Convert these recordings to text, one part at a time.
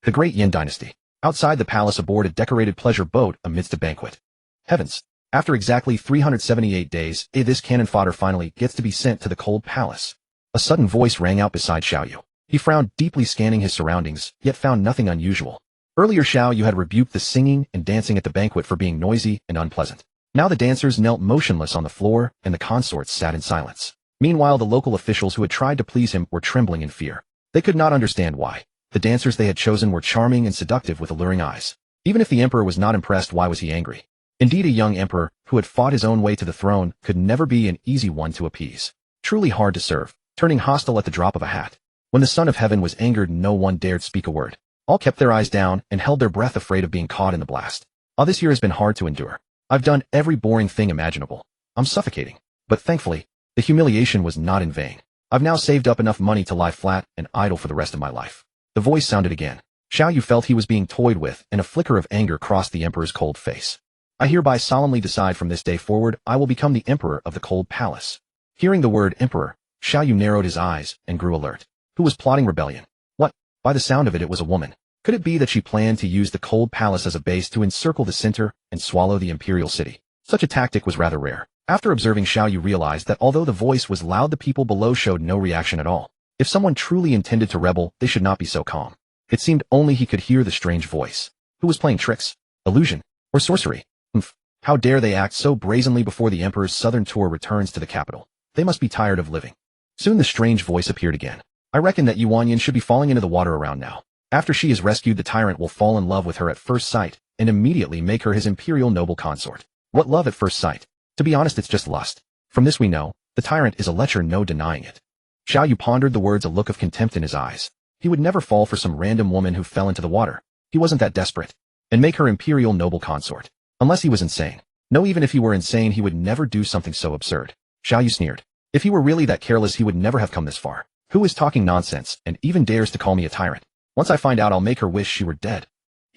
The Great Yin Dynasty. Outside the palace aboard a decorated pleasure boat amidst a banquet. Heavens. After exactly 378 days, this cannon fodder finally gets to be sent to the cold palace. A sudden voice rang out beside Qianyue. He frowned, deeply scanning his surroundings, yet found nothing unusual. Earlier Qianyue had rebuked the singing and dancing at the banquet for being noisy and unpleasant. Now the dancers knelt motionless on the floor, and the consorts sat in silence. Meanwhile, the local officials who had tried to please him were trembling in fear. They could not understand why. The dancers they had chosen were charming and seductive with alluring eyes. Even if the emperor was not impressed, why was he angry? Indeed, a young emperor, who had fought his own way to the throne, could never be an easy one to appease. Truly hard to serve, turning hostile at the drop of a hat. When the Son of Heaven was angered, no one dared speak a word. All kept their eyes down and held their breath, afraid of being caught in the blast. This year has been hard to endure. I've done every boring thing imaginable. I'm suffocating. But thankfully, the humiliation was not in vain. I've now saved up enough money to lie flat and idle for the rest of my life. The voice sounded again. Qianyue felt he was being toyed with, and a flicker of anger crossed the emperor's cold face. I hereby solemnly decide from this day forward, I will become the emperor of the cold palace. Hearing the word emperor, Qianyue narrowed his eyes and grew alert. Who was plotting rebellion? What? By the sound of it, it was a woman. Could it be that she planned to use the cold palace as a base to encircle the center and swallow the imperial city? Such a tactic was rather rare. After observing, Qianyue realized that although the voice was loud, the people below showed no reaction at all. If someone truly intended to rebel, they should not be so calm. It seemed only he could hear the strange voice. Who was playing tricks? Illusion? Or sorcery? How dare they act so brazenly before the emperor's southern tour returns to the capital? They must be tired of living. Soon the strange voice appeared again. I reckon that Qianyue should be falling into the water around now. After she is rescued, the tyrant will fall in love with her at first sight and immediately make her his imperial noble consort. What love at first sight? To be honest, it's just lust. From this we know, the tyrant is a lecher, no denying it. Qianyue pondered the words, a look of contempt in his eyes. He would never fall for some random woman who fell into the water. He wasn't that desperate. And make her imperial noble consort. Unless he was insane. No, even if he were insane, he would never do something so absurd. Qianyue sneered. If he were really that careless, he would never have come this far. Who is talking nonsense and even dares to call me a tyrant? Once I find out, I'll make her wish she were dead.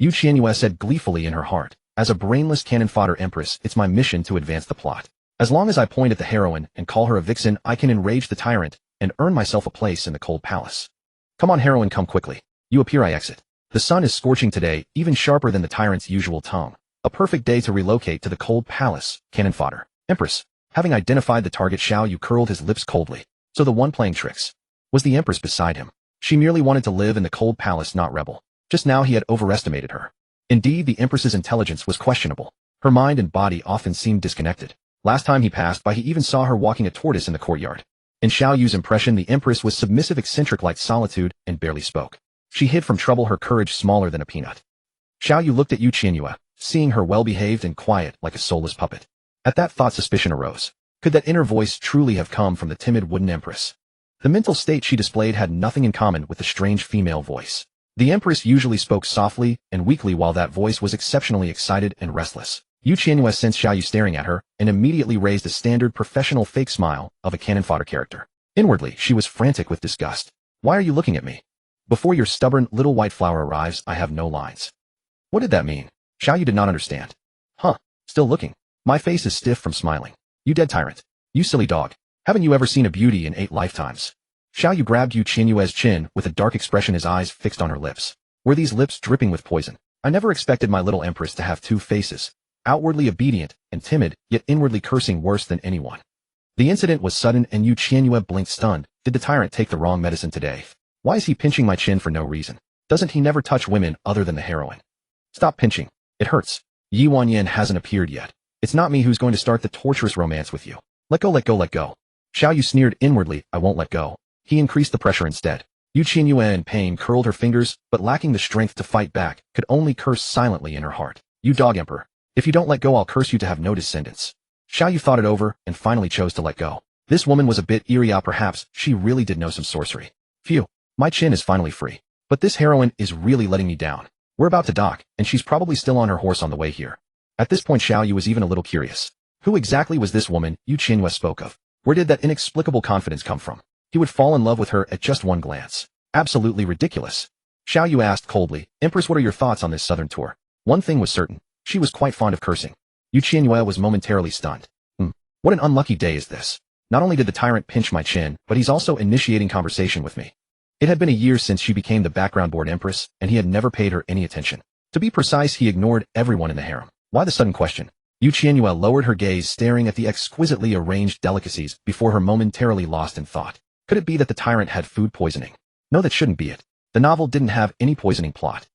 Qianyue said gleefully in her heart. As a brainless cannon-fodder empress, it's my mission to advance the plot. As long as I point at the heroine and call her a vixen, I can enrage the tyrant and earn myself a place in the cold palace. Come on, heroine, come quickly. You appear, I exit. The sun is scorching today, even sharper than the tyrant's usual tongue. A perfect day to relocate to the cold palace, cannon-fodder. Empress. Having identified the target, Qianyue curled his lips coldly. So the one playing tricks was the empress beside him. She merely wanted to live in the cold palace, not rebel. Just now he had overestimated her. Indeed, the empress's intelligence was questionable. Her mind and body often seemed disconnected. Last time he passed by, he even saw her walking a tortoise in the courtyard. In Qianyue's impression, the empress was submissive, eccentric like solitude, and barely spoke. She hid from trouble, her courage smaller than a peanut. Qianyue looked at Qianyue, seeing her well-behaved and quiet like a soulless puppet. At that thought, suspicion arose. Could that inner voice truly have come from the timid wooden empress? The mental state she displayed had nothing in common with the strange female voice. The empress usually spoke softly and weakly, while that voice was exceptionally excited and restless. Qianyue sensed Qianyue staring at her and immediately raised a standard professional fake smile of a cannon-fodder character. Inwardly, she was frantic with disgust. Why are you looking at me? Before your stubborn little white flower arrives, I have no lines. What did that mean? Qianyue did not understand. Still looking. My face is stiff from smiling. You dead tyrant. You silly dog. Haven't you ever seen a beauty in 8 lifetimes? Qianyue grabbed Qianyue's chin with a dark expression, his eyes fixed on her lips. Were these lips dripping with poison? I never expected my little empress to have 2 faces. Outwardly obedient and timid, yet inwardly cursing worse than anyone. The incident was sudden, and Qianyue blinked, stunned. Did the tyrant take the wrong medicine today? Why is he pinching my chin for no reason? Doesn't he never touch women other than the heroine? Stop pinching. It hurts. Qianyue hasn't appeared yet. It's not me who's going to start the torturous romance with you. Let go, let go, let go. Qianyue sneered inwardly. I won't let go. He increased the pressure instead. Qianyue, in pain, curled her fingers, but lacking the strength to fight back, could only curse silently in her heart. You dog emperor. If you don't let go, I'll curse you to have no descendants. Qianyue thought it over and finally chose to let go. This woman was a bit eerie. Perhaps she really did know some sorcery. Phew. My chin is finally free. But this heroine is really letting me down. We're about to dock, and she's probably still on her horse on the way here. At this point, Qianyue was even a little curious. Who exactly was this woman Qianyue spoke of? Where did that inexplicable confidence come from? He would fall in love with her at just one glance. Absolutely ridiculous. Qianyue asked coldly, Empress, what are your thoughts on this southern tour? One thing was certain. She was quite fond of cursing. Qianyue was momentarily stunned. What an unlucky day is this. Not only did the tyrant pinch my chin, but he's also initiating conversation with me. It had been a year since she became the background board empress, and he had never paid her any attention. To be precise, he ignored everyone in the harem. Why the sudden question? Qianyue lowered her gaze, staring at the exquisitely arranged delicacies before her, momentarily lost in thought. Could it be that the tyrant had food poisoning? No, that shouldn't be it. The novel didn't have any poisoning plot.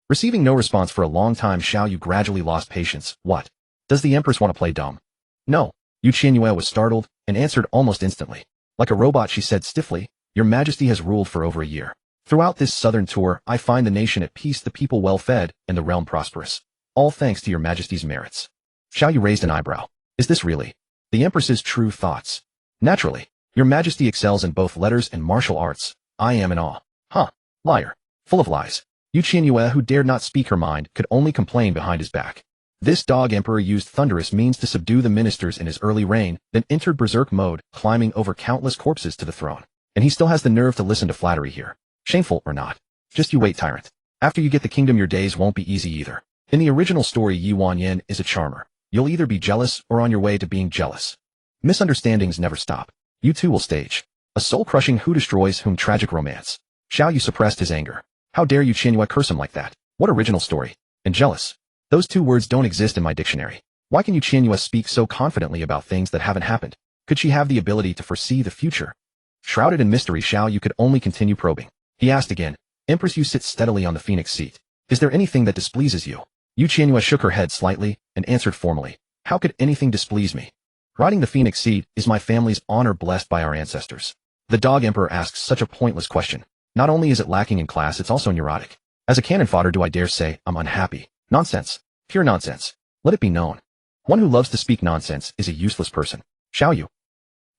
Receiving no response for a long time, Qianyue gradually lost patience. What? Does the empress want to play dumb? No. Qianyue was startled and answered almost instantly. Like a robot, she said stiffly, Your Majesty has ruled for over a year. Throughout this southern tour, I find the nation at peace, the people well fed, and the realm prosperous. All thanks to Your Majesty's merits. Qianyue raised an eyebrow. Is this really the empress's true thoughts? Naturally. Your Majesty excels in both letters and martial arts. I am in awe. Huh. Liar. Full of lies. Qianyue, who dared not speak her mind, could only complain behind his back. This dog emperor used thunderous means to subdue the ministers in his early reign, then entered berserk mode, climbing over countless corpses to the throne. And he still has the nerve to listen to flattery here. Shameful or not. Just you wait, tyrant. After you get the kingdom, your days won't be easy either. In the original story, Qianyue is a charmer. You'll either be jealous or on your way to being jealous. Misunderstandings never stop. You too will stage a soul-crushing Who Destroys Whom tragic romance. Qianyue suppressed his anger. How dare you, Qianyue, curse him like that? What original story? And jealous. Those two words don't exist in my dictionary. Why can you, Qianyue, speak so confidently about things that haven't happened? Could she have the ability to foresee the future? Shrouded in mystery, Qianyue could only continue probing. He asked again, Empress, you sit steadily on the phoenix seat. Is there anything that displeases you? Qianyue shook her head slightly and answered formally. How could anything displease me? Riding the phoenix seat is my family's honor, blessed by our ancestors. The dog emperor asks such a pointless question. Not only is it lacking in class, it's also neurotic. As a cannon fodder, do I dare say I'm unhappy? Nonsense. Pure nonsense. Let it be known. One who loves to speak nonsense is a useless person. Qianyue.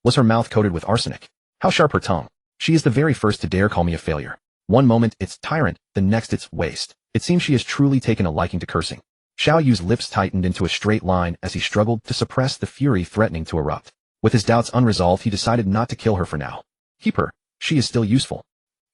Was her mouth coated with arsenic? How sharp her tongue. She is the very first to dare call me a failure. One moment it's tyrant, the next it's waste. It seems she has truly taken a liking to cursing. Qianyue's lips tightened into a straight line as he struggled to suppress the fury threatening to erupt. With his doubts unresolved, he decided not to kill her for now. Keep her. She is still useful.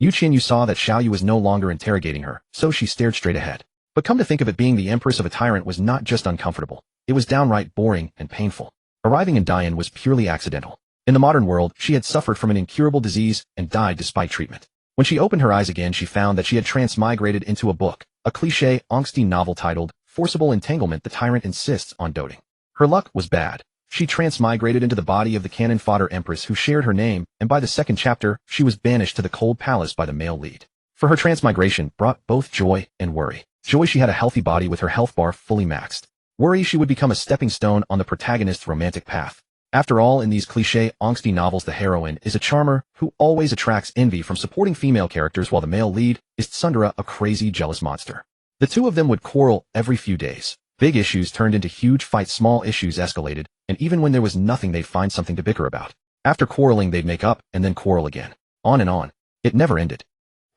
Qianyue saw that Qianyue was no longer interrogating her, so she stared straight ahead. But come to think of it, being the empress of a tyrant was not just uncomfortable. It was downright boring and painful. Arriving in Dian was purely accidental. In the modern world, she had suffered from an incurable disease and died despite treatment. When she opened her eyes again, she found that she had transmigrated into a book, a cliché, angsty novel titled Forcible Entanglement. The tyrant insists on doting. Her luck was bad. She transmigrated into the body of the cannon-fodder empress who shared her name, and by the second chapter, she was banished to the cold palace by the male lead. For her transmigration brought both joy and worry. Joy, she had a healthy body with her health bar fully maxed. Worry, she would become a stepping stone on the protagonist's romantic path. After all, in these cliché, angsty novels, the heroine is a charmer who always attracts envy from supporting female characters, while the male lead is tsundere, a crazy, jealous monster. The two of them would quarrel every few days. Big issues turned into huge fights, small issues escalated, and even when there was nothing, they'd find something to bicker about. After quarreling, they'd make up, and then quarrel again. On and on. It never ended.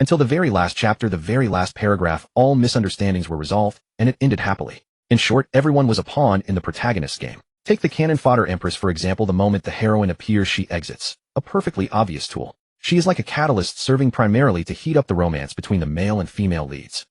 Until the very last chapter, the very last paragraph, all misunderstandings were resolved, and it ended happily. In short, everyone was a pawn in the protagonist's game. Take the cannon-fodder empress, for example. The moment the heroine appears, she exits. A perfectly obvious tool. She is like a catalyst, serving primarily to heat up the romance between the male and female leads.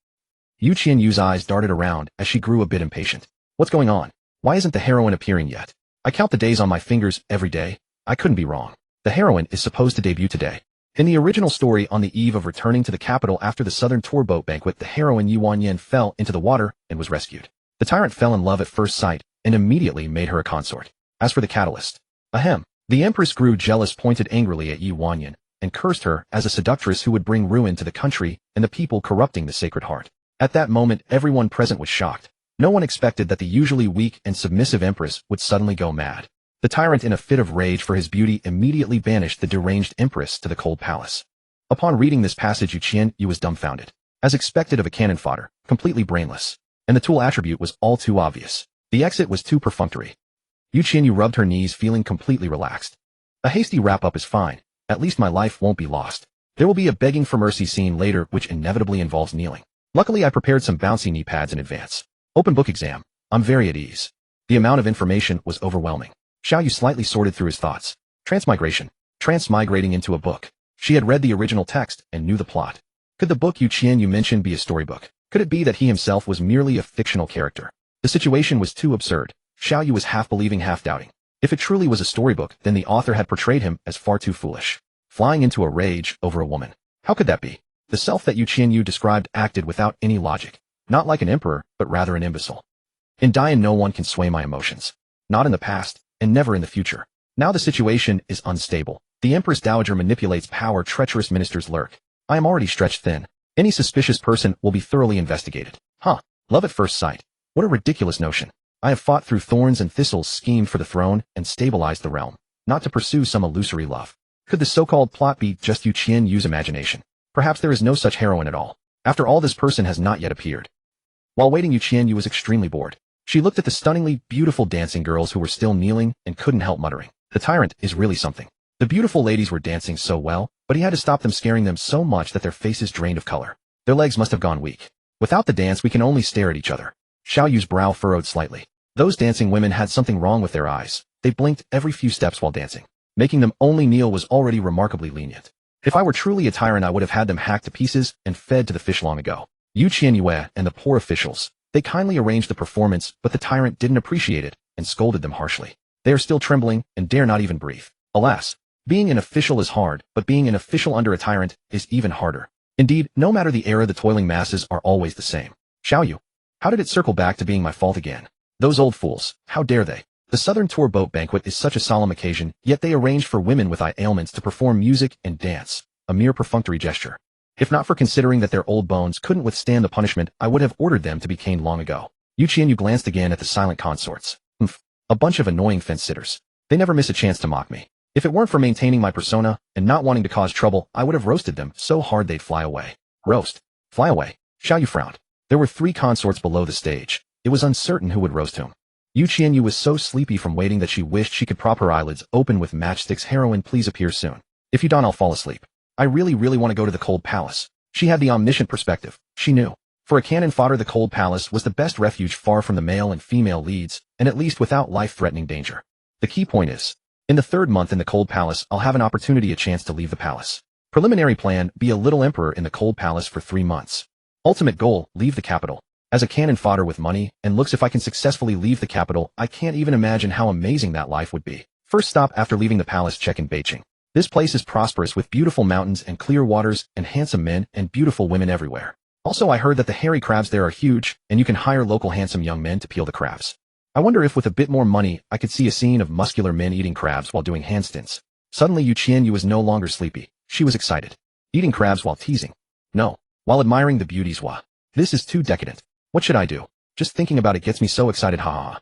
Qianyue's eyes darted around as she grew a bit impatient. What's going on? Why isn't the heroine appearing yet? I count the days on my fingers every day. I couldn't be wrong. The heroine is supposed to debut today. In the original story, on the eve of returning to the capital after the southern tour boat banquet, the heroine Qianyue fell into the water and was rescued. The tyrant fell in love at first sight and immediately made her a consort. As for the catalyst, ahem, the empress grew jealous, pointed angrily at Qianyue, and cursed her as a seductress who would bring ruin to the country and the people, corrupting the Sacred Heart. At that moment, everyone present was shocked. No one expected that the usually weak and submissive empress would suddenly go mad. The tyrant, in a fit of rage for his beauty, immediately banished the deranged empress to the cold palace. Upon reading this passage, Qianyue was dumbfounded. As expected of a cannon fodder, completely brainless. And the tool attribute was all too obvious. The exit was too perfunctory. Qianyue rubbed her knees, feeling completely relaxed. A hasty wrap-up is fine. At least my life won't be lost. There will be a begging for mercy scene later, which inevitably involves kneeling. Luckily, I prepared some bouncy knee pads in advance. Open book exam. I'm very at ease. The amount of information was overwhelming. Qianyue slightly sorted through his thoughts. Transmigration. Transmigrating into a book. She had read the original text and knew the plot. Could the book Qianyue mentioned be a storybook? Could it be that he himself was merely a fictional character? The situation was too absurd. Qianyue was half believing, half doubting. If it truly was a storybook, then the author had portrayed him as far too foolish. Flying into a rage over a woman. How could that be? The self that Qianyue described acted without any logic. Not like an emperor, but rather an imbecile. In Dian no one can sway my emotions. Not in the past, and never in the future. Now the situation is unstable. The Empress Dowager manipulates power, treacherous ministers lurk. I am already stretched thin. Any suspicious person will be thoroughly investigated. Huh. Love at first sight. What a ridiculous notion. I have fought through thorns and thistles, schemed for the throne, and stabilized the realm. Not to pursue some illusory love. Could the so-called plot be just Qianyue's imagination? Perhaps there is no such heroine at all. After all, this person has not yet appeared. While waiting, Qianyue was extremely bored. She looked at the stunningly beautiful dancing girls who were still kneeling and couldn't help muttering. The tyrant is really something. The beautiful ladies were dancing so well, but he had to stop them, scaring them so much that their faces drained of color. Their legs must have gone weak. Without the dance, we can only stare at each other. Xiaoyu's brow furrowed slightly. Those dancing women had something wrong with their eyes. They blinked every few steps while dancing. Making them only kneel was already remarkably lenient. If I were truly a tyrant, I would have had them hacked to pieces and fed to the fish long ago. Qianyue and the poor officials. They kindly arranged the performance, but the tyrant didn't appreciate it and scolded them harshly. They are still trembling and dare not even breathe. Alas, being an official is hard, but being an official under a tyrant is even harder. Indeed, no matter the era, the toiling masses are always the same. Xiaoyu, how did it circle back to being my fault again? Those old fools, how dare they? The Southern Tour boat banquet is such a solemn occasion, yet they arranged for women with eye ailments to perform music and dance, a mere perfunctory gesture. If not for considering that their old bones couldn't withstand the punishment, I would have ordered them to be caned long ago. Qianyue glanced again at the silent consorts. A bunch of annoying fence-sitters. They never miss a chance to mock me. If it weren't for maintaining my persona and not wanting to cause trouble, I would have roasted them so hard they'd fly away. Roast? Fly away? Xiaoyu frowned. There were 3 consorts below the stage. It was uncertain who would roast whom. Qianyue was so sleepy from waiting that she wished she could prop her eyelids open with matchsticks. Heroine, please appear soon. If you don't, I'll fall asleep. I really want to go to the cold palace. She had the omniscient perspective. She knew. For a cannon fodder, the cold palace was the best refuge, far from the male and female leads, and at least without life-threatening danger. The key point is, in the 3rd month in the cold palace, I'll have an opportunity, a chance to leave the palace. Preliminary plan, be a little emperor in the cold palace for 3 months. Ultimate goal, leave the capital. As a cannon fodder with money and looks, if I can successfully leave the capital, I can't even imagine how amazing that life would be. First stop after leaving the palace, check in Beijing. This place is prosperous with beautiful mountains and clear waters and handsome men and beautiful women everywhere. Also, I heard that the hairy crabs there are huge, and you can hire local handsome young men to peel the crabs. I wonder if with a bit more money, I could see a scene of muscular men eating crabs while doing handstands. Suddenly, Qianyue was no longer sleepy. She was excited. Eating crabs while teasing. No, while admiring the beauties. Wah. This is too decadent. What should I do? Just thinking about it gets me so excited. Ha ha ha.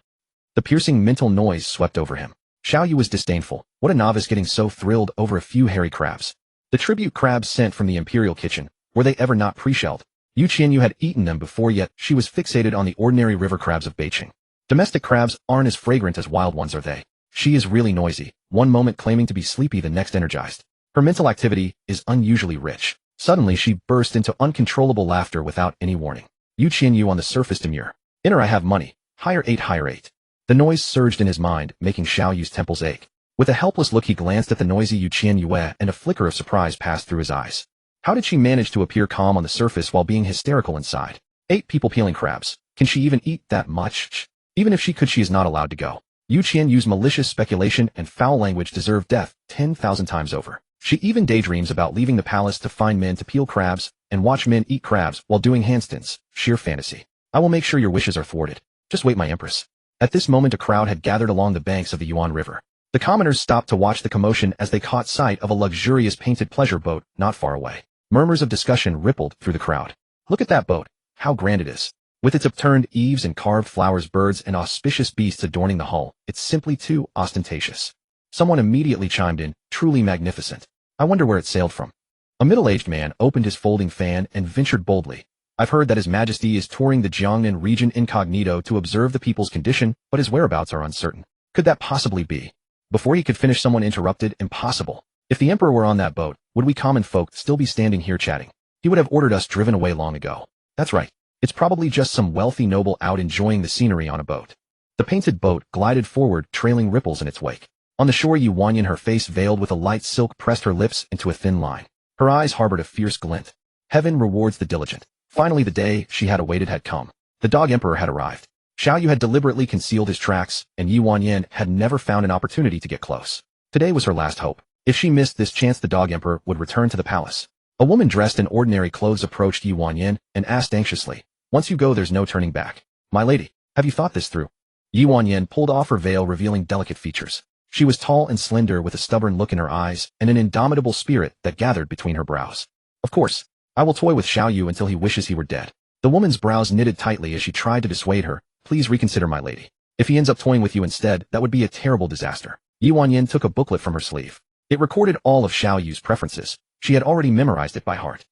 The piercing mental noise swept over him. Xiaoyu was disdainful. What a novice, getting so thrilled over a few hairy crabs. The tribute crabs sent from the imperial kitchen, were they ever not pre-shelled? Qianyue had eaten them before, yet she was fixated on the ordinary river crabs of Beijing. Domestic crabs aren't as fragrant as wild ones, are they? She is really noisy, one moment claiming to be sleepy, the next energized. Her mental activity is unusually rich. Suddenly she burst into uncontrollable laughter without any warning. Qianyue on the surface demure. Inner, I have money. Hire 8, hire 8. The noise surged in his mind, making Xiaoyu's temples ache. With a helpless look, he glanced at the noisy Qianyue, and a flicker of surprise passed through his eyes. How did she manage to appear calm on the surface while being hysterical inside? 8 people peeling crabs. Can she even eat that much? Even if she could, she is not allowed to go. Qianyue's malicious speculation and foul language deserve death 10,000 times over. She even daydreams about leaving the palace to find men to peel crabs and watch men eat crabs while doing handstands. Sheer fantasy. I will make sure your wishes are thwarted. Just wait, my empress. At this moment, a crowd had gathered along the banks of the Yuan River. The commoners stopped to watch the commotion as they caught sight of a luxurious painted pleasure boat not far away. Murmurs of discussion rippled through the crowd. Look at that boat. How grand it is. With its upturned eaves and carved flowers, birds, and auspicious beasts adorning the hull, it's simply too ostentatious. Someone immediately chimed in, truly magnificent. I wonder where it sailed from. A middle-aged man opened his folding fan and ventured boldly. I've heard that His Majesty is touring the Jiangnan region incognito to observe the people's condition, but his whereabouts are uncertain. Could that possibly be? Before he could finish, someone interrupted. Impossible. If the emperor were on that boat, would we common folk still be standing here chatting? He would have ordered us driven away long ago. That's right. It's probably just some wealthy noble out enjoying the scenery on a boat. The painted boat glided forward, trailing ripples in its wake. On the shore, Qianyue, her face veiled with a light silk, pressed her lips into a thin line. Her eyes harbored a fierce glint. Heaven rewards the diligent. Finally, the day she had awaited had come. The dog emperor had arrived. Xiaoyu had deliberately concealed his tracks, and Qianyue had never found an opportunity to get close. Today was her last hope. If she missed this chance, the dog emperor would return to the palace. A woman dressed in ordinary clothes approached Qianyue and asked anxiously, "Once you go, there's no turning back. My lady, have you thought this through?" Qianyue pulled off her veil, revealing delicate features. She was tall and slender, with a stubborn look in her eyes and an indomitable spirit that gathered between her brows. "Of course, I will toy with Qianyue until he wishes he were dead." The woman's brows knitted tightly as she tried to dissuade her. "Please reconsider, my lady. If he ends up toying with you instead, that would be a terrible disaster." Qianyue took a booklet from her sleeve. It recorded all of Qianyue's preferences. She had already memorized it by heart.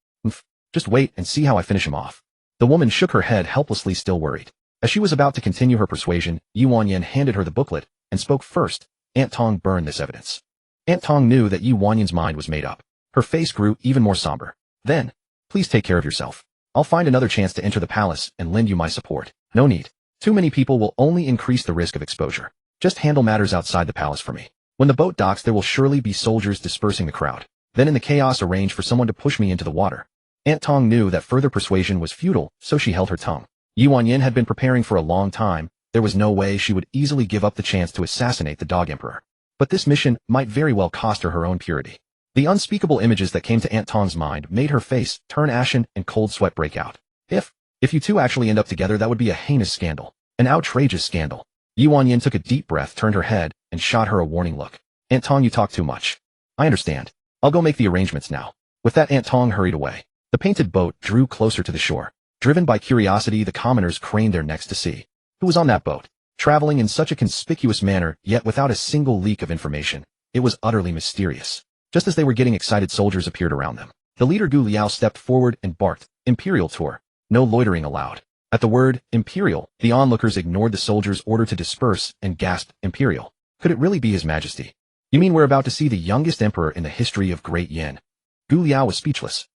Just wait and see how I finish him off." The woman shook her head helplessly, still worried. As she was about to continue her persuasion, Qianyue handed her the booklet and spoke first. "Aunt Tong burned this evidence." Aunt Tong knew that Qianyue's mind was made up. Her face grew even more somber. "Then, please take care of yourself. I'll find another chance to enter the palace and lend you my support." "No need. Too many people will only increase the risk of exposure. Just handle matters outside the palace for me. When the boat docks, there will surely be soldiers dispersing the crowd. Then in the chaos, arrange for someone to push me into the water." Aunt Tong knew that further persuasion was futile, so she held her tongue. Qianyue had been preparing for a long time. There was no way she would easily give up the chance to assassinate the dog emperor. But this mission might very well cost her her own purity. The unspeakable images that came to Aunt Tong's mind made her face turn ashen and cold sweat break out. If you two actually end up together, that would be a heinous scandal. An outrageous scandal. Qianyue took a deep breath, turned her head, and shot her a warning look. "Aunt Tong, you talk too much." "I understand. I'll go make the arrangements now." With that, Aunt Tong hurried away. The painted boat drew closer to the shore. Driven by curiosity, the commoners craned their necks to see who was on that boat, traveling in such a conspicuous manner, yet without a single leak of information. It was utterly mysterious. Just as they were getting excited, soldiers appeared around them. The leader Gu Liao stepped forward and barked, "Imperial tour. No loitering allowed." At the word Imperial, the onlookers ignored the soldiers' order to disperse and gasped, "Imperial? Could it really be His Majesty? You mean we're about to see the youngest emperor in the history of Great Yin?" Gu Liao was speechless.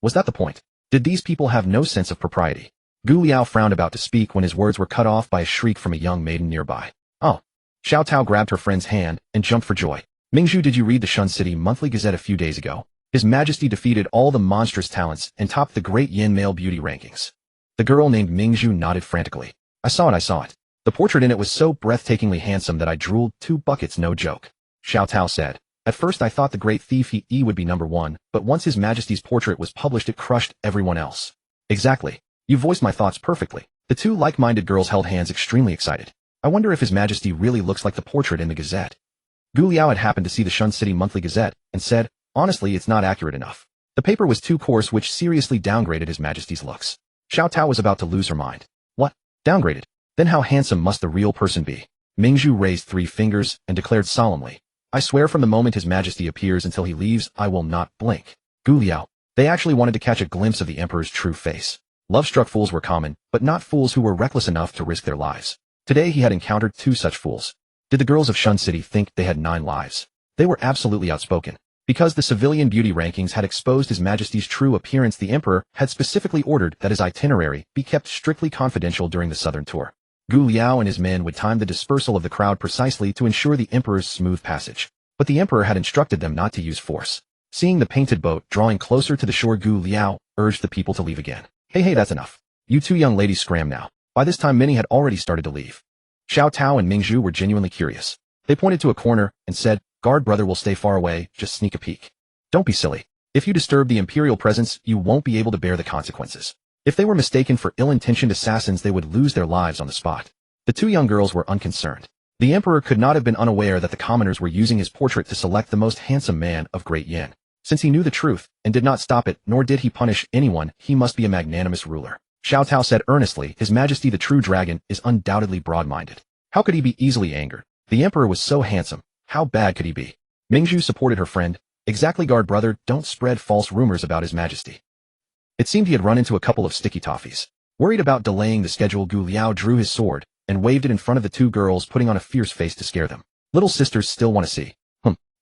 Was that the point? Did these people have no sense of propriety? Gu Liao frowned, about to speak, when his words were cut off by a shriek from a young maiden nearby. "Oh!" Xiao Tao grabbed her friend's hand and jumped for joy. "Mingzhu, did you read the Shun City Monthly Gazette a few days ago? His Majesty defeated all the monstrous talents and topped the Great Yin male beauty rankings." The girl named Mingzhu nodded frantically. I saw it. The portrait in it was so breathtakingly handsome that I drooled 2 buckets, no joke." Xiao Tao said. "At first I thought the great thief He would be number 1, but once His Majesty's portrait was published, it crushed everyone else." "Exactly. You voiced my thoughts perfectly." The 2 like-minded girls held hands, extremely excited. "I wonder if His Majesty really looks like the portrait in the Gazette." Gu Liao had happened to see the Shun City Monthly Gazette and said, "Honestly, it's not accurate enough. The paper was too coarse, which seriously downgraded His Majesty's looks." Xiao Tao was about to lose her mind. "What? Downgraded? Then how handsome must the real person be?" Mingzhu raised 3 fingers and declared solemnly, "I swear from the moment His Majesty appears until he leaves, I will not blink." Gu Liao. They actually wanted to catch a glimpse of the emperor's true face. Love-struck fools were common, but not fools who were reckless enough to risk their lives. Today he had encountered 2 such fools. Did the girls of Shun City think they had 9 lives? They were absolutely outspoken. Because the civilian beauty rankings had exposed His Majesty's true appearance, the emperor had specifically ordered that his itinerary be kept strictly confidential during the southern tour. Gu Liao and his men would time the dispersal of the crowd precisely to ensure the emperor's smooth passage. But the emperor had instructed them not to use force. Seeing the painted boat drawing closer to the shore, Gu Liao urged the people to leave again. Hey, that's enough. You 2 young ladies scram now." By this time, many had already started to leave. Xiao Tao and Mingzhu were genuinely curious. They pointed to a corner and said, "Guard brother will stay far away, just sneak a peek." "Don't be silly. If you disturb the imperial presence, you won't be able to bear the consequences." If they were mistaken for ill-intentioned assassins, they would lose their lives on the spot. The 2 young girls were unconcerned. The emperor could not have been unaware that the commoners were using his portrait to select the most handsome man of Great Yin. Since he knew the truth and did not stop it, nor did he punish anyone, he must be a magnanimous ruler. Xiao Tao said earnestly, "His Majesty the true dragon is undoubtedly broad-minded. How could he be easily angered? The emperor was so handsome. How bad could he be?" Mingzhu supported her friend. "Exactly, guard brother, don't spread false rumors about His Majesty." It seemed he had run into a couple of sticky toffees. Worried about delaying the schedule, Gu Liao drew his sword and waved it in front of the 2 girls, putting on a fierce face to scare them. "Little sisters still want to see."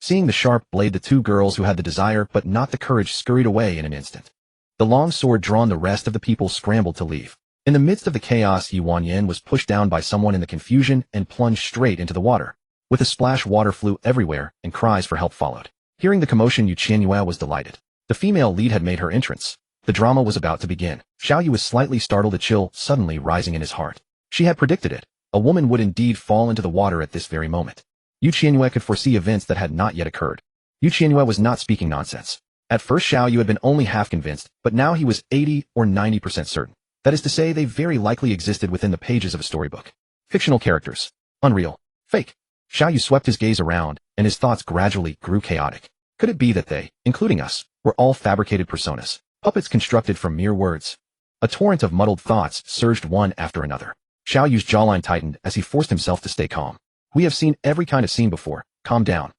Seeing the sharp blade, the 2 girls who had the desire but not the courage scurried away in an instant. The long sword drawn, the rest of the people scrambled to leave. In the midst of the chaos, Qianyue was pushed down by someone in the confusion and plunged straight into the water. With a splash, water flew everywhere, and cries for help followed. Hearing the commotion, Qianyue was delighted. The female lead had made her entrance. The drama was about to begin. Xiaoyu was slightly startled, a chill suddenly rising in his heart. She had predicted it. A woman would indeed fall into the water at this very moment. Qianyue could foresee events that had not yet occurred. Qianyue was not speaking nonsense. At first Qianyue had been only half convinced, but now he was 80 or 90% certain. That is to say, they very likely existed within the pages of a storybook. Fictional characters. Unreal. Fake. Qianyue swept his gaze around, and his thoughts gradually grew chaotic. Could it be that they, including us, were all fabricated personas? Puppets constructed from mere words? A torrent of muddled thoughts surged one after another. Qianyue's jawline tightened as he forced himself to stay calm. We have seen every kind of scene before. Calm down.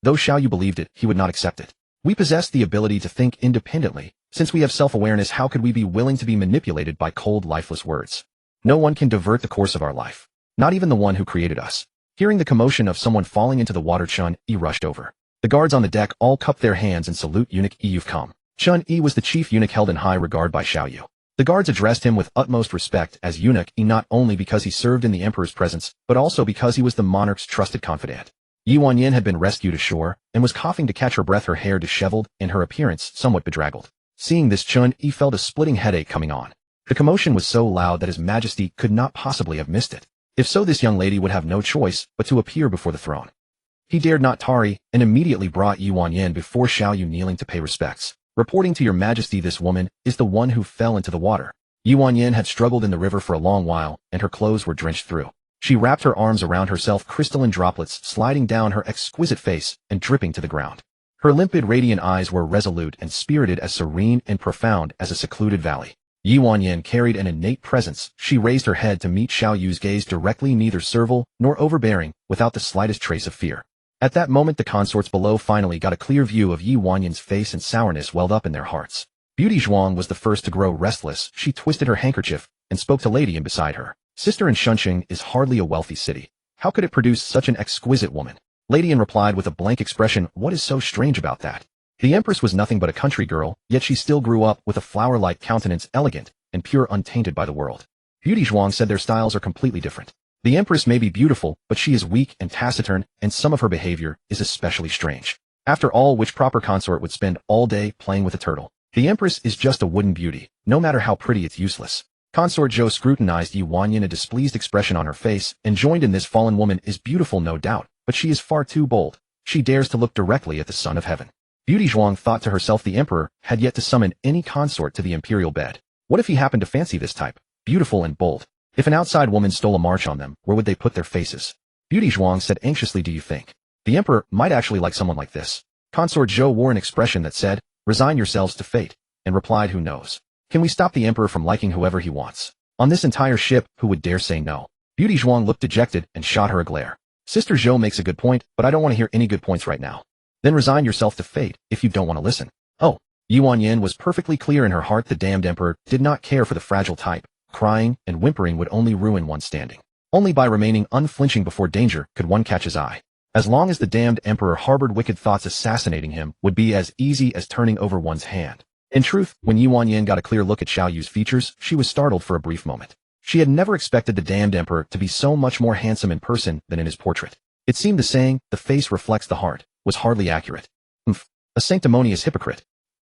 Though Qianyue believed it, he would not accept it. We possess the ability to think independently. Since we have self-awareness, how could we be willing to be manipulated by cold, lifeless words? No one can divert the course of our life. Not even the one who created us. Hearing the commotion of someone falling into the water, Qianyue rushed over. The guards on the deck all cupped their hands and salute Eunuch E. You've come. Qianyue was the chief eunuch held in high regard by Qianyue. The guards addressed him with utmost respect as Eunuch E, not only because he served in the emperor's presence, but also because he was the monarch's trusted confidant. Qianyue had been rescued ashore and was coughing to catch her breath, her hair disheveled and her appearance somewhat bedraggled. Seeing this, Qianyue felt a splitting headache coming on. The commotion was so loud that His Majesty could not possibly have missed it. If so, this young lady would have no choice but to appear before the throne. He dared not tarry and immediately brought Qianyue before Qianyue, kneeling to pay respects. Reporting to your Majesty, this woman is the one who fell into the water. Qianyue had struggled in the river for a long while, and her clothes were drenched through. She wrapped her arms around herself, crystalline droplets sliding down her exquisite face and dripping to the ground. Her limpid, radiant eyes were resolute and spirited, as serene and profound as a secluded valley. Qianyue carried an innate presence. She raised her head to meet Qianyue's gaze directly, neither servile nor overbearing, without the slightest trace of fear. At that moment, the consorts below finally got a clear view of Qianyue's face, and sourness welled up in their hearts. Beauty Zhuang was the first to grow restless. She twisted her handkerchief and spoke to Lady Yin beside her. Sister, in Shunqing is hardly a wealthy city. How could it produce such an exquisite woman? Lady Yin replied with a blank expression. What is so strange about that? The Empress was nothing but a country girl, yet she still grew up with a flower-like countenance, elegant and pure, untainted by the world. Beauty Zhuang said their styles are completely different. The Empress may be beautiful, but she is weak and taciturn, and some of her behavior is especially strange. After all, which proper consort would spend all day playing with a turtle? The Empress is just a wooden beauty. No matter how pretty, it's useless. Consort Zhou scrutinized Qianyue, a displeased expression on her face, and joined in. This fallen woman is beautiful, no doubt, but she is far too bold. She dares to look directly at the Son of Heaven. Beauty Zhuang thought to herself, the Emperor had yet to summon any consort to the imperial bed. What if he happened to fancy this type? Beautiful and bold. If an outside woman stole a march on them, where would they put their faces? Beauty Zhuang said anxiously, do you think the Emperor might actually like someone like this? Consort Zhou wore an expression that said, resign yourselves to fate, and replied, who knows? Can we stop the Emperor from liking whoever he wants? On this entire ship, who would dare say no? Beauty Zhuang looked dejected and shot her a glare. Sister Zhou makes a good point, but I don't want to hear any good points right now. Then resign yourself to fate if you don't want to listen. Oh, Qianyue was perfectly clear in her heart. The damned Emperor did not care for the fragile type. Crying and whimpering would only ruin one's standing. Only by remaining unflinching before danger could one catch his eye. As long as the damned Emperor harbored wicked thoughts, assassinating him would be as easy as turning over one's hand. In truth, when Qianyue got a clear look at Qianyue's features, she was startled for a brief moment. She had never expected the damned Emperor to be so much more handsome in person than in his portrait. It seemed the saying, the face reflects the heart, was hardly accurate. A sanctimonious hypocrite.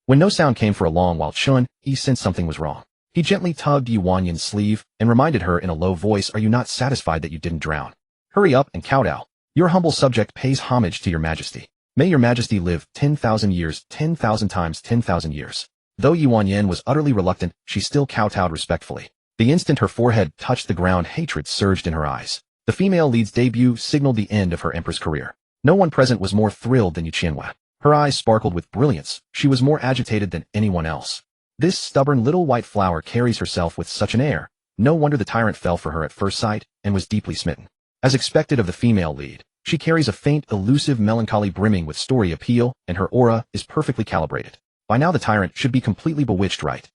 When no sound came for a long while, Qianyue sensed something was wrong. He gently tugged Qianyue's sleeve and reminded her in a low voice, are you not satisfied that you didn't drown? Hurry up and kowtow. Your humble subject pays homage to your Majesty. May your Majesty live 10,000 years, 10,000 times 10,000 years. Though Qianyue was utterly reluctant, she still kowtowed respectfully. The instant her forehead touched the ground, hatred surged in her eyes. The female lead's debut signaled the end of her Empress career. No one present was more thrilled than Qianyue. Her eyes sparkled with brilliance. She was more agitated than anyone else. This stubborn little white flower carries herself with such an air. No wonder the tyrant fell for her at first sight and was deeply smitten. As expected of the female lead, she carries a faint, elusive melancholy brimming with story appeal, and her aura is perfectly calibrated. By now the tyrant should be completely bewitched, right?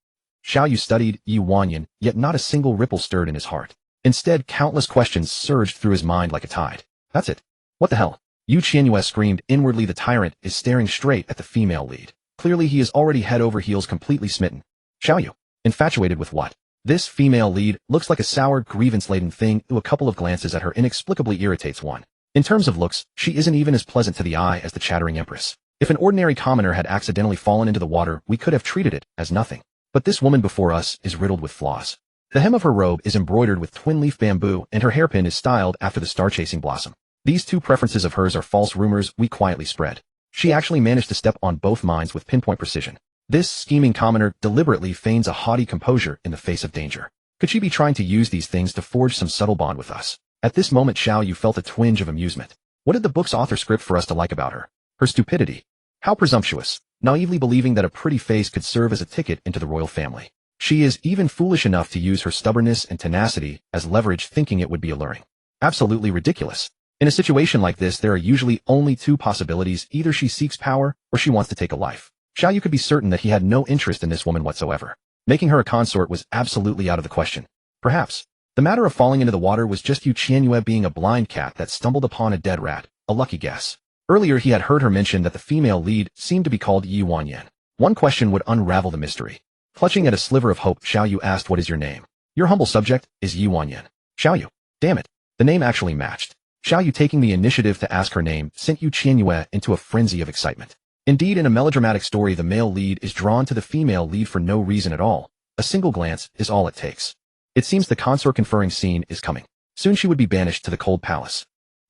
Qianyue studied Qianyue, yet not a single ripple stirred in his heart. Instead, countless questions surged through his mind like a tide. That's it. What the hell? Qianyue screamed inwardly. The tyrant is staring straight at the female lead. Clearly he is already head over heels completely smitten. Qianyue, infatuated with what? This female lead looks like a sour, grievance-laden thing who a couple of glances at her inexplicably irritates one. In terms of looks, she isn't even as pleasant to the eye as the chattering Empress. If an ordinary commoner had accidentally fallen into the water, we could have treated it as nothing. But this woman before us is riddled with flaws. The hem of her robe is embroidered with twin-leaf bamboo, and her hairpin is styled after the star-chasing blossom. These two preferences of hers are false rumors we quietly spread. She actually managed to step on both minds with pinpoint precision. This scheming commoner deliberately feigns a haughty composure in the face of danger. Could she be trying to use these things to forge some subtle bond with us? At this moment Qianyue felt a twinge of amusement. What did the book's author script for us to like about her? Her stupidity. How presumptuous, naively believing that a pretty face could serve as a ticket into the royal family. She is even foolish enough to use her stubbornness and tenacity as leverage, thinking it would be alluring. Absolutely ridiculous. In a situation like this, there are usually only two possibilities: either she seeks power, or she wants to take a life. Qianyue could be certain that he had no interest in this woman whatsoever. Making her a consort was absolutely out of the question. Perhaps the matter of falling into the water was just Qianyue being a blind cat that stumbled upon a dead rat. A lucky guess. Earlier he had heard her mention that the female lead seemed to be called Qianyue. One question would unravel the mystery. Clutching at a sliver of hope, Qianyue asked, "What is your name?" "Your humble subject is Qianyue." Qianyue. Damn it. The name actually matched. Qianyue, taking the initiative to ask her name, sent Qianyue into a frenzy of excitement. Indeed, in a melodramatic story, the male lead is drawn to the female lead for no reason at all. A single glance is all it takes. It seems the consort conferring scene is coming. Soon she would be banished to the cold palace.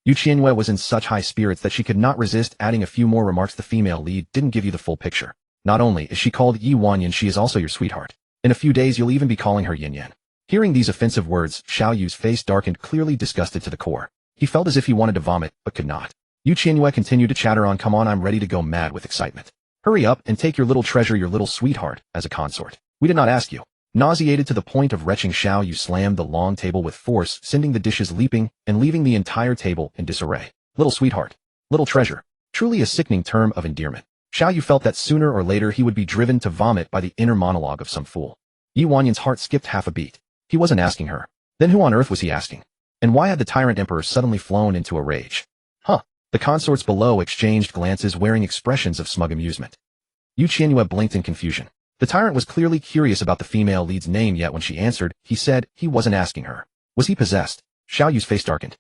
Qianyue was in such high spirits that she could not resist adding a few more remarks. "The female lead didn't give you the full picture. Not only is she called Qianyue, she is also your sweetheart. In a few days you'll even be calling her Yin Yin." Hearing these offensive words, Qianyue's face darkened, clearly disgusted to the core. He felt as if he wanted to vomit, but could not. Qianyue continued to chatter on. "Come on, I'm ready to go mad with excitement. Hurry up and take your little treasure, your little sweetheart, as a consort. We did not ask you." Nauseated to the point of retching, Qianyue slammed the long table with force, sending the dishes leaping and leaving the entire table in disarray. Little sweetheart. Little treasure. Truly a sickening term of endearment. Qianyue felt that sooner or later he would be driven to vomit by the inner monologue of some fool. Qianyue's heart skipped half a beat. He wasn't asking her. Then who on earth was he asking? And why had the Tyrant Emperor suddenly flown into a rage? The consorts below exchanged glances, wearing expressions of smug amusement. Qianyue blinked in confusion. The Tyrant was clearly curious about the female lead's name, yet when she answered, he said he wasn't asking her. Was he possessed? Qianyue's face darkened.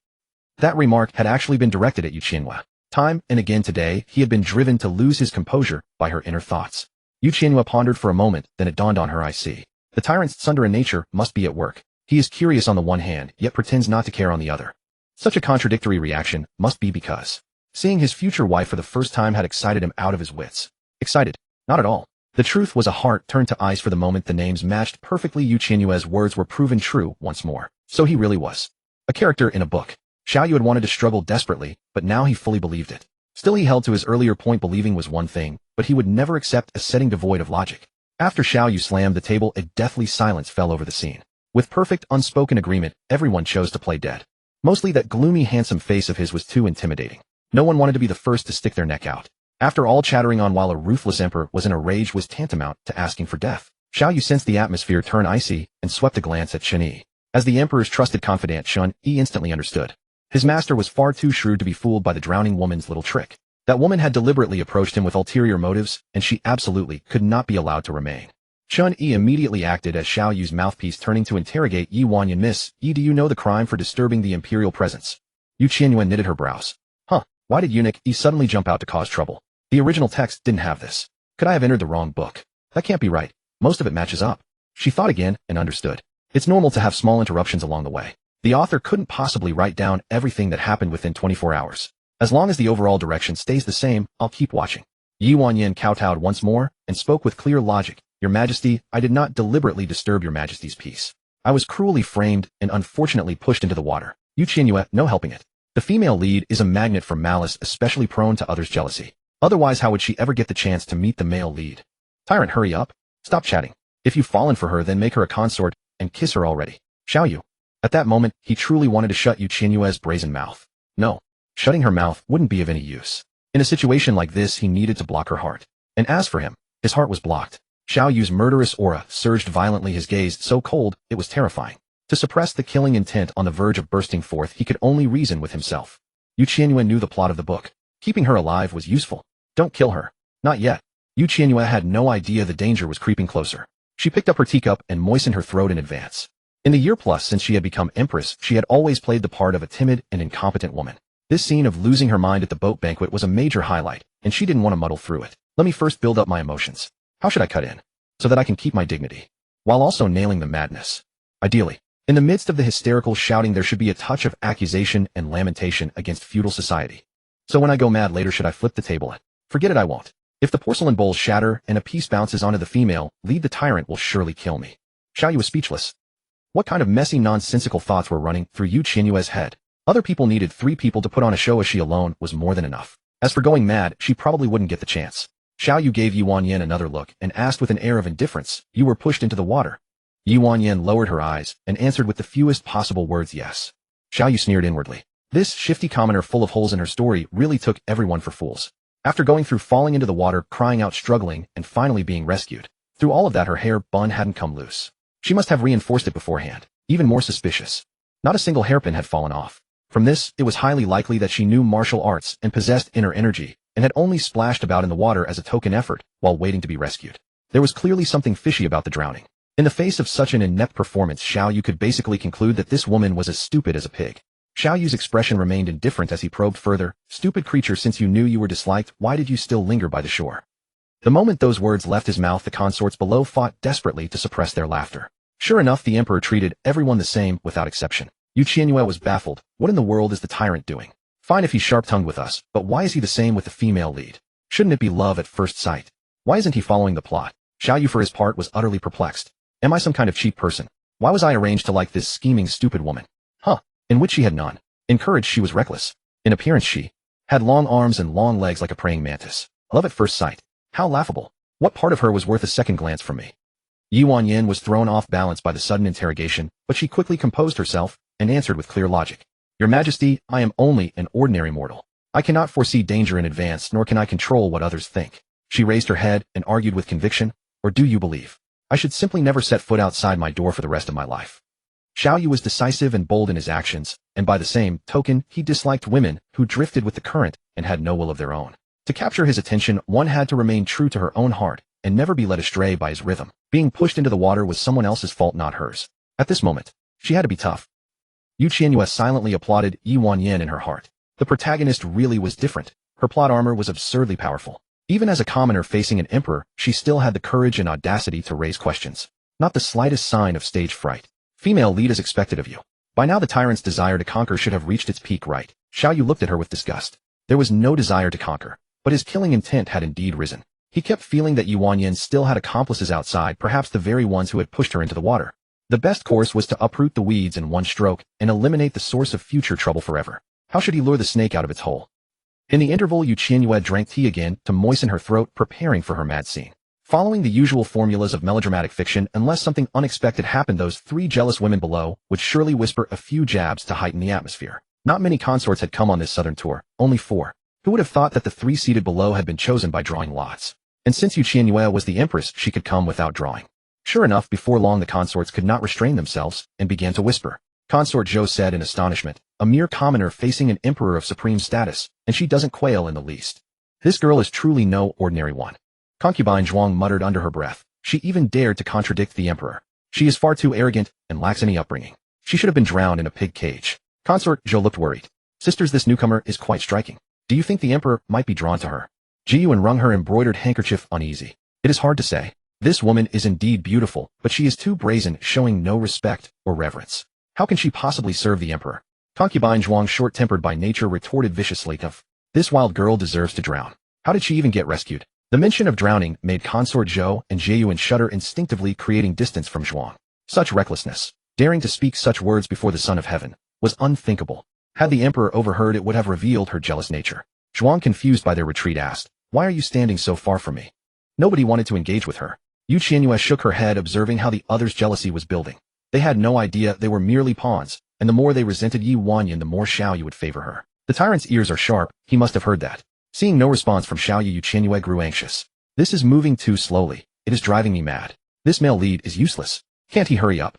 That remark had actually been directed at Qianyue. Time and again today, he had been driven to lose his composure by her inner thoughts. Qianyue pondered for a moment, then it dawned on her. I see. The Tyrant's tsundere nature must be at work. He is curious on the one hand, yet pretends not to care on the other. Such a contradictory reaction must be because seeing his future wife for the first time had excited him out of his wits. Excited? Not at all. The truth was a heart turned to ice for the moment. The names matched perfectly. Qianyue's words were proven true once more. So he really was a character in a book. Qianyue had wanted to struggle desperately, but now he fully believed it. Still, he held to his earlier point. Believing was one thing, but he would never accept a setting devoid of logic. After Qianyue slammed the table, a deathly silence fell over the scene. With perfect unspoken agreement, everyone chose to play dead. Mostly that gloomy, handsome face of his was too intimidating. No one wanted to be the first to stick their neck out. After all, chattering on while a ruthless emperor was in a rage was tantamount to asking for death. Qianyue sensed the atmosphere turn icy and swept a glance at Qianyue. As the emperor's trusted confidant, Qianyue instantly understood. His master was far too shrewd to be fooled by the drowning woman's little trick. That woman had deliberately approached him with ulterior motives, and she absolutely could not be allowed to remain. Qianyue immediately acted as Qianyue's mouthpiece, turning to interrogate Qianyue. "Miss Yi, do you know the crime for disturbing the imperial presence?" Qianyue knitted her brows. Why did eunuch Yi suddenly jump out to cause trouble? The original text didn't have this. Could I have entered the wrong book? That can't be right. Most of it matches up. She thought again and understood. It's normal to have small interruptions along the way. The author couldn't possibly write down everything that happened within 24 hours. As long as the overall direction stays the same, I'll keep watching. Qianyue kowtowed once more and spoke with clear logic. "Your Majesty, I did not deliberately disturb your Majesty's peace. I was cruelly framed and unfortunately pushed into the water." Qianyue, no helping it. The female lead is a magnet for malice, especially prone to others' jealousy. Otherwise, how would she ever get the chance to meet the male lead? Tyrant, hurry up. Stop chatting. If you've fallen for her, then make her a consort and kiss her already. Qianyue. At that moment, he truly wanted to shut Qianyue's brazen mouth. No. Shutting her mouth wouldn't be of any use. In a situation like this, he needed to block her heart. And as for him, his heart was blocked. Qianyue's murderous aura surged violently, his gaze so cold, it was terrifying. To suppress the killing intent on the verge of bursting forth, he could only reason with himself. Qianyue knew the plot of the book. Keeping her alive was useful. Don't kill her. Not yet. Qianyue had no idea the danger was creeping closer. She picked up her teacup and moistened her throat in advance. In the year plus since she had become Empress, she had always played the part of a timid and incompetent woman. This scene of losing her mind at the boat banquet was a major highlight, and she didn't want to muddle through it. Let me first build up my emotions. How should I cut in? So that I can keep my dignity, while also nailing the madness. Ideally, in the midst of the hysterical shouting, there should be a touch of accusation and lamentation against feudal society. So when I go mad later, should I flip the table? Forget it, I won't. If the porcelain bowls shatter and a piece bounces onto the female lead, the tyrant will surely kill me. Qianyue was speechless. What kind of messy, nonsensical thoughts were running through Qianyue's head? Other people needed 3 people to put on a show, as she alone was more than enough. As for going mad, she probably wouldn't get the chance. Qianyue gave Qianyue another look and asked with an air of indifference, "You were pushed into the water?" Qianyue lowered her eyes and answered with the fewest possible words, "Yes." Qianyue sneered inwardly. This shifty commoner full of holes in her story really took everyone for fools. After going through falling into the water, crying out, struggling, and finally being rescued, through all of that her hair bun hadn't come loose. She must have reinforced it beforehand. Even more suspicious. Not a single hairpin had fallen off. From this, it was highly likely that she knew martial arts and possessed inner energy, and had only splashed about in the water as a token effort while waiting to be rescued. There was clearly something fishy about the drowning. In the face of such an inept performance, Qianyue could basically conclude that this woman was as stupid as a pig. Xiaoyu's expression remained indifferent as he probed further. "Stupid creature, since you knew you were disliked, why did you still linger by the shore?" The moment those words left his mouth, the consorts below fought desperately to suppress their laughter. Sure enough, the emperor treated everyone the same without exception. Qianyue was baffled. What in the world is the tyrant doing? Fine if he's sharp-tongued with us, but why is he the same with the female lead? Shouldn't it be love at first sight? Why isn't he following the plot? Xiaoyu for his part was utterly perplexed. Am I some kind of cheap person? Why was I arranged to like this scheming, stupid woman? In which she had none. In courage she was reckless. In appearance she had long arms and long legs like a praying mantis. Love at first sight. How laughable. What part of her was worth a second glance from me? Qianyue was thrown off balance by the sudden interrogation, but she quickly composed herself and answered with clear logic. "Your Majesty, I am only an ordinary mortal. I cannot foresee danger in advance, nor can I control what others think." She raised her head and argued with conviction. "Or do you believe I should simply never set foot outside my door for the rest of my life?" Xiaoyu was decisive and bold in his actions, and by the same token, he disliked women who drifted with the current and had no will of their own. To capture his attention, one had to remain true to her own heart and never be led astray by his rhythm. Being pushed into the water was someone else's fault, not hers. At this moment, she had to be tough. Qianyue silently applauded Qianyue in her heart. The protagonist really was different. Her plot armor was absurdly powerful. Even as a commoner facing an emperor, she still had the courage and audacity to raise questions. Not the slightest sign of stage fright. Female lead is expected of you. By now the tyrant's desire to conquer should have reached its peak, right? Xiaoyu looked at her with disgust. There was no desire to conquer, but his killing intent had indeed risen. He kept feeling that Qianyue still had accomplices outside, perhaps the very ones who had pushed her into the water. The best course was to uproot the weeds in one stroke and eliminate the source of future trouble forever. How should he lure the snake out of its hole? In the interval, Qianyue drank tea again to moisten her throat, preparing for her mad scene. Following the usual formulas of melodramatic fiction, unless something unexpected happened, those 3 jealous women below would surely whisper a few jabs to heighten the atmosphere. Not many consorts had come on this southern tour, only 4. Who would have thought that the 3 seated below had been chosen by drawing lots? And since Qianyue was the empress, she could come without drawing. Sure enough, before long the consorts could not restrain themselves and began to whisper. Consort Zhou said in astonishment, "A mere commoner facing an emperor of supreme status, and she doesn't quail in the least. This girl is truly no ordinary one." Concubine Zhuang muttered under her breath. She even dared to contradict the emperor. "She is far too arrogant and lacks any upbringing. She should have been drowned in a pig cage." Consort Zhou looked worried. "Sisters, this newcomer is quite striking. Do you think the emperor might be drawn to her?" Qianyue wrung her embroidered handkerchief uneasy. "It is hard to say. This woman is indeed beautiful, but she is too brazen, showing no respect or reverence. How can she possibly serve the emperor?" Concubine Zhuang, short-tempered by nature, retorted viciously, "This wild girl deserves to drown. How did she even get rescued?" The mention of drowning made Consort Zhou and Qianyue shudder instinctively, creating distance from Zhuang. Such recklessness, daring to speak such words before the Son of Heaven, was unthinkable. Had the emperor overheard, it would have revealed her jealous nature. Zhuang, confused by their retreat, asked, "Why are you standing so far from me?" Nobody wanted to engage with her. Qianyue shook her head, observing how the others' jealousy was building. They had no idea they were merely pawns, and the more they resented Qianyue, the more Xiaoyu would favor her. The tyrant's ears are sharp, he must have heard that. Seeing no response from Xiaoyu, Qianyue grew anxious. "This is moving too slowly. It is driving me mad. This male lead is useless. Can't he hurry up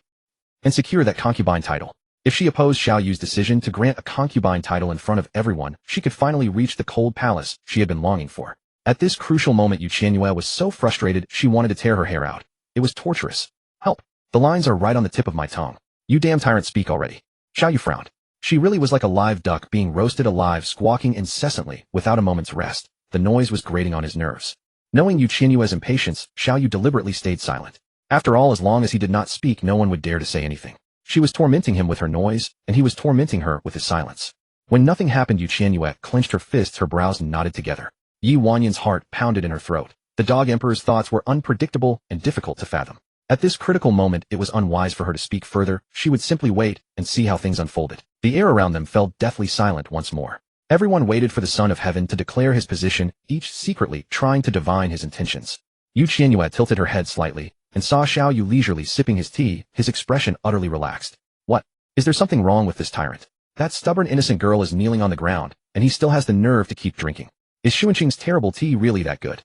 and secure that concubine title?" If she opposed Xiaoyu's decision to grant a concubine title in front of everyone, she could finally reach the cold palace she had been longing for. At this crucial moment, Qianyue was so frustrated she wanted to tear her hair out. It was torturous. "Help! The lines are right on the tip of my tongue. You damn tyrant, speak already." Xiaoyu frowned. She really was like a live duck being roasted alive, squawking incessantly without a moment's rest. The noise was grating on his nerves. Knowing Qianyue's impatience, Xiaoyu deliberately stayed silent. After all, as long as he did not speak, no one would dare to say anything. She was tormenting him with her noise, and he was tormenting her with his silence. When nothing happened, Qianyue clenched her fists, her brows knotted together. Yi Wanyan's heart pounded in her throat. The dog emperor's thoughts were unpredictable and difficult to fathom. At this critical moment, it was unwise for her to speak further. She would simply wait and see how things unfolded. The air around them fell deathly silent once more. Everyone waited for the Son of Heaven to declare his position, each secretly trying to divine his intentions. Qianyue tilted her head slightly and saw Xiaoyu leisurely sipping his tea, his expression utterly relaxed. What? Is there something wrong with this tyrant? That stubborn innocent girl is kneeling on the ground, and he still has the nerve to keep drinking. Is Xuanqing's terrible tea really that good?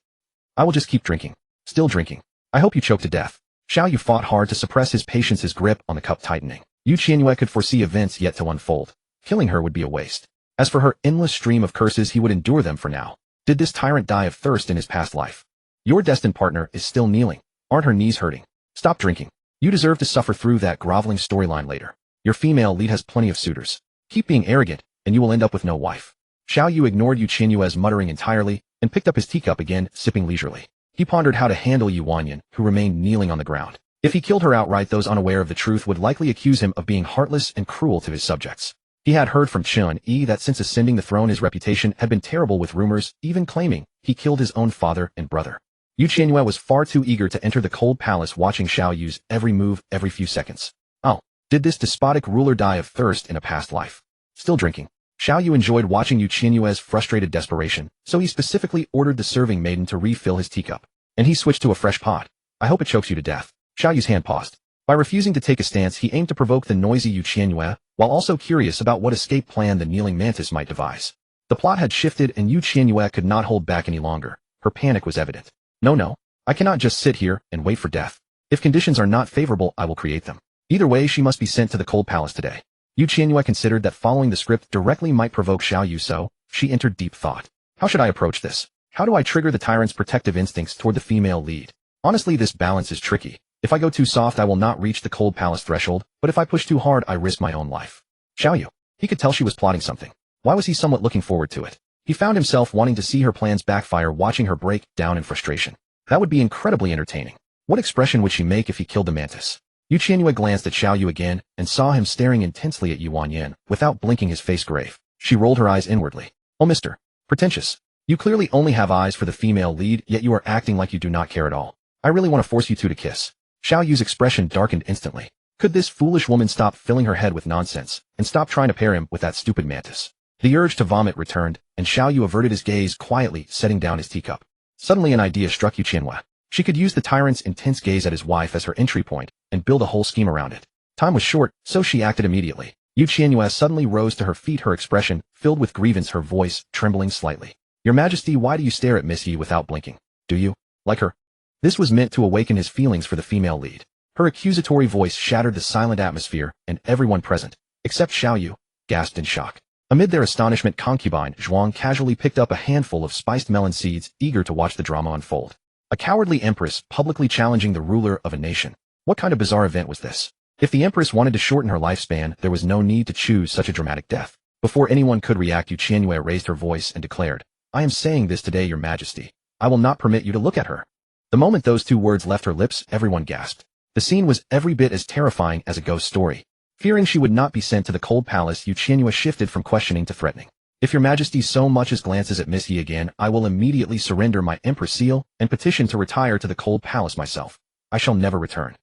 I will just keep drinking. Still drinking. I hope you choke to death. Xiaoyu fought hard to suppress his patience, his grip on the cup tightening. Qianyue could foresee events yet to unfold. Killing her would be a waste. As for her endless stream of curses, he would endure them for now. Did this tyrant die of thirst in his past life? Your destined partner is still kneeling. Aren't her knees hurting? Stop drinking. You deserve to suffer through that groveling storyline later. Your female lead has plenty of suitors. Keep being arrogant, and you will end up with no wife. Xiaoyu ignored Qianyue's muttering entirely and picked up his teacup again, sipping leisurely. He pondered how to handle Yi Wanyan, who remained kneeling on the ground. If he killed her outright, those unaware of the truth would likely accuse him of being heartless and cruel to his subjects. He had heard from Qianyue that since ascending the throne his reputation had been terrible, with rumors even claiming he killed his own father and brother. Qianyue was far too eager to enter the cold palace, watching Xiaoyu's every move every few seconds. Oh, did this despotic ruler die of thirst in a past life? Still drinking. Xiaoyu enjoyed watching Qianyue's frustrated desperation, so he specifically ordered the serving maiden to refill his teacup. And he switched to a fresh pot. I hope it chokes you to death. Xiaoyu's hand paused. By refusing to take a stance, he aimed to provoke the noisy Qianyue, while also curious about what escape plan the kneeling mantis might devise. The plot had shifted, and Qianyue could not hold back any longer. Her panic was evident. No, I cannot just sit here and wait for death. If conditions are not favorable, I will create them. Either way, she must be sent to the cold palace today. Qianyue considered that following the script directly might provoke Xiaoyu, so she entered deep thought. How should I approach this? How do I trigger the tyrant's protective instincts toward the female lead? Honestly, this balance is tricky. If I go too soft, I will not reach the cold palace threshold, but if I push too hard, I risk my own life. Xiaoyu. He could tell she was plotting something. Why was he somewhat looking forward to it? He found himself wanting to see her plans backfire, watching her break down in frustration. That would be incredibly entertaining. What expression would she make if he killed the mantis? Qianyue glanced at Xiaoyu again and saw him staring intensely at Yi Wanyan, without blinking, his face grave. She rolled her eyes inwardly. Oh, Mr. Pretentious. You clearly only have eyes for the female lead, yet you are acting like you do not care at all. I really want to force you two to kiss. Xiaoyu's expression darkened instantly. Could this foolish woman stop filling her head with nonsense and stop trying to pair him with that stupid mantis? The urge to vomit returned, and Xiaoyu averted his gaze quietly, setting down his teacup. Suddenly an idea struck Qianyue. She could use the tyrant's intense gaze at his wife as her entry point and build a whole scheme around it. Time was short, so she acted immediately. Qianyue suddenly rose to her feet, her expression filled with grievance, her voice trembling slightly. Your Majesty, why do you stare at Miss Yi without blinking? Do you like her? This was meant to awaken his feelings for the female lead. Her accusatory voice shattered the silent atmosphere, and everyone present, except Xiaoyu, gasped in shock. Amid their astonishment, concubine Zhuang casually picked up a handful of spiced melon seeds, eager to watch the drama unfold. A cowardly empress publicly challenging the ruler of a nation. What kind of bizarre event was this? If the empress wanted to shorten her lifespan, there was no need to choose such a dramatic death. Before anyone could react, Qianyue raised her voice and declared, I am saying this today, Your Majesty. I will not permit you to look at her. The moment those two words left her lips, everyone gasped. The scene was every bit as terrifying as a ghost story. Fearing she would not be sent to the cold palace, Qianyue shifted from questioning to threatening. If Your Majesty so much as glances at Miss Yi again, I will immediately surrender my Empress seal and petition to retire to the cold palace myself. I shall never return.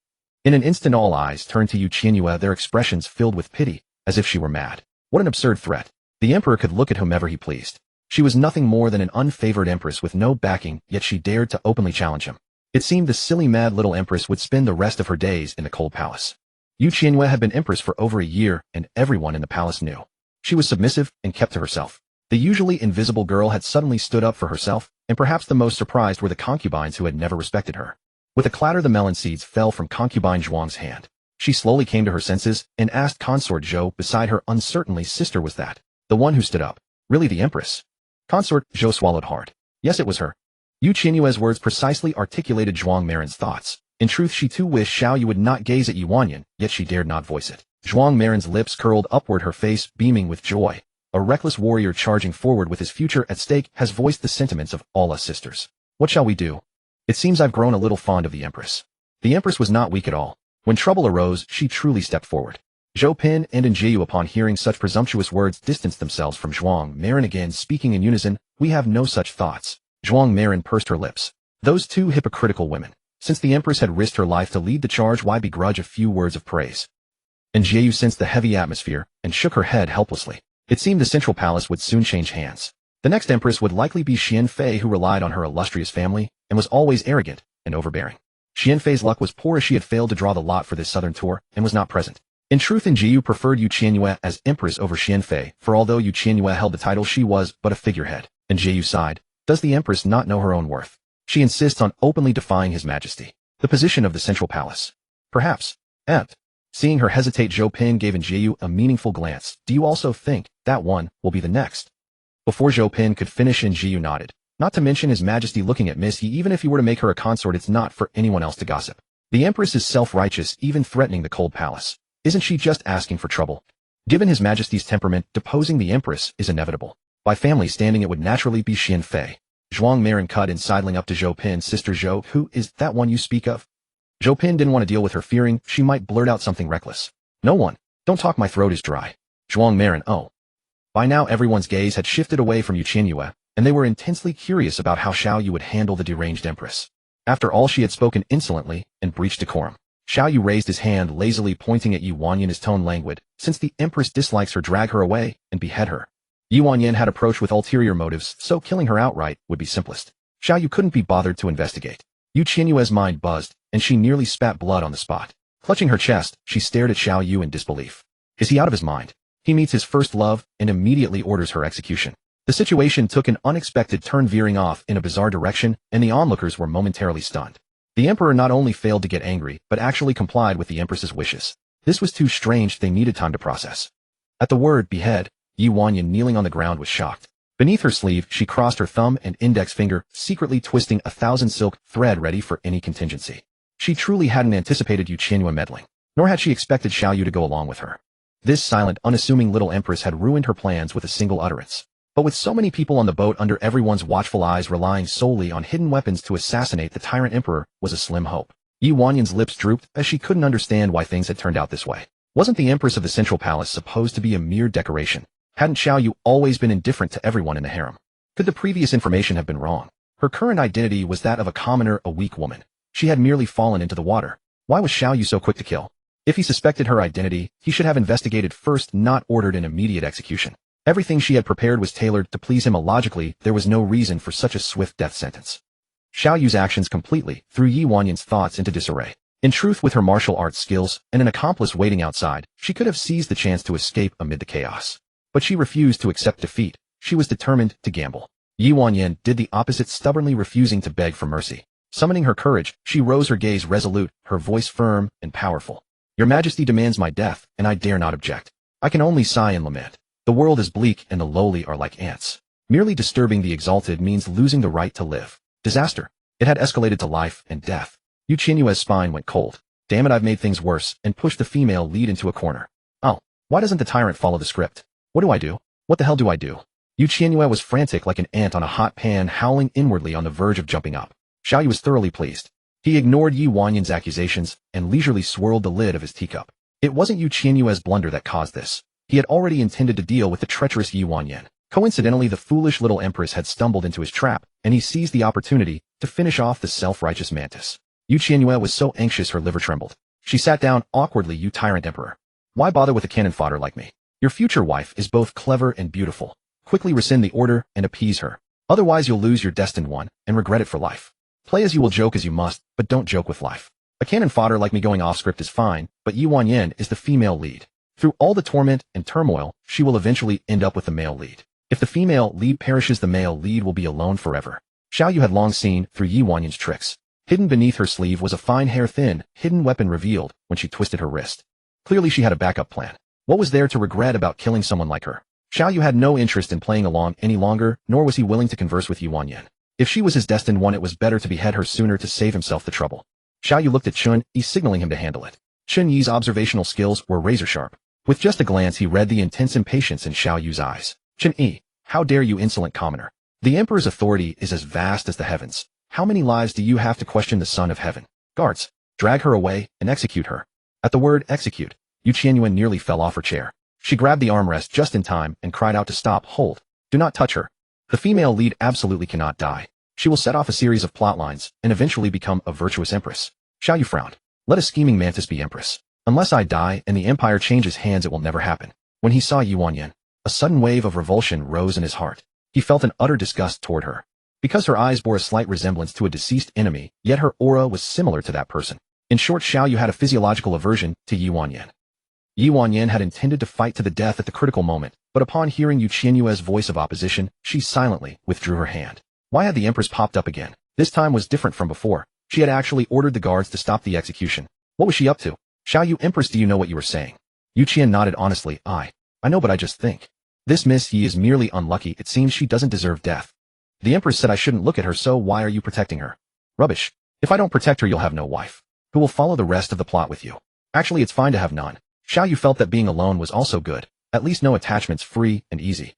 In an instant all eyes turned to Qianyue, their expressions filled with pity, as if she were mad. What an absurd threat. The emperor could look at whomever he pleased. She was nothing more than an unfavored empress with no backing, yet she dared to openly challenge him. It seemed the silly mad little empress would spend the rest of her days in the cold palace. Qianyue had been empress for over a year, and everyone in the palace knew. She was submissive and kept to herself. The usually invisible girl had suddenly stood up for herself, and perhaps the most surprised were the concubines who had never respected her. With a clatter, the melon seeds fell from concubine Zhuang's hand. She slowly came to her senses and asked consort Zhou beside her uncertainly, sister, was that the one who stood up really the empress? Consort Zhou swallowed hard. Yes, it was her. Qianyue's words precisely articulated Zhuang Marin's thoughts. In truth, she too wished Xiaoyu would not gaze at Yi Wanyan, yet she dared not voice it. Zhuang Marin's lips curled upward, her face beaming with joy. A reckless warrior charging forward with his future at stake has voiced the sentiments of all us sisters. What shall we do? It seems I've grown a little fond of the Empress. The Empress was not weak at all. When trouble arose, she truly stepped forward. Zhou Pin and Enjiu, upon hearing such presumptuous words, distanced themselves from Zhuang Marin, again speaking in unison, We have no such thoughts. Zhuang Marin pursed her lips. Those two hypocritical women. Since the Empress had risked her life to lead the charge, why begrudge a few words of praise? And Qianyue sensed the heavy atmosphere and shook her head helplessly. It seemed the central palace would soon change hands. The next Empress would likely be Qianfei, who relied on her illustrious family and was always arrogant and overbearing. Qianfei's luck was poor as she had failed to draw the lot for this southern tour and was not present. In truth, Qianyue preferred Qianyue as Empress over Qianfei, for although Qianyue held the title, she was but a figurehead. And Qianyue sighed. Does the Empress not know her own worth? She insists on openly defying His Majesty. The position of the central palace. Perhaps. Seeing her hesitate, Zhou Pin gave Qianyue a meaningful glance. Do you also think that one will be the next? Before Zhou Pin could finish, Qianyue nodded. Not to mention His Majesty looking at Miss Yi, even if he were to make her a consort, it's not for anyone else to gossip. The Empress is self-righteous, even threatening the cold palace. Isn't she just asking for trouble? Given His Majesty's temperament, deposing the Empress is inevitable. By family standing, it would naturally be Qianfei. Zhuang Marin cut in, sidling up to Zhou Pin. Sister Zhou, who is that one you speak of? Zhou Pin didn't want to deal with her, fearing she might blurt out something reckless. No one. Don't talk, my throat is dry. Zhuang Marin, oh. By now everyone's gaze had shifted away from Qianyue, and they were intensely curious about how Qianyue would handle the deranged Empress. After all, she had spoken insolently and breached decorum. Qianyue raised his hand, lazily pointing at Yi Wanyan, his tone languid. Since the Empress dislikes her, drag her away and behead her. Yi Wanyan had approached with ulterior motives, so killing her outright would be simplest. Qianyue couldn't be bothered to investigate. Qianyue's mind buzzed, and she nearly spat blood on the spot. Clutching her chest, she stared at Qianyue in disbelief. Is he out of his mind? He meets his first love and immediately orders her execution. The situation took an unexpected turn, veering off in a bizarre direction, and the onlookers were momentarily stunned. The Emperor not only failed to get angry, but actually complied with the Empress's wishes. This was too strange, they needed time to process. At the word behead, Yi Wanyan, kneeling on the ground, was shocked. Beneath her sleeve, she crossed her thumb and index finger, secretly twisting 1,000 silk thread ready for any contingency. She truly hadn't anticipated Qianyue meddling, nor had she expected Qianyue to go along with her. This silent, unassuming little Empress had ruined her plans with a single utterance. But with so many people on the boat under everyone's watchful eyes, relying solely on hidden weapons to assassinate the Tyrant Emperor was a slim hope. Yi Wanyan's lips drooped, as she couldn't understand why things had turned out this way. Wasn't the Empress of the Central Palace supposed to be a mere decoration? Hadn't Qianyue always been indifferent to everyone in the harem? Could the previous information have been wrong? Her current identity was that of a commoner, a weak woman. She had merely fallen into the water. Why was Qianyue so quick to kill? If he suspected her identity, he should have investigated first, not ordered an immediate execution. Everything she had prepared was tailored to please him. Illogically, there was no reason for such a swift death sentence. Qianyue's actions completely threw Yi Wanyan's thoughts into disarray. In truth, with her martial arts skills and an accomplice waiting outside, she could have seized the chance to escape amid the chaos. But she refused to accept defeat. She was determined to gamble. Yi Wanyan did the opposite, stubbornly refusing to beg for mercy. Summoning her courage, she rose, her gaze resolute, her voice firm and powerful. Your Majesty demands my death, and I dare not object. I can only sigh and lament. The world is bleak, and the lowly are like ants. Merely disturbing the exalted means losing the right to live. Disaster. It had escalated to life and death. Qianyue's spine went cold. Damn it, I've made things worse, and pushed the female lead into a corner. Oh, why doesn't the tyrant follow the script? What do I do? What the hell do I do? Qianyue was frantic like an ant on a hot pan, howling inwardly on the verge of jumping up. Qianyue was thoroughly pleased. He ignored Yi Wanyan's accusations and leisurely swirled the lid of his teacup. It wasn't Qianyue's blunder that caused this. He had already intended to deal with the treacherous Yi Wanyan. Coincidentally, the foolish little Empress had stumbled into his trap, and he seized the opportunity to finish off the self-righteous mantis. Qianyue was so anxious her liver trembled. She sat down awkwardly. You Tyrant Emperor. Why bother with a cannon fodder like me? Your future wife is both clever and beautiful. Quickly rescind the order and appease her. Otherwise you'll lose your destined one and regret it for life. Play as you will, joke as you must, but don't joke with life. A cannon fodder like me going off script is fine, but Yi Wanyan is the female lead. Through all the torment and turmoil, she will eventually end up with the male lead. If the female lead perishes, the male lead will be alone forever. Qianyue had long seen through Yi Wanyan's tricks. Hidden beneath her sleeve was a fine hair-thin, hidden weapon revealed when she twisted her wrist. Clearly she had a backup plan. What was there to regret about killing someone like her? Qianyue had no interest in playing along any longer, nor was he willing to converse with Yi Wanyan. If she was his destined one, it was better to behead her sooner to save himself the trouble. Qianyue looked at Qianyue, signaling him to handle it. Qianyue's observational skills were razor-sharp. With just a glance, he read the intense impatience in Qianyue's eyes. Qianyue, how dare you, insolent commoner? The Emperor's authority is as vast as the heavens. How many lives do you have to question the Son of Heaven? Guards, drag her away and execute her. At the word execute, Qianyue nearly fell off her chair. She grabbed the armrest just in time and cried out to stop. Hold. Do not touch her. The female lead absolutely cannot die. She will set off a series of plot lines and eventually become a virtuous empress. Qianyue frowned. Let a scheming mantis be empress. Unless I die and the empire changes hands, it will never happen. When he saw Qianyue, a sudden wave of revulsion rose in his heart. He felt an utter disgust toward her. Because her eyes bore a slight resemblance to a deceased enemy, yet her aura was similar to that person. In short, Qianyue had a physiological aversion to Qianyue. Qianyue had intended to fight to the death at the critical moment, but upon hearing Qianyue's voice of opposition, she silently withdrew her hand. Why had the Empress popped up again? This time was different from before. She had actually ordered the guards to stop the execution. What was she up to? Qianyue, Empress, do you know what you were saying? Qianyue nodded honestly. I know, but I just think. This Miss Yi is merely unlucky. It seems she doesn't deserve death. The Empress said I shouldn't look at her, so why are you protecting her? Rubbish. If I don't protect her, you'll have no wife. Who will follow the rest of the plot with you? Actually, it's fine to have none. Qianyue felt that being alone was also good. At least no attachments, free and easy.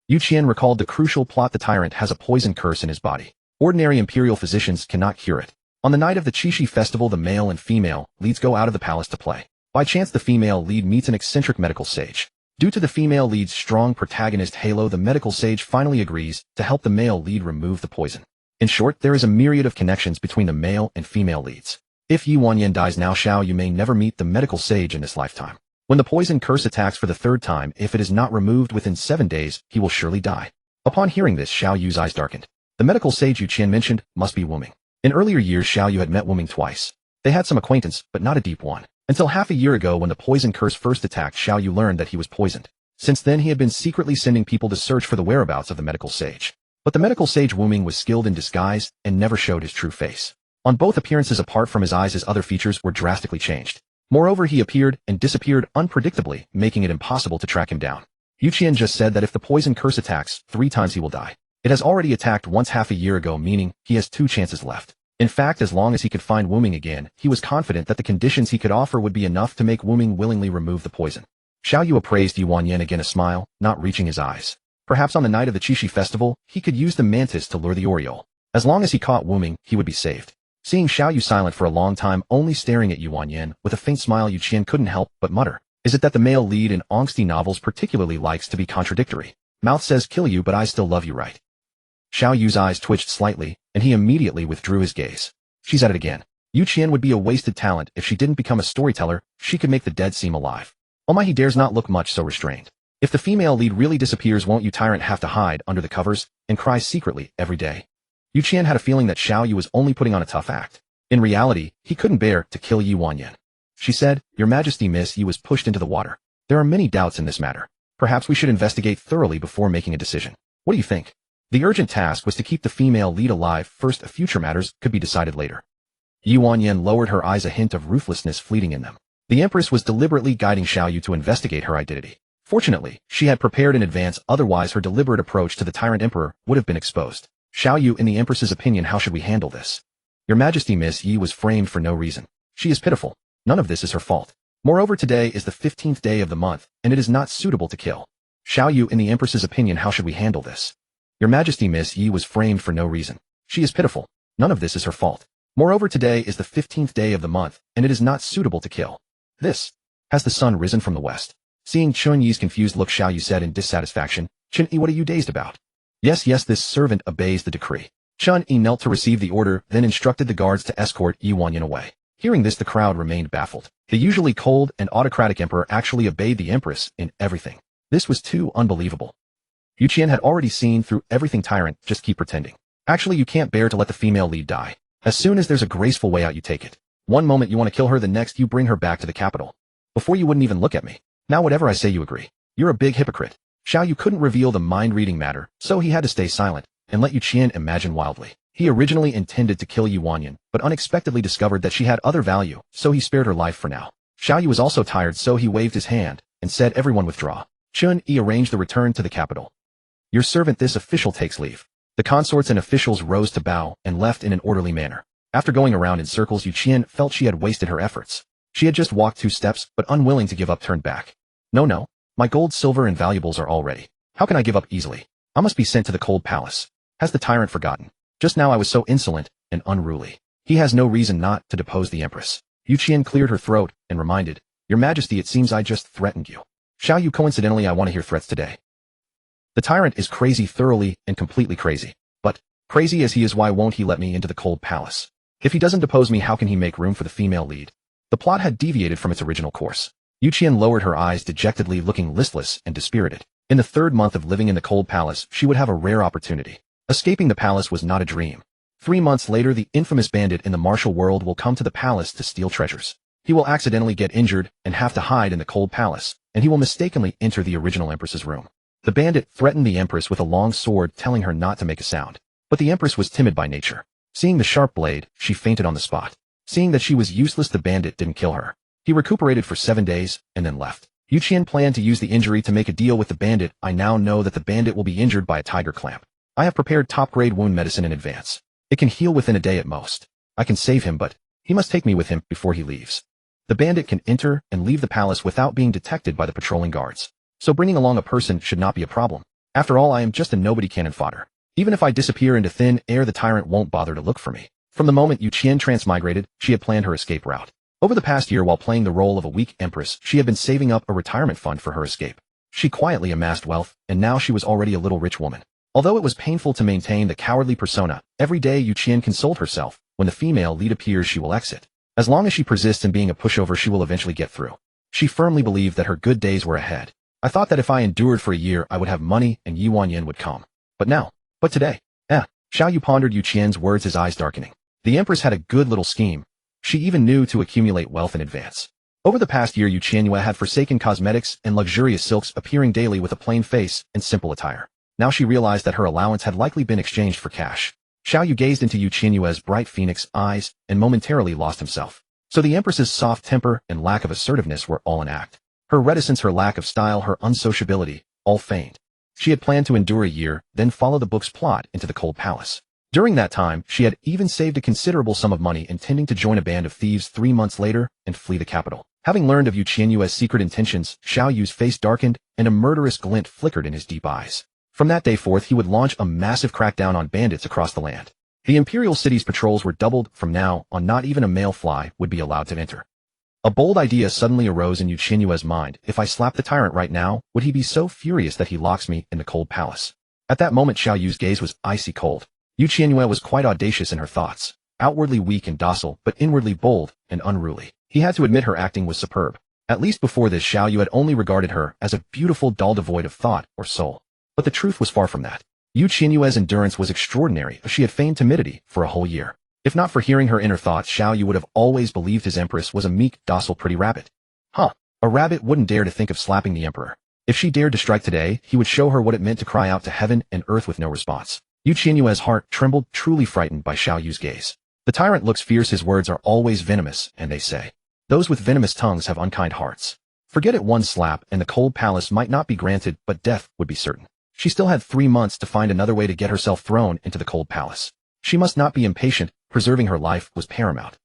Qianyue recalled the crucial plot. The tyrant has a poison curse in his body. Ordinary imperial physicians cannot cure it. On the night of the Qixi festival, the male and female leads go out of the palace to play. By chance, the female lead meets an eccentric medical sage. Due to the female lead's strong protagonist halo, the medical sage finally agrees to help the male lead remove the poison. In short, there is a myriad of connections between the male and female leads. If Qianyue dies now, Qianyue may never meet the medical sage in this lifetime. When the poison curse attacks for the third time, if it is not removed within 7 days, he will surely die. Upon hearing this, Qianyue's eyes darkened. The medical sage Qianyue mentioned must be Wuming. In earlier years, Qianyue had met Wuming twice. They had some acquaintance, but not a deep one. Until half a year ago, when the poison curse first attacked, Qianyue learned that he was poisoned. Since then, he had been secretly sending people to search for the whereabouts of the medical sage. But the medical sage Wuming was skilled in disguise and never showed his true face. On both appearances, apart from his eyes, his other features were drastically changed. Moreover, he appeared and disappeared unpredictably, making it impossible to track him down. Qianyue just said that if the poison curse attacks 3 times, he will die. It has already attacked once half a year ago, meaning he has 2 chances left. In fact, as long as he could find Wuming again, he was confident that the conditions he could offer would be enough to make Wuming willingly remove the poison. Qianyue appraised Qianyue again, a smile, not reaching his eyes. Perhaps on the night of the Qixi festival, he could use the mantis to lure the oriole. As long as he caught Wuming, he would be saved. Seeing Qianyue silent for a long time, only staring at Qianyue with a faint smile, Qianyue couldn't help but mutter. Is it that the male lead in angsty novels particularly likes to be contradictory? Mouth says kill you, but I still love you, right? Qianyue's eyes twitched slightly, and he immediately withdrew his gaze. She's at it again. Qianyue would be a wasted talent if she didn't become a storyteller. She could make the dead seem alive. Oh my, he dares not look much so restrained. If the female lead really disappears, won't you, Tyrant, have to hide under the covers and cry secretly every day? Qianyue had a feeling that Qianyue was only putting on a tough act. In reality, he couldn't bear to kill Qianyue. She said, Your Majesty, Miss Yi was pushed into the water. There are many doubts in this matter. Perhaps we should investigate thoroughly before making a decision. What do you think? The urgent task was to keep the female lead alive first. Future matters could be decided later. Qianyue lowered her eyes, a hint of ruthlessness fleeting in them. The Empress was deliberately guiding Qianyue to investigate her identity. Fortunately, she had prepared in advance, otherwise her deliberate approach to the Tyrant Emperor would have been exposed. Qianyue, in the Empress's opinion, how should we handle this? Your Majesty, Miss Yi was framed for no reason. She is pitiful. None of this is her fault. Moreover, today is the 15th day of the month, and it is not suitable to kill. Qianyue, in the Empress's opinion, how should we handle this? Your Majesty, Miss Yi was framed for no reason. She is pitiful. None of this is her fault. Moreover, today is the 15th day of the month, and it is not suitable to kill. This. Has the sun risen from the west? Seeing Qianyue's confused look, Qianyue said in dissatisfaction, Qianyue, what are you dazed about? Yes, this servant obeys the decree. Qianyue knelt to receive the order, then instructed the guards to escort Qianyue away. Hearing this, the crowd remained baffled. The usually cold and autocratic emperor actually obeyed the Empress in everything. This was too unbelievable. Qianyue had already seen through everything. Tyrant, just keep pretending. Actually, you can't bear to let the female lead die. As soon as there's a graceful way out, you take it. One moment you want to kill her, the next you bring her back to the capital. Before you wouldn't even look at me. Now whatever I say you agree. You're a big hypocrite. Qianyue couldn't reveal the mind-reading matter, so he had to stay silent and let Qianyue imagine wildly. He originally intended to kill Qianyue, but unexpectedly discovered that she had other value, so he spared her life for now. Qianyue was also tired, so he waved his hand and said, Everyone withdraw. Qianyue arranged the return to the capital. Your servant, this official takes leave. The consorts and officials rose to bow and left in an orderly manner. After going around in circles, Qianyue felt she had wasted her efforts. She had just walked 2 steps, but unwilling to give up, turned back. No. My gold, silver, and valuables are all ready. How can I give up easily? I must be sent to the cold palace. Has the tyrant forgotten? Just now I was so insolent and unruly. He has no reason not to depose the Empress. Qianyue cleared her throat and reminded, Your Majesty, it seems I just threatened you. Qianyue, coincidentally, I want to hear threats today. The tyrant is crazy, thoroughly and completely crazy. But, crazy as he is, why won't he let me into the cold palace? If he doesn't depose me, how can he make room for the female lead? The plot had deviated from its original course. Qianyue lowered her eyes dejectedly, looking listless and dispirited. In the 3rd month of living in the cold palace, she would have a rare opportunity. Escaping the palace was not a dream. 3 months later, the infamous bandit in the martial world will come to the palace to steal treasures. He will accidentally get injured and have to hide in the cold palace, and he will mistakenly enter the original Empress's room. The bandit threatened the Empress with a long sword, telling her not to make a sound. But the Empress was timid by nature. Seeing the sharp blade, she fainted on the spot. Seeing that she was useless, the bandit didn't kill her. He recuperated for 7 days, and then left. Qianyue planned to use the injury to make a deal with the bandit. I now know that the bandit will be injured by a tiger clamp. I have prepared top-grade wound medicine in advance. It can heal within a day at most. I can save him, but he must take me with him before he leaves. The bandit can enter and leave the palace without being detected by the patrolling guards. So bringing along a person should not be a problem. After all, I am just a nobody cannon fodder. Even if I disappear into thin air, the tyrant won't bother to look for me. From the moment Qianyue transmigrated, she had planned her escape route. Over the past year, while playing the role of a weak empress, she had been saving up a retirement fund for her escape. She quietly amassed wealth, and now she was already a little rich woman. Although it was painful to maintain the cowardly persona, every day Qianyue consoled herself, when the female lead appears, she will exit. As long as she persists in being a pushover, she will eventually get through. She firmly believed that her good days were ahead. I thought that if I endured for a year, I would have money and Qianyue would come. But today, Xiaoyu pondered Qianyue's words, his eyes darkening. The Empress had a good little scheme. She even knew to accumulate wealth in advance. Over the past year, Qianyue had forsaken cosmetics and luxurious silks, appearing daily with a plain face and simple attire. Now she realized that her allowance had likely been exchanged for cash. Xiaoyu gazed into Qianyue's bright phoenix eyes and momentarily lost himself. So the Empress's soft temper and lack of assertiveness were all an act. Her reticence, her lack of style, her unsociability, all feigned. She had planned to endure a year, then follow the book's plot into the cold palace. During that time, she had even saved a considerable sum of money, intending to join a band of thieves 3 months later and flee the capital. Having learned of Qianyue's secret intentions, Xiaoyu's face darkened and a murderous glint flickered in his deep eyes. From that day forth, he would launch a massive crackdown on bandits across the land. The imperial city's patrols were doubled. From now on, not even a male fly would be allowed to enter. A bold idea suddenly arose in Qianyue's mind. If I slap the tyrant right now, would he be so furious that he locks me in the cold palace? At that moment, Xiaoyu's gaze was icy cold. Qianyue was quite audacious in her thoughts, outwardly weak and docile, but inwardly bold and unruly. He had to admit her acting was superb. At least before this, Xiaoyu had only regarded her as a beautiful doll devoid of thought or soul. But the truth was far from that. Qianyue's endurance was extraordinary. She had feigned timidity for a whole year. If not for hearing her inner thoughts, Xiaoyu would have always believed his empress was a meek, docile, pretty rabbit. A rabbit wouldn't dare to think of slapping the emperor. If she dared to strike today, he would show her what it meant to cry out to heaven and earth with no response. Qianyue's heart trembled, truly frightened by Xiaoyu's gaze. The tyrant looks fierce, his words are always venomous, and they say, those with venomous tongues have unkind hearts. Forget it, one slap, and the cold palace might not be granted, but death would be certain. She still had 3 months to find another way to get herself thrown into the cold palace. She must not be impatient. Preserving her life was paramount.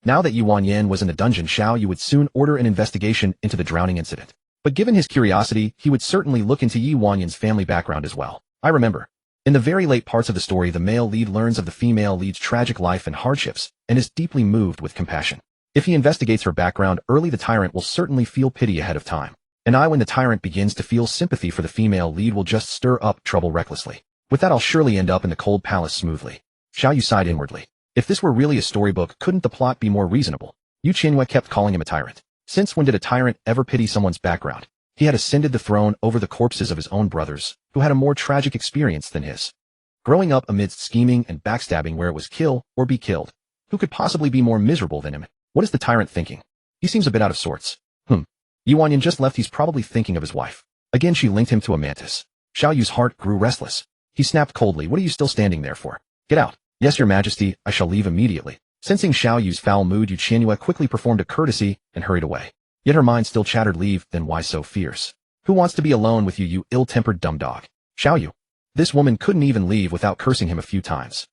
Now that Qianyue was in the dungeon, Xiaoyu would soon order an investigation into the drowning incident. But given his curiosity, he would certainly look into Qianyue's family background as well. I remember. In the very late parts of the story, the male lead learns of the female lead's tragic life and hardships, and is deeply moved with compassion. If he investigates her background early, the tyrant will certainly feel pity ahead of time. And when the tyrant begins to feel sympathy for the female lead, will just stir up trouble recklessly. With that, I'll surely end up in the cold palace smoothly. Xiaoyu sighed inwardly. If this were really a storybook, couldn't the plot be more reasonable? Qianyue kept calling him a tyrant. Since when did a tyrant ever pity someone's background? He had ascended the throne over the corpses of his own brothers, who had a more tragic experience than his. Growing up amidst scheming and backstabbing where it was kill or be killed, who could possibly be more miserable than him? What is the tyrant thinking? He seems a bit out of sorts. Qianyue just left. He's probably thinking of his wife. Again, she linked him to a mantis. Xiaoyu's heart grew restless. He snapped coldly. What are you still standing there for? Get out. Yes, your majesty, I shall leave immediately. Sensing Xiaoyu's foul mood, Qianyue quickly performed a courtesy and hurried away. Yet her mind still chattered, leave, then why so fierce? Who wants to be alone with you, you ill-tempered dumb dog? Xiaoyu. This woman couldn't even leave without cursing him a few times.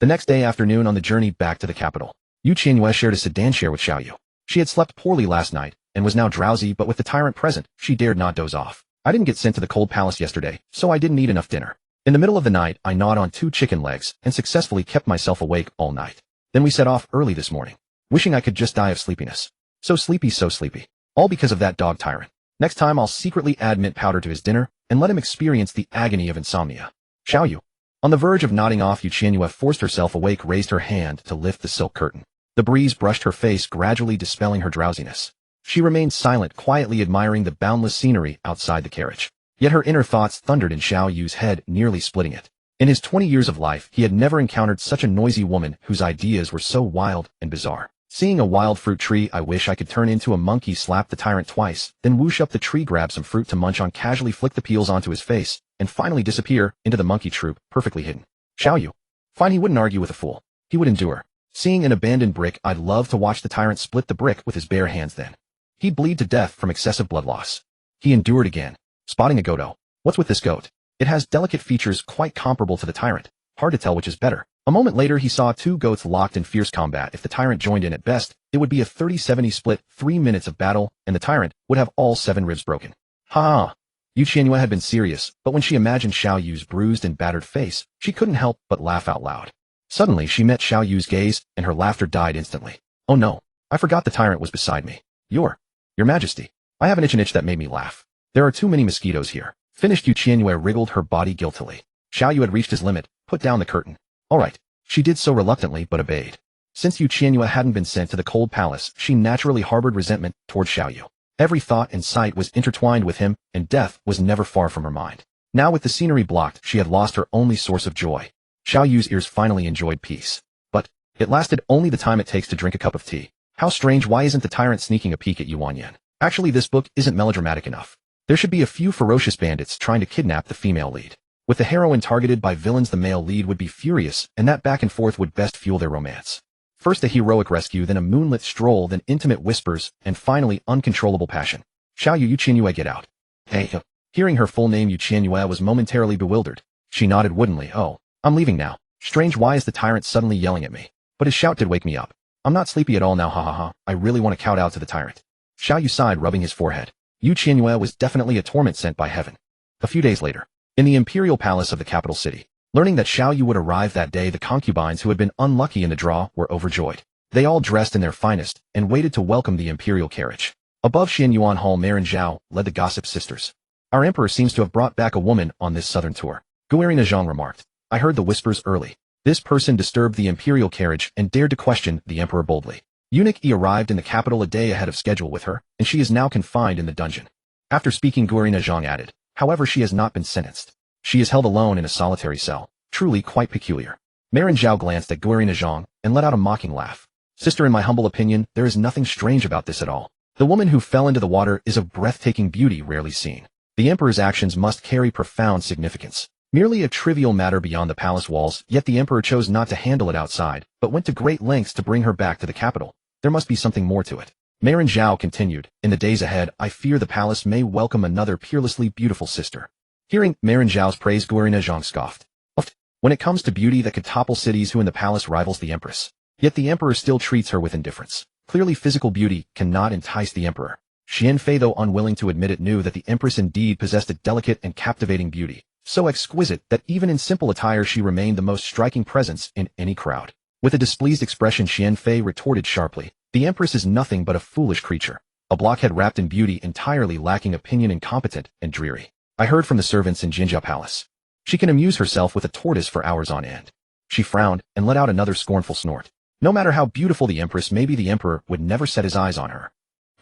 The next day afternoon, on the journey back to the capital, Qianyue shared a sedan share with Xiaoyu. She had slept poorly last night and was now drowsy, but with the tyrant present, she dared not doze off. I didn't get sent to the cold palace yesterday, so I didn't eat enough dinner. In the middle of the night, I gnawed on 2 chicken legs and successfully kept myself awake all night. Then we set off early this morning, wishing I could just die of sleepiness. So sleepy, so sleepy. All because of that dog tyrant. Next time I'll secretly add mint powder to his dinner and let him experience the agony of insomnia. Qianyue. On the verge of nodding off, Qianyue forced herself awake, raised her hand to lift the silk curtain. The breeze brushed her face, gradually dispelling her drowsiness. She remained silent, quietly admiring the boundless scenery outside the carriage. Yet her inner thoughts thundered in Qianyue's head, nearly splitting it. In his 20 years of life, he had never encountered such a noisy woman whose ideas were so wild and bizarre. Seeing a wild fruit tree, I wish I could turn into a monkey, slap the tyrant twice, then whoosh up the tree, grab some fruit to munch on, casually flick the peels onto his face, and finally disappear into the monkey troop, perfectly hidden. Qianyue. Fine, he wouldn't argue with a fool. He would endure. Seeing an abandoned brick, I'd love to watch the tyrant split the brick with his bare hands then. He'd bleed to death from excessive blood loss. He endured again. Spotting a goat. What's with this goat? It has delicate features quite comparable to the tyrant. Hard to tell which is better. A moment later he saw two goats locked in fierce combat. If the tyrant joined in at best, it would be a 30-70 split, 3 minutes of battle, and the tyrant would have all 7 ribs broken. Ha ha! Qianyue had been serious, but when she imagined Qianyue's bruised and battered face, she couldn't help but laugh out loud. Suddenly she met Qianyue's gaze, and her laughter died instantly. Oh no, I forgot the tyrant was beside me. Your Majesty, I have an itch that made me laugh. There are too many mosquitoes here. Finished. Qianyue wriggled her body guiltily. Qianyue had reached his limit, put down the curtain. All right. She did so reluctantly but obeyed. Since Qianyue hadn't been sent to the cold palace, she naturally harbored resentment toward Qianyue. Every thought and sight was intertwined with him, and death was never far from her mind. Now with the scenery blocked, she had lost her only source of joy. Qianyue's ears finally enjoyed peace. But it lasted only the time it takes to drink a cup of tea. How strange, why isn't the tyrant sneaking a peek at Qianyue? Actually, this book isn't melodramatic enough. There should be a few ferocious bandits trying to kidnap the female lead. With the heroine targeted by villains, the male lead would be furious, and that back and forth would best fuel their romance. First a heroic rescue, then a moonlit stroll, then intimate whispers, and finally uncontrollable passion. Qianyue, get out. Hey. Hearing her full name, Qianyue was momentarily bewildered. She nodded woodenly. Oh, I'm leaving now. Strange, why is the tyrant suddenly yelling at me? But his shout did wake me up. I'm not sleepy at all now, ha ha ha. I really want to kowtow to the tyrant. Qianyue sighed, rubbing his forehead. Qianyue was definitely a torment sent by heaven. A few days later, in the imperial palace of the capital city, learning that Qianyue would arrive that day, the concubines who had been unlucky in the draw were overjoyed. They all dressed in their finest and waited to welcome the imperial carriage. Above Qianyuan Hall, Marin Zhao led the gossip sisters. Our emperor seems to have brought back a woman on this southern tour. Qianyue remarked. I heard the whispers early. This person disturbed the imperial carriage and dared to question the emperor boldly. Eunuch E arrived in the capital a day ahead of schedule with her, and she is now confined in the dungeon. After speaking, Qianyue added, however, she has not been sentenced. She is held alone in a solitary cell. Truly quite peculiar. Marin Zhao glanced at Qianyue and let out a mocking laugh. Sister, in my humble opinion, there is nothing strange about this at all. The woman who fell into the water is of breathtaking beauty rarely seen. The emperor's actions must carry profound significance. Merely a trivial matter beyond the palace walls, yet the emperor chose not to handle it outside, but went to great lengths to bring her back to the capital. There must be something more to it. Marin Zhao continued, in the days ahead, I fear the palace may welcome another peerlessly beautiful sister. Hearing Marin Zhao's praise, Qianyue scoffed. When it comes to beauty that could topple cities, who in the palace rivals the empress? Yet the emperor still treats her with indifference. Clearly physical beauty cannot entice the emperor. Qianfei, though unwilling to admit it, knew that the empress indeed possessed a delicate and captivating beauty, so exquisite that even in simple attire she remained the most striking presence in any crowd. With a displeased expression, Qianfei retorted sharply, the empress is nothing but a foolish creature, a blockhead wrapped in beauty, entirely lacking opinion, incompetent and dreary. I heard from the servants in Jinjia Palace. She can amuse herself with a tortoise for hours on end. She frowned and let out another scornful snort. No matter how beautiful the empress may be, the emperor would never set his eyes on her.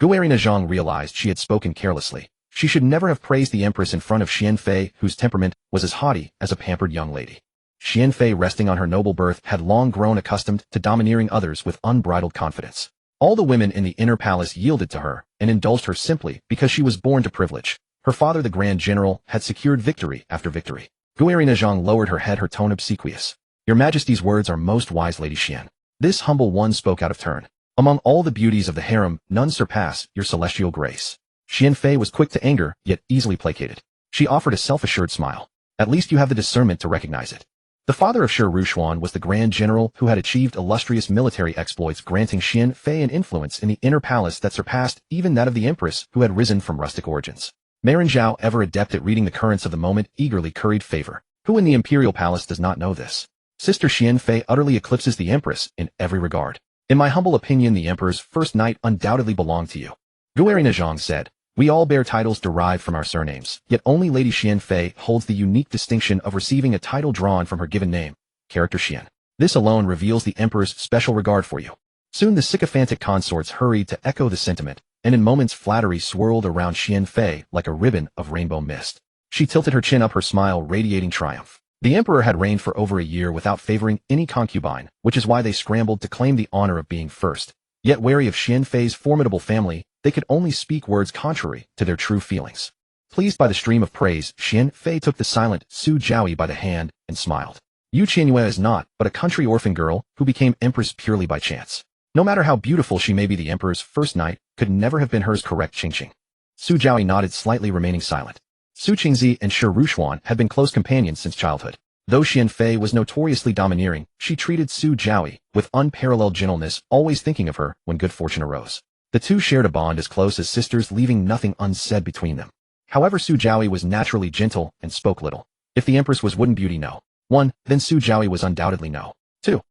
Qianyue realized she had spoken carelessly. She should never have praised the empress in front of Qianfei, whose temperament was as haughty as a pampered young lady. Qianfei, resting on her noble birth, had long grown accustomed to domineering others with unbridled confidence. All the women in the inner palace yielded to her and indulged her simply because she was born to privilege. Her father, the Grand General, had secured victory after victory. Qianyue lowered her head, her tone obsequious. Your Majesty's words are most wise, Lady Qian. This humble one spoke out of turn. Among all the beauties of the harem, none surpass your celestial grace. Qianfei was quick to anger, yet easily placated. She offered a self-assured smile. At least you have the discernment to recognize it. The father of Shi Rushuan was the Grand General who had achieved illustrious military exploits, granting Qianfei an influence in the inner palace that surpassed even that of the Empress, who had risen from rustic origins. Marin Zhao, ever adept at reading the currents of the moment, eagerly curried favor. Who in the imperial palace does not know this? Sister Qianfei utterly eclipses the Empress in every regard. In my humble opinion, the Emperor's first night undoubtedly belonged to you. Qianyue said. We all bear titles derived from our surnames, yet only Lady Qianfei holds the unique distinction of receiving a title drawn from her given name, character Qian. This alone reveals the Emperor's special regard for you. Soon the sycophantic consorts hurried to echo the sentiment, and in moments flattery swirled around Qianfei like a ribbon of rainbow mist. She tilted her chin up, her smile radiating triumph. The Emperor had reigned for over a year without favoring any concubine, which is why they scrambled to claim the honor of being first. Yet wary of Qianfei's formidable family, they could only speak words contrary to their true feelings. Pleased by the stream of praise, Qianfei took the silent Su Jiaoyi by the hand and smiled. Qianyue is not but a country orphan girl who became Empress purely by chance. No matter how beautiful she may be, the Emperor's first knight could never have been hers. Correct, Qingqing. Su Jiaoyi nodded, slightly remaining silent. Su Qingzi and Shi Rushuan had been close companions since childhood. Though Qianfei was notoriously domineering, she treated Su Jiaoyi with unparalleled gentleness, always thinking of her when good fortune arose. The two shared a bond as close as sisters, leaving nothing unsaid between them. However, Su Jiaoyi was naturally gentle and spoke little. If the Empress was wooden beauty, no. 1, then Su Jiaoyi was undoubtedly no. 2.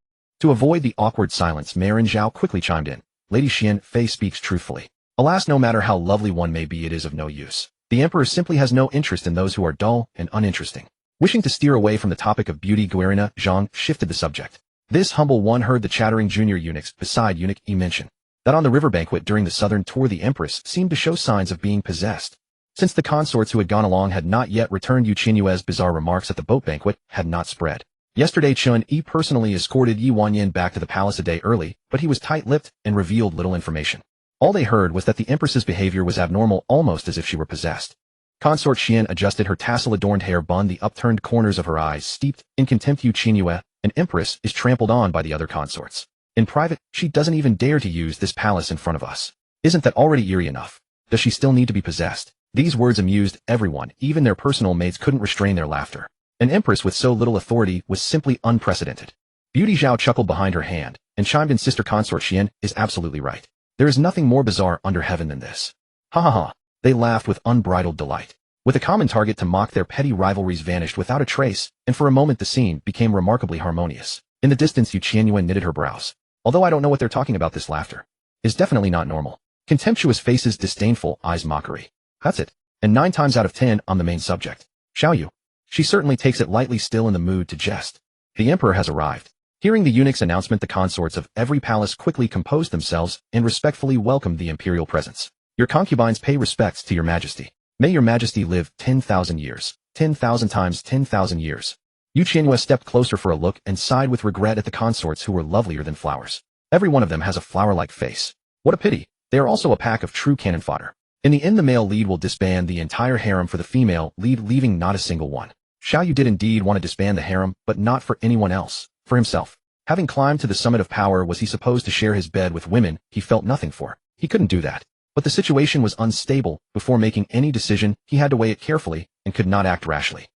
To avoid the awkward silence, Marin Zhao quickly chimed in. Lady Qianfei speaks truthfully. Alas, no matter how lovely one may be, it is of no use. The Emperor simply has no interest in those who are dull and uninteresting. Wishing to steer away from the topic of beauty, Guerina Zhang shifted the subject. This humble one heard the chattering junior eunuchs beside eunuch Yi mention that on the river banquet during the southern tour the Empress seemed to show signs of being possessed. Since the consorts who had gone along had not yet returned, Qianyue's bizarre remarks at the boat banquet had not spread. Yesterday Qianyue personally escorted Yi Wanyan back to the palace a day early, but he was tight-lipped and revealed little information. All they heard was that the Empress's behavior was abnormal, almost as if she were possessed. Consort Qian adjusted her tassel-adorned hair bun, the upturned corners of her eyes steeped in contempt. Qianyue, an Empress, is trampled on by the other consorts. In private, she doesn't even dare to use this palace in front of us. Isn't that already eerie enough? Does she still need to be possessed? These words amused everyone, even their personal maids couldn't restrain their laughter. An Empress with so little authority was simply unprecedented. Beauty Zhao chuckled behind her hand, and chimed in. Sister Consort Qian is absolutely right. There is nothing more bizarre under heaven than this. Ha ha ha. They laughed with unbridled delight. With a common target to mock, their petty rivalries vanished without a trace, and for a moment the scene became remarkably harmonious. In the distance, Qianyue knitted her brows. Although I don't know what they're talking about, this laughter is definitely not normal. Contemptuous faces, disdainful eyes, mockery. That's it. And 9 times out of 10, I'm the main subject. Qianyue. She certainly takes it lightly, still in the mood to jest. The Emperor has arrived. Hearing the eunuch's announcement, the consorts of every palace quickly composed themselves and respectfully welcomed the imperial presence. Your concubines pay respects to your majesty. May your majesty live 10,000 years. 10,000 times 10,000 years. Qianyue stepped closer for a look and sighed with regret at the consorts who were lovelier than flowers. Every one of them has a flower-like face. What a pity. They are also a pack of true cannon fodder. In the end, the male lead will disband the entire harem for the female lead, leaving not a single one. Qianyue did indeed want to disband the harem, but not for anyone else. For himself. Having climbed to the summit of power, was he supposed to share his bed with women he felt nothing for? He couldn't do that. But the situation was unstable. Before making any decision, he had to weigh it carefully and could not act rashly.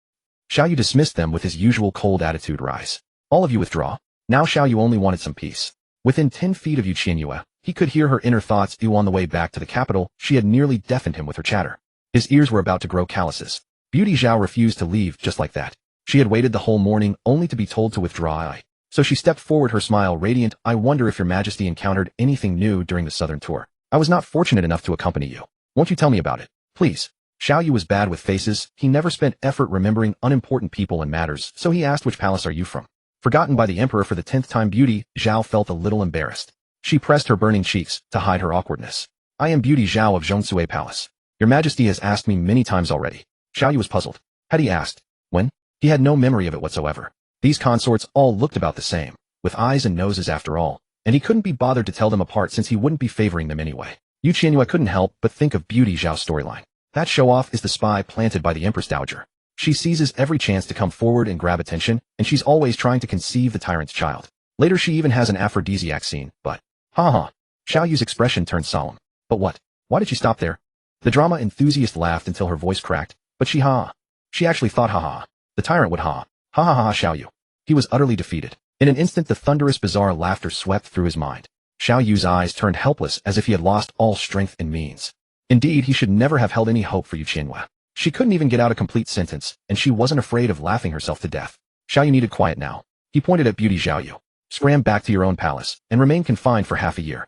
Qianyue dismissed them with his usual cold attitude. Rise. All of you withdraw. Now Qianyue only wanted some peace. Within 10 feet of Qianyue, he could hear her inner thoughts. On the way back to the capital, she had nearly deafened him with her chatter. His ears were about to grow calluses. Beauty Zhao refused to leave just like that. She had waited the whole morning only to be told to withdraw. So she stepped forward, her smile radiant. I wonder if your majesty encountered anything new during the southern tour. I was not fortunate enough to accompany you. Won't you tell me about it? Please. Qianyue was bad with faces. He never spent effort remembering unimportant people and matters, so he asked, which palace are you from? Forgotten by the Emperor for the 10th time, Beauty Zhao felt a little embarrassed. She pressed her burning cheeks to hide her awkwardness. I am Beauty Zhao of Zhongsue Palace. Your majesty has asked me many times already. Qianyue was puzzled. Had he asked? When? He had no memory of it whatsoever. These consorts all looked about the same, with eyes and noses after all, and he couldn't be bothered to tell them apart since he wouldn't be favoring them anyway. Qianyue couldn't help but think of Beauty Zhao's storyline. That show-off is the spy planted by the Empress Dowager. She seizes every chance to come forward and grab attention, and she's always trying to conceive the tyrant's child. Later she even has an aphrodisiac scene, but... Ha. Qianyue's expression turned solemn. But what? Why did she stop there? The drama enthusiast laughed until her voice cracked, but she actually thought ha. The tyrant would ha. Ha. Qianyue. He was utterly defeated. In an instant the thunderous bizarre laughter swept through his mind. Qianyue's eyes turned helpless as if he had lost all strength and means. Indeed, he should never have held any hope for Qianyue. She couldn't even get out a complete sentence, and she wasn't afraid of laughing herself to death. Qianyue needed quiet now. He pointed at Beauty Zhao. Scram back to your own palace, and remain confined for half a year.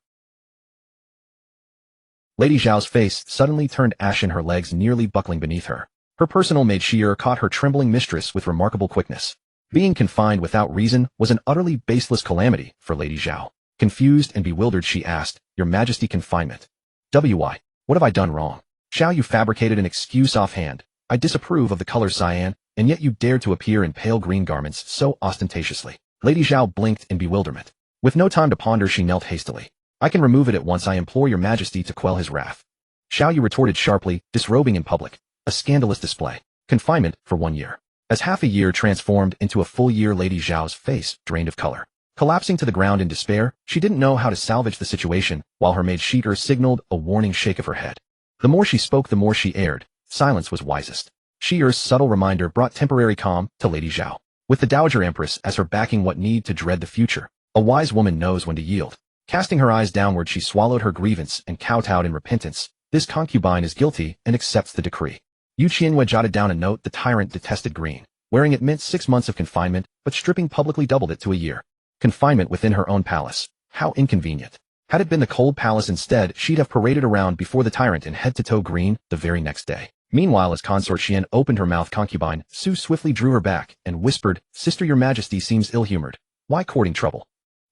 Lady Zhao's face suddenly turned ashen, her legs nearly buckling beneath her. Her personal maid Qianyue caught her trembling mistress with remarkable quickness. Being confined without reason was an utterly baseless calamity for Lady Zhao. Confused and bewildered, she asked, "Your Majesty, confinement? Why? What have I done wrong?" Qianyue fabricated an excuse offhand. "I disapprove of the color cyan, and yet you dared to appear in pale green garments so ostentatiously." Lady Zhao blinked in bewilderment. With no time to ponder, she knelt hastily. "I can remove it at once, I implore your Majesty to quell his wrath." Qianyue retorted sharply, "Disrobing in public. A scandalous display. Confinement for 1 year." As half a year transformed into a full year, Lady Zhao's face drained of color. Collapsing to the ground in despair, she didn't know how to salvage the situation, while her maid Sheeter signaled a warning shake of her head. The more she spoke, the more she erred. Silence was wisest. Sheeter's subtle reminder brought temporary calm to Lady Zhao. With the Dowager Empress as her backing, what need to dread the future? A wise woman knows when to yield. Casting her eyes downward, she swallowed her grievance and kowtowed in repentance. This concubine is guilty and accepts the decree. Qianyue jotted down a note. The tyrant detested green. Wearing it meant 6 months of confinement, but stripping publicly doubled it to a year. Confinement within her own palace. How inconvenient. Had it been the cold palace instead, she'd have paraded around before the tyrant in head-to-toe green the very next day. Meanwhile, as consort Qian opened her mouth, concubine Su swiftly drew her back and whispered, "Sister, your Majesty seems ill-humored. Why courting trouble?"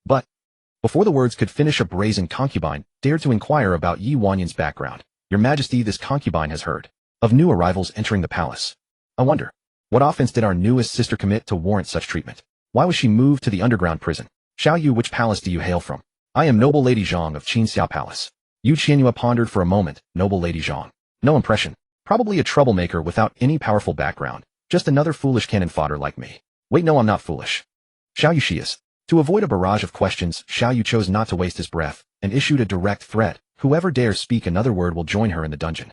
But before the words could finish, a brazen concubine dared to inquire about Yi Wanyan's background. "Your Majesty, this concubine has heard of new arrivals entering the palace. I wonder, what offense did our newest sister commit to warrant such treatment? Why was she moved to the underground prison?" "Xiaoyu, which palace do you hail from?" "I am noble Lady Zhang of Qinxiao Palace." Qianyue pondered for a moment. Noble Lady Zhang. No impression. Probably a troublemaker without any powerful background. Just another foolish cannon fodder like me. Wait, no, I'm not foolish. Xiaoyu, she is. To avoid a barrage of questions, Xiaoyu chose not to waste his breath and issued a direct threat. "Whoever dares speak another word will join her in the dungeon."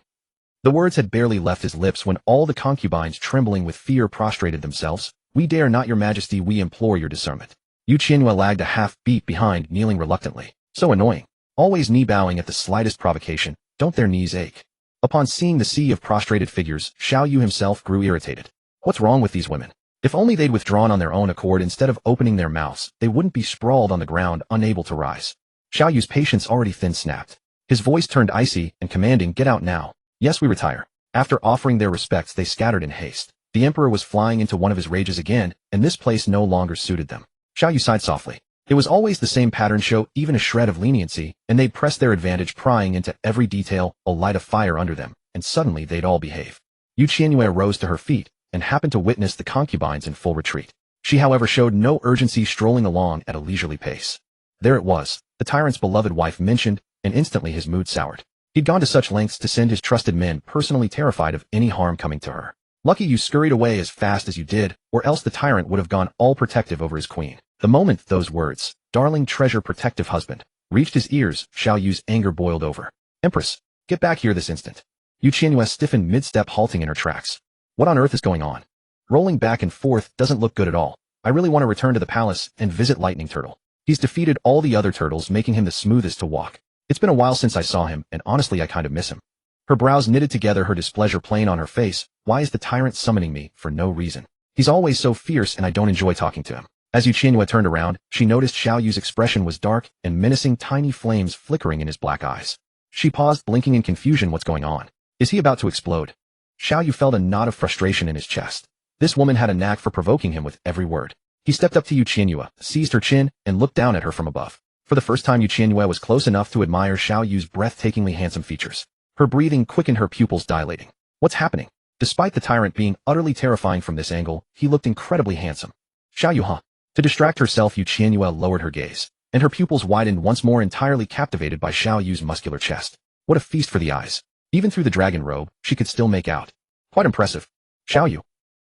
The words had barely left his lips when all the concubines, trembling with fear, prostrated themselves. "We dare not, your Majesty, we implore your discernment." Qianyue lagged a half beat behind, kneeling reluctantly. So annoying. Always knee-bowing at the slightest provocation. Don't their knees ache? Upon seeing the sea of prostrated figures, Xiaoyu himself grew irritated. What's wrong with these women? If only they'd withdrawn on their own accord instead of opening their mouths, they wouldn't be sprawled on the ground, unable to rise. Xiaoyu's patience, already thin, snapped. His voice turned icy and commanding, "Get out now." "Yes, we retire." After offering their respects, they scattered in haste. The emperor was flying into one of his rages again, and this place no longer suited them. Xiaoyu sighed softly. It was always the same pattern, show even a shred of leniency, and they'd press their advantage, prying into every detail, a light of fire under them, and suddenly they'd all behave. Qianyue rose to her feet and happened to witness the concubines in full retreat. She, however, showed no urgency, strolling along at a leisurely pace. There it was, the tyrant's beloved wife mentioned, and instantly his mood soured. He'd gone to such lengths to send his trusted men, personally terrified of any harm coming to her. Lucky you scurried away as fast as you did, or else the tyrant would have gone all protective over his queen. The moment those words, "darling, treasure, protective husband," reached his ears, Xiaoyu's anger boiled over. "Empress, get back here this instant." Qianyue stiffened mid-step, halting in her tracks. What on earth is going on? Rolling back and forth doesn't look good at all. I really want to return to the palace and visit Lightning Turtle. He's defeated all the other turtles, making him the smoothest to walk. It's been a while since I saw him, and honestly I kind of miss him. Her brows knitted together, her displeasure plain on her face. Why is the tyrant summoning me for no reason? He's always so fierce and I don't enjoy talking to him. As Qianyue turned around, she noticed Xiaoyu's expression was dark and menacing, tiny flames flickering in his black eyes. She paused, blinking in confusion. What's going on? Is he about to explode? Xiaoyu felt a knot of frustration in his chest. This woman had a knack for provoking him with every word. He stepped up to Qianyue, seized her chin, and looked down at her from above. For the first time, Qianyue was close enough to admire Xiaoyu's breathtakingly handsome features. Her breathing quickened, her pupils dilating. What's happening? Despite the tyrant being utterly terrifying from this angle, he looked incredibly handsome. Xiaoyu, huh? To distract herself, Qianyue lowered her gaze, and her pupils widened once more, entirely captivated by Xiaoyu's muscular chest. What a feast for the eyes. Even through the dragon robe, she could still make out. Quite impressive. Xiaoyu.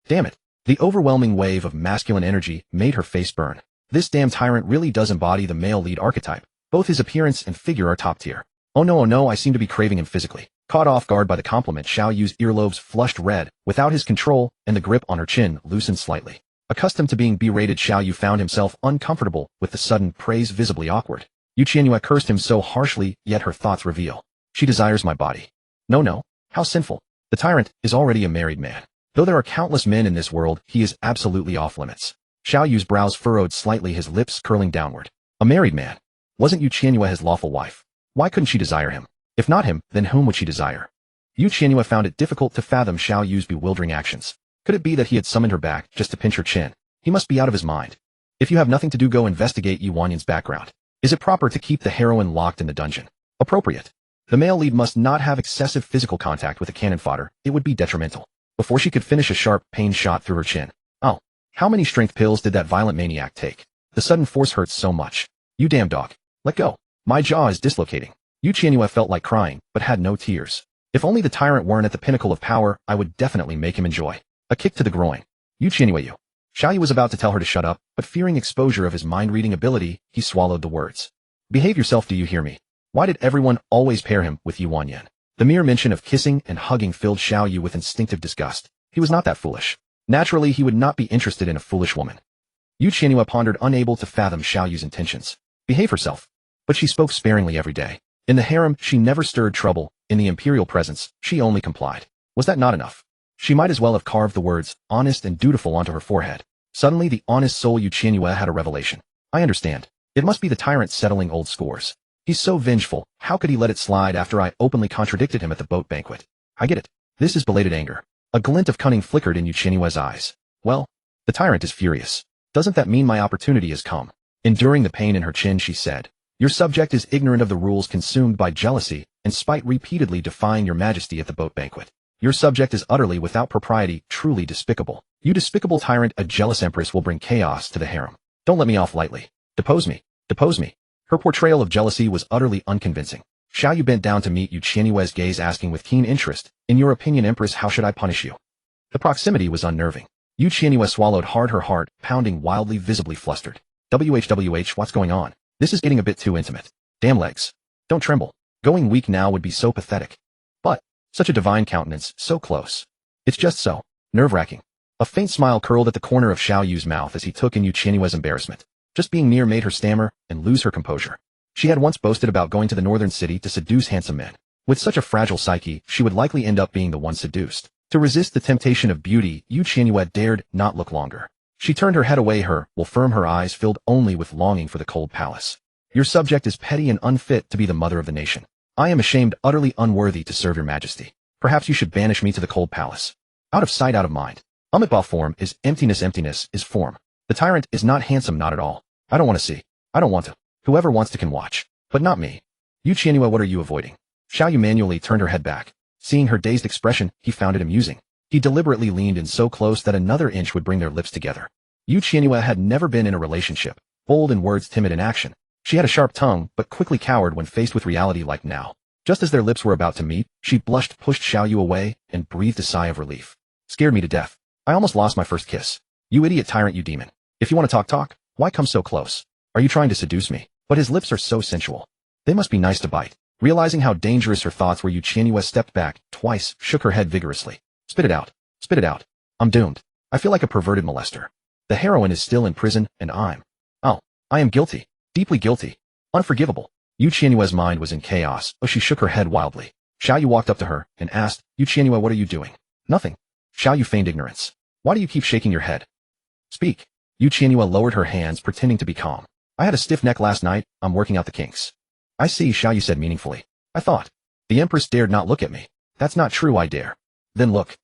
Damn it. The overwhelming wave of masculine energy made her face burn. This damn tyrant really does embody the male lead archetype. Both his appearance and figure are top tier. Oh no, I seem to be craving him physically. Caught off guard by the compliment, Xiaoyu's earlobes flushed red, without his control, and the grip on her chin loosened slightly. Accustomed to being berated, Xiaoyu found himself uncomfortable with the sudden praise, visibly awkward. Qianyue cursed him so harshly, yet her thoughts reveal. She desires my body. No, how sinful. The tyrant is already a married man. Though there are countless men in this world, he is absolutely off limits. Xiaoyu's brows furrowed slightly, his lips curling downward. A married man. Wasn't Qianyue his lawful wife? Why couldn't she desire him? If not him, then whom would she desire? Qianyue found it difficult to fathom Xiaoyu's bewildering actions. Could it be that he had summoned her back just to pinch her chin? He must be out of his mind. If you have nothing to do, go investigate Yuanyu's background. Is it proper to keep the heroine locked in the dungeon? Appropriate. The male lead must not have excessive physical contact with the cannon fodder, it would be detrimental. Before she could finish, a sharp pain shot through her chin. Oh, how many strength pills did that violent maniac take? The sudden force hurts so much. You damn dog. Let go. My jaw is dislocating. Qianyue felt like crying, but had no tears. If only the tyrant weren't at the pinnacle of power, I would definitely make him enjoy. A kick to the groin. Qianyue. Xiaoyu was about to tell her to shut up, but fearing exposure of his mind-reading ability, he swallowed the words. Behave yourself, do you hear me? Why did everyone always pair him with Yuanyuan? The mere mention of kissing and hugging filled Xiaoyu with instinctive disgust. He was not that foolish. Naturally, he would not be interested in a foolish woman. Qianyue pondered, unable to fathom Xiaoyu's intentions. Behave herself. But she spoke sparingly every day. In the harem, she never stirred trouble. In the imperial presence, she only complied. Was that not enough? She might as well have carved the words, honest and dutiful, onto her forehead. Suddenly, the honest soul Qianyue had a revelation. I understand. It must be the tyrant settling old scores. He's so vengeful, how could he let it slide after I openly contradicted him at the boat banquet? I get it. This is belated anger. A glint of cunning flickered in Qianyue's eyes. Well, the tyrant is furious. Doesn't that mean my opportunity has come? Enduring the pain in her chin, she said, your subject is ignorant of the rules, consumed by jealousy and spite, repeatedly defying your majesty at the boat banquet. Your subject is utterly without propriety, truly despicable. You despicable tyrant, a jealous empress will bring chaos to the harem. Don't let me off lightly. Depose me. Depose me. Her portrayal of jealousy was utterly unconvincing. Xiaoyu bent down to meet Qianyue's gaze, asking with keen interest, in your opinion, Empress, how should I punish you? The proximity was unnerving. Qianyue swallowed hard, her heart pounding wildly, visibly flustered. WHWH, what's going on? This is getting a bit too intimate. Damn legs. Don't tremble. Going weak now would be so pathetic. But, such a divine countenance, so close. It's just so nerve-wracking. A faint smile curled at the corner of Xiaoyu's mouth as he took in Qianyue's embarrassment. Just being near made her stammer and lose her composure. She had once boasted about going to the northern city to seduce handsome men. With such a fragile psyche, she would likely end up being the one seduced. To resist the temptation of beauty, Qianyue dared not look longer. She turned her head away, her firm, eyes filled only with longing for the cold palace. Your subject is petty and unfit to be the mother of the nation. I am ashamed, utterly unworthy to serve your majesty. Perhaps you should banish me to the cold palace. Out of sight, out of mind. Umitba form is emptiness, emptiness is form. The tyrant is not handsome, not at all. I don't want to see. I don't want to. Whoever wants to can watch. But not me. Qianyue, what are you avoiding? Xiaoyu manually turned her head back. Seeing her dazed expression, he found it amusing. He deliberately leaned in so close that another inch would bring their lips together. Qianyue had never been in a relationship. Bold in words, timid in action. She had a sharp tongue, but quickly cowered when faced with reality like now. Just as their lips were about to meet, she blushed, pushed Xiaoyu away, and breathed a sigh of relief. Scared me to death. I almost lost my first kiss. You idiot tyrant, you demon. If you want to talk, why come so close? Are you trying to seduce me? But his lips are so sensual. They must be nice to bite. Realizing how dangerous her thoughts were, Qianyue stepped back, twice, shook her head vigorously. Spit it out. Spit it out. I'm doomed. I feel like a perverted molester. The heroine is still in prison, and I am guilty. Deeply guilty. Unforgivable. Qianyue's mind was in chaos, but she shook her head wildly. Xiaoyu walked up to her and asked, Qianyue, what are you doing? Nothing. Xiaoyu feigned ignorance. Why do you keep shaking your head? Speak. Qianyue lowered her hands, pretending to be calm. I had a stiff neck last night, I'm working out the kinks. I see, Xiaoyu said meaningfully. I thought. The Empress dared not look at me. That's not true, I dare. Then look.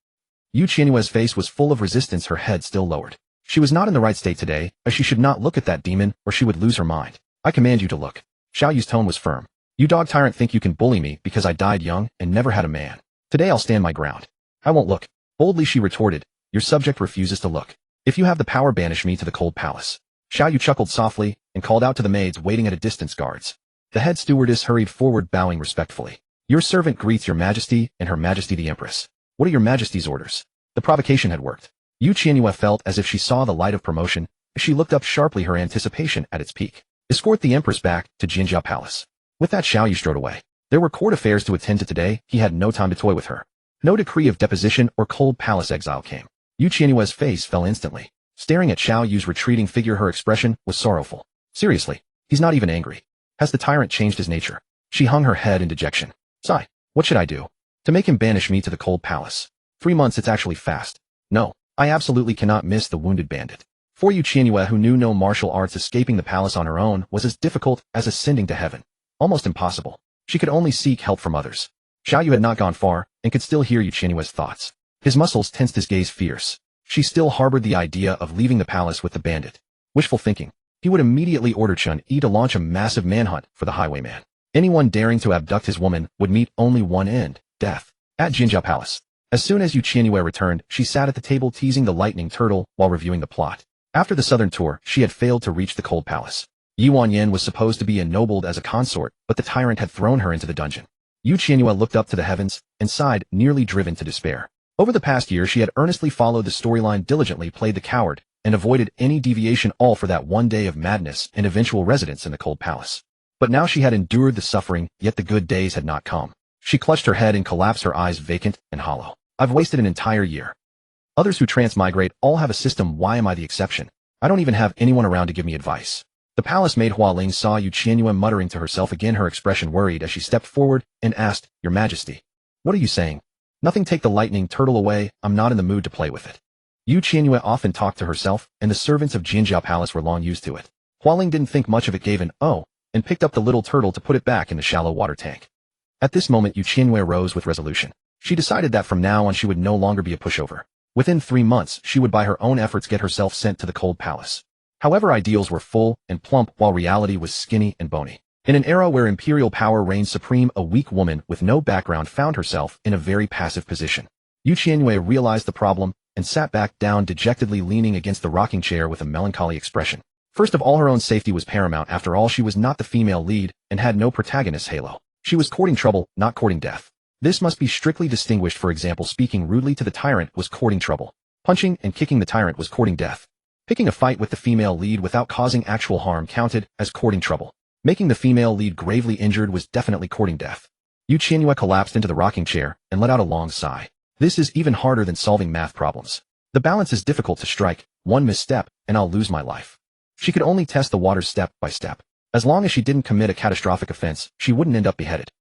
Qianyue's face was full of resistance, her head still lowered. She was not in the right state today, as she should not look at that demon, or she would lose her mind. I command you to look. Xiaoyu's tone was firm. You dog tyrant think you can bully me because I died young and never had a man. Today I'll stand my ground. I won't look. Boldly she retorted, your subject refuses to look. If you have the power, banish me to the cold palace. Xiaoyu chuckled softly and called out to the maids waiting at a distance, guards. The head stewardess hurried forward, bowing respectfully. Your servant greets your majesty and her majesty the empress. What are your majesty's orders? The provocation had worked. Qianyue felt as if she saw the light of promotion as she looked up sharply, her anticipation at its peak. Escort the empress back to Jinjia Palace. With that, Xiaoyu strode away. There were court affairs to attend to today, he had no time to toy with her. No decree of deposition or cold palace exile came. Qianyue's face fell instantly. Staring at Xiaoyu's retreating figure, her expression was sorrowful. Seriously, he's not even angry. Has the tyrant changed his nature? She hung her head in dejection. Sigh. What should I do? To make him banish me to the cold palace. 3 months, it's actually fast. No, I absolutely cannot miss the wounded bandit. For Qianyue, who knew no martial arts, escaping the palace on her own was as difficult as ascending to heaven. Almost impossible. She could only seek help from others. Qianyue had not gone far, and could still hear Qianyue's thoughts. His muscles tensed, his gaze fierce. She still harbored the idea of leaving the palace with the bandit. Wishful thinking. He would immediately order Qianyue to launch a massive manhunt for the highwayman. Anyone daring to abduct his woman would meet only one end, death. At Jinjiao Palace. As soon as Qianyue returned, she sat at the table teasing the lightning turtle while reviewing the plot. After the southern tour, she had failed to reach the cold palace. Qianyue was supposed to be ennobled as a consort, but the tyrant had thrown her into the dungeon. Qianyue looked up to the heavens and sighed, nearly driven to despair. Over the past year, she had earnestly followed the storyline, diligently played the coward, and avoided any deviation, all for that one day of madness and eventual residence in the cold palace. But now she had endured the suffering, yet the good days had not come. She clutched her head and collapsed, her eyes vacant and hollow. I've wasted an entire year. Others who transmigrate all have a system. Why am I the exception? I don't even have anyone around to give me advice. The palace maid Hualing saw Qianyue muttering to herself again, her expression worried as she stepped forward and asked, Your Majesty. What are you saying? Nothing. Take the lightning turtle away. I'm not in the mood to play with it. Qianyue often talked to herself, and the servants of Jinjiao Palace were long used to it. Hualing didn't think much of it, gave an oh, and picked up the little turtle to put it back in the shallow water tank. At this moment, Qianyue rose with resolution. She decided that from now on she would no longer be a pushover. Within 3 months, she would by her own efforts get herself sent to the cold palace. However, ideals were full and plump while reality was skinny and bony. In an era where imperial power reigned supreme, a weak woman with no background found herself in a very passive position. Qianyue realized the problem and sat back down dejectedly, leaning against the rocking chair with a melancholy expression. First of all, her own safety was paramount. After all, she was not the female lead and had no protagonist halo. She was courting trouble, not courting death. This must be strictly distinguished. For example, speaking rudely to the tyrant was courting trouble. Punching and kicking the tyrant was courting death. Picking a fight with the female lead without causing actual harm counted as courting trouble. Making the female lead gravely injured was definitely courting death. Qianyue collapsed into the rocking chair and let out a long sigh. This is even harder than solving math problems. The balance is difficult to strike. One misstep, and I'll lose my life. She could only test the waters step by step. As long as she didn't commit a catastrophic offense, she wouldn't end up beheaded.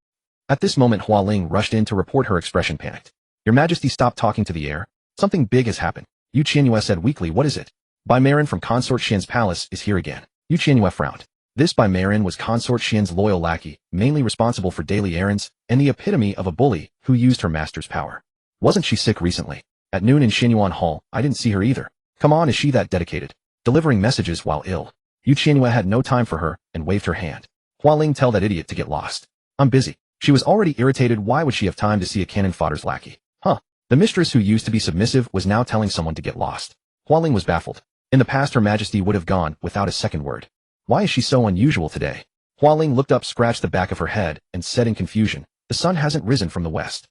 At this moment, Hualing rushed in to report, her expression panicked. Your Majesty, stop talking to the air. Something big has happened. Qianyue said weakly. What is it? Baimarin from Consort Xian's palace is here again. Qianyue frowned. This Baimarin was Consort Xian's loyal lackey, mainly responsible for daily errands, and the epitome of a bully who used her master's power. Wasn't she sick recently? At noon in Qianyuan Hall, I didn't see her either. Come on, is she that dedicated? Delivering messages while ill. Qianyue had no time for her and waved her hand. Hualing, tell that idiot to get lost. I'm busy. She was already irritated. Why would she have time to see a cannon-fodder's lackey? Huh. The mistress who used to be submissive was now telling someone to get lost. Hualing was baffled. In the past, Her Majesty would have gone without a second word. Why is she so unusual today? Hualing looked up, scratched the back of her head, and said in confusion, The sun hasn't risen from the west.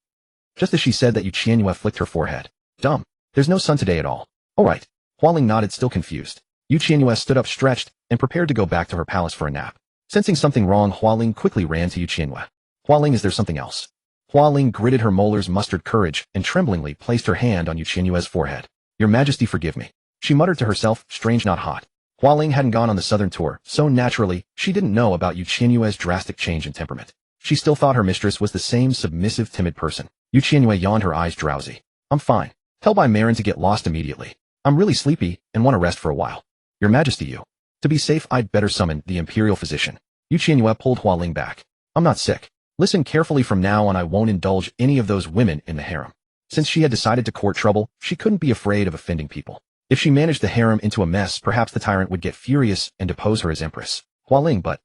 Just as she said that, Qianyue flicked her forehead. Dumb. There's no sun today at all. All right. Hualing nodded, still confused. Qianyue stood up, stretched, and prepared to go back to her palace for a nap. Sensing something wrong, Hualing quickly ran to Qianyue. Hualing, is there something else? Hualing gritted her molars, mustered courage, and tremblingly placed her hand on Qianyue's forehead. Your Majesty, forgive me. She muttered to herself, strange, not hot. Hualing hadn't gone on the southern tour, so naturally, she didn't know about Qianyue's drastic change in temperament. She still thought her mistress was the same submissive, timid person. Qianyue yawned, her eyes drowsy. I'm fine. Tell Baimarin to get lost immediately. I'm really sleepy and want to rest for a while. Your Majesty, To be safe, I'd better summon the imperial physician. Qianyue pulled Hualing back. I'm not sick. Listen carefully, from now on I won't indulge any of those women in the harem. Since she had decided to court trouble, she couldn't be afraid of offending people. If she managed the harem into a mess, perhaps the tyrant would get furious and depose her as empress. Hualing, but,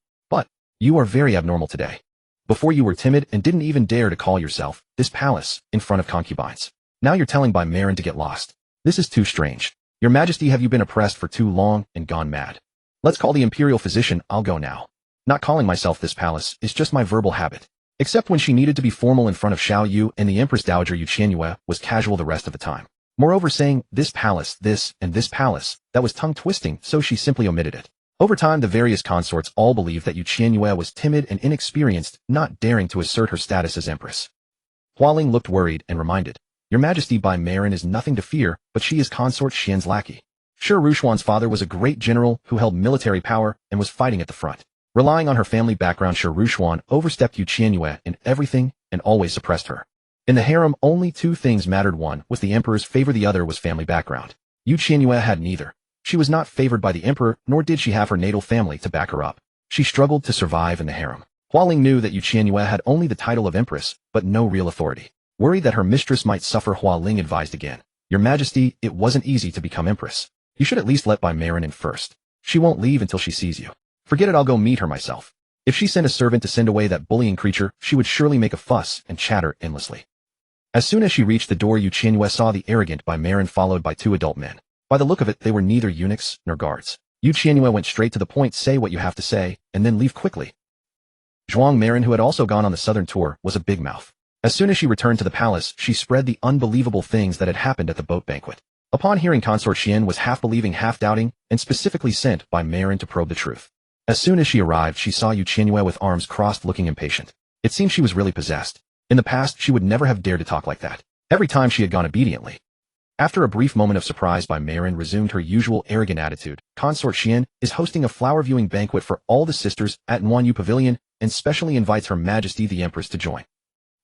you are very abnormal today. Before you were timid and didn't even dare to call yourself this palace in front of concubines. Now you're telling Baimarin to get lost. This is too strange. Your Majesty, have you been oppressed for too long and gone mad? Let's call the imperial physician. I'll go now. Not calling myself this palace is just my verbal habit. Except when she needed to be formal in front of Qianyue and the Empress Dowager, Qianyue was casual the rest of the time. Moreover, saying this palace, this, and this palace, that was tongue-twisting, so she simply omitted it. Over time, the various consorts all believed that Qianyue was timid and inexperienced, not daring to assert her status as empress. Hualing looked worried and reminded, Your Majesty, Baimarin is nothing to fear, but she is Consort Xian's lackey. Sure, Rushuan's father was a great general who held military power and was fighting at the front. Relying on her family background, Sure Rushuan overstepped Qianyue in everything and always suppressed her. In the harem, only two things mattered. One was the emperor's favor, the other was family background. Qianyue had neither. She was not favored by the emperor, nor did she have her natal family to back her up. She struggled to survive in the harem. Hua Ling knew that Qianyue had only the title of Empress, but no real authority. Worried that her mistress might suffer, Hua Ling advised again. Your Majesty, it wasn't easy to become Empress. You should at least let Bai Marin in first. She won't leave until she sees you. Forget it, I'll go meet her myself. If she sent a servant to send away that bullying creature, she would surely make a fuss and chatter endlessly. As soon as she reached the door, Qianyue saw the arrogant Bai Marin followed by 2 adult men. By the look of it, they were neither eunuchs nor guards. Qianyue went straight to the point. Say what you have to say, and then leave quickly. Zhuang Marin, who had also gone on the southern tour, was a big mouth. As soon as she returned to the palace, she spread the unbelievable things that had happened at the boat banquet. Upon hearing, Consort Qian was half believing, half doubting, and specifically sent Bai Marin to probe the truth. As soon as she arrived, she saw Qianyue with arms crossed, looking impatient. It seemed she was really possessed. In the past, she would never have dared to talk like that. Every time she had gone obediently. After a brief moment of surprise, Bai Marin resumed her usual arrogant attitude. Consort Qian is hosting a flower viewing banquet for all the sisters at Qianyue Pavilion and specially invites Her Majesty the Empress to join.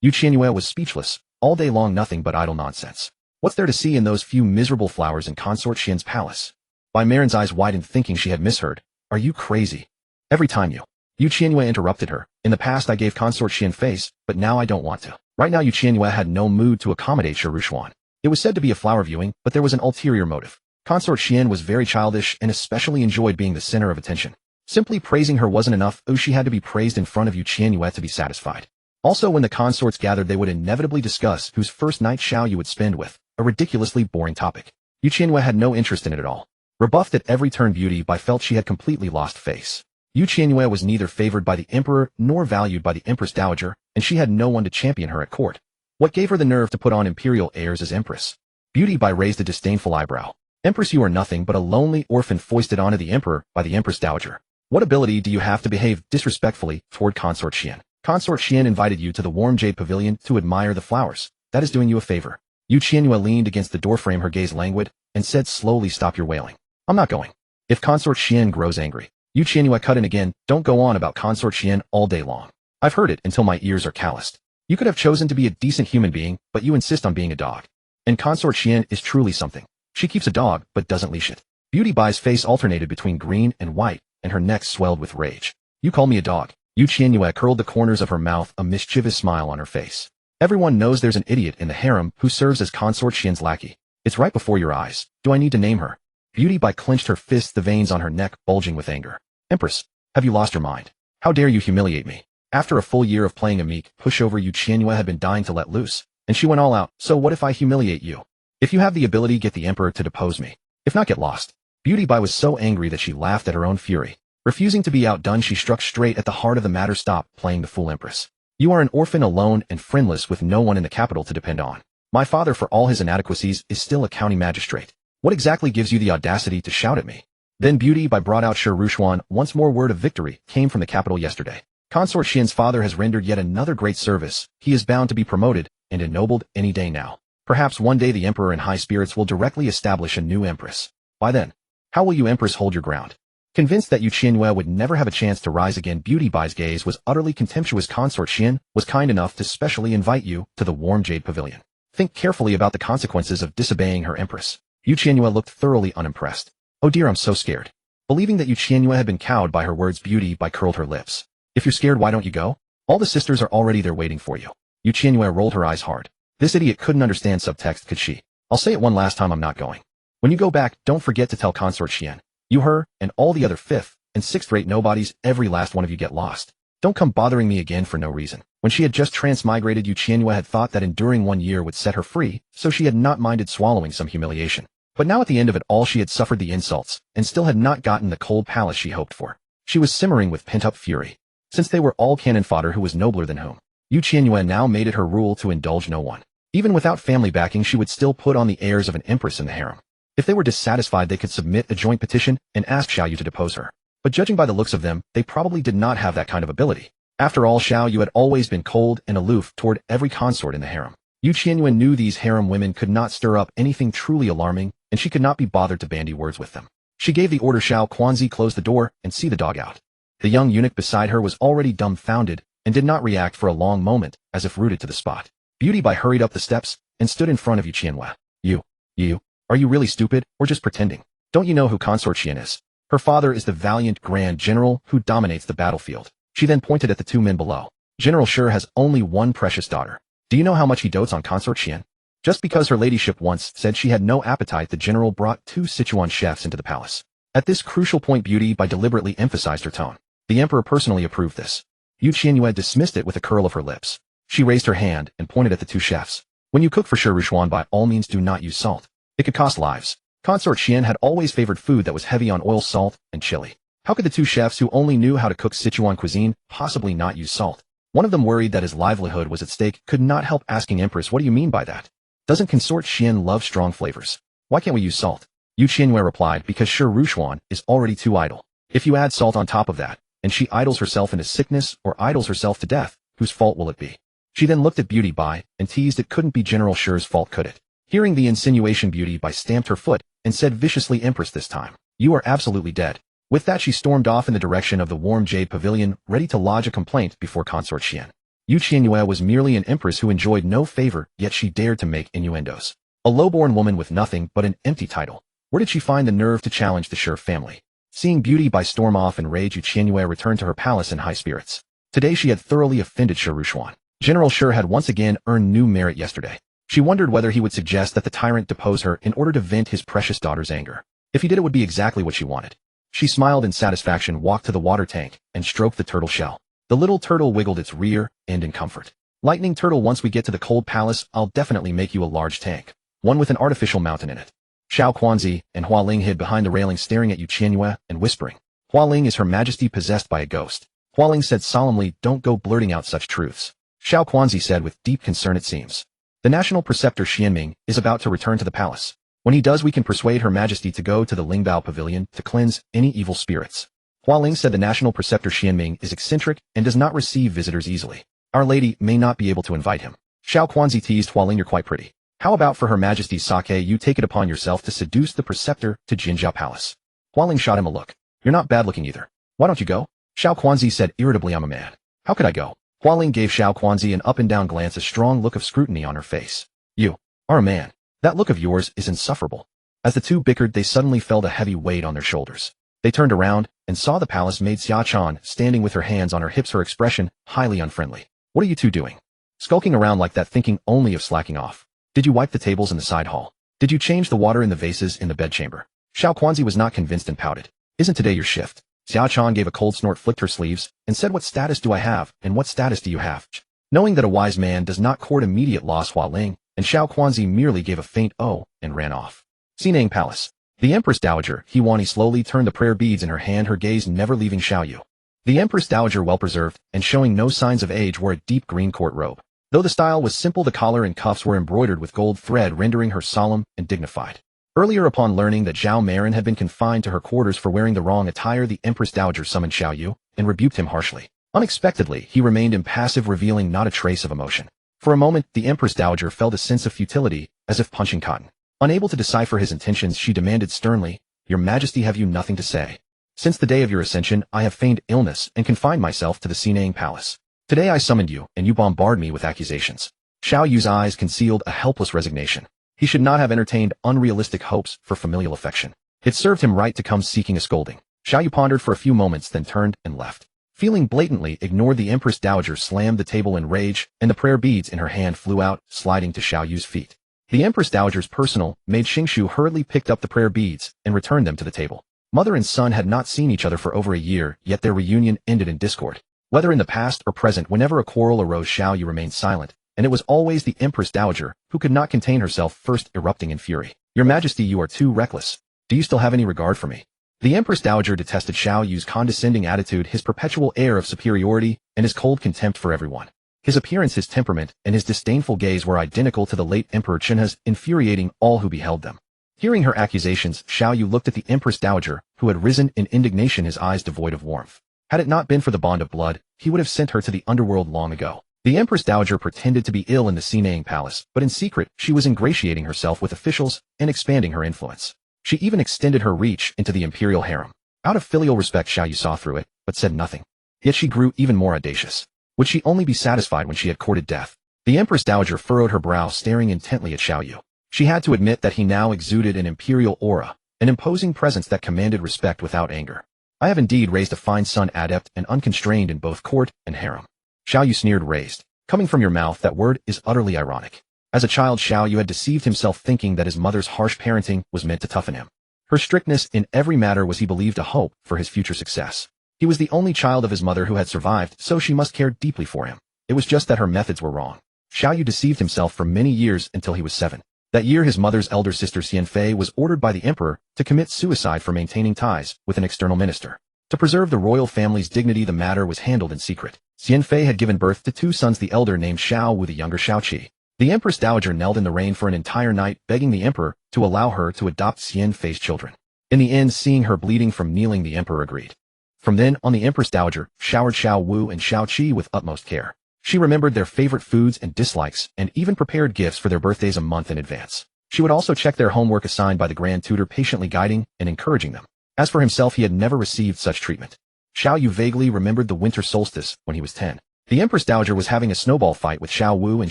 Qianyue was speechless. All day long, nothing but idle nonsense. What's there to see in those few miserable flowers in Consort Qian's palace? Bai Marin's eyes widened, thinking she had misheard. Are you crazy? Every time Qianyue interrupted her. In the past, I gave Consort Qian face, but now I don't want to. Right now, Qianyue had no mood to accommodate Shirushuan. It was said to be a flower viewing, but there was an ulterior motive. Consort Qian was very childish and especially enjoyed being the center of attention. Simply praising her wasn't enough. She had to be praised in front of Qianyue to be satisfied. Also, when the consorts gathered, they would inevitably discuss whose first night Qianyue would spend with, a ridiculously boring topic. Qianyue had no interest in it at all. Rebuffed at every turn, Beauty Bai felt she had completely lost face. Qianyue was neither favored by the emperor nor valued by the Empress Dowager, and she had no one to champion her at court. What gave her the nerve to put on imperial airs as Empress? Beauty Bai raised a disdainful eyebrow. Empress, you are nothing but a lonely orphan foisted onto the emperor by the Empress Dowager. What ability do you have to behave disrespectfully toward Consort Qian? Consort Qian invited you to the warm jade pavilion to admire the flowers. That is doing you a favor. Qianyue leaned against the doorframe, her gaze languid, and said slowly, stop your wailing. I'm not going. If Consort Qian grows angry. Qianyue cut in again, don't go on about Consort Qian all day long. I've heard it until my ears are calloused. You could have chosen to be a decent human being, but you insist on being a dog. And Consort Qian is truly something. She keeps a dog, but doesn't leash it. Beauty Bai's face alternated between green and white, and her neck swelled with rage. You call me a dog? Qianyue curled the corners of her mouth, a mischievous smile on her face. Everyone knows there's an idiot in the harem who serves as Consort Qian's lackey. It's right before your eyes. Do I need to name her? Beauty Bai clenched her fists, the veins on her neck bulging with anger. Empress, have you lost your mind? How dare you humiliate me? After a full year of playing a meek pushover, Qianyue had been dying to let loose, and she went all out. So what if I humiliate you? If you have the ability, get the emperor to depose me. If not, get lost. Beauty Bai was so angry that she laughed at her own fury. Refusing to be outdone, she struck straight at the heart of the matter. Stop playing the fool, Empress. You are an orphan, alone and friendless, with no one in the capital to depend on. My father, for all his inadequacies, is still a county magistrate. What exactly gives you the audacity to shout at me? Then Beauty Bai brought out Shirushuan. Once more, word of victory came from the capital yesterday. Consort Qian's father has rendered yet another great service. He is bound to be promoted and ennobled any day now. Perhaps one day the emperor in high spirits will directly establish a new empress. By then, how will you, Empress, hold your ground? Convinced that Qianyue would never have a chance to rise again, Beauty Bai's gaze was utterly contemptuous. Consort Qian was kind enough to specially invite you to the warm jade pavilion. Think carefully about the consequences of disobeying her, Empress. Qianyue looked thoroughly unimpressed. Oh dear, I'm so scared. Believing that Qianyue had been cowed by her words, Beauty Bai curled her lips. If you're scared, why don't you go? All the sisters are already there waiting for you. Qianyue rolled her eyes hard. This idiot couldn't understand subtext, could she? I'll say it one last time, I'm not going. When you go back, don't forget to tell Consort Qian. You, her, and all the other 5th and 6th-rate nobodies, every last one of you, get lost. Don't come bothering me again for no reason. When she had just transmigrated, Qianyue had thought that enduring 1 year would set her free, so she had not minded swallowing some humiliation. But now at the end of it all, she had suffered the insults, and still had not gotten the cold palace she hoped for. She was simmering with pent-up fury. Since they were all cannon fodder, who was nobler than whom? Qianyue now made it her rule to indulge no one. Even without family backing, she would still put on the airs of an empress in the harem. If they were dissatisfied, they could submit a joint petition and ask Qianyue to depose her. But judging by the looks of them, they probably did not have that kind of ability. After all, Qianyue had always been cold and aloof toward every consort in the harem. Qianyue knew these harem women could not stir up anything truly alarming, and she could not be bothered to bandy words with them. She gave the order, Xiao Quanzi, close the door and see the dog out. The young eunuch beside her was already dumbfounded and did not react for a long moment, as if rooted to the spot. Beauty Bai hurried up the steps and stood in front of Qianyue. You, are you really stupid, or just pretending? Don't you know who Consort Qian is? Her father is the valiant Grand General who dominates the battlefield. She then pointed at the two men below. General Shi has only one precious daughter. Do you know how much he dotes on consort Qian? Just because her ladyship once said she had no appetite, the general brought 2 Sichuan chefs into the palace. At this crucial point, Beauty by deliberately emphasized her tone. The emperor personally approved this. Qianyue dismissed it with a curl of her lips. She raised her hand and pointed at the 2 chefs. When you cook for Shi Rushuan, by all means do not use salt. It could cost lives. Consort Qian had always favored food that was heavy on oil, salt, and chili. How could the 2 chefs who only knew how to cook Sichuan cuisine possibly not use salt? One of them, worried that his livelihood was at stake, could not help asking Empress, what do you mean by that? Doesn't consort Qian love strong flavors? Why can't we use salt? Qianyue replied, because Shi Rushuan is already too idle. If you add salt on top of that, and she idles herself into sickness or idles herself to death, whose fault will it be? She then looked at Beauty Bai and teased, it couldn't be General Shi's fault, could it? Hearing the insinuation, Beauty Bai stamped her foot and said viciously, Empress, this time, you are absolutely dead. With that, she stormed off in the direction of the warm jade pavilion, ready to lodge a complaint before consort Qian. Qianyue was merely an empress who enjoyed no favor, yet she dared to make innuendos. A low-born woman with nothing but an empty title. Where did she find the nerve to challenge the Shi family? Seeing Beauty Bai storm off in rage, Qianyue returned to her palace in high spirits. Today she had thoroughly offended Shi Rushuan. General Shi had once again earned new merit yesterday. She wondered whether he would suggest that the tyrant depose her in order to vent his precious daughter's anger. If he did, it would be exactly what she wanted. She smiled in satisfaction, walked to the water tank, and stroked the turtle shell. The little turtle wiggled its rear end in comfort. Lightning Turtle, once we get to the cold palace, I'll definitely make you a large tank. One with an artificial mountain in it. Xiao Quanzi and Hua Ling hid behind the railing, staring at Qianyue and whispering. Hua Ling is Her Majesty possessed by a ghost. Hua Ling said solemnly, don't go blurting out such truths. Xiao Quanzi said with deep concern, it seems. The national preceptor Xianming is about to return to the palace. When he does, we can persuade Her Majesty to go to the Lingbao Pavilion to cleanse any evil spirits. Hua Ling said the national preceptor Xianming is eccentric and does not receive visitors easily. Our lady may not be able to invite him. Xiao Quanzi teased Hua Ling, you're quite pretty. How about for Her Majesty's sake, you take it upon yourself to seduce the preceptor to Jinjiao Palace? Hua Ling shot him a look. You're not bad looking either. Why don't you go? Xiao Quanzi said irritably, I'm a man. How could I go? Hua Ling gave Xiao Quanzi an up-and-down glance, a strong look of scrutiny on her face. You are a man. That look of yours is insufferable. As the two bickered, they suddenly felt a heavy weight on their shoulders. They turned around and saw the palace maid Xia Chan standing with her hands on her hips, her expression highly unfriendly. What are you two doing? Skulking around like that, thinking only of slacking off? Did you wipe the tables in the side hall? Did you change the water in the vases in the bedchamber? Xiao Quanzi was not convinced and pouted. Isn't today your shift? Xia Chan gave a cold snort, flicked her sleeves, and said, what status do I have, and what status do you have? Knowing that a wise man does not court immediate loss, Hua Ling and Xiao Quanzi merely gave a faint oh and ran off. Sinang Palace. The Empress Dowager Qianyue slowly turned the prayer beads in her hand, her gaze never leaving Qianyue. The Empress Dowager, well-preserved and showing no signs of age, wore a deep green court robe. Though the style was simple, the collar and cuffs were embroidered with gold thread, rendering her solemn and dignified. Earlier, upon learning that Zhao Marin had been confined to her quarters for wearing the wrong attire, the Empress Dowager summoned Qianyue and rebuked him harshly. Unexpectedly, he remained impassive, revealing not a trace of emotion. For a moment, the Empress Dowager felt a sense of futility, as if punching cotton. Unable to decipher his intentions, she demanded sternly, Your Majesty, have you nothing to say? Since the day of your ascension, I have feigned illness and confined myself to the Sinang Palace. Today I summoned you, and you bombard me with accusations. Xiao Yu's eyes concealed a helpless resignation. He should not have entertained unrealistic hopes for familial affection. It served him right to come seeking a scolding. Xiao Yu pondered for a few moments, then turned and left. Feeling blatantly ignored, the Empress Dowager slammed the table in rage, and the prayer beads in her hand flew out, sliding to Xiao Yu's feet. The Empress Dowager's personal maid Xingshu hurriedly picked up the prayer beads and returned them to the table. Mother and son had not seen each other for over a year, yet their reunion ended in discord. Whether in the past or present, whenever a quarrel arose, Xiao Yu remained silent, and it was always the Empress Dowager who could not contain herself, first erupting in fury. Your Majesty, you are too reckless. Do you still have any regard for me? The Empress Dowager detested Xiao Yu's condescending attitude, his perpetual air of superiority, and his cold contempt for everyone. His appearance, his temperament, and his disdainful gaze were identical to the late Emperor Qinhe's, infuriating all who beheld them. Hearing her accusations, Xiao Yu looked at the Empress Dowager, who had risen in indignation, his eyes devoid of warmth. Had it not been for the bond of blood, he would have sent her to the underworld long ago. The Empress Dowager pretended to be ill in the Sinang Palace, but in secret she was ingratiating herself with officials and expanding her influence. She even extended her reach into the imperial harem. Out of filial respect, Xiao Yu saw through it, but said nothing. Yet she grew even more audacious. Would she only be satisfied when she had courted death? The Empress Dowager furrowed her brow, staring intently at Xiao Yu. She had to admit that he now exuded an imperial aura, an imposing presence that commanded respect without anger. I have indeed raised a fine son, adept and unconstrained in both court and harem. Qianyue sneered, raised. Coming from your mouth, that word is utterly ironic. As a child, Qianyue had deceived himself thinking that his mother's harsh parenting was meant to toughen him. Her strictness in every matter was, he believed, a hope for his future success. He was the only child of his mother who had survived, so she must care deeply for him. It was just that her methods were wrong. Qianyue deceived himself for many years until he was 7. That year, his mother's elder sister Qianfei was ordered by the emperor to commit suicide for maintaining ties with an external minister. To preserve the royal family's dignity, the matter was handled in secret. Qianfei had given birth to 2 sons, the elder named Xiaowu, the younger Xiaoqi. The Empress Dowager knelt in the rain for an entire night, begging the emperor to allow her to adopt Qianfei's children. In the end, seeing her bleeding from kneeling, the emperor agreed. From then on, the Empress Dowager showered Xiaowu and Xiaoqi with utmost care. She remembered their favorite foods and dislikes, and even prepared gifts for their birthdays a month in advance. She would also check their homework assigned by the grand tutor, patiently guiding and encouraging them. As for himself, he had never received such treatment. Xiaoyu vaguely remembered the winter solstice when he was 10. The Empress Dowager was having a snowball fight with Xiaowu and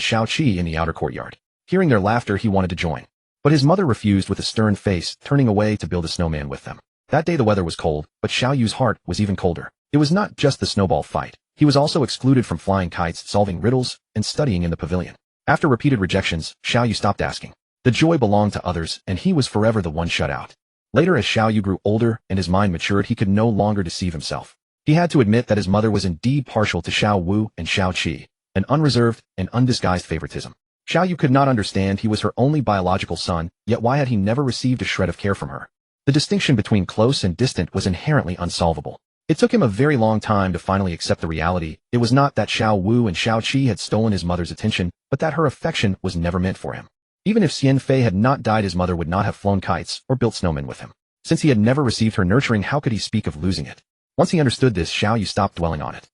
Xiaoqi in the outer courtyard. Hearing their laughter, he wanted to join. But his mother refused with a stern face, turning away to build a snowman with them. That day the weather was cold, but Xiaoyu's heart was even colder. It was not just the snowball fight. He was also excluded from flying kites, solving riddles, and studying in the pavilion. After repeated rejections, Xiaoyu stopped asking. The joy belonged to others, and he was forever the one shut out. Later, as Xiaoyu grew older and his mind matured, he could no longer deceive himself. He had to admit that his mother was indeed partial to Xiaowu and Xiaoqi, an unreserved and undisguised favoritism. Xiaoyu could not understand. He was her only biological son, yet why had he never received a shred of care from her? The distinction between close and distant was inherently unsolvable. It took him a very long time to finally accept the reality. It was not that Xiaowu and Xiaoqi had stolen his mother's attention, but that her affection was never meant for him. Even if Qianfei had not died, his mother would not have flown kites or built snowmen with him. Since he had never received her nurturing, how could he speak of losing it? Once he understood this, Xiaoyu stopped dwelling on it.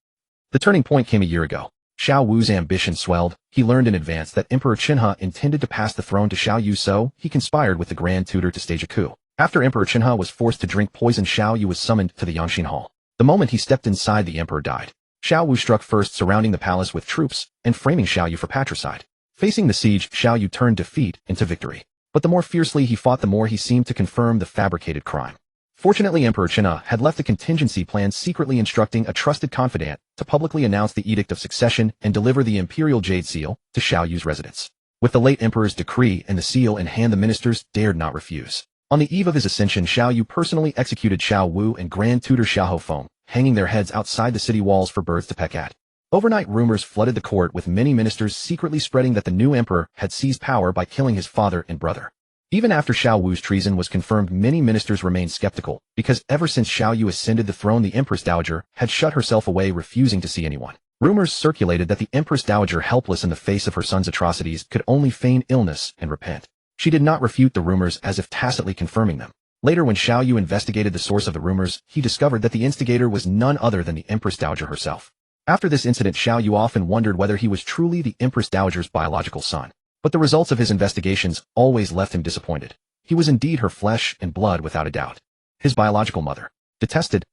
The turning point came a year ago. Xiaowu's ambition swelled. He learned in advance that Emperor Qianhe intended to pass the throne to Xiaoyu, so he conspired with the grand tutor to stage a coup. After Emperor Qianhe was forced to drink poison, Xiaoyu was summoned to the Yangxin Hall. The moment he stepped inside, the emperor died. Xiaowu struck first, surrounding the palace with troops and framing Xiaoyu for patricide. Facing the siege, Xiaoyu turned defeat into victory. But the more fiercely he fought, the more he seemed to confirm the fabricated crime. Fortunately, Emperor Qianhe had left a contingency plan, secretly instructing a trusted confidant to publicly announce the Edict of Succession and deliver the imperial jade seal to Xiaoyu's residence. With the late emperor's decree and the seal in hand, the ministers dared not refuse. On the eve of his ascension, Xiaoyu personally executed Xiaowu and grand tutor Xiahou Feng, hanging their heads outside the city walls for birds to peck at. Overnight, rumors flooded the court, with many ministers secretly spreading that the new emperor had seized power by killing his father and brother. Even after Xiaowu's treason was confirmed, many ministers remained skeptical, because ever since Xiaoyu ascended the throne, the Empress Dowager had shut herself away, refusing to see anyone. Rumors circulated that the Empress Dowager, helpless in the face of her son's atrocities, could only feign illness and repent. She did not refute the rumors, as if tacitly confirming them. Later, when Xiaoyu investigated the source of the rumors, he discovered that the instigator was none other than the Empress Dowager herself. After this incident, Xiaoyu often wondered whether he was truly the Empress Dowager's biological son. But the results of his investigations always left him disappointed. He was indeed her flesh and blood, without a doubt. His biological mother. Detested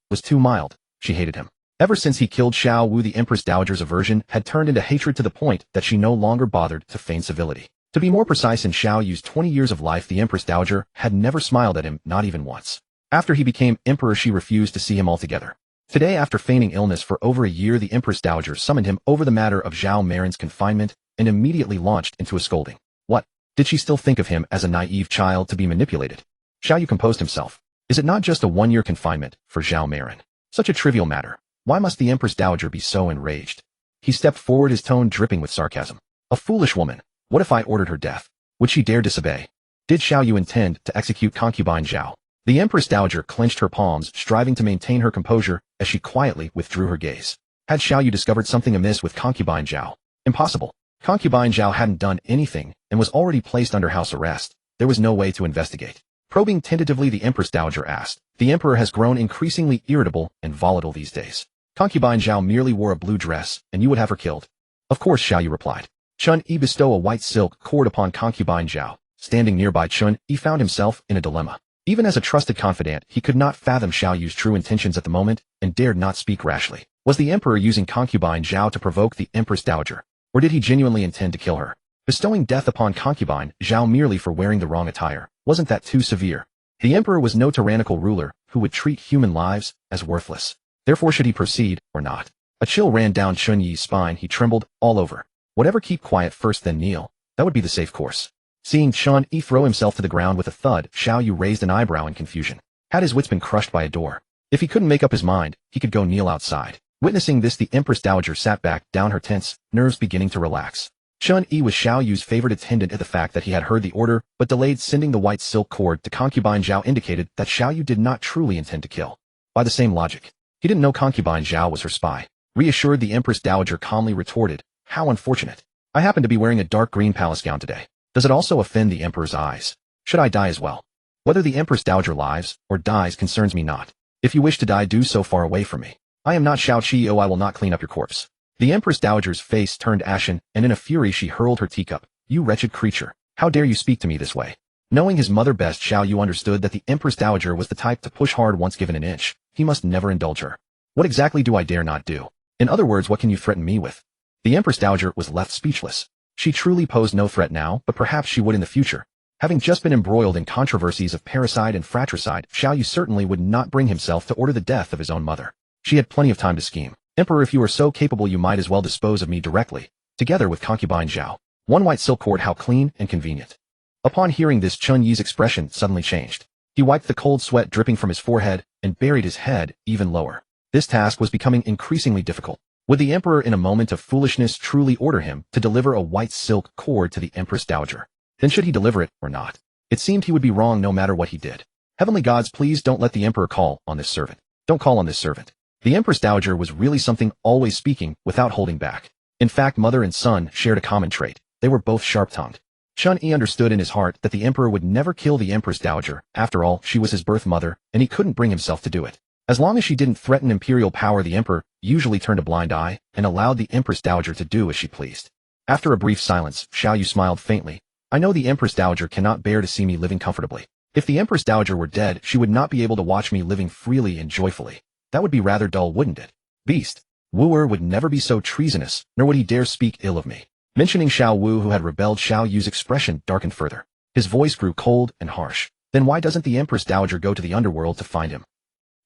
was too mild. She hated him. Ever since he killed Xiaowu, the Empress Dowager's aversion had turned into hatred, to the point that she no longer bothered to feign civility. To be more precise, in Xiaoyu's 20 years of life, the Empress Dowager had never smiled at him, not even once. After he became emperor, she refused to see him altogether. Today, after feigning illness for over a year, the Empress Dowager summoned him over the matter of Zhao Marin's confinement and immediately launched into a scolding. What? Did she still think of him as a naive child to be manipulated? Xiaoyu composed himself. Is it not just a 1-year confinement for Zhao Marin? Such a trivial matter. Why must the Empress Dowager be so enraged? He stepped forward, his tone dripping with sarcasm. A foolish woman. What if I ordered her death? Would she dare disobey? Did Xiaoyu intend to execute concubine Zhao? The Empress Dowager clenched her palms, striving to maintain her composure as she quietly withdrew her gaze. Had Xiaoyu discovered something amiss with concubine Zhao? Impossible. Concubine Zhao hadn't done anything and was already placed under house arrest. There was no way to investigate. Probing tentatively, the Empress Dowager asked, "The emperor has grown increasingly irritable and volatile these days. Concubine Zhao merely wore a blue dress, and you would have her killed." "Of course," Xiaoyu replied. Chun-Yi bestowed a white silk cord upon concubine Zhao. Standing nearby, Chun-Yi found himself in a dilemma. Even as a trusted confidant, he could not fathom Xiaoyu's true intentions at the moment and dared not speak rashly. Was the emperor using concubine Zhao to provoke the Empress Dowager? Or did he genuinely intend to kill her? Bestowing death upon concubine Zhao merely for wearing the wrong attire, wasn't that too severe? The emperor was no tyrannical ruler who would treat human lives as worthless. Therefore should he proceed or not? A chill ran down Qianyue's spine. He trembled all over. Whatever, keep quiet first then kneel. That would be the safe course. Seeing Qianyue throw himself to the ground with a thud, Qianyue raised an eyebrow in confusion. Had his wits been crushed by a door? If he couldn't make up his mind, he could go kneel outside. Witnessing this, the Empress Dowager sat back, down her tense, nerves beginning to relax. Qianyue was Xiaoyu's favorite attendant, at the fact that he had heard the order but delayed sending the white silk cord to concubine Zhao indicated that Xiaoyu did not truly intend to kill. By the same logic, he didn't know concubine Zhao was her spy. Reassured, the Empress Dowager calmly retorted, "How unfortunate. I happen to be wearing a dark green palace gown today. Does it also offend the Emperor's eyes? Should I die as well? Whether the Empress Dowager lives or dies concerns me not. If you wish to die, do so far away from me. I am not Xiao Qianyue. I will not clean up your corpse." The Empress Dowager's face turned ashen, and in a fury she hurled her teacup. "You wretched creature. How dare you speak to me this way?" Knowing his mother best, Xiaoyu understood that the Empress Dowager was the type to push hard once given an inch. He must never indulge her. "What exactly do I dare not do? In other words, what can you threaten me with?" The Empress Dowager was left speechless. She truly posed no threat now, but perhaps she would in the future. Having just been embroiled in controversies of parricide and fratricide, Xiaoyu certainly would not bring himself to order the death of his own mother. She had plenty of time to scheme. "Emperor, if you are so capable, you might as well dispose of me directly, together with concubine Zhao. One white silk cord, how clean and convenient." Upon hearing this, Qianyue's expression suddenly changed. He wiped the cold sweat dripping from his forehead and buried his head even lower. This task was becoming increasingly difficult. Would the emperor in a moment of foolishness truly order him to deliver a white silk cord to the Empress Dowager? Then should he deliver it or not? It seemed he would be wrong no matter what he did. Heavenly gods, please don't let the emperor call on this servant. Don't call on this servant. The Empress Dowager was really something, always speaking without holding back. In fact, mother and son shared a common trait. They were both sharp-tongued. Qianyue understood in his heart that the emperor would never kill the Empress Dowager. After all, she was his birth mother, and he couldn't bring himself to do it. As long as she didn't threaten imperial power, the emperor usually turned a blind eye and allowed the Empress Dowager to do as she pleased. After a brief silence, Xiaoyu smiled faintly. "I know the Empress Dowager cannot bear to see me living comfortably. If the Empress Dowager were dead, she would not be able to watch me living freely and joyfully. That would be rather dull, wouldn't it? Beast. Wooer would never be so treasonous, nor would he dare speak ill of me." Mentioning Xiao Wu, who had rebelled, Xiaoyu's expression darkened further. His voice grew cold and harsh. "Then why doesn't the Empress Dowager go to the underworld to find him?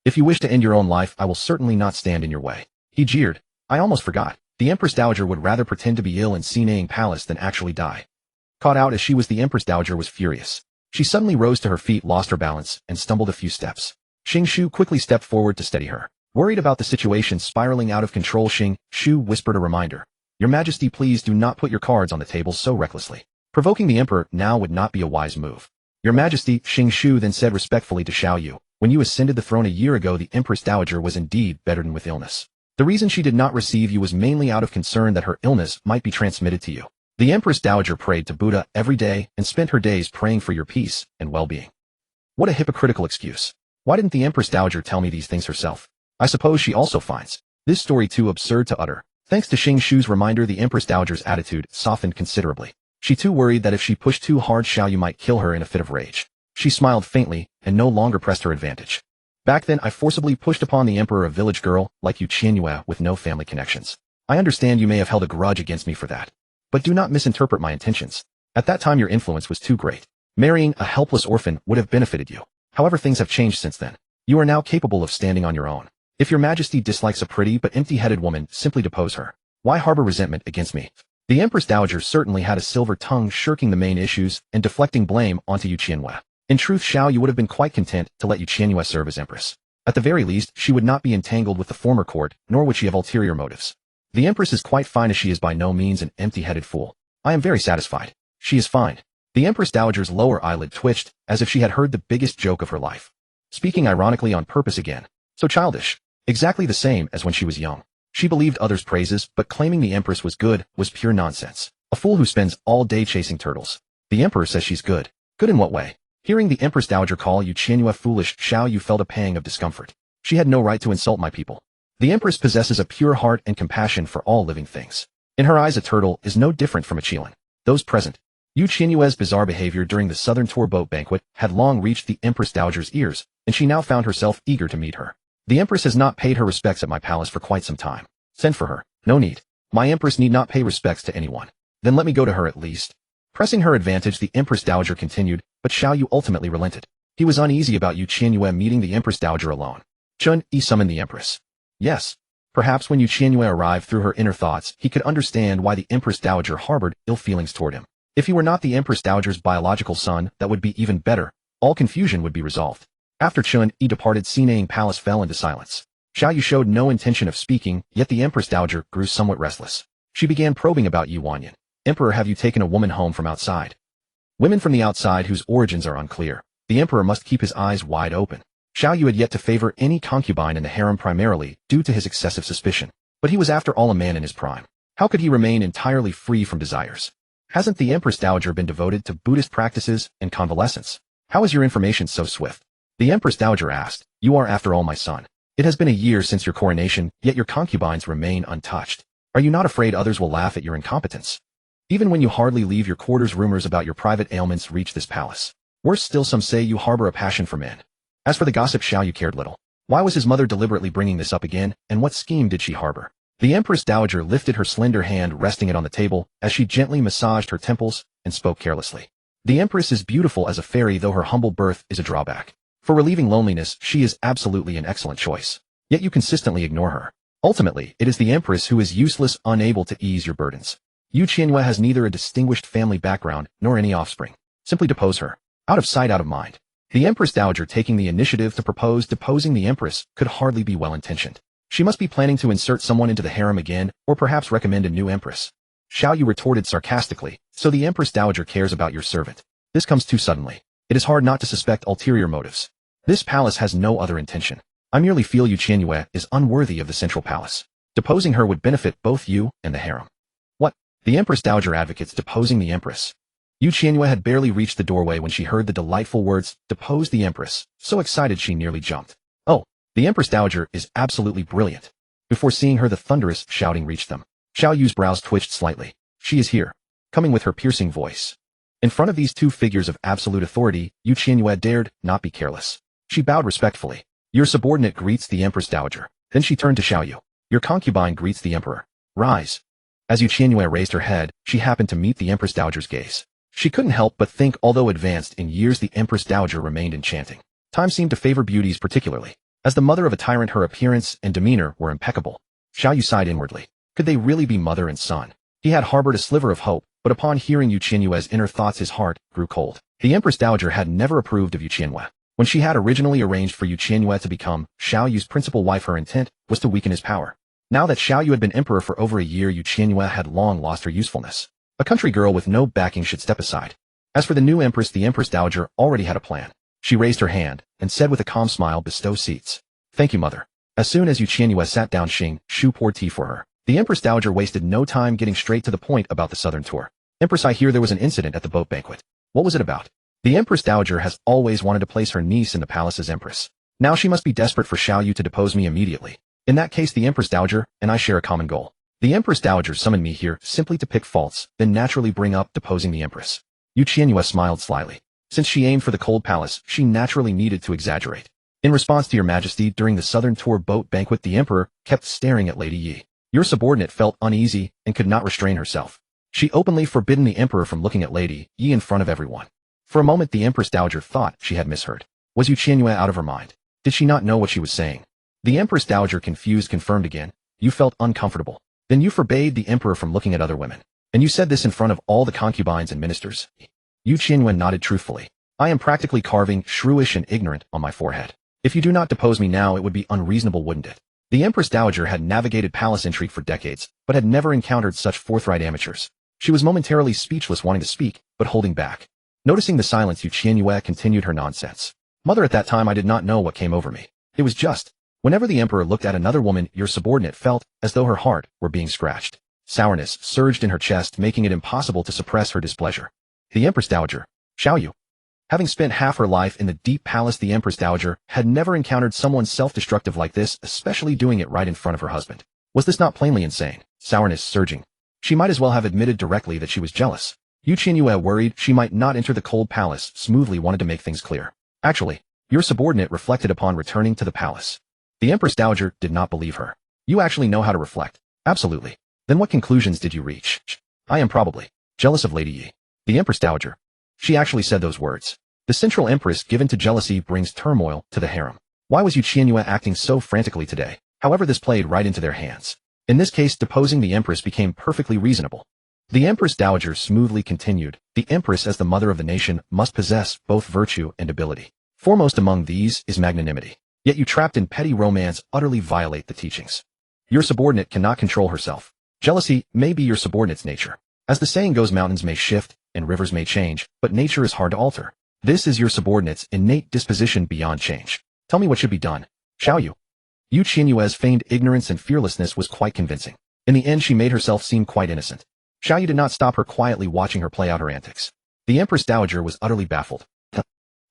If you wish to end your own life, I will certainly not stand in your way." He jeered. "I almost forgot. The Empress Dowager would rather pretend to be ill in Sinaying Palace than actually die." Caught out as she was, the Empress Dowager was furious. She suddenly rose to her feet, lost her balance, and stumbled a few steps. Xing Shu quickly stepped forward to steady her. Worried about the situation spiraling out of control, Xing Shu whispered a reminder. "Your Majesty, please do not put your cards on the table so recklessly. Provoking the emperor now would not be a wise move." "Your Majesty," Xing Shu then said respectfully to Xiaoyu, "when you ascended the throne a year ago, the Empress Dowager was indeed bedridden with illness. The reason she did not receive you was mainly out of concern that her illness might be transmitted to you. The Empress Dowager prayed to Buddha every day and spent her days praying for your peace and well-being." What a hypocritical excuse. Why didn't the Empress Dowager tell me these things herself? I suppose she also finds this story too absurd to utter. Thanks to Xing Shu's reminder, the Empress Dowager's attitude softened considerably. She too worried that if she pushed too hard, Xiaoyu might kill her in a fit of rage. She smiled faintly and no longer pressed her advantage. "Back then, I forcibly pushed upon the emperor, a village girl like you, Qianyue, with no family connections. I understand you may have held a grudge against me for that. But do not misinterpret my intentions. At that time, your influence was too great. Marrying a helpless orphan would have benefited you. However, things have changed since then. You are now capable of standing on your own. If your Majesty dislikes a pretty but empty-headed woman, simply depose her. Why harbor resentment against me?" The Empress Dowager certainly had a silver tongue, shirking the main issues and deflecting blame onto Qianyue. In truth, Xiaoyu would have been quite content to let Qianyue serve as Empress. At the very least, she would not be entangled with the former court, nor would she have ulterior motives. The Empress is quite fine as she is, by no means an empty-headed fool. I am very satisfied. She is fine. The Empress Dowager's lower eyelid twitched, as if she had heard the biggest joke of her life. Speaking ironically on purpose again. So childish. Exactly the same as when she was young. She believed others' praises, but claiming the Empress was good was pure nonsense. A fool who spends all day chasing turtles. The Emperor says she's good. Good in what way? Hearing the Empress Dowager call Qianyue foolish, Xiaoyu felt a pang of discomfort. She had no right to insult my people. The Empress possesses a pure heart and compassion for all living things. In her eyes, a turtle is no different from a Qilin. Those present. Qianyue's bizarre behavior during the Southern Tour boat banquet had long reached the Empress Dowager's ears, and she now found herself eager to meet her. The Empress has not paid her respects at my palace for quite some time. Send for her. No need. My Empress need not pay respects to anyone. Then let me go to her at least. Pressing her advantage, the Empress Dowager continued, but Xiaoyu ultimately relented. He was uneasy about Qianyue meeting the Empress Dowager alone. Qianyue summoned the Empress. Yes. Perhaps when Qianyue arrived through her inner thoughts, he could understand why the Empress Dowager harbored ill feelings toward him. If he were not the Empress Dowager's biological son, that would be even better. All confusion would be resolved. After Qianyue departed, Sinaying Palace fell into silence. Qianyue showed no intention of speaking, yet the Empress Dowager grew somewhat restless. She began probing about Qianyue. Emperor, have you taken a woman home from outside? Women from the outside whose origins are unclear. The emperor must keep his eyes wide open. Qianyue had yet to favor any concubine in the harem primarily due to his excessive suspicion. But he was after all a man in his prime. How could he remain entirely free from desires? Hasn't the Empress Dowager been devoted to Buddhist practices and convalescence? How is your information so swift? The Empress Dowager asked. You are after all my son. It has been a year since your coronation, yet your concubines remain untouched. Are you not afraid others will laugh at your incompetence? Even when you hardly leave your quarters, rumors about your private ailments reach this palace. Worse still, some say you harbor a passion for men. As for the gossip, Qianyue cared little. Why was his mother deliberately bringing this up again, and what scheme did she harbor? The Empress Dowager lifted her slender hand, resting it on the table, as she gently massaged her temples, and spoke carelessly. The Empress is beautiful as a fairy, though her humble birth is a drawback. For relieving loneliness, she is absolutely an excellent choice. Yet you consistently ignore her. Ultimately, it is the Empress who is useless, unable to ease your burdens. Qianyue has neither a distinguished family background, nor any offspring. Simply depose her. Out of sight, out of mind. The Empress Dowager taking the initiative to propose deposing the Empress could hardly be well-intentioned. She must be planning to insert someone into the harem again, or perhaps recommend a new Empress. Qianyue retorted sarcastically, so the Empress Dowager cares about your servant. This comes too suddenly. It is hard not to suspect ulterior motives. This palace has no other intention. I merely feel Qianyue is unworthy of the central palace. Deposing her would benefit both you and the harem. What? The Empress Dowager advocates deposing the Empress. Qianyue had barely reached the doorway when she heard the delightful words, depose the Empress, so excited she nearly jumped. Oh, the Empress Dowager is absolutely brilliant. Before seeing her, the thunderous shouting reached them. Qianyue's brows twitched slightly. She is here. Coming with her piercing voice. In front of these two figures of absolute authority, Qianyue dared not be careless. She bowed respectfully. Your subordinate greets the Empress Dowager. Then she turned to Qianyue. Your concubine greets the Emperor. Rise. As Qianyue raised her head, she happened to meet the Empress Dowager's gaze. She couldn't help but think, although advanced in years, the Empress Dowager remained enchanting. Time seemed to favor beauties particularly. As the mother of a tyrant, her appearance and demeanor were impeccable. Qianyue sighed inwardly. Could they really be mother and son? He had harbored a sliver of hope, but upon hearing Qianyue's inner thoughts, his heart grew cold. The Empress Dowager had never approved of Qianyue. When she had originally arranged for Qianyue to become Xiaoyu's principal wife, her intent was to weaken his power. Now that Xiaoyu had been emperor for over a year, Qianyue had long lost her usefulness. A country girl with no backing should step aside. As for the new Empress, the Empress Dowager already had a plan. She raised her hand, and said with a calm smile, bestow seats. Thank you, mother. As soon as Qianyue sat down, Xing Shu poured tea for her. The Empress Dowager wasted no time, getting straight to the point about the southern tour. Empress, I hear there was an incident at the boat banquet. What was it about? The Empress Dowager has always wanted to place her niece in the palace as Empress. Now she must be desperate for Xiaoyu to depose me immediately. In that case, the Empress Dowager and I share a common goal. The Empress Dowager summoned me here simply to pick faults, then naturally bring up deposing the Empress. Qianyue smiled slyly. Since she aimed for the cold palace, she naturally needed to exaggerate. In response to your majesty, during the southern tour boat banquet, the emperor kept staring at Lady Yi. Your subordinate felt uneasy and could not restrain herself. She openly forbidden the emperor from looking at Lady Yi in front of everyone. For a moment, the Empress Dowager thought she had misheard. Was Qianyue out of her mind? Did she not know what she was saying? The Empress Dowager, confused, confirmed again. You felt uncomfortable. Then you forbade the emperor from looking at other women. And you said this in front of all the concubines and ministers. Qianyue nodded truthfully. I am practically carving shrewish and ignorant on my forehead. If you do not depose me now, it would be unreasonable, wouldn't it? The Empress Dowager had navigated palace intrigue for decades, but had never encountered such forthright amateurs. She was momentarily speechless, wanting to speak, but holding back. Noticing the silence, Qianyue continued her nonsense. Mother, at that time I did not know what came over me. It was just, whenever the emperor looked at another woman, your subordinate felt as though her heart were being scratched. Sourness surged in her chest, making it impossible to suppress her displeasure. The Empress Dowager, Xiaoyu. Having spent half her life in the deep palace, the Empress Dowager had never encountered someone self-destructive like this, especially doing it right in front of her husband. Was this not plainly insane? Sourness surging. She might as well have admitted directly that she was jealous. Qianyue, worried she might not enter the cold palace smoothly, wanted to make things clear. Actually, your subordinate reflected upon returning to the palace. The Empress Dowager did not believe her. You actually know how to reflect. Absolutely. Then what conclusions did you reach? I am probably jealous of Lady Yi. The Empress Dowager. She actually said those words. The central empress given to jealousy brings turmoil to the harem. Why was Qianyue acting so frantically today? However, this played right into their hands. In this case, deposing the empress became perfectly reasonable. The empress dowager smoothly continued, the empress as the mother of the nation must possess both virtue and ability. Foremost among these is magnanimity. Yet you trapped in petty romance utterly violate the teachings. Your subordinate cannot control herself. Jealousy may be your subordinate's nature. As the saying goes, mountains may shift and rivers may change, but nature is hard to alter. This is your subordinate's innate disposition beyond change. Tell me what should be done. Qianyue. Qianyue's feigned ignorance and fearlessness was quite convincing. In the end, she made herself seem quite innocent. Qianyue did not stop her, quietly watching her play out her antics. The Empress Dowager was utterly baffled.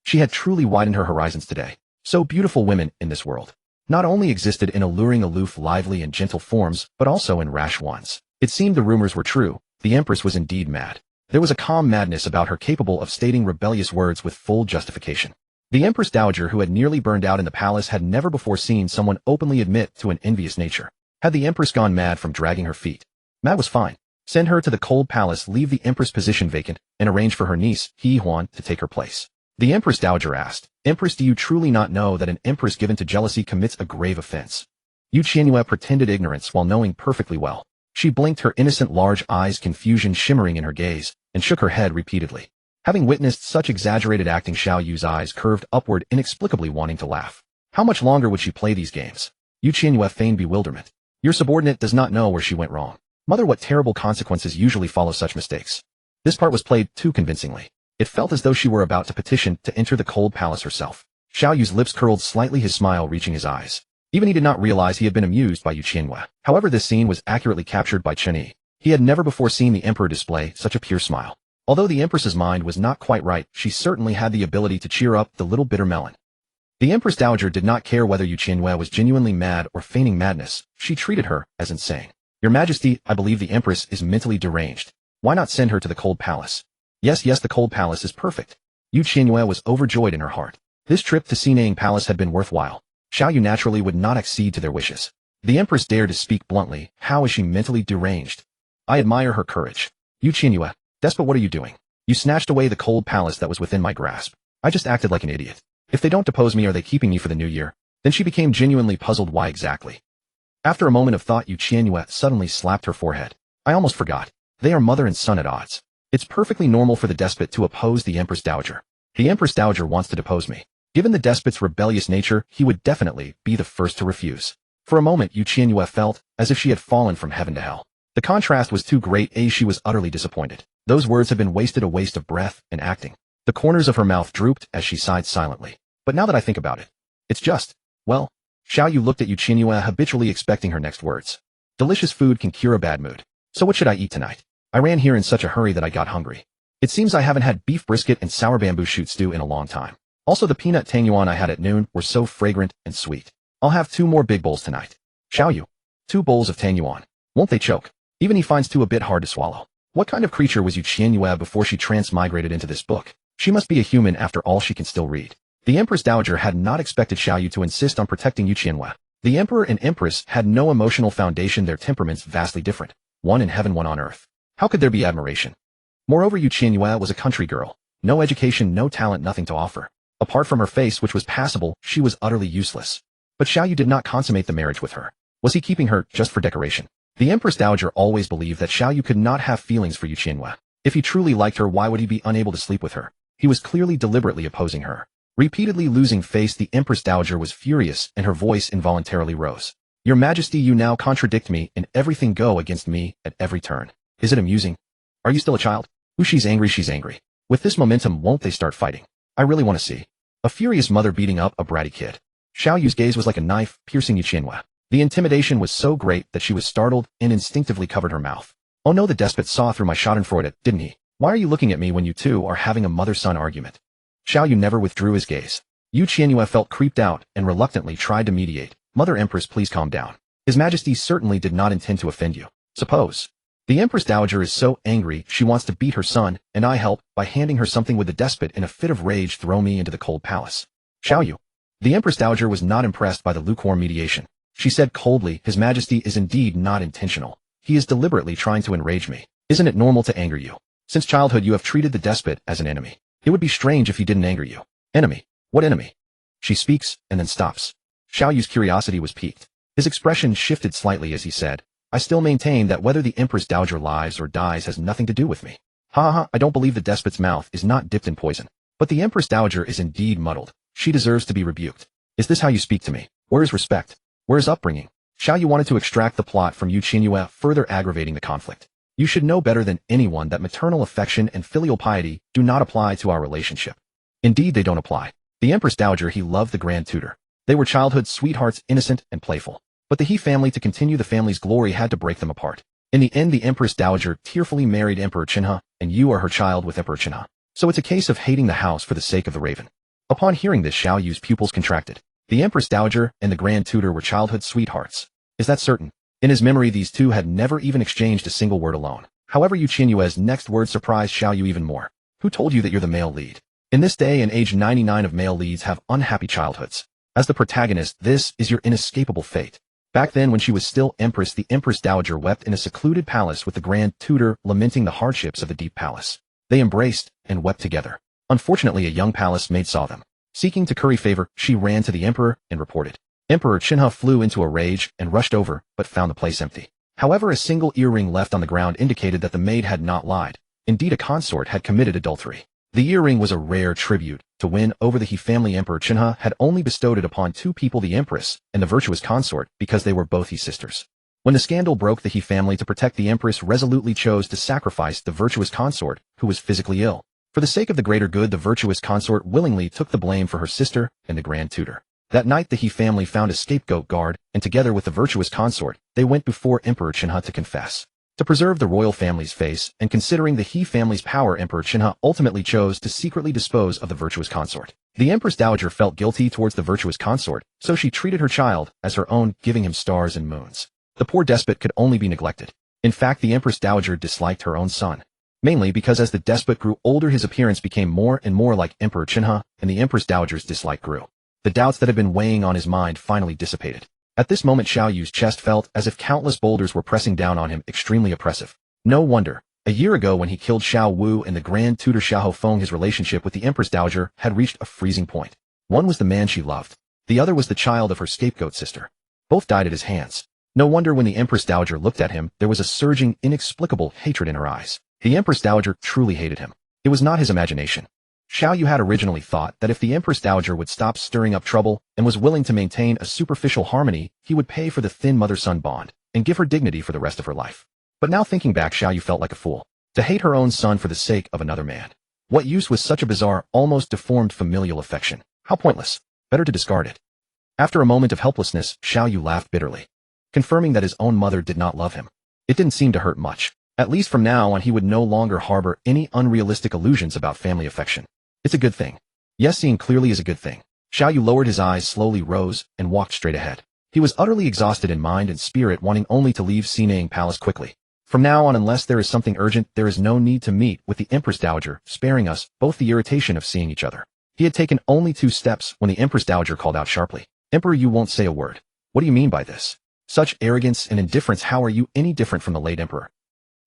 She had truly widened her horizons today. So beautiful women in this world not only existed in alluring, aloof, lively, and gentle forms, but also in rash ones. It seemed the rumors were true. The Empress was indeed mad. There was a calm madness about her capable of stating rebellious words with full justification. The Empress Dowager, who had nearly burned out in the palace, had never before seen someone openly admit to an envious nature. Had the Empress gone mad from dragging her feet? Mad was fine. Send her to the cold palace, leave the Empress position vacant, and arrange for her niece, Huan, to take her place. The Empress Dowager asked, Empress, do you truly not know that an empress given to jealousy commits a grave offense? Qianyue pretended ignorance while knowing perfectly well. She blinked, her innocent large eyes, confusion shimmering in her gaze, and shook her head repeatedly. Having witnessed such exaggerated acting, Qianyue's eyes curved upward, inexplicably wanting to laugh. How much longer would she play these games? Qianyue feigned bewilderment. Your subordinate does not know where she went wrong. Mother, what terrible consequences usually follow such mistakes? This part was played too convincingly. It felt as though she were about to petition to enter the cold palace herself. Qianyue's lips curled slightly, his smile reaching his eyes. Even he did not realize he had been amused by Qianyue. However, this scene was accurately captured by Qianyue. He had never before seen the emperor display such a pure smile. Although the empress's mind was not quite right, she certainly had the ability to cheer up the little bitter melon. The Empress Dowager did not care whether Qianyue was genuinely mad or feigning madness. She treated her as insane. Your Majesty, I believe the empress is mentally deranged. Why not send her to the cold palace? Yes, the cold palace is perfect. Qianyue was overjoyed in her heart. This trip to Sinang Palace had been worthwhile. Qianyue naturally would not accede to their wishes. The empress dared to speak bluntly. How is she mentally deranged? I admire her courage. Qianyue, despot, what are you doing? You snatched away the cold palace that was within my grasp. I just acted like an idiot. If they don't depose me, are they keeping me for the new year? Then she became genuinely puzzled. Why exactly? After a moment of thought, Qianyue suddenly slapped her forehead. I almost forgot. They are mother and son at odds. It's perfectly normal for the despot to oppose the Empress Dowager. The Empress Dowager wants to depose me. Given the despot's rebellious nature, he would definitely be the first to refuse. For a moment, Qianyue felt as if she had fallen from heaven to hell. The contrast was too great. She was utterly disappointed. Those words had been wasted, a waste of breath and acting. The corners of her mouth drooped as she sighed silently. But now that I think about it, it's just, well, Qianyue looked at Qianyue, habitually expecting her next words. Delicious food can cure a bad mood. So what should I eat tonight? I ran here in such a hurry that I got hungry. It seems I haven't had beef brisket and sour bamboo shoot stew in a long time. Also, the peanut tangyuan I had at noon were so fragrant and sweet. I'll have 2 more big bowls tonight. Qianyue. 2 bowls of tangyuan. Won't they choke? Even he finds 2 a bit hard to swallow. What kind of creature was Qianyue before she transmigrated into this book? She must be a human after all. She can still read. The Empress Dowager had not expected Qianyue to insist on protecting Qianyue. The Emperor and Empress had no emotional foundation, their temperaments vastly different. One in heaven, one on earth. How could there be admiration? Moreover, Qianyue was a country girl. No education, no talent, nothing to offer. Apart from her face, which was passable, she was utterly useless. But Qianyue did not consummate the marriage with her. Was he keeping her just for decoration? The Empress Dowager always believed that Qianyue could not have feelings for Qianyue. If he truly liked her, why would he be unable to sleep with her? He was clearly deliberately opposing her. Repeatedly losing face, the Empress Dowager was furious, and her voice involuntarily rose. Your Majesty, you now contradict me, and everything go against me at every turn. Is it amusing? Are you still a child? She's angry, she's angry. With this momentum, won't they start fighting? I really want to see. A furious mother beating up a bratty kid. Qianyue's gaze was like a knife, piercing Qianyue. The intimidation was so great that she was startled and instinctively covered her mouth. Oh no, the despot saw through my schadenfreude, didn't he? Why are you looking at me when you two are having a mother-son argument? Qianyue never withdrew his gaze. Qianyue felt creeped out and reluctantly tried to mediate. Mother Empress, please calm down. His Majesty certainly did not intend to offend you. Suppose. The Empress Dowager is so angry she wants to beat her son, and I help by handing her something. With the despot in a fit of rage throw me into the cold palace. Qianyue. The Empress Dowager was not impressed by the lukewarm mediation. She said coldly, His Majesty is indeed not intentional. He is deliberately trying to enrage me. Isn't it normal to anger you? Since childhood you have treated the despot as an enemy. It would be strange if he didn't anger you. Enemy? What enemy? She speaks, and then stops. Qianyue's curiosity was piqued. His expression shifted slightly as he said, I still maintain that whether the Empress Dowager lives or dies has nothing to do with me. Ha ha, I don't believe the despot's mouth is not dipped in poison. But the Empress Dowager is indeed muddled. She deserves to be rebuked. Is this how you speak to me? Where is respect? Where is upbringing? Qianyue wanted to extract the plot from Qianyue, further aggravating the conflict. You should know better than anyone that maternal affection and filial piety do not apply to our relationship. Indeed, they don't apply. The Empress Dowager, he loved the Grand Tutor. They were childhood sweethearts, innocent and playful. But the He family, to continue the family's glory, had to break them apart. In the end, the Empress Dowager tearfully married Emperor Qianyue, and you are her child with Emperor Qianyue. So it's a case of hating the house for the sake of the raven. Upon hearing this, Qianyue's pupils contracted. The Empress Dowager and the Grand Tutor were childhood sweethearts. Is that certain? In his memory, these two had never even exchanged a single word alone. However, Qianyue's next word surprised Qianyue even more. Who told you that you're the male lead? In this day and age, 99 of male leads have unhappy childhoods. As the protagonist, this is your inescapable fate. Back then, when she was still Empress, the Empress Dowager wept in a secluded palace with the Grand Tutor, lamenting the hardships of the deep palace. They embraced and wept together. Unfortunately, a young palace maid saw them. Seeking to curry favor, she ran to the emperor and reported. Emperor Qianyue flew into a rage and rushed over, but found the place empty. However, a single earring left on the ground indicated that the maid had not lied. Indeed, a consort had committed adultery. The earring was a rare tribute to win over the He family. Emperor Qianyue had only bestowed it upon two people, the Empress and the virtuous consort, because they were both He sisters. When the scandal broke, the He family, to protect the Empress, resolutely chose to sacrifice the virtuous consort, who was physically ill. For the sake of the greater good, the virtuous consort willingly took the blame for her sister and the Grand Tutor. That night, the He family found a scapegoat guard, and together with the virtuous consort, they went before Emperor Qianyue to confess. To preserve the royal family's face, and considering the He family's power, Emperor Qianyue ultimately chose to secretly dispose of the virtuous consort. The Empress Dowager felt guilty towards the virtuous consort, so she treated her child as her own, giving him stars and moons. The poor despot could only be neglected. In fact, the Empress Dowager disliked her own son. Mainly because as the despot grew older, his appearance became more and more like Emperor Qianyue, and the Empress Dowager's dislike grew. The doubts that had been weighing on his mind finally dissipated. At this moment, Qianyue's chest felt as if countless boulders were pressing down on him, extremely oppressive. No wonder. A year ago, when he killed Xiao Wu and the Grand Tutor Xiao Hofeng, his relationship with the Empress Dowager had reached a freezing point. One was the man she loved. The other was the child of her scapegoat sister. Both died at his hands. No wonder when the Empress Dowager looked at him, there was a surging, inexplicable hatred in her eyes. The Empress Dowager truly hated him. It was not his imagination. Qianyue had originally thought that if the Empress Dowager would stop stirring up trouble and was willing to maintain a superficial harmony, he would pay for the thin mother-son bond and give her dignity for the rest of her life. But now thinking back, Qianyue felt like a fool. To hate her own son for the sake of another man. What use was such a bizarre, almost deformed familial affection? How pointless. Better to discard it. After a moment of helplessness, Qianyue laughed bitterly, confirming that his own mother did not love him. It didn't seem to hurt much. At least from now on, he would no longer harbor any unrealistic illusions about family affection. It's a good thing. Yes, seeing clearly is a good thing. Qianyue lowered his eyes, slowly rose, and walked straight ahead. He was utterly exhausted in mind and spirit, wanting only to leave Sinang Palace quickly. From now on, unless there is something urgent, there is no need to meet with the Empress Dowager, sparing us both the irritation of seeing each other. He had taken only 2 steps when the Empress Dowager called out sharply. Emperor, you won't say a word. What do you mean by this? Such arrogance and indifference. How are you any different from the late emperor?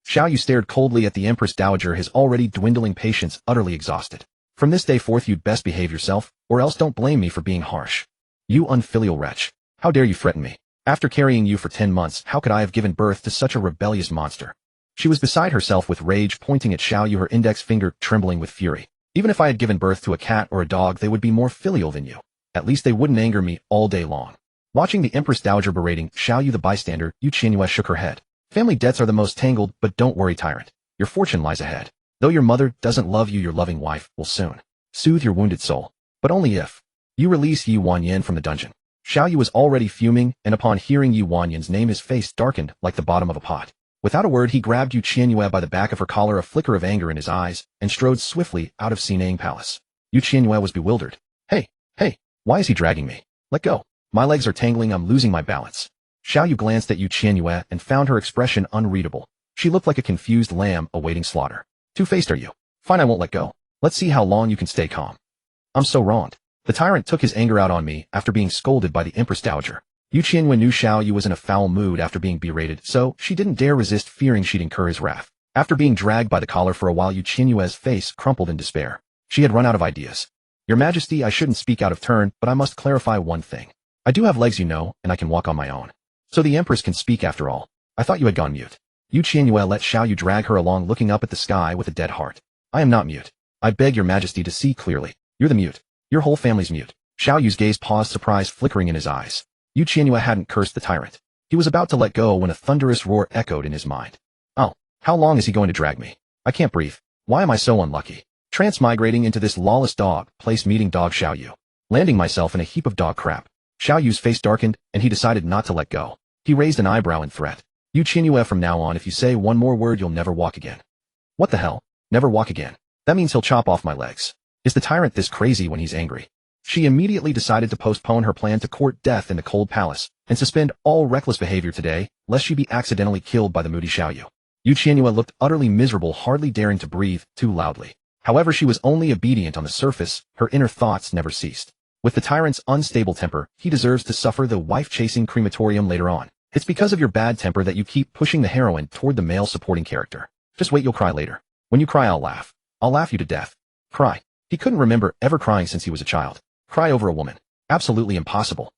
Qianyue stared coldly at the Empress Dowager, his already dwindling patience utterly exhausted. From this day forth, you'd best behave yourself, or else don't blame me for being harsh. You unfilial wretch. How dare you threaten me? After carrying you for 10 months, how could I have given birth to such a rebellious monster? She was beside herself with rage, pointing at Qianyue, her index finger trembling with fury. Even if I had given birth to a cat or a dog, they would be more filial than you. At least they wouldn't anger me all day long. Watching the Empress Dowager berating Qianyue the bystander, Qianyue shook her head. Family debts are the most tangled, but don't worry, Tyrant. Your fortune lies ahead. Though your mother doesn't love you, your loving wife will soon soothe your wounded soul. But only if you release Yi Wanyan from the dungeon. Qianyue was already fuming, and upon hearing Yi Wanyan's name, his face darkened like the bottom of a pot. Without a word, he grabbed Qianyue by the back of her collar, a flicker of anger in his eyes, and strode swiftly out of Sinang Palace. Qianyue was bewildered. Hey, why is he dragging me? Let go. My legs are tangling, I'm losing my balance. Qianyue glanced at Qianyue and found her expression unreadable. She looked like a confused lamb awaiting slaughter. Two-faced are you? Fine, I won't let go. Let's see how long you can stay calm. I'm so wronged. The tyrant took his anger out on me after being scolded by the Empress Dowager. Qianyue knew Qianyue was in a foul mood after being berated, so she didn't dare resist, fearing she'd incur his wrath. After being dragged by the collar for a while, Qianyue's face crumpled in despair. She had run out of ideas. Your Majesty, I shouldn't speak out of turn, but I must clarify one thing. I do have legs, you know, and I can walk on my own. So the Empress can speak after all. I thought you had gone mute. Qianyue let Xiaoyu drag her along, looking up at the sky with a dead heart. I am not mute. I beg your Majesty to see clearly. You're the mute. Your whole family's mute. Xiaoyu's gaze paused, surprise flickering in his eyes. Qianyue hadn't cursed the tyrant. He was about to let go when a thunderous roar echoed in his mind. Oh, how long is he going to drag me? I can't breathe. Why am I so unlucky? Transmigrating into this lawless dog place meeting dog Xiaoyu. Landing myself in a heap of dog crap. Xiaoyu's face darkened, and he decided not to let go. He raised an eyebrow in threat. Qianyue, from now on, if you say one more word, you'll never walk again. What the hell? Never walk again? That means he'll chop off my legs. Is the tyrant this crazy when he's angry? She immediately decided to postpone her plan to court death in the cold palace and suspend all reckless behavior today, lest she be accidentally killed by the moody Xiaoyu. Qianyue looked utterly miserable, hardly daring to breathe too loudly. However, she was only obedient on the surface. Her inner thoughts never ceased. With the tyrant's unstable temper, he deserves to suffer the wife-chasing crematorium later on. It's because of your bad temper that you keep pushing the heroine toward the male supporting character. Just wait, you'll cry later. When you cry, I'll laugh. I'll laugh you to death. Cry. He couldn't remember ever crying since he was a child. Cry over a woman. Absolutely impossible.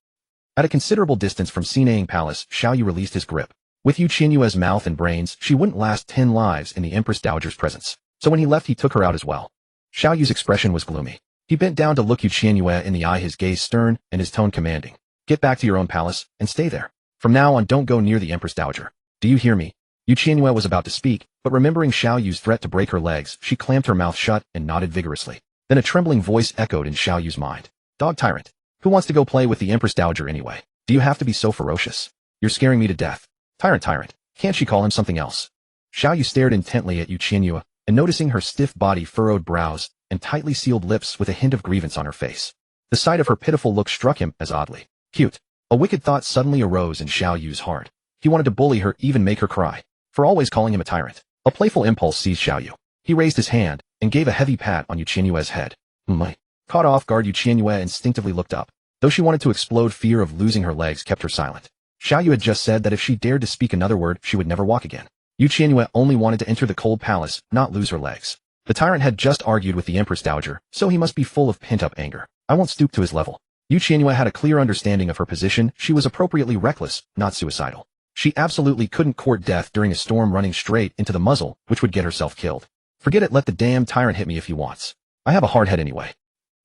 At a considerable distance from Qianyue Palace, Xiaoyu released his grip. With Qianyue's mouth and brains, she wouldn't last 10 lives in the Empress Dowager's presence. So when he left, he took her out as well. Xiaoyu's expression was gloomy. He bent down to look Qianyue in the eye, his gaze stern and his tone commanding. Get back to your own palace and stay there. From now on, don't go near the Empress Dowager. Do you hear me? Qianyue was about to speak, but remembering Xiaoyu's threat to break her legs, she clamped her mouth shut and nodded vigorously. Then a trembling voice echoed in Xiaoyu's mind. Dog tyrant. Who wants to go play with the Empress Dowager anyway? Do you have to be so ferocious? You're scaring me to death. Tyrant. Can't she call him something else? Xiaoyu stared intently at Qianyue, and noticing her stiff body, furrowed brows, and tightly sealed lips with a hint of grievance on her face. The sight of her pitiful look struck him as oddly cute. A wicked thought suddenly arose in Xiaoyu's heart. He wanted to bully her, even make her cry, for always calling him a tyrant. A playful impulse seized Xiaoyu. He raised his hand and gave a heavy pat on Qianyue's head. Caught off guard, Qianyue instinctively looked up. Though she wanted to explode, fear of losing her legs kept her silent. Xiaoyu had just said that if she dared to speak another word, she would never walk again. Qianyue only wanted to enter the cold palace, not lose her legs. The tyrant had just argued with the Empress Dowager, so he must be full of pent-up anger. I won't stoop to his level. Qianyue had a clear understanding of her position. She was appropriately reckless, not suicidal. She absolutely couldn't court death during a storm running straight into the muzzle, which would get herself killed. Forget it, let the damn tyrant hit me if he wants. I have a hard head anyway.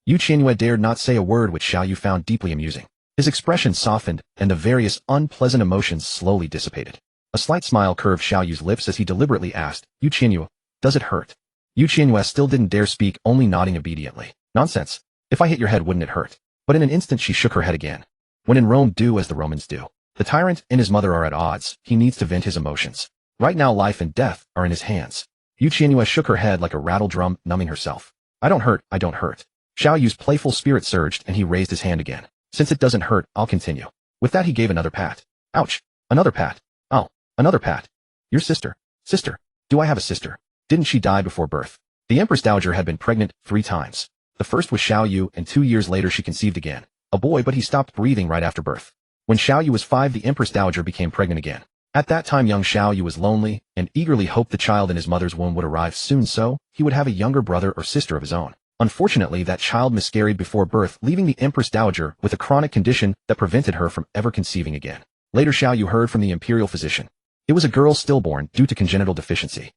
Qianyue dared not say a word, which Xiaoyu found deeply amusing. His expression softened, and the various unpleasant emotions slowly dissipated. A slight smile curved Xiaoyu's lips as he deliberately asked, Qianyue, does it hurt? Qianyue still didn't dare speak, only nodding obediently. Nonsense. If I hit your head, wouldn't it hurt? But in an instant she shook her head again. When in Rome, do as the Romans do. The tyrant and his mother are at odds. He needs to vent his emotions. Right now, life and death are in his hands. Qianyue shook her head like a rattle drum, numbing herself. I don't hurt. Xiaoyu's playful spirit surged, and he raised his hand again. Since it doesn't hurt, I'll continue. With that, he gave another pat. Ouch. Another pat. Oh, another pat. Your sister. Sister. Do I have a sister? Didn't she die before birth? The Empress Dowager had been pregnant 3 times. The first was Xiaoyu, and 2 years later she conceived again. A boy, but he stopped breathing right after birth. When Xiaoyu was 5, the Empress Dowager became pregnant again. At that time, young Xiaoyu was lonely and eagerly hoped the child in his mother's womb would arrive soon, so he would have a younger brother or sister of his own. Unfortunately, that child miscarried before birth, leaving the Empress Dowager with a chronic condition that prevented her from ever conceiving again. Later, Xiaoyu heard from the imperial physician. It was a girl stillborn due to congenital deficiency.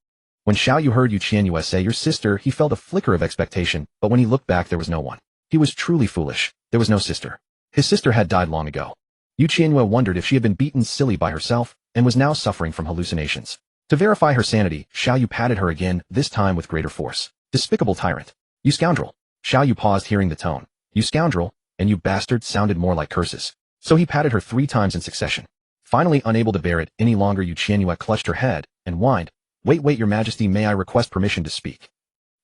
When Xiaoyu heard Qianyue say your sister, he felt a flicker of expectation, but when he looked back, there was no one. He was truly foolish. There was no sister. His sister had died long ago. Qianyue wondered if she had been beaten silly by herself and was now suffering from hallucinations. To verify her sanity, Xiaoyu patted her again, this time with greater force. Despicable tyrant. You scoundrel. Xiaoyu paused, hearing the tone. You scoundrel, and you bastard sounded more like curses. So he patted her 3 times in succession. Finally, unable to bear it any longer, Qianyue clutched her head and whined. Wait, your majesty, may I request permission to speak?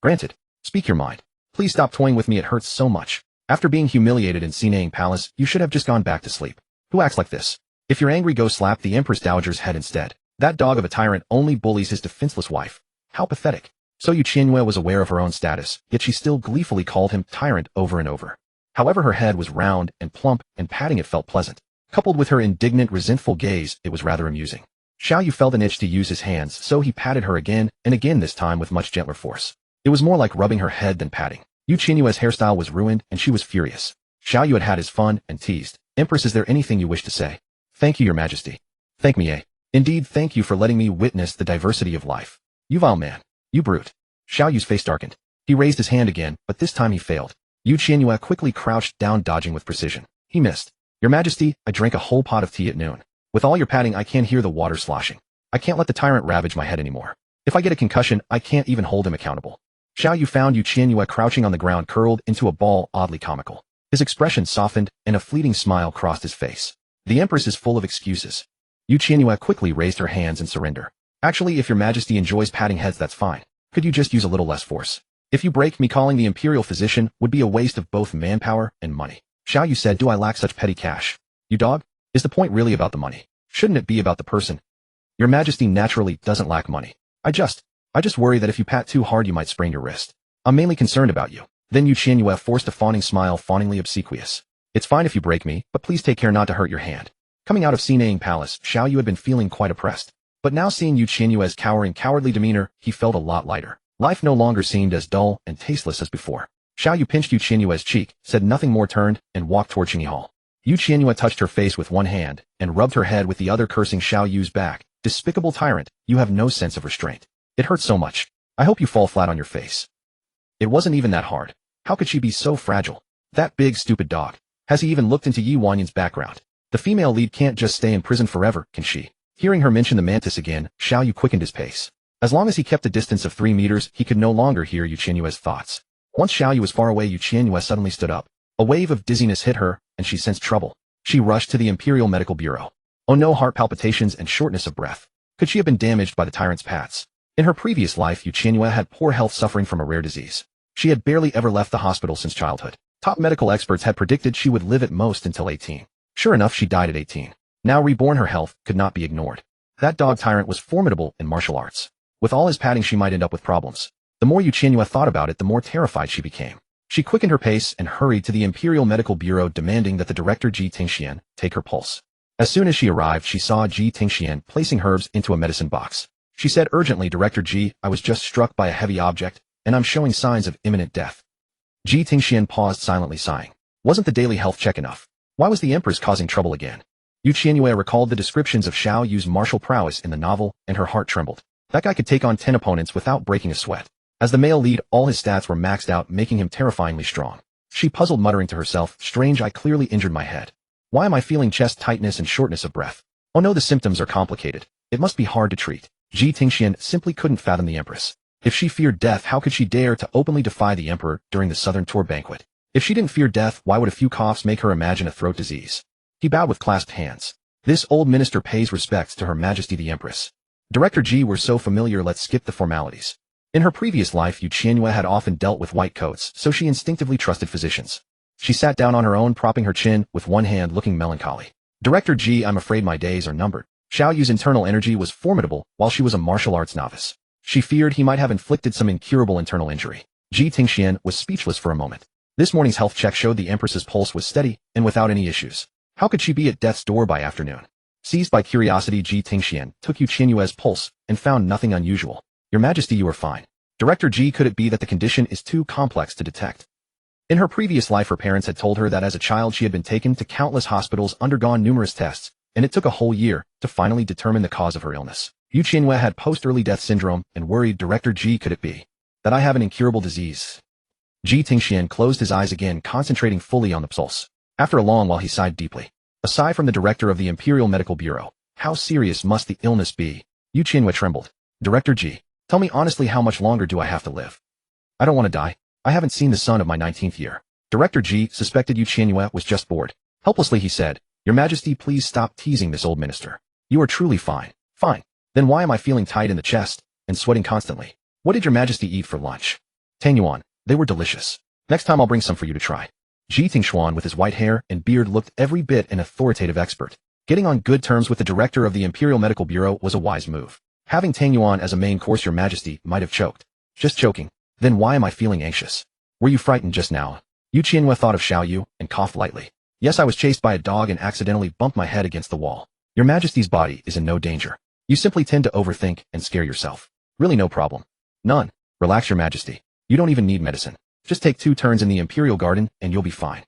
Granted. Speak your mind. Please stop toying with me, it hurts so much. After being humiliated in Qianyue Palace, you should have just gone back to sleep. Who acts like this? If you're angry, go slap the Empress Dowager's head instead. That dog of a tyrant only bullies his defenseless wife. How pathetic. So Qianyue was aware of her own status, yet she still gleefully called him tyrant over and over. However, her head was round and plump, and patting it felt pleasant. Coupled with her indignant, resentful gaze, it was rather amusing. Xiaoyu felt an itch to use his hands, so he patted her again and again, this time with much gentler force. It was more like rubbing her head than patting. Qianyue's hairstyle was ruined and she was furious. Xiaoyu had had his fun and teased. Empress, is there anything you wish to say? Thank you, your majesty. Thank me, eh? Indeed, thank you for letting me witness the diversity of life. You vile man. You brute. Xiaoyu's face darkened. He raised his hand again, but this time he failed. Qianyue quickly crouched down, dodging with precision. He missed. Your majesty, I drank a whole pot of tea at noon. With all your patting, I can't hear the water sloshing. I can't let the tyrant ravage my head anymore. If I get a concussion, I can't even hold him accountable. Xiaoyu found Qianyue crouching on the ground, curled into a ball, oddly comical. His expression softened, and a fleeting smile crossed his face. The Empress is full of excuses. Qianyue quickly raised her hands in surrender. Actually, if your majesty enjoys patting heads, that's fine. Could you just use a little less force? If you break me, calling the imperial physician would be a waste of both manpower and money. Xiaoyu said, do I lack such petty cash? You dog? Is the point really about the money? Shouldn't it be about the person? Your majesty naturally doesn't lack money. I just worry that if you pat too hard you might sprain your wrist. I'm mainly concerned about you. Then Qianyue forced a fawning smile, fawningly obsequious. It's fine if you break me, but please take care not to hurt your hand. Coming out of Sinaying Palace, Xiaoyu had been feeling quite oppressed. But now seeing Qianyue's cowardly demeanor, he felt a lot lighter. Life no longer seemed as dull and tasteless as before. Xiaoyu pinched Qianyue's cheek, said nothing more, turned, and walked toward Qingyi Hall. Qianyue touched her face with one hand, and rubbed her head with the other, cursing Xiaoyu's back. Despicable tyrant, you have no sense of restraint. It hurts so much. I hope you fall flat on your face. It wasn't even that hard. How could she be so fragile? That big stupid dog. Has he even looked into Yi Wanyan's background? The female lead can't just stay in prison forever, can she? Hearing her mention the mantis again, Xiaoyu quickened his pace. As long as he kept a distance of 3 meters, he could no longer hear Qianyue's thoughts. Once Xiaoyu was far away, Qianyue suddenly stood up. A wave of dizziness hit her, and she sensed trouble. She rushed to the Imperial Medical Bureau. Oh no, heart palpitations and shortness of breath. Could she have been damaged by the tyrant's pats? In her previous life, Qianyue had poor health, suffering from a rare disease. She had barely ever left the hospital since childhood. Top medical experts had predicted she would live at most until 18. Sure enough, she died at 18. Now reborn, her health could not be ignored. That dog tyrant was formidable in martial arts. With all his patting, she might end up with problems. The more Qianyue thought about it, the more terrified she became. She quickened her pace and hurried to the Imperial Medical Bureau, demanding that the director Ji Tingxian take her pulse. As soon as she arrived, she saw Ji Tingxian placing herbs into a medicine box. She said urgently, Director Ji, I was just struck by a heavy object, and I'm showing signs of imminent death. Ji Tingxian paused, silently sighing. Wasn't the daily health check enough? Why was the Empress causing trouble again? Qianyue recalled the descriptions of Xiaoyu's martial prowess in the novel, and her heart trembled. That guy could take on 10 opponents without breaking a sweat. As the male lead, all his stats were maxed out, making him terrifyingly strong. She puzzled, muttering to herself, strange, I clearly injured my head. Why am I feeling chest tightness and shortness of breath? Oh no, the symptoms are complicated. It must be hard to treat. Ji Tingxian simply couldn't fathom the Empress. If she feared death, how could she dare to openly defy the Emperor during the Southern Tour banquet? If she didn't fear death, why would a few coughs make her imagine a throat disease? He bowed with clasped hands. This old minister pays respects to Her Majesty the Empress. Director Ji, we're so familiar, let's skip the formalities. In her previous life, Qianyue had often dealt with white coats, so she instinctively trusted physicians. She sat down on her own, propping her chin with one hand, looking melancholy. Director Ji, I'm afraid my days are numbered. Xiaoyu's internal energy was formidable while she was a martial arts novice. She feared he might have inflicted some incurable internal injury. Ji Tingxian was speechless for a moment. This morning's health check showed the Empress's pulse was steady and without any issues. How could she be at death's door by afternoon? Seized by curiosity, Ji Tingxian took Qianyue's pulse and found nothing unusual. Your Majesty, you are fine. Director Ji, could it be that the condition is too complex to detect? In her previous life, her parents had told her that as a child she had been taken to countless hospitals, undergone numerous tests, and it took a whole year to finally determine the cause of her illness. Qianyue had post-early death syndrome and worried, Director Ji, could it be that I have an incurable disease? Ji Tingxian closed his eyes again, concentrating fully on the pulse. After a long while, he sighed deeply. A sigh from the director of the Imperial Medical Bureau. How serious must the illness be? Qianyue trembled. Director Ji, tell me honestly, how much longer do I have to live? I don't want to die. I haven't seen the sun of my 19th year. Director Ji suspected Qianyue was just bored. Helplessly he said, Your Majesty, please stop teasing this old minister. You are truly fine. Fine. Then why am I feeling tight in the chest and sweating constantly? What did Your Majesty eat for lunch? Tangyuan. They were delicious. Next time I'll bring some for you to try. Ji Tingxuan, with his white hair and beard, looked every bit an authoritative expert. Getting on good terms with the director of the Imperial Medical Bureau was a wise move. Having Tangyuan as a main course, Your Majesty might have choked. Just choking. Then why am I feeling anxious? Were you frightened just now? Qianyue thought of Xiaoyu and coughed lightly. Yes, I was chased by a dog and accidentally bumped my head against the wall. Your Majesty's body is in no danger. You simply tend to overthink and scare yourself. Really no problem. None. Relax, Your Majesty. You don't even need medicine. Just take 2 turns in the Imperial Garden, and you'll be fine.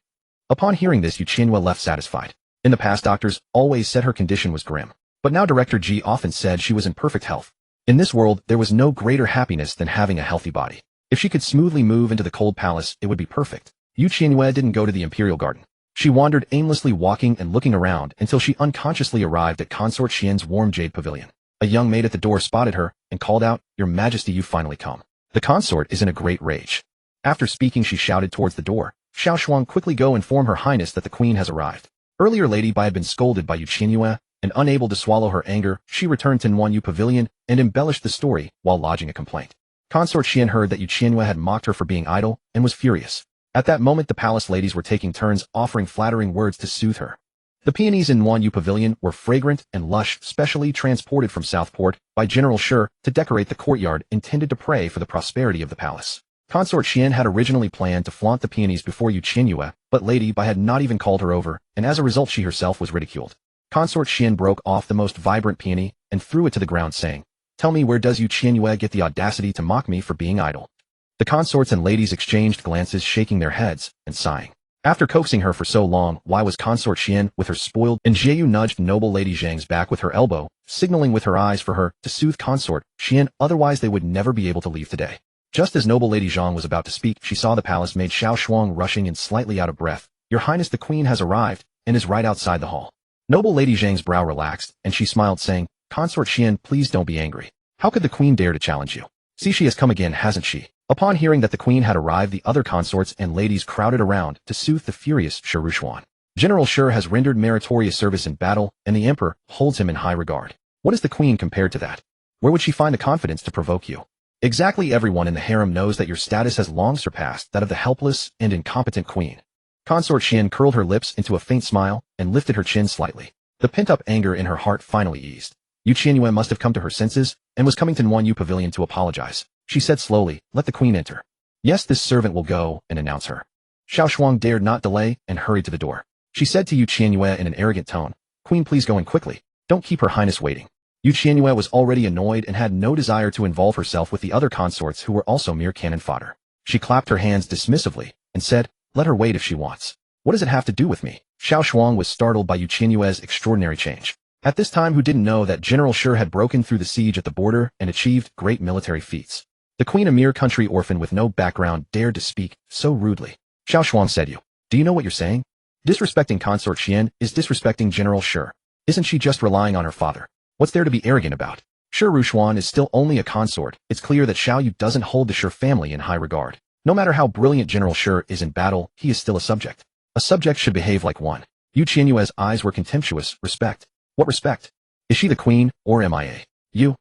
Upon hearing this, Qianyue left satisfied. In the past, doctors always said her condition was grim. But now Director G often said she was in perfect health. In this world, there was no greater happiness than having a healthy body. If she could smoothly move into the cold palace, it would be perfect. Qianyue didn't go to the Imperial Garden. She wandered aimlessly, walking and looking around until she unconsciously arrived at Consort Qian's warm jade pavilion. A young maid at the door spotted her and called out, "Your Majesty, you've finally come." The consort is in a great rage. After speaking, she shouted towards the door, "Xiao Shuang, quickly go inform Her Highness that the Queen has arrived." Earlier, Lady Bai had been scolded by Qianyue, and unable to swallow her anger, she returned to Qianyue Pavilion and embellished the story while lodging a complaint. Consort Qian heard that Qianyue had mocked her for being idle and was furious. At that moment, the palace ladies were taking turns offering flattering words to soothe her. The peonies in Qianyue Pavilion were fragrant and lush, specially transported from Southport by General Shi to decorate the courtyard intended to pray for the prosperity of the palace. Consort Qian had originally planned to flaunt the peonies before Qianyue, but Lady Bai had not even called her over, and as a result she herself was ridiculed. Consort Qian broke off the most vibrant peony and threw it to the ground, saying, "Tell me, where does Qianyue get the audacity to mock me for being idle?" The consorts and ladies exchanged glances, shaking their heads and sighing. After coaxing her for so long, why was Consort Qian with her spoiled? And Qianyue nudged noble Lady Zhang's back with her elbow, signaling with her eyes for her to soothe Consort Qian, otherwise they would never be able to leave today. Just as noble Lady Zhang was about to speak, she saw the palace maid Xiao Shuang rushing in, slightly out of breath. "Your Highness, the Queen has arrived and is right outside the hall." Noble Lady Zhang's brow relaxed, and she smiled, saying, "Consort Qian, please don't be angry. How could the Queen dare to challenge you? See, she has come again, hasn't she?" Upon hearing that the Queen had arrived, the other consorts and ladies crowded around to soothe the furious Shi Rushuan. General Shi has rendered meritorious service in battle, and the Emperor holds him in high regard. What is the Queen compared to that? Where would she find the confidence to provoke you? Exactly, everyone in the harem knows that your status has long surpassed that of the helpless and incompetent Queen. Consort Qian curled her lips into a faint smile and lifted her chin slightly. The pent-up anger in her heart finally eased. Qianyue must have come to her senses and was coming to Qianyue Pavilion to apologize. She said slowly, "Let the Queen enter." "Yes, this servant will go and announce her." Xiao Shuang dared not delay and hurried to the door. She said to Qianyue in an arrogant tone, "Queen, please go in quickly. Don't keep Her Highness waiting." Qianyue was already annoyed and had no desire to involve herself with the other consorts who were also mere cannon fodder. She clapped her hands dismissively and said, "Let her wait if she wants. What does it have to do with me?" Xiao Shuang was startled by Qianyue's extraordinary change. At this time, who didn't know that General Shi had broken through the siege at the border and achieved great military feats? The Queen, a mere country orphan with no background, dared to speak so rudely. Xiao Shuang said, Do you know what you're saying? Disrespecting Consort Qian is disrespecting General Shi. Isn't she just relying on her father? What's there to be arrogant about? Shi Rushuan is still only a consort. It's clear that Xiaoyu doesn't hold the Shi family in high regard. No matter how brilliant General Shi is in battle, he is still a subject. A subject should behave like one. Qianyue's eyes were contemptuous. Respect? What respect? Is she the Queen, or am I a you?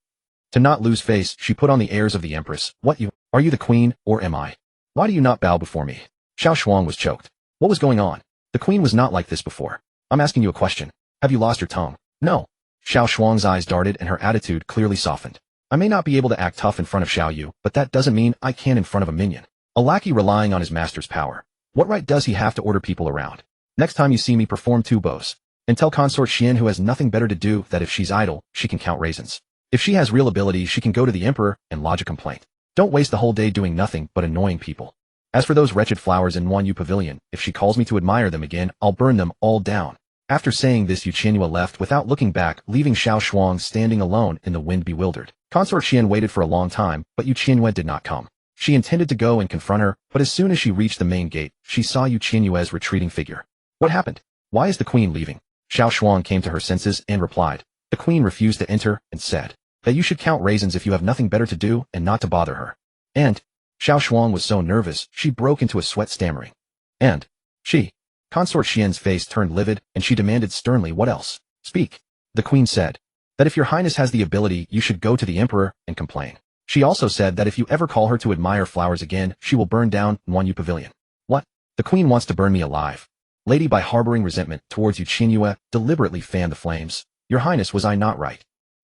To not lose face, she put on the airs of the Empress. What, you? Are you the Queen, or am I? Why do you not bow before me? Xiao Shuang was choked. What was going on? The Queen was not like this before. I'm asking you a question. Have you lost your tongue? No. Xiao Shuang's eyes darted and her attitude clearly softened. I may not be able to act tough in front of Xiaoyu, but that doesn't mean I can in front of a minion. A lackey relying on his master's power. What right does he have to order people around? Next time you see me, perform 2 bows. And tell Consort Qian, who has nothing better to do, that if she's idle, she can count raisins. If she has real ability, she can go to the Emperor and lodge a complaint. Don't waste the whole day doing nothing but annoying people. As for those wretched flowers in Qianyue Pavilion, if she calls me to admire them again, I'll burn them all down. After saying this, Qianyue left without looking back, leaving Xiao Shuang standing alone in the wind, bewildered. Consort Qian waited for a long time, but Qianyue did not come. She intended to go and confront her, but as soon as she reached the main gate, she saw Qianyue's retreating figure. What happened? Why is the Queen leaving? Xiao Shuang came to her senses and replied. The Queen refused to enter and said that you should count raisins if you have nothing better to do and not to bother her. And Xiao Shuang was so nervous, she broke into a sweat, stammering. And she. Consort Qian's face turned livid, and she demanded sternly, what else? Speak. The Queen said that if your Highness has the ability, you should go to the Emperor and complain. She also said that if you ever call her to admire flowers again, she will burn down Qianyue Pavilion. What? The Queen wants to burn me alive. Lady, by harboring resentment towards Qianyue, deliberately fanned the flames. Your Highness, was I not right?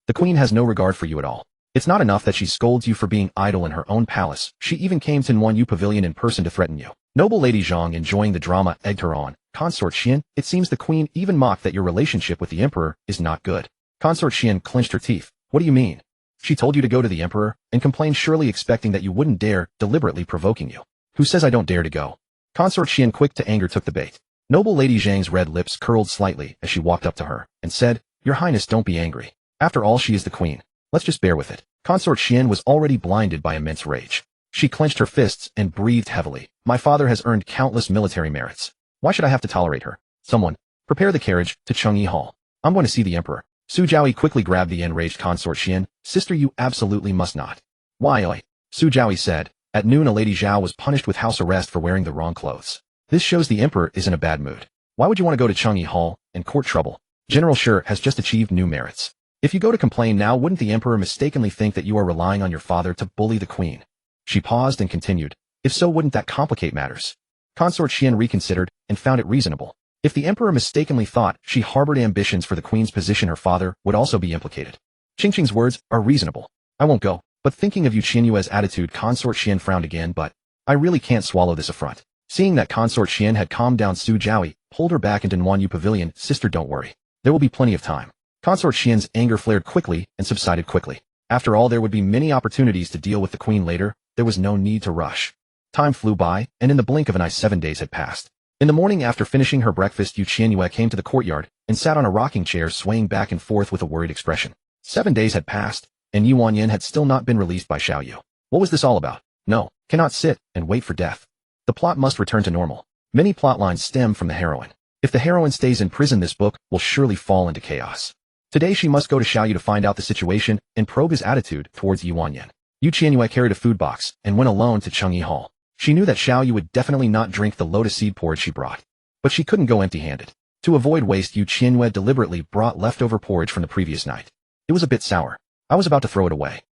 The Queen has no regard for you at all. It's not enough that she scolds you for being idle in her own palace. She even came to Qianyue Pavilion in person to threaten you. Noble Lady Zhang, enjoying the drama, egged her on. Consort Qian, it seems the Queen even mocked that your relationship with the Emperor is not good. Consort Qian clenched her teeth. What do you mean? She told you to go to the Emperor and complain, surely expecting that you wouldn't dare, deliberately provoking you. Who says I don't dare to go? Consort Qian, quick to anger, took the bait. Noble Lady Zhang's red lips curled slightly as she walked up to her and said, Your Highness, don't be angry. After all, she is the queen. Let's just bear with it. Consort Qian was already blinded by immense rage. She clenched her fists and breathed heavily. My father has earned countless military merits. Why should I have to tolerate her? Someone, prepare the carriage to Changyi Hall. I'm going to see the emperor. Su Jiaoyi quickly grabbed the enraged Consort Qian. Sister, you absolutely must not. Why, oi? Su Jiaoyi said. At noon, a Lady Zhao was punished with house arrest for wearing the wrong clothes. This shows the emperor is in a bad mood. Why would you want to go to Changyi Hall and court trouble? General Shi has just achieved new merits. If you go to complain now, wouldn't the emperor mistakenly think that you are relying on your father to bully the queen? She paused and continued. If so, wouldn't that complicate matters? Consort Qian reconsidered and found it reasonable. If the emperor mistakenly thought she harbored ambitions for the queen's position, her father would also be implicated. Qingqing's words are reasonable. I won't go, but thinking of Qianyue's attitude, Consort Qian frowned again, but I really can't swallow this affront. Seeing that Consort Qian had calmed down, Su Jiaoyi pulled her back into Qianyue Pavilion. Sister, don't worry. There will be plenty of time. Consort Qian's anger flared quickly and subsided quickly. After all, there would be many opportunities to deal with the queen later. There was no need to rush. Time flew by, and in the blink of an eye 7 days had passed. In the morning, after finishing her breakfast, Qianyue came to the courtyard and sat on a rocking chair, swaying back and forth with a worried expression. 7 days had passed, and Yuanyin had still not been released by Xiaoyu. What was this all about? No, cannot sit and wait for death. The plot must return to normal. Many plotlines stem from the heroine. If the heroine stays in prison, this book will surely fall into chaos. Today she must go to Xiaoyu to find out the situation and probe his attitude towards Yuanyin. Qianyue carried a food box and went alone to Changyi Hall. She knew that Xiaoyu would definitely not drink the lotus seed porridge she brought. But she couldn't go empty-handed. To avoid waste, Qianyue deliberately brought leftover porridge from the previous night. It was a bit sour. I was about to throw it away.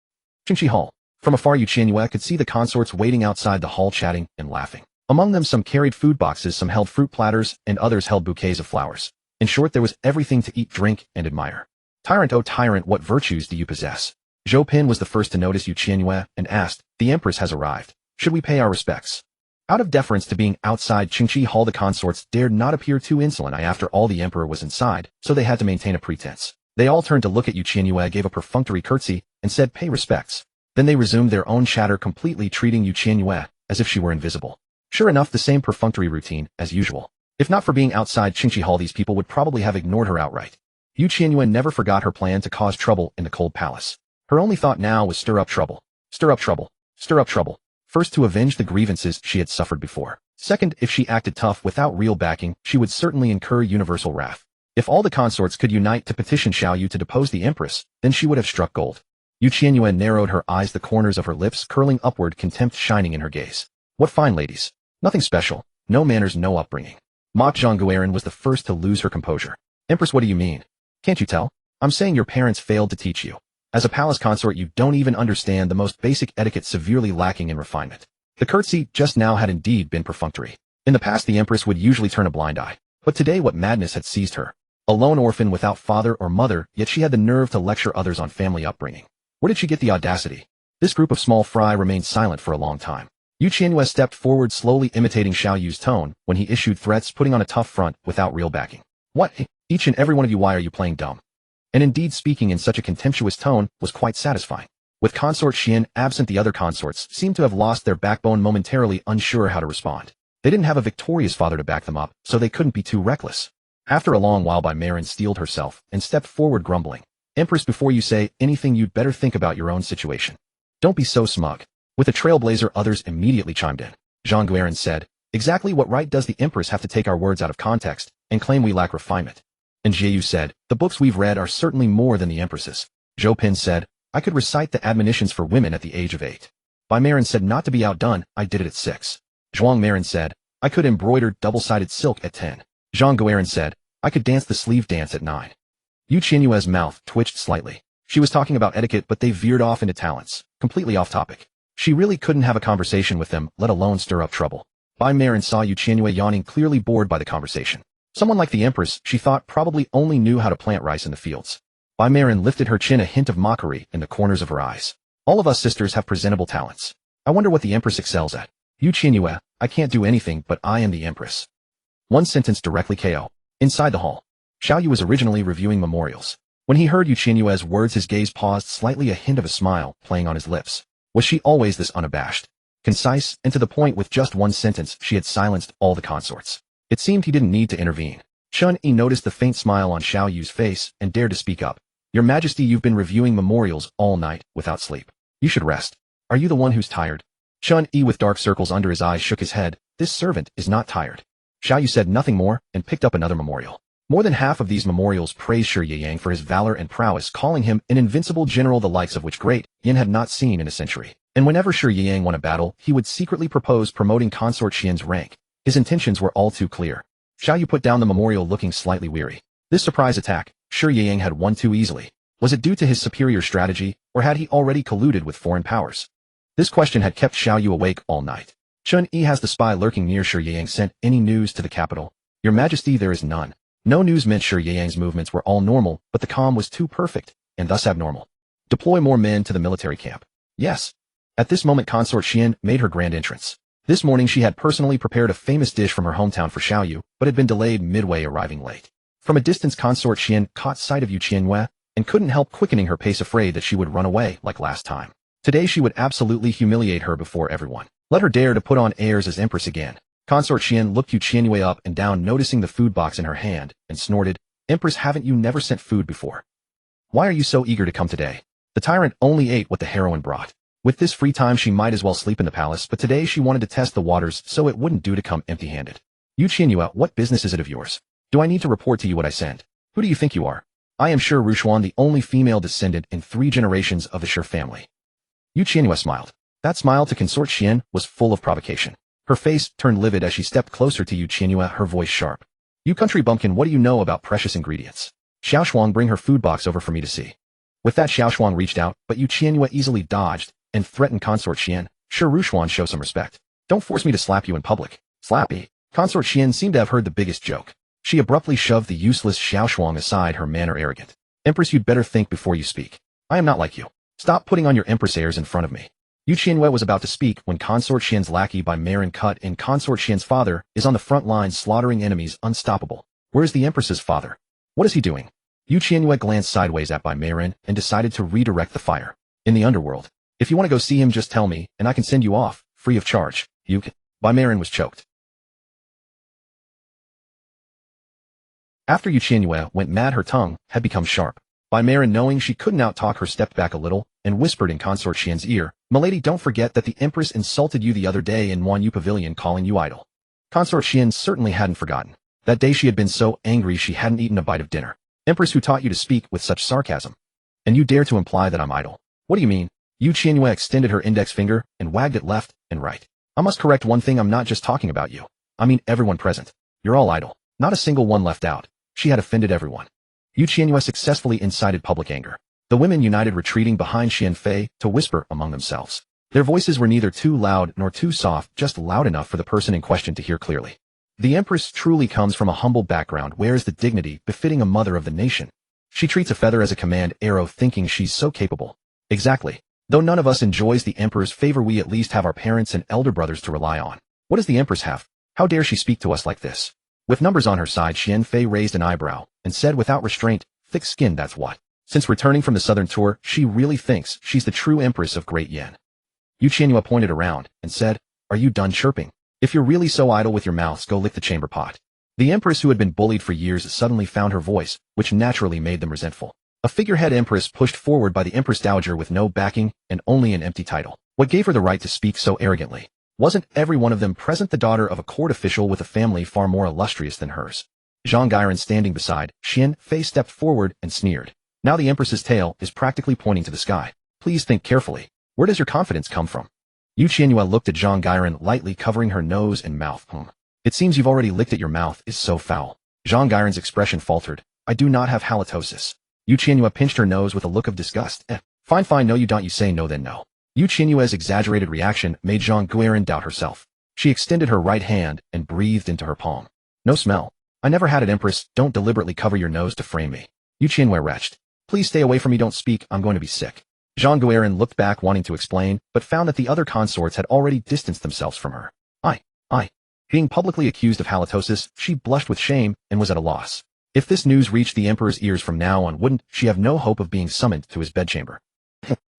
Changyi Hall. From afar, Qianyue could see the consorts waiting outside the hall, chatting and laughing. Among them, some carried food boxes, some held fruit platters, and others held bouquets of flowers. In short, there was everything to eat, drink, and admire. Tyrant, oh Tyrant, what virtues do you possess? Zhou Pin was the first to notice Qianyue and asked, The Empress has arrived. Should we pay our respects? Out of deference to being outside Changyi Hall, the consorts dared not appear too insolent. After all, the emperor was inside, so they had to maintain a pretense. They all turned to look at Qianyue, gave a perfunctory curtsy, and said, Pay respects. Then they resumed their own chatter, completely treating Qianyue as if she were invisible. Sure enough, the same perfunctory routine as usual. If not for being outside Changyi Hall, these people would probably have ignored her outright. Qianyue never forgot her plan to cause trouble in the cold palace. Her only thought now was stir up trouble. Stir up trouble. Stir up trouble. First, to avenge the grievances she had suffered before. Second, if she acted tough without real backing, she would certainly incur universal wrath. If all the consorts could unite to petition Xiaoyu to depose the empress, then she would have struck gold. Qianyue narrowed her eyes, the corners of her lips curling upward, contempt shining in her gaze. What fine ladies. Nothing special. No manners, no upbringing. Mock Zhang was the first to lose her composure. Empress, what do you mean? Can't you tell? I'm saying your parents failed to teach you. As a palace consort, you don't even understand the most basic etiquette, severely lacking in refinement. The curtsy just now had indeed been perfunctory. In the past, the empress would usually turn a blind eye. But today, what madness had seized her? A lone orphan without father or mother, yet she had the nerve to lecture others on family upbringing. Where did she get the audacity? This group of small fry remained silent for a long time. Qianyue stepped forward, slowly imitating Xiaoyu's tone when he issued threats, putting on a tough front without real backing. What? Each and every one of you, why are you playing dumb? And indeed, speaking in such a contemptuous tone was quite satisfying. With Consort Qian absent, the other consorts seemed to have lost their backbone, momentarily unsure how to respond. They didn't have a victorious father to back them up, so they couldn't be too reckless. After a long while, Marin steeled herself and stepped forward, grumbling. Empress, before you say anything, you'd better think about your own situation. Don't be so smug. With a trailblazer, others immediately chimed in. Zhang Guiran said, Exactly what right does the Empress have to take our words out of context and claim we lack refinement? And Qianyue said, The books we've read are certainly more than the Empress's. Zhou Pin said, I could recite the admonitions for women at the age of 8. Bai Marin said, not to be outdone, I did it at 6. Zhuang Marin said, I could embroider double-sided silk at 10. Zhang Guiran said, I could dance the sleeve dance at 9. Qianyue's mouth twitched slightly. She was talking about etiquette, but they veered off into talents, completely off topic. She really couldn't have a conversation with them, let alone stir up trouble. Bai Marin saw Qianyue yawning, clearly bored by the conversation. Someone like the Empress, she thought, probably only knew how to plant rice in the fields. Bai Marin lifted her chin, a hint of mockery in the corners of her eyes. All of us sisters have presentable talents. I wonder what the Empress excels at. Qianyue, I can't do anything, but I am the Empress. One sentence directly KO. Inside the hall, Xiaoyu was originally reviewing memorials. When he heard Qianyue's words, his gaze paused slightly, a hint of a smile playing on his lips. Was she always this unabashed? concise, and to the point. With just one sentence, she had silenced all the consorts. It seemed he didn't need to intervene. Qianyue noticed the faint smile on Xiaoyu's face and dared to speak up. Your Majesty, you've been reviewing memorials all night without sleep. You should rest. Are you the one who's tired? Qianyue, with dark circles under his eyes, shook his head. This servant is not tired. Xiaoyu said nothing more and picked up another memorial. More than half of these memorials praised Shi Yiyang for his valor and prowess, calling him an invincible general, the likes of which great Yin had not seen in a century. And whenever Shi Yiyang won a battle, he would secretly propose promoting Consort Xian's rank. His intentions were all too clear. Xiaoyu put down the memorial, looking slightly weary. This surprise attack, Shi Yiyang had won too easily. Was it due to his superior strategy, or had he already colluded with foreign powers? This question had kept Xiaoyu awake all night. Qianyue, has the spy lurking near Shi Yiyang sent any news to the capital? Your Majesty, there is none. No news meant Shi Yiyang's movements were all normal, but the calm was too perfect, and thus abnormal. Deploy more men to the military camp. Yes. At this moment, Consort Qian made her grand entrance. This morning she had personally prepared a famous dish from her hometown for Xiaoyu, but had been delayed midway, arriving late. From a distance, Consort Qian caught sight of Qianyue and couldn't help quickening her pace, afraid that she would run away like last time. Today she would absolutely humiliate her before everyone. Let her dare to put on airs as Empress again. Consort Qian looked Qianyue up and down, noticing the food box in her hand, and snorted, Empress, haven't you never sent food before? Why are you so eager to come today? The tyrant only ate what the heroine brought. With this free time she might as well sleep in the palace, but today she wanted to test the waters, so it wouldn't do to come empty-handed. You Qianyue, what business is it of yours? Do I need to report to you what I send? Who do you think you are? I am Shi Rushuan, the only female descendant in 3 generations of the Shi family. You Qianyue smiled. That smile to Consort Qian was full of provocation. Her face turned livid as she stepped closer to Yu Qianyue, her voice sharp. You country bumpkin, what do you know about precious ingredients? Xiao Shuang, bring her food box over for me to see. With that, Xiao Shuang reached out, but Yu Qianyue easily dodged and threatened Consort Qian. Shi Rushuan, show some respect. Don't force me to slap you in public. Slappy. Consort Qian seemed to have heard the biggest joke. She abruptly shoved the useless Xiao Shuang aside, her manner arrogant. Empress, you'd better think before you speak. I am not like you. Stop putting on your Empress airs in front of me. Yu Qianyue was about to speak when Consort Qian's lackey by Marin cut in. Consort Qian's father is on the front lines slaughtering enemies, unstoppable. Where's the Empress's father? What is he doing? Yu Qianyue glanced sideways at Bai Marin and decided to redirect the fire. In the underworld. If you want to go see him, just tell me, and I can send you off, free of charge. Bai Marin was choked. After Yu Qianyue went mad, her tongue had become sharp. Bai Marin, knowing she couldn't outtalk her, stepped back a little and whispered in Consort Qian's ear, Milady, don't forget that the Empress insulted you the other day in Qianyue Pavilion, calling you idle. Consort Qian certainly hadn't forgotten. That day she had been so angry she hadn't eaten a bite of dinner. Empress, who taught you to speak with such sarcasm? And you dare to imply that I'm idle? What do you mean? Yu Qianyue extended her index finger and wagged it left and right. I must correct one thing, I'm not just talking about you. I mean everyone present. You're all idle. Not a single one left out. She had offended everyone. Yu Qianyue successfully incited public anger. The women united, retreating behind Xian Fei to whisper among themselves. Their voices were neither too loud nor too soft, just loud enough for the person in question to hear clearly. The Empress truly comes from a humble background, wears the dignity befitting a mother of the nation. She treats a feather as a command arrow, thinking she's so capable. Exactly. Though none of us enjoys the Emperor's favor, we at least have our parents and elder brothers to rely on. What does the Empress have? How dare she speak to us like this? With numbers on her side, Xian Fei raised an eyebrow and said without restraint, thick-skinned, that's what. Since returning from the southern tour, she really thinks she's the true Empress of Great Yin. Yu Qianyue pointed around and said, are you done chirping? If you're really so idle with your mouths, go lick the chamber pot. The Empress, who had been bullied for years, suddenly found her voice, which naturally made them resentful. A figurehead Empress pushed forward by the Empress Dowager with no backing and only an empty title. What gave her the right to speak so arrogantly? Wasn't every one of them present the daughter of a court official with a family far more illustrious than hers? Zhang Gairan, standing beside Xian Fei, stepped forward and sneered. Now the Empress's tail is practically pointing to the sky. Please think carefully. Where does your confidence come from? Yu Qianyue looked at Zhang Gairan, lightly covering her nose and mouth. It seems you've already licked it. Your mouth is so foul. Zhang Gairan's expression faltered. I do not have halitosis. Yu Qianyue pinched her nose with a look of disgust. Fine, no you don't. You say no, then no. Yu Qianyue's exaggerated reaction made Zhang Gairan doubt herself. She extended her right hand and breathed into her palm. No smell. I never had it, Empress. Don't deliberately cover your nose to frame me. Yu Qianyue retched. Please stay away from me. Don't speak. I'm going to be sick. Zhang Gairan looked back, wanting to explain, but found that the other consorts had already distanced themselves from her. Being publicly accused of halitosis, she blushed with shame and was at a loss. If this news reached the Emperor's ears from now on, wouldn't she have no hope of being summoned to his bedchamber?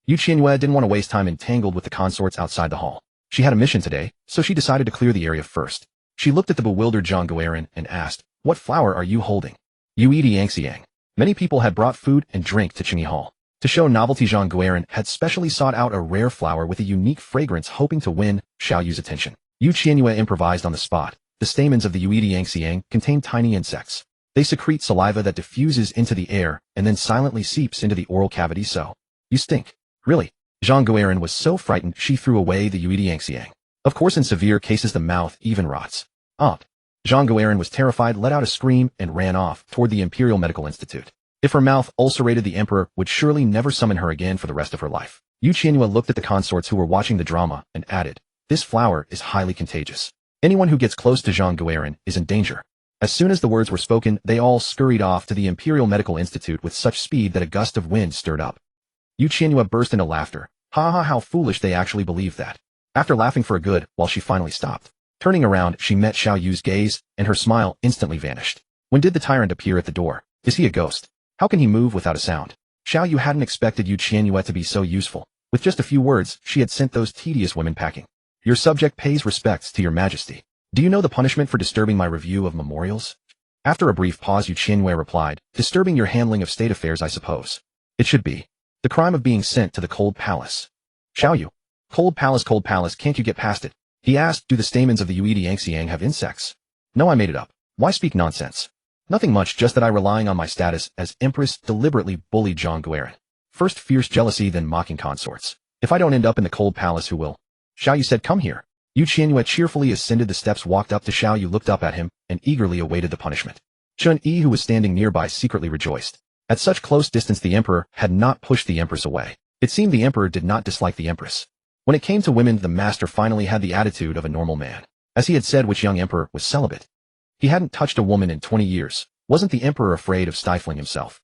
Yu Qianyue didn't want to waste time entangled with the consorts outside the hall. She had a mission today, so she decided to clear the area first. She looked at the bewildered Zhang Guoran and asked, "What flower are you holding?" Yang. Many people had brought food and drink to Qingyi Hall. To show novelty, Zhang Guoran had specially sought out a rare flower with a unique fragrance, hoping to win Xiaoyu's attention. Qianyue improvised on the spot. The stamens of the Yang contain tiny insects. They secrete saliva that diffuses into the air and then silently seeps into the oral cavity. "So, you stink." "Really?" Zhang Guoran was so frightened she threw away the Yang. Of course, in severe cases the mouth even rots. Zhang Guoran was terrified, let out a scream, and ran off toward the Imperial Medical Institute. If her mouth ulcerated, the emperor would surely never summon her again for the rest of her life. Qianyue looked at the consorts who were watching the drama and added, "This flower is highly contagious. Anyone who gets close to Zhang Guoran is in danger." As soon as the words were spoken, they all scurried off to the Imperial Medical Institute with such speed that a gust of wind stirred up. Qianyue burst into laughter. How foolish, they actually believed that. After laughing for a good while, she finally stopped. Turning around, she met Xiaoyu's gaze, and her smile instantly vanished. When did the tyrant appear at the door? Is he a ghost? How can he move without a sound? Xiaoyu hadn't expected Qianyue to be so useful. With just a few words, she had sent those tedious women packing. "Your subject pays respects to your majesty. Do you know the punishment for disturbing my review of memorials?" After a brief pause, Qianyue replied, "Disturbing your handling of state affairs, I suppose. It should be the crime of being sent to the cold palace." "Xiaoyu, cold palace, can't you get past it?" he asked. "Do the stamens of the Yang have insects?" "No, I made it up. Why speak nonsense?" "Nothing much, just that I, relying on my status as Empress, deliberately bullied Zhang Guoran. First fierce jealousy, then mocking consorts. If I don't end up in the cold palace, who will?" Xiaoyu said, "Come here." Qianyue cheerfully ascended the steps, walked up to Xiaoyu, looked up at him, and eagerly awaited the punishment. Chun-Yi, who was standing nearby, secretly rejoiced. At such close distance, the emperor had not pushed the empress away. It seemed the emperor did not dislike the empress. When it came to women, the master finally had the attitude of a normal man. As he had said, which young emperor was celibate? He hadn't touched a woman in 20 years. Wasn't the emperor afraid of stifling himself?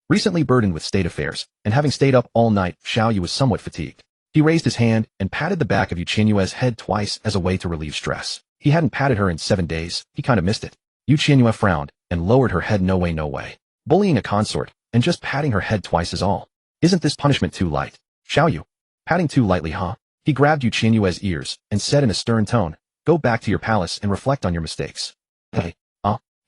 Recently burdened with state affairs, and having stayed up all night, Xiaoyu was somewhat fatigued. He raised his hand and patted the back of Qianyue's head twice as a way to relieve stress. He hadn't patted her in 7 days. He kind of missed it. Qianyue frowned and lowered her head. No way. Bullying a consort and just patting her head twice is all. Isn't this punishment too light? Xiaoyu, patting too lightly, huh? He grabbed Qianyue's ears and said in a stern tone, "Go back to your palace and reflect on your mistakes." "Hey,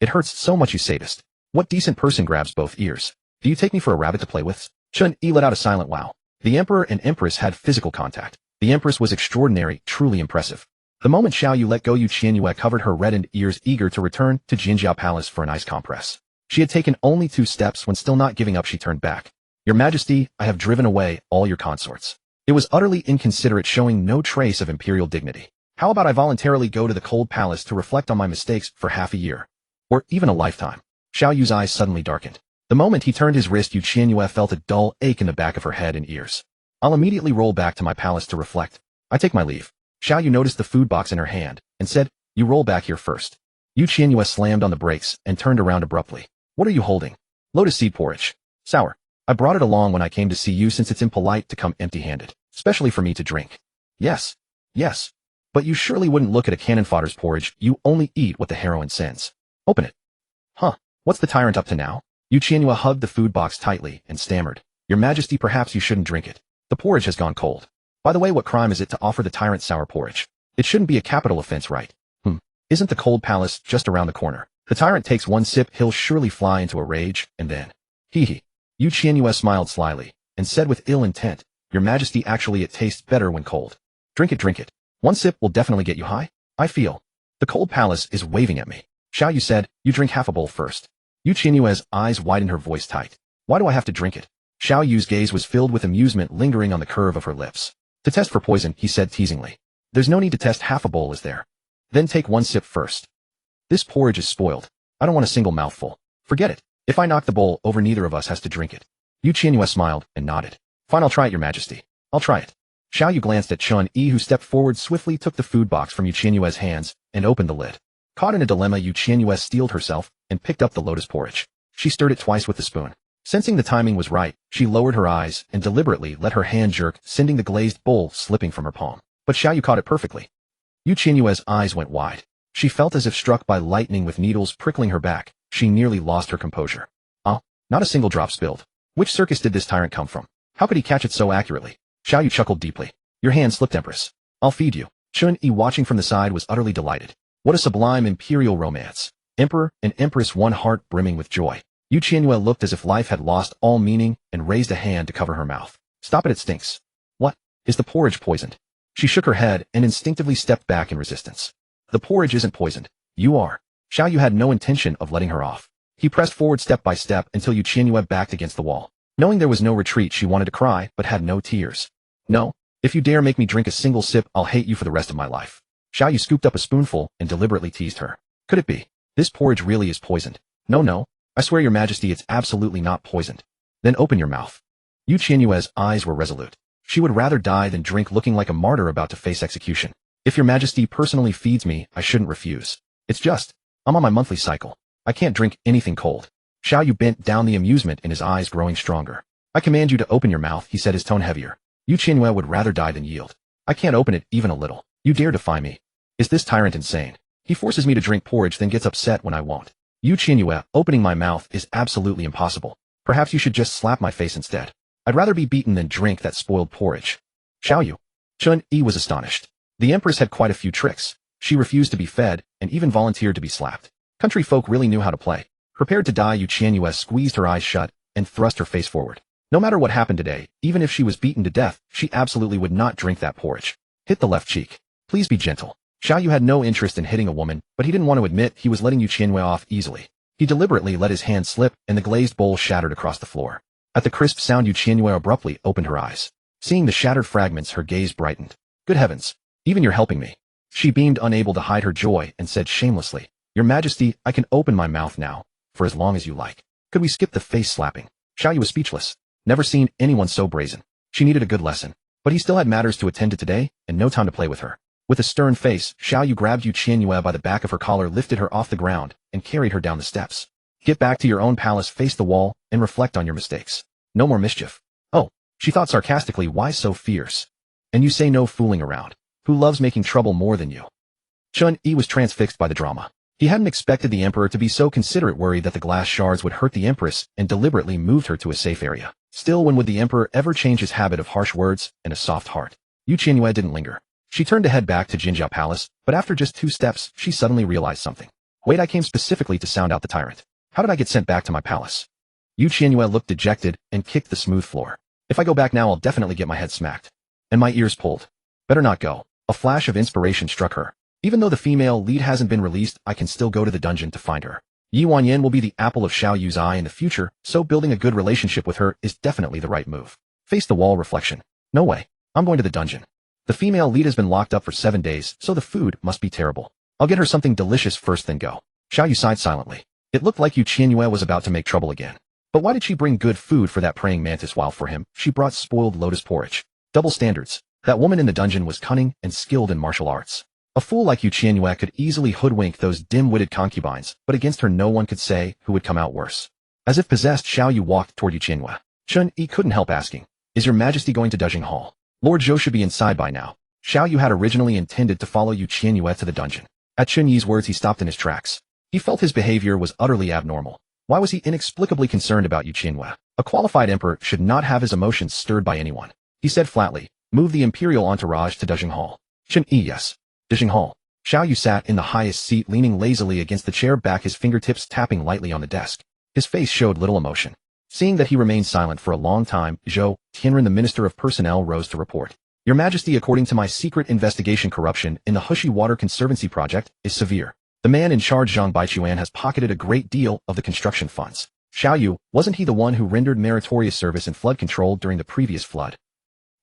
it hurts so much, you sadist. What decent person grabs both ears? Do you take me for a rabbit to play with?" Chun-Yi let out a silent wow. The emperor and empress had physical contact. The empress was extraordinary, truly impressive. The moment Xiaoyu let go, Qianyue covered her reddened ears, eager to return to Jinjiao Palace for an ice compress. She had taken only 2 steps when, still not giving up, she turned back. "Your Majesty, I have driven away all your consorts." It was utterly inconsiderate, showing no trace of imperial dignity. "How about I voluntarily go to the cold palace to reflect on my mistakes for half a year? Or even a lifetime?" Xiaoyu's eyes suddenly darkened. The moment he turned his wrist, Qianyue felt a dull ache in the back of her head and ears. "I'll immediately roll back to my palace to reflect. I take my leave." Xiaoyu noticed the food box in her hand and said, "You roll back here first." Qianyue slammed on the brakes and turned around abruptly. "What are you holding?" "Lotus seed porridge. Sour. I brought it along when I came to see you, since it's impolite to come empty-handed, especially for me to drink." Yes. But you surely wouldn't look at a cannon-fodder's porridge. You only eat what the heroine sends. Open it." "Huh. What's the tyrant up to now?" Qianyue hugged the food box tightly and stammered, "Your Majesty, perhaps you shouldn't drink it. The porridge has gone cold. By the way, what crime is it to offer the tyrant sour porridge? It shouldn't be a capital offense, right? Isn't the cold palace just around the corner? The tyrant takes 1 sip, he'll surely fly into a rage, and then..." Qianyue smiled slyly and said with ill intent, "Your Majesty, actually it tastes better when cold. Drink it. 1 sip will definitely get you high. I feel the cold palace is waving at me." Xiaoyu said, "You drink half a bowl first." Qianyue's eyes widened, her voice tight. "Why do I have to drink it?" Xiaoyu's gaze was filled with amusement, lingering on the curve of her lips. "To test for poison," he said teasingly. "There's no need to test half a bowl, is there? Then take 1 sip first. This porridge is spoiled. I don't want a single mouthful. Forget it. If I knock the bowl over, neither of us has to drink it." Qianyue smiled and nodded. "Fine, I'll try it, Your Majesty. I'll try it." Xiaoyu glanced at Chun-Yi, who stepped forward swiftly, took the food box from Qianyue's hands, and opened the lid. Caught in a dilemma, Qianyue steeled herself and picked up the lotus porridge. She stirred it twice with the spoon. Sensing the timing was right, she lowered her eyes and deliberately let her hand jerk, sending the glazed bowl slipping from her palm. But Xiaoyu caught it perfectly. Qianyue's eyes went wide. She felt as if struck by lightning, with needles prickling her back. She nearly lost her composure. Not a single drop spilled. Which circus did this tyrant come from? How could he catch it so accurately? Xiaoyu chuckled deeply. "Your hand slipped, Empress. I'll feed you. Qianyue, watching from the side, was utterly delighted. What a sublime imperial romance. Emperor and Empress, one heart brimming with joy. Qianyue looked as if life had lost all meaning and raised a hand to cover her mouth. Stop it, it stinks. What? Is the porridge poisoned? She shook her head and instinctively stepped back in resistance. The porridge isn't poisoned. You are. Qianyue had no intention of letting her off. He pressed forward step by step until Qianyue backed against the wall. Knowing there was no retreat, she wanted to cry, but had no tears. No. If you dare make me drink a single sip, I'll hate you for the rest of my life. Qianyue scooped up a spoonful and deliberately teased her. Could it be? This porridge really is poisoned. No. I swear, Your Majesty, it's absolutely not poisoned. Then open your mouth. Qianyue's eyes were resolute. She would rather die than drink, looking like a martyr about to face execution. If Your Majesty personally feeds me, I shouldn't refuse. It's just, I'm on my monthly cycle. I can't drink anything cold. Qianyue bent down, the amusement in his eyes growing stronger. I command you to open your mouth, he said, his tone heavier. Qianyue would rather die than yield. I can't open it even a little. You dare defy me? Is this tyrant insane? He forces me to drink porridge, then gets upset when I won't. Qianyue, opening my mouth is absolutely impossible. Perhaps you should just slap my face instead. I'd rather be beaten than drink that spoiled porridge. Qianyue. Qianyue was astonished. The Empress had quite a few tricks. She refused to be fed, and even volunteered to be slapped. Country folk really knew how to play. Prepared to die, Qianyue squeezed her eyes shut and thrust her face forward. No matter what happened today, even if she was beaten to death, she absolutely would not drink that porridge. Hit the left cheek. Please be gentle. Qianyue had no interest in hitting a woman, but he didn't want to admit he was letting Qianyue off easily. He deliberately let his hand slip, and the glazed bowl shattered across the floor. At the crisp sound, Qianyue abruptly opened her eyes. Seeing the shattered fragments, her gaze brightened. Good heavens. Even you're helping me. She beamed, unable to hide her joy, and said shamelessly, Your Majesty, I can open my mouth now, for as long as you like. Could we skip the face slapping? Qianyue was speechless. Never seen anyone so brazen. She needed a good lesson. But he still had matters to attend to today, and no time to play with her. With a stern face, Qianyue grabbed Qianyue by the back of her collar, lifted her off the ground, and carried her down the steps. Get back to your own palace, face the wall, and reflect on your mistakes. No more mischief. Oh, she thought sarcastically, why so fierce? And you say no fooling around. Who loves making trouble more than you? Qianyue was transfixed by the drama. He hadn't expected the Emperor to be so considerate, worried that the glass shards would hurt the Empress, and deliberately moved her to a safe area. Still, when would the Emperor ever change his habit of harsh words and a soft heart? Qianyue didn't linger. She turned to head back to Jinjiao Palace, but after just 2 steps, she suddenly realized something. Wait, I came specifically to sound out the tyrant. How did I get sent back to my palace? Qianyue looked dejected and kicked the smooth floor. If I go back now, I'll definitely get my head smacked. And my ears pulled. Better not go. A flash of inspiration struck her. Even though the female lead hasn't been released, I can still go to the dungeon to find her. Yi Wanyan will be the apple of Xiaoyu's eye in the future, so building a good relationship with her is definitely the right move. Face the wall reflection. No way. I'm going to the dungeon. The female lead has been locked up for 7 days, so the food must be terrible. I'll get her something delicious first, then go. Xiaoyu sighed silently. It looked like Qianyue was about to make trouble again. But why did she bring good food for that praying mantis while for him she brought spoiled lotus porridge? Double standards. That woman in the dungeon was cunning and skilled in martial arts. A fool like Qianyue could easily hoodwink those dim-witted concubines, but against her no one could say who would come out worse. As if possessed, Xiaoyu walked toward Qianyue. Qianyue couldn't help asking, Is Your Majesty going to Dungeon Hall? Lord Zhou should be inside by now. Xiaoyu had originally intended to follow Qianyue to the dungeon. At Qianyue's words, he stopped in his tracks. He felt his behavior was utterly abnormal. Why was he inexplicably concerned about Qianyue? A qualified emperor should not have his emotions stirred by anyone. He said flatly, Move the imperial entourage to Dungeon Hall. Qianyue, yes. Dungeon Hall. Xiaoyu sat in the highest seat, leaning lazily against the chair back, his fingertips tapping lightly on the desk. His face showed little emotion. Seeing that he remained silent for a long time, Zhou Tianren, the Minister of Personnel, rose to report. Your Majesty, according to my secret investigation, corruption in the Hushi Water Conservancy project is severe. The man in charge, Zhang Baichuan, has pocketed a great deal of the construction funds. Xiaoyu, wasn't he the one who rendered meritorious service in flood control during the previous flood?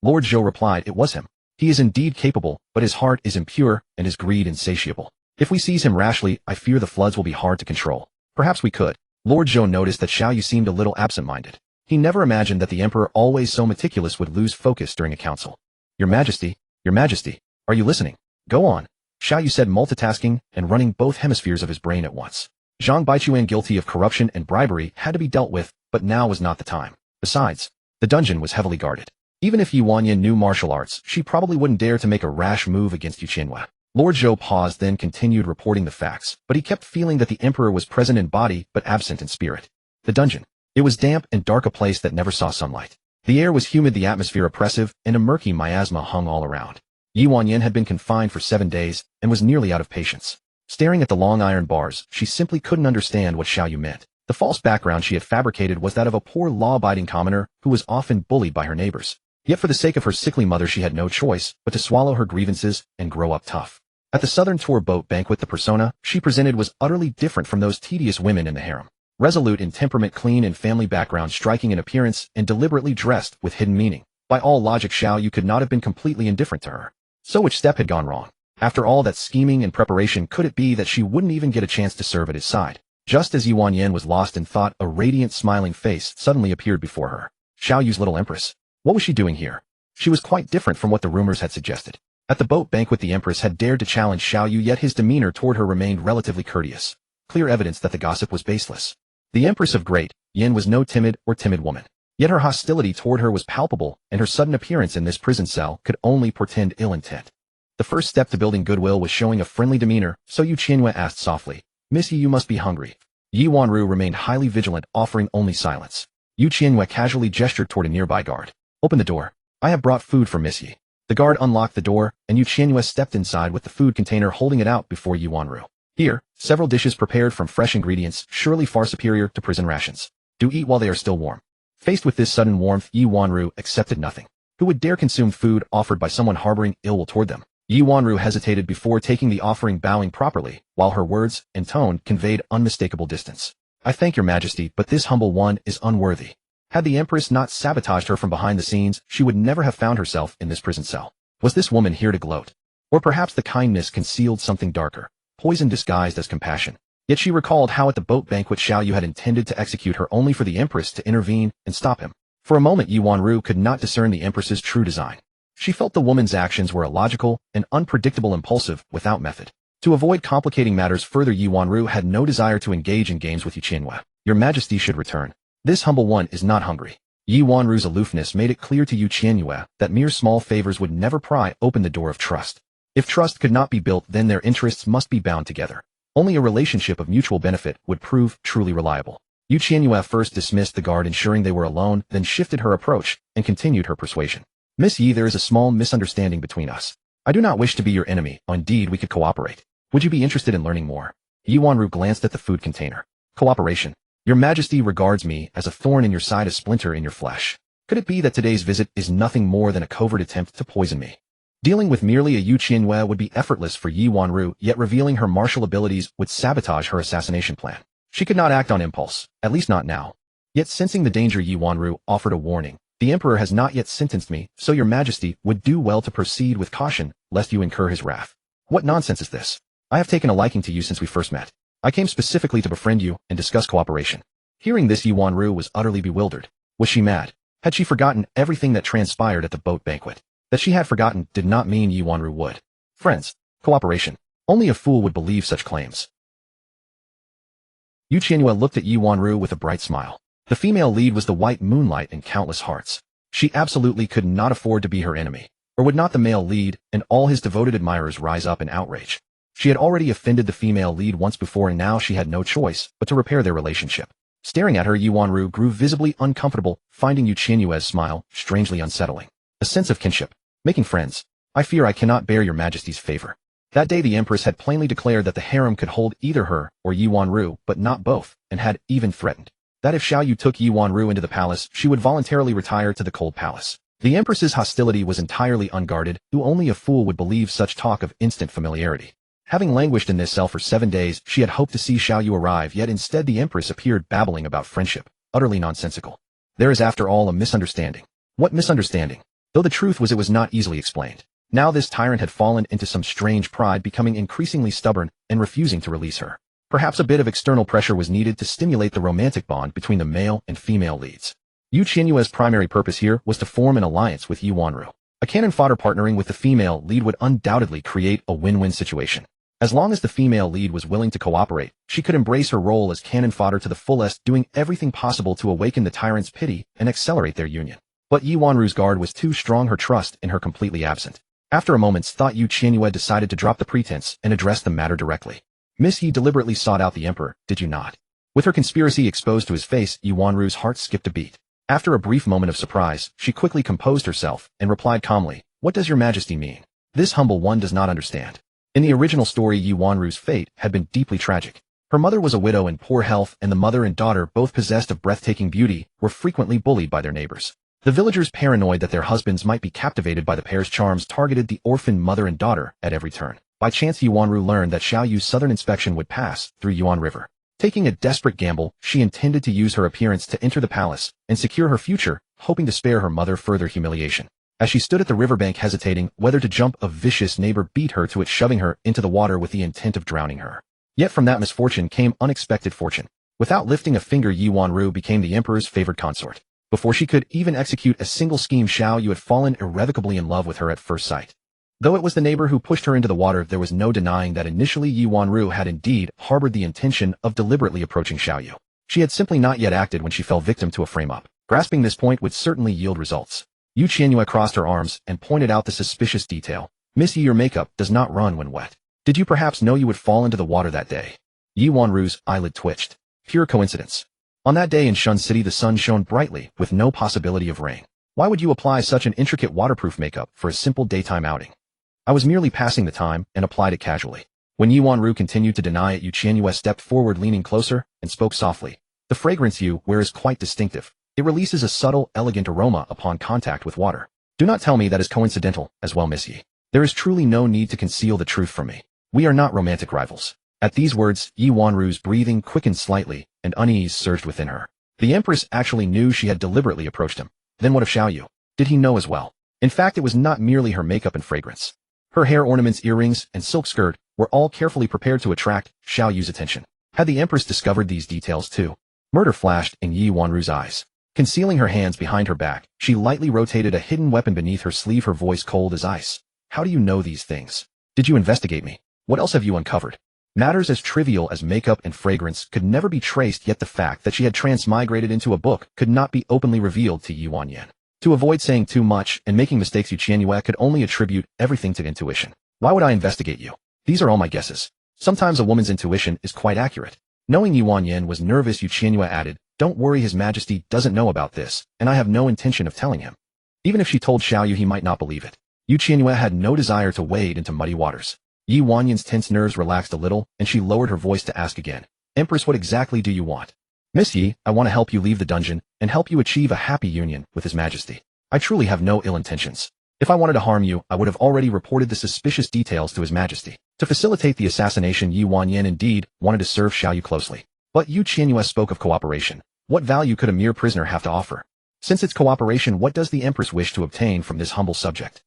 Lord Zhou replied, It was him. He is indeed capable, but his heart is impure and his greed insatiable. If we seize him rashly, I fear the floods will be hard to control. Perhaps we could. Lord Zhou noticed that Xiaoyu seemed a little absent-minded. He never imagined that the Emperor, always so meticulous, would lose focus during a council. Your Majesty, are you listening? Go on. Xiaoyu said, multitasking and running both hemispheres of his brain at once. Zhang Baichuan, guilty of corruption and bribery, had to be dealt with, but now was not the time. Besides, the dungeon was heavily guarded. Even if Yi Wanyan knew martial arts, she probably wouldn't dare to make a rash move against Qianyue. Lord Zhou paused, then continued reporting the facts, but he kept feeling that the Emperor was present in body but absent in spirit. The dungeon. It was damp and dark, a place that never saw sunlight. The air was humid, the atmosphere oppressive, and a murky miasma hung all around. Yi Wanyan had been confined for 7 days and was nearly out of patience. Staring at the long iron bars, she simply couldn't understand what Qianyue meant. The false background she had fabricated was that of a poor law-abiding commoner who was often bullied by her neighbors. Yet for the sake of her sickly mother she had no choice but to swallow her grievances and grow up tough. At the Southern Tour boat banquet, the persona she presented was utterly different from those tedious women in the harem. Resolute in temperament, clean in family background, striking in appearance, and deliberately dressed with hidden meaning. By all logic, Qianyue could not have been completely indifferent to her. So which step had gone wrong? After all that scheming and preparation, could it be that she wouldn't even get a chance to serve at his side? Just as Yi Wanyan was lost in thought, a radiant, smiling face suddenly appeared before her. Qianyue's little Empress. What was she doing here? She was quite different from what the rumors had suggested. At the boat banquet, the Empress had dared to challenge Qianyue, yet his demeanor toward her remained relatively courteous. Clear evidence that the gossip was baseless. The Empress of Great Yin was no timid woman. Yet her hostility toward her was palpable, and her sudden appearance in this prison cell could only portend ill intent. The first step to building goodwill was showing a friendly demeanor, so Qianyue asked softly, "Miss Yi, you must be hungry." Yi Wanru remained highly vigilant, offering only silence. Qianyue casually gestured toward a nearby guard. "Open the door. I have brought food for Miss Yi." The guard unlocked the door, and Qianyue stepped inside with the food container, holding it out before Yi Wanru. Here, several dishes prepared from fresh ingredients, surely far superior to prison rations. Do eat while they are still warm. Faced with this sudden warmth, Yi Wanru accepted nothing. Who would dare consume food offered by someone harboring ill will toward them? Yi Wanru hesitated before taking the offering, bowing properly, while her words and tone conveyed unmistakable distance. "I thank your majesty, but this humble one is unworthy." Had the Empress not sabotaged her from behind the scenes, she would never have found herself in this prison cell. Was this woman here to gloat? Or perhaps the kindness concealed something darker, poison disguised as compassion? Yet she recalled how at the boat banquet Qianyue had intended to execute her, only for the Empress to intervene and stop him. For a moment Yi Wanru could not discern the Empress's true design. She felt the woman's actions were illogical and unpredictable, impulsive, without method. To avoid complicating matters further, Yi Wanru had no desire to engage in games with Qianyue. "Your majesty should return. This humble one is not hungry." Yi Wanru's aloofness made it clear to Qianyue that mere small favors would never pry open the door of trust. If trust could not be built, then their interests must be bound together. Only a relationship of mutual benefit would prove truly reliable. Qianyue first dismissed the guard, ensuring they were alone, then shifted her approach and continued her persuasion. "Miss Yi, there is a small misunderstanding between us. I do not wish to be your enemy. Indeed, we could cooperate. Would you be interested in learning more?" Yi Wanru glanced at the food container. "Cooperation? Your majesty regards me as a thorn in your side, a splinter in your flesh. Could it be that today's visit is nothing more than a covert attempt to poison me?" Dealing with merely a Qianyue would be effortless for Yi Wanru, yet revealing her martial abilities would sabotage her assassination plan. She could not act on impulse, at least not now. Yet sensing the danger, Yi Wanru offered a warning. "The emperor has not yet sentenced me, so your majesty would do well to proceed with caution, lest you incur his wrath." "What nonsense is this? I have taken a liking to you since we first met. I came specifically to befriend you and discuss cooperation." Hearing this, Yi Wanru was utterly bewildered. Was she mad? Had she forgotten everything that transpired at the boat banquet? That she had forgotten did not mean Yi Wanru would. Friends. Cooperation. Only a fool would believe such claims. Qianyue looked at Yi Wanru with a bright smile. The female lead was the white moonlight in countless hearts. She absolutely could not afford to be her enemy. Or would not the male lead and all his devoted admirers rise up in outrage? She had already offended the female lead once before, and now she had no choice but to repair their relationship. Staring at her, Yi Wanru grew visibly uncomfortable, finding Qianyue's smile strangely unsettling. A sense of kinship. Making friends. "I fear I cannot bear your majesty's favor." That day the Empress had plainly declared that the harem could hold either her or Yi Wanru, but not both, and had even threatened that if Qianyue took Yi Wanru into the palace, she would voluntarily retire to the cold palace. The Empress's hostility was entirely unguarded, who only a fool would believe such talk of instant familiarity. Having languished in this cell for 7 days, she had hoped to see Qianyue arrive, yet instead the Empress appeared babbling about friendship, utterly nonsensical. There is after all a misunderstanding. What misunderstanding? Though the truth was it was not easily explained. Now this tyrant had fallen into some strange pride, becoming increasingly stubborn and refusing to release her. Perhaps a bit of external pressure was needed to stimulate the romantic bond between the male and female leads. Qianyue's primary purpose here was to form an alliance with Yi Wanru. A cannon-fodder partnering with the female lead would undoubtedly create a win-win situation. As long as the female lead was willing to cooperate, she could embrace her role as cannon-fodder to the fullest, doing everything possible to awaken the tyrant's pity and accelerate their union. But Yi Wanru's guard was too strong, her trust in her completely absent. After a moment's thought, Qianyue decided to drop the pretense and address the matter directly. "Miss Yi deliberately sought out the emperor, did you not?" With her conspiracy exposed to his face, Yi Wanru's heart skipped a beat. After a brief moment of surprise, she quickly composed herself and replied calmly, "What does your majesty mean?" This humble one does not understand. In the original story, Yuanru's fate had been deeply tragic. Her mother was a widow in poor health, and the mother and daughter, both possessed of breathtaking beauty, were frequently bullied by their neighbors. The villagers, paranoid that their husbands might be captivated by the pair's charms, targeted the orphaned mother and daughter at every turn. By chance, Yuanru learned that Qianyue's southern inspection would pass through Yuan River. Taking a desperate gamble, she intended to use her appearance to enter the palace and secure her future, hoping to spare her mother further humiliation. As she stood at the riverbank hesitating whether to jump, a vicious neighbor beat her to it, shoving her into the water with the intent of drowning her. Yet from that misfortune came unexpected fortune. Without lifting a finger, Yuanru became the emperor's favored consort. Before she could even execute a single scheme, Qianyue had fallen irrevocably in love with her at first sight. Though it was the neighbor who pushed her into the water, there was no denying that initially Yuanru had indeed harbored the intention of deliberately approaching Qianyue. She had simply not yet acted when she fell victim to a frame-up. Grasping this point would certainly yield results. Qianyue crossed her arms and pointed out the suspicious detail. "Miss Yi, your makeup does not run when wet. Did you perhaps know you would fall into the water that day?" Yuanru's eyelid twitched. Pure coincidence. On that day in Shun City, the sun shone brightly, with no possibility of rain. Why would you apply such an intricate waterproof makeup for a simple daytime outing? I was merely passing the time and applied it casually. When Yuanru continued to deny it, Qianyue stepped forward, leaning closer, and spoke softly. "The fragrance you wear is quite distinctive. It releases a subtle, elegant aroma upon contact with water. Do not tell me that is coincidental as well, Miss Yi. There is truly no need to conceal the truth from me. We are not romantic rivals." At these words, Yuanru's breathing quickened slightly, and unease surged within her. The Empress actually knew she had deliberately approached him. Then what of Qianyue? Did he know as well? In fact, it was not merely her makeup and fragrance. Her hair ornaments, earrings, and silk skirt were all carefully prepared to attract Qianyue's attention. Had the Empress discovered these details too? Murder flashed in Yuanru's eyes. Concealing her hands behind her back, she lightly rotated a hidden weapon beneath her sleeve, her voice cold as ice. "How do you know these things? Did you investigate me? What else have you uncovered?" Matters as trivial as makeup and fragrance could never be traced, yet the fact that she had transmigrated into a book could not be openly revealed to Yuanyan. To avoid saying too much and making mistakes, Qianyue could only attribute everything to intuition. "Why would I investigate you? These are all my guesses." Sometimes a woman's intuition is quite accurate. Knowing Yuanyan was nervous, Qianyue added, "Don't worry, His Majesty doesn't know about this, and I have no intention of telling him." Even if she told Qianyue, he might not believe it. Qianyue had no desire to wade into muddy waters. Yuanyan's tense nerves relaxed a little, and she lowered her voice to ask again, "Empress, what exactly do you want?" "Miss Yi, I want to help you leave the dungeon and help you achieve a happy union with His Majesty. I truly have no ill intentions. If I wanted to harm you, I would have already reported the suspicious details to His Majesty." To facilitate the assassination, Yuanyan indeed wanted to serve Qianyue closely. But Qianyue spoke of cooperation. What value could a mere prisoner have to offer? Since it's cooperation, what does the Empress wish to obtain from this humble subject?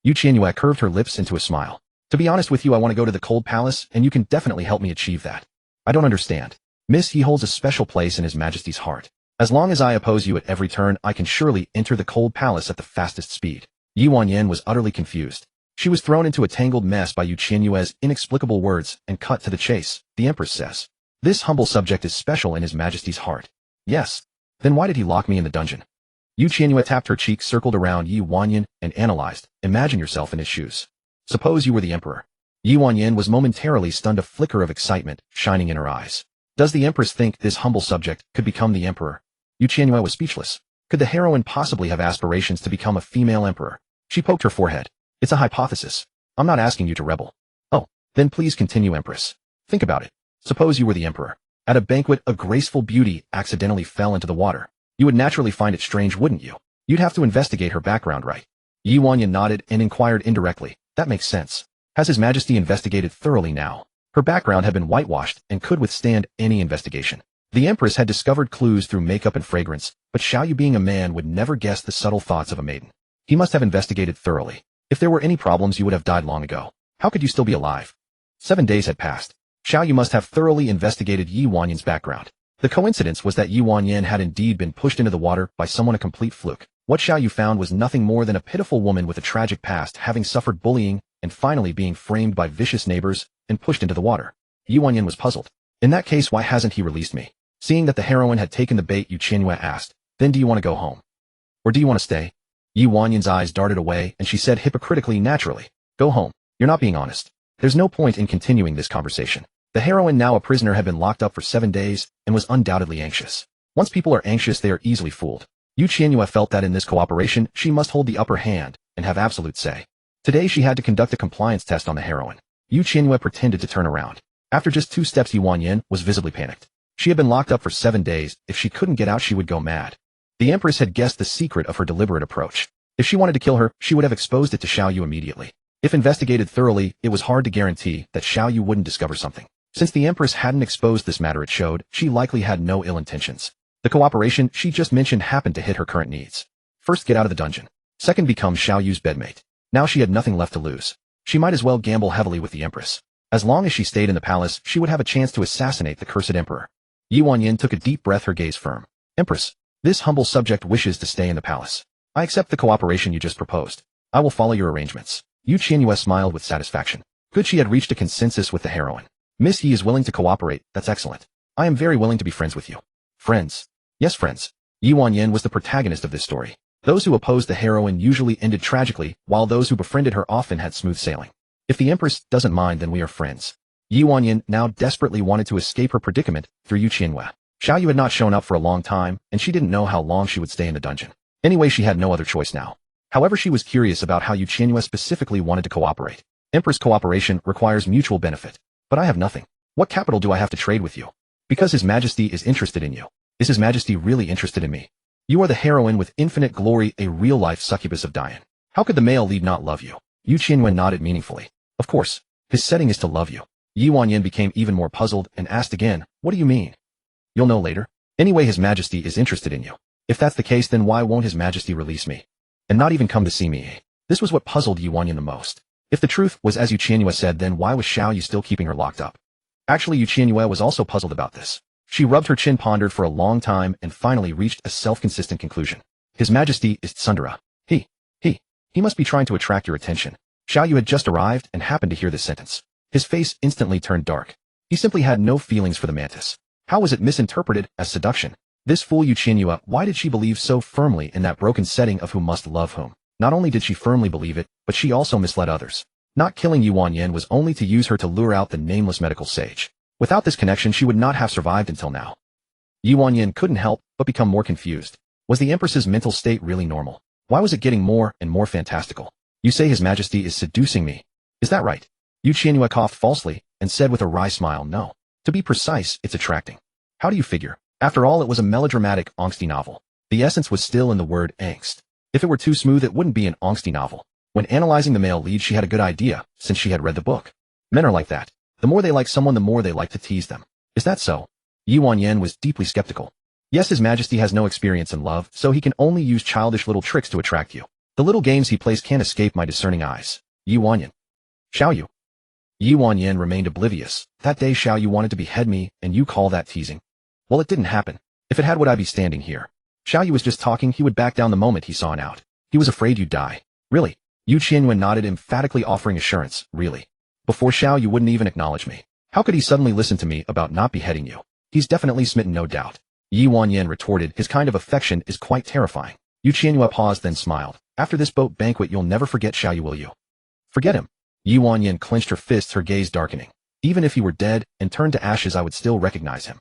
Qianyue curved her lips into a smile. "To be honest with you, I want to go to the Cold Palace, and you can definitely help me achieve that." "I don't understand." "Miss, he holds a special place in His Majesty's heart. As long as I oppose you at every turn, I can surely enter the Cold Palace at the fastest speed." Yuanyan was utterly confused. She was thrown into a tangled mess by Qianyue's inexplicable words and cut to the chase. "The Empress says this humble subject is special in His Majesty's heart." "Yes. Then why did he lock me in the dungeon?" Qianyue tapped her cheek, circled around Yuanyan, and analyzed. "Imagine yourself in his shoes. Suppose you were the Emperor." Yuanyan was momentarily stunned, a flicker of excitement shining in her eyes. Does the Empress think this humble subject could become the Emperor? Qianyue was speechless. Could the heroine possibly have aspirations to become a female emperor? She poked her forehead. "It's a hypothesis. I'm not asking you to rebel." "Oh, then please continue, Empress. Think about it. Suppose you were the Emperor. At a banquet, a graceful beauty accidentally fell into the water. You would naturally find it strange, wouldn't you? You'd have to investigate her background, right?" Yuanyan nodded and inquired indirectly. "That makes sense. Has His Majesty investigated thoroughly now?" Her background had been whitewashed and could withstand any investigation. The Empress had discovered clues through makeup and fragrance, but Qianyue, being a man, would never guess the subtle thoughts of a maiden. He must have investigated thoroughly. If there were any problems, you would have died long ago. How could you still be alive? 7 days had passed. Qianyue must have thoroughly investigated Yuanyan's background. The coincidence was that Yuanyan had indeed been pushed into the water by someone, a complete fluke. What Qianyue found was nothing more than a pitiful woman with a tragic past, having suffered bullying and finally being framed by vicious neighbors and pushed into the water. Yuanyan was puzzled. In that case, why hasn't he released me? Seeing that the heroine had taken the bait, Qianyue asked, "Then do you want to go home? Or do you want to stay?" Yuanyan's eyes darted away, and she said hypocritically, "Naturally. Go home. You're not being honest. There's no point in continuing this conversation." The heroine, now a prisoner, had been locked up for 7 days and was undoubtedly anxious. Once people are anxious, they are easily fooled. Qianyue felt that in this cooperation, she must hold the upper hand and have absolute say. Today she had to conduct a compliance test on the heroine. Qianyue pretended to turn around. After just 2 steps, Qianyue was visibly panicked. She had been locked up for 7 days. If she couldn't get out, she would go mad. The Empress had guessed the secret of her deliberate approach. If she wanted to kill her, she would have exposed it to Qianyue immediately. If investigated thoroughly, it was hard to guarantee that Qianyue wouldn't discover something. Since the Empress hadn't exposed this matter, it showed she likely had no ill intentions. The cooperation she just mentioned happened to hit her current needs. First, get out of the dungeon. Second, become Qianyue's bedmate. Now she had nothing left to lose. She might as well gamble heavily with the Empress. As long as she stayed in the palace, she would have a chance to assassinate the cursed emperor. Qianyue took a deep breath, her gaze firm. Empress, this humble subject wishes to stay in the palace. I accept the cooperation you just proposed. I will follow your arrangements. Qianyue smiled with satisfaction. Good, she had reached a consensus with the heroine. Miss Yi is willing to cooperate, that's excellent. I am very willing to be friends with you. Friends? Yes, friends. Qianyue was the protagonist of this story. Those who opposed the heroine usually ended tragically, while those who befriended her often had smooth sailing. If the Empress doesn't mind, then we are friends. Qianyue now desperately wanted to escape her predicament through Qianyue. Qianyue had not shown up for a long time, and she didn't know how long she would stay in the dungeon. Anyway, she had no other choice now. However, she was curious about how Qianyue specifically wanted to cooperate. Empress cooperation requires mutual benefit. But I have nothing. What capital do I have to trade with you? Because His Majesty is interested in you. Is His Majesty really interested in me? You are the heroine with infinite glory, a real-life succubus of Dian. How could the male lead not love you? Qianyue nodded meaningfully. Of course. His setting is to love you. Qianyue became even more puzzled and asked again, what do you mean? You'll know later. Anyway, His Majesty is interested in you. If that's the case, then why won't His Majesty release me? And not even come to see me? This was what puzzled Qianyue the most. If the truth was as Qianyue said, then why was Qianyue still keeping her locked up? Actually, Qianyue was also puzzled about this. She rubbed her chin, pondered for a long time, and finally reached a self-consistent conclusion. His Majesty is tsundere. He must be trying to attract your attention. Qianyue had just arrived and happened to hear this sentence. His face instantly turned dark. He simply had no feelings for the mantis. How was it misinterpreted as seduction? This fool Qianyue, why did she believe so firmly in that broken setting of who must love whom? Not only did she firmly believe it, but she also misled others. Not killing Qianyue was only to use her to lure out the nameless medical sage. Without this connection, she would not have survived until now. Qianyue couldn't help but become more confused. Was the Empress's mental state really normal? Why was it getting more and more fantastical? You say His Majesty is seducing me. Is that right? Qianyue coughed falsely and said with a wry smile, no. To be precise, it's attracting. How do you figure? After all, it was a melodramatic, angsty novel. The essence was still in the word angst. If it were too smooth, it wouldn't be an angsty novel. When analyzing the male lead, she had a good idea, since she had read the book. Men are like that. The more they like someone, the more they like to tease them. Is that so? Qianyue was deeply skeptical. Yes, His Majesty has no experience in love, so he can only use childish little tricks to attract you. The little games he plays can't escape my discerning eyes. Qianyue. Qianyue. Qianyue remained oblivious. That day Qianyue wanted to behead me, and you call that teasing? Well, it didn't happen. If it had, would I be standing here? Qianyue was just talking. He would back down the moment he saw an out. He was afraid you'd die. Really? Qianyue nodded, emphatically offering assurance. Really? Before Qianyue wouldn't even acknowledge me. How could he suddenly listen to me about not beheading you? He's definitely smitten, no doubt. Qianyue retorted. His kind of affection is quite terrifying. Qianyue paused, then smiled. After this boat banquet, you'll never forget Qianyue, will you? Forget him. Qianyue clenched her fists, her gaze darkening. Even if he were dead and turned to ashes, I would still recognize him.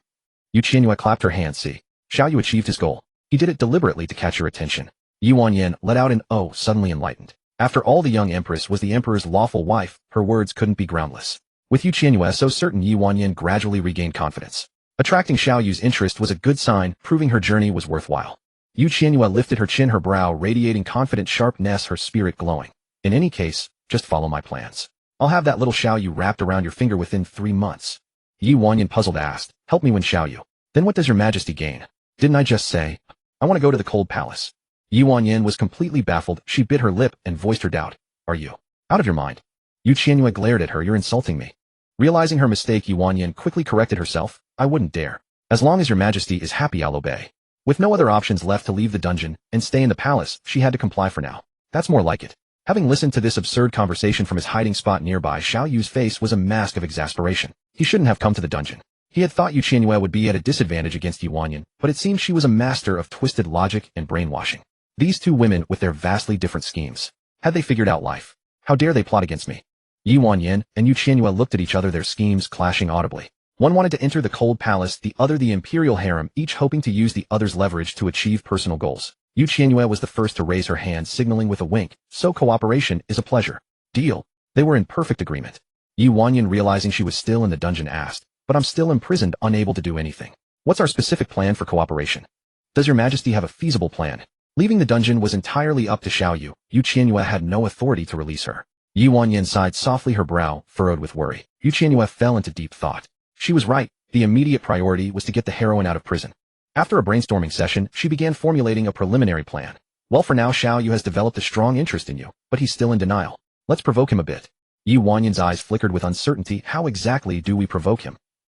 Qianyue clapped her hands. See. Qianyue achieved his goal. He did it deliberately to catch your attention. Qianyue let out an oh, suddenly enlightened. After all, the young Empress was the Emperor's lawful wife. Her words couldn't be groundless. With Qianyue so certain, Qianyue gradually regained confidence. Attracting Qianyue's interest was a good sign, proving her journey was worthwhile. Qianyue lifted her chin, her brow radiating confident sharpness, her spirit glowing. In any case, just follow my plans. I'll have that little Qianyue wrapped around your finger within 3 months. Qianyue, puzzled, asked, help me win Qianyue. Then what does your Majesty gain? Didn't I just say, I want to go to the cold palace? Qianyue was completely baffled. She bit her lip and voiced her doubt. Are you out of your mind? Qianyue glared at her. You're insulting me. Realizing her mistake, Qianyue quickly corrected herself. I wouldn't dare. As long as your Majesty is happy, I'll obey. With no other options left to leave the dungeon and stay in the palace, she had to comply for now. That's more like it. Having listened to this absurd conversation from his hiding spot nearby, Qianyue's face was a mask of exasperation. He shouldn't have come to the dungeon. He had thought Qianyue would be at a disadvantage against Qianyue, but it seemed she was a master of twisted logic and brainwashing. These two women with their vastly different schemes. Had they figured out life? How dare they plot against me? Qianyue and Qianyue looked at each other, their schemes clashing audibly. One wanted to enter the cold palace, the other the imperial harem, each hoping to use the other's leverage to achieve personal goals. Qianyue was the first to raise her hand, signaling with a wink, so cooperation is a pleasure. Deal. They were in perfect agreement. Qianyue, realizing she was still in the dungeon, asked, but I'm still imprisoned, unable to do anything. What's our specific plan for cooperation? Does your majesty have a feasible plan? Leaving the dungeon was entirely up to Qianyue. Qianyue had no authority to release her. Qianyue sighed softly, her brow furrowed with worry. Qianyue fell into deep thought. She was right. The immediate priority was to get the heroine out of prison. After a brainstorming session, she began formulating a preliminary plan. Well, for now, Qianyue has developed a strong interest in you, but he's still in denial. Let's provoke him a bit. Qianyue's eyes flickered with uncertainty. How exactly do we provoke him?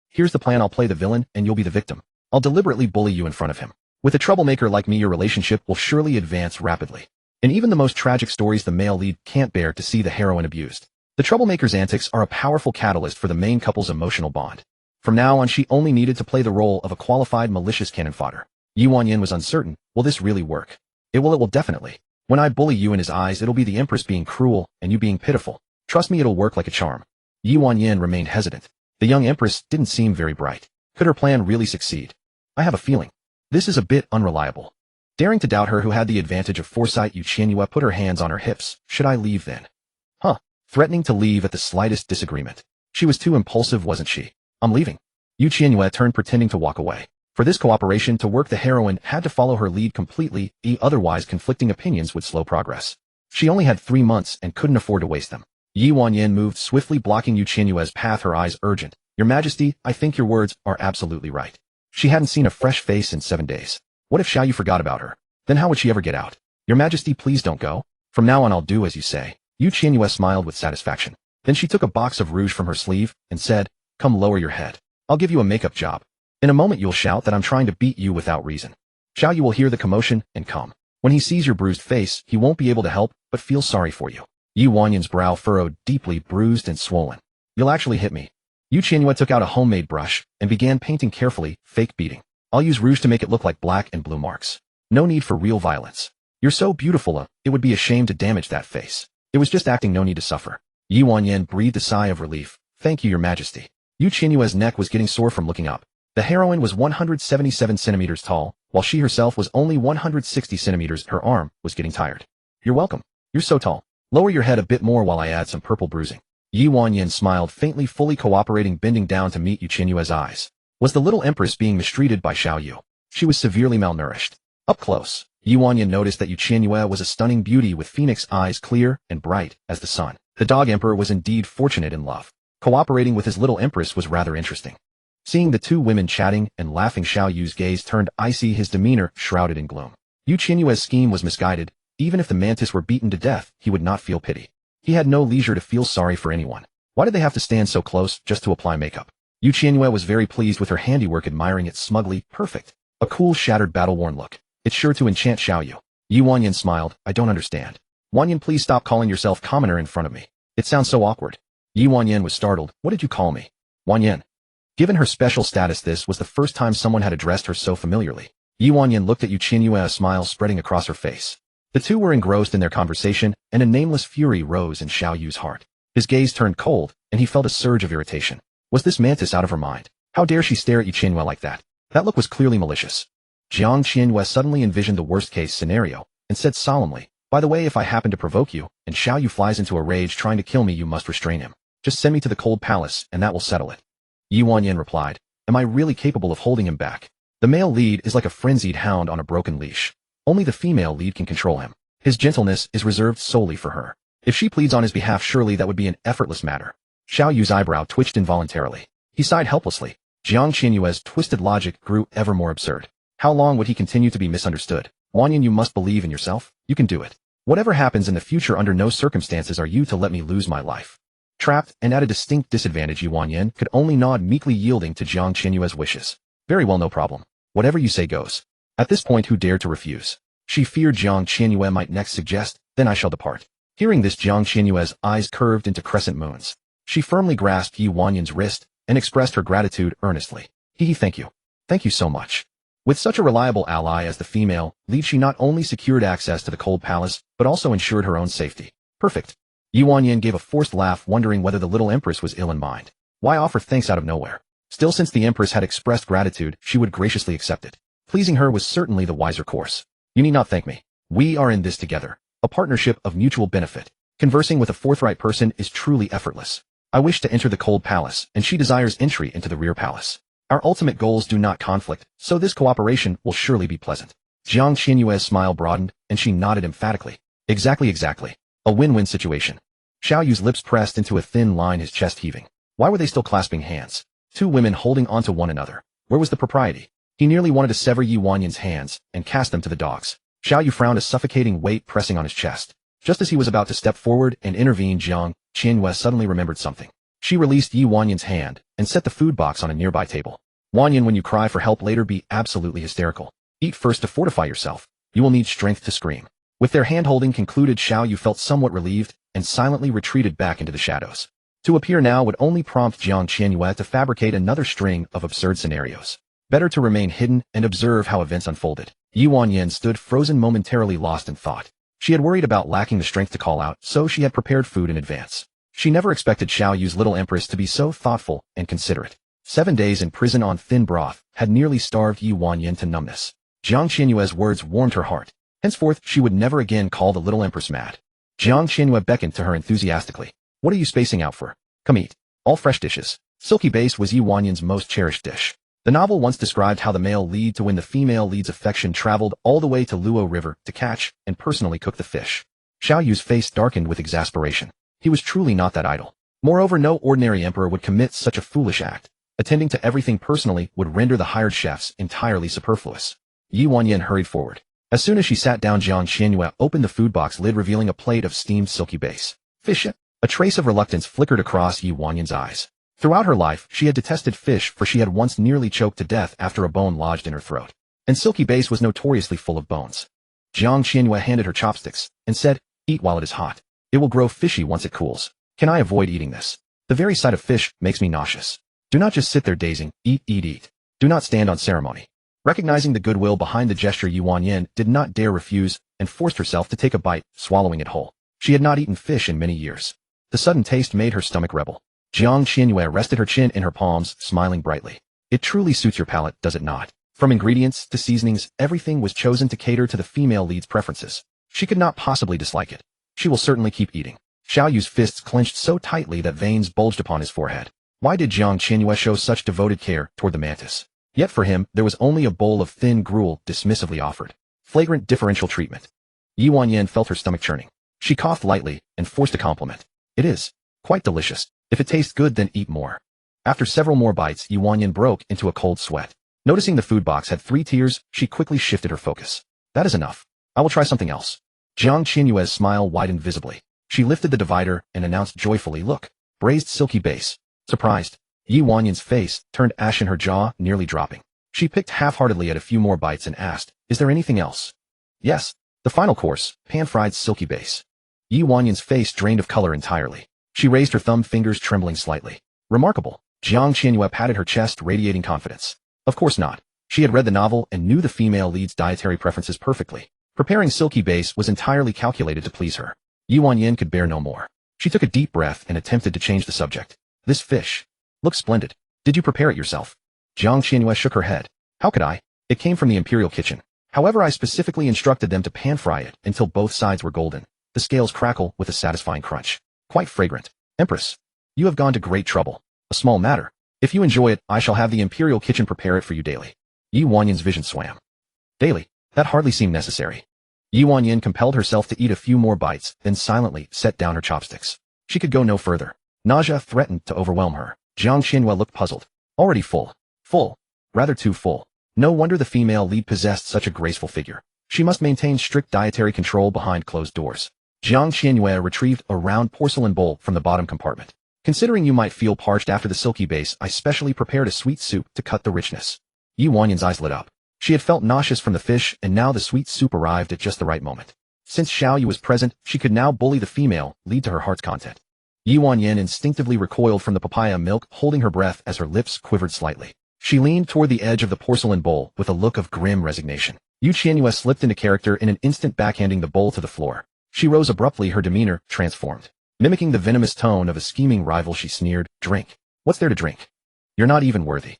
Here's the plan. I'll play the villain, and you'll be the victim. I'll deliberately bully you in front of him. With a troublemaker like me, your relationship will surely advance rapidly. In even the most tragic stories, the male lead can't bear to see the heroine abused. The troublemaker's antics are a powerful catalyst for the main couple's emotional bond. From now on, she only needed to play the role of a qualified malicious cannon fodder. Qianyue was uncertain. Will this really work? It will definitely. When I bully you, in his eyes, it'll be the Empress being cruel, and you being pitiful. Trust me, it'll work like a charm. Qianyue remained hesitant. The young Empress didn't seem very bright. Could her plan really succeed? I have a feeling. This is a bit unreliable. Daring to doubt her who had the advantage of foresight, Qianyue put her hands on her hips. Should I leave then? Threatening to leave at the slightest disagreement. She was too impulsive, wasn't she? I'm leaving. Qianyue turned, pretending to walk away. For this cooperation to work, the heroine had to follow her lead completely, otherwise conflicting opinions would slow progress. She only had 3 months and couldn't afford to waste them. Qianyue moved swiftly, blocking Qianyue's path, her eyes urgent. Your Majesty, I think your words are absolutely right. She hadn't seen a fresh face in 7 days. What if Qianyue forgot about her? Then how would she ever get out? Your Majesty, please don't go. From now on I'll do as you say. Qianyue smiled with satisfaction. Then she took a box of rouge from her sleeve and said, come, lower your head. I'll give you a makeup job. In a moment you'll shout that I'm trying to beat you without reason. Qianyue will hear the commotion and come. When he sees your bruised face, he won't be able to help but feel sorry for you. Qianyue's brow furrowed, deeply bruised and swollen. You'll actually hit me. Qianyue took out a homemade brush and began painting carefully, fake beating. I'll use rouge to make it look like black and blue marks. No need for real violence. You're so beautiful, it would be a shame to damage that face. It was just acting, no need to suffer. Qianyue breathed a sigh of relief. Thank you, your Majesty. Qianyue's neck was getting sore from looking up. The heroine was 177 centimeters tall, while she herself was only 160 centimeters. Her arm was getting tired. You're welcome. You're so tall. Lower your head a bit more while I add some purple bruising. Qianyue smiled faintly, fully cooperating, bending down to meet Qianyue's eyes. Was the little Empress being mistreated by Qianyue? She was severely malnourished. Up close, Qianyue noticed that Qianyue was a stunning beauty with phoenix eyes, clear and bright as the sun. The dog emperor was indeed fortunate in love. Cooperating with his little Empress was rather interesting. Seeing the two women chatting and laughing, Qianyue's gaze turned icy, his demeanor shrouded in gloom. Qianyue's scheme was misguided. Even if the mantis were beaten to death, he would not feel pity. He had no leisure to feel sorry for anyone. Why did they have to stand so close just to apply makeup? Qianyue was very pleased with her handiwork, admiring it smugly. Perfect. A cool, shattered, battle-worn look. It's sure to enchant Qianyue. Qianyue smiled. I don't understand. Qianyue, please stop calling yourself commoner in front of me. It sounds so awkward. Qianyue was startled. What did you call me? Qianyue. Given her special status, this was the first time someone had addressed her so familiarly. Qianyue looked at Qianyue, a smile spreading across her face. The two were engrossed in their conversation, and a nameless fury rose in Qianyue's heart. His gaze turned cold, and he felt a surge of irritation. Was this mantis out of her mind? How dare she stare at Qianyue like that? That look was clearly malicious. Qianyue suddenly envisioned the worst-case scenario, and said solemnly, by the way, if I happen to provoke you, and Qianyue flies into a rage trying to kill me, you must restrain him. Just send me to the cold palace, and that will settle it. Qianyue replied, am I really capable of holding him back? The male lead is like a frenzied hound on a broken leash. Only the female lead can control him. His gentleness is reserved solely for her. If she pleads on his behalf, surely that would be an effortless matter. Qianyue's eyebrow twitched involuntarily. He sighed helplessly. Qianyue's twisted logic grew ever more absurd. How long would he continue to be misunderstood? Qianyue, you must believe in yourself. You can do it. Whatever happens in the future, under no circumstances are you to let me lose my life. Trapped and at a distinct disadvantage, Qianyue could only nod, meekly yielding to Qianyue's wishes. Very well, no problem. Whatever you say goes. At this point, who dared to refuse? She feared Qianyue might next suggest, then I shall depart. Hearing this, Qianyue's eyes curved into crescent moons. She firmly grasped Qianyue's wrist and expressed her gratitude earnestly. Thank you. Thank you so much. With such a reliable ally as the female lead, she not only secured access to the cold palace, but also ensured her own safety. Perfect. Qianyue gave a forced laugh, wondering whether the little Empress was ill in mind. Why offer thanks out of nowhere? Still, since the Empress had expressed gratitude, she would graciously accept it. Pleasing her was certainly the wiser course. You need not thank me. We are in this together. A partnership of mutual benefit. Conversing with a forthright person is truly effortless. I wish to enter the cold palace, and she desires entry into the rear palace. Our ultimate goals do not conflict, so this cooperation will surely be pleasant. Qianyue's smile broadened, and she nodded emphatically. Exactly. A win-win situation. Xiaoyu's lips pressed into a thin line, his chest heaving. Why were they still clasping hands? Two women holding onto one another. Where was the propriety? He nearly wanted to sever Yi Wanyan's hands and cast them to the dogs. Xiaoyu frowned, a suffocating weight pressing on his chest. Just as he was about to step forward and intervene, Qianyue suddenly remembered something. She released Yi Wanyan's hand and set the food box on a nearby table. Wanyan, when you cry for help later, be absolutely hysterical. Eat first to fortify yourself. You will need strength to scream. With their hand-holding concluded, Xiaoyu felt somewhat relieved and silently retreated back into the shadows. To appear now would only prompt Qianyue to fabricate another string of absurd scenarios. Better to remain hidden and observe how events unfolded. Yi Wanyan stood frozen, momentarily lost in thought. She had worried about lacking the strength to call out, so she had prepared food in advance. She never expected Xiaoyu's little empress to be so thoughtful and considerate. 7 days in prison on thin broth had nearly starved Yi Wanyan to numbness. Qianyue's words warmed her heart. Henceforth, she would never again call the little empress mad. Qianyue beckoned to her enthusiastically. What are you spacing out for? Come eat. All fresh dishes. Silky base was Yi Wanyan's most cherished dish. The novel once described how the male lead to win the female lead's affection traveled all the way to Luo River to catch and personally cook the fish. Xiaoyu's face darkened with exasperation. He was truly not that idle. Moreover, no ordinary emperor would commit such a foolish act. Attending to everything personally would render the hired chefs entirely superfluous. Yi Wanyan hurried forward. As soon as she sat down, Qianyue opened the food box lid, revealing a plate of steamed silky base. Fish? A trace of reluctance flickered across Yi Wanyan's eyes. Throughout her life, she had detested fish, for she had once nearly choked to death after a bone lodged in her throat. And silky base was notoriously full of bones. Qianyue handed her chopsticks and said, "Eat while it is hot. It will grow fishy once it cools. Can I avoid eating this? The very sight of fish makes me nauseous. Do not just sit there dazing. Eat. Do not stand on ceremony." Recognizing the goodwill behind the gesture, Yi Wanyan did not dare refuse and forced herself to take a bite, swallowing it whole. She had not eaten fish in many years. The sudden taste made her stomach rebel. Qianyue rested her chin in her palms, smiling brightly. It truly suits your palate, does it not? From ingredients to seasonings, everything was chosen to cater to the female lead's preferences. She could not possibly dislike it. She will certainly keep eating. Xiaoyu's fists clenched so tightly that veins bulged upon his forehead. Why did Qianyue show such devoted care toward the mantis? Yet for him, there was only a bowl of thin gruel dismissively offered. Flagrant differential treatment. Yi Wanyan felt her stomach churning. She coughed lightly and forced a compliment. It is quite delicious. If it tastes good, then eat more. After several more bites, Yi Wanyan broke into a cold sweat. Noticing the food box had 3 tiers, she quickly shifted her focus. That is enough. I will try something else. Qianyue's smile widened visibly. She lifted the divider and announced joyfully, "Look, braised silky base." Surprised, Yi Wanyan's face turned ashen, her jaw nearly dropping. She picked half-heartedly at a few more bites and asked, "Is there anything else?" "Yes. The final course, pan-fried silky base." Yi Wanyan's face drained of color entirely. She raised her thumb fingers, trembling slightly. "Remarkable." Qianyue patted her chest, radiating confidence. Of course not. She had read the novel and knew the female lead's dietary preferences perfectly. Preparing silky base was entirely calculated to please her. Yi Wanyan could bear no more. She took a deep breath and attempted to change the subject. "This fish looks splendid. Did you prepare it yourself?" Qianyue shook her head. "How could I? It came from the imperial kitchen. However, I specifically instructed them to pan-fry it until both sides were golden. The scales crackle with a satisfying crunch. Quite fragrant. Empress, you have gone to great trouble. A small matter. If you enjoy it, I shall have the imperial kitchen prepare it for you daily." Yi Wanyan's vision swam. Daily? That hardly seemed necessary. Yi Wanyan compelled herself to eat a few more bites, then silently set down her chopsticks. She could go no further. Nausea threatened to overwhelm her. Qianyue looked puzzled. Already full. Full. Rather too full. No wonder the female lead possessed such a graceful figure. She must maintain strict dietary control behind closed doors. Qianyue retrieved a round porcelain bowl from the bottom compartment. "Considering you might feel parched after the silky base, I specially prepared a sweet soup to cut the richness." Yi Wanyan's eyes lit up. She had felt nauseous from the fish, and now the sweet soup arrived at just the right moment. Since Xiaoyu was present, she could now bully the female lead to her heart's content. Yi Wanyan instinctively recoiled from the papaya milk, holding her breath as her lips quivered slightly. She leaned toward the edge of the porcelain bowl with a look of grim resignation. Qianyue slipped into character in an instant, backhanding the bowl to the floor. She rose abruptly, her demeanor transformed. Mimicking the venomous tone of a scheming rival, she sneered, "Drink. What's there to drink? You're not even worthy."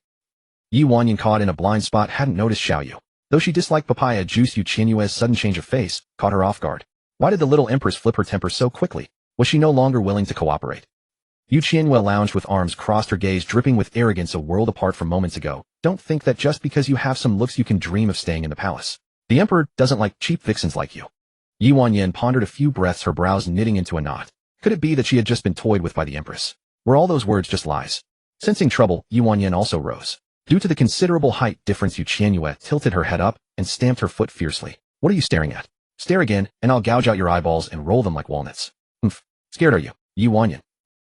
Yi Wanyan, caught in a blind spot, hadn't noticed Xiaoyu. Though she disliked papaya juice, Qianyue's sudden change of face caught her off guard. Why did the little empress flip her temper so quickly? Was she no longer willing to cooperate? Qianyue lounged with arms crossed, her gaze dripping with arrogance, a world apart from moments ago. Don't think that just because you have some looks you can dream of staying in the palace. The emperor doesn't like cheap vixens like you. Qianyue pondered a few breaths, her brows knitting into a knot. Could it be that she had just been toyed with by the empress? Were all those words just lies? Sensing trouble, Qianyue also rose. Due to the considerable height difference, Qianyue tilted her head up and stamped her foot fiercely. What are you staring at? Stare again, and I'll gouge out your eyeballs and roll them like walnuts. Scared are you, Qianyue?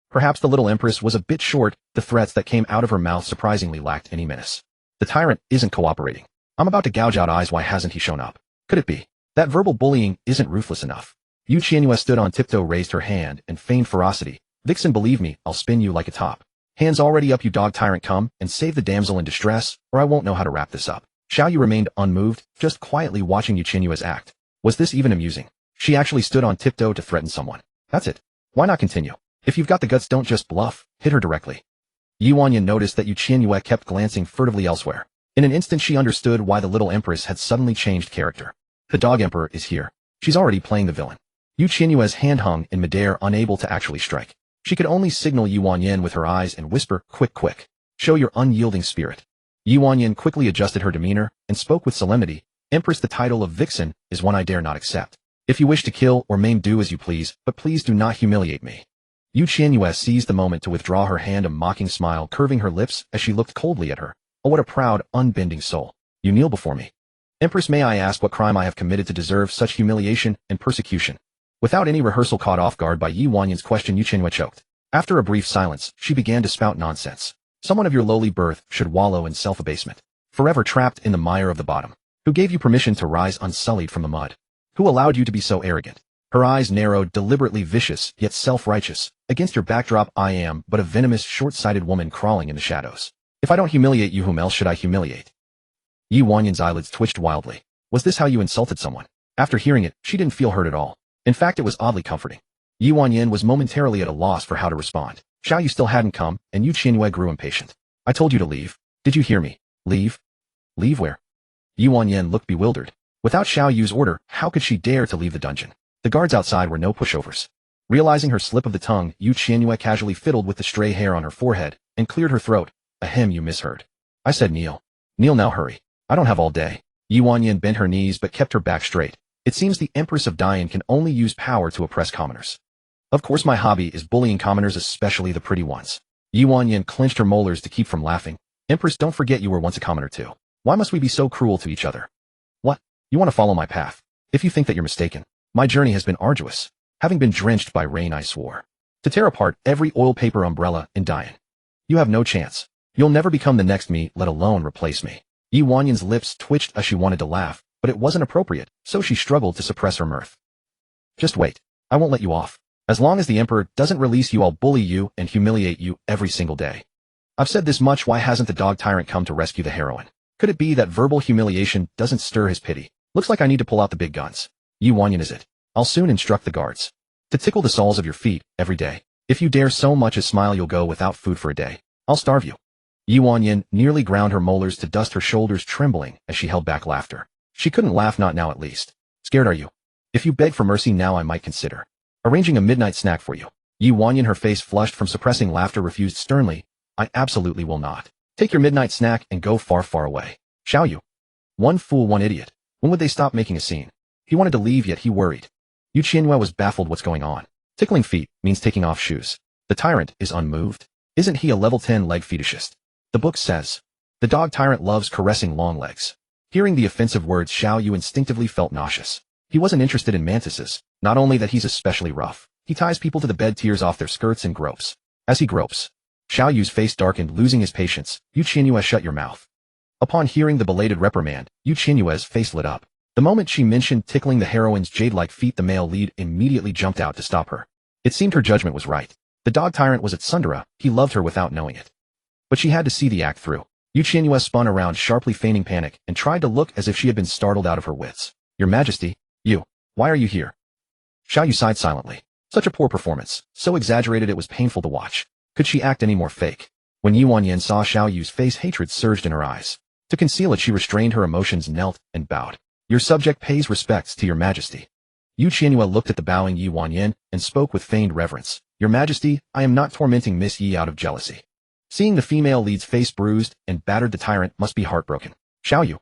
Perhaps the little empress was a bit short. The threats that came out of her mouth surprisingly lacked any menace. The tyrant isn't cooperating. I'm about to gouge out eyes. Why hasn't he shown up? Could it be that verbal bullying isn't ruthless enough? Qianyue stood on tiptoe, raised her hand, and feigned ferocity. Vixen, believe me, I'll spin you like a top. Hands already up, you dog tyrant. Come and save the damsel in distress, or I won't know how to wrap this up. Qianyue remained unmoved, just quietly watching Qianyue's act. Was this even amusing? She actually stood on tiptoe to threaten someone. That's it. Why not continue? If you've got the guts, don't just bluff. Hit her directly. Qianyue noticed that Qianyue kept glancing furtively elsewhere. In an instant she understood why the little empress had suddenly changed character. The dog emperor is here. She's already playing the villain. Qianyue's hand hung in midair, unable to actually strike. She could only signal Qianyue with her eyes and whisper, quick, quick. Show your unyielding spirit. Qianyue quickly adjusted her demeanor and spoke with solemnity. Empress, the title of vixen is one I dare not accept. If you wish to kill or maim, do as you please, but please do not humiliate me. Qianyue seized the moment to withdraw her hand, a mocking smile curving her lips as she looked coldly at her. Oh, what a proud, unbending soul. You kneel before me. Empress, may I ask what crime I have committed to deserve such humiliation and persecution? Without any rehearsal, caught off guard by Qianyue's question, Qianyue choked. After a brief silence, she began to spout nonsense. Someone of your lowly birth should wallow in self-abasement, forever trapped in the mire of the bottom. Who gave you permission to rise unsullied from the mud? Who allowed you to be so arrogant? Her eyes narrowed, deliberately vicious, yet self-righteous. Against your backdrop, I am but a venomous, short-sighted woman crawling in the shadows. If I don't humiliate you, whom else should I humiliate? Qianyue's eyelids twitched wildly. Was this how you insulted someone? After hearing it, she didn't feel hurt at all. In fact, it was oddly comforting. Qianyue was momentarily at a loss for how to respond. Qianyue still hadn't come, and Qianyue grew impatient. I told you to leave. Did you hear me? Leave? Leave where? Qianyue looked bewildered. Without Qianyue's order, how could she dare to leave the dungeon? The guards outside were no pushovers. Realizing her slip of the tongue, Qianyue casually fiddled with the stray hair on her forehead and cleared her throat. Ahem, you misheard. I said kneel. Kneel now, hurry. I don't have all day. Qianyue bent her knees but kept her back straight. It seems the Empress of Dian can only use power to oppress commoners. Of course my hobby is bullying commoners, especially the pretty ones. Qianyue clenched her molars to keep from laughing. Empress, don't forget you were once a commoner too. Why must we be so cruel to each other? What? You want to follow my path? If you think that, you're mistaken. My journey has been arduous. Having been drenched by rain, I swore to tear apart every oil paper umbrella in Dian. You have no chance. You'll never become the next me, let alone replace me. Qianyue's lips twitched as she wanted to laugh, but it wasn't appropriate, so she struggled to suppress her mirth. Just wait. I won't let you off. As long as the emperor doesn't release you, I'll bully you and humiliate you every single day. I've said this much. Why hasn't the dog tyrant come to rescue the heroine? Could it be that verbal humiliation doesn't stir his pity? Looks like I need to pull out the big guns. Qianyue, is it? I'll soon instruct the guards to tickle the soles of your feet every day. If you dare so much as smile, you'll go without food for a day. I'll starve you. Qianyue nearly ground her molars to dust, her shoulders trembling as she held back laughter. She couldn't laugh, not now at least. Scared are you? If you beg for mercy now, I might consider arranging a midnight snack for you. Qianyue, her face flushed from suppressing laughter, refused sternly. I absolutely will not. Take your midnight snack and go far, far away. Shall you? One fool, one idiot. When would they stop making a scene? He wanted to leave, yet he worried. Qianyue was baffled. What's going on? Tickling feet means taking off shoes. The tyrant is unmoved. Isn't he a level 10 leg fetishist? The book says the dog tyrant loves caressing long legs. Hearing the offensive words, Qianyue instinctively felt nauseous. He wasn't interested in mantises. Not only that, he's especially rough. He ties people to the bed, tears off their skirts, and gropes. As he gropes, Qianyue's face darkened, losing his patience. Qianyue, shut your mouth. Upon hearing the belated reprimand, Qianyue's face lit up. The moment she mentioned tickling the heroine's jade-like feet, the male lead immediately jumped out to stop her. It seemed her judgment was right. The dog tyrant was at tsundere. He loved her without knowing it. But she had to see the act through. Qianyue spun around, sharply feigning panic, and tried to look as if she had been startled out of her wits. Your Majesty, why are you here? Qianyue sighed silently. Such a poor performance, so exaggerated it was painful to watch. Could she act any more fake? When Qianyue saw Qianyue's face, hatred surged in her eyes. To conceal it, she restrained her emotions, knelt, and bowed. Your subject pays respects to your Majesty. Qianyue looked at the bowing Yuanyin and spoke with feigned reverence. Your Majesty, I am not tormenting Miss Yi out of jealousy. Seeing the female lead's face bruised and battered, the tyrant must be heartbroken. Qianyue.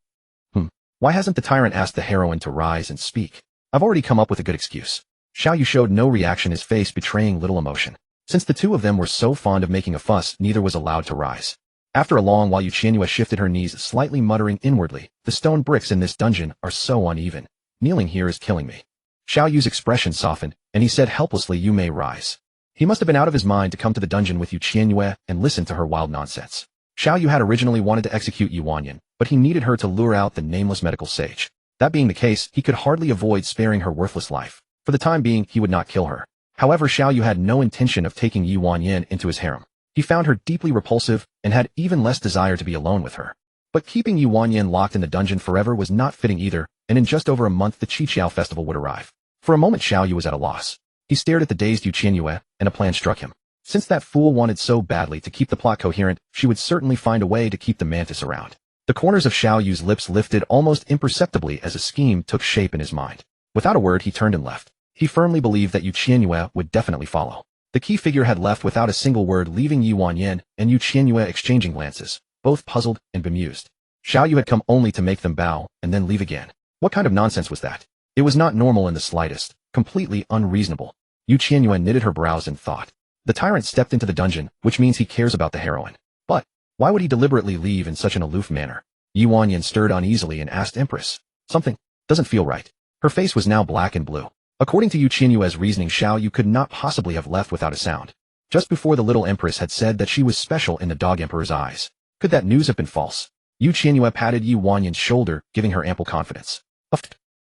Why hasn't the tyrant asked the heroine to rise and speak? I've already come up with a good excuse. Qianyue showed no reaction, his face betraying little emotion. Since the two of them were so fond of making a fuss, neither was allowed to rise. After a long while, Qianyue shifted her knees, slightly muttering inwardly, the stone bricks in this dungeon are so uneven. Kneeling here is killing me. Qianyue's expression softened, and he said helplessly, you may rise. He must have been out of his mind to come to the dungeon with Qianyue and listen to her wild nonsense. Qianyue had originally wanted to execute Yuanyin, but he needed her to lure out the nameless medical sage. That being the case, he could hardly avoid sparing her worthless life. For the time being, he would not kill her. However, Qianyue had no intention of taking Yuanyin into his harem. He found her deeply repulsive and had even less desire to be alone with her. But keeping Yuanyin locked in the dungeon forever was not fitting either, and in just over a month the Qiqiao festival would arrive. For a moment Qianyue was at a loss. He stared at the dazed Qianyue, and a plan struck him. Since that fool wanted so badly to keep the plot coherent, she would certainly find a way to keep the mantis around. The corners of Qianyue's lips lifted almost imperceptibly as a scheme took shape in his mind. Without a word, he turned and left. He firmly believed that Qianyue would definitely follow. The key figure had left without a single word, leaving Yuanyin and Qianyue exchanging glances, both puzzled and bemused. Qianyue had come only to make them bow and then leave again. What kind of nonsense was that? It was not normal in the slightest, completely unreasonable. Qianyue knitted her brows in thought. The tyrant stepped into the dungeon, which means he cares about the heroine. But why would he deliberately leave in such an aloof manner? Yuanyin stirred uneasily and asked Empress. Something doesn't feel right. Her face was now black and blue. According to Qianyue's reasoning, Qianyue could not possibly have left without a sound. Just before the little Empress had said that she was special in the dog emperor's eyes. Could that news have been false? Qianyue patted Yuanyin's shoulder, giving her ample confidence.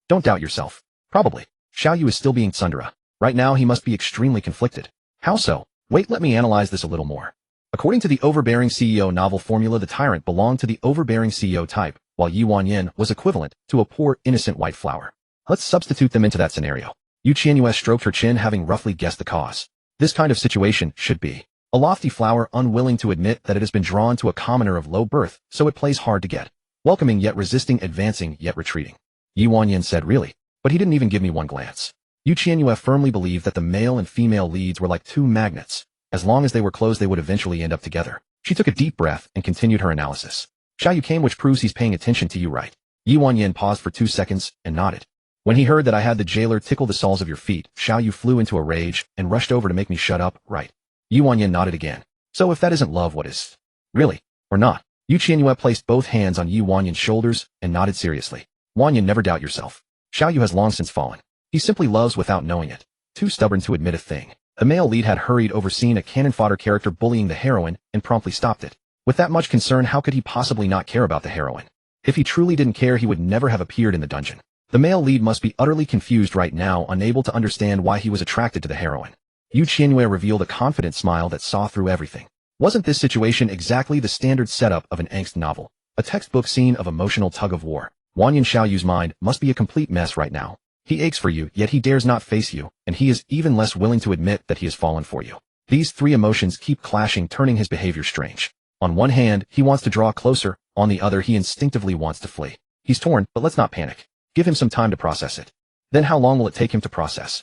Don't doubt yourself. Probably. Qianyue is still being tsundere. Right now he must be extremely conflicted. How so? Wait, let me analyze this a little more. According to the overbearing CEO novel formula, the tyrant belonged to the overbearing CEO type, while Yuanyin was equivalent to a poor, innocent white flower. Let's substitute them into that scenario. Qianyue stroked her chin, having roughly guessed the cause. This kind of situation should be a lofty flower unwilling to admit that it has been drawn to a commoner of low birth, so it plays hard to get. Welcoming yet resisting, advancing yet retreating. Yuanyin said, really? But he didn't even give me one glance. Qianyue firmly believed that the male and female leads were like two magnets. As long as they were close, they would eventually end up together. She took a deep breath and continued her analysis. Qianyue came, which proves he's paying attention to you, right? Yuanyin paused for 2 seconds and nodded. When he heard that I had the jailer tickle the soles of your feet, Qianyue flew into a rage and rushed over to make me shut up, right? Yuanyin nodded again. So if that isn't love, what is? Really? Or not? Qianyue placed both hands on Yuanyin's shoulders and nodded seriously. Yuanyin, never doubt yourself. Qianyue has long since fallen. He simply loves without knowing it. Too stubborn to admit a thing. The male lead had hurried over, seeing a cannon-fodder character bullying the heroine, and promptly stopped it. With that much concern, how could he possibly not care about the heroine? If he truly didn't care, he would never have appeared in the dungeon. The male lead must be utterly confused right now, unable to understand why he was attracted to the heroine. Qianyue revealed a confident smile that saw through everything. Wasn't this situation exactly the standard setup of an angst novel? A textbook scene of emotional tug-of-war. Yuanyin Qianyue's mind must be a complete mess right now. He aches for you, yet he dares not face you, and he is even less willing to admit that he has fallen for you. These three emotions keep clashing, turning his behavior strange. On one hand, he wants to draw closer, on the other he instinctively wants to flee. He's torn, but let's not panic. Give him some time to process it. Then how long will it take him to process?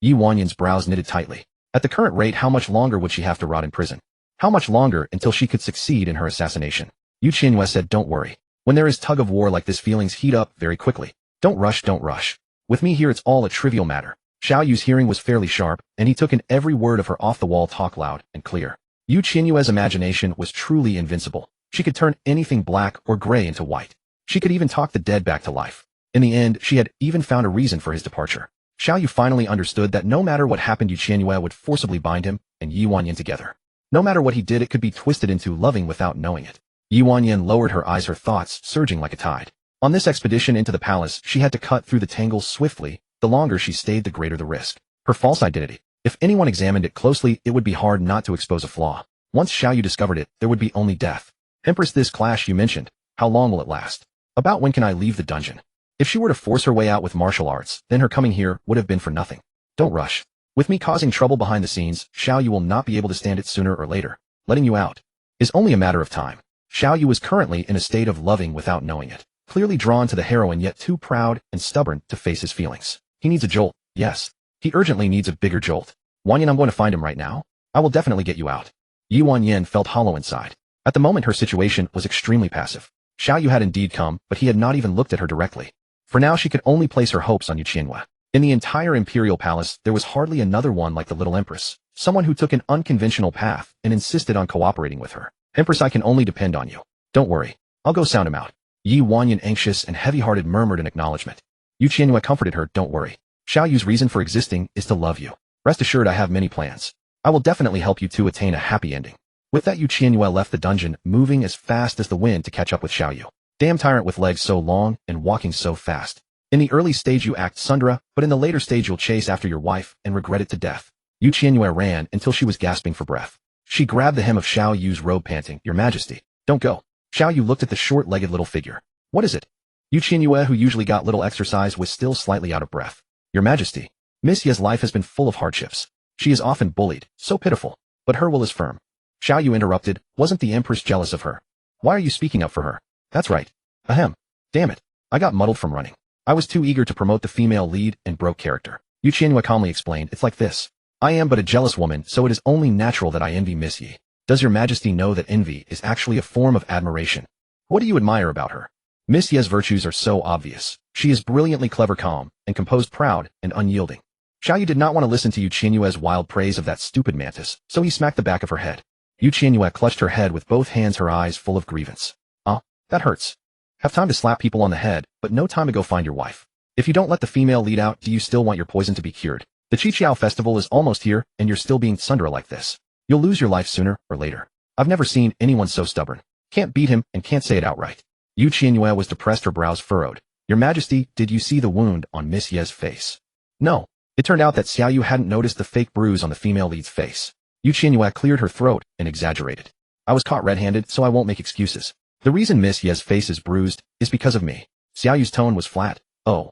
Yuanyin's brows knitted tightly. At the current rate, how much longer would she have to rot in prison? How much longer until she could succeed in her assassination? Qianyue said, don't worry. When there is tug-of-war like this, feelings heat up very quickly. Don't rush, don't rush. With me here, it's all a trivial matter. Qianyue's hearing was fairly sharp, and he took in every word of her off-the-wall talk loud and clear. Qianyue's imagination was truly invincible. She could turn anything black or gray into white. She could even talk the dead back to life. In the end, she had even found a reason for his departure. Qianyue finally understood that no matter what happened, Qianyue would forcibly bind him and Yuanyin together. No matter what he did, it could be twisted into loving without knowing it. Yuanyin lowered her eyes, her thoughts surging like a tide. On this expedition into the palace, she had to cut through the tangles swiftly. The longer she stayed, the greater the risk. Her false identity. If anyone examined it closely, it would be hard not to expose a flaw. Once Qianyue discovered it, there would be only death. Empress, this clash you mentioned, how long will it last? About when can I leave the dungeon? If she were to force her way out with martial arts, then her coming here would have been for nothing. Don't rush. With me causing trouble behind the scenes, Qianyue will not be able to stand it sooner or later. Letting you out is only a matter of time. Qianyue is currently in a state of loving without knowing it. Clearly drawn to the heroine, yet too proud and stubborn to face his feelings. He needs a jolt. Yes. He urgently needs a bigger jolt. Wanyan, I'm going to find him right now. I will definitely get you out. Yi Wanyan felt hollow inside. At the moment her situation was extremely passive. Xiaoyu had indeed come, but he had not even looked at her directly. For now she could only place her hopes on Qianyue. In the entire imperial palace there was hardly another one like the little Empress, someone who took an unconventional path and insisted on cooperating with her. Empress, I can only depend on you. Don't worry. I'll go sound him out. Yi Wanyan, anxious and heavy-hearted, murmured in acknowledgement. Qianyue comforted her, don't worry. Xiaoyu's reason for existing is to love you. Rest assured I have many plans. I will definitely help you to attain a happy ending. With that Qianyue left the dungeon, moving as fast as the wind to catch up with Xiaoyu. Damn tyrant with legs so long and walking so fast. In the early stage you act tsundere, but in the later stage you'll chase after your wife and regret it to death. Qianyue ran until she was gasping for breath. She grabbed the hem of Xiaoyu's robe, panting, Your Majesty, don't go. Xiaoyu looked at the short-legged little figure. What is it? Qianyue, who usually got little exercise, was still slightly out of breath. Your Majesty, Miss Ye's life has been full of hardships. She is often bullied, so pitiful, but her will is firm. Xiaoyu interrupted, wasn't the Empress jealous of her? Why are you speaking up for her? That's right. Ahem. Damn it. I got muddled from running. I was too eager to promote the female lead and broke character. Qianyue calmly explained, it's like this. I am but a jealous woman, so it is only natural that I envy Miss Yi. Does your Majesty know that envy is actually a form of admiration? What do you admire about her? Miss Ye's virtues are so obvious. She is brilliantly clever, calm, and composed, proud, and unyielding. Xiaoyu did not want to listen to Qianyue's wild praise of that stupid mantis, so he smacked the back of her head. Qianyue clutched her head with both hands, her eyes full of grievance. That hurts. Have time to slap people on the head, but no time to go find your wife. If you don't let the female lead out, do you still want your poison to be cured? The Qiqiao festival is almost here, and you're still being tsundere like this. You'll lose your life sooner or later. I've never seen anyone so stubborn. Can't beat him and can't say it outright. Qianyue was depressed, her brows furrowed. Your Majesty, did you see the wound on Miss Ye's face? No. It turned out that Xiaoyu hadn't noticed the fake bruise on the female lead's face. Qianyue cleared her throat and exaggerated. I was caught red-handed, so I won't make excuses. The reason Miss Ye's face is bruised is because of me. Xiaoyu's tone was flat. Oh,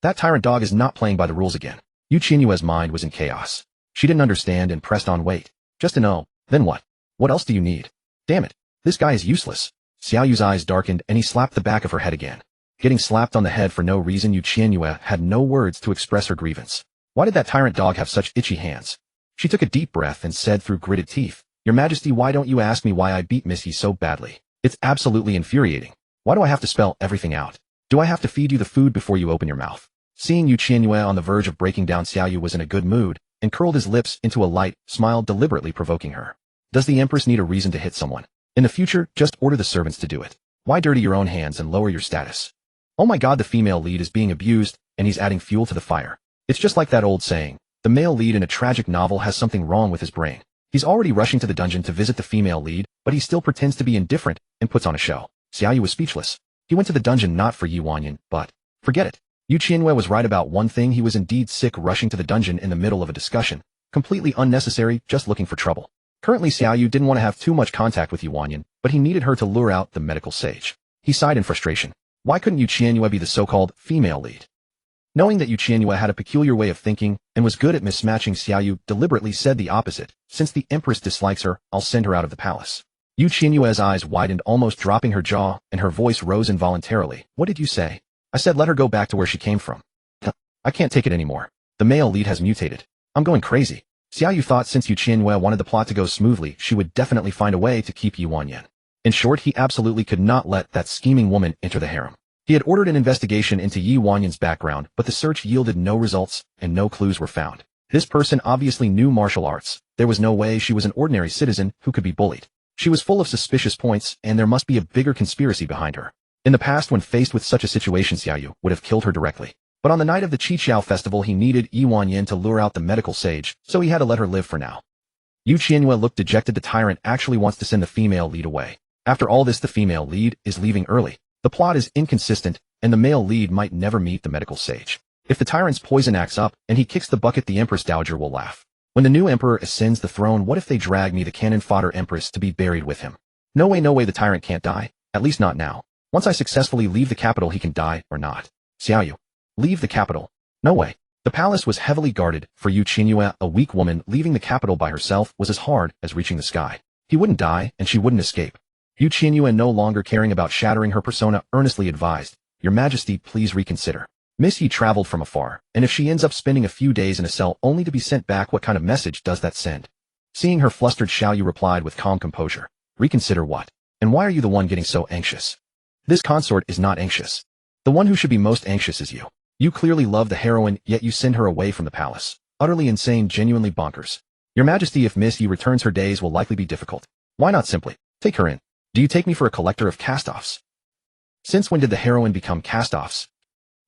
that tyrant dog is not playing by the rules again. Qianyue's mind was in chaos. She didn't understand and pressed on, wait. Just to know, then what? What else do you need? Damn it. This guy is useless. Xiaoyu's eyes darkened and he slapped the back of her head again. Getting slapped on the head for no reason, Qianyue had no words to express her grievance. Why did that tyrant dog have such itchy hands? She took a deep breath and said through gritted teeth, Your Majesty, why don't you ask me why I beat Miss Yi so badly? It's absolutely infuriating. Why do I have to spell everything out? Do I have to feed you the food before you open your mouth? Seeing Qianyue on the verge of breaking down, Xiaoyu was in a good mood and curled his lips into a light smile, deliberately provoking her. Does the Empress need a reason to hit someone? In the future, just order the servants to do it. Why dirty your own hands and lower your status? Oh my god, the female lead is being abused, and he's adding fuel to the fire. It's just like that old saying, the male lead in a tragic novel has something wrong with his brain. He's already rushing to the dungeon to visit the female lead, but he still pretends to be indifferent and puts on a show. Xiaoyu was speechless. He went to the dungeon not for Yi Wanyan, but forget it. Qianyue was right about one thing, he was indeed sick rushing to the dungeon in the middle of a discussion. Completely unnecessary, just looking for trouble. Currently Xiaoyu didn't want to have too much contact with Yi Wanyan, but he needed her to lure out the medical sage. He sighed in frustration. Why couldn't Qianyue be the so-called female lead? Knowing that Qianyue had a peculiar way of thinking and was good at mismatching, Xiaoyu deliberately said the opposite. Since the Empress dislikes her, I'll send her out of the palace. Qianyue's eyes widened, almost dropping her jaw, and her voice rose involuntarily. What did you say? I said let her go back to where she came from. I can't take it anymore. The male lead has mutated. I'm going crazy. Xiaoyu thought since Qianyue wanted the plot to go smoothly, she would definitely find a way to keep Yi Wanyan. In short, he absolutely could not let that scheming woman enter the harem. He had ordered an investigation into Yi Wanyan's background, but the search yielded no results, and no clues were found. This person obviously knew martial arts. There was no way she was an ordinary citizen who could be bullied. She was full of suspicious points, and there must be a bigger conspiracy behind her. In the past, when faced with such a situation, Xiaoyu would have killed her directly. But on the night of the Qiqiao festival, he needed Yi Wanyan to lure out the medical sage, so he had to let her live for now. Qianyue looked dejected. The tyrant actually wants to send the female lead away. After all this, the female lead is leaving early. The plot is inconsistent, and the male lead might never meet the medical sage. If the tyrant's poison acts up, and he kicks the bucket, the Empress Dowager will laugh. When the new emperor ascends the throne, what if they drag me, the cannon-fodder Empress, to be buried with him? No way, the tyrant can't die. At least not now. Once I successfully leave the capital, he can die or not. Xiaoyu. Leave the capital? No way. The palace was heavily guarded. For Qianyue, a weak woman, leaving the capital by herself was as hard as reaching the sky. He wouldn't die, and she wouldn't escape. Qianyue, no longer caring about shattering her persona, earnestly advised, Your Majesty, please reconsider. Miss Yi traveled from afar, and if she ends up spending a few days in a cell only to be sent back, what kind of message does that send? Seeing her flustered, Qianyue replied with calm composure. Reconsider what? And why are you the one getting so anxious? This consort is not anxious. The one who should be most anxious is you. You clearly love the heroine, yet you send her away from the palace. Utterly insane, genuinely bonkers. Your Majesty, if Miss Yi returns, her days will likely be difficult. Why not simply take her in? Do you take me for a collector of cast-offs? Since when did the heroine become cast-offs?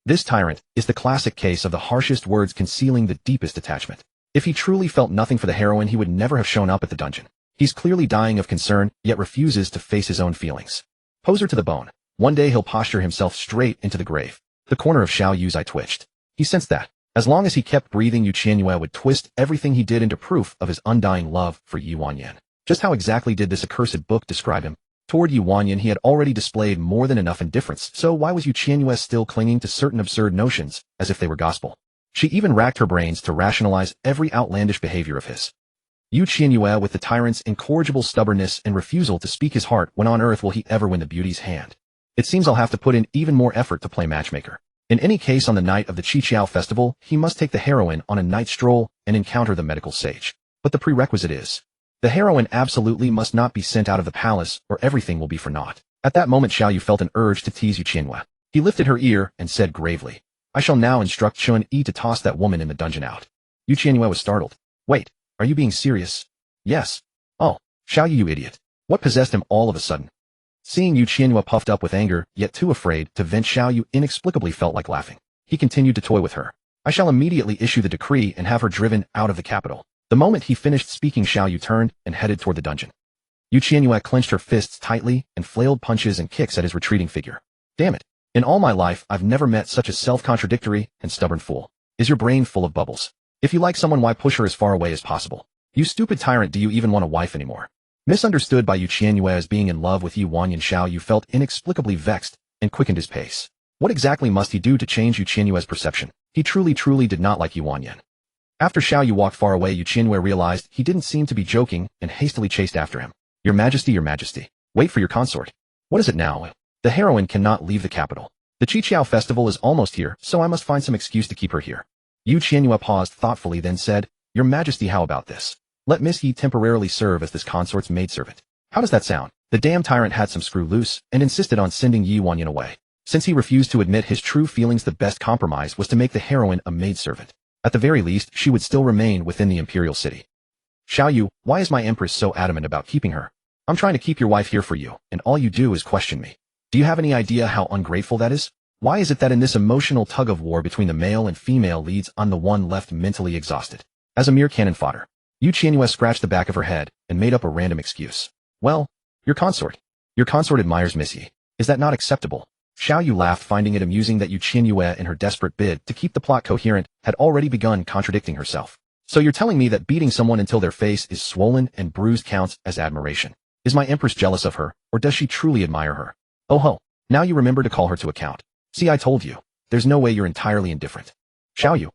This Tyrant is the classic case of the harshest words concealing the deepest attachment. If he truly felt nothing for the heroine, he would never have shown up at the dungeon. He's clearly dying of concern, yet refuses to face his own feelings. Poser to the bone. One day he'll posture himself straight into the grave. The corner of Qianyue's eye twitched. He sensed that, as long as he kept breathing, Qianyue would twist everything he did into proof of his undying love for Qianyue. Just how exactly did this accursed book describe him? Toward Qianyue he had already displayed more than enough indifference, so why was Qianyue still clinging to certain absurd notions, as if they were gospel? She even racked her brains to rationalize every outlandish behavior of his. Qianyue, with the tyrant's incorrigible stubbornness and refusal to speak his heart, when on earth will he ever win the beauty's hand? It seems I'll have to put in even more effort to play matchmaker. In any case, on the night of the Qianyue festival, he must take the heroine on a night stroll and encounter the medical sage. But the prerequisite is, the heroine absolutely must not be sent out of the palace, or everything will be for naught. At that moment Qianyue felt an urge to tease Qianyue. He lifted her ear and said gravely, I shall now instruct Qianyue to toss that woman in the dungeon out. Qianyue was startled. Wait, are you being serious? Yes. Oh, Qianyue, you idiot. What possessed him all of a sudden? Seeing Qianyue puffed up with anger, yet too afraid to vent, Qianyue inexplicably felt like laughing. He continued to toy with her. I shall immediately issue the decree and have her driven out of the capital. The moment he finished speaking, Qianyue turned and headed toward the dungeon. Qianyue clenched her fists tightly and flailed punches and kicks at his retreating figure. Damn it. In all my life, I've never met such a self-contradictory and stubborn fool. Is your brain full of bubbles? If you like someone, why push her as far away as possible? You stupid tyrant, do you even want a wife anymore? Misunderstood by Qianyue as being in love with Qianyue, Qianyue felt inexplicably vexed and quickened his pace. What exactly must he do to change Qianyue's perception? He truly did not like Qianyue. After Qianyue walked far away, Qianyue realized he didn't seem to be joking and hastily chased after him. Your Majesty, wait for your consort. What is it now? The heroine cannot leave the capital. The Qianyue festival is almost here, so I must find some excuse to keep her here. Qianyue paused thoughtfully, then said, Your Majesty, how about this? Let Miss Yi temporarily serve as this consort's maidservant. How does that sound? The damn tyrant had some screw loose and insisted on sending Qianyue away. Since he refused to admit his true feelings, the best compromise was to make the heroine a maidservant. At the very least, she would still remain within the imperial city. Qianyue, why is my Empress so adamant about keeping her? I'm trying to keep your wife here for you, and all you do is question me. Do you have any idea how ungrateful that is? Why is it that in this emotional tug-of-war between the male and female leads, I'm the one left mentally exhausted? As a mere cannon fodder. Qianyue scratched the back of her head and made up a random excuse. Well, your consort. Your consort admires Miss Yi. Is that not acceptable? Qianyue laughed, finding it amusing that Qianyue, in her desperate bid to keep the plot coherent, had already begun contradicting herself. So you're telling me that beating someone until their face is swollen and bruised counts as admiration? Is my Empress jealous of her, or does she truly admire her? Oh ho, now you remember to call her to account. See, I told you. There's no way you're entirely indifferent. Qianyue.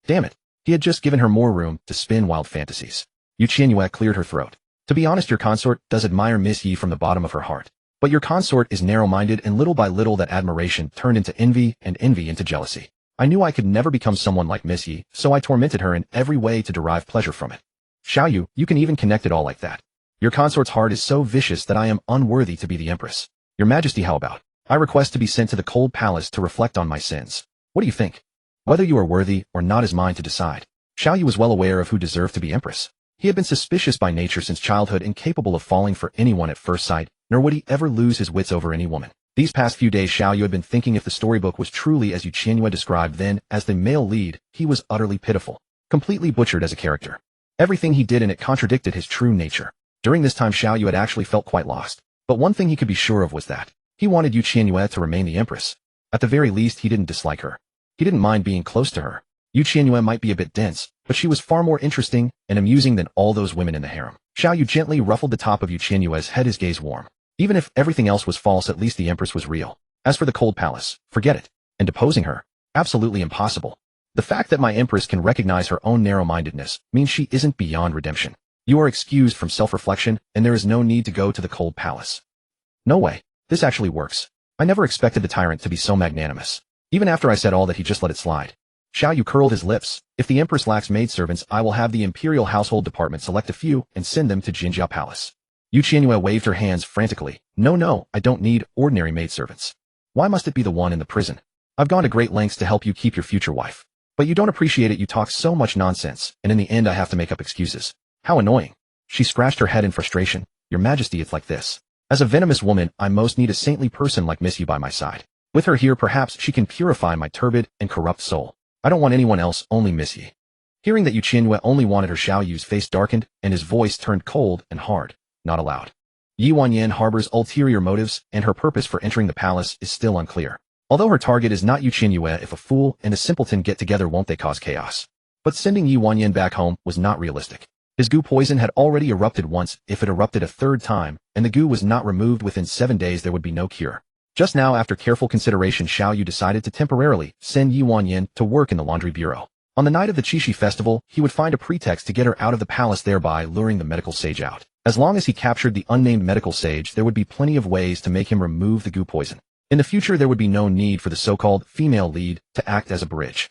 Damn it. He had just given her more room to spin wild fantasies. Qianyue cleared her throat. To be honest, your consort does admire Miss Yi from the bottom of her heart. But your consort is narrow-minded, and little by little that admiration turned into envy, and envy into jealousy. I knew I could never become someone like Miss Yi, so I tormented her in every way to derive pleasure from it. Qianyue, you can even connect it all like that. Your consort's heart is so vicious that I am unworthy to be the Empress. Your Majesty, how about? I request to be sent to the cold palace to reflect on my sins. What do you think? Whether you are worthy or not is mine to decide. Qianyue was well aware of who deserved to be Empress. He had been suspicious by nature since childhood, incapable of falling for anyone at first sight, nor would he ever lose his wits over any woman. These past few days Qianyue had been thinking if the storybook was truly as Qianyue described, then, as the male lead, he was utterly pitiful, completely butchered as a character. Everything he did in it contradicted his true nature. During this time Qianyue had actually felt quite lost. But one thing he could be sure of was that he wanted Qianyue to remain the Empress. At the very least, he didn't dislike her. He didn't mind being close to her. Qianyue might be a bit dense, but she was far more interesting and amusing than all those women in the harem. Qianyue gently ruffled the top of Qianyue's head, his gaze warm. Even if everything else was false, at least the Empress was real. As for the cold palace, forget it. And deposing her? Absolutely impossible. The fact that my Empress can recognize her own narrow-mindedness means she isn't beyond redemption. You are excused from self-reflection, and there is no need to go to the cold palace. No way. This actually works. I never expected the tyrant to be so magnanimous. Even after I said all that, he just let it slide. Xiaoyu curled his lips. If the Empress lacks maidservants, I will have the Imperial Household Department select a few and send them to Jinjiao Palace. Qianyue waved her hands frantically. No, I don't need ordinary maidservants. Why must it be the one in the prison? I've gone to great lengths to help you keep your future wife. But you don't appreciate it. You talk so much nonsense, and in the end I have to make up excuses. How annoying. She scratched her head in frustration. Your Majesty, it's like this. As a venomous woman, I most need a saintly person like Miss Yu by my side. With her here, perhaps she can purify my turbid and corrupt soul. I don't want anyone else, only Miss Yi. Hearing that Qianyue only wanted her, Xiaoyu's face darkened, and his voice turned cold and hard. Not allowed. Yi Wanyan harbors ulterior motives, and her purpose for entering the palace is still unclear. Although her target is not Qianyue, if a fool and a simpleton get together, won't they cause chaos? But sending Yi Wanyan back home was not realistic. His goo poison had already erupted once. If it erupted a third time, and the goo was not removed within 7 days, there would be no cure. Just now, after careful consideration, Xiaoyu decided to temporarily send Yi Wanyan to work in the laundry bureau. On the night of the Qixi festival, he would find a pretext to get her out of the palace, thereby luring the medical sage out. As long as he captured the unnamed medical sage, there would be plenty of ways to make him remove the goo poison. In the future, there would be no need for the so-called female lead to act as a bridge.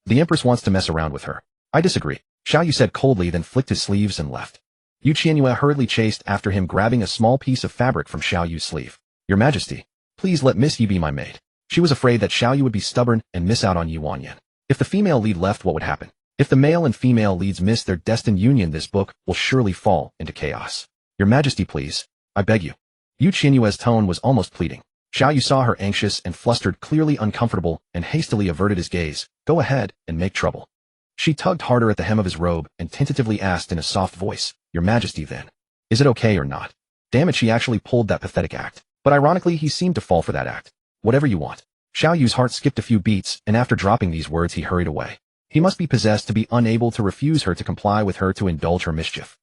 The Empress wants to mess around with her. I disagree, Xiaoyu said coldly, then flicked his sleeves and left. Qianyue hurriedly chased after him, grabbing a small piece of fabric from Xiaoyu's sleeve. Your Majesty, please let Miss Yi be my maid. She was afraid that Xiaoyu would be stubborn and miss out on Yi Wanyan. If the female lead left, what would happen? If the male and female leads miss their destined union, this book will surely fall into chaos. Your Majesty, please, I beg you. Qianyue's tone was almost pleading. Xiaoyu saw her anxious and flustered, clearly uncomfortable, and hastily averted his gaze. Go ahead and make trouble. She tugged harder at the hem of his robe and tentatively asked in a soft voice, Your Majesty, then, is it okay or not? Damn it, she actually pulled that pathetic act. But ironically, he seemed to fall for that act. Whatever you want. Xiaoyu's heart skipped a few beats, and after dropping these words, he hurried away. He must be possessed to be unable to refuse her to comply with her, to indulge her mischief.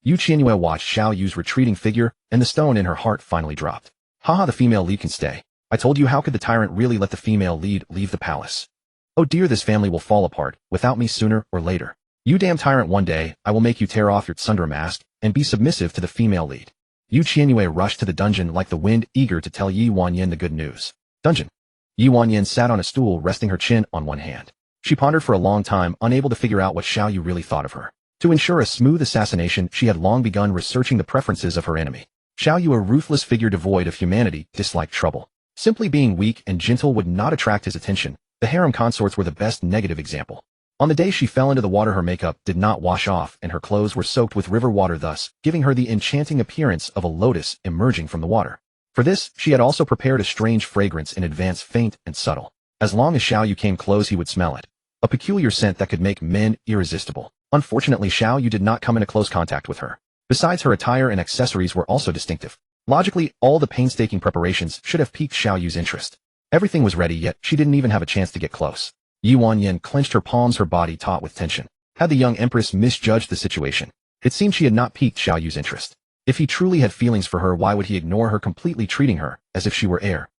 Qianyue watched Xiaoyu's retreating figure, and the stone in her heart finally dropped. Haha, the female lead can stay. I told you, how could the tyrant really let the female lead leave the palace? Oh dear, this family will fall apart, without me sooner or later. You damn tyrant, one day, I will make you tear off your tsundere mask, and be submissive to the female lead. Qianyue rushed to the dungeon like the wind, eager to tell Yi Wanyan the good news. Dungeon. Yi Wanyan sat on a stool, resting her chin on one hand. She pondered for a long time, unable to figure out what Xiaoyu really thought of her. To ensure a smooth assassination, she had long begun researching the preferences of her enemy. Xiaoyu, a ruthless figure devoid of humanity, disliked trouble. Simply being weak and gentle would not attract his attention. The harem consorts were the best negative example. On the day she fell into the water, her makeup did not wash off, and her clothes were soaked with river water, thus giving her the enchanting appearance of a lotus emerging from the water. For this, she had also prepared a strange fragrance in advance, faint and subtle. As long as Xiaoyu came close, he would smell it. A peculiar scent that could make men irresistible. Unfortunately, Xiaoyu did not come into close contact with her. Besides, her attire and accessories were also distinctive. Logically, all the painstaking preparations should have piqued Xiaoyu's interest. Everything was ready, yet she didn't even have a chance to get close. Yi Wanyan clenched her palms, her body taut with tension. Had the young Empress misjudged the situation? It seemed she had not piqued Xiaoyu's interest. If he truly had feelings for her, why would he ignore her, completely treating her as if she were air?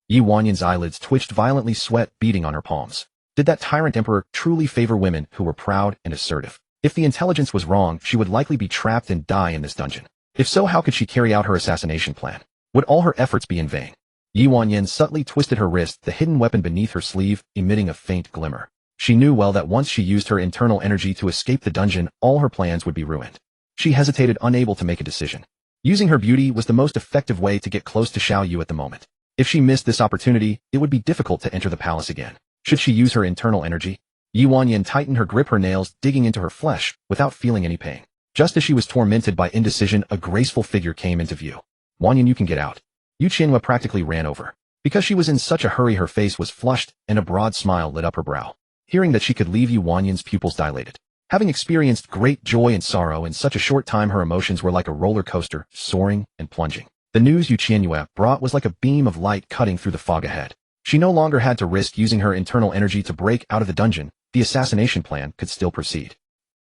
Yi Wanyan's eyelids twitched violently, sweat beading on her palms. Did that tyrant emperor truly favor women who were proud and assertive? If the intelligence was wrong, she would likely be trapped and die in this dungeon. If so, how could she carry out her assassination plan? Would all her efforts be in vain? Yi Wanyan subtly twisted her wrist, the hidden weapon beneath her sleeve emitting a faint glimmer. She knew well that once she used her internal energy to escape the dungeon, all her plans would be ruined. She hesitated, unable to make a decision. Using her beauty was the most effective way to get close to Xiaoyu at the moment. If she missed this opportunity, it would be difficult to enter the palace again. Should she use her internal energy? Yi Wanyan tightened her grip, her nails digging into her flesh, without feeling any pain. Just as she was tormented by indecision, a graceful figure came into view. Wanyan, you can get out. Qianyue practically ran over. Because she was in such a hurry, her face was flushed, and a broad smile lit up her brow. Hearing that she could leave, Yi Wanyan's pupils dilated. Having experienced great joy and sorrow in such a short time, her emotions were like a roller coaster, soaring and plunging. The news Qianyue brought was like a beam of light cutting through the fog ahead. She no longer had to risk using her internal energy to break out of the dungeon. The assassination plan could still proceed.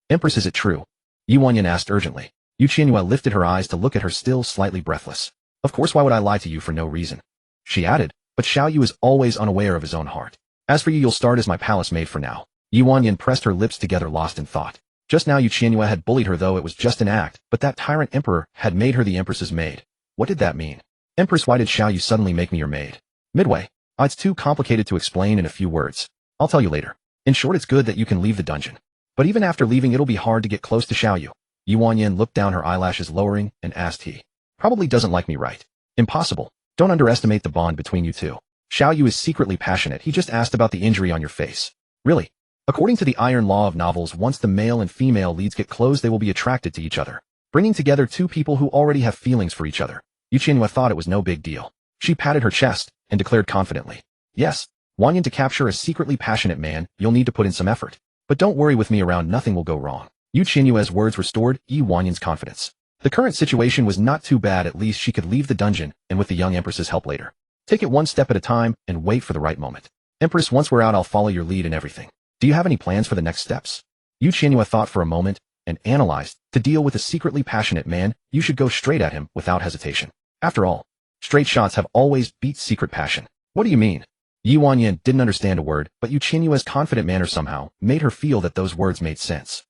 Empress, is it true? Yi Wanyan asked urgently. Qianyue lifted her eyes to look at her, still slightly breathless. Of course, why would I lie to you for no reason? She added, but Xiaoyu is always unaware of his own heart. As for you, you'll start as my palace maid for now. Yi Wanyan pressed her lips together, lost in thought. Just now Qianyue had bullied her, though it was just an act, but that tyrant emperor had made her the Empress's maid. What did that mean? Empress, why did Xiaoyu suddenly make me your maid? Midway, It's too complicated to explain in a few words. I'll tell you later. In short, it's good that you can leave the dungeon. But even after leaving, it'll be hard to get close to Qianyue. Qianyue looked down, her eyelashes lowering, and asked, he probably doesn't like me, right? Impossible. Don't underestimate the bond between you two. Qianyue is secretly passionate. He just asked about the injury on your face. Really? According to the iron law of novels, once the male and female leads get close, they will be attracted to each other, bringing together two people who already have feelings for each other. Qianyue thought it was no big deal. She patted her chest and declared confidently, yes, Qianyue, to capture a secretly passionate man, you'll need to put in some effort. But don't worry, with me around, nothing will go wrong. Qianyue's words restored Qianyue's confidence. The current situation was not too bad. At least she could leave the dungeon, and with the young Empress's help later, take it one step at a time and wait for the right moment. Empress, once we're out, I'll follow your lead in everything. Do you have any plans for the next steps? Qianyue thought for a moment and analyzed. To deal with a secretly passionate man, you should go straight at him without hesitation. After all, straight shots have always beat secret passion. What do you mean? Qianyue didn't understand a word, but Qianyue's confident manner somehow made her feel that those words made sense.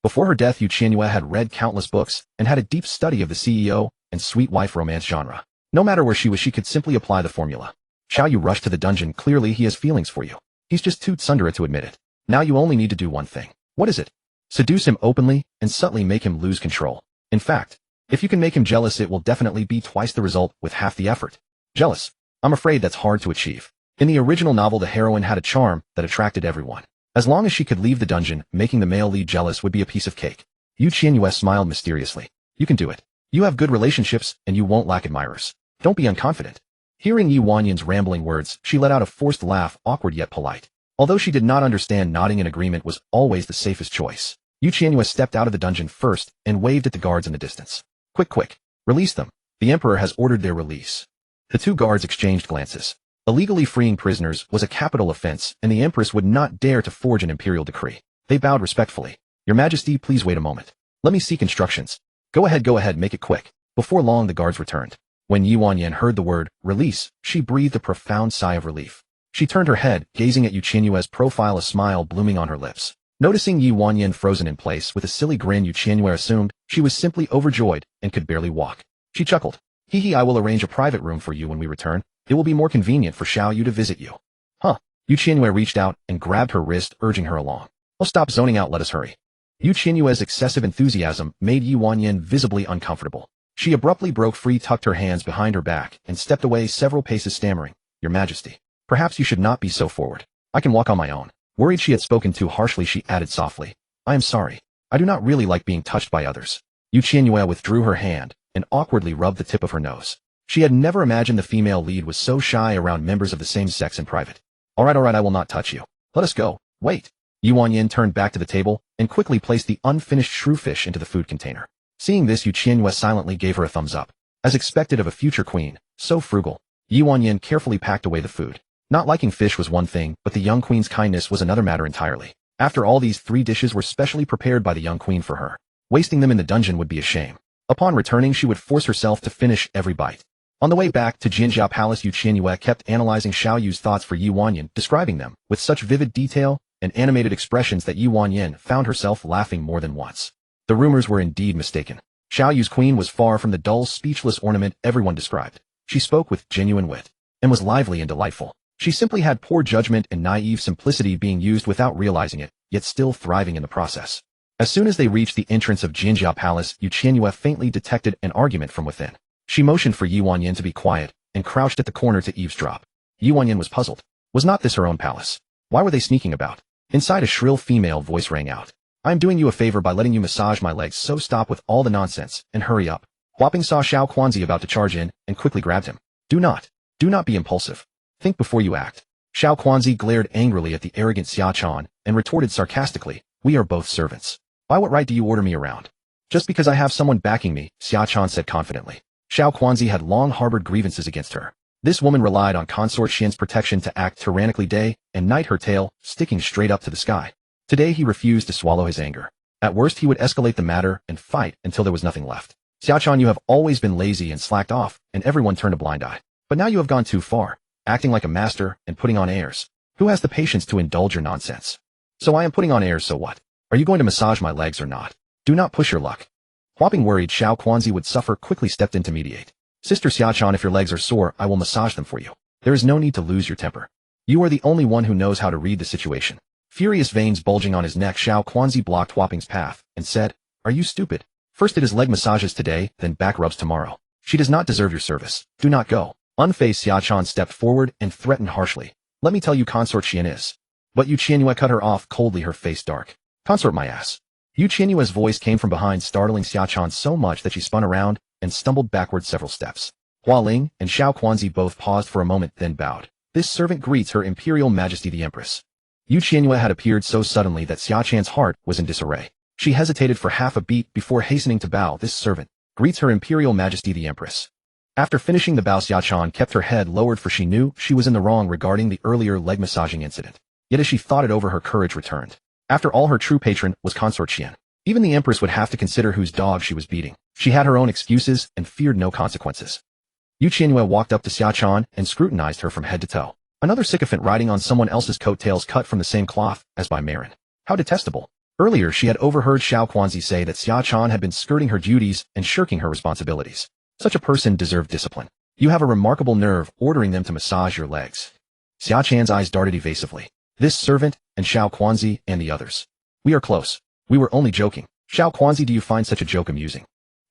Before her death, Qianyue had read countless books and had a deep study of the CEO and sweet wife romance genre. No matter where she was, she could simply apply the formula. Qianyue rushed to the dungeon. Clearly, he has feelings for you. He's just too tsundere to admit it. Now you only need to do one thing. What is it? Seduce him openly and subtly make him lose control. In fact, if you can make him jealous, it will definitely be twice the result with half the effort. Jealous? I'm afraid that's hard to achieve. In the original novel, the heroine had a charm that attracted everyone. As long as she could leave the dungeon, making the male lead jealous would be a piece of cake. Qianyue smiled mysteriously. You can do it. You have good relationships, and you won't lack admirers. Don't be unconfident. Hearing Qianyue's rambling words, she let out a forced laugh, awkward yet polite. Although she did not understand, nodding in agreement was always the safest choice. Qianyue stepped out of the dungeon first and waved at the guards in the distance. Quick, quick. Release them. The Emperor has ordered their release. The two guards exchanged glances. Illegally freeing prisoners was a capital offense, and the Empress would not dare to forge an imperial decree. They bowed respectfully. Your Majesty, please wait a moment. Let me seek instructions. Go ahead, make it quick. Before long, the guards returned. When Qianyue heard the word release, she breathed a profound sigh of relief. She turned her head, gazing at Qianyue's profile, a smile blooming on her lips. Noticing Qianyue frozen in place with a silly grin, Qianyue assumed she was simply overjoyed and could barely walk. She chuckled. Hee, I will arrange a private room for you when we return. It will be more convenient for Qianyue to visit you. Huh. Qianyue reached out and grabbed her wrist, urging her along. Oh, stop zoning out, let us hurry. Qianyue's excessive enthusiasm made Qianyue visibly uncomfortable. She abruptly broke free, tucked her hands behind her back, and stepped away several paces, stammering, Your Majesty, perhaps you should not be so forward. I can walk on my own. Worried she had spoken too harshly, she added softly, I am sorry. I do not really like being touched by others. Qianyue withdrew her hand and awkwardly rubbed the tip of her nose. She had never imagined the female lead was so shy around members of the same sex in private. All right, I will not touch you. Let us go. Wait. Qianyue turned back to the table and quickly placed the unfinished shrewfish into the food container. Seeing this, Qianyue silently gave her a thumbs up. As expected of a future queen, so frugal, Qianyue carefully packed away the food. Not liking fish was one thing, but the young queen's kindness was another matter entirely. After all, these 3 dishes were specially prepared by the young queen for her. Wasting them in the dungeon would be a shame. Upon returning, she would force herself to finish every bite. On the way back to Jinjiao Palace, Qianyue kept analyzing Xiaoyu's thoughts for Qianyue, describing them with such vivid detail and animated expressions that Qianyue found herself laughing more than once. The rumors were indeed mistaken. Xiaoyu's queen was far from the dull, speechless ornament everyone described. She spoke with genuine wit and was lively and delightful. She simply had poor judgment and naive simplicity, being used without realizing it, yet still thriving in the process. As soon as they reached the entrance of Jinjiao Palace, Qianyue faintly detected an argument from within. She motioned for Qianyue to be quiet and crouched at the corner to eavesdrop. Qianyue was puzzled. Was not this her own palace? Why were they sneaking about? Inside, a shrill female voice rang out. I am doing you a favor by letting you massage my legs, so stop with all the nonsense and hurry up. Huaping saw Qianyue about to charge in and quickly grabbed him. Do not be impulsive. Think before you act. Qianyue glared angrily at the arrogant Xiachan and retorted sarcastically, we are both servants. By what right do you order me around? Just because I have someone backing me, Xiachan said confidently. Qianyue had long harbored grievances against her. This woman relied on consort Xin's protection to act tyrannically day and night, her tail sticking straight up to the sky. Today he refused to swallow his anger. At worst, he would escalate the matter and fight until there was nothing left. Xiachan, you have always been lazy and slacked off, and everyone turned a blind eye. But now you have gone too far, acting like a master and putting on airs. Who has the patience to indulge your nonsense? So I am putting on airs, so what? Are you going to massage my legs or not? Do not push your luck. Huaping worried Qianyue would suffer, quickly stepped in to mediate. Sister Xiachan, if your legs are sore, I will massage them for you. There is no need to lose your temper. You are the only one who knows how to read the situation. Furious veins bulging on his neck, Xiao Quanzi blocked Huaping's path and said, "Are you stupid? First it is leg massages today, then back rubs tomorrow. She does not deserve your service. Do not go." Unfazed, Xiaochan stepped forward and threatened harshly. "Let me tell you Consort Qian is." But Qianyue cut her off coldly, her face dark. "Consort my ass." Qianyue's voice came from behind, startling Xiaochan so much that she spun around and stumbled backward several steps. Hua Ling and Xiao Quanzi both paused for a moment, then bowed. "This servant greets Her Imperial Majesty the Empress." Qianyue had appeared so suddenly that Xiaochan's heart was in disarray. She hesitated for half a beat before hastening to bow. "This servant greets Her Imperial Majesty the Empress." After finishing the bow, Xiaochan kept her head lowered, for she knew she was in the wrong regarding the earlier leg massaging incident. Yet as she thought it over, her courage returned. After all, her true patron was Consort Qian. Even the Empress would have to consider whose dog she was beating. She had her own excuses and feared no consequences. Qianyue walked up to Xiaochan and scrutinized her from head to toe. Another sycophant riding on someone else's coattails, cut from the same cloth as by Marin. How detestable. Earlier she had overheard Xiao Quanzi say that Xiaochan had been skirting her duties and shirking her responsibilities. Such a person deserved discipline. You have a remarkable nerve ordering them to massage your legs. Xiaochan's eyes darted evasively. This servant, and Xiao Quanzi, and the others. We are close. We were only joking. Xiao Quanzi, do you find such a joke amusing?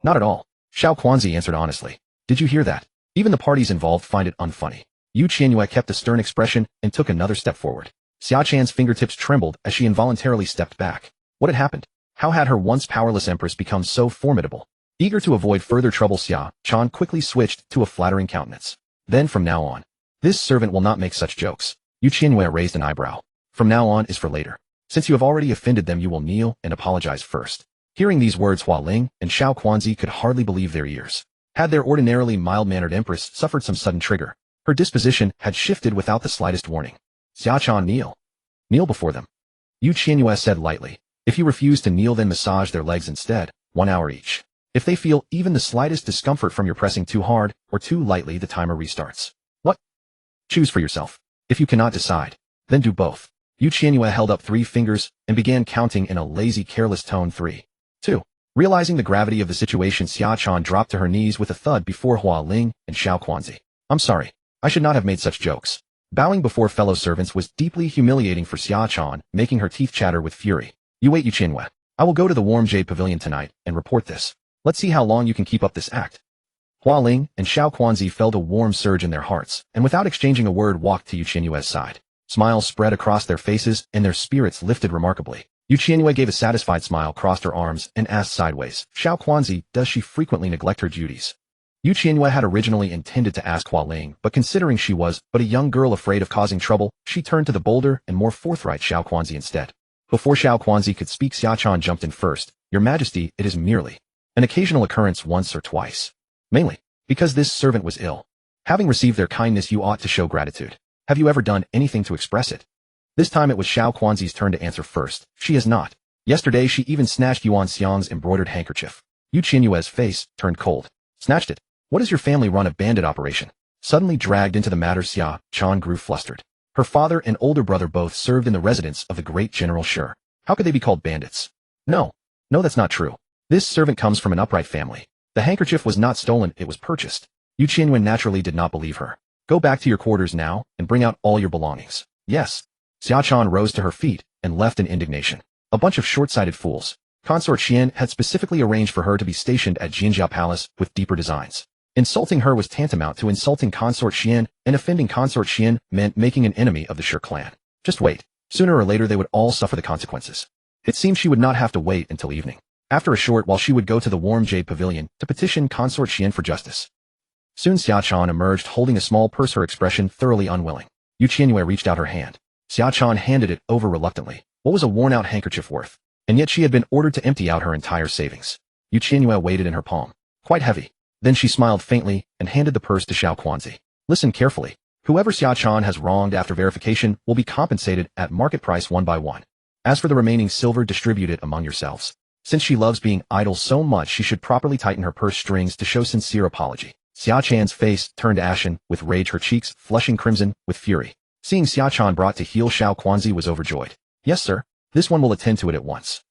Not at all. Xiao Quanzi answered honestly. Did you hear that? Even the parties involved find it unfunny. Qianyue kept a stern expression and took another step forward. Xiaochan's fingertips trembled as she involuntarily stepped back. What had happened? How had her once powerless empress become so formidable? Eager to avoid further trouble, Xiaochan quickly switched to a flattering countenance. Then from now on, this servant will not make such jokes. Qianyue raised an eyebrow. From now on is for later. Since you have already offended them, you will kneel and apologize first. Hearing these words, Hua Ling and Xiao Quanzi could hardly believe their ears. Had their ordinarily mild-mannered empress suffered some sudden trigger? Her disposition had shifted without the slightest warning. Xiaochan, kneel. Kneel before them. Qianyue said lightly. If you refuse to kneel, then massage their legs instead, 1 hour each. If they feel even the slightest discomfort from your pressing too hard or too lightly, the timer restarts. What? Choose for yourself. If you cannot decide, then do both. Qianyue held up 3 fingers and began counting in a lazy, careless tone. 3, 2. Realizing the gravity of the situation, Xiaochan dropped to her knees with a thud before Hua Ling and Xiao Quanzi. I'm sorry. I should not have made such jokes. Bowing before fellow servants was deeply humiliating for Xiaochan, making her teeth chatter with fury. You wait, Qianyue. I will go to the Warm Jade Pavilion tonight and report this. Let's see how long you can keep up this act. Hua Ling and Xiao Quanzi felt a warm surge in their hearts, and without exchanging a word walked to Qianyue's side. Smiles spread across their faces, and their spirits lifted remarkably. Qianyue gave a satisfied smile, crossed her arms, and asked sideways, Xiao Quanzi, does she frequently neglect her duties? Qianyue had originally intended to ask Hua Ling, but considering she was but a young girl afraid of causing trouble, she turned to the bolder and more forthright Xiao Quanzi instead. Before Xiao Quanzi could speak, Xiaochan jumped in first. Your Majesty, it is merely an occasional occurrence, once or twice. Mainly because this servant was ill. Having received their kindness, you ought to show gratitude. Have you ever done anything to express it? This time it was Xiao Quanzi's turn to answer first. She has not. Yesterday she even snatched Yuan Xiang's embroidered handkerchief. Qianyue's face turned cold. Snatched it? What does your family run a bandit operation? Suddenly dragged into the matter, Xiaochan grew flustered. Her father and older brother both served in the residence of the great General Shi. How could they be called bandits? No, that's not true. This servant comes from an upright family. The handkerchief was not stolen, it was purchased. Qianyue naturally did not believe her. Go back to your quarters now, and bring out all your belongings. Yes. Xiaochan rose to her feet, and left in indignation. A bunch of short-sighted fools. Consort Qian had specifically arranged for her to be stationed at Jinjiao Palace with deeper designs. Insulting her was tantamount to insulting Consort Qian, and offending Consort Qian meant making an enemy of the Shi clan. Just wait. Sooner or later they would all suffer the consequences. It seemed she would not have to wait until evening. After a short while she would go to the Warm Jade Pavilion to petition Consort Qian for justice. Soon Xiaochan emerged holding a small purse, her expression thoroughly unwilling. Qianyue reached out her hand. Xiaochan handed it over reluctantly. What was a worn-out handkerchief worth? And yet she had been ordered to empty out her entire savings. Qianyue weighed it in her palm. Quite heavy. Then she smiled faintly and handed the purse to Xiao Quanzi. Listen carefully. Whoever Xiaochan has wronged after verification will be compensated at market price 1 by 1. As for the remaining silver, distribute it among yourselves. Since she loves being idle so much, she should properly tighten her purse strings to show sincere apology. Xiaochan's face turned ashen with rage, her cheeks flushing crimson with fury. Seeing Xiaochan brought to heel, Xiao Quanzi was overjoyed. Yes, sir. This one will attend to it at once.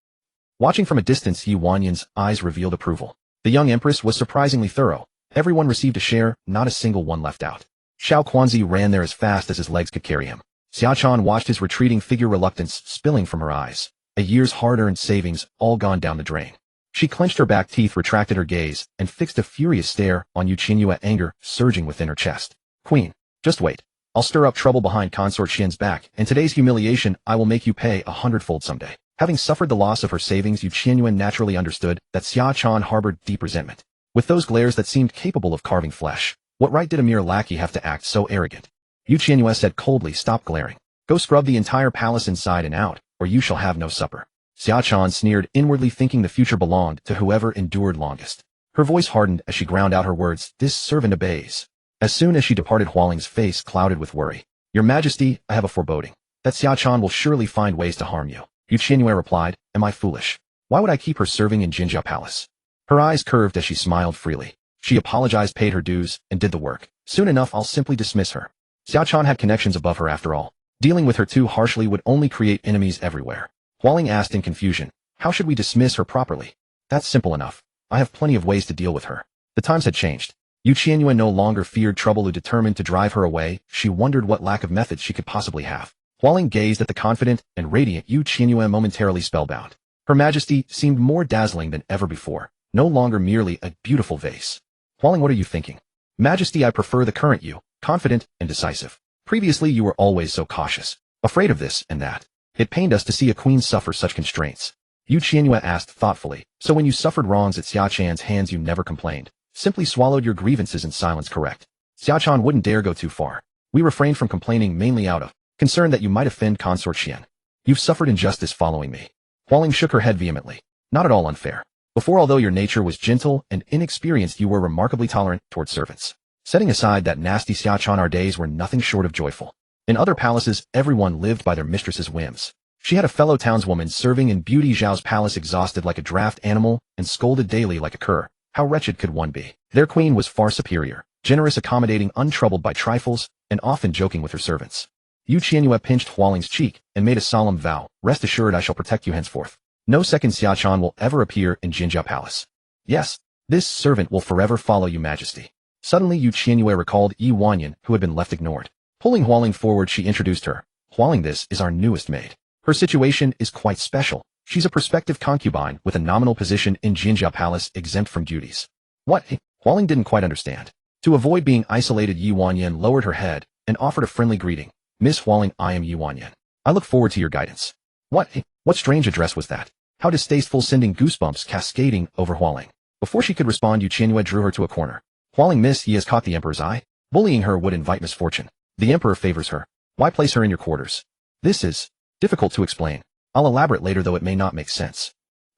Watching from a distance, Yi Wanyan's eyes revealed approval. The young empress was surprisingly thorough. Everyone received a share, not a single one left out. Xiao Quanzi ran there as fast as his legs could carry him. Xiaochan watched his retreating figure, reluctance spilling from her eyes. A year's hard-earned savings all gone down the drain. She clenched her back teeth, retracted her gaze, and fixed a furious stare on Qianyue, anger surging within her chest. Queen, just wait. I'll stir up trouble behind Consort Xian's back, and today's humiliation I will make you pay 100-fold someday. Having suffered the loss of her savings, Qianyue naturally understood that Xiaochan harbored deep resentment. With those glares that seemed capable of carving flesh, what right did a mere lackey have to act so arrogant? Qianyue said coldly, stop glaring. Go scrub the entire palace inside and out, or you shall have no supper. Xiaochan sneered, inwardly thinking the future belonged to whoever endured longest. Her voice hardened as she ground out her words, this servant obeys. As soon as she departed, Hualing's face clouded with worry. Your Majesty, I have a foreboding that Xiaochan will surely find ways to harm you. Qianyue replied, am I foolish? Why would I keep her serving in Jinjia Palace? Her eyes curved as she smiled freely. She apologized, paid her dues, and did the work. Soon enough I'll simply dismiss her. Xiaochan had connections above her after all. Dealing with her too harshly would only create enemies everywhere. Hualing asked in confusion, how should we dismiss her properly? That's simple enough. I have plenty of ways to deal with her. The times had changed. Qianyue no longer feared trouble. Determined to drive her away, she wondered what lack of methods she could possibly have. Hualing gazed at the confident and radiant Qianyue, momentarily spellbound. Her Majesty seemed more dazzling than ever before, no longer merely a beautiful vase. Hualing, what are you thinking? Majesty, I prefer the current you, confident and decisive. Previously you were always so cautious, afraid of this and that. It pained us to see a queen suffer such constraints. Qianyue asked thoughtfully, so when you suffered wrongs at Xiaochan's hands you never complained, simply swallowed your grievances in silence, correct? Xiaochan wouldn't dare go too far. We refrained from complaining mainly out of concern that you might offend Consort Qian. You've suffered injustice following me. Hualing shook her head vehemently. Not at all unfair. Before, although your nature was gentle and inexperienced, you were remarkably tolerant toward servants. Setting aside that nasty Xiaochan, our days were nothing short of joyful. In other palaces, everyone lived by their mistress's whims. She had a fellow townswoman serving in Beauty Zhao's palace, exhausted like a draft animal and scolded daily like a cur. How wretched could one be? Their queen was far superior, generous, accommodating, untroubled by trifles, and often joking with her servants. Qianyue pinched Hualing's cheek and made a solemn vow, rest assured I shall protect you henceforth. No second Xiaochan will ever appear in Jinjia Palace. Yes, this servant will forever follow you, Majesty. Suddenly Qianyue recalled Yi Wanyan, who had been left ignored. Pulling Hualing forward, she introduced her. Hualing, this is our newest maid. Her situation is quite special. She's a prospective concubine with a nominal position in Jinjia Palace, exempt from duties. What? Hualing didn't quite understand. To avoid being isolated, Yi Wanyan lowered her head and offered a friendly greeting. Miss Hualing, I am Yi Wanyan. I look forward to your guidance. What strange address was that? How distasteful, sending goosebumps cascading over Hualing. Before she could respond, Qianyue drew her to a corner. Hualing, miss, he has caught the Emperor's eye. Bullying her would invite misfortune. The Emperor favors her. Why place her in your quarters? This is difficult to explain. I'll elaborate later, though it may not make sense.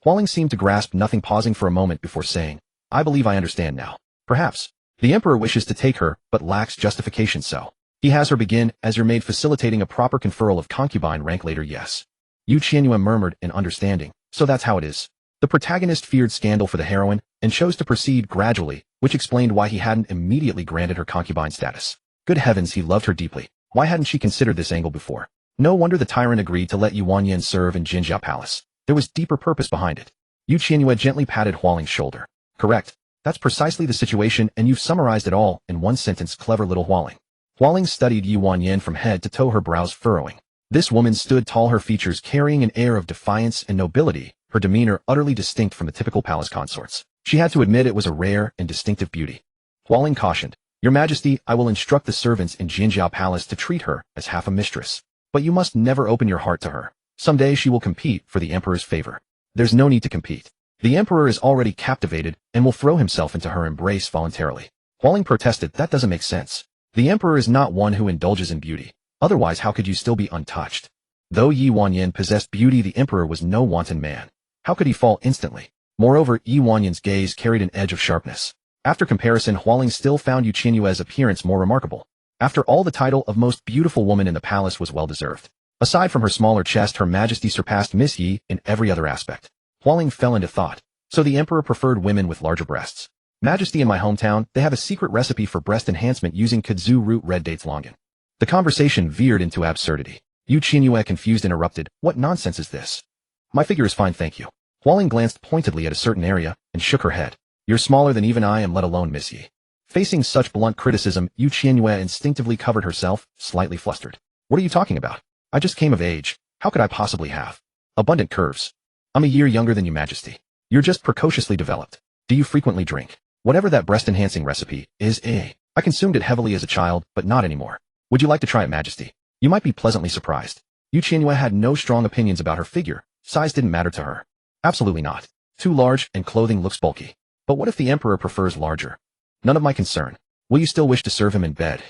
Hualing seemed to grasp nothing, pausing for a moment before saying, I believe I understand now. Perhaps. The Emperor wishes to take her, but lacks justification, so he has her begin as your maid, facilitating a proper conferral of concubine rank later, yes. Qianyue murmured in understanding, so that's how it is. The protagonist feared scandal for the heroine and chose to proceed gradually, which explained why he hadn't immediately granted her concubine status. Good heavens, he loved her deeply. Why hadn't she considered this angle before? No wonder the tyrant agreed to let Yi Wanyan serve in Jinjia Palace. There was deeper purpose behind it. Qianyue gently patted Hualing's shoulder. Correct. That's precisely the situation, and you've summarized it all in one sentence, clever little Hualing. Hualing studied Yi Wanyan from head to toe, her brows furrowing. This woman stood tall, her features carrying an air of defiance and nobility, her demeanor utterly distinct from the typical palace consorts. She had to admit it was a rare and distinctive beauty. Hualing cautioned, Your Majesty, I will instruct the servants in Jinjia Palace to treat her as half a mistress. But you must never open your heart to her. Someday she will compete for the Emperor's favor. There's no need to compete. The Emperor is already captivated and will throw himself into her embrace voluntarily. Hualing protested, that doesn't make sense. The Emperor is not one who indulges in beauty. Otherwise, how could you still be untouched? Though Yi Wanyan possessed beauty, the Emperor was no wanton man. How could he fall instantly? Moreover, Yi Wanyan's gaze carried an edge of sharpness. After comparison, Hualing still found Qianyue's appearance more remarkable. After all, the title of most beautiful woman in the palace was well-deserved. Aside from her smaller chest, Her Majesty surpassed Miss Yi in every other aspect. Hualing fell into thought. So the Emperor preferred women with larger breasts. Majesty, in my hometown, they have a secret recipe for breast enhancement using kudzu root, red dates, longan. The conversation veered into absurdity. Qianyue, confused, interrupted, what nonsense is this? My figure is fine, thank you. Hualing glanced pointedly at a certain area and shook her head. You're smaller than even I am, let alone Miss Yi. Facing such blunt criticism, Qianyue instinctively covered herself, slightly flustered. What are you talking about? I just came of age. How could I possibly have abundant curves? I'm a year younger than you, Majesty. You're just precociously developed. Do you frequently drink? Whatever that breast-enhancing recipe is, I consumed it heavily as a child, but not anymore. Would you like to try it, Majesty? You might be pleasantly surprised. Qianyue had no strong opinions about her figure. Size didn't matter to her. Absolutely not. Too large, and clothing looks bulky. But what if the Emperor prefers larger? None of my concern. Will you still wish to serve him in bed?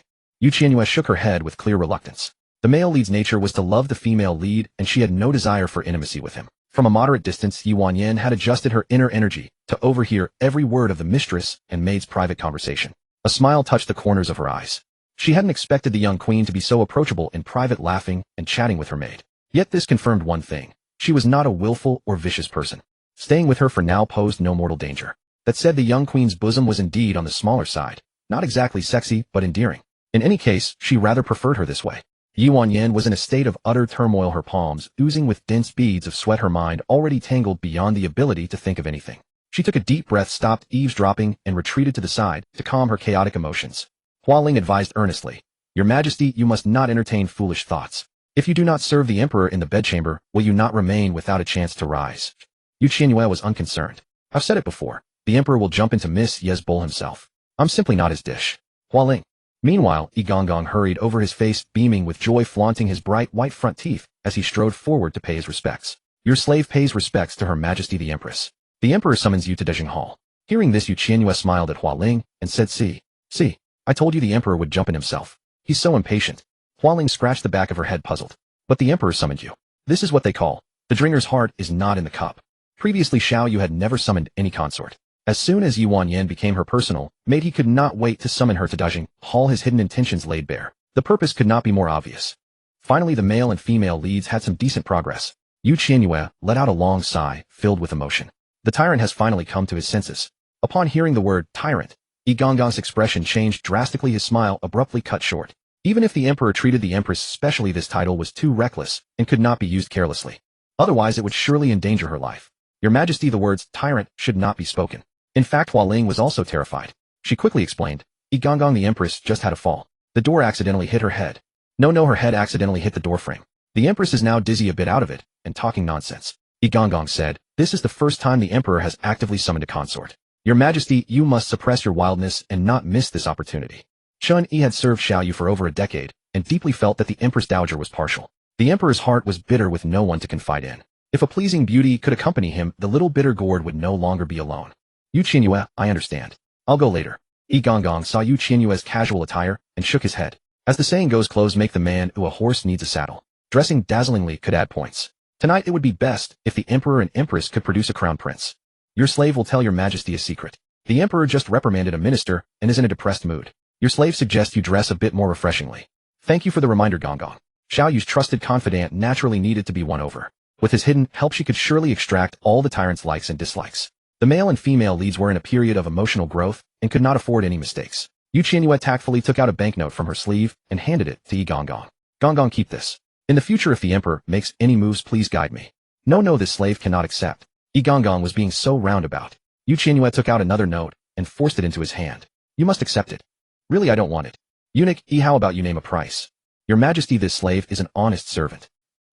Qianyue shook her head with clear reluctance. The male lead's nature was to love the female lead, and she had no desire for intimacy with him. From a moderate distance, Qianyue had adjusted her inner energy to overhear every word of the mistress and maid's private conversation. A smile touched the corners of her eyes. She hadn't expected the young queen to be so approachable in private, laughing and chatting with her maid. Yet this confirmed one thing. She was not a willful or vicious person. Staying with her for now posed no mortal danger. That said, the young queen's bosom was indeed on the smaller side. Not exactly sexy, but endearing. In any case, she rather preferred her this way. Qianyue was in a state of utter turmoil, her palms oozing with dense beads of sweat, her mind already tangled beyond the ability to think of anything. She took a deep breath, stopped eavesdropping, and retreated to the side to calm her chaotic emotions. Hua Ling advised earnestly, Your Majesty, you must not entertain foolish thoughts. If you do not serve the Emperor in the bedchamber, will you not remain without a chance to rise? Qianyue was unconcerned. I've said it before. The Emperor will jump into Miss Ye's bowl himself. I'm simply not his dish. Hua Ling. Meanwhile, Yigonggong hurried over, his face beaming with joy, flaunting his bright white front teeth as he strode forward to pay his respects. Your slave pays respects to Her Majesty the Empress. The Emperor summons you to Dejing Hall. Hearing this, Qianyue smiled at Hua Ling and said, See, I told you the Emperor would jump in himself. He's so impatient. Hua Ling scratched the back of her head, puzzled. But the Emperor summoned you. This is what they call, the drinker's heart is not in the cup. Previously, Qianyue had never summoned any consort. As soon as Qianyue became her personal maid, he could not wait to summon her to Dejing Hall, his hidden intentions laid bare. The purpose could not be more obvious. Finally, the male and female leads had some decent progress. Qianyue let out a long sigh, filled with emotion. The tyrant has finally come to his senses. Upon hearing the word tyrant, Yigonggong's expression changed drastically, his smile abruptly cut short. Even if the Emperor treated the Empress specially, this title was too reckless and could not be used carelessly. Otherwise, it would surely endanger her life. Your Majesty, the words tyrant should not be spoken. In fact, Hua Ling was also terrified. She quickly explained, Yigonggong, the Empress just had a fall. The door accidentally hit her head. No, her head accidentally hit the door frame. The Empress is now dizzy, a bit out of it, and talking nonsense. Yigonggong said, This is the first time the Emperor has actively summoned a consort. Your Majesty, you must suppress your wildness and not miss this opportunity. Qianyue had served Xiaoyu for over a decade, and deeply felt that the Empress Dowager was partial. The Emperor's heart was bitter, with no one to confide in. If a pleasing beauty could accompany him, the little bitter gourd would no longer be alone. Qianyue, I understand. I'll go later. Yigonggong saw Qianyue's casual attire and shook his head. As the saying goes, clothes make the man, a horse needs a saddle. Dressing dazzlingly could add points. Tonight it would be best if the Emperor and Empress could produce a crown prince. Your slave will tell Your Majesty a secret. The Emperor just reprimanded a minister and is in a depressed mood. Your slave suggests you dress a bit more refreshingly. Thank you for the reminder, Gonggong. Xiaoyu's trusted confidant naturally needed to be won over. With his hidden help, she could surely extract all the tyrant's likes and dislikes. The male and female leads were in a period of emotional growth and could not afford any mistakes. Qianyue tactfully took out a banknote from her sleeve and handed it to Yigonggong. Gonggong, keep this. In the future, if the Emperor makes any moves, please guide me. No, this slave cannot accept. Yigonggong was being so roundabout. Qianyue took out another note and forced it into his hand. You must accept it. Really, I don't want it. Eunuch, how about you name a price? Your Majesty, this slave is an honest servant.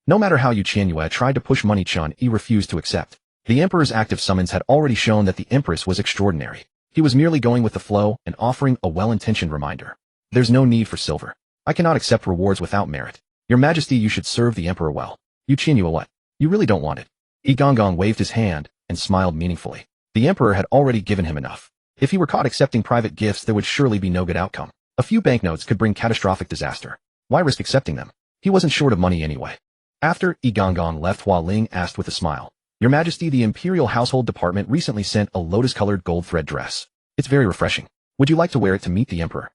No matter how Qianyue tried to push money, Qianyue refused to accept. The Emperor's active summons had already shown that the Empress was extraordinary. He was merely going with the flow and offering a well-intentioned reminder. There's no need for silver. I cannot accept rewards without merit. Your Majesty, you should serve the Emperor well. Qianyue, what? You really don't want it? Yigonggong waved his hand and smiled meaningfully. The Emperor had already given him enough. If he were caught accepting private gifts, there would surely be no good outcome. A few banknotes could bring catastrophic disaster. Why risk accepting them? He wasn't short of money anyway. After Yigonggong left, Hua Ling asked with a smile, Your Majesty, the Imperial Household Department recently sent a lotus-colored gold thread dress. It's very refreshing. Would you like to wear it to meet the Emperor?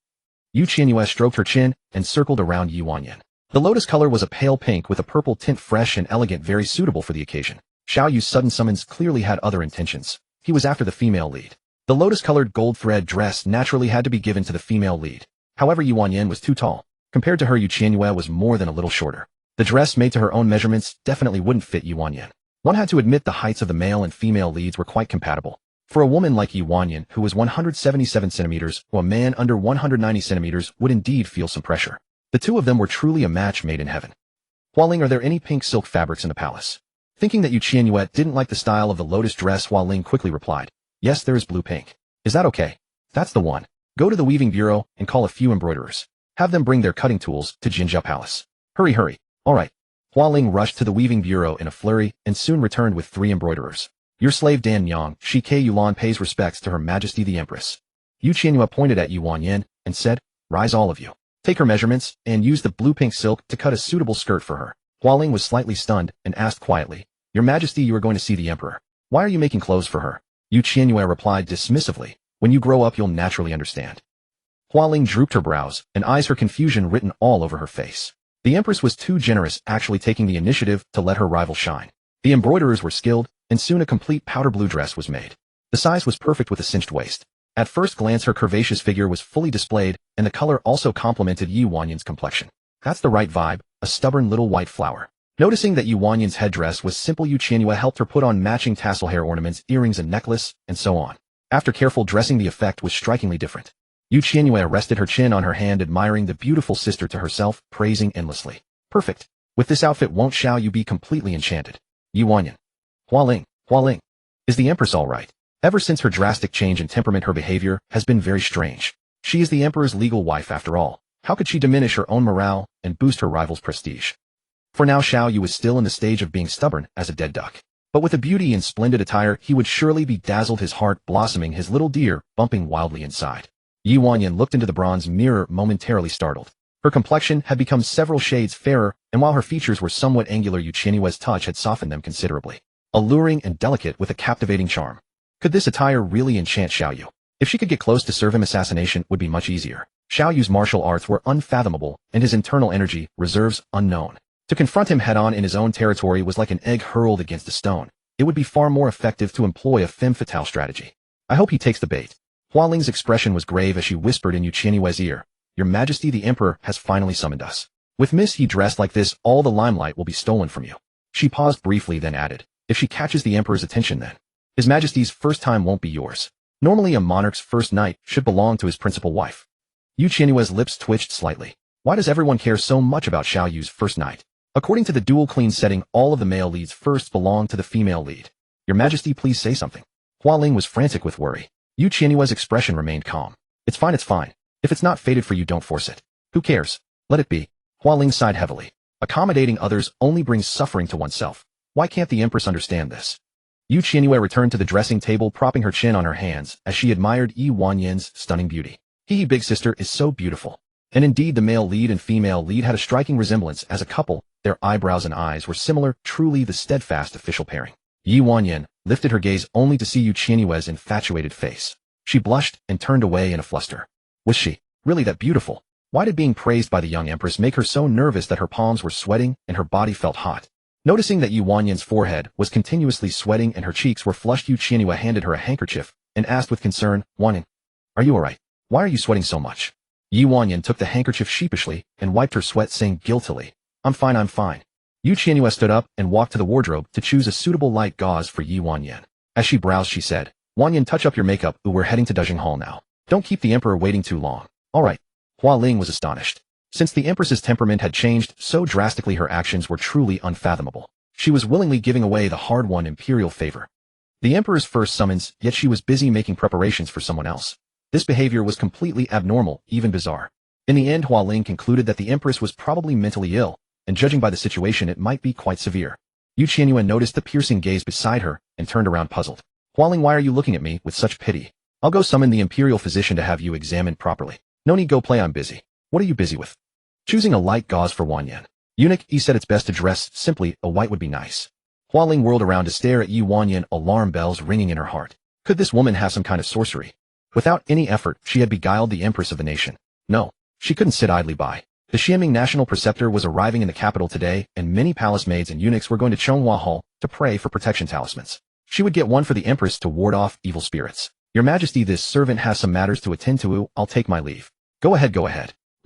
Qianyue stroked her chin and circled around Qianyue. The lotus color was a pale pink with a purple tint, fresh and elegant, very suitable for the occasion. Xiaoyu's sudden summons clearly had other intentions. He was after the female lead. The lotus-colored gold thread dress naturally had to be given to the female lead. However, Qianyue was too tall. Compared to her, Qianyue was more than a little shorter. The dress, made to her own measurements, definitely wouldn't fit Qianyue. One had to admit the heights of the male and female leads were quite compatible. For a woman like Qianyue, who was 177 centimeters, or a man under 190 centimeters, would indeed feel some pressure. The two of them were truly a match made in heaven. Hualing, are there any pink silk fabrics in the palace? Thinking that Qianyue didn't like the style of the lotus dress, Hualing quickly replied, yes, there is blue pink. Is that okay? That's the one. Go to the weaving bureau and call a few embroiderers. Have them bring their cutting tools to Jinzhou Palace. Hurry, hurry. All right. Hualing rushed to the weaving bureau in a flurry and soon returned with 3 embroiderers. Your slave Dan Yang, Shi Ke Yulan, pays respects to Her Majesty the Empress. Qianyue pointed at Qianyue and said, rise all of you. Take her measurements and use the blue-pink silk to cut a suitable skirt for her. Hualing was slightly stunned and asked quietly, Your Majesty, you are going to see the Emperor. Why are you making clothes for her? Qianyue replied dismissively, when you grow up you'll naturally understand. Hualing drooped her brows and eyes, her confusion written all over her face. The Empress was too generous, actually taking the initiative to let her rival shine. The embroiderers were skilled, and soon a complete powder blue dress was made. The size was perfect with a cinched waist. At first glance her curvaceous figure was fully displayed, and the color also complemented Qianyue's complexion. That's the right vibe, a stubborn little white flower. Noticing that Qianyue's headdress was simple, Qianyue helped her put on matching tassel hair ornaments, earrings and necklace, and so on. After careful dressing, the effect was strikingly different. Qianyue rested her chin on her hand, admiring the beautiful sister to herself, praising endlessly. Perfect. With this outfit won't Xiaoyu be completely enchanted? Qianyue. Hualing. Is the Empress all right? Ever since her drastic change in temperament, her behavior has been very strange. She is the Emperor's legal wife after all. How could she diminish her own morale and boost her rival's prestige? For now Xiaoyu is still in the stage of being stubborn as a dead duck. But with a beauty and splendid attire he would surely be dazzled, his heart blossoming, his little deer bumping wildly inside. Qianyue looked into the bronze mirror, momentarily startled. Her complexion had become several shades fairer, and while her features were somewhat angular, Qianyue's touch had softened them considerably. Alluring and delicate with a captivating charm. Could this attire really enchant Xiaoyu? If she could get close to serve him, assassination would be much easier. Xiaoyu's martial arts were unfathomable, and his internal energy reserves unknown. To confront him head-on in his own territory was like an egg hurled against a stone. It would be far more effective to employ a femme fatale strategy. I hope he takes the bait. Hualing's expression was grave as she whispered in Qianyue's ear, Your Majesty the Emperor has finally summoned us. With Miss He dressed like this, all the limelight will be stolen from you. She paused briefly, then added, If she catches the Emperor's attention, then His Majesty's first time won't be yours. Normally a monarch's first night should belong to his principal wife. Qianyue's lips twitched slightly. Why does everyone care so much about Xiaoyu's first night? According to the dual clean setting, all of the male leads first belong to the female lead. Your Majesty, please say something. Hualing was frantic with worry. Qianyue's expression remained calm. It's fine. If it's not fated for you, don't force it. Who cares? Let it be. Hualing sighed heavily. Accommodating others only brings suffering to oneself. Why can't the Empress understand this? Qianyue returned to the dressing table, propping her chin on her hands as she admired Qianyue's stunning beauty. Big sister is so beautiful. And indeed the male lead and female lead had a striking resemblance as a couple. Their eyebrows and eyes were similar, truly the steadfast official pairing. Qianyue lifted her gaze only to see Qianyue's infatuated face. She blushed and turned away in a fluster. Was she really that beautiful? Why did being praised by the young Empress make her so nervous that her palms were sweating and her body felt hot? Noticing that Qianyue's forehead was continuously sweating and her cheeks were flushed, Qianyue handed her a handkerchief and asked with concern, Qianyue, are you alright? Why are you sweating so much? Qianyue took the handkerchief sheepishly and wiped her sweat, saying guiltily, I'm fine. Qianyue stood up and walked to the wardrobe to choose a suitable light gauze for Qianyue. As she browsed, she said, Qianyue, touch up your makeup. We're heading to Dajing Hall now. Don't keep the Emperor waiting too long. Alright. Hualing was astonished. Since the Empress's temperament had changed so drastically, her actions were truly unfathomable. She was willingly giving away the hard-won imperial favor. The Emperor's first summons, yet she was busy making preparations for someone else. This behavior was completely abnormal, even bizarre. In the end, Hualing concluded that the Empress was probably mentally ill, and judging by the situation it might be quite severe. Qianyue noticed the piercing gaze beside her and turned around puzzled. Hualing, why are you looking at me with such pity? I'll go summon the imperial physician to have you examined properly. No need go play, I'm busy. What are you busy with? Choosing a light gauze for Qianyue. Eunuch, he said it's best to dress simply, a white would be nice. Hualing whirled around to stare at Qianyue, alarm bells ringing in her heart. Could this woman have some kind of sorcery? Without any effort, she had beguiled the Empress of the nation. No, she couldn't sit idly by. The Xianming national preceptor was arriving in the capital today, and many palace maids and eunuchs were going to Chonghua Hall to pray for protection talismans. She would get one for the Empress to ward off evil spirits. Your Majesty, this servant has some matters to attend to. I'll take my leave. Go ahead.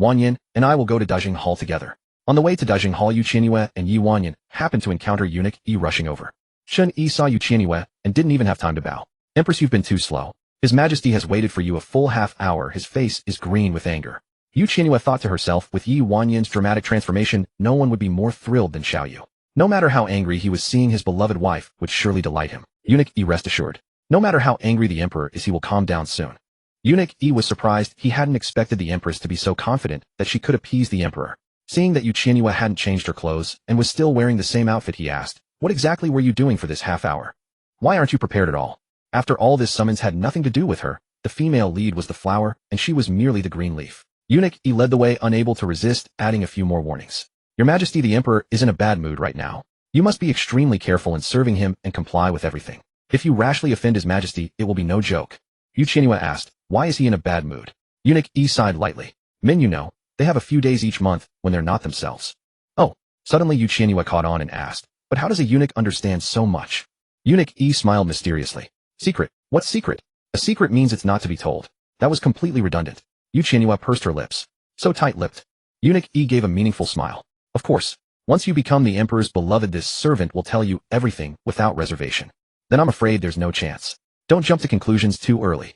Qianyue and I will go to Dajing Hall together. On the way to Dajing Hall, Qianyue and Qianyue happened to encounter Eunuch Yi rushing over. Shun Yi saw Qianyue and didn't even have time to bow. Empress, you've been too slow. His Majesty has waited for you a full half hour. His face is green with anger. Qianyue thought to herself, with Yi Wanyan's dramatic transformation, no one would be more thrilled than Xiaoyu. No matter how angry he was, seeing his beloved wife would surely delight him. Eunuch E, rest assured. No matter how angry the Emperor is, he will calm down soon. Eunuch E was surprised. He hadn't expected the Empress to be so confident that she could appease the Emperor. Seeing that Qianyue hadn't changed her clothes and was still wearing the same outfit, he asked, "What exactly were you doing for this half hour? Why aren't you prepared at all?" After all, this summons had nothing to do with her. The female lead was the flower, and she was merely the green leaf. Eunuch E led the way, unable to resist, adding a few more warnings. "Your Majesty, the Emperor is in a bad mood right now. You must be extremely careful in serving him and comply with everything. If you rashly offend His Majesty, it will be no joke." Qianyue asked, "Why is he in a bad mood?" Eunuch E sighed lightly. "Men, you know, they have a few days each month when they're not themselves." "Oh." Suddenly Qianyue caught on and asked, "But how does a eunuch understand so much?" Eunuch E smiled mysteriously. "Secret? What secret? A secret means it's not to be told." That was completely redundant. Qianyue pursed her lips. So tight-lipped. Eunuch E gave a meaningful smile. "Of course. Once you become the Emperor's beloved, this servant will tell you everything without reservation." "Then I'm afraid there's no chance. Don't jump to conclusions too early."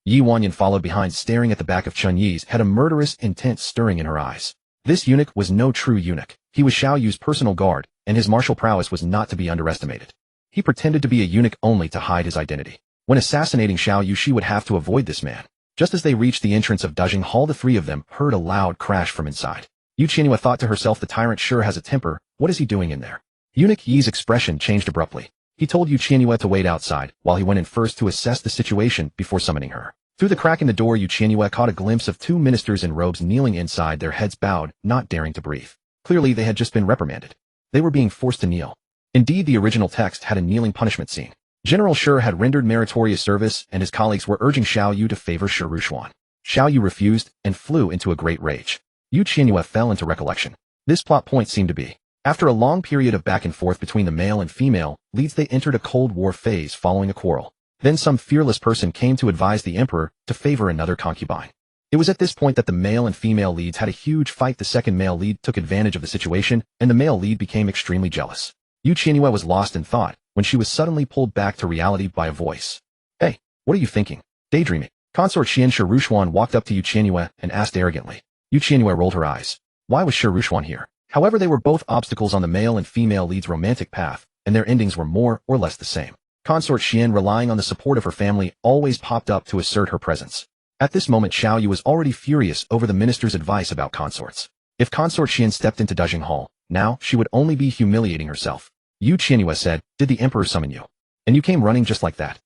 Yi Wanyan followed behind, staring at the back of Qianyue's head, a murderous intent stirring in her eyes. This eunuch was no true eunuch. He was Xiaoyu's personal guard, and his martial prowess was not to be underestimated. He pretended to be a eunuch only to hide his identity. When assassinating Xiaoyu, she would have to avoid this man. Just as they reached the entrance of Duzhing Hall, the three of them heard a loud crash from inside. Qianyue thought to herself, the tyrant sure has a temper. What is he doing in there? Eunuch Yi's expression changed abruptly. He told Qianyue to wait outside, while he went in first to assess the situation before summoning her. Through the crack in the door, Qianyue caught a glimpse of two ministers in robes kneeling inside, their heads bowed, not daring to breathe. Clearly they had just been reprimanded. They were being forced to kneel. Indeed, the original text had a kneeling punishment scene. General Shi had rendered meritorious service, and his colleagues were urging Xiaoyu to favor Shirushuan. Xiaoyu refused and flew into a great rage. Qianyue fell into recollection. This plot point seemed to be, after a long period of back and forth between the male and female leads, they entered a Cold War phase following a quarrel. Then some fearless person came to advise the Emperor to favor another concubine. It was at this point that the male and female leads had a huge fight. The second male lead took advantage of the situation, and the male lead became extremely jealous. Qianyue was lost in thought when she was suddenly pulled back to reality by a voice. "Hey, what are you thinking? Daydreaming?" Consort Qian Shirushuan walked up to Qianyue and asked arrogantly. Qianyue rolled her eyes. Why was Shirushuan here? However, they were both obstacles on the male and female lead's romantic path, and their endings were more or less the same. Consort Qian, relying on the support of her family, always popped up to assert her presence. At this moment, Xiaoyu was already furious over the minister's advice about consorts. If Consort Qian stepped into Duzhing Hall, now she would only be humiliating herself. Qianyue said, "Did the Emperor summon you? And you came running just like that?"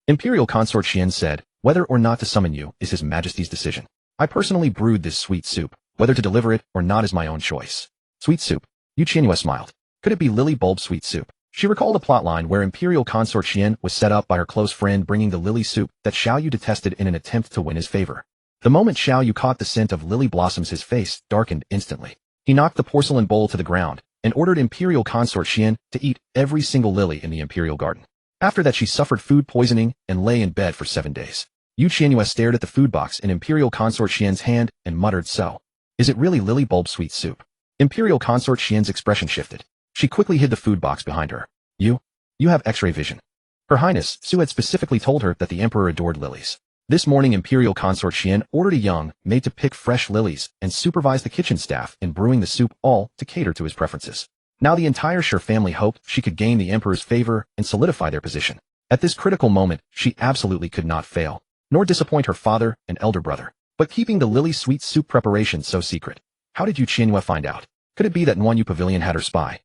Imperial Consort Qian said, "Whether or not to summon you is His Majesty's decision. I personally brewed this sweet soup. Whether to deliver it or not is my own choice." "Sweet soup?" Qianyue smiled. Could it be lily bulb sweet soup? She recalled a plotline where Imperial Consort Qian was set up by her close friend bringing the lily soup that Xiaoyu detested in an attempt to win his favor. The moment Xiaoyu caught the scent of lily blossoms, his face darkened instantly. He knocked the porcelain bowl to the ground and ordered Imperial Consort Qian to eat every single lily in the Imperial Garden. After that, she suffered food poisoning and lay in bed for 7 days. Qianyue stared at the food box in Imperial Consort Qian's hand and muttered, "So, is it really lily bulb sweet soup?" Imperial Consort Qian's expression shifted. She quickly hid the food box behind her. You have X-ray vision." Her Highness, Su had specifically told her that the Emperor adored lilies. This morning, Imperial Consort Qian ordered a young maid to pick fresh lilies and supervise the kitchen staff in brewing the soup, all to cater to his preferences. Now the entire Shi family hoped she could gain the Emperor's favor and solidify their position. At this critical moment, she absolutely could not fail, nor disappoint her father and elder brother. But keeping the lily sweet soup preparation so secret, how did Qianyue find out? Could it be that Qianyue Pavilion had her spy?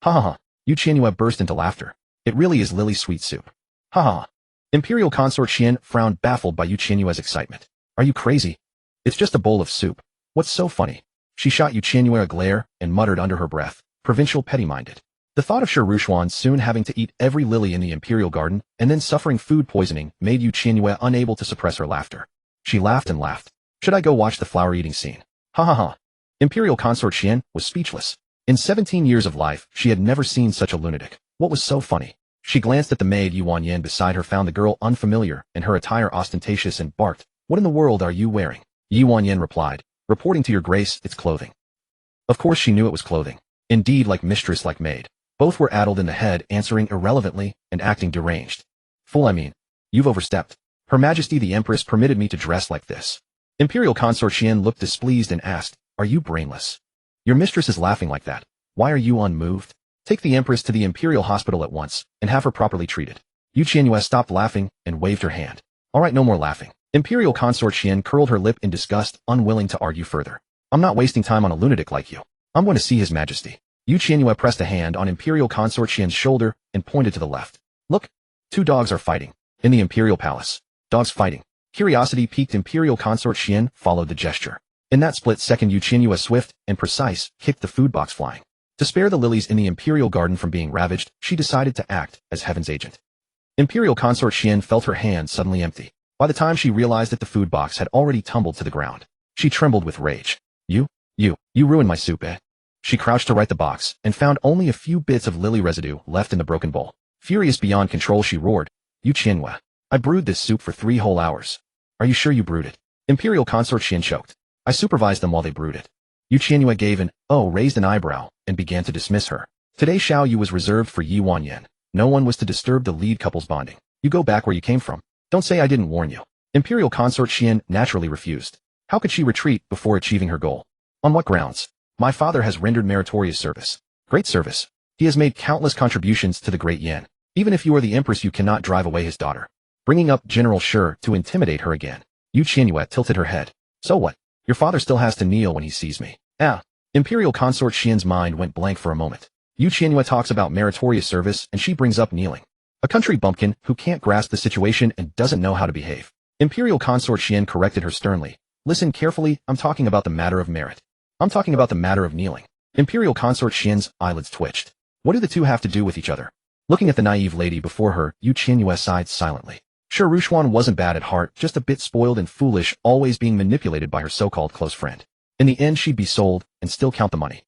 Ha ha ha. Qianyue burst into laughter. It really is lily sweet soup. Ha ha. Imperial Consort Qian frowned, baffled by Qianyue's excitement. Are you crazy? It's just a bowl of soup. What's so funny? She shot Qianyue a glare and muttered under her breath, "Provincial petty-minded." The thought of Shirushuan soon having to eat every lily in the Imperial Garden and then suffering food poisoning made Qianyue unable to suppress her laughter. She laughed and laughed. Should I go watch the flower eating scene? Ha ha ha. Imperial Consort Qian was speechless. In 17 years of life, she had never seen such a lunatic. What was so funny? She glanced at the maid Yi Wanyan beside her, found the girl unfamiliar and her attire ostentatious, and barked, "What in the world are you wearing?" Yi Wanyan replied, "Reporting to your grace, it's clothing." Of course she knew it was clothing. Indeed, like mistress, like maid. Both were addled in the head, answering irrelevantly and acting deranged. Fool, I mean. You've overstepped. Her Majesty the Empress permitted me to dress like this. Imperial Consort Qian looked displeased and asked, are you brainless? Your mistress is laughing like that. Why are you unmoved? Take the Empress to the Imperial Hospital at once, and have her properly treated. Qianyue stopped laughing, and waved her hand. All right, no more laughing. Imperial Consort Qian curled her lip in disgust, unwilling to argue further. I'm not wasting time on a lunatic like you. I'm going to see His Majesty. Qianyue pressed a hand on Imperial Consort Qian's shoulder, and pointed to the left. Look, 2 dogs are fighting. In the Imperial Palace. Dogs fighting. Curiosity piqued Imperial Consort Qian followed the gesture. In that split second Qianyue swift and precise kicked the food box flying. To spare the lilies in the Imperial Garden from being ravaged, she decided to act as Heaven's agent. Imperial Consort Qian felt her hand suddenly empty. By the time she realized that the food box had already tumbled to the ground, she trembled with rage. You ruined my soup, eh? She crouched to right the box, and found only a few bits of lily residue left in the broken bowl. Furious beyond control she roared, Qianyue, I brewed this soup for 3 whole hours. Are you sure you brewed it? Imperial Consort Qian choked. I supervised them while they brewed it. Qianyue gave raised an eyebrow, and began to dismiss her. Today Xiaoyu was reserved for Yi Wanyan. No one was to disturb the lead couple's bonding. You go back where you came from. Don't say I didn't warn you. Imperial Consort Qian naturally refused. How could she retreat before achieving her goal? On what grounds? My father has rendered meritorious service. Great service. He has made countless contributions to the great Yan. Even if you are the Empress, you cannot drive away his daughter. Bringing up General Shi to intimidate her again. Qianyue tilted her head. So what? Your father still has to kneel when he sees me. Imperial Consort Qian's mind went blank for a moment. Qianyue talks about meritorious service and she brings up kneeling. A country bumpkin who can't grasp the situation and doesn't know how to behave. Imperial Consort Qian corrected her sternly. Listen carefully, I'm talking about the matter of merit. I'm talking about the matter of kneeling. Imperial Consort Qian's eyelids twitched. What do the two have to do with each other? Looking at the naive lady before her, Qianyue sighed silently. Sure, Rushuan wasn't bad at heart, just a bit spoiled and foolish, always being manipulated by her so-called close friend. In the end she'd be sold, and still count the money.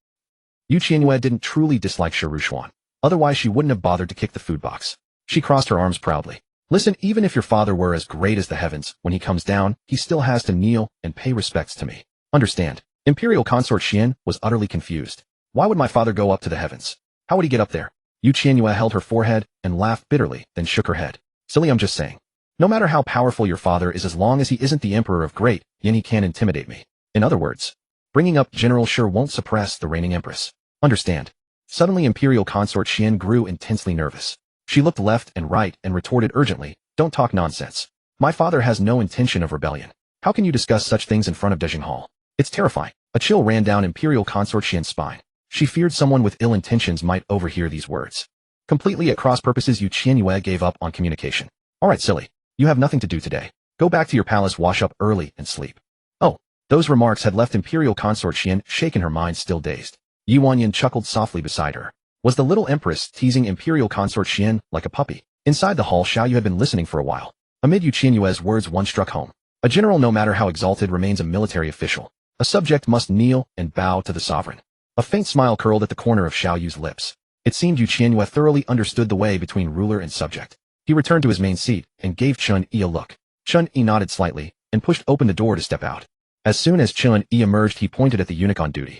Qianyue didn't truly dislike Shi Rushuan. Otherwise she wouldn't have bothered to kick the food box. She crossed her arms proudly. Listen, even if your father were as great as the heavens, when he comes down, he still has to kneel and pay respects to me. Understand? Imperial Consort Qian was utterly confused. Why would my father go up to the heavens? How would he get up there? Qianyue held her forehead and laughed bitterly, then shook her head. Silly, I'm just saying. No matter how powerful your father is, as long as he isn't the Emperor of Great Yan, he can't intimidate me. In other words, bringing up General Shi won't suppress the reigning Empress. Understand? Suddenly Imperial Consort Qian grew intensely nervous. She looked left and right and retorted urgently, don't talk nonsense. My father has no intention of rebellion. How can you discuss such things in front of Dejing Hall? It's terrifying. A chill ran down Imperial Consort Qian's spine. She feared someone with ill intentions might overhear these words. Completely at cross purposes, Qianyue gave up on communication. All right, silly. You have nothing to do today. Go back to your palace, wash up early, and sleep. Oh, those remarks had left Imperial Consort Qian shaken, her mind still dazed. Yi Wanyan chuckled softly beside her. Was the little Empress teasing Imperial Consort Qian like a puppy? Inside the hall, Xiaoyu had been listening for a while. Amid Qianyue's words, one struck home. A general, no matter how exalted, remains a military official. A subject must kneel and bow to the sovereign. A faint smile curled at the corner of Xiaoyu's lips. It seemed Qianyue thoroughly understood the way between ruler and subject. He returned to his main seat and gave Chun-Yi a look. Chun-Yi nodded slightly and pushed open the door to step out. As soon as Chun-Yi emerged, he pointed at the eunuch on duty.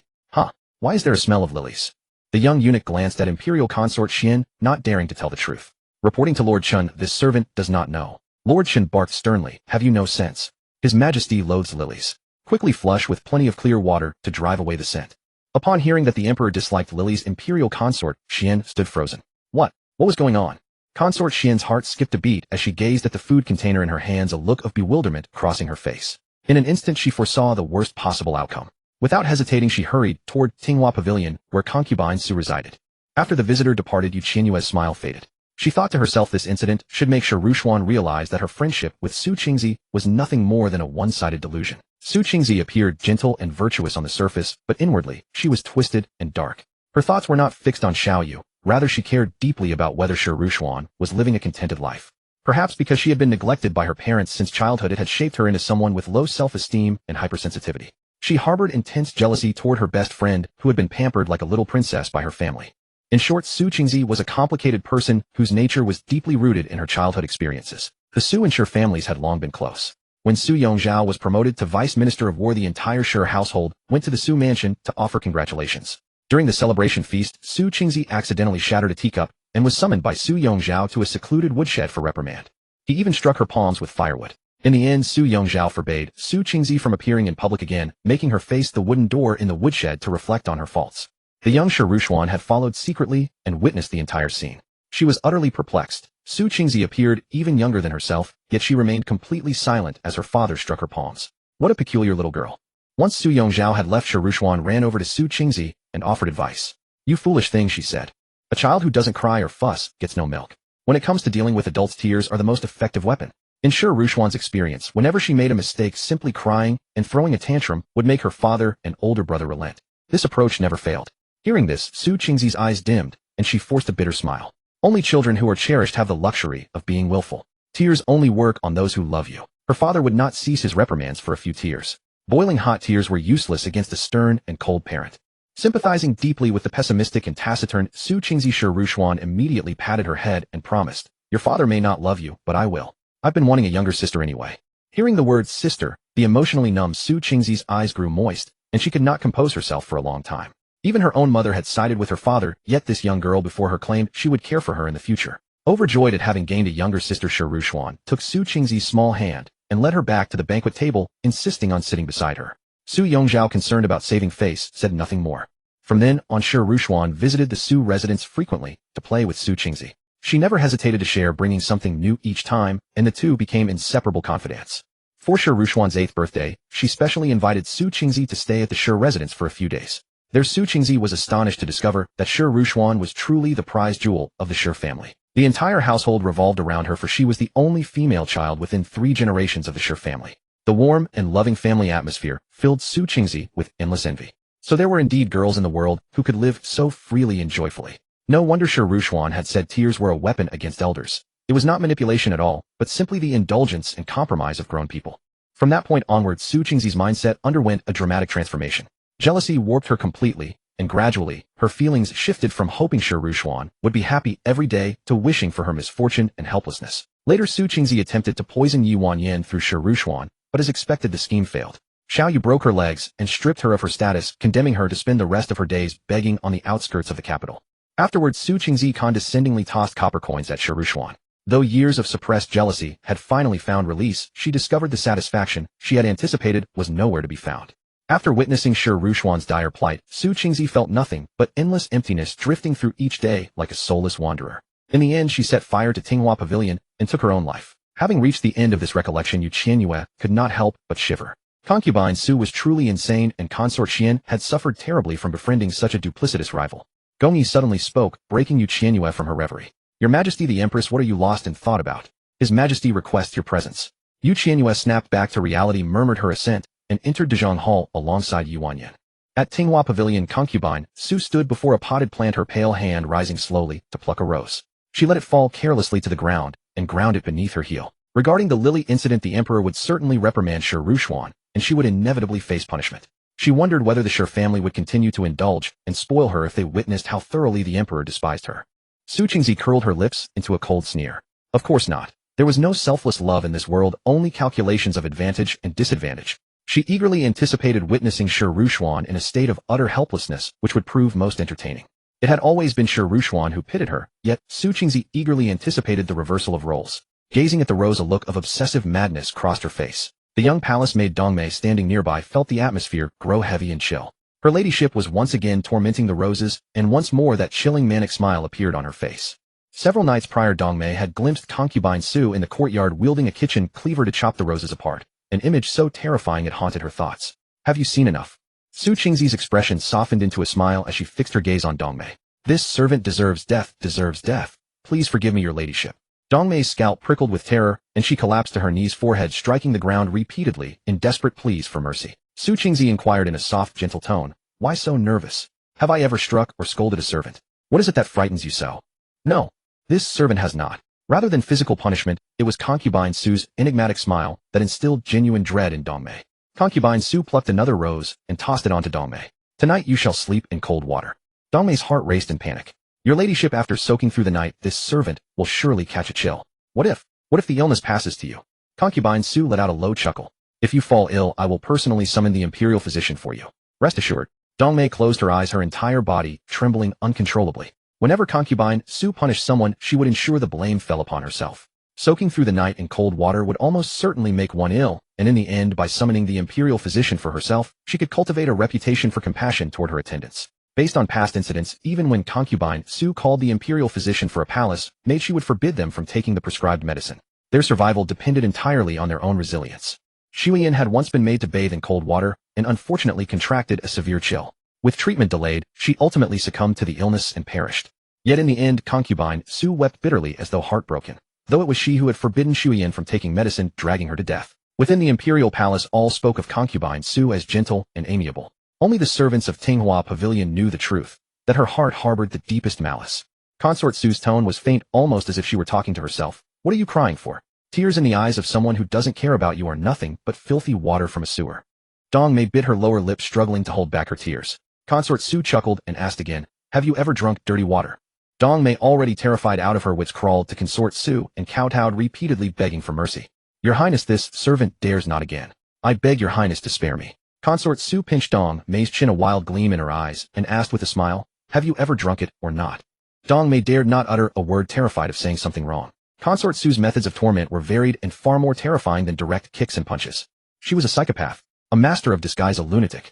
Why is there a smell of lilies? The young eunuch glanced at Imperial Consort Qian, not daring to tell the truth. Reporting to Lord Chun, this servant does not know. Lord Chun barked sternly, have you no sense? His Majesty loathes lilies. Quickly flush with plenty of clear water to drive away the scent. Upon hearing that the Emperor disliked lilies, Imperial Consort Qian stood frozen. What was going on? Consort Qian's heart skipped a beat as she gazed at the food container in her hands, a look of bewilderment crossing her face. In an instant she foresaw the worst possible outcome. Without hesitating, she hurried toward Tinghua Pavilion, where concubine Su resided. After the visitor departed, Qianyue's smile faded. She thought to herself this incident should make Shi Rushuan realize that her friendship with Su Qingzi was nothing more than a one-sided delusion. Su Qingzi appeared gentle and virtuous on the surface, but inwardly, she was twisted and dark. Her thoughts were not fixed on Xiaoyu, rather she cared deeply about whether Shi Rushuan was living a contented life. Perhaps because she had been neglected by her parents since childhood, it had shaped her into someone with low self-esteem and hypersensitivity. She harbored intense jealousy toward her best friend, who had been pampered like a little princess by her family. In short, Su Qingzi was a complicated person whose nature was deeply rooted in her childhood experiences. The Su and Shi families had long been close. When Su Yongzhao was promoted to Vice Minister of War, the entire Shi household went to the Su mansion to offer congratulations. During the celebration feast, Su Qingzi accidentally shattered a teacup and was summoned by Su Yongzhao to a secluded woodshed for reprimand. He even struck her palms with firewood. In the end, Su Yongzhao forbade Su Qingzi from appearing in public again, making her face the wooden door in the woodshed to reflect on her faults. The young Shirushuan had followed secretly and witnessed the entire scene. She was utterly perplexed. Su Qingzi appeared even younger than herself, yet she remained completely silent as her father struck her palms. What a peculiar little girl. Once Su Yongzhao had left, Shirushuan ran over to Su Qingzi and offered advice. "You foolish thing," she said. "A child who doesn't cry or fuss gets no milk. When it comes to dealing with adults, tears are the most effective weapon." In Shirushuan's experience, whenever she made a mistake, simply crying and throwing a tantrum would make her father and older brother relent. This approach never failed. Hearing this, Su Qingzi's eyes dimmed, and she forced a bitter smile. Only children who are cherished have the luxury of being willful. Tears only work on those who love you. Her father would not cease his reprimands for a few tears. Boiling hot tears were useless against a stern and cold parent. Sympathizing deeply with the pessimistic and taciturn Su Qingzi, Shirushuan immediately patted her head and promised, "Your father may not love you, but I will. I've been wanting a younger sister anyway." Hearing the word sister, the emotionally numb Su Qingzi's eyes grew moist, and she could not compose herself for a long time. Even her own mother had sided with her father, yet this young girl before her claimed she would care for her in the future. Overjoyed at having gained a younger sister, Shirushuan took Su Qingzi's small hand and led her back to the banquet table, insisting on sitting beside her. Su Yongzhao, concerned about saving face, said nothing more. From then on, Shirushuan visited the Su residence frequently to play with Su Qingzi. She never hesitated to share, bringing something new each time, and the two became inseparable confidants. For Shirushuan's 8th birthday, she specially invited Su Qingzi to stay at the Shi residence for a few days. There, Su Qingzi was astonished to discover that Shirushuan was truly the prize jewel of the Shi family. The entire household revolved around her, for she was the only female child within 3 generations of the Shi family. The warm and loving family atmosphere filled Su Qingzi with endless envy. So there were indeed girls in the world who could live so freely and joyfully. No wonder Shirushuan had said tears were a weapon against elders. It was not manipulation at all, but simply the indulgence and compromise of grown people. From that point onward, Su Qingzi's mindset underwent a dramatic transformation. Jealousy warped her completely, and gradually, her feelings shifted from hoping Shirushuan would be happy every day to wishing for her misfortune and helplessness. Later, Su Qingzi attempted to poison Yuanyan through Shirushuan, but as expected, the scheme failed. Qianyue broke her legs and stripped her of her status, condemning her to spend the rest of her days begging on the outskirts of the capital. Afterwards, Su Qingzi condescendingly tossed copper coins at Shirushuan. Though years of suppressed jealousy had finally found release, she discovered the satisfaction she had anticipated was nowhere to be found. After witnessing Shirushuan's dire plight, Su Qingzi felt nothing but endless emptiness drifting through each day like a soulless wanderer. In the end, she set fire to Tinghua Pavilion and took her own life. Having reached the end of this recollection, Qianyue could not help but shiver. Concubine Su was truly insane, and consort Qian had suffered terribly from befriending such a duplicitous rival. Gongyi suddenly spoke, breaking Qianyue from her reverie. "Your Majesty the Empress, what are you lost in thought about? His Majesty requests your presence." Qianyue snapped back to reality, murmured her assent, and entered Dezhong Hall alongside Yuanyan. At Tinghua Pavilion, concubine Su stood before a potted plant, her pale hand rising slowly to pluck a rose. She let it fall carelessly to the ground and ground it beneath her heel. Regarding the lily incident, the emperor would certainly reprimand Shirushuan, and she would inevitably face punishment. She wondered whether the Shi family would continue to indulge and spoil her if they witnessed how thoroughly the emperor despised her. Su Qingzi curled her lips into a cold sneer. Of course not. There was no selfless love in this world, only calculations of advantage and disadvantage. She eagerly anticipated witnessing Shirushuan in a state of utter helplessness, which would prove most entertaining. It had always been Shirushuan who pitted her, yet Su Qingzi eagerly anticipated the reversal of roles. Gazing at the rose, a look of obsessive madness crossed her face. The young palace maid Dongmei, standing nearby, felt the atmosphere grow heavy and chill. Her ladyship was once again tormenting the roses, and once more that chilling manic smile appeared on her face. Several nights prior, Dongmei had glimpsed concubine Su in the courtyard wielding a kitchen cleaver to chop the roses apart, an image so terrifying it haunted her thoughts. "Have you seen enough?" Su Qingzi's expression softened into a smile as she fixed her gaze on Dongmei. "This servant deserves death, deserves death. Please forgive me, your ladyship." Dongmei's scalp prickled with terror, and she collapsed to her knees, forehead striking the ground repeatedly in desperate pleas for mercy. Su Qingzi inquired in a soft, gentle tone, "Why so nervous? Have I ever struck or scolded a servant? What is it that frightens you so?" "No, this servant has not." Rather than physical punishment, it was concubine Su's enigmatic smile that instilled genuine dread in Dongmei. Concubine Su plucked another rose and tossed it onto Dongmei. "Tonight you shall sleep in cold water." Dongmei's heart raced in panic. "Your ladyship, after soaking through the night, this servant will surely catch a chill. What if the illness passes to you?" Concubine Su let out a low chuckle. "If you fall ill, I will personally summon the imperial physician for you. Rest assured." Dongmei closed her eyes, her entire body trembling uncontrollably. Whenever concubine Su punished someone, she would ensure the blame fell upon herself. Soaking through the night in cold water would almost certainly make one ill, and in the end, by summoning the imperial physician for herself, she could cultivate a reputation for compassion toward her attendants. Based on past incidents, even when concubine Su called the imperial physician for a palace, maid she would forbid them from taking the prescribed medicine. Their survival depended entirely on their own resilience. Qianyue had once been made to bathe in cold water, and unfortunately contracted a severe chill. With treatment delayed, she ultimately succumbed to the illness and perished. Yet in the end, concubine Su wept bitterly as though heartbroken, though it was she who had forbidden Qianyue from taking medicine, dragging her to death. Within the imperial palace, all spoke of concubine Su as gentle and amiable. Only the servants of Tinghua Pavilion knew the truth, that her heart harbored the deepest malice. Consort Su's tone was faint, almost as if she were talking to herself. What are you crying for? Tears in the eyes of someone who doesn't care about you are nothing but filthy water from a sewer. Dong Mei bit her lower lip, struggling to hold back her tears. Consort Su chuckled and asked again, have you ever drunk dirty water? Dong Mei, already terrified out of her wits, crawled to Consort Su and kowtowed, repeatedly begging for mercy. Your Highness, this servant dares not again. I beg your Highness to spare me. Consort Su pinched Dong Mei's chin, a wild gleam in her eyes, and asked with a smile, have you ever drunk it or not? Dong Mei dared not utter a word, terrified of saying something wrong. Consort Su's methods of torment were varied and far more terrifying than direct kicks and punches. She was a psychopath, a master of disguise, a lunatic.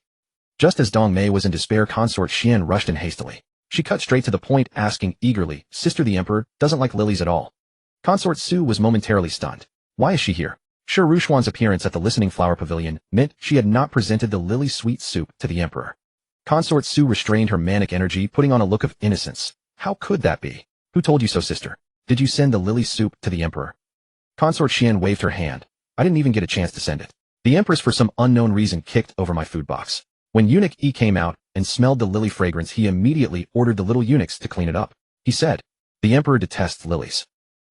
Just as Dong Mei was in despair, Consort Qian rushed in hastily. She cut straight to the point, asking eagerly, Sister, the Emperor doesn't like lilies at all. Consort Su was momentarily stunned. Why is she here? Shi Rushuan's appearance at the Listening Flower Pavilion meant she had not presented the lily sweet soup to the Emperor. Consort Su restrained her manic energy, putting on a look of innocence. How could that be? Who told you so, sister? Did you send the lily soup to the Emperor? Consort Qian waved her hand. I didn't even get a chance to send it. The Empress, for some unknown reason, kicked over my food box. When eunuch E came out and smelled the lily fragrance, he immediately ordered the little eunuchs to clean it up. He said, the Emperor detests lilies.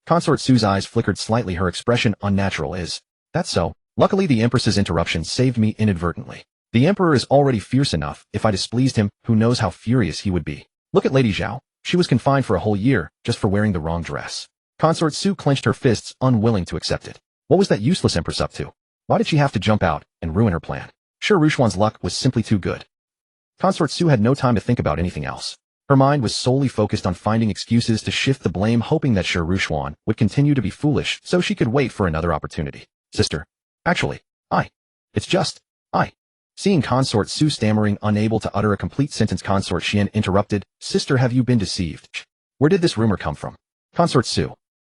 Consort Su's eyes flickered slightly, her expression unnatural. Is that so? Luckily, the Empress's interruption saved me inadvertently. The Emperor is already fierce enough. If I displeased him, who knows how furious he would be. Look at Lady Zhao. She was confined for a whole year, just for wearing the wrong dress. Consort Su clenched her fists, unwilling to accept it. What was that useless Empress up to? Why did she have to jump out and ruin her plan? Shi Rushuan's luck was simply too good. Consort Su had no time to think about anything else. Her mind was solely focused on finding excuses to shift the blame, hoping that Shi Rushuan would continue to be foolish so she could wait for another opportunity. Sister. Actually, it's just, Seeing Consort Su stammering, unable to utter a complete sentence, Consort Qian interrupted, Sister, have you been deceived? Where did this rumor come from? Consort Su.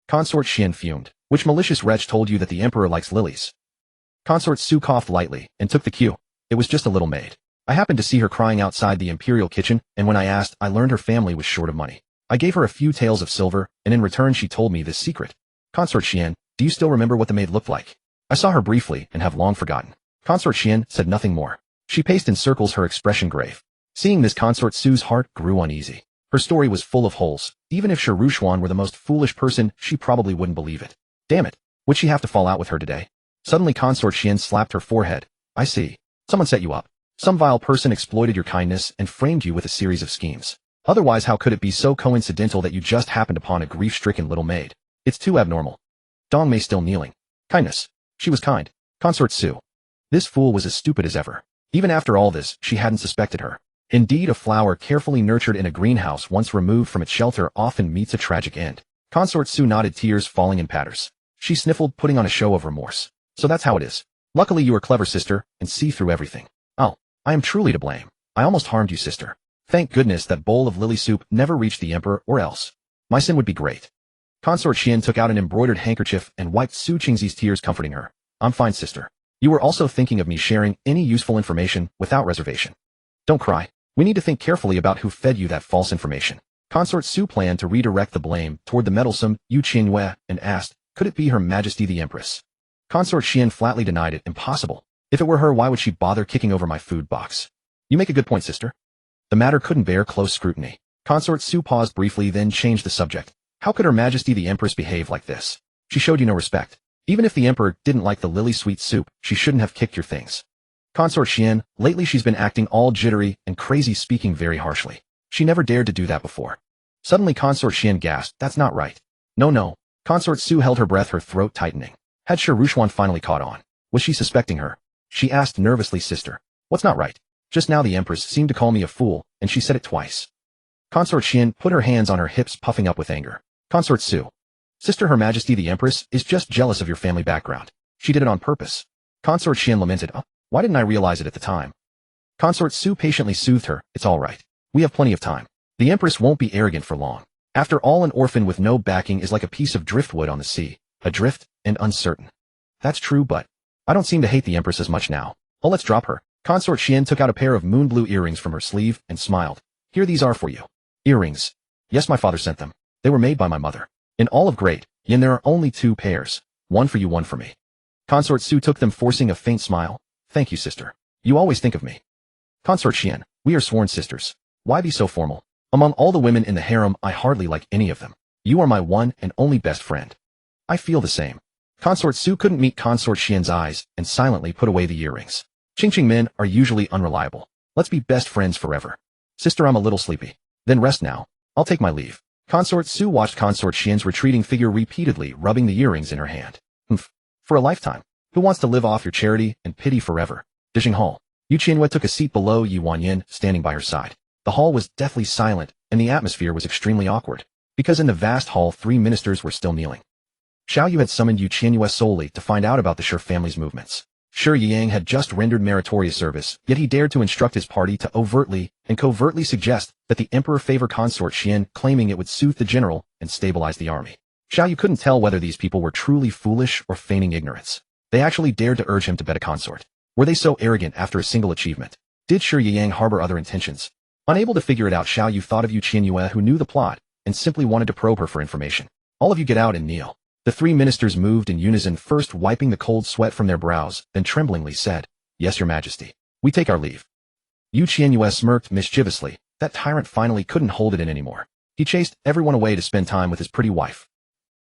Consort Qian fumed. Which malicious wretch told you that the Emperor likes lilies? Consort Su coughed lightly and took the cue. It was just a little maid. I happened to see her crying outside the imperial kitchen, and when I asked, I learned her family was short of money. I gave her a few taels of silver, and in return she told me this secret. Consort Qian, do you still remember what the maid looked like? I saw her briefly and have long forgotten. Consort Qian said nothing more. She paced in circles, her expression grave. Seeing this, Consort Su's heart grew uneasy. Her story was full of holes. Even if Shi Rushuan were the most foolish person, she probably wouldn't believe it. Damn it. Would she have to fall out with her today? Suddenly Consort Qian slapped her forehead. I see. Someone set you up. Some vile person exploited your kindness and framed you with a series of schemes. Otherwise, how could it be so coincidental that you just happened upon a grief-stricken little maid? It's too abnormal. Dong Mei still kneeling. Kindness. She was kind. Consort Su. This fool was as stupid as ever. Even after all this, she hadn't suspected her. Indeed, a flower carefully nurtured in a greenhouse once removed from its shelter often meets a tragic end. Consort Su nodded, tears falling in patters. She sniffled, putting on a show of remorse. So that's how it is. Luckily you are clever, sister, and see through everything. Oh, I am truly to blame. I almost harmed you, sister. Thank goodness that bowl of lily soup never reached the Emperor, or else my sin would be great. Consort Qian took out an embroidered handkerchief and wiped Su Qingzi's tears, comforting her. I'm fine, sister. You were also thinking of me sharing any useful information without reservation. Don't cry. We need to think carefully about who fed you that false information. Consort Su planned to redirect the blame toward the meddlesome Qianyue and asked, could it be Her Majesty the Empress? Consort Qian flatly denied it. Impossible. If it were her, why would she bother kicking over my food box? You make a good point, sister. The matter couldn't bear close scrutiny. Consort Su paused briefly, then changed the subject. How could Her Majesty the Empress behave like this? She showed you no respect. Even if the Emperor didn't like the lily sweet soup, she shouldn't have kicked your things. Consort Qian, lately she's been acting all jittery and crazy, speaking very harshly. She never dared to do that before. Suddenly Consort Qian gasped, that's not right. No. Consort Su held her breath, her throat tightening. Had Shi Rushuan finally caught on? Was she suspecting her? She asked nervously, sister. What's not right? Just now the Empress seemed to call me a fool, and she said it twice. Consort Qian put her hands on her hips, puffing up with anger. Consort Su. Sister Her Majesty the Empress is just jealous of your family background. She did it on purpose. Consort Qian lamented, why didn't I realize it at the time? Consort Su patiently soothed her, it's all right. We have plenty of time. The Empress won't be arrogant for long. After all, an orphan with no backing is like a piece of driftwood on the sea, adrift and uncertain. That's true, but I don't seem to hate the Empress as much now. Oh, let's drop her. Consort Qian took out a pair of moon blue earrings from her sleeve and smiled. Here these are for you. Earrings. Yes, my father sent them. They were made by my mother. In all of Great Yin there are only 2 pairs. One for you, one for me. Consort Su took them, forcing a faint smile. Thank you, sister. You always think of me. Consort Qian, we are sworn sisters. Why be so formal? Among all the women in the harem, I hardly like any of them. You are my one and only best friend. I feel the same. Consort Su couldn't meet Consort Qian's eyes and silently put away the earrings. Qingqing men are usually unreliable. Let's be best friends forever. Sister, I'm a little sleepy. Then rest now. I'll take my leave. Consort Su watched Consort Qian's retreating figure repeatedly rubbing the earrings in her hand. For a lifetime. Who wants to live off your charity and pity forever? Dishing Hall. Qianyue took a seat below Yuanyin, standing by her side. The hall was deathly silent, and the atmosphere was extremely awkward, because in the vast hall 3 ministers were still kneeling. Xiaoyu had summoned Qianyue solely to find out about the Shi family's movements. Shi Yang had just rendered meritorious service, yet he dared to instruct his party to overtly and covertly suggest that the emperor favor Consort Qian, claiming it would soothe the general and stabilize the army. Xiaoyu couldn't tell whether these people were truly foolish or feigning ignorance. They actually dared to urge him to bet a consort. Were they so arrogant after a single achievement? Did Shi Yang harbor other intentions? Unable to figure it out, Xiaoyu thought of Qianyue, who knew the plot, and simply wanted to probe her for information. All of you get out and kneel. The 3 ministers moved in unison, first wiping the cold sweat from their brows, then tremblingly said, Yes, your majesty. We take our leave. Qianyue smirked mischievously. That tyrant finally couldn't hold it in anymore. He chased everyone away to spend time with his pretty wife.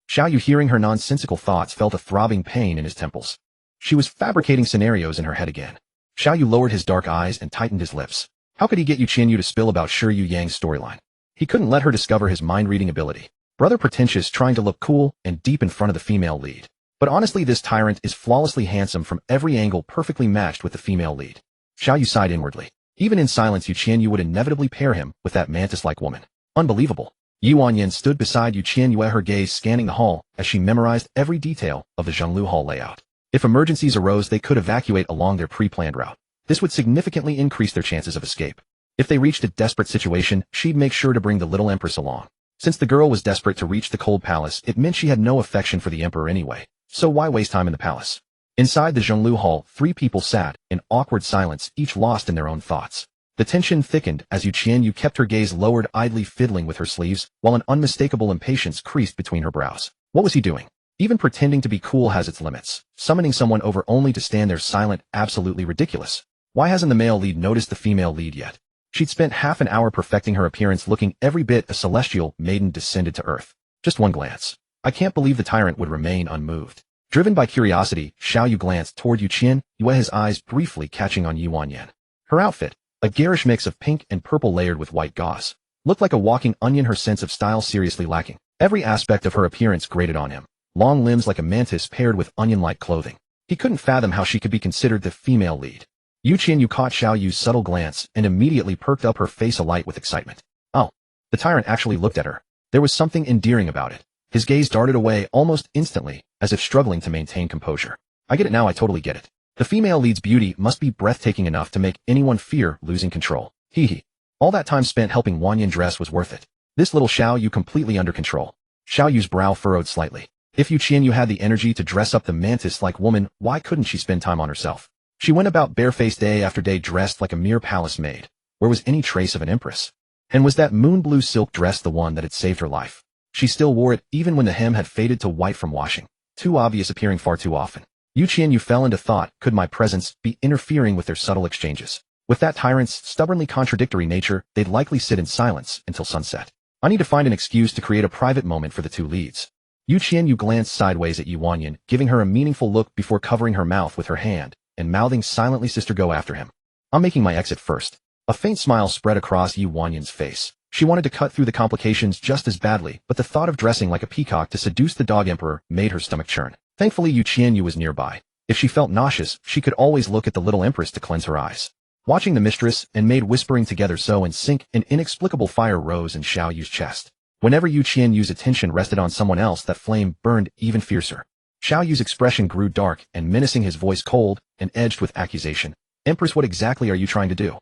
Xiaoyu, hearing her nonsensical thoughts, felt a throbbing pain in his temples. She was fabricating scenarios in her head again. Xiaoyu lowered his dark eyes and tightened his lips. How could he get Qianyue to spill about Shi Yang's storyline? He couldn't let her discover his mind-reading ability. Brother pretentious, trying to look cool and deep in front of the female lead. But honestly, this tyrant is flawlessly handsome from every angle, perfectly matched with the female lead. Xiaoyu sighed inwardly. Even in silence, Qianyue would inevitably pair him with that mantis-like woman. Unbelievable. Yuanyin stood beside Qianyue, her gaze scanning the hall as she memorized every detail of the Zhonglu Hall layout. If emergencies arose, they could evacuate along their pre-planned route. This would significantly increase their chances of escape. If they reached a desperate situation, she'd make sure to bring the little Empress along. Since the girl was desperate to reach the cold palace, it meant she had no affection for the emperor anyway, so why waste time in the palace? Inside the Zhonglu Hall, 3 people sat in awkward silence, each lost in their own thoughts. The tension thickened as Qianyue kept her gaze lowered, idly fiddling with her sleeves, while an unmistakable impatience creased between her brows. What was he doing? Even pretending to be cool has its limits. Summoning someone over only to stand there silent, absolutely ridiculous. Why hasn't the male lead noticed the female lead yet? She'd spent half an hour perfecting her appearance, looking every bit a celestial maiden descended to earth. Just one glance. I can't believe the tyrant would remain unmoved. Driven by curiosity, Xiaoyu glanced toward Qianyue, his eyes briefly catching on Yuanyin. Her outfit, a garish mix of pink and purple layered with white gauze, looked like a walking onion, her sense of style seriously lacking. Every aspect of her appearance grated on him. Long limbs like a mantis paired with onion-like clothing. He couldn't fathom how she could be considered the female lead. Qianyue caught Xiaoyu's subtle glance and immediately perked up, her face alight with excitement. Oh, the tyrant actually looked at her. There was something endearing about it. His gaze darted away almost instantly, as if struggling to maintain composure. I get it now, I totally get it. The female lead's beauty must be breathtaking enough to make anyone fear losing control. Hee. All that time spent helping Wanyan dress was worth it. This little Xiaoyu completely under control. Xiaoyu's brow furrowed slightly. If Qianyue had the energy to dress up the mantis-like woman, why couldn't she spend time on herself? She went about barefaced day after day, dressed like a mere palace maid. Where was any trace of an empress? And was that moon-blue silk dress the one that had saved her life? She still wore it, even when the hem had faded to white from washing. Too obvious, appearing far too often. Qianyue fell into thought, could my presence be interfering with their subtle exchanges? With that tyrant's stubbornly contradictory nature, they'd likely sit in silence until sunset. I need to find an excuse to create a private moment for the 2 leads. Qianyue glanced sideways at Yuanyin, giving her a meaningful look before covering her mouth with her hand and mouthing silently, "Sister, go after him. I'm making my exit first." A faint smile spread across Yuanyin's face. She wanted to cut through the complications just as badly, but the thought of dressing like a peacock to seduce the dog emperor made her stomach churn. Thankfully, Qianyue was nearby. If she felt nauseous, she could always look at the little empress to cleanse her eyes. Watching the mistress and maid whispering together so in sync, an inexplicable fire rose in Xiaoyu's chest. Whenever Yu Qianyue's attention rested on someone else, that flame burned even fiercer. Xiao Yu's expression grew dark and menacing, his voice cold and edged with accusation. Empress, what exactly are you trying to do?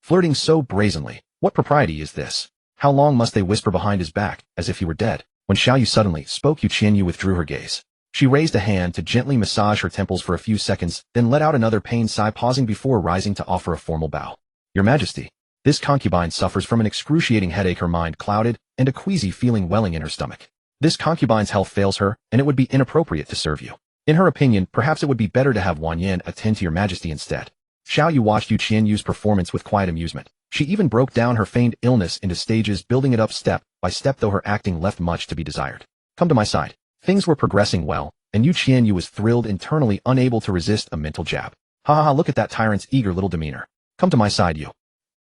Flirting so brazenly. What propriety is this? How long must they whisper behind his back, as if he were dead? When Xiao Yu suddenly spoke, Yu Qianyue withdrew her gaze. She raised a hand to gently massage her temples for a few seconds, then let out another pained sigh, pausing before rising to offer a formal bow. Your Majesty. This concubine suffers from an excruciating headache, her mind clouded, and a queasy feeling welling in her stomach. This concubine's health fails her, and it would be inappropriate to serve you. In her opinion, perhaps it would be better to have Wang Yan attend to your Majesty instead. Xiao Yu watched Yu Qianyue's performance with quiet amusement. She even broke down her feigned illness into stages, building it up step by step, though her acting left much to be desired. Come to my side. Things were progressing well, and Yu Qianyue was thrilled internally, unable to resist a mental jab. Ha ha ha, look at that tyrant's eager little demeanor. Come to my side, Yu.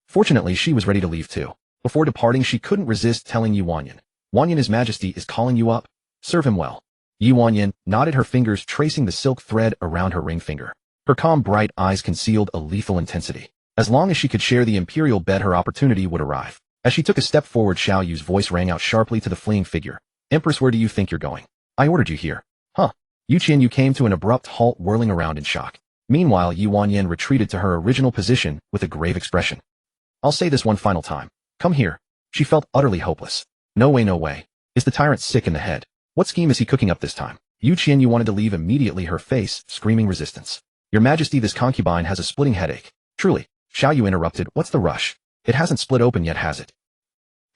Fortunately, she was ready to leave too. Before departing, she couldn't resist telling Yu Wanyan. Wanyan, his Majesty is calling you up. Serve him well. Yu Wanyan nodded, her fingers tracing the silk thread around her ring finger. Her calm, bright eyes concealed a lethal intensity. As long as she could share the imperial bed, her opportunity would arrive. As she took a step forward, Xiao Yu's voice rang out sharply to the fleeing figure. Empress, where do you think you're going? I ordered you here. Huh? Yu Qianyue came to an abrupt halt, whirling around in shock. Meanwhile, Yu Wanyan retreated to her original position with a grave expression. I'll say this one final time. Come here. She felt utterly hopeless. No way, no way. Is the tyrant sick in the head? What scheme is he cooking up this time? Yu Qianyue wanted to leave immediately, her face screaming resistance. Your Majesty, this concubine has a splitting headache. Truly. Xiao Yu interrupted. What's the rush? It hasn't split open yet, has it?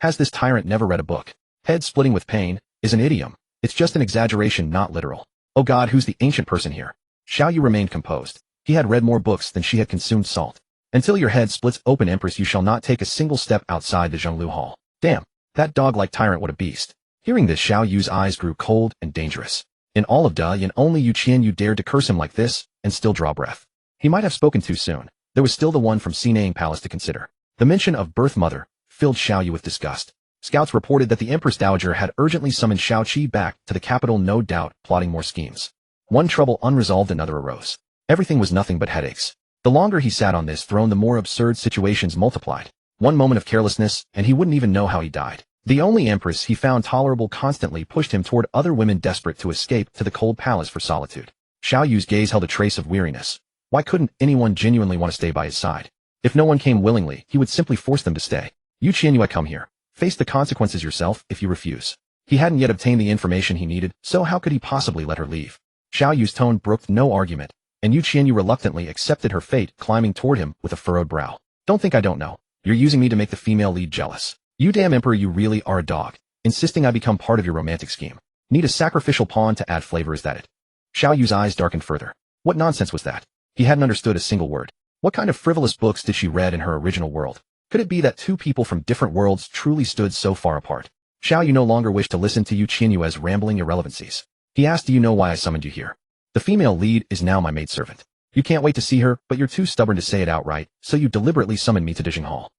Has this tyrant never read a book? Head splitting with pain is an idiom. It's just an exaggeration, not literal. Oh God, who's the ancient person here? Xiao Yu remained composed. He had read more books than she had consumed salt. Until your head splits open, Empress, you shall not take a single step outside the Zhonglu Hall. Damn, that dog-like tyrant, what a beast. Hearing this, Xiao Yu's eyes grew cold and dangerous. In all of Dayan, only Yu Qianyue dared to curse him like this and still draw breath. He might have spoken too soon. There was still the one from Sinang Palace to consider. The mention of birth mother filled Xiao Yu with disgust. Scouts reported that the Empress Dowager had urgently summoned Shao Qi back to the capital, no doubt plotting more schemes. One trouble unresolved, another arose. Everything was nothing but headaches. The longer he sat on this throne, the more absurd situations multiplied. One moment of carelessness, and he wouldn't even know how he died. The only empress he found tolerable constantly pushed him toward other women desperate to escape to the cold palace for solitude. Xiao Yu's gaze held a trace of weariness. Why couldn't anyone genuinely want to stay by his side? If no one came willingly, he would simply force them to stay. Yu Qianyue, come here. Face the consequences yourself if you refuse. He hadn't yet obtained the information he needed, so how could he possibly let her leave? Xiao Yu's tone brooked no argument, and Yu Qianyue reluctantly accepted her fate, climbing toward him with a furrowed brow. Don't think I don't know. You're using me to make the female lead jealous. You damn emperor, you really are a dog, insisting I become part of your romantic scheme. Need a sacrificial pawn to add flavor, is that it? Xiao Yu's eyes darkened further. What nonsense was that? He hadn't understood a single word. What kind of frivolous books did she read in her original world? Could it be that two people from different worlds truly stood so far apart? Xiao Yu no longer wished to listen to Yu Qianyue's rambling irrelevancies. He asked, do you know why I summoned you here? The female lead is now my maidservant. You can't wait to see her, but you're too stubborn to say it outright, so you deliberately summoned me to Dijing Hall.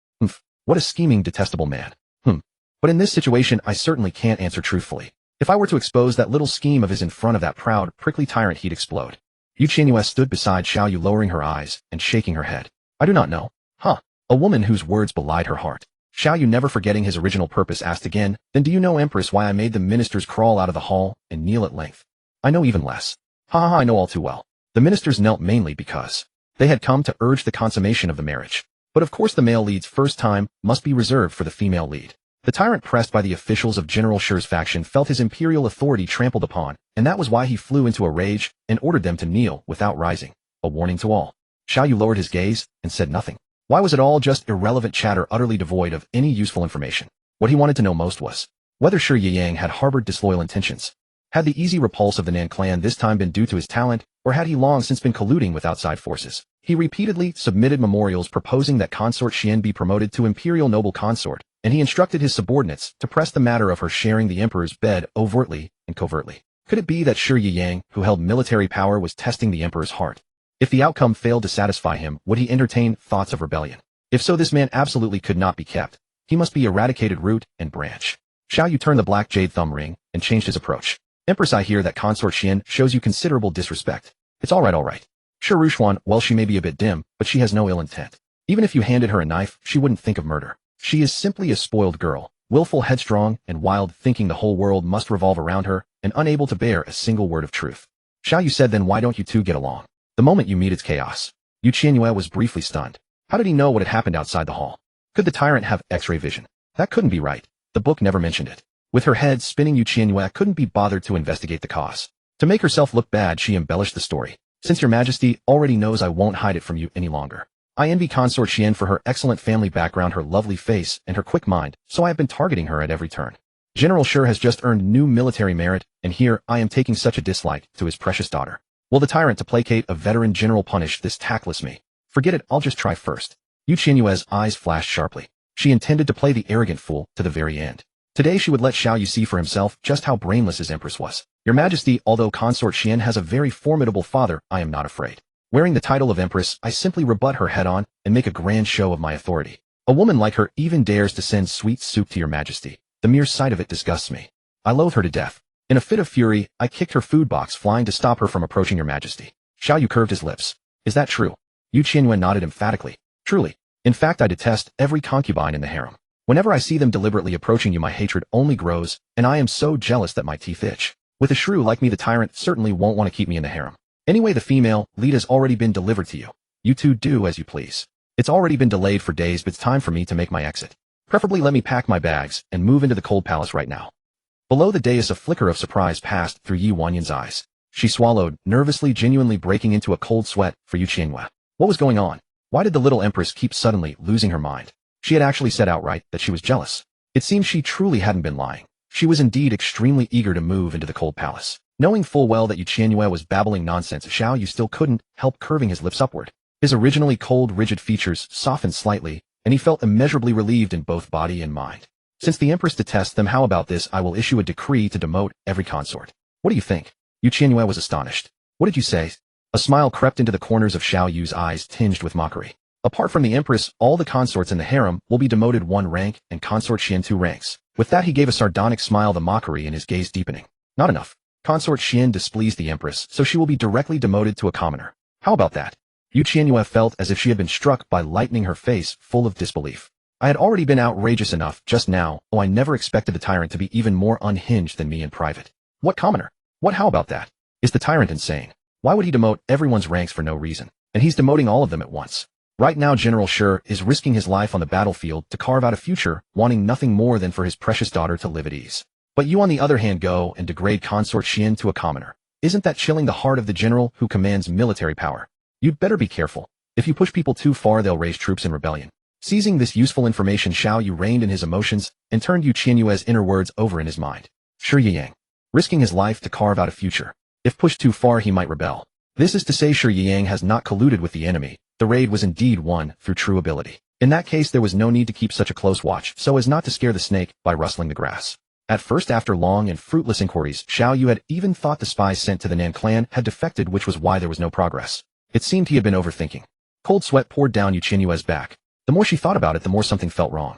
What a scheming, detestable man. But in this situation, I certainly can't answer truthfully. If I were to expose that little scheme of his in front of that proud, prickly tyrant, he'd explode. Yu Qianyue stood beside Xiao Yu, lowering her eyes and shaking her head. I do not know. A woman whose words belied her heart. Xiao Yu, never forgetting his original purpose, asked again, then do you know, Empress, why I made the ministers crawl out of the hall and kneel at length? I know even less. I know all too well. The ministers knelt mainly because they had come to urge the consummation of the marriage. But of course the male lead's first time must be reserved for the female lead. The tyrant, pressed by the officials of General Shi's faction, felt his imperial authority trampled upon, and that was why he flew into a rage and ordered them to kneel without rising, a warning to all. Xiao Yu lowered his gaze and said nothing. Why was it all just irrelevant chatter, utterly devoid of any useful information? What he wanted to know most was whether Shi Yiyang had harbored disloyal intentions. Had the easy repulse of the Nan clan this time been due to his talent, or had he long since been colluding with outside forces? He repeatedly submitted memorials proposing that Consort Xian be promoted to imperial noble consort, and he instructed his subordinates to press the matter of her sharing the emperor's bed overtly and covertly. Could it be that Shi Yiyang, who held military power, was testing the emperor's heart? If the outcome failed to satisfy him, would he entertain thoughts of rebellion? If so, this man absolutely could not be kept. He must be eradicated root and branch. Xiao Yu turned the black jade thumb ring and changed his approach. Empress, I hear that Consort Xian shows you considerable disrespect. It's all right. Shi Rushuan, well, she may be a bit dim, but she has no ill intent. Even if you handed her a knife, she wouldn't think of murder. She is simply a spoiled girl, willful, headstrong, and wild, thinking the whole world must revolve around her, and unable to bear a single word of truth. Qianyue said, then why don't you two get along? The moment you meet, it's chaos. Qianyue was briefly stunned. How did he know what had happened outside the hall? Could the tyrant have X-ray vision? That couldn't be right. The book never mentioned it. With her head spinning, Qianyue couldn't be bothered to investigate the cause. To make herself look bad, she embellished the story. Since your majesty already knows, I won't hide it from you any longer. I envy consort Qian for her excellent family background, her lovely face, and her quick mind, so I have been targeting her at every turn. General Shi has just earned new military merit, and here I am taking such a dislike to his precious daughter. Will the tyrant, to placate a veteran general, punish this tactless me? Forget it, I'll just try first. Qianyue's eyes flashed sharply. She intended to play the arrogant fool to the very end. Today she would let Qianyue see for himself just how brainless his Empress was. Your Majesty, although consort Qian has a very formidable father, I am not afraid. Wearing the title of Empress, I simply rebut her head-on and make a grand show of my authority. A woman like her even dares to send sweet soup to your Majesty. The mere sight of it disgusts me. I loathe her to death. In a fit of fury, I kicked her food box flying to stop her from approaching your Majesty. Qianyue curved his lips. Is that true? Qianyue nodded emphatically. Truly. In fact, I detest every concubine in the harem. Whenever I see them deliberately approaching you, my hatred only grows, and I am so jealous that my teeth itch. With a shrew like me, the tyrant certainly won't want to keep me in the harem. Anyway, the female lead has already been delivered to you. You two do as you please. It's already been delayed for days, but it's time for me to make my exit. Preferably let me pack my bags and move into the cold palace right now. Below the dais, a flicker of surprise passed through Yi Wanyan's eyes. She swallowed, nervously, genuinely breaking into a cold sweat for Qianyue. What was going on? Why did the little Empress keep suddenly losing her mind? She had actually said outright that she was jealous. It seemed she truly hadn't been lying. She was indeed extremely eager to move into the cold palace. Knowing full well that Qianyue was babbling nonsense, Qianyue still couldn't help curving his lips upward. His originally cold, rigid features softened slightly, and he felt immeasurably relieved in both body and mind. Since the Empress detests them, how about this? I will issue a decree to demote every consort. What do you think? Qianyue was astonished. What did you say? A smile crept into the corners of Qianyue's eyes, tinged with mockery. Apart from the Empress, all the consorts in the harem will be demoted 1 rank, and consort Qian 2 ranks. With that, he gave a sardonic smile, the mockery in his gaze deepening. Not enough. Consort Qian displeased the Empress, so she will be directly demoted to a commoner. How about that? Qianyue felt as if she had been struck by lightning, her face full of disbelief. I had already been outrageous enough just now. Oh, I never expected the tyrant to be even more unhinged than me in private. What commoner? What? How about that? Is the tyrant insane? Why would he demote everyone's ranks for no reason? And he's demoting all of them at once. Right now, General Shi is risking his life on the battlefield to carve out a future, wanting nothing more than for his precious daughter to live at ease. But you, on the other hand, go and degrade consort Qian to a commoner. Isn't that chilling the heart of the general who commands military power? You'd better be careful. If you push people too far, they'll raise troops in rebellion. Seizing this useful information, Qianyue reined in his emotions and turned Qianyue's inner words over in his mind. Shi Yang. Risking his life to carve out a future. If pushed too far, he might rebel. This is to say, Shi Yang has not colluded with the enemy. The raid was indeed won through true ability. In that case, there was no need to keep such a close watch so as not to scare the snake by rustling the grass. At first, after long and fruitless inquiries, Qianyue had even thought the spies sent to the Nan clan had defected, which was why there was no progress. It seemed he had been overthinking. Cold sweat poured down Qianyue's back. The more she thought about it, the more something felt wrong.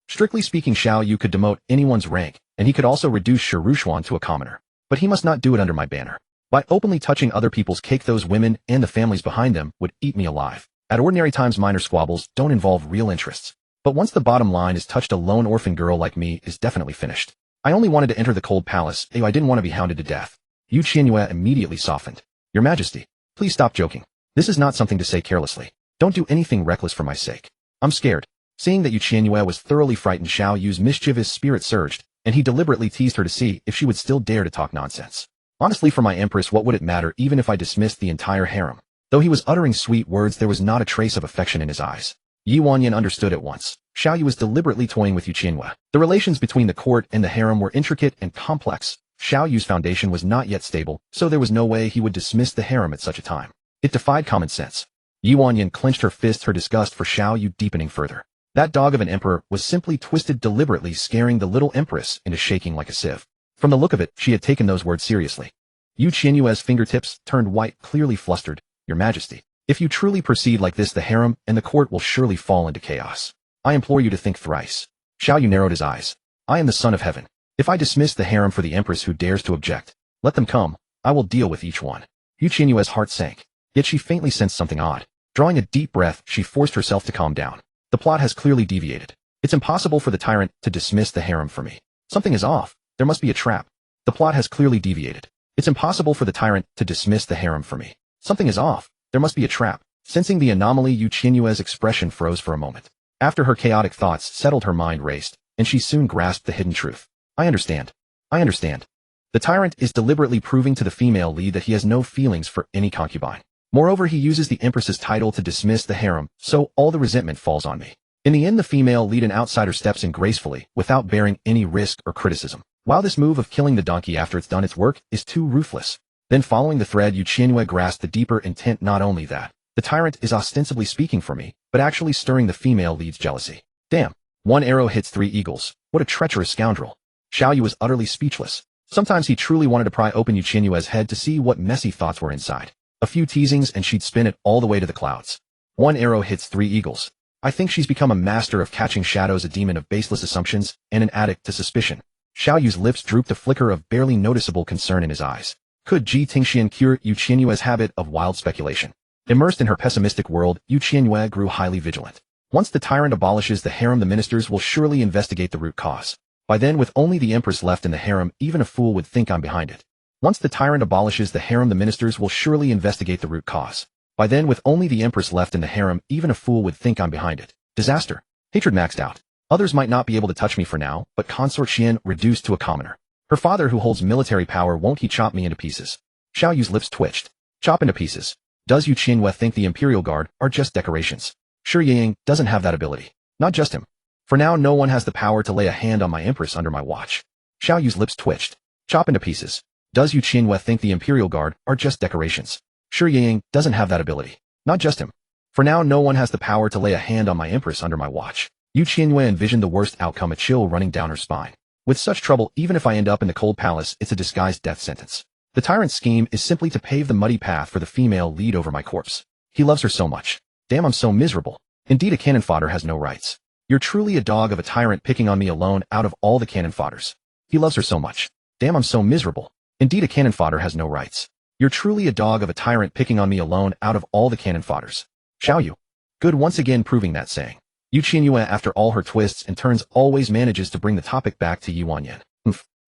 Strictly speaking, Qianyue could demote anyone's rank, and he could also reduce Shi Rushuan to a commoner. But he must not do it under my banner. By openly touching other people's cake, those women and the families behind them would eat me alive. At ordinary times, minor squabbles don't involve real interests. But once the bottom line is touched, a lone orphan girl like me is definitely finished. I only wanted to enter the cold palace. I didn't want to be hounded to death. Qianyue immediately softened. Your Majesty, please stop joking. This is not something to say carelessly. Don't do anything reckless for my sake. I'm scared. Seeing that Qianyue was thoroughly frightened, Qianyue's mischievous spirit surged, and he deliberately teased her to see if she would still dare to talk nonsense. Honestly, for my Empress, what would it matter even if I dismissed the entire harem? Though he was uttering sweet words, there was not a trace of affection in his eyes. Yi Wanyan understood at once. Qianyue was deliberately toying with Qianyue. The relations between the court and the harem were intricate and complex. Qianyue's foundation was not yet stable, so there was no way he would dismiss the harem at such a time. It defied common sense. Yi Wanyan clenched her fist, her disgust for Qianyue deepening further. That dog of an emperor was simply twisted deliberately, scaring the little Empress into shaking like a sieve. From the look of it, she had taken those words seriously. Qianyue's fingertips turned white, clearly flustered. Your Majesty, if you truly proceed like this, the harem and the court will surely fall into chaos. I implore you to think thrice. Qianyue narrowed his eyes. I am the son of heaven. If I dismiss the harem for the Empress who dares to object, let them come. I will deal with each one. Qianyue's heart sank. Yet she faintly sensed something odd. Drawing a deep breath, she forced herself to calm down. The plot has clearly deviated. It's impossible for the tyrant to dismiss the harem for me. Something is off. There must be a trap. The plot has clearly deviated. It's impossible for the tyrant to dismiss the harem for me. Something is off. There must be a trap. Sensing the anomaly, Qianyue's expression froze for a moment. After her chaotic thoughts settled, her mind raced, and she soon grasped the hidden truth. I understand. I understand. The tyrant is deliberately proving to the female lead that he has no feelings for any concubine. Moreover, he uses the Empress's title to dismiss the harem, so all the resentment falls on me. In the end, the female lead, an outsider, steps in gracefully, without bearing any risk or criticism. While this move of killing the donkey after it's done its work is too ruthless. Then following the thread, Qianyue grasped the deeper intent. Not only that, the tyrant is ostensibly speaking for me, but actually stirring the female lead's jealousy. Damn. One arrow hits 3 eagles. What a treacherous scoundrel. Qianyue was utterly speechless. Sometimes he truly wanted to pry open Qianyue's head to see what messy thoughts were inside. A few teasings and she'd spin it all the way to the clouds. One arrow hits 3 eagles. I think she's become a master of catching shadows, a demon of baseless assumptions, and an addict to suspicion. Qianyue's lips drooped, a flicker of barely noticeable concern in his eyes. Could Ji Tingxian cure Qianyue's habit of wild speculation? Immersed in her pessimistic world, Qianyue grew highly vigilant. Once the tyrant abolishes the harem, the ministers will surely investigate the root cause. By then, with only the Empress left in the harem, even a fool would think I'm behind it. Once the tyrant abolishes the harem, the ministers will surely investigate the root cause. By then, with only the Empress left in the harem, even a fool would think I'm behind it. Disaster. Hatred maxed out. Others might not be able to touch me for now, but Consort Qian reduced to a commoner. Her father, who holds military power, won't he chop me into pieces? Xiaoyu's lips twitched. Chop into pieces. Does Qianyue think the Imperial Guard are just decorations? Sure, Ying doesn't have that ability. Not just him. For now, no one has the power to lay a hand on my Empress under my watch. Xiaoyu's lips twitched. Chop into pieces. Does Qianyue think the Imperial Guard are just decorations? Sure, Ying doesn't have that ability. Not just him. For now, no one has the power to lay a hand on my Empress under my watch. Qianyue envisioned the worst outcome, a chill running down her spine. With such trouble, even if I end up in the cold palace, it's a disguised death sentence. The tyrant's scheme is simply to pave the muddy path for the female lead over my corpse. He loves her so much. Damn, I'm so miserable. Indeed, a cannon-fodder has no rights. You're truly a dog of a tyrant, picking on me alone out of all the cannon-fodders. He loves her so much. Damn, I'm so miserable. Indeed, a cannon-fodder has no rights. You're truly a dog of a tyrant, picking on me alone out of all the cannon-fodders. Xiaoyu. Good, once again proving that saying. Qianyue, after all her twists and turns, always manages to bring the topic back to Yuanyan.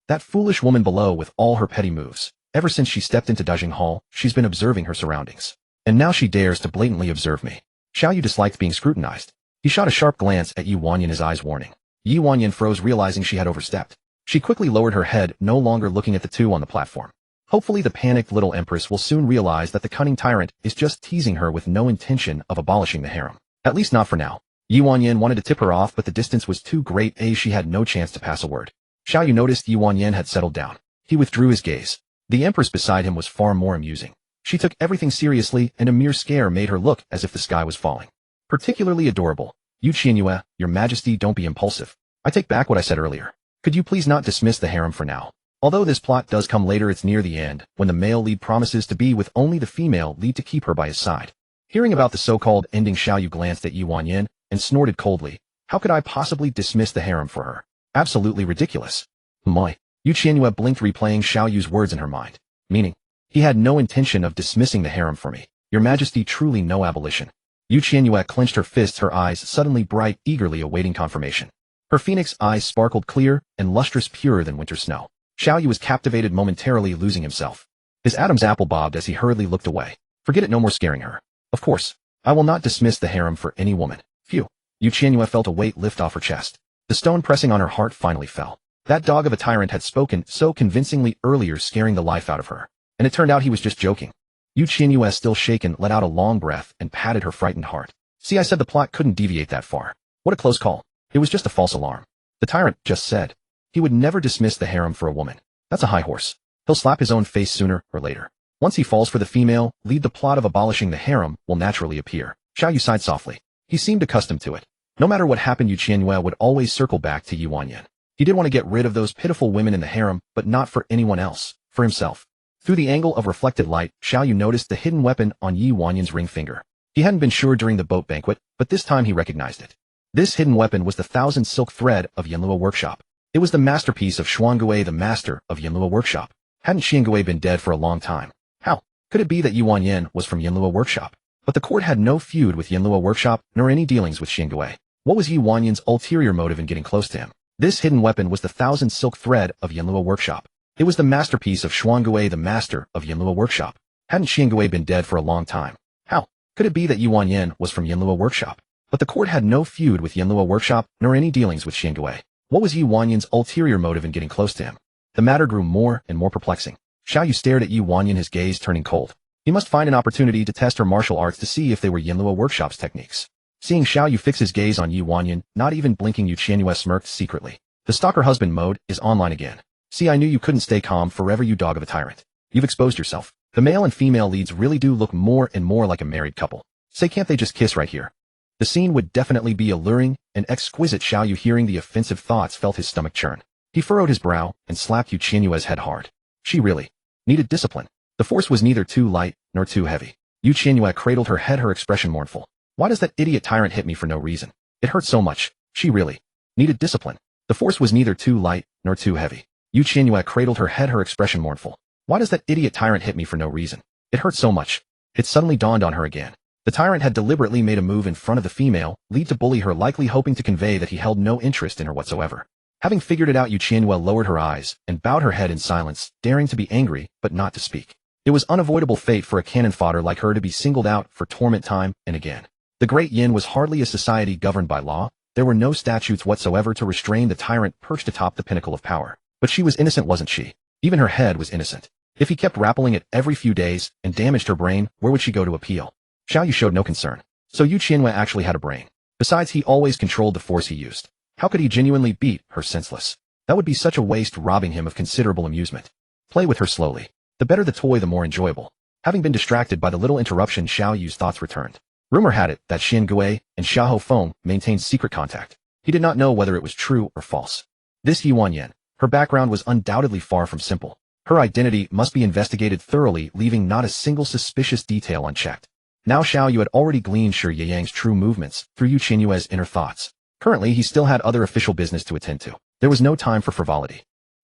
That foolish woman below with all her petty moves. Ever since she stepped into Dajing Hall, she's been observing her surroundings. And now she dares to blatantly observe me. Xiaoyu disliked being scrutinized. He shot a sharp glance at Yuanyan, his eyes warning. Yuanyan froze, realizing she had overstepped. She quickly lowered her head, no longer looking at the two on the platform. Hopefully the panicked little Empress will soon realize that the cunning tyrant is just teasing her with no intention of abolishing the harem. At least not for now. Yuanyan wanted to tip her off, but the distance was too great, she had no chance to pass a word. Xiaoyu noticed Yuanyan had settled down. He withdrew his gaze. The Empress beside him was far more amusing. She took everything seriously, and a mere scare made her look as if the sky was falling. Particularly adorable. Qianyue, Your Majesty, don't be impulsive. I take back what I said earlier. Could you please not dismiss the harem for now? Although this plot does come later, it's near the end, when the male lead promises to be with only the female lead to keep her by his side. Hearing about the so-called ending, Xiaoyu glanced at Yuanyan and snorted coldly. How could I possibly dismiss the harem for her? Absolutely ridiculous. My. Qianyue blinked, replaying Xiaoyu's words in her mind. Meaning, he had no intention of dismissing the harem for me. Your Majesty, truly no abolition. Qianyue clenched her fists, her eyes suddenly bright, eagerly awaiting confirmation. Her phoenix eyes sparkled clear and lustrous, purer than winter snow. Xiaoyu was captivated, momentarily losing himself. His Adam's apple bobbed as he hurriedly looked away. Forget it, no more scaring her. Of course, I will not dismiss the harem for any woman. Phew. Qianyue felt a weight lift off her chest. The stone pressing on her heart finally fell. That dog of a tyrant had spoken so convincingly earlier, scaring the life out of her. And it turned out he was just joking. Qianyue, still shaken, let out a long breath and patted her frightened heart. See, I said the plot couldn't deviate that far. What a close call. It was just a false alarm. The tyrant just said he would never dismiss the harem for a woman. That's a high horse. He'll slap his own face sooner or later. Once he falls for the female lead, the plot of abolishing the harem will naturally appear. Xiaoyu sighed softly. He seemed accustomed to it. No matter what happened, Qianyue would always circle back to Yuanyan. He did want to get rid of those pitiful women in the harem, but not for anyone else, for himself. Through the angle of reflected light, Xiaoyu noticed the hidden weapon on Yuanyan's ring finger. He hadn't been sure during the boat banquet, but this time he recognized it. This hidden weapon was the 1,000 silk thread of Yanlua workshop. It was the masterpiece of Qianyue, the master of Yanlua workshop. Hadn't Qianyue been dead for a long time? How could it be that Yuanyan was from Yanlua workshop? But the court had no feud with Yanlua workshop, nor any dealings with Qianyue. What was Yi Wanyan's ulterior motive in getting close to him? This hidden weapon was the thousand silk thread of Yanlua Workshop. It was the masterpiece of Qianyue, the master of Yanlua Workshop. Hadn't Qianyue been dead for a long time? How could it be that Yi Wanyan was from Yanlua Workshop? But the court had no feud with Yanlua Workshop, nor any dealings with Qianyue. What was Yi Wanyan's ulterior motive in getting close to him? The matter grew more and more perplexing. Xiaoyu stared at Yi Wanyan, his gaze turning cold. He must find an opportunity to test her martial arts to see if they were Yanlua Workshop's techniques. Seeing Xiaoyu fix his gaze on Yi Wanyan, not even blinking, Qianyue smirked secretly. The stalker husband mode is online again. See, I knew you couldn't stay calm forever, you dog of a tyrant. You've exposed yourself. The male and female leads really do look more and more like a married couple. Say, can't they just kiss right here? The scene would definitely be alluring and exquisite. Xiaoyu, hearing the offensive thoughts, felt his stomach churn. He furrowed his brow and slapped Qianyue's head hard. She really needed discipline. The force was neither too light nor too heavy. Qianyue cradled her head, her expression mournful. Why does that idiot tyrant hit me for no reason? It hurt so much. She really needed discipline. The force was neither too light nor too heavy. Qianyue cradled her head, her expression mournful. Why does that idiot tyrant hit me for no reason? It hurt so much. It suddenly dawned on her again. The tyrant had deliberately made a move in front of the female, lead to bully her, likely hoping to convey that he held no interest in her whatsoever. Having figured it out, Qianyue lowered her eyes and bowed her head in silence, daring to be angry, but not to speak. It was unavoidable fate for a cannon-fodder like her to be singled out for torment time and again. The Great Yin was hardly a society governed by law. There were no statutes whatsoever to restrain the tyrant perched atop the pinnacle of power. But she was innocent, wasn't she? Even her head was innocent. If he kept rappelling it every few days and damaged her brain, where would she go to appeal? Xiaoyu showed no concern. So Qianyue actually had a brain. Besides, he always controlled the force he used. How could he genuinely beat her senseless? That would be such a waste, robbing him of considerable amusement. Play with her slowly. The better the toy, the more enjoyable. Having been distracted by the little interruption, Xiaoyu's thoughts returned. Rumor had it that Qianyue and Xiahou Feng maintained secret contact. He did not know whether it was true or false. This Yi Wanyan, her background was undoubtedly far from simple. Her identity must be investigated thoroughly, leaving not a single suspicious detail unchecked. Now Xiaoyu had already gleaned Shi Yang's true movements through Qianyue's inner thoughts. Currently, he still had other official business to attend to. There was no time for frivolity.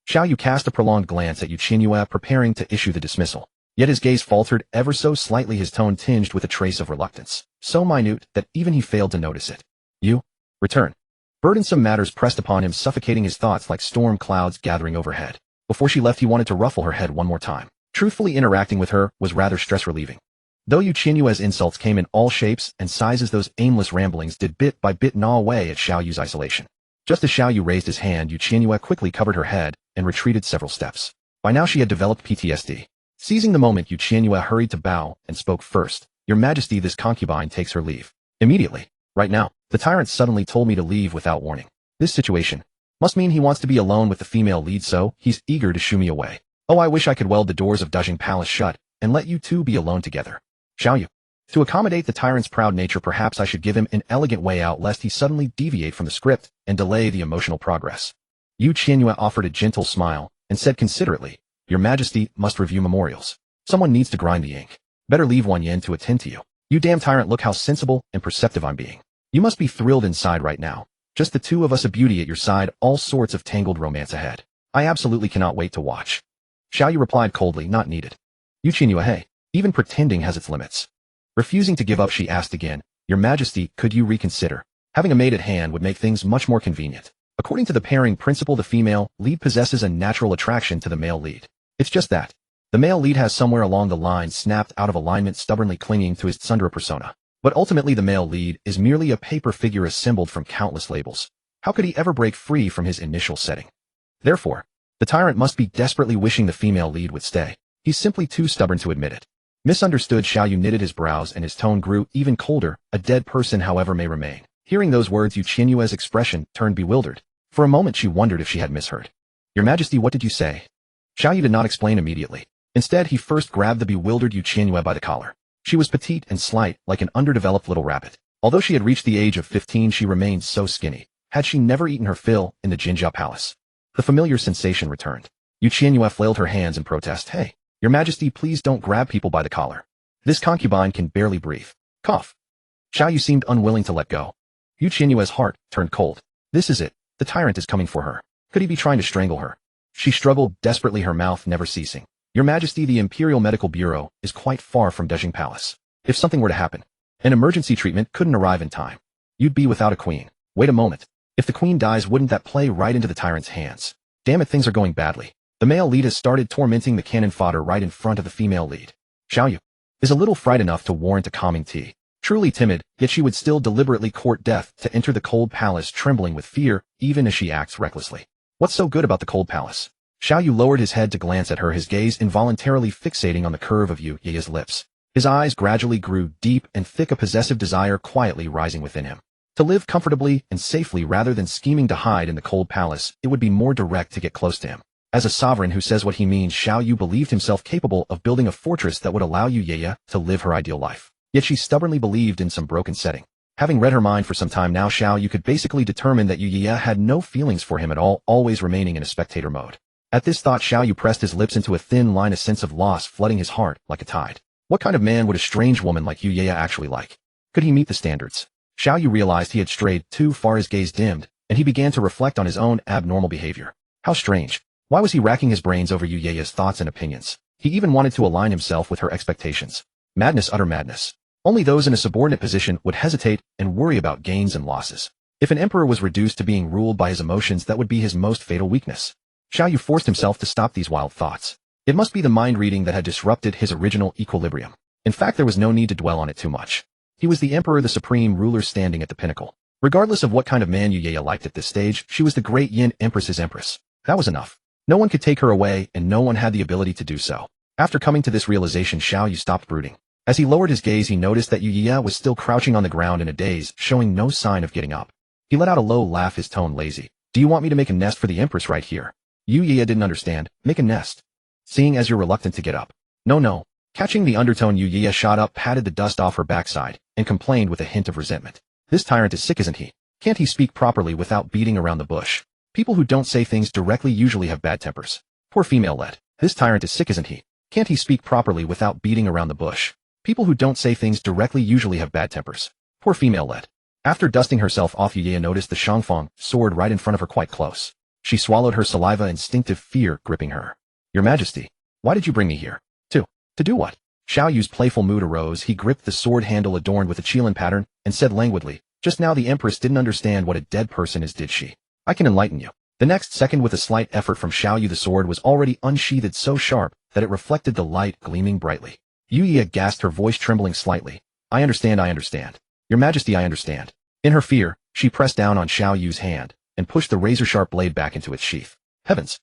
Xiaoyu cast a prolonged glance at Qianyue, preparing to issue the dismissal. Yet his gaze faltered ever so slightly, his tone tinged with a trace of reluctance, so minute that even he failed to notice it. You? Return. Burdensome matters pressed upon him, suffocating his thoughts like storm clouds gathering overhead. Before she left, he wanted to ruffle her head one more time. Truthfully, interacting with her was rather stress-relieving. Though Qianyue's insults came in all shapes and sizes, those aimless ramblings did bit by bit gnaw away at Xiaoyu's isolation. Just as Xiaoyu raised his hand, Qianyue quickly covered her head and retreated several steps. By now she had developed PTSD. Seizing the moment, Qianyue hurried to bow and spoke first. Your Majesty, this concubine takes her leave. Immediately. Right now. The tyrant suddenly told me to leave without warning. This situation must mean he wants to be alone with the female lead, so he's eager to shoo me away. Oh, I wish I could weld the doors of Dajing Palace shut and let you two be alone together. Xiaoyu. To accommodate the tyrant's proud nature, perhaps I should give him an elegant way out lest he suddenly deviate from the script and delay the emotional progress. Qianyue offered a gentle smile and said considerately, Your Majesty must review memorials. Someone needs to grind the ink. Better leave Wanyan to attend to you. You damn tyrant, look how sensible and perceptive I'm being. You must be thrilled inside right now. Just the two of us, a beauty at your side, all sorts of tangled romance ahead. I absolutely cannot wait to watch. Xiaoyu replied coldly, not needed. Qianyue, hey, even pretending has its limits. Refusing to give up, she asked again, Your Majesty, could you reconsider? Having a maid at hand would make things much more convenient. According to the pairing principle, the female lead possesses a natural attraction to the male lead. It's just that. The male lead has somewhere along the line snapped out of alignment, stubbornly clinging to his tsundere persona. But ultimately the male lead is merely a paper figure assembled from countless labels. How could he ever break free from his initial setting? Therefore, the tyrant must be desperately wishing the female lead would stay. He's simply too stubborn to admit it. Misunderstood, Xiaoyu knitted his brows and his tone grew even colder. A dead person, however, may remain. Hearing those words, Qianyue's expression turned bewildered. For a moment she wondered if she had misheard. Your Majesty, what did you say? Xiaoyu did not explain immediately. Instead, he first grabbed the bewildered Qianyue by the collar. She was petite and slight, like an underdeveloped little rabbit. Although she had reached the age of 15, she remained so skinny. Had she never eaten her fill in the Jinjia Palace? The familiar sensation returned. Qianyue flailed her hands in protest. Hey, Your Majesty, please don't grab people by the collar. This concubine can barely breathe. Cough. Xiaoyu seemed unwilling to let go. Qianyue's heart turned cold. This is it. The tyrant is coming for her. Could he be trying to strangle her? She struggled desperately, her mouth never ceasing. Your Majesty, the Imperial Medical Bureau is quite far from Dajing Palace. If something were to happen, an emergency treatment couldn't arrive in time. You'd be without a queen. Wait a moment. If the queen dies, wouldn't that play right into the tyrant's hands? Damn it, things are going badly. The male lead has started tormenting the cannon fodder right in front of the female lead. Qianyue is a little fright enough to warrant a calming tea. Truly timid, yet she would still deliberately court death to enter the cold palace trembling with fear, even as she acts recklessly. What's so good about the cold palace? Qianyue lowered his head to glance at her, his gaze involuntarily fixating on the curve of Yuye's lips. His eyes gradually grew deep and thick, a possessive desire quietly rising within him. To live comfortably and safely rather than scheming to hide in the cold palace, it would be more direct to get close to him. As a sovereign who says what he means, Qianyue believed himself capable of building a fortress that would allow Yuye to live her ideal life. Yet she stubbornly believed in some broken setting. Having read her mind for some time now, Qianyue could basically determine that Yuye had no feelings for him at all, always remaining in a spectator mode. At this thought, Qianyue pressed his lips into a thin line, a sense of loss flooding his heart like a tide. What kind of man would a strange woman like Yuye actually like? Could he meet the standards? Qianyue realized he had strayed too far, his gaze dimmed, and he began to reflect on his own abnormal behavior. How strange. Why was he racking his brains over Yuye's thoughts and opinions? He even wanted to align himself with her expectations. Madness, utter madness. Only those in a subordinate position would hesitate and worry about gains and losses. If an emperor was reduced to being ruled by his emotions, that would be his most fatal weakness. Qianyue forced himself to stop these wild thoughts. It must be the mind reading that had disrupted his original equilibrium. In fact, there was no need to dwell on it too much. He was the emperor, the supreme ruler standing at the pinnacle. Regardless of what kind of man Yuye liked at this stage, she was the great Yin Empress's empress. That was enough. No one could take her away, and no one had the ability to do so. After coming to this realization, Qianyue stopped brooding. As he lowered his gaze, he noticed that Yuye was still crouching on the ground in a daze, showing no sign of getting up. He let out a low laugh, his tone lazy. Do you want me to make a nest for the empress right here? Yuye didn't understand. Make a nest? Seeing as you're reluctant to get up. No. Catching the undertone, Yuye shot up, patted the dust off her backside, and complained with a hint of resentment. This tyrant is sick, isn't he? Can't he speak properly without beating around the bush? People who don't say things directly usually have bad tempers. Poor female led. This tyrant is sick, isn't he? Can't he speak properly without beating around the bush? People who don't say things directly usually have bad tempers. Poor female led. After dusting herself off, Yuye noticed the Shangfang sword right in front of her quite close. She swallowed her saliva, instinctive fear gripping her. Your Majesty, why did you bring me here? To do what? Qianyue's playful mood arose. He gripped the sword handle adorned with a qilin pattern and said languidly, just now the Empress didn't understand what a dead person is, did she? I can enlighten you. The next second, with a slight effort from Qianyue, the sword was already unsheathed, so sharp that it reflected the light, gleaming brightly. Yuye gasped, her voice trembling slightly. I understand. Your Majesty, I understand. In her fear, she pressed down on Qianyue's hand and pushed the razor-sharp blade back into its sheath. Heavens!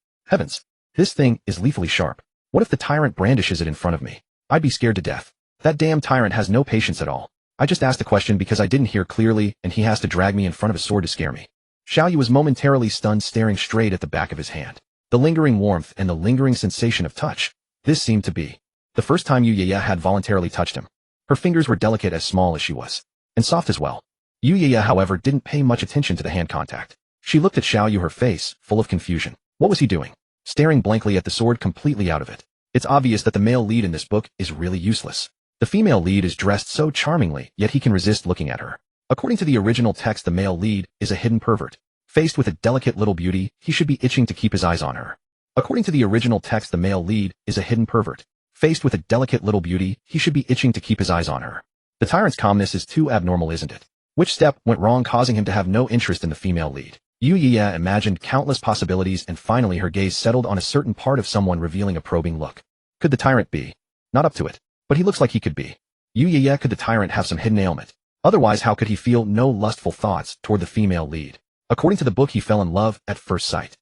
This thing is lethally sharp. What if the tyrant brandishes it in front of me? I'd be scared to death. That damn tyrant has no patience at all. I just asked a question because I didn't hear clearly, and he has to drag me in front of a sword to scare me. Qianyue was momentarily stunned, staring straight at the back of his hand. The lingering warmth and the lingering sensation of touch. This seemed to be the first time Yuye had voluntarily touched him. Her fingers were delicate, as small as she was, and soft as well. Yuye, however, didn't pay much attention to the hand contact. She looked at Qianyue, her face full of confusion. What was he doing? Staring blankly at the sword, completely out of it. It's obvious that the male lead in this book is really useless. The female lead is dressed so charmingly, yet he can resist looking at her. According to the original text, the male lead is a hidden pervert. Faced with a delicate little beauty, he should be itching to keep his eyes on her. According to the original text, the male lead is a hidden pervert. Faced with a delicate little beauty, he should be itching to keep his eyes on her. The tyrant's calmness is too abnormal, isn't it? Which step went wrong, causing him to have no interest in the female lead? Yuye imagined countless possibilities, and finally her gaze settled on a certain part of someone, revealing a probing look. Could the tyrant be? Not up to it. But he looks like he could be. Yuye, could the tyrant have some hidden ailment? Otherwise, how could he feel no lustful thoughts toward the female lead? According to the book, he fell in love at first sight.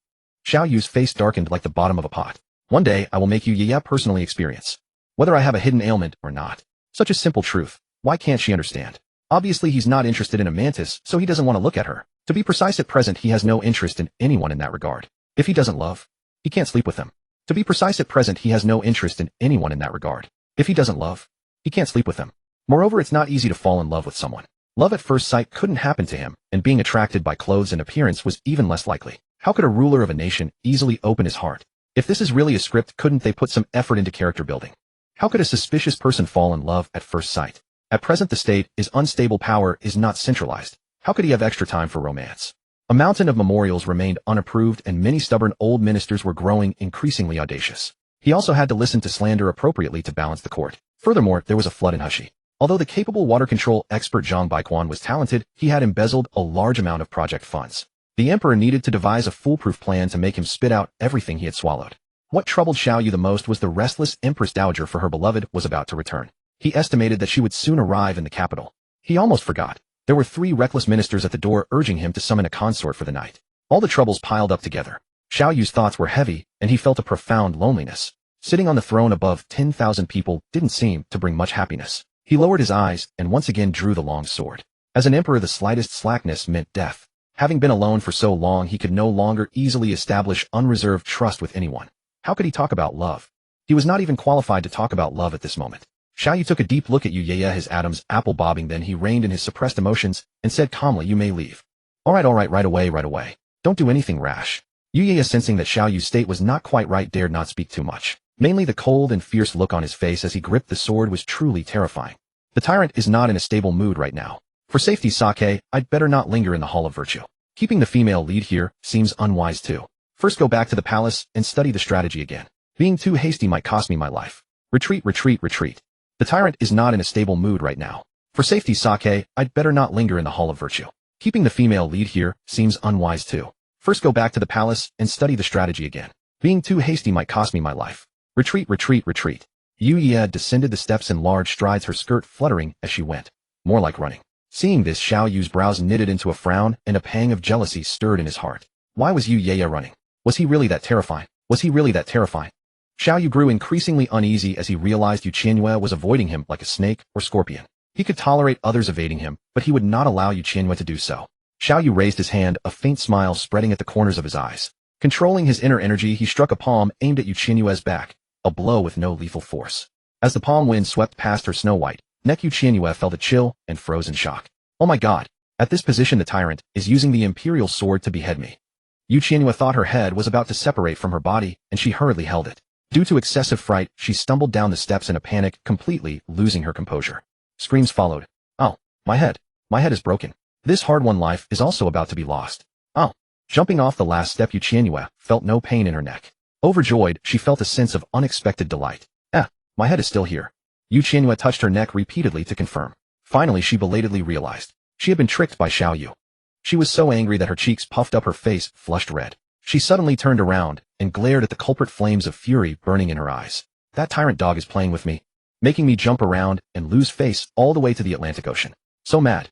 Qianyue's face darkened like the bottom of a pot. One day, I will make Yuye personally experience whether I have a hidden ailment or not. Such a simple truth. Why can't she understand? Obviously, he's not interested in a mantis, so he doesn't want to look at her. To be precise, at present, he has no interest in anyone in that regard. If he doesn't love, he can't sleep with them. To be precise, at present, he has no interest in anyone in that regard. If he doesn't love, he can't sleep with them. Moreover, it's not easy to fall in love with someone. Love at first sight couldn't happen to him, and being attracted by clothes and appearance was even less likely. How could a ruler of a nation easily open his heart? If this is really a script, couldn't they put some effort into character building? How could a suspicious person fall in love at first sight? At present, the state is unstable, power is not centralized. How could he have extra time for romance? A mountain of memorials remained unapproved, and many stubborn old ministers were growing increasingly audacious. He also had to listen to slander appropriately to balance the court. Furthermore, there was a flood in Hushi. Although the capable water control expert Zhang Baiquan was talented, he had embezzled a large amount of project funds. The emperor needed to devise a foolproof plan to make him spit out everything he had swallowed. What troubled Qianyue the most was the restless Empress Dowager for her beloved was about to return. He estimated that she would soon arrive in the capital. He almost forgot. There were 3 reckless ministers at the door urging him to summon a consort for the night. All the troubles piled up together. Qianyue's thoughts were heavy, and he felt a profound loneliness. Sitting on the throne above 10,000 people didn't seem to bring much happiness. He lowered his eyes and once again drew the long sword. As an emperor, the slightest slackness meant death. Having been alone for so long, he could no longer easily establish unreserved trust with anyone. How could he talk about love? He was not even qualified to talk about love at this moment. Qianyue took a deep look at Qianyue, his Adam's apple bobbing, then he reined in his suppressed emotions and said calmly, "You may leave." All right, right away. Don't do anything rash." Qianyue, sensing that Qianyue's state was not quite right, dared not speak too much. Mainly the cold and fierce look on his face as he gripped the sword was truly terrifying. The tyrant is not in a stable mood right now. For safety's sake, I'd better not linger in the Hall of Virtue. Keeping the female lead here seems unwise too. First go back to the palace and study the strategy again. Being too hasty might cost me my life. Retreat. The tyrant is not in a stable mood right now. For safety's sake, I'd better not linger in the Hall of Virtue. Keeping the female lead here seems unwise too. First go back to the palace and study the strategy again. Being too hasty might cost me my life. Retreat. Qianyue descended the steps in large strides, her skirt fluttering as she went. More like running. Seeing this, Qianyue's brows knitted into a frown and a pang of jealousy stirred in his heart. Why was Qianyue running? Was he really that terrifying? Qianyue grew increasingly uneasy as he realized Qianyue was avoiding him like a snake or scorpion. He could tolerate others evading him, but he would not allow Qianyue to do so. Qianyue raised his hand, a faint smile spreading at the corners of his eyes. Controlling his inner energy, he struck a palm aimed at Qianyue's back, a blow with no lethal force. As the palm wind swept past her snow-white neck, Qianyue felt a chill and froze in shock. Oh my god! At this position the tyrant is using the imperial sword to behead me. Qianyue thought her head was about to separate from her body, and she hurriedly held it. Due to excessive fright, she stumbled down the steps in a panic, completely losing her composure. Screams followed. Oh, my head is broken. This hard-won life is also about to be lost. Oh. Jumping off the last step, Qianyue felt no pain in her neck. Overjoyed, she felt a sense of unexpected delight. My head is still here. Qianyue touched her neck repeatedly to confirm. Finally, she belatedly realized she had been tricked by Qianyue. She was so angry that her cheeks puffed up, her face flushed red. She suddenly turned around and glared at the culprit, flames of fury burning in her eyes. That tyrant dog is playing with me, making me jump around and lose face all the way to the Atlantic Ocean. So mad.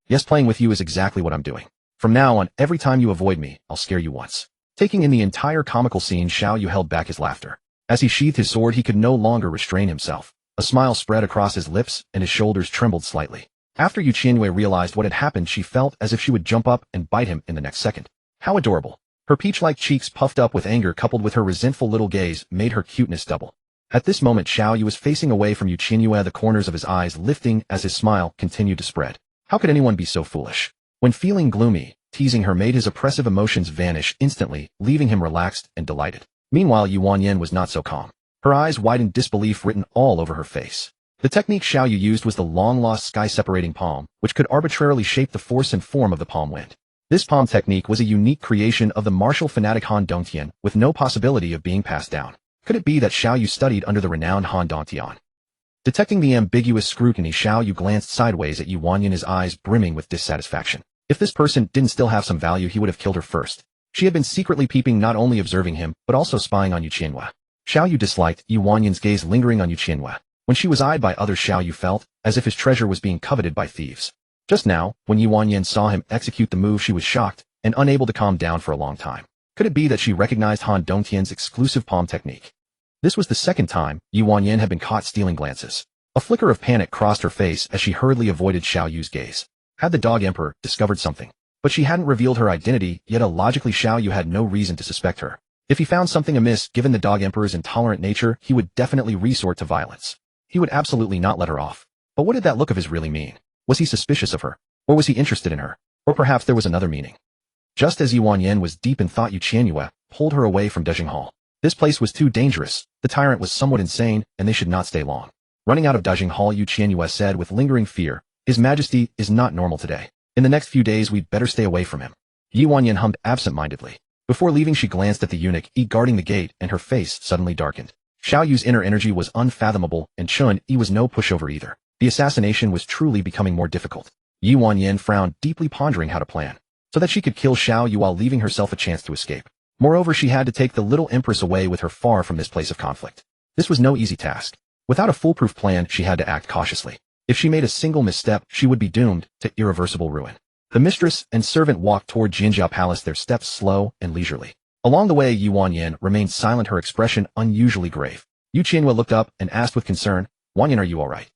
Yes, playing with you is exactly what I'm doing. From now on, every time you avoid me, I'll scare you once. Taking in the entire comical scene, Qianyue held back his laughter. As he sheathed his sword, he could no longer restrain himself. A smile spread across his lips and his shoulders trembled slightly. After Qianyue realized what had happened, she felt as if she would jump up and bite him in the next second. How adorable. Her peach-like cheeks puffed up with anger coupled with her resentful little gaze made her cuteness double. At this moment, Qianyue was facing away from Qianyue, the corners of his eyes lifting as his smile continued to spread. How could anyone be so foolish? When feeling gloomy, teasing her made his oppressive emotions vanish instantly, leaving him relaxed and delighted. Meanwhile, Qianyue was not so calm. Her eyes widened, disbelief written all over her face. The technique Qianyue used was the long-lost sky-separating palm, which could arbitrarily shape the force and form of the palm wind. This palm technique was a unique creation of the martial fanatic Han Dongtian, with no possibility of being passed down. Could it be that Qianyue studied under the renowned Han Dongtian? Detecting the ambiguous scrutiny, Qianyue glanced sideways at Qianyue, his eyes brimming with dissatisfaction. If this person didn't still have some value, he would have killed her first. She had been secretly peeping, not only observing him, but also spying on Qianyue. Qianyue disliked Qianyue's gaze lingering on Qianyue. When she was eyed by others, Qianyue felt as if his treasure was being coveted by thieves. Just now, when Qianyue saw him execute the move, she was shocked and unable to calm down for a long time. Could it be that she recognized Han Dongtian's exclusive palm technique? This was the second time Qianyue had been caught stealing glances. A flicker of panic crossed her face as she hurriedly avoided Qianyue's gaze. Had the dog emperor discovered something? But she hadn't revealed her identity, yet illogically Qianyue had no reason to suspect her. If he found something amiss, given the dog emperor's intolerant nature, he would definitely resort to violence. He would absolutely not let her off. But what did that look of his really mean? Was he suspicious of her? Or was he interested in her? Or perhaps there was another meaning? Just as Qianyue was deep in thought, Qianyue pulled her away from Dajing Hall. This place was too dangerous. The tyrant was somewhat insane, and they should not stay long. Running out of Dajing Hall, Qianyue said with lingering fear, "His Majesty is not normal today. In the next few days, we'd better stay away from him." Qianyue hummed absent-mindedly. Before leaving, she glanced at the eunuch guarding the gate, and her face suddenly darkened. Qianyue's inner energy was unfathomable, and Qianyue was no pushover either. The assassination was truly becoming more difficult. Qianyue frowned, deeply pondering how to plan, so that she could kill Xiaoyu while leaving herself a chance to escape. Moreover, she had to take the little Empress away with her far from this place of conflict. This was no easy task. Without a foolproof plan, she had to act cautiously. If she made a single misstep, she would be doomed to irreversible ruin. The mistress and servant walked toward Jinjiao Palace, their steps slow and leisurely. Along the way, Qianyue remained silent, her expression unusually grave. Qianyue looked up and asked with concern, "Wanyan, are you all right?"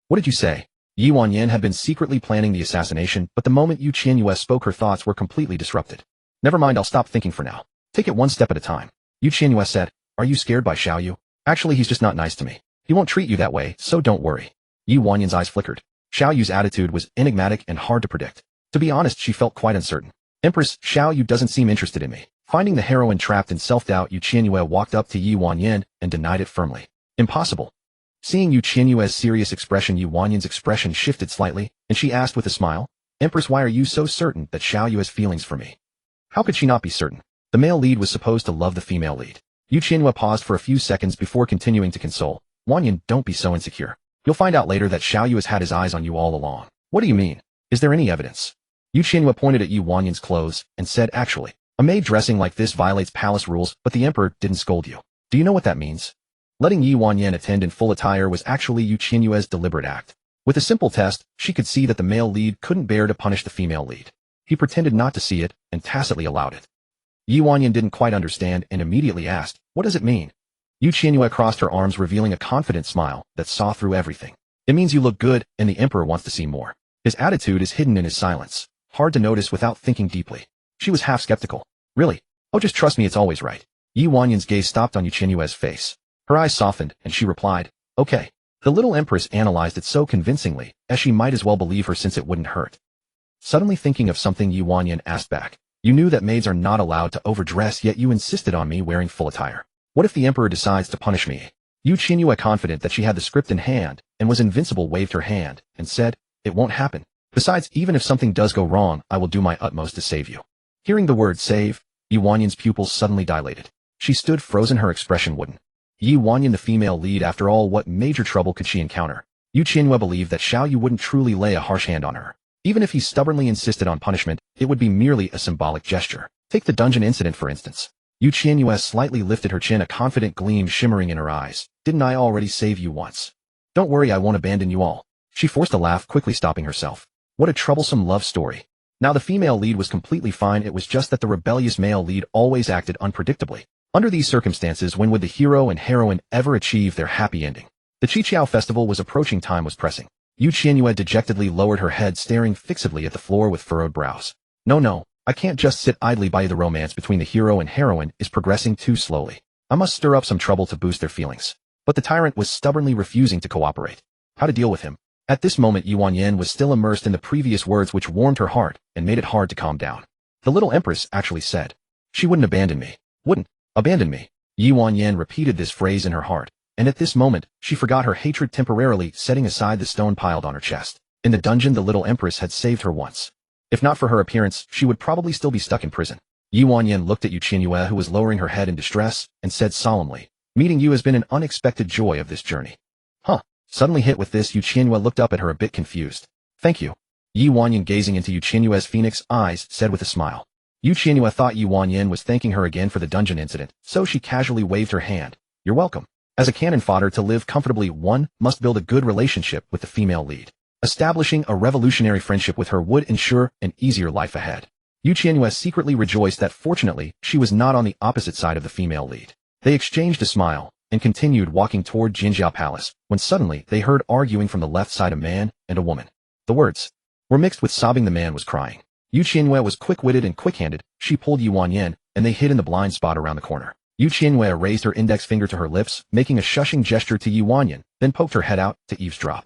What did you say?" Qianyue had been secretly planning the assassination, but the moment Qianyue spoke, her thoughts were completely disrupted. "Never mind, I'll stop thinking for now. Take it one step at a time." Qianyue said, "Are you scared by Xiaoyu? Actually, he's just not nice to me. He won't treat you that way, so don't worry." Qianyue's eyes flickered. Xiaoyu's attitude was enigmatic and hard to predict. To be honest, she felt quite uncertain. "Empress, Xiaoyu doesn't seem interested in me." Finding the heroine trapped in self-doubt, Qianyue walked up to Qianyue and denied it firmly. "Impossible." Seeing Qianyue's serious expression, Qianyue's expression shifted slightly, and she asked with a smile, "Empress, why are you so certain that Xiaoyu has feelings for me?" How could she not be certain? The male lead was supposed to love the female lead. Qianyue paused for a few seconds before continuing to console. "Wanyan, don't be so insecure. You'll find out later that Xiaoyu has had his eyes on you all along." "What do you mean? Is there any evidence?" Qianyue pointed at Qianyue's clothes and said, "Actually, a maid dressing like this violates palace rules, but the emperor didn't scold you. Do you know what that means?" Letting Qianyue attend in full attire was actually Qianyue's deliberate act. With a simple test, she could see that the male lead couldn't bear to punish the female lead. He pretended not to see it and tacitly allowed it. Qianyue didn't quite understand and immediately asked, "What does it mean?" Qianyue crossed her arms, revealing a confident smile that saw through everything. "It means you look good, and the emperor wants to see more." His attitude is hidden in his silence, hard to notice without thinking deeply. She was half skeptical. "Really? Oh, just trust me, it's always right." Qianyue's gaze stopped on Qianyue's face. Her eyes softened, and she replied, "Okay." The little Empress analyzed it so convincingly, as she might as well believe her since it wouldn't hurt. Suddenly thinking of something, Qianyue asked back, "You knew that maids are not allowed to overdress, yet you insisted on me wearing full attire. What if the emperor decides to punish me?" Qianyue, confident that she had the script in hand and was invincible, waved her hand and said, "It won't happen. Besides, even if something does go wrong, I will do my utmost to save you." Hearing the word save, Qianyue's pupils suddenly dilated. She stood frozen, her expression wooden. Qianyue, the female lead, after all, what major trouble could she encounter? Qianyue believed that Xiaoyu wouldn't truly lay a harsh hand on her. Even if he stubbornly insisted on punishment, it would be merely a symbolic gesture. Take the dungeon incident, for instance. Qianyue slightly lifted her chin, a confident gleam shimmering in her eyes. "Didn't I already save you once? Don't worry, I won't abandon you all." She forced a laugh, quickly stopping herself. What a troublesome love story. Now the female lead was completely fine, it was just that the rebellious male lead always acted unpredictably. Under these circumstances, when would the hero and heroine ever achieve their happy ending? The Qiqiao festival was approaching, time was pressing. Qianyue dejectedly lowered her head, staring fixedly at the floor with furrowed brows. No, I can't just sit idly by. The romance between the hero and heroine is progressing too slowly. I must stir up some trouble to boost their feelings. But the tyrant was stubbornly refusing to cooperate. How to deal with him? At this moment, Qianyue was still immersed in the previous words, which warmed her heart and made it hard to calm down. The little Empress actually said, "She wouldn't abandon me." "Wouldn't abandon me." Qianyue repeated this phrase in her heart, and at this moment, she forgot her hatred temporarily, setting aside the stone piled on her chest. In the dungeon, the little Empress had saved her once. If not for her appearance, she would probably still be stuck in prison. Qianyue looked at Qianyue, who was lowering her head in distress, and said solemnly, "Meeting you has been an unexpected joy of this journey." Suddenly hit with this, Qianyue looked up at her, a bit confused. "Thank you." Qianyue, gazing into Qianyue's phoenix eyes, said with a smile. Qianyue thought Qianyue was thanking her again for the dungeon incident, so she casually waved her hand. "You're welcome." As a cannon fodder to live comfortably, one must build a good relationship with the female lead. Establishing a revolutionary friendship with her would ensure an easier life ahead. Qianyue secretly rejoiced that fortunately she was not on the opposite side of the female lead. They exchanged a smile and continued walking toward Jinjiao Palace, when suddenly they heard arguing from the left side, a man and a woman. The words were mixed with sobbing. The man was crying. Qianyue was quick-witted and quick-handed. She pulled Qianyue, and they hid in the blind spot around the corner. Qianyue raised her index finger to her lips, making a shushing gesture to Qianyue, then poked her head out to eavesdrop.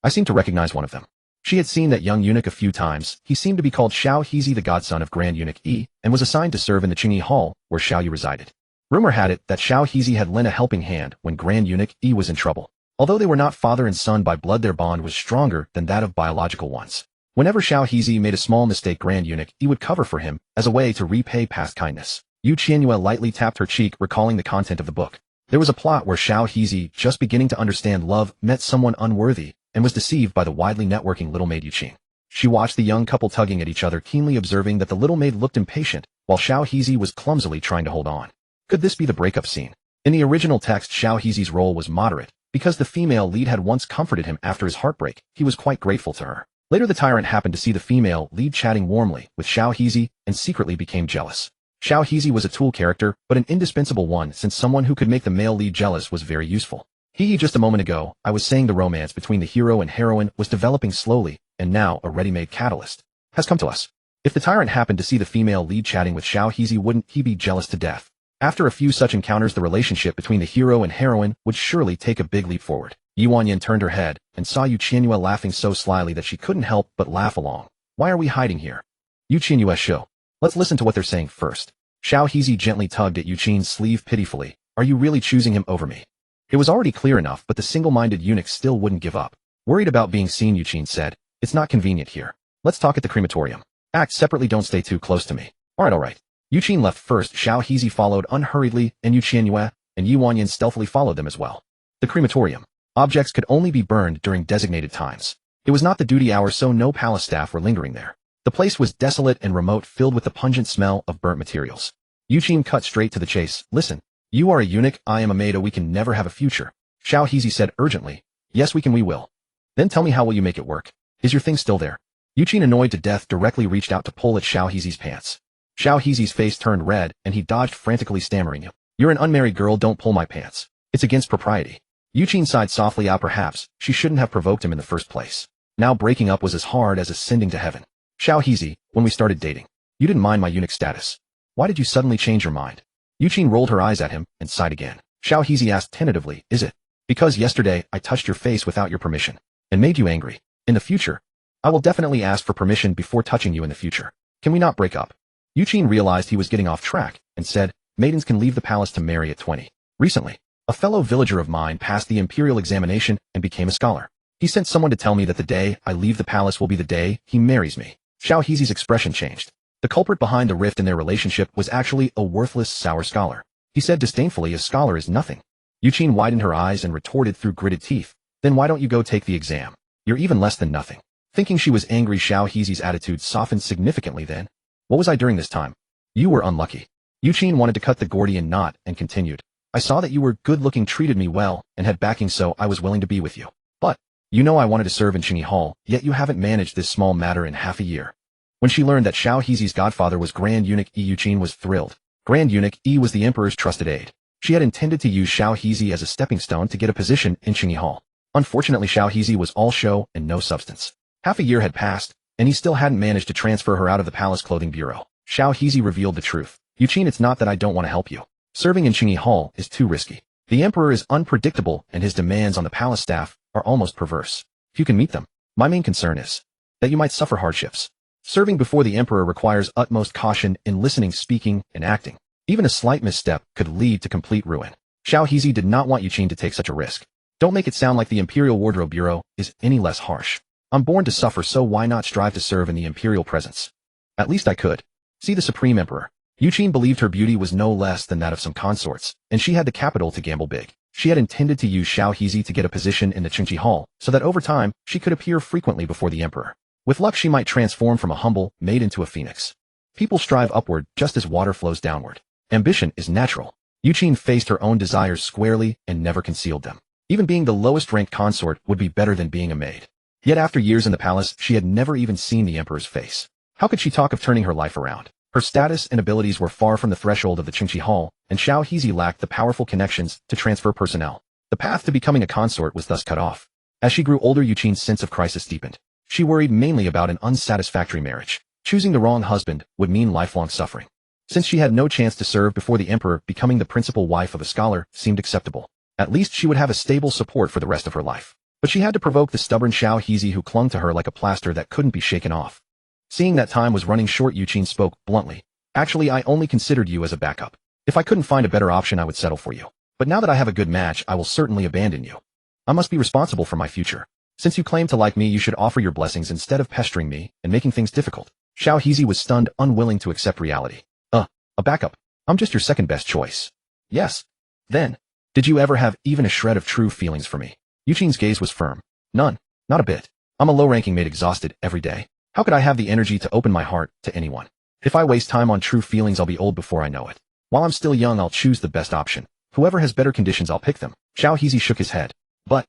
I seem to recognize one of them. She had seen that young eunuch a few times. He seemed to be called Xiao Hezi, the godson of Grand Eunuch Yi, and was assigned to serve in the Qingyi Hall, where Xiaoyu resided. Rumor had it that Xiao Hezi had lent a helping hand when Grand Eunuch Yi was in trouble. Although they were not father and son by blood, their bond was stronger than that of biological ones. Whenever Xiao Hezi made a small mistake, Grand Eunuch Yi would cover for him as a way to repay past kindness. Qianyue lightly tapped her cheek, recalling the content of the book. There was a plot where Xiao Hezi, just beginning to understand love, met someone unworthy and was deceived by the widely networking little maid Yuqin. She watched the young couple tugging at each other, keenly observing that the little maid looked impatient, while Xiao Hezi was clumsily trying to hold on. Could this be the breakup scene? In the original text, Xiao Hezi's role was moderate. Because the female lead had once comforted him after his heartbreak, he was quite grateful to her. Later the tyrant happened to see the female lead chatting warmly with Xiao Hezi and secretly became jealous. Xiao Hezi was a tool character, but an indispensable one since someone who could make the male lead jealous was very useful. Just a moment ago, I was saying the romance between the hero and heroine was developing slowly, and now a ready-made catalyst has come to us. If the tyrant happened to see the female lead chatting with Xiao Hezi, wouldn't he be jealous to death? After a few such encounters, the relationship between the hero and heroine would surely take a big leap forward. Qianyue turned her head and saw Qianyue laughing so slyly that she couldn't help but laugh along. Why are we hiding here? Qianyue show. Let's listen to what they're saying first. Xiao Hezi gently tugged at Yuqin's sleeve pitifully. Are you really choosing him over me? It was already clear enough, but the single-minded eunuch still wouldn't give up. Worried about being seen, Yuqin said, it's not convenient here. Let's talk at the crematorium. Act separately, don't stay too close to me. Alright. Yuqin left first, Xiao Hezi followed unhurriedly, and Qianyue and Qianyue stealthily followed them as well. The crematorium. Objects could only be burned during designated times. It was not the duty hour, so no palace staff were lingering there. The place was desolate and remote, filled with the pungent smell of burnt materials. Yuqin cut straight to the chase. Listen, you are a eunuch, I am a maid, we can never have a future. Xiao Hezi said urgently. Yes, we can, we will. Then tell me, how will you make it work? Is your thing still there? Yuqin, annoyed to death, directly reached out to pull at Xiao Hezi's pants. Xiao Hezi's face turned red, and he dodged frantically, stammering, You're an unmarried girl, don't pull my pants. It's against propriety. Yuqin sighed softly. Perhaps she shouldn't have provoked him in the first place. Now breaking up was as hard as ascending to heaven. Xiao Hezi, when we started dating, you didn't mind my eunuch status. Why did you suddenly change your mind? Yuqin rolled her eyes at him and sighed again. Xiao Hezi asked tentatively, Is it because yesterday I touched your face without your permission and made you angry? In the future, I will definitely ask for permission before touching you in the future. Can we not break up? Yuqin realized he was getting off track and said, Maidens can leave the palace to marry at 20. Recently, a fellow villager of mine passed the imperial examination and became a scholar. He sent someone to tell me that the day I leave the palace will be the day he marries me. Xiao Hezi's expression changed. The culprit behind the rift in their relationship was actually a worthless, sour scholar. He said disdainfully, a scholar is nothing. Yuqin widened her eyes and retorted through gritted teeth, Then why don't you go take the exam? You're even less than nothing. Thinking she was angry, Xiao Hezi's attitude softened significantly then. What was I during this time? You were unlucky. Yuqin wanted to cut the Gordian knot and continued. I saw that you were good-looking, treated me well, and had backing, so I was willing to be with you. But, you know I wanted to serve in Qingyi Hall, yet you haven't managed this small matter in half a year. When she learned that Xiao Hezi's godfather was Grand Eunuch Yi, Yuqin was thrilled. Grand Eunuch Yi was the emperor's trusted aide. She had intended to use Xiao Hezi as a stepping stone to get a position in Qingyi Hall. Unfortunately, Xiao Hezi was all show and no substance. Half a year had passed, and he still hadn't managed to transfer her out of the palace clothing bureau. Xiao Hezi revealed the truth. Yuqin, it's not that I don't want to help you. Serving in Qingyi Hall is too risky. The emperor is unpredictable, and his demands on the palace staff are almost perverse. If you can meet them, my main concern is that you might suffer hardships. Serving before the emperor requires utmost caution in listening, speaking, and acting. Even a slight misstep could lead to complete ruin. Xiao Hezi did not want Yuqin to take such a risk. Don't make it sound like the Imperial Wardrobe Bureau is any less harsh. I'm born to suffer, so why not strive to serve in the imperial presence? At least I could. See the Supreme Emperor. Yuqin believed her beauty was no less than that of some consorts, and she had the capital to gamble big. She had intended to use Xiao Hezi to get a position in the Qingyi Hall, so that over time, she could appear frequently before the emperor. With luck, she might transform from a humble maid into a phoenix. People strive upward just as water flows downward. Ambition is natural. Yuqin faced her own desires squarely and never concealed them. Even being the lowest-ranked consort would be better than being a maid. Yet after years in the palace, she had never even seen the emperor's face. How could she talk of turning her life around? Her status and abilities were far from the threshold of the Qingyi Hall, and Xiao Hezi lacked the powerful connections to transfer personnel. The path to becoming a consort was thus cut off. As she grew older, Yuqin's sense of crisis deepened. She worried mainly about an unsatisfactory marriage. Choosing the wrong husband would mean lifelong suffering. Since she had no chance to serve before the emperor, becoming the principal wife of a scholar seemed acceptable. At least she would have a stable support for the rest of her life. But she had to provoke the stubborn Xiao Hezi, who clung to her like a plaster that couldn't be shaken off. Seeing that time was running short, Yuqin spoke bluntly. Actually, I only considered you as a backup. If I couldn't find a better option, I would settle for you. But now that I have a good match, I will certainly abandon you. I must be responsible for my future. Since you claim to like me, you should offer your blessings instead of pestering me and making things difficult. Xiao Hezi was stunned, unwilling to accept reality. A backup. I'm just your second best choice. Yes. Then, did you ever have even a shred of true feelings for me? Yuqin's gaze was firm. None. Not a bit. I'm a low-ranking mate exhausted every day. How could I have the energy to open my heart to anyone? If I waste time on true feelings, I'll be old before I know it. While I'm still young, I'll choose the best option. Whoever has better conditions, I'll pick them. Xiao Hezi shook his head. But,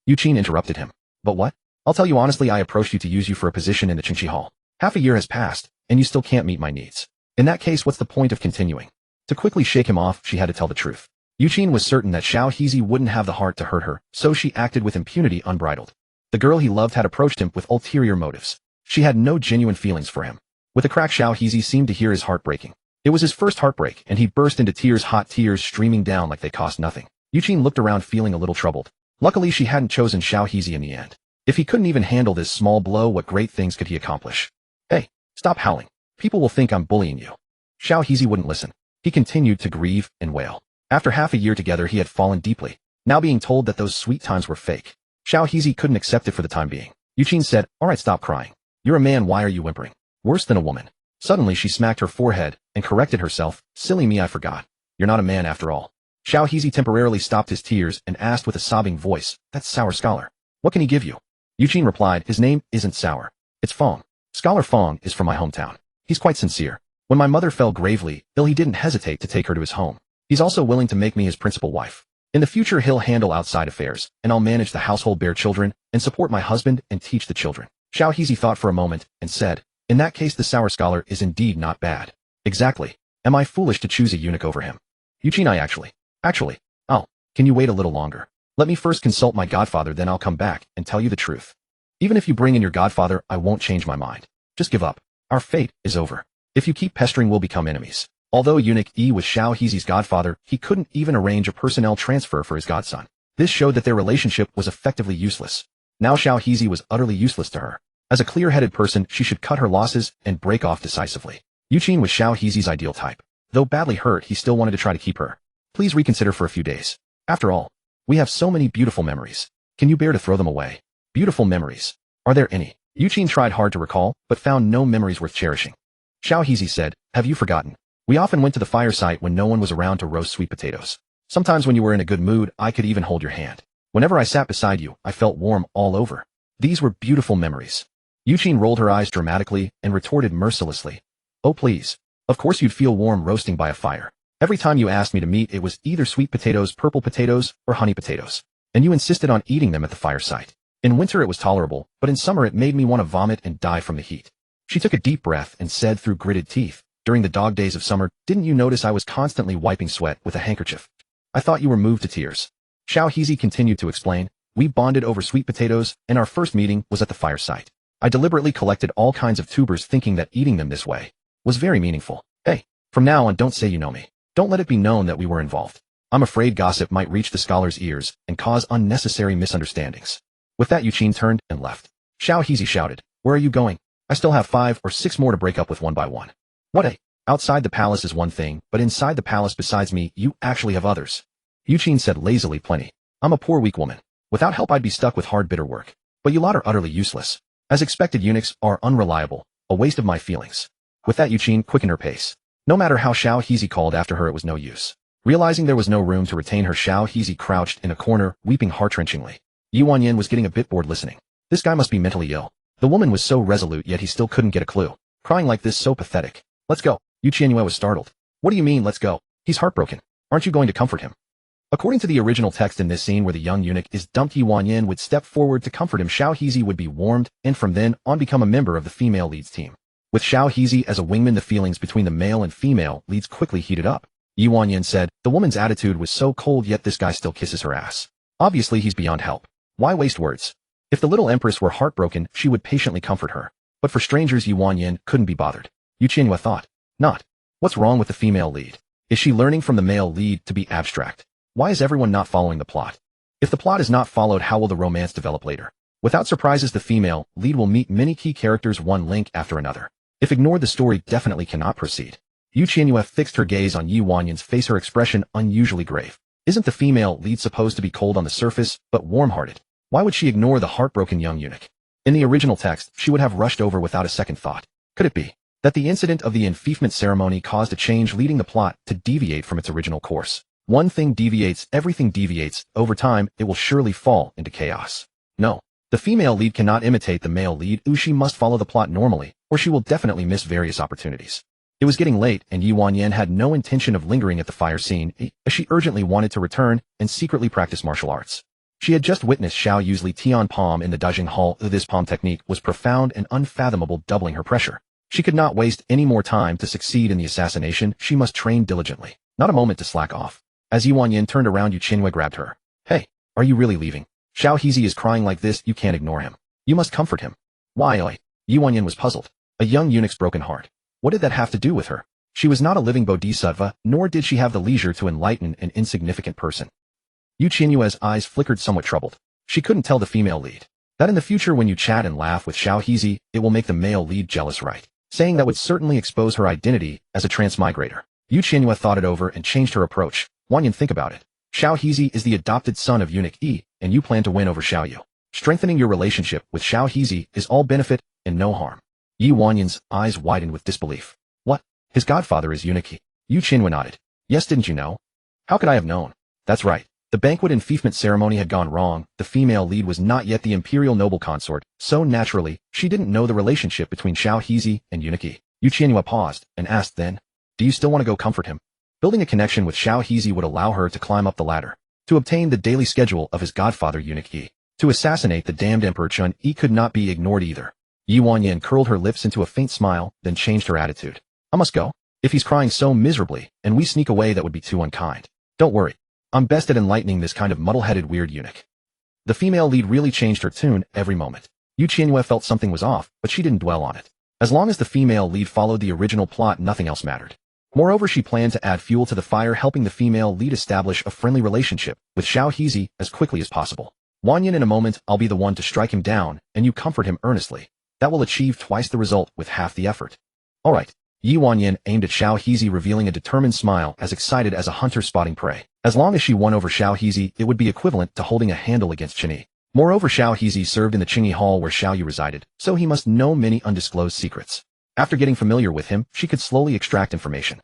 Yuqin interrupted him. But what? I'll tell you honestly, I approached you to use you for a position in the Qingxi Hall. Half a year has passed, and you still can't meet my needs. In that case, what's the point of continuing? To quickly shake him off, she had to tell the truth. Yuqin was certain that Xiao Hezi wouldn't have the heart to hurt her, so she acted with impunity unbridled. The girl he loved had approached him with ulterior motives. She had no genuine feelings for him. With a crack, Xiao Hezi seemed to hear his heart breaking. It was his first heartbreak, and he burst into tears, hot tears streaming down like they cost nothing. Yuqin looked around feeling a little troubled. Luckily, she hadn't chosen Xiao Hezi in the end. If he couldn't even handle this small blow, what great things could he accomplish? Hey, stop howling. People will think I'm bullying you. Xiao Hezi wouldn't listen. He continued to grieve and wail. After half a year together, he had fallen deeply. Now being told that those sweet times were fake, Xiao Hezi couldn't accept it for the time being. Yuqin said, "Alright, stop crying. You're a man, why are you whimpering? Worse than a woman." Suddenly she smacked her forehead and corrected herself. "Silly me, I forgot. You're not a man after all." Xiao Hezi temporarily stopped his tears and asked with a sobbing voice, "That's Sour Scholar. What can he give you?" Yuqin replied, "His name isn't Sour. It's Fong. Scholar Fong is from my hometown. He's quite sincere. When my mother fell gravely ill, he didn't hesitate to take her to his home. He's also willing to make me his principal wife. In the future, he'll handle outside affairs, and I'll manage the household, bear children, and support my husband and teach the children." Xiao Hezi thought for a moment and said, "In that case, the Sour Scholar is indeed not bad." "Exactly. Am I foolish to choose a eunuch over him?" Yuqin, Actually, can you wait a little longer? Let me first consult my godfather, then I'll come back and tell you the truth. Even if you bring in your godfather, I won't change my mind. Just give up. Our fate is over. If you keep pestering, we'll become enemies." Although Eunuch E was Xiao Hezi's godfather, he couldn't even arrange a personnel transfer for his godson. This showed that their relationship was effectively useless. Now Xiao Hezi was utterly useless to her. As a clear-headed person, she should cut her losses and break off decisively. Yuqin was Xiao Hezi's ideal type. Though badly hurt, he still wanted to try to keep her. "Please reconsider for a few days. After all, we have so many beautiful memories. Can you bear to throw them away?" Beautiful memories. Are there any? Yuqin tried hard to recall, but found no memories worth cherishing. Xiao Hezi said, "Have you forgotten? We often went to the fireside when no one was around to roast sweet potatoes. Sometimes when you were in a good mood, I could even hold your hand. Whenever I sat beside you, I felt warm all over. These were beautiful memories." Yuqin rolled her eyes dramatically and retorted mercilessly, "Oh please. Of course you'd feel warm roasting by a fire. Every time you asked me to meet, it was either sweet potatoes, purple potatoes, or honey potatoes. And you insisted on eating them at the fireside. In winter it was tolerable, but in summer it made me want to vomit and die from the heat." She took a deep breath and said through gritted teeth, "During the dog days of summer, didn't you notice I was constantly wiping sweat with a handkerchief? I thought you were moved to tears." Xiao Hezi continued to explain, "We bonded over sweet potatoes, and our first meeting was at the fireside. I deliberately collected all kinds of tubers thinking that eating them this way was very meaningful. Hey, from now on don't say you know me. Don't let it be known that we were involved. I'm afraid gossip might reach the scholar's ears and cause unnecessary misunderstandings." With that, Yuqin turned and left. Xiao Hezi shouted, "Where are you going? I still have 5 or 6 more to break up with one by one." "What? Outside the palace is one thing, but inside the palace besides me, you actually have others." Yuqin said lazily, "Plenty. I'm a poor weak woman. Without help I'd be stuck with hard bitter work. But you lot are utterly useless. As expected, eunuchs are unreliable, a waste of my feelings." With that, Yuqin quickened her pace. No matter how Xiao Hezi called after her, it was no use. Realizing there was no room to retain her, Xiao Hezi crouched in a corner, weeping heart-wrenchingly. Qianyue was getting a bit bored listening. This guy must be mentally ill. The woman was so resolute, yet he still couldn't get a clue. Crying like this, so pathetic. "Let's go." Qianyue was startled. "What do you mean, let's go? He's heartbroken. Aren't you going to comfort him?" According to the original text, in this scene where the young eunuch is dumped, Qianyue would step forward to comfort him. Xiao Hezi would be warmed, and from then on become a member of the female lead's team. With Xiao Hezi as a wingman, the feelings between the male and female leads quickly heated up. Qianyue said, "The woman's attitude was so cold, yet this guy still kisses her ass. Obviously he's beyond help. Why waste words?" If the little Empress were heartbroken, she would patiently comfort her. But for strangers, Qianyue couldn't be bothered. Qianyue thought, "Not. What's wrong with the female lead? Is she learning from the male lead to be abstract? Why is everyone not following the plot? If the plot is not followed, how will the romance develop later? Without surprises, the female lead will meet many key characters, one link after another. If ignored, the story definitely cannot proceed." Qianyue fixed her gaze on Qianyue's face, her expression unusually grave. Isn't the female lead supposed to be cold on the surface, but warm-hearted? Why would she ignore the heartbroken young eunuch? In the original text, she would have rushed over without a second thought. Could it be that the incident of the enfeoffment ceremony caused a change, leading the plot to deviate from its original course? One thing deviates, everything deviates. Over time, it will surely fall into chaos. No. The The female lead cannot imitate the male lead, she must follow the plot normally, or she will definitely miss various opportunities. It was getting late, and Qianyue had no intention of lingering at the fire scene, as she urgently wanted to return and secretly practice martial arts. She had just witnessed Qianyue's Tian palm in the Dajing Hall. This palm technique was profound and unfathomable, doubling her pressure. She could not waste any more time to succeed in the assassination. She must train diligently, not a moment to slack off. As Qianyue turned around, Qianyue grabbed her. Hey, are you really leaving? Xiao Hezi is crying like this, you can't ignore him. You must comfort him. Why, oi? Qianyue was puzzled. A young eunuch's broken heart. What did that have to do with her? She was not a living bodhisattva, nor did she have the leisure to enlighten an insignificant person. Qianyue's eyes flickered, somewhat troubled. She couldn't tell the female lead that in the future when you chat and laugh with Xiao Hezi, it will make the male lead jealous, right? Saying that would certainly expose her identity as a transmigrator. Qianyue thought it over and changed her approach. Wanyan, think about it. Xiao Hezi is the adopted son of eunuch Yi, and you plan to win over Xiaoyu. Strengthening your relationship with Xiao Hezi is all benefit and no harm. Wanyan's eyes widened with disbelief. What? His godfather is eunuch Yi? Qianyue nodded. Yes, didn't you know? How could I have known? That's right. The banquet and feastment ceremony had gone wrong. The female lead was not yet the imperial noble consort, so naturally, she didn't know the relationship between Xiao Hezi and eunuch Yi. Qianyue paused and asked then, do you still want to go comfort him? Building a connection with Xiao Hezi would allow her to climb up the ladder, to obtain the daily schedule of his godfather eunuch Yi. To assassinate the damned Emperor Chun Yi could not be ignored either. Qianyue curled her lips into a faint smile, then changed her attitude. I must go. If he's crying so miserably, and we sneak away, that would be too unkind. Don't worry. I'm best at enlightening this kind of muddle-headed weird eunuch. The female lead really changed her tune every moment. Qianyue felt something was off, but she didn't dwell on it. As long as the female lead followed the original plot, nothing else mattered. Moreover, she planned to add fuel to the fire, helping the female lead establish a friendly relationship with Xiao Hezi as quickly as possible. Wanyan, in a moment, I'll be the one to strike him down, and you comfort him earnestly. That will achieve twice the result with half the effort. All right. Qianyue aimed at Xiao Hezi, revealing a determined smile, as excited as a hunter spotting prey. As long as she won over Xiao Hezi, it would be equivalent to holding a handle against Qianyue. Moreover, Xiao Hezi served in the Qingyi Hall where Xiaoyu resided, so he must know many undisclosed secrets. After getting familiar with him, she could slowly extract information.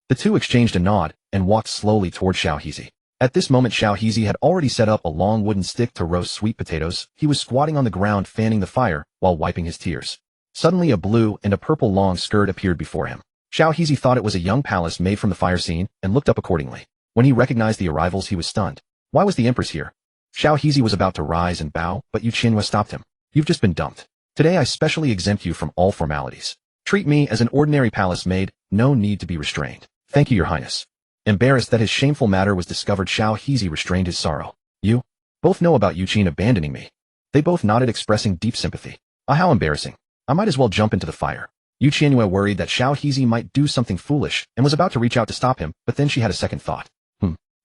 The two exchanged a nod and walked slowly toward Xiao Hezi. At this moment, Xiao Hezi had already set up a long wooden stick to roast sweet potatoes. He was squatting on the ground, fanning the fire while wiping his tears. Suddenly, a blue and a purple long skirt appeared before him. Xiao Hezi thought it was a young palace maid from the fire scene and looked up accordingly. When he recognized the arrivals, he was stunned. Why was the Empress here? Xiao Hezi was about to rise and bow, but Qianyue stopped him. You've just been dumped. Today I specially exempt you from all formalities. Treat me as an ordinary palace maid, no need to be restrained. Thank you, Your Highness. Embarrassed that his shameful matter was discovered, Xiao Hezi restrained his sorrow. You both know about Qianyue abandoning me. They both nodded, expressing deep sympathy. Ah, how embarrassing. I might as well jump into the fire. Qianyue worried that Xiao Hezi might do something foolish and was about to reach out to stop him, but then she had a second thought.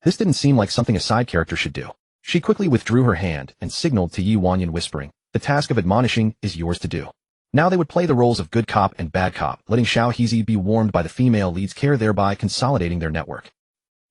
This didn't seem like something a side character should do. She quickly withdrew her hand and signaled to Qianyue, whispering, the task of admonishing is yours to do. Now they would play the roles of good cop and bad cop, letting Xiao Hezi be warmed by the female lead's care, thereby consolidating their network.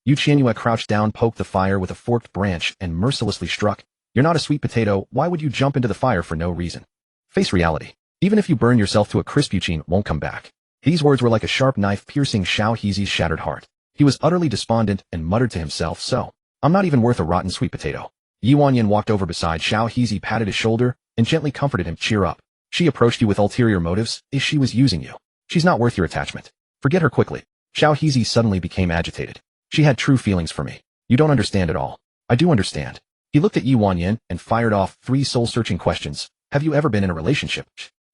Qianyue crouched down, poked the fire with a forked branch, and mercilessly struck. You're not a sweet potato, why would you jump into the fire for no reason? Face reality. Even if you burn yourself to a crisp, Qianyue won't come back. These words were like a sharp knife piercing Xiao Hezi's shattered heart. He was utterly despondent and muttered to himself, so, I'm not even worth a rotten sweet potato. Qianyue walked over beside Xiao Hezi, patted his shoulder, and gently comforted him. Cheer up. She approached you with ulterior motives, if she was using you. She's not worth your attachment. Forget her quickly. Xiao Hezi suddenly became agitated. She had true feelings for me. You don't understand at all. I do understand. He looked at Qianyue and fired off 3 soul-searching questions. Have you ever been in a relationship?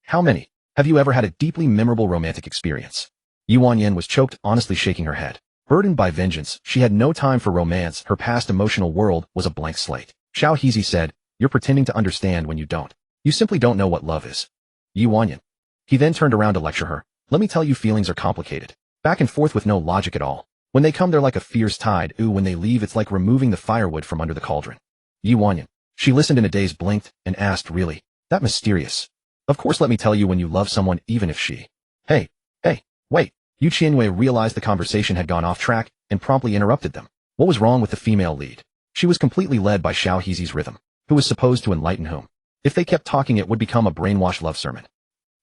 How many? Have you ever had a deeply memorable romantic experience? Qianyue was choked, honestly shaking her head. Burdened by vengeance, she had no time for romance. Her past emotional world was a blank slate. Xiao Hezi said, you're pretending to understand when you don't. You simply don't know what love is. Qianyue. He then turned around to lecture her. Let me tell you, feelings are complicated. Back and forth with no logic at all. When they come, they're like a fierce tide. When they leave, it's like removing the firewood from under the cauldron. Qianyue. She listened in a daze, blinked, and asked, really? That mysterious? Of course, let me tell you, when you love someone, even if she... Hey, wait. Qianyue realized the conversation had gone off track and promptly interrupted them. What was wrong with the female lead? She was completely led by Xiao Hezi's rhythm, who was supposed to enlighten whom. If they kept talking, it would become a brainwashed love sermon.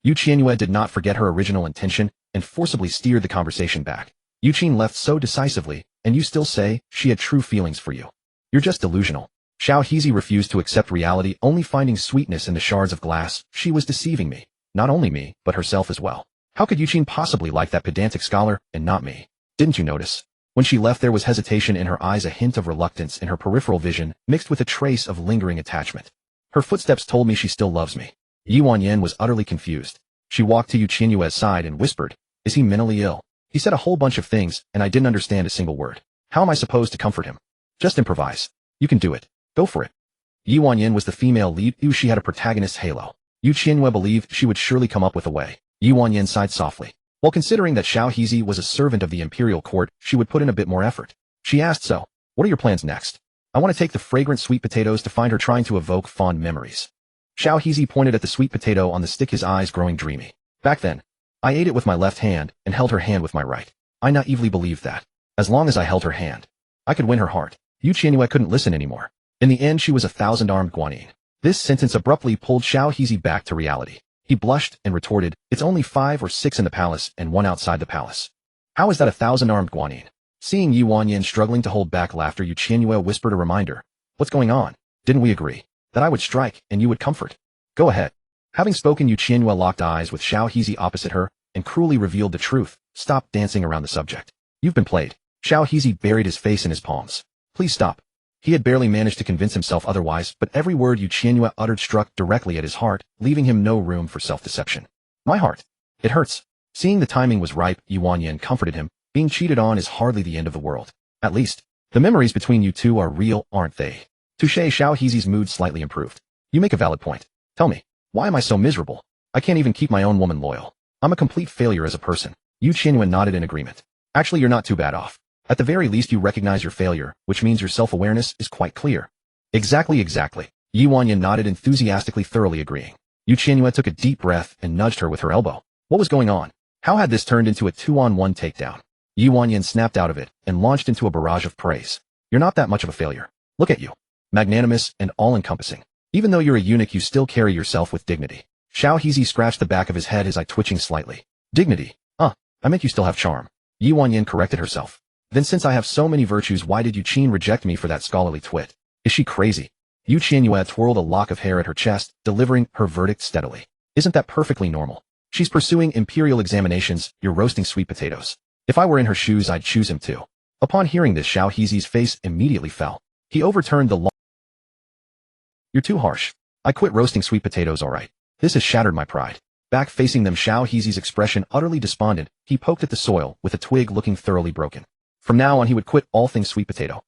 Qianyue did not forget her original intention and forcibly steered the conversation back. Qianyue left so decisively, and you still say she had true feelings for you. You're just delusional. Xiao Hezi refused to accept reality, only finding sweetness in the shards of glass. She was deceiving me. Not only me, but herself as well. How could Yuqin possibly like that pedantic scholar, and not me? Didn't you notice? When she left there was hesitation in her eyes, a hint of reluctance in her peripheral vision, mixed with a trace of lingering attachment. Her footsteps told me she still loves me. Qianyue was utterly confused. She walked to Qianyue's side and whispered, "Is he mentally ill? He said a whole bunch of things, and I didn't understand a single word. How am I supposed to comfort him? Just improvise. You can do it. Go for it." Qianyue was the female lead. She had a protagonist's halo. Qianyue believed she would surely come up with a way. Qianyue sighed softly. While considering that Xiao Hezi was a servant of the imperial court, she would put in a bit more effort. She asked, "So, what are your plans next?" "I want to take the fragrant sweet potatoes to find her," trying to evoke fond memories. Xiao Hezi pointed at the sweet potato on the stick, his eyes growing dreamy. "Back then, I ate it with my left hand and held her hand with my right. I naively believed that, as long as I held her hand, I could win her heart." Qianyue couldn't listen anymore. In the end, she was a thousand-armed guanyin. This sentence abruptly pulled Xiao Hezi back to reality. He blushed and retorted, "It's only 5 or 6 in the palace and 1 outside the palace. How is that a thousand-armed guanyin?" Seeing Qianyue struggling to hold back laughter, Qianyue whispered a reminder. "What's going on? Didn't we agree that I would strike and you would comfort? Go ahead." Having spoken, Qianyue locked eyes with Xiao Hezi opposite her and cruelly revealed the truth. "Stop dancing around the subject. You've been played." Xiao Hezi buried his face in his palms. "Please stop." He had barely managed to convince himself otherwise, but every word Qianyue uttered struck directly at his heart, leaving him no room for self-deception. "My heart. It hurts." Seeing the timing was ripe, Qianyue comforted him. "Being cheated on is hardly the end of the world. At least, the memories between you two are real, aren't they?" Touché. Xiao Hezi's mood slightly improved. "You make a valid point. Tell me, why am I so miserable? I can't even keep my own woman loyal. I'm a complete failure as a person." Qianyue nodded in agreement. "Actually, you're not too bad off. At the very least, you recognize your failure, which means your self-awareness is quite clear." Exactly. Qianyue nodded enthusiastically, thoroughly agreeing. Qianyue took a deep breath and nudged her with her elbow. What was going on? How had this turned into a 2-on-1 takedown? Qianyue snapped out of it and launched into a barrage of praise. "You're not that much of a failure. Look at you. Magnanimous and all-encompassing. Even though you're a eunuch, you still carry yourself with dignity." Xiao Hezi scratched the back of his head, his eye twitching slightly. "Dignity? I meant you still have charm." Qianyue corrected herself. "Then since I have so many virtues, why did Yuqin reject me for that scholarly twit? Is she crazy?" Qianyue twirled a lock of hair at her chest, delivering her verdict steadily. "Isn't that perfectly normal? She's pursuing imperial examinations, you're roasting sweet potatoes. If I were in her shoes, I'd choose him too." Upon hearing this, Xiao Hezi's face immediately fell. He overturned the law. "You're too harsh. I quit roasting sweet potatoes, alright. This has shattered my pride." Back facing them, Xiao Hezi's expression utterly despondent, he poked at the soil with a twig, looking thoroughly broken. From now on, he would quit all things sweet potato.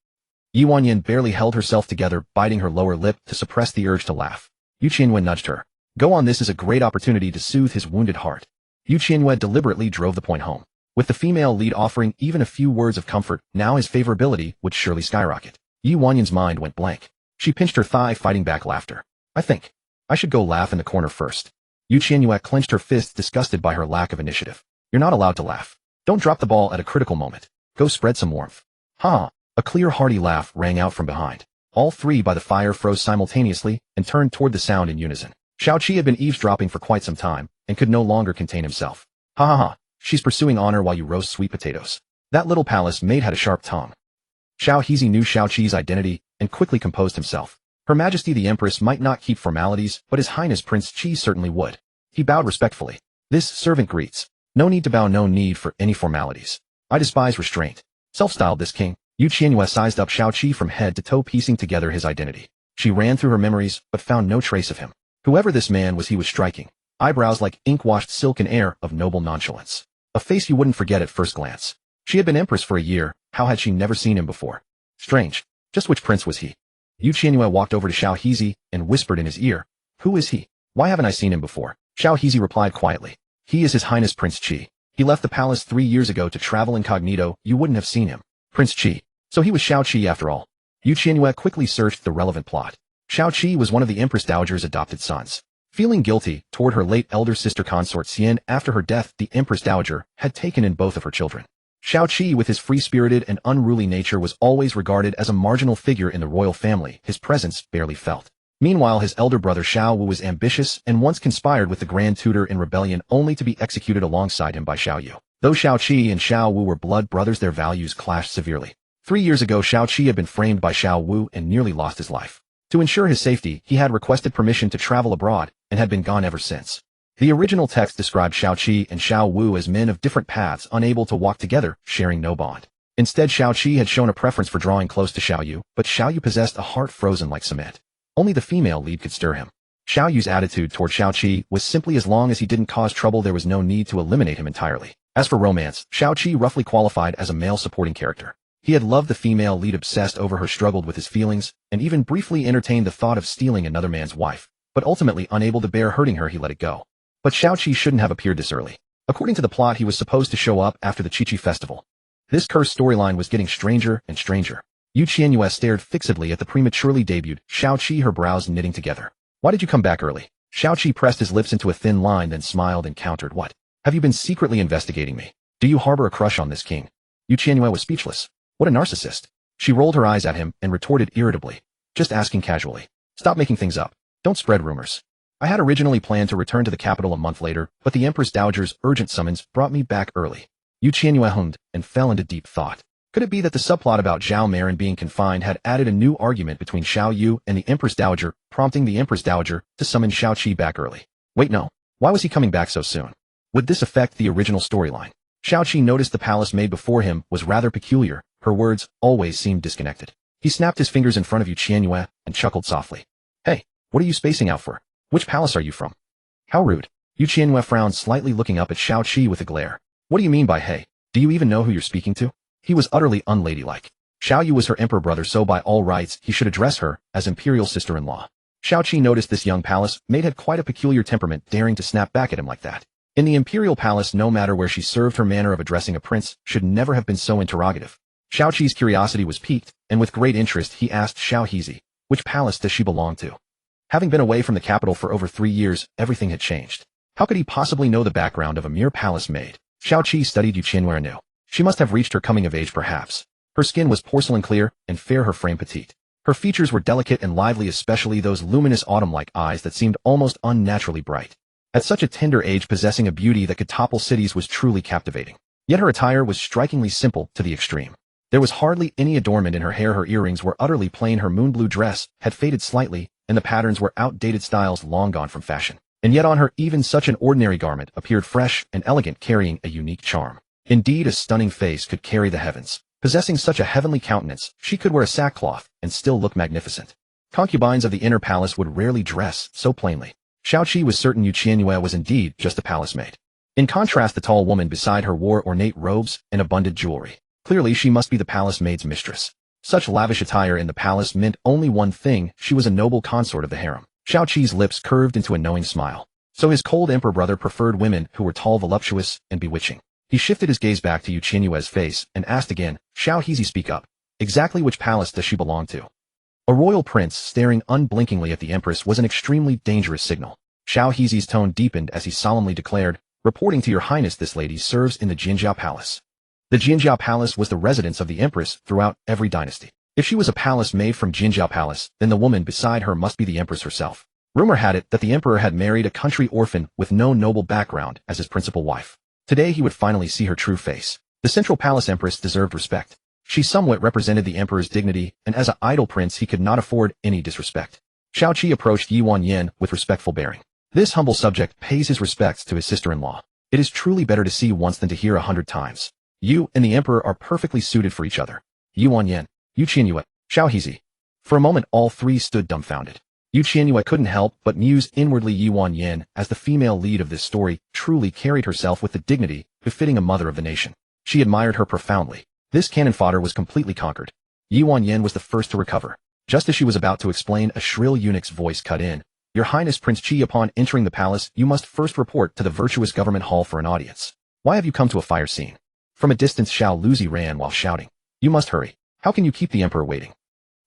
Qianyue barely held herself together, biting her lower lip to suppress the urge to laugh. Qianyue nudged her. "Go on, this is a great opportunity to soothe his wounded heart." Qianyue deliberately drove the point home. With the female lead offering even a few words of comfort, now his favorability would surely skyrocket. Qianyue's mind went blank. She pinched her thigh, fighting back laughter. "I think I should go laugh in the corner first." Qianyue clenched her fists, disgusted by her lack of initiative. "You're not allowed to laugh. Don't drop the ball at a critical moment. Go spread some warmth." "Ha!" A clear, hearty laugh rang out from behind. All three by the fire froze simultaneously and turned toward the sound in unison. Xiao Qi had been eavesdropping for quite some time and could no longer contain himself. "Ha ha ha, she's pursuing honor while you roast sweet potatoes." That little palace maid had a sharp tongue. Xiao Hezi knew Xiao Qi's identity and quickly composed himself. Her Majesty the Empress might not keep formalities, but His Highness Prince Qi certainly would. He bowed respectfully. "This servant greets. No need to bow, no need for any formalities. I despise restraint." Self-styled this king, Qianyue sized up Xiao Qi from head to toe, piecing together his identity. She ran through her memories, but found no trace of him. Whoever this man was, he was striking. Eyebrows like ink-washed silk, an air of noble nonchalance. A face you wouldn't forget at first glance. She had been Empress for a year. How had she never seen him before? Strange. Just which prince was he? Qianyue walked over to Xiao Hezi and whispered in his ear. "Who is he? Why haven't I seen him before?" Xiao Hezi replied quietly. "He is His Highness Prince Qi. He left the palace 3 years ago to travel incognito. You wouldn't have seen him." Prince Qi. So he was Xiao Qi after all. Qianyue quickly searched the relevant plot. Xiao Qi was one of the Empress Dowager's adopted sons. Feeling guilty toward her late elder sister consort Xian after her death, the Empress Dowager had taken in both of her children. Xiao Qi, with his free-spirited and unruly nature, was always regarded as a marginal figure in the royal family, his presence barely felt. Meanwhile, his elder brother Xiao Wu was ambitious and once conspired with the Grand Tutor in rebellion, only to be executed alongside him by Xiaoyu. Though Xiao Qi and Xiao Wu were blood brothers, their values clashed severely. 3 years ago, Xiao Qi had been framed by Xiao Wu and nearly lost his life. To ensure his safety, he had requested permission to travel abroad and had been gone ever since. The original text described Xiaoqi and Xiao Wu as men of different paths unable to walk together, sharing no bond. Instead, Xiaoqi had shown a preference for drawing close to Xiaoyu, but Xiaoyu possessed a heart frozen like cement. Only the female lead could stir him. Xiaoyu's attitude toward Xiaoqi was simply as long as he didn't cause trouble there was no need to eliminate him entirely. As for romance, Xiaoqi roughly qualified as a male supporting character. He had loved the female lead, obsessed over her, struggled with his feelings, and even briefly entertained the thought of stealing another man's wife, but ultimately unable to bear hurting her he let it go. But Xiaoqi shouldn't have appeared this early. According to the plot, he was supposed to show up after the Qichi festival. This cursed storyline was getting stranger and stranger. Qianyue stared fixedly at the prematurely debuted Xiaoqi, her brows knitting together. Why did you come back early? Xiaoqi pressed his lips into a thin line, then smiled and countered. What? Have you been secretly investigating me? Do you harbor a crush on this king? Qianyue was speechless. What a narcissist. She rolled her eyes at him and retorted irritably. Just asking casually. Stop making things up. Don't spread rumors. I had originally planned to return to the capital a month later, but the Empress Dowager's urgent summons brought me back early. Qianyue hummed and fell into deep thought. Could it be that the subplot about Zhao Marin being confined had added a new argument between Xiao Yu and the Empress Dowager, prompting the Empress Dowager to summon Xiaoqi back early? Wait, no. Why was he coming back so soon? Would this affect the original storyline? Xiaoqi noticed the palace made before him was rather peculiar. Her words always seemed disconnected. He snapped his fingers in front of Qianyue and chuckled softly. Hey, what are you spacing out for? Which palace are you from? How rude. Qianyue frowned slightly, looking up at Xiaoqi with a glare. What do you mean by hey? Do you even know who you're speaking to? He was utterly unladylike. Xiaoyu was her emperor brother, so by all rights he should address her as imperial sister-in-law. Xiaoqi noticed this young palace maid had quite a peculiar temperament, daring to snap back at him like that. In the imperial palace, no matter where she served, her manner of addressing a prince should never have been so interrogative. Xiaoqi's curiosity was piqued, and with great interest he asked Xiao Hizi, which palace does she belong to? Having been away from the capital for over 3 years, everything had changed. How could he possibly know the background of a mere palace maid? Xiaoqi studied Qianyue anew. She must have reached her coming of age perhaps. Her skin was porcelain clear and fair, her frame petite. Her features were delicate and lively, especially those luminous autumn-like eyes that seemed almost unnaturally bright. At such a tender age, possessing a beauty that could topple cities was truly captivating. Yet her attire was strikingly simple to the extreme. There was hardly any adornment in her hair, her earrings were utterly plain, her moon-blue dress had faded slightly, and the patterns were outdated styles long gone from fashion. And yet on her even such an ordinary garment appeared fresh and elegant, carrying a unique charm. Indeed, a stunning face could carry the heavens. Possessing such a heavenly countenance, she could wear a sackcloth and still look magnificent. Concubines of the inner palace would rarely dress so plainly. Xiaoqi was certain Qianyue was indeed just a palace maid. In contrast, the tall woman beside her wore ornate robes and abundant jewelry. Clearly, she must be the palace maid's mistress. Such lavish attire in the palace meant only one thing: she was a noble consort of the harem. Xiaoqi's lips curved into a knowing smile. So his cold emperor brother preferred women who were tall, voluptuous, and bewitching. He shifted his gaze back to Qianyue's face and asked again, Xiao Hizi, speak up. Exactly which palace does she belong to? A royal prince staring unblinkingly at the empress was an extremely dangerous signal. Xiao Hizi's tone deepened as he solemnly declared, reporting to your highness, this lady serves in the Jinjiao Palace. The Jinjiao Palace was the residence of the empress throughout every dynasty. If she was a palace maid from Jinjiao Palace, then the woman beside her must be the empress herself. Rumor had it that the emperor had married a country orphan with no noble background as his principal wife. Today he would finally see her true face. The Central Palace Empress deserved respect. She somewhat represented the emperor's dignity, and as an idle prince he could not afford any disrespect. Xiaoqi approached Qianyue with respectful bearing. This humble subject pays his respects to his sister-in-law. It is truly better to see once than to hear 100 times. You and the emperor are perfectly suited for each other. Qianyue, Qianyue, Xiao Hizi. For a moment all three stood dumbfounded. Qianyue couldn't help but muse inwardly. Qianyue, as the female lead of this story, truly carried herself with the dignity befitting a mother of the nation. She admired her profoundly. This cannon fodder was completely conquered. Qianyue was the first to recover. Just as she was about to explain, a shrill eunuch's voice cut in. Your Highness Prince Qi, upon entering the palace, you must first report to the virtuous government hall for an audience. Why have you come to a fire scene? From a distance Xiao Luzi ran while shouting. You must hurry. How can you keep the emperor waiting?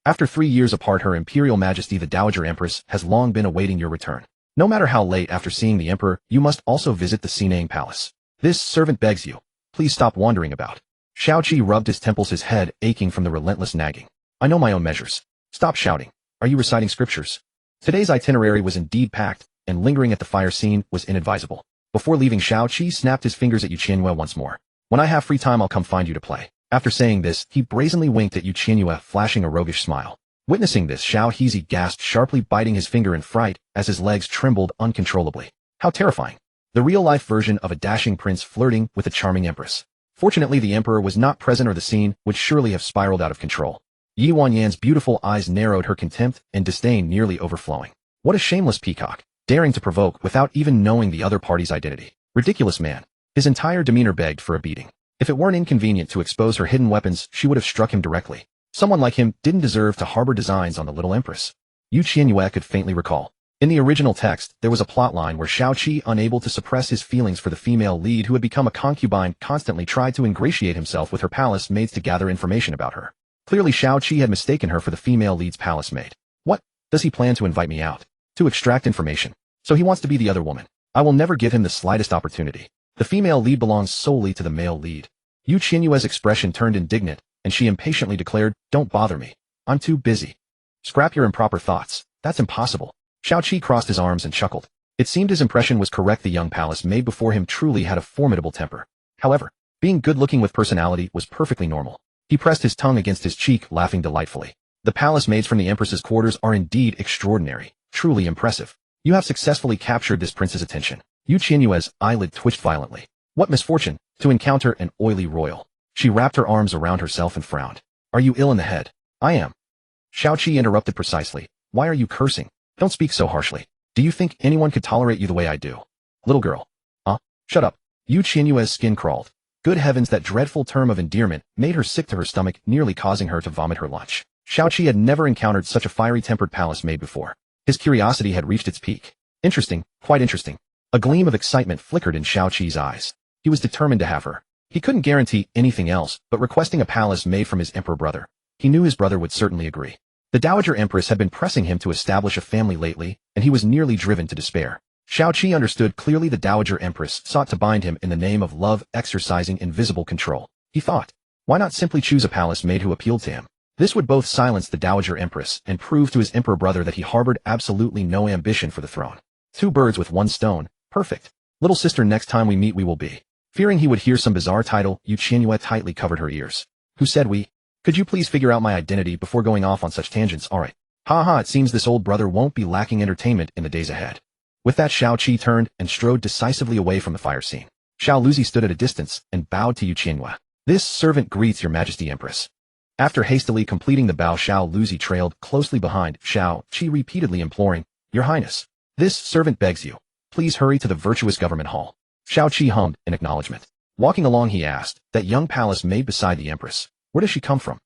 After 3 years apart, Her Imperial Majesty the Dowager Empress has long been awaiting your return. No matter how late after seeing the emperor, you must also visit the Sinang Palace. This servant begs you. Please stop wandering about. Xiaoqi rubbed his temples, his head aching from the relentless nagging. I know my own measures. Stop shouting. Are you reciting scriptures? Today's itinerary was indeed packed, and lingering at the fire scene was inadvisable. Before leaving, Xiaoqi snapped his fingers at Qianyue once more. When I have free time I'll come find you to play. After saying this, he brazenly winked at Qianyue, flashing a roguish smile. Witnessing this, Xiao Hezi gasped, sharply biting his finger in fright as his legs trembled uncontrollably. How terrifying. The real-life version of a dashing prince flirting with a charming empress. Fortunately, the emperor was not present or the scene would surely have spiraled out of control. Yi Wanyan's beautiful eyes narrowed, her contempt and disdain nearly overflowing. What a shameless peacock, daring to provoke without even knowing the other party's identity. Ridiculous man. His entire demeanor begged for a beating. If it weren't inconvenient to expose her hidden weapons, she would have struck him directly. Someone like him didn't deserve to harbor designs on the little empress. Qianyue could faintly recall. In the original text, there was a plotline where Shao Qi, unable to suppress his feelings for the female lead who had become a concubine, constantly tried to ingratiate himself with her palace maids to gather information about her. Clearly, Shao Qi had mistaken her for the female lead's palace maid. What? Does he plan to invite me out? To extract information. So he wants to be the other woman. I will never give him the slightest opportunity. The female lead belongs solely to the male lead. Qianyue's expression turned indignant, and she impatiently declared, "Don't bother me. I'm too busy." Scrap your improper thoughts. That's impossible. Shao Qi crossed his arms and chuckled. It seemed his impression was correct. The young palace maid before him truly had a formidable temper. However, being good-looking with personality was perfectly normal. He pressed his tongue against his cheek, laughing delightfully. The palace maids from the Empress's quarters are indeed extraordinary, truly impressive. You have successfully captured this prince's attention. Qianyue's eyelid twitched violently. What misfortune, to encounter an oily royal. She wrapped her arms around herself and frowned. Are you ill in the head? I am. Shao Qi interrupted precisely. Why are you cursing? Don't speak so harshly. Do you think anyone could tolerate you the way I do? Little girl. Shut up. Qianyue's skin crawled. Good heavens, that dreadful term of endearment made her sick to her stomach, nearly causing her to vomit her lunch. Shao Qi had never encountered such a fiery-tempered palace maid before. His curiosity had reached its peak. Interesting, quite interesting. A gleam of excitement flickered in Shao Qi's eyes. He was determined to have her. He couldn't guarantee anything else, but requesting a palace maid from his emperor brother. He knew his brother would certainly agree. The Dowager Empress had been pressing him to establish a family lately, and he was nearly driven to despair. Shao Qi understood clearly. The Dowager Empress sought to bind him in the name of love, exercising invisible control. He thought, why not simply choose a palace maid who appealed to him? This would both silence the Dowager Empress and prove to his emperor brother that he harbored absolutely no ambition for the throne. Two birds with one stone. Perfect. Little sister, next time we meet we will be. Fearing he would hear some bizarre title, Qianyue tightly covered her ears. Who said we? Could you please figure out my identity before going off on such tangents? Alright. It seems this old brother won't be lacking entertainment in the days ahead. With that, Shao Qi turned and strode decisively away from the fire scene. Xiao Luzi stood at a distance and bowed to Qianyue. This servant greets your majesty, Empress. After hastily completing the bow, Xiao Luzi trailed closely behind Shao Qi, repeatedly imploring, Your Highness, this servant begs you. Please hurry to the virtuous government hall. Shao Qi hummed in acknowledgement. Walking along, he asked, that young palace maid beside the Empress, where does she come from?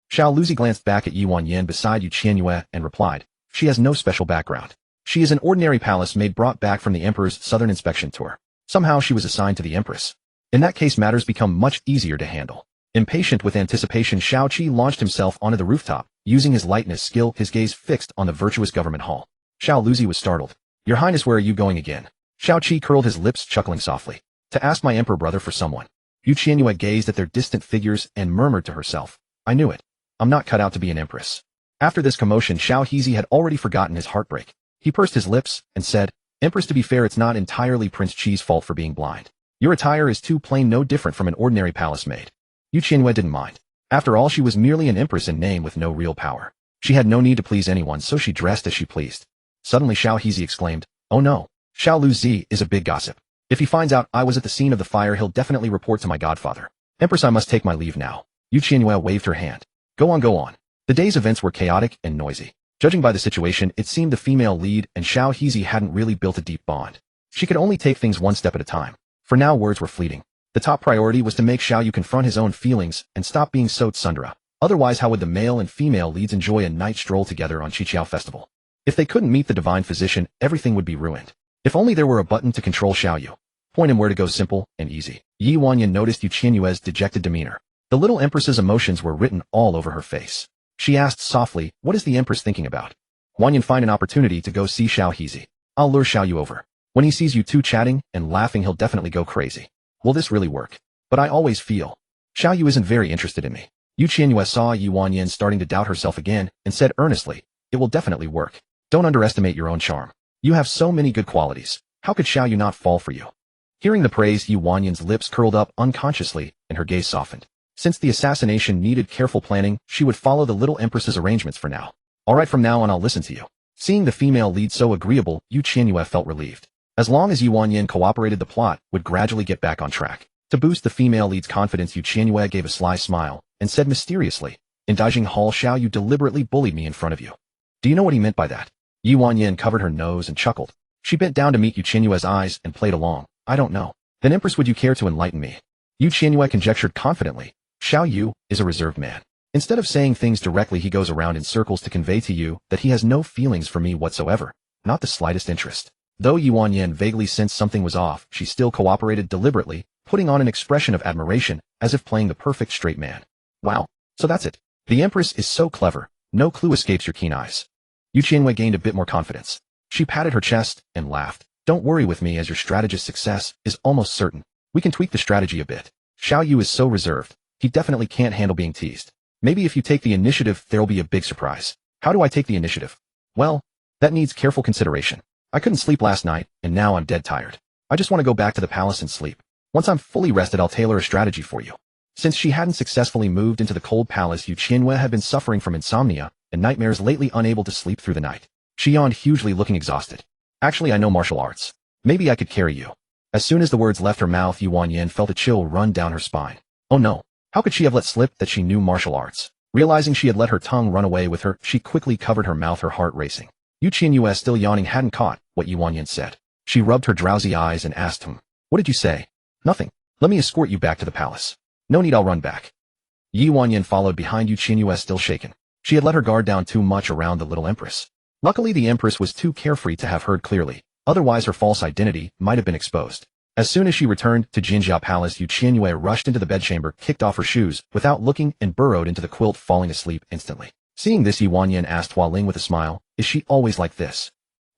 Xiao Luzi glanced back at Yi Wanyan beside Qianyue and replied, She has no special background. She is an ordinary palace maid brought back from the Emperor's southern inspection tour. Somehow she was assigned to the Empress. In that case, matters become much easier to handle. Impatient with anticipation, Shao Qi launched himself onto the rooftop, using his lightness skill, his gaze fixed on the virtuous government hall. Xiao Luzi was startled. Your Highness, where are you going again? Shao Qi curled his lips, chuckling softly. To ask my emperor brother for someone. Qianyue gazed at their distant figures and murmured to herself, I knew it. I'm not cut out to be an empress. After this commotion, Shao Hezi had already forgotten his heartbreak. He pursed his lips and said, Empress, to be fair, it's not entirely Prince Qi's fault for being blind. Your attire is too plain, no different from an ordinary palace maid. Qianyue didn't mind. After all, she was merely an empress in name with no real power. She had no need to please anyone, so she dressed as she pleased. Suddenly Shao Hezi exclaimed, Oh no, Xiao Luzi is a big gossip. If he finds out I was at the scene of the fire, he'll definitely report to my godfather. Empress, I must take my leave now. Qianyue waved her hand. Go on, go on. The day's events were chaotic and noisy. Judging by the situation, it seemed the female lead and Shao Hezi hadn't really built a deep bond. She could only take things one step at a time. For now, words were fleeting. The top priority was to make Xiaoyu confront his own feelings and stop being so tsundere. Otherwise, how would the male and female leads enjoy a night stroll together on Qiqiao Festival? If they couldn't meet the divine physician, everything would be ruined. If only there were a button to control Xiaoyu. Point him where to go, simple and easy. Yi Wanyan noticed Qianyue's dejected demeanor. The little empress's emotions were written all over her face. She asked softly, What is the empress thinking about? Wanyan, find an opportunity to go see Shao Hezi. I'll lure Xiaoyu over. When he sees you two chatting and laughing, he'll definitely go crazy. Will this really work? But I always feel Xiaoyu isn't very interested in me. Qianyue saw Yi Wanyan starting to doubt herself again and said earnestly, It will definitely work. Don't underestimate your own charm. You have so many good qualities. How could Xiaoyu not fall for you? Hearing the praise, Yi Wanyan's lips curled up unconsciously and her gaze softened. Since the assassination needed careful planning, she would follow the little empress's arrangements for now. Alright, from now on I'll listen to you. Seeing the female lead so agreeable, Qianyue felt relieved. As long as Qianyue cooperated, the plot would gradually get back on track. To boost the female lead's confidence, Qianyue gave a sly smile and said mysteriously, "In Daijing Hall, Xiaoyu deliberately bullied me in front of you. Do you know what he meant by that?" Qianyue covered her nose and chuckled. She bent down to meet Qianyue's eyes and played along. "I don't know." "Then Empress, would you care to enlighten me?" Qianyue conjectured confidently. Xiaoyu is a reserved man. Instead of saying things directly, he goes around in circles to convey to you that he has no feelings for me whatsoever, not the slightest interest. Though Qianyue vaguely sensed something was off, she still cooperated deliberately, putting on an expression of admiration, as if playing the perfect straight man. "Wow, so that's it. The Empress is so clever, no clue escapes your keen eyes." Qianyue gained a bit more confidence. She patted her chest and laughed. "Don't worry with me, as your strategist's success is almost certain. We can tweak the strategy a bit. Xiaoyu is so reserved, he definitely can't handle being teased. Maybe if you take the initiative, there'll be a big surprise." "How do I take the initiative?" "Well, that needs careful consideration. I couldn't sleep last night, and now I'm dead tired. I just want to go back to the palace and sleep. Once I'm fully rested, I'll tailor a strategy for you." Since she hadn't successfully moved into the cold palace, Qianyue had been suffering from insomnia and nightmares lately, unable to sleep through the night. She yawned hugely, looking exhausted. "Actually, I know martial arts. Maybe I could carry you." As soon as the words left her mouth, Qianyue felt a chill run down her spine. Oh no, how could she have let slip that she knew martial arts? Realizing she had let her tongue run away with her, she quickly covered her mouth, her heart racing. Qianyue, still yawning, hadn't caught what Qianyue said. She rubbed her drowsy eyes and asked him, "What did you say?" "Nothing. Let me escort you back to the palace." "No need, I'll run back." Qianyue followed behind, Qianyue still shaken. She had let her guard down too much around the little Empress. Luckily, the Empress was too carefree to have heard clearly, otherwise her false identity might have been exposed. As soon as she returned to Jinjiao Palace, Qianyue rushed into the bedchamber, kicked off her shoes without looking, and burrowed into the quilt, falling asleep instantly. Seeing this, Qianyue asked Hualing with a smile, "Is she always like this?"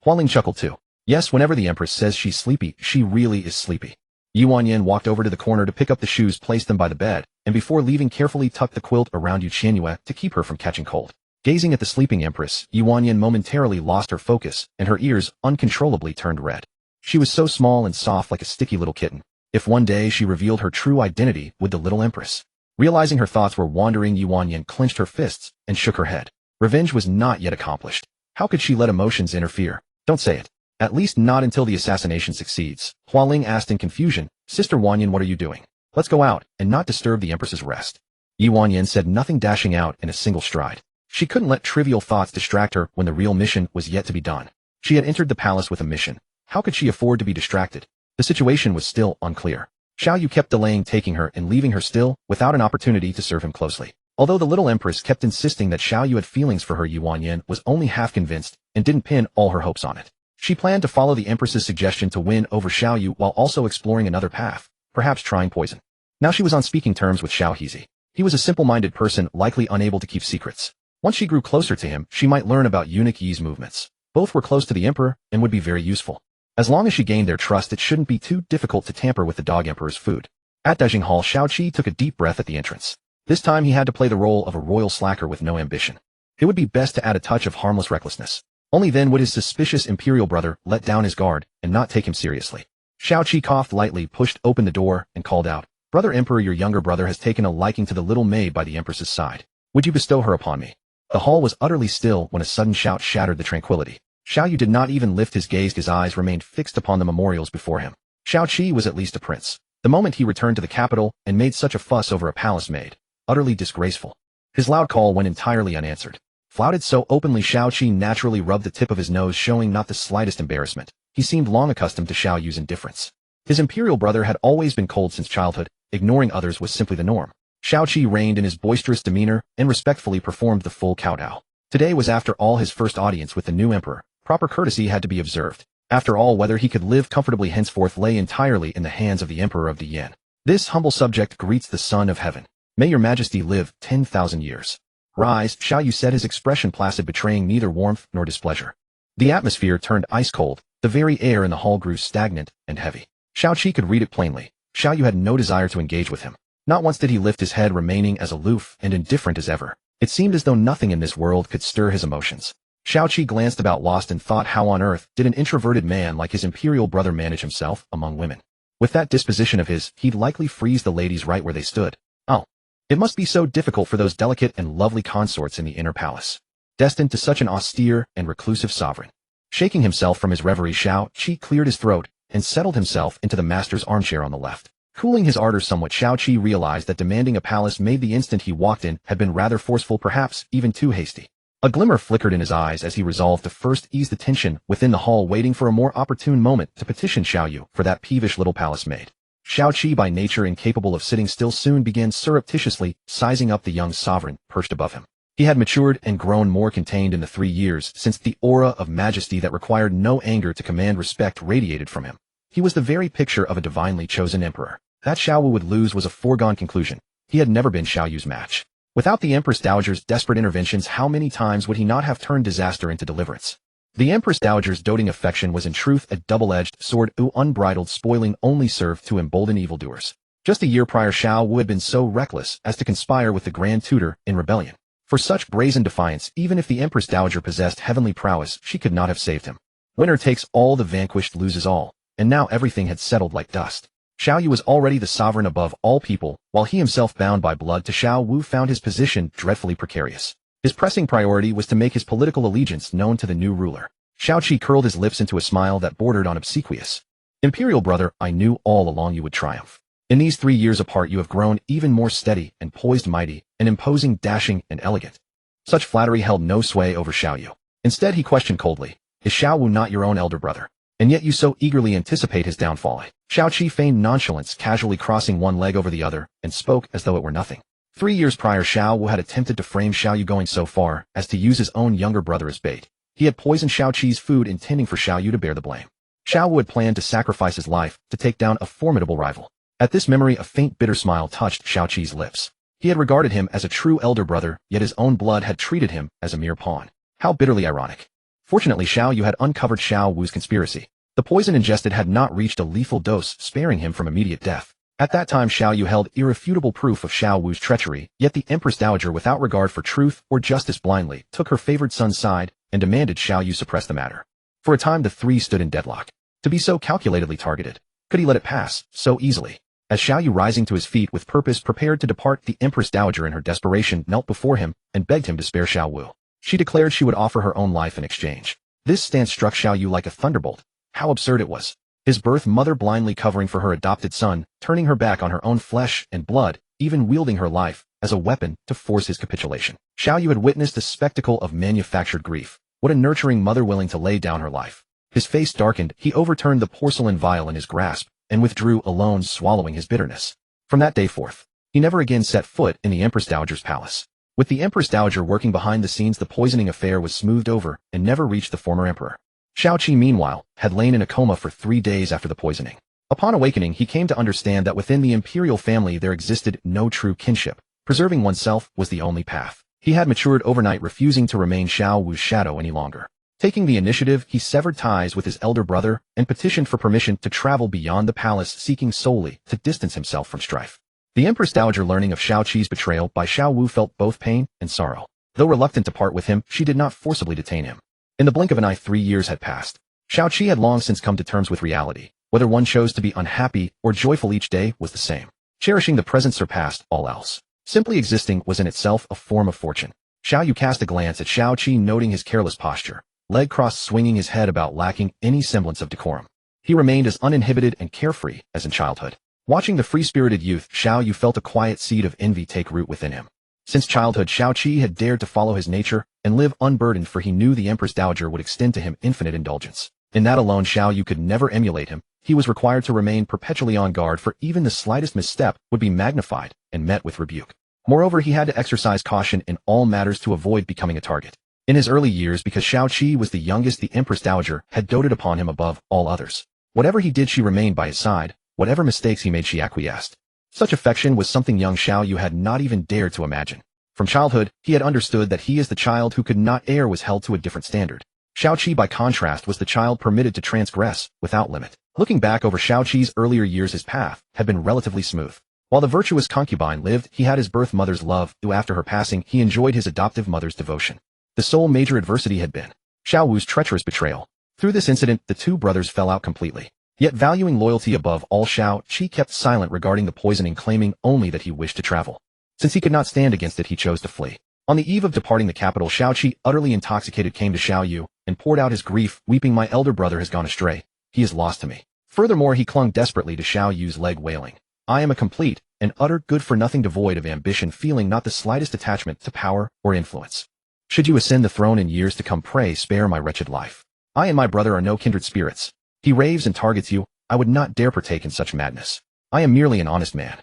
Hualing chuckled too. "Yes, whenever the Empress says she's sleepy, she really is sleepy." Qianyue walked over to the corner to pick up the shoes, placed them by the bed, and before leaving carefully tucked the quilt around Qianyue to keep her from catching cold. Gazing at the sleeping Empress, Qianyue momentarily lost her focus, and her ears uncontrollably turned red. She was so small and soft, like a sticky little kitten. If one day she revealed her true identity, would the little Empress? Realizing her thoughts were wandering, Qianyue clenched her fists and shook her head. Revenge was not yet accomplished. How could she let emotions interfere? Don't say it. At least not until the assassination succeeds. Hualing asked in confusion, "Sister Qianyue, what are you doing? Let's go out and not disturb the Empress's rest." Qianyue said nothing, dashing out in a single stride. She couldn't let trivial thoughts distract her when the real mission was yet to be done. She had entered the palace with a mission. How could she afford to be distracted? The situation was still unclear. Xiaoyu kept delaying taking her and leaving her still, without an opportunity to serve him closely. Although the little Empress kept insisting that Xiaoyu had feelings for her, Qianyue was only half convinced and didn't pin all her hopes on it. She planned to follow the Empress's suggestion to win over Xiaoyu while also exploring another path, perhaps trying poison. Now she was on speaking terms with Xiao Hezi. He was a simple-minded person, likely unable to keep secrets. Once she grew closer to him, she might learn about Eunuch Yi's movements. Both were close to the Emperor and would be very useful. As long as she gained their trust, it shouldn't be too difficult to tamper with the Dog Emperor's food. At Daijing Hall, Xiaoqi took a deep breath at the entrance. This time he had to play the role of a royal slacker with no ambition. It would be best to add a touch of harmless recklessness. Only then would his suspicious imperial brother let down his guard and not take him seriously. Xiaoqi coughed lightly, pushed open the door, and called out, "Brother Emperor, your younger brother has taken a liking to the little maid by the Empress's side. Would you bestow her upon me?" The hall was utterly still when a sudden shout shattered the tranquility. Xiaoyu did not even lift his gaze. His eyes remained fixed upon the memorials before him. Xiaoqi was at least a prince. The moment he returned to the capital and made such a fuss over a palace maid, utterly disgraceful. His loud call went entirely unanswered. Flouted so openly, Xiaoqi naturally rubbed the tip of his nose, showing not the slightest embarrassment. He seemed long accustomed to Xiaoyu's indifference. His imperial brother had always been cold since childhood. Ignoring others was simply the norm. Xiaoqi reigned in his boisterous demeanor and respectfully performed the full kowtow. Today was, after all, his first audience with the new emperor. Proper courtesy had to be observed. After all, whether he could live comfortably henceforth lay entirely in the hands of the Emperor of the Yan. "This humble subject greets the Son of Heaven. May your Majesty live 10,000 years. Rise," Xiaoyu said, his expression placid, betraying neither warmth nor displeasure. The atmosphere turned ice cold. The very air in the hall grew stagnant and heavy. Xiaoqi could read it plainly. Xiaoyu had no desire to engage with him. Not once did he lift his head, remaining as aloof and indifferent as ever. It seemed as though nothing in this world could stir his emotions. Xiaoqi glanced about, lost in thought. How on earth did an introverted man like his imperial brother manage himself among women? With that disposition of his, he'd likely freeze the ladies right where they stood. Oh, it must be so difficult for those delicate and lovely consorts in the inner palace. destined to such an austere and reclusive sovereign. Shaking himself from his reverie, Xiao Qi cleared his throat and settled himself into the master's armchair on the left. Cooling his ardor somewhat, Xiao Qi realized that demanding a palace made the instant he walked in had been rather forceful, perhaps even too hasty. A glimmer flickered in his eyes as he resolved to first ease the tension within the hall, waiting for a more opportune moment to petition Qianyue for that peevish little palace maid. Xiao Qi, by nature incapable of sitting still, soon began surreptitiously sizing up the young sovereign perched above him. He had matured and grown more contained in the 3 years since the aura of majesty that required no anger to command respect radiated from him. He was the very picture of a divinely chosen emperor. That Xiaowu would lose was a foregone conclusion. He had never been Xiaoyu's match. Without the Empress Dowager's desperate interventions, how many times would he not have turned disaster into deliverance? The Empress Dowager's doting affection was in truth a double-edged sword, unbridled spoiling only served to embolden evildoers. Just a year prior, Xiaowu had been so reckless as to conspire with the Grand Tutor in rebellion. For such brazen defiance, even if the Empress Dowager possessed heavenly prowess, she could not have saved him. Winner takes all, the vanquished loses all, and now everything had settled like dust. Xiaoyu was already the sovereign above all people, while he himself, bound by blood to Xiaowu, found his position dreadfully precarious. His pressing priority was to make his political allegiance known to the new ruler. Xiao Qi curled his lips into a smile that bordered on obsequious. Imperial brother, I knew all along you would triumph. In these 3 years apart you have grown even more steady and poised, mighty and imposing, dashing and elegant. Such flattery held no sway over Xiaoyu. Instead he questioned coldly, is Xiaowu not your own elder brother? And yet you so eagerly anticipate his downfall. Xiao Qi feigned nonchalance, casually crossing one leg over the other, and spoke as though it were nothing. 3 years prior, Xiaowu had attempted to frame Xiaoyu, going so far as to use his own younger brother as bait. He had poisoned Xiao Qi's food, intending for Xiaoyu to bear the blame. Xiaowu had planned to sacrifice his life to take down a formidable rival. At this memory, a faint bitter smile touched Xiao Qi's lips. He had regarded him as a true elder brother, yet his own blood had treated him as a mere pawn. How bitterly ironic. Fortunately, Xiaoyu had uncovered Xiao Wu's conspiracy. The poison ingested had not reached a lethal dose, sparing him from immediate death. At that time, Xiaoyu held irrefutable proof of Xiao Wu's treachery, yet the Empress Dowager, without regard for truth or justice, blindly took her favored son's side and demanded Xiaoyu suppress the matter. For a time the three stood in deadlock. To be so calculatedly targeted, could he let it pass so easily? As Xiaoyu, rising to his feet with purpose, prepared to depart, the Empress Dowager in her desperation knelt before him and begged him to spare Xiao Wu. She declared she would offer her own life in exchange. This stance struck Xiaoyu like a thunderbolt. How absurd it was. His birth mother blindly covering for her adopted son, turning her back on her own flesh and blood, even wielding her life as a weapon to force his capitulation. Xiaoyu had witnessed a spectacle of manufactured grief. What a nurturing mother willing to lay down her life. His face darkened, he overturned the porcelain vial in his grasp, and withdrew alone, swallowing his bitterness. From that day forth, he never again set foot in the Empress Dowager's palace. With the Empress Dowager working behind the scenes, the poisoning affair was smoothed over and never reached the former emperor. Xiao Qi, meanwhile, had lain in a coma for 3 days after the poisoning. Upon awakening, he came to understand that within the imperial family there existed no true kinship. Preserving oneself was the only path. He had matured overnight, refusing to remain Xiao Wu's shadow any longer. Taking the initiative, he severed ties with his elder brother and petitioned for permission to travel beyond the palace, seeking solely to distance himself from strife. The Empress Dowager, learning of Xiao Qi's betrayal by Xiao Wu, felt both pain and sorrow. Though reluctant to part with him, she did not forcibly detain him. In the blink of an eye, 3 years had passed. Xiao Qi had long since come to terms with reality. Whether one chose to be unhappy or joyful, each day was the same. Cherishing the present surpassed all else. Simply existing was in itself a form of fortune. Xiaoyu cast a glance at Xiao Qi, noting his careless posture, leg crossed, swinging his head about, lacking any semblance of decorum. He remained as uninhibited and carefree as in childhood. Watching the free-spirited youth, Xiaoyu felt a quiet seed of envy take root within him. Since childhood, Xiao Qi had dared to follow his nature and live unburdened, for he knew the Empress Dowager would extend to him infinite indulgence. In that alone, Xiaoyu could never emulate him. He was required to remain perpetually on guard, for even the slightest misstep would be magnified and met with rebuke. Moreover, he had to exercise caution in all matters to avoid becoming a target. In his early years, because Xiao Qi was the youngest, the Empress Dowager had doted upon him above all others. Whatever he did, she remained by his side. Whatever mistakes he made, she acquiesced. Such affection was something young Xiaoyu had not even dared to imagine. From childhood, he had understood that he, as the child who could not err, was held to a different standard. Xiao Qi, by contrast, was the child permitted to transgress without limit. Looking back over Xiao Qi's earlier years, his path had been relatively smooth. While the virtuous concubine lived, he had his birth mother's love, though after her passing, he enjoyed his adoptive mother's devotion. The sole major adversity had been Xiao Wu's treacherous betrayal. Through this incident, the two brothers fell out completely. Yet, valuing loyalty above all, Xiao Qi kept silent regarding the poisoning, claiming only that he wished to travel. Since he could not stand against it, he chose to flee. On the eve of departing the capital, Qianyue, utterly intoxicated, came to Qianyue and poured out his grief, weeping, "My elder brother has gone astray. He is lost to me." Furthermore, he clung desperately to Qianyue's leg, wailing, "I am a complete and utter good-for-nothing, devoid of ambition, feeling not the slightest attachment to power or influence. Should you ascend the throne in years to come, pray spare my wretched life. I and my brother are no kindred spirits. He raves and targets you. I would not dare partake in such madness. I am merely an honest man."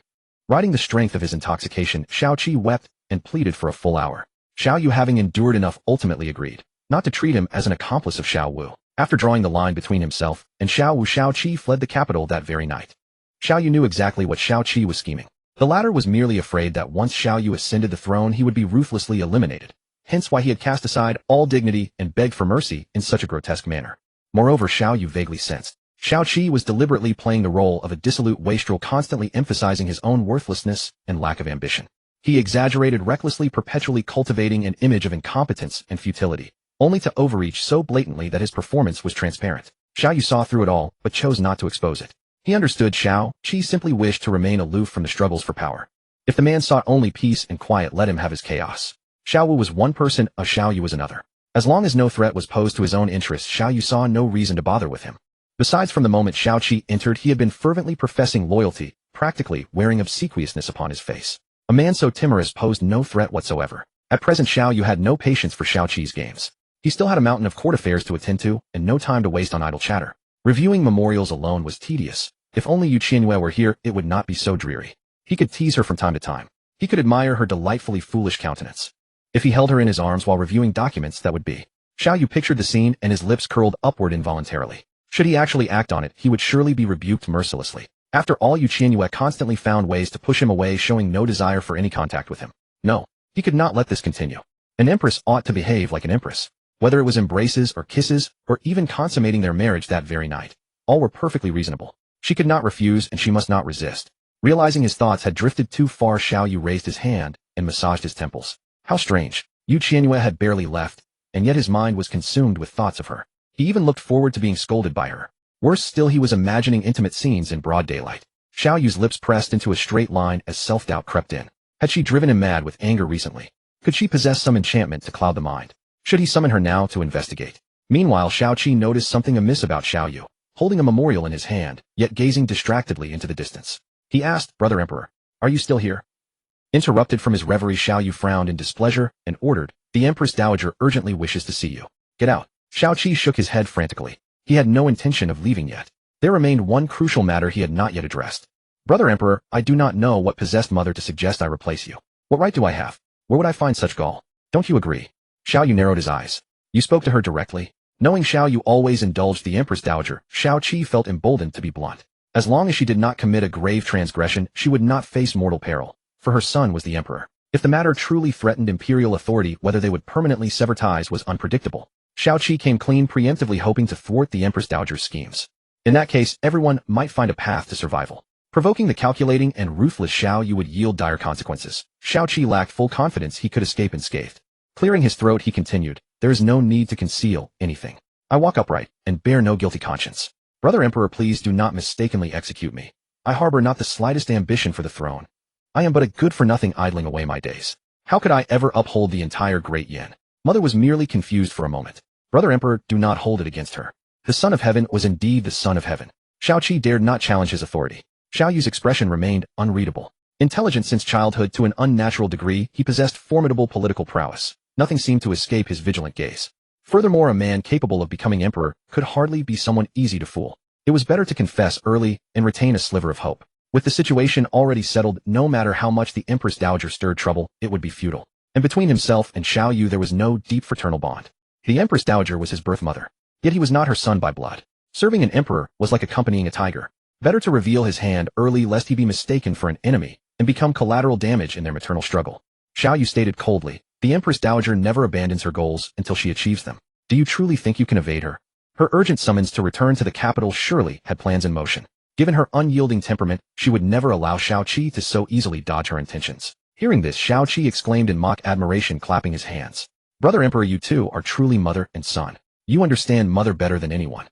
Riding the strength of his intoxication, Qianyue wept and pleaded for a full hour. Qianyue, having endured enough, ultimately agreed not to treat him as an accomplice of Qianyue. After drawing the line between himself and Qianyue fled the capital that very night. Qianyue knew exactly what Qianyue was scheming. The latter was merely afraid that once Qianyue ascended the throne, he would be ruthlessly eliminated, hence why he had cast aside all dignity and begged for mercy in such a grotesque manner. Moreover, Qianyue vaguely sensed Qianyue was deliberately playing the role of a dissolute wastrel, constantly emphasizing his own worthlessness and lack of ambition. He exaggerated recklessly, perpetually cultivating an image of incompetence and futility, only to overreach so blatantly that his performance was transparent. Qianyue saw through it all, but chose not to expose it. He understood Qianyue simply wished to remain aloof from the struggles for power. If the man sought only peace and quiet, let him have his chaos. Qianyue was one person, Qianyue was another. As long as no threat was posed to his own interests, Qianyue saw no reason to bother with him. Besides, from the moment Qianyue entered, he had been fervently professing loyalty, practically wearing obsequiousness upon his face. A man so timorous posed no threat whatsoever. At present, Qianyue had no patience for Qianyue's games. He still had a mountain of court affairs to attend to, and no time to waste on idle chatter. Reviewing memorials alone was tedious. If only Qianyue were here, it would not be so dreary. He could tease her from time to time. He could admire her delightfully foolish countenance. If he held her in his arms while reviewing documents, that would be. Qianyue pictured the scene, and his lips curled upward involuntarily. Should he actually act on it, he would surely be rebuked mercilessly. After all, Qianyue constantly found ways to push him away, showing no desire for any contact with him. No, he could not let this continue. An empress ought to behave like an empress. Whether it was embraces or kisses, or even consummating their marriage that very night, all were perfectly reasonable. She could not refuse, and she must not resist. Realizing his thoughts had drifted too far, Qianyue raised his hand and massaged his temples. How strange. Qianyue had barely left, and yet his mind was consumed with thoughts of her. He even looked forward to being scolded by her. Worse still, he was imagining intimate scenes in broad daylight. Qianyue's lips pressed into a straight line as self-doubt crept in. Had she driven him mad with anger recently? Could she possess some enchantment to cloud the mind? Should he summon her now to investigate? Meanwhile, Qianyue noticed something amiss about Qianyue, holding a memorial in his hand, yet gazing distractedly into the distance. He asked, "Brother Emperor, are you still here?" Interrupted from his reverie, Qianyue frowned in displeasure and ordered, "The Empress Dowager urgently wishes to see you. Get out." Qianyue shook his head frantically. He had no intention of leaving yet. There remained one crucial matter he had not yet addressed. "Brother Emperor, I do not know what possessed mother to suggest I replace you. What right do I have? Where would I find such gall? Don't you agree?" Qianyue narrowed his eyes. "You spoke to her directly?" Knowing Qianyue always indulged the Empress Dowager, Qianyue felt emboldened to be blunt. As long as she did not commit a grave transgression, she would not face mortal peril, for her son was the emperor. If the matter truly threatened imperial authority, whether they would permanently sever ties was unpredictable. Qianyue came clean, preemptively hoping to thwart the Empress Dowager's schemes. In that case, everyone might find a path to survival. Provoking the calculating and ruthless Qianyue would yield dire consequences. Qianyue lacked full confidence he could escape unscathed. Clearing his throat, he continued, "There is no need to conceal anything. I walk upright and bear no guilty conscience. Brother Emperor, please do not mistakenly execute me. I harbor not the slightest ambition for the throne. I am but a good-for-nothing idling away my days. How could I ever uphold the entire great yin?" Mother was merely confused for a moment. Brother Emperor, do not hold it against her. The Son of Heaven was indeed the Son of Heaven. Qianyue dared not challenge his authority. Qianyue's expression remained unreadable. Intelligent since childhood to an unnatural degree, he possessed formidable political prowess. Nothing seemed to escape his vigilant gaze. Furthermore, a man capable of becoming emperor could hardly be someone easy to fool. It was better to confess early and retain a sliver of hope. With the situation already settled, no matter how much the Empress Dowager stirred trouble, it would be futile. And between himself and Qianyue there was no deep fraternal bond. The Empress Dowager was his birth mother. Yet he was not her son by blood. Serving an emperor was like accompanying a tiger. Better to reveal his hand early lest he be mistaken for an enemy and become collateral damage in their maternal struggle. Qianyue stated coldly, "The Empress Dowager never abandons her goals until she achieves them. Do you truly think you can evade her? Her urgent summons to return to the capital surely had plans in motion. Given her unyielding temperament, she would never allow Qianyue to so easily dodge her intentions." Hearing this, Qianyue exclaimed in mock admiration, clapping his hands. "Brother Emperor, you two are truly mother and son. You understand mother better than anyone."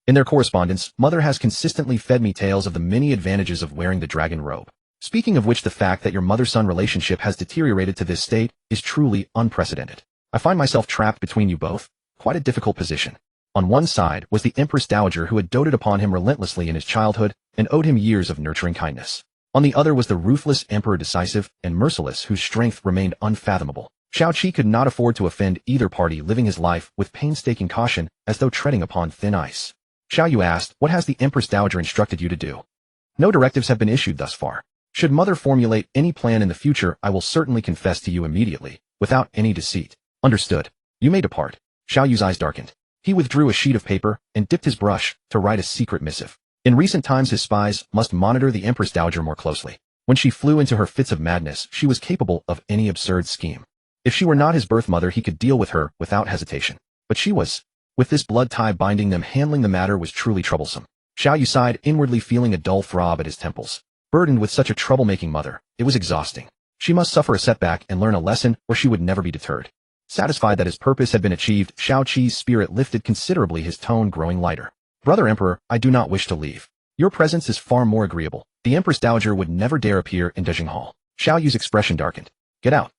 In their correspondence, mother has consistently fed me tales of the many advantages of wearing the dragon robe. Speaking of which, the fact that your mother-son relationship has deteriorated to this state is truly unprecedented. I find myself trapped between you both. Quite a difficult position. On one side was the Empress Dowager who had doted upon him relentlessly in his childhood and owed him years of nurturing kindness. On the other was the ruthless Emperor, decisive and merciless, whose strength remained unfathomable. Qianyue could not afford to offend either party, living his life with painstaking caution as though treading upon thin ice. Qianyue asked, "What has the Empress Dowager instructed you to do?" "No directives have been issued thus far. Should mother formulate any plan in the future, I will certainly confess to you immediately, without any deceit." "Understood. You may depart." Qianyue's eyes darkened. He withdrew a sheet of paper and dipped his brush to write a secret missive. In recent times his spies must monitor the Empress Dowager more closely. When she flew into her fits of madness, she was capable of any absurd scheme. If she were not his birth mother, he could deal with her without hesitation. But she was. With this blood tie binding them, handling the matter was truly troublesome. Qianyue sighed, inwardly feeling a dull throb at his temples. Burdened with such a troublemaking mother, it was exhausting. She must suffer a setback and learn a lesson, or she would never be deterred. Satisfied that his purpose had been achieved, Qianyue's spirit lifted considerably, his tone growing lighter. "Brother Emperor, I do not wish to leave. Your presence is far more agreeable. The Empress Dowager would never dare appear in Dejing Hall." Qianyue's expression darkened. "Get out."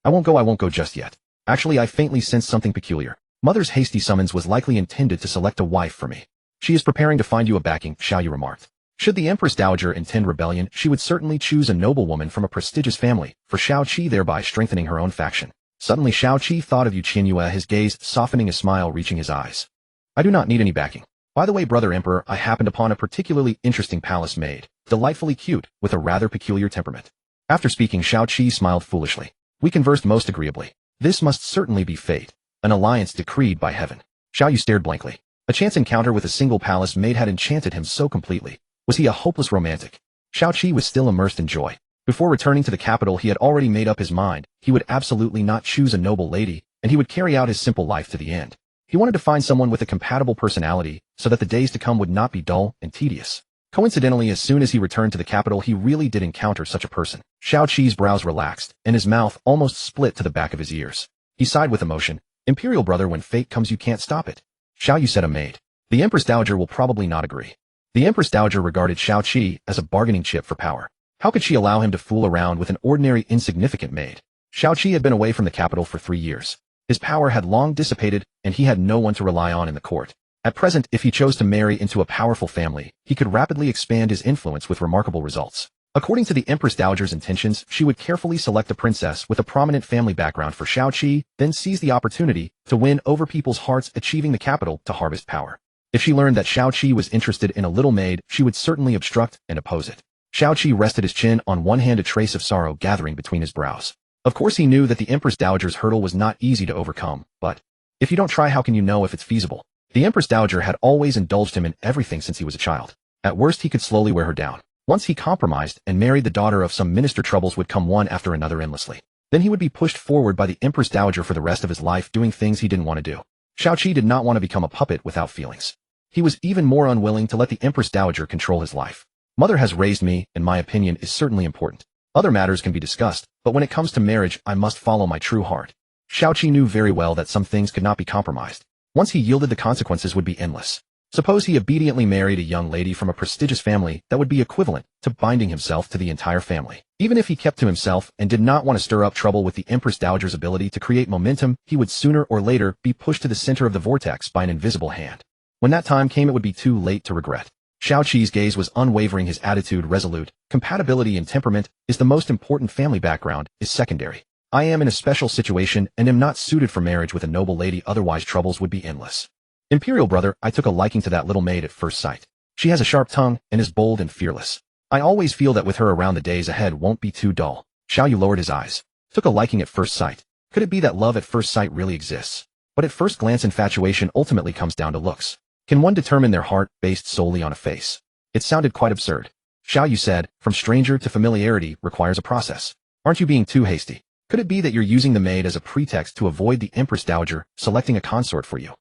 I won't go just yet. Actually, I faintly sense something peculiar. Mother's hasty summons was likely intended to select a wife for me. She is preparing to find you a backing," Qianyue remarked. Should the Empress Dowager intend rebellion, she would certainly choose a noblewoman from a prestigious family, for Qianyue, thereby strengthening her own faction. Suddenly Qianyue thought of Qianyue, his gaze softening, a smile reaching his eyes. "I do not need any backing. By the way, Brother Emperor, I happened upon a particularly interesting palace maid, delightfully cute, with a rather peculiar temperament." After speaking, Qianyue smiled foolishly. "We conversed most agreeably. This must certainly be fate, an alliance decreed by heaven." Qianyue stared blankly. A chance encounter with a single palace maid had enchanted him so completely. Was he a hopeless romantic? Qianyue was still immersed in joy. Before returning to the capital, he had already made up his mind. He would absolutely not choose a noble lady, and he would carry out his simple life to the end. He wanted to find someone with a compatible personality, so that the days to come would not be dull and tedious. Coincidentally, as soon as he returned to the capital, he really did encounter such a person. Qianyue's brows relaxed, and his mouth almost split to the back of his ears. He sighed with emotion. "Imperial brother, when fate comes you can't stop it." Qianyue said, a maid. The Empress Dowager will probably not agree. The Empress Dowager regarded Qianyue as a bargaining chip for power. How could she allow him to fool around with an ordinary, insignificant maid? Qianyue had been away from the capital for 3 years. His power had long dissipated, and he had no one to rely on in the court. At present, if he chose to marry into a powerful family, he could rapidly expand his influence with remarkable results. According to the Empress Dowager's intentions, she would carefully select a princess with a prominent family background for Qianyue, then seize the opportunity to win over people's hearts, achieving the capital to harvest power. If she learned that Qianyue was interested in a little maid, she would certainly obstruct and oppose it. Qianyue rested his chin on one hand, a trace of sorrow gathering between his brows. Of course he knew that the Empress Dowager's hurdle was not easy to overcome, but if you don't try, how can you know if it's feasible? The Empress Dowager had always indulged him in everything since he was a child. At worst, he could slowly wear her down. Once he compromised and married the daughter of some minister, troubles would come one after another endlessly. Then he would be pushed forward by the Empress Dowager for the rest of his life, doing things he didn't want to do. Qianyue did not want to become a puppet without feelings. He was even more unwilling to let the Empress Dowager control his life. Mother has raised me, and my opinion is certainly important. Other matters can be discussed, but when it comes to marriage, I must follow my true heart. Qianyue knew very well that some things could not be compromised. Once he yielded, the consequences would be endless. Suppose he obediently married a young lady from a prestigious family, that would be equivalent to binding himself to the entire family. Even if he kept to himself and did not want to stir up trouble with the Empress Dowager's ability to create momentum, he would sooner or later be pushed to the center of the vortex by an invisible hand. When that time came, it would be too late to regret. Qianyue's gaze was unwavering, his attitude resolute. Compatibility and temperament is the most important, family background is secondary. I am in a special situation and am not suited for marriage with a noble lady, otherwise troubles would be endless. Imperial brother, I took a liking to that little maid at first sight. She has a sharp tongue and is bold and fearless. I always feel that with her around, the days ahead won't be too dull. Qianyue lowered his eyes. Took a liking at first sight. Could it be that love at first sight really exists? But at first glance, infatuation ultimately comes down to looks. Can one determine their heart based solely on a face? It sounded quite absurd. Qianyue said, from stranger to familiarity requires a process. Aren't you being too hasty? Could it be that you're using the maid as a pretext to avoid the Empress Dowager selecting a consort for you?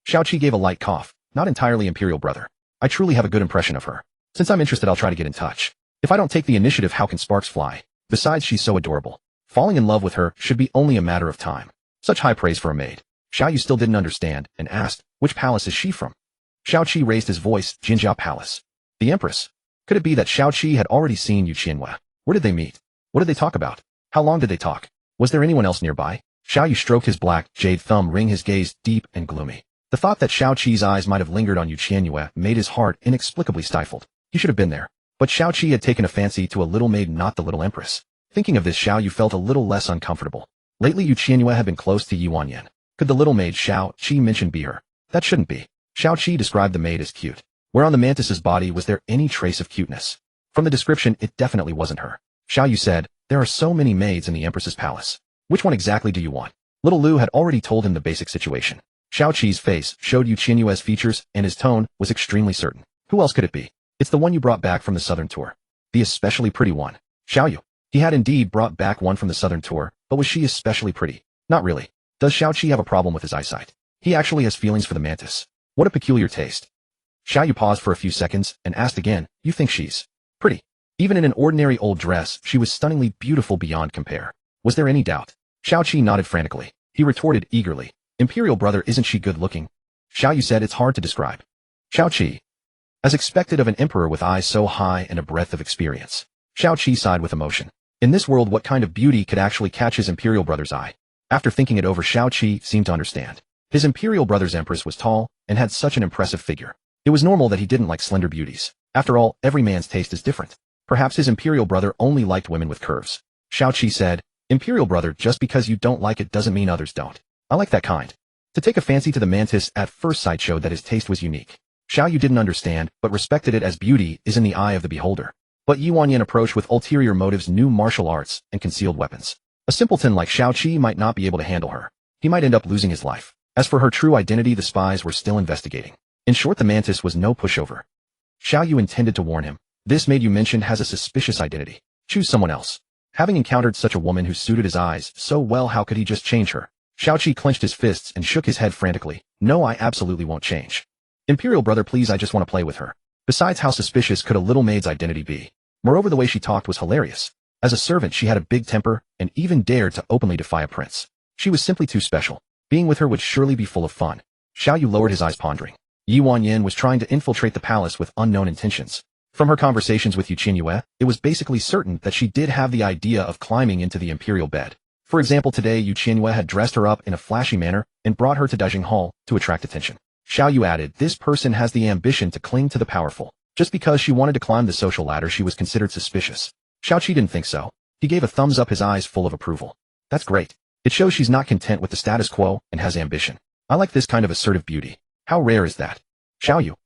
Qianyue gave a light cough. Not entirely, Imperial brother. I truly have a good impression of her. Since I'm interested, I'll try to get in touch. If I don't take the initiative, how can sparks fly? Besides, she's so adorable. Falling in love with her should be only a matter of time. Such high praise for a maid. Qianyue still didn't understand and asked, which palace is she from? Qianyue raised his voice, Jinjiao Palace. The Empress. Could it be that Qianyue had already seen Qianyue? Where did they meet? What did they talk about? How long did they talk? Was there anyone else nearby? Qianyue stroked his black, jade thumb ring, his gaze deep and gloomy. The thought that Qianyue's eyes might have lingered on Qianyue made his heart inexplicably stifled. He should have been there. But Qianyue had taken a fancy to a little maid, not the little empress. Thinking of this, Qianyue felt a little less uncomfortable. Lately, Qianyue had been close to Yuanyan. Could the little maid Qianyue mentioned be her? That shouldn't be. Qianyue described the maid as cute. Where on the mantis's body was there any trace of cuteness? From the description, it definitely wasn't her. Qianyue said, there are so many maids in the empress's palace. Which one exactly do you want? Little Lu had already told him the basic situation. Qianyue's face showed Qianyue's features, and his tone was extremely certain. Who else could it be? It's the one you brought back from the southern tour. The especially pretty one. Qianyue. He had indeed brought back one from the southern tour, but was she especially pretty? Not really. Does Qianyue have a problem with his eyesight? He actually has feelings for the mantis. What a peculiar taste. Qianyue paused for a few seconds and asked again, you think she's pretty? Even in an ordinary old dress, she was stunningly beautiful beyond compare. Was there any doubt? Qianyue nodded frantically. He retorted eagerly, Imperial brother, isn't she good looking? Qianyue said, it's hard to describe. Qianyue. As expected of an emperor with eyes so high and a breadth of experience. Qianyue sighed with emotion. In this world, what kind of beauty could actually catch his imperial brother's eye? After thinking it over, Qianyue seemed to understand. His imperial brother's empress was tall and had such an impressive figure. It was normal that he didn't like slender beauties. After all, every man's taste is different. Perhaps his imperial brother only liked women with curves. Qianyue said, Imperial brother, just because you don't like it doesn't mean others don't. I like that kind. To take a fancy to the mantis at first sight showed that his taste was unique. Qianyue didn't understand, but respected it, as beauty is in the eye of the beholder. But Yuanyan approached with ulterior motives, new martial arts, and concealed weapons. A simpleton like Qianyue might not be able to handle her. He might end up losing his life. As for her true identity, the spies were still investigating. In short, the mantis was no pushover. Qianyue intended to warn him. This maid you mentioned has a suspicious identity. Choose someone else. Having encountered such a woman who suited his eyes so well, how could he just change her? Qianyue clenched his fists and shook his head frantically. No, I absolutely won't change. Imperial brother, please, I just want to play with her. Besides, how suspicious could a little maid's identity be? Moreover, the way she talked was hilarious. As a servant, she had a big temper and even dared to openly defy a prince. She was simply too special. Being with her would surely be full of fun. Qianyue lowered his eyes, pondering. Yuanyan was trying to infiltrate the palace with unknown intentions. From her conversations with Qianyue, it was basically certain that she did have the idea of climbing into the imperial bed. For example, today Qianyue had dressed her up in a flashy manner and brought her to Dajing Hall to attract attention. Qianyue added, this person has the ambition to cling to the powerful. Just because she wanted to climb the social ladder, she was considered suspicious. Qianyue didn't think so. He gave a thumbs up, his eyes full of approval. That's great. It shows she's not content with the status quo and has ambition. I like this kind of assertive beauty. How rare is that? Qianyue.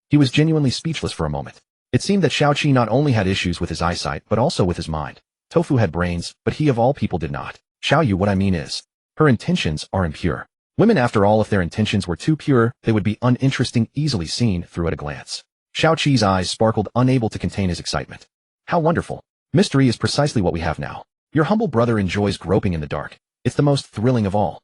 He was genuinely speechless for a moment. It seemed that Qianyue not only had issues with his eyesight, but also with his mind. Tofu had brains, but he of all people did not. Qianyue, what I mean is, her intentions are impure. Women, after all, if their intentions were too pure, they would be uninteresting, easily seen through at a glance. Qianyue's eyes sparkled, unable to contain his excitement. How wonderful. Mystery is precisely what we have now. Your humble brother enjoys groping in the dark. It's the most thrilling of all.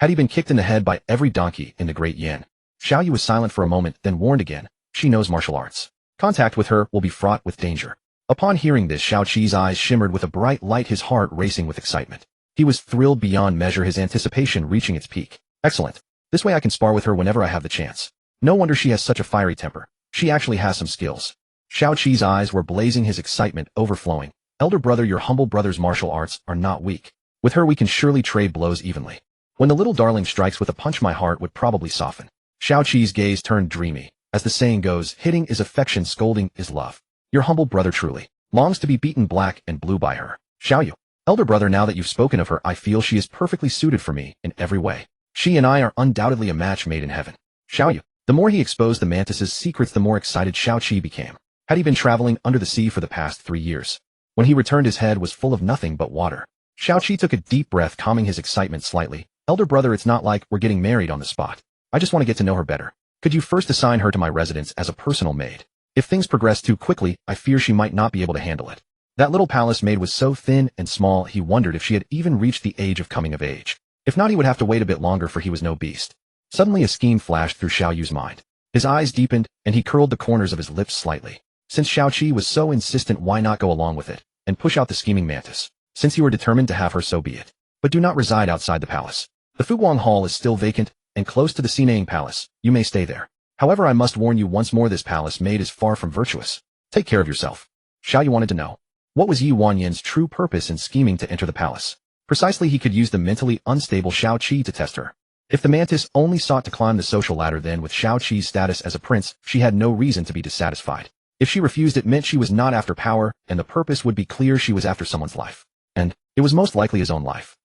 Had he been kicked in the head by every donkey in the Great Yin? Qianyue was silent for a moment, then warned again. She knows martial arts. Contact with her will be fraught with danger. Upon hearing this, Qianyue's eyes shimmered with a bright light, his heart racing with excitement. He was thrilled beyond measure, his anticipation reaching its peak. Excellent. This way I can spar with her whenever I have the chance. No wonder she has such a fiery temper. She actually has some skills. Qianyue's eyes were blazing, his excitement overflowing. Elder brother, your humble brother's martial arts are not weak. With her we can surely trade blows evenly. When the little darling strikes with a punch, my heart would probably soften. Qianyue's gaze turned dreamy. As the saying goes, hitting is affection, scolding is love. Your humble brother truly longs to be beaten black and blue by her. Qianyue. Elder brother, now that you've spoken of her, I feel she is perfectly suited for me in every way. She and I are undoubtedly a match made in heaven. Qianyue. The more he exposed the mantis's secrets, the more excited Qianyue became. Had he been traveling under the sea for the past 3 years? When he returned, his head was full of nothing but water. Qianyue took a deep breath, calming his excitement slightly. Elder brother, it's not like we're getting married on the spot. I just want to get to know her better. Could you first assign her to my residence as a personal maid? If things progress too quickly, I fear she might not be able to handle it. That little palace maid was so thin and small, he wondered if she had even reached the age of coming of age. If not, he would have to wait a bit longer, for he was no beast. Suddenly a scheme flashed through Qianyue's mind. His eyes deepened, and he curled the corners of his lips slightly. Since Qianyue was so insistent, why not go along with it, and push out the scheming mantis? Since you were determined to have her, so be it. But do not reside outside the palace. The Fuguang Hall is still vacant, and close to the Sinang Palace. You may stay there. However, I must warn you once more, this palace maid is far from virtuous. Take care of yourself. Qianyue wanted to know. What was Yi Wanyan's true purpose in scheming to enter the palace? Precisely, he could use the mentally unstable Xiao Qi to test her. If the mantis only sought to climb the social ladder, then with Xiao Qi's status as a prince, she had no reason to be dissatisfied. If she refused, it meant she was not after power, and the purpose would be clear: she was after someone's life. And it was most likely his own life.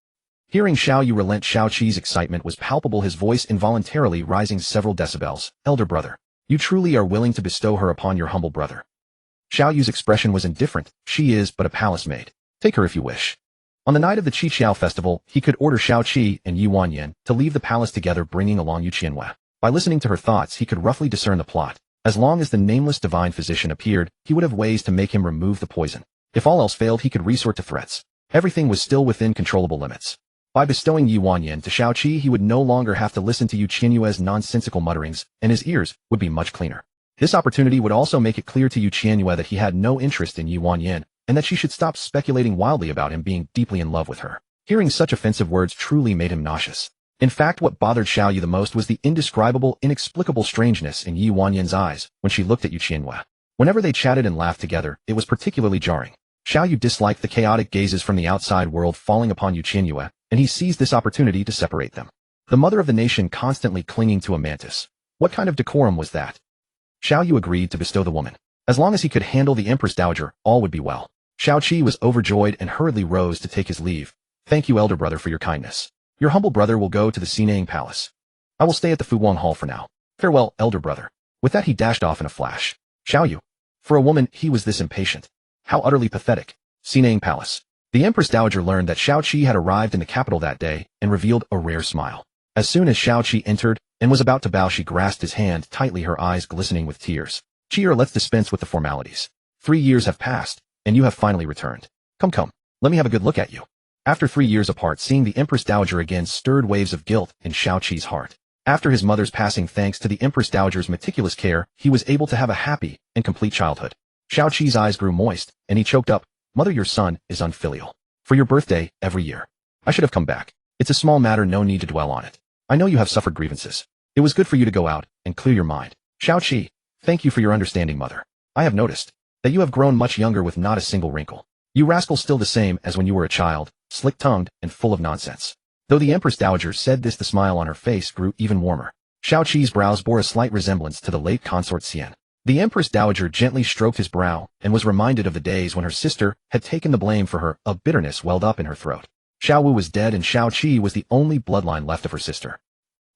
Hearing Qianyue relent, Xiao Qi's excitement was palpable, his voice involuntarily rising several decibels. Elder brother, you truly are willing to bestow her upon your humble brother? Qianyue's expression was indifferent. She is but a palace maid. Take her if you wish. On the night of the Qiqiao festival, he could order Xiao Qi and Yi Wanyan to leave the palace together, bringing along Qianyue. By listening to her thoughts, he could roughly discern the plot. As long as the nameless divine physician appeared, he would have ways to make him remove the poison. If all else failed, he could resort to threats. Everything was still within controllable limits. By bestowing Yi Wanyan to Xiao Qi, he would no longer have to listen to Qianyue's nonsensical mutterings, and his ears would be much cleaner. This opportunity would also make it clear to Qianyue that he had no interest in Yi Wanyan, and that she should stop speculating wildly about him being deeply in love with her. Hearing such offensive words truly made him nauseous. In fact, what bothered Xiaoyu the most was the indescribable, inexplicable strangeness in Yi Wanyan's eyes when she looked at Qianyue. Whenever they chatted and laughed together, it was particularly jarring. Xiaoyu disliked the chaotic gazes from the outside world falling upon Qianyue, and he seized this opportunity to separate them. The mother of the nation constantly clinging to a mantis. What kind of decorum was that? Xiaoyu agreed to bestow the woman. As long as he could handle the Empress Dowager, all would be well. Xiao Qi was overjoyed and hurriedly rose to take his leave. Thank you, elder brother, for your kindness. Your humble brother will go to the Sinang Palace. I will stay at the Fuguang Hall for now. Farewell, elder brother. With that, he dashed off in a flash. Xiaoyu. For a woman, he was this impatient. How utterly pathetic. Sinang Palace. The Empress Dowager learned that Xiao Qi had arrived in the capital that day and revealed a rare smile. As soon as Xiao Qi entered and was about to bow, she grasped his hand tightly, her eyes glistening with tears. Qier, let's dispense with the formalities. 3 years have passed, and you have finally returned. Come, let me have a good look at you. After 3 years apart, seeing the Empress Dowager again stirred waves of guilt in Xiao Qi's heart. After his mother's passing, thanks to the Empress Dowager's meticulous care, he was able to have a happy and complete childhood. Xiao Qi's eyes grew moist, and he choked up. Mother, your son is unfilial. For your birthday, every year. I should have come back. It's a small matter, no need to dwell on it. I know you have suffered grievances. It was good for you to go out and clear your mind. Xiao Qi, thank you for your understanding, mother. I have noticed that you have grown much younger with not a single wrinkle. You rascal still the same as when you were a child, slick-tongued and full of nonsense. Though the Empress Dowager said this, the smile on her face grew even warmer. Xiao Qi's brows bore a slight resemblance to the late consort Xian. The Empress Dowager gently stroked his brow and was reminded of the days when her sister had taken the blame for her. A bitterness welled up in her throat. Xiao Wu was dead, and Xiao Qi was the only bloodline left of her sister.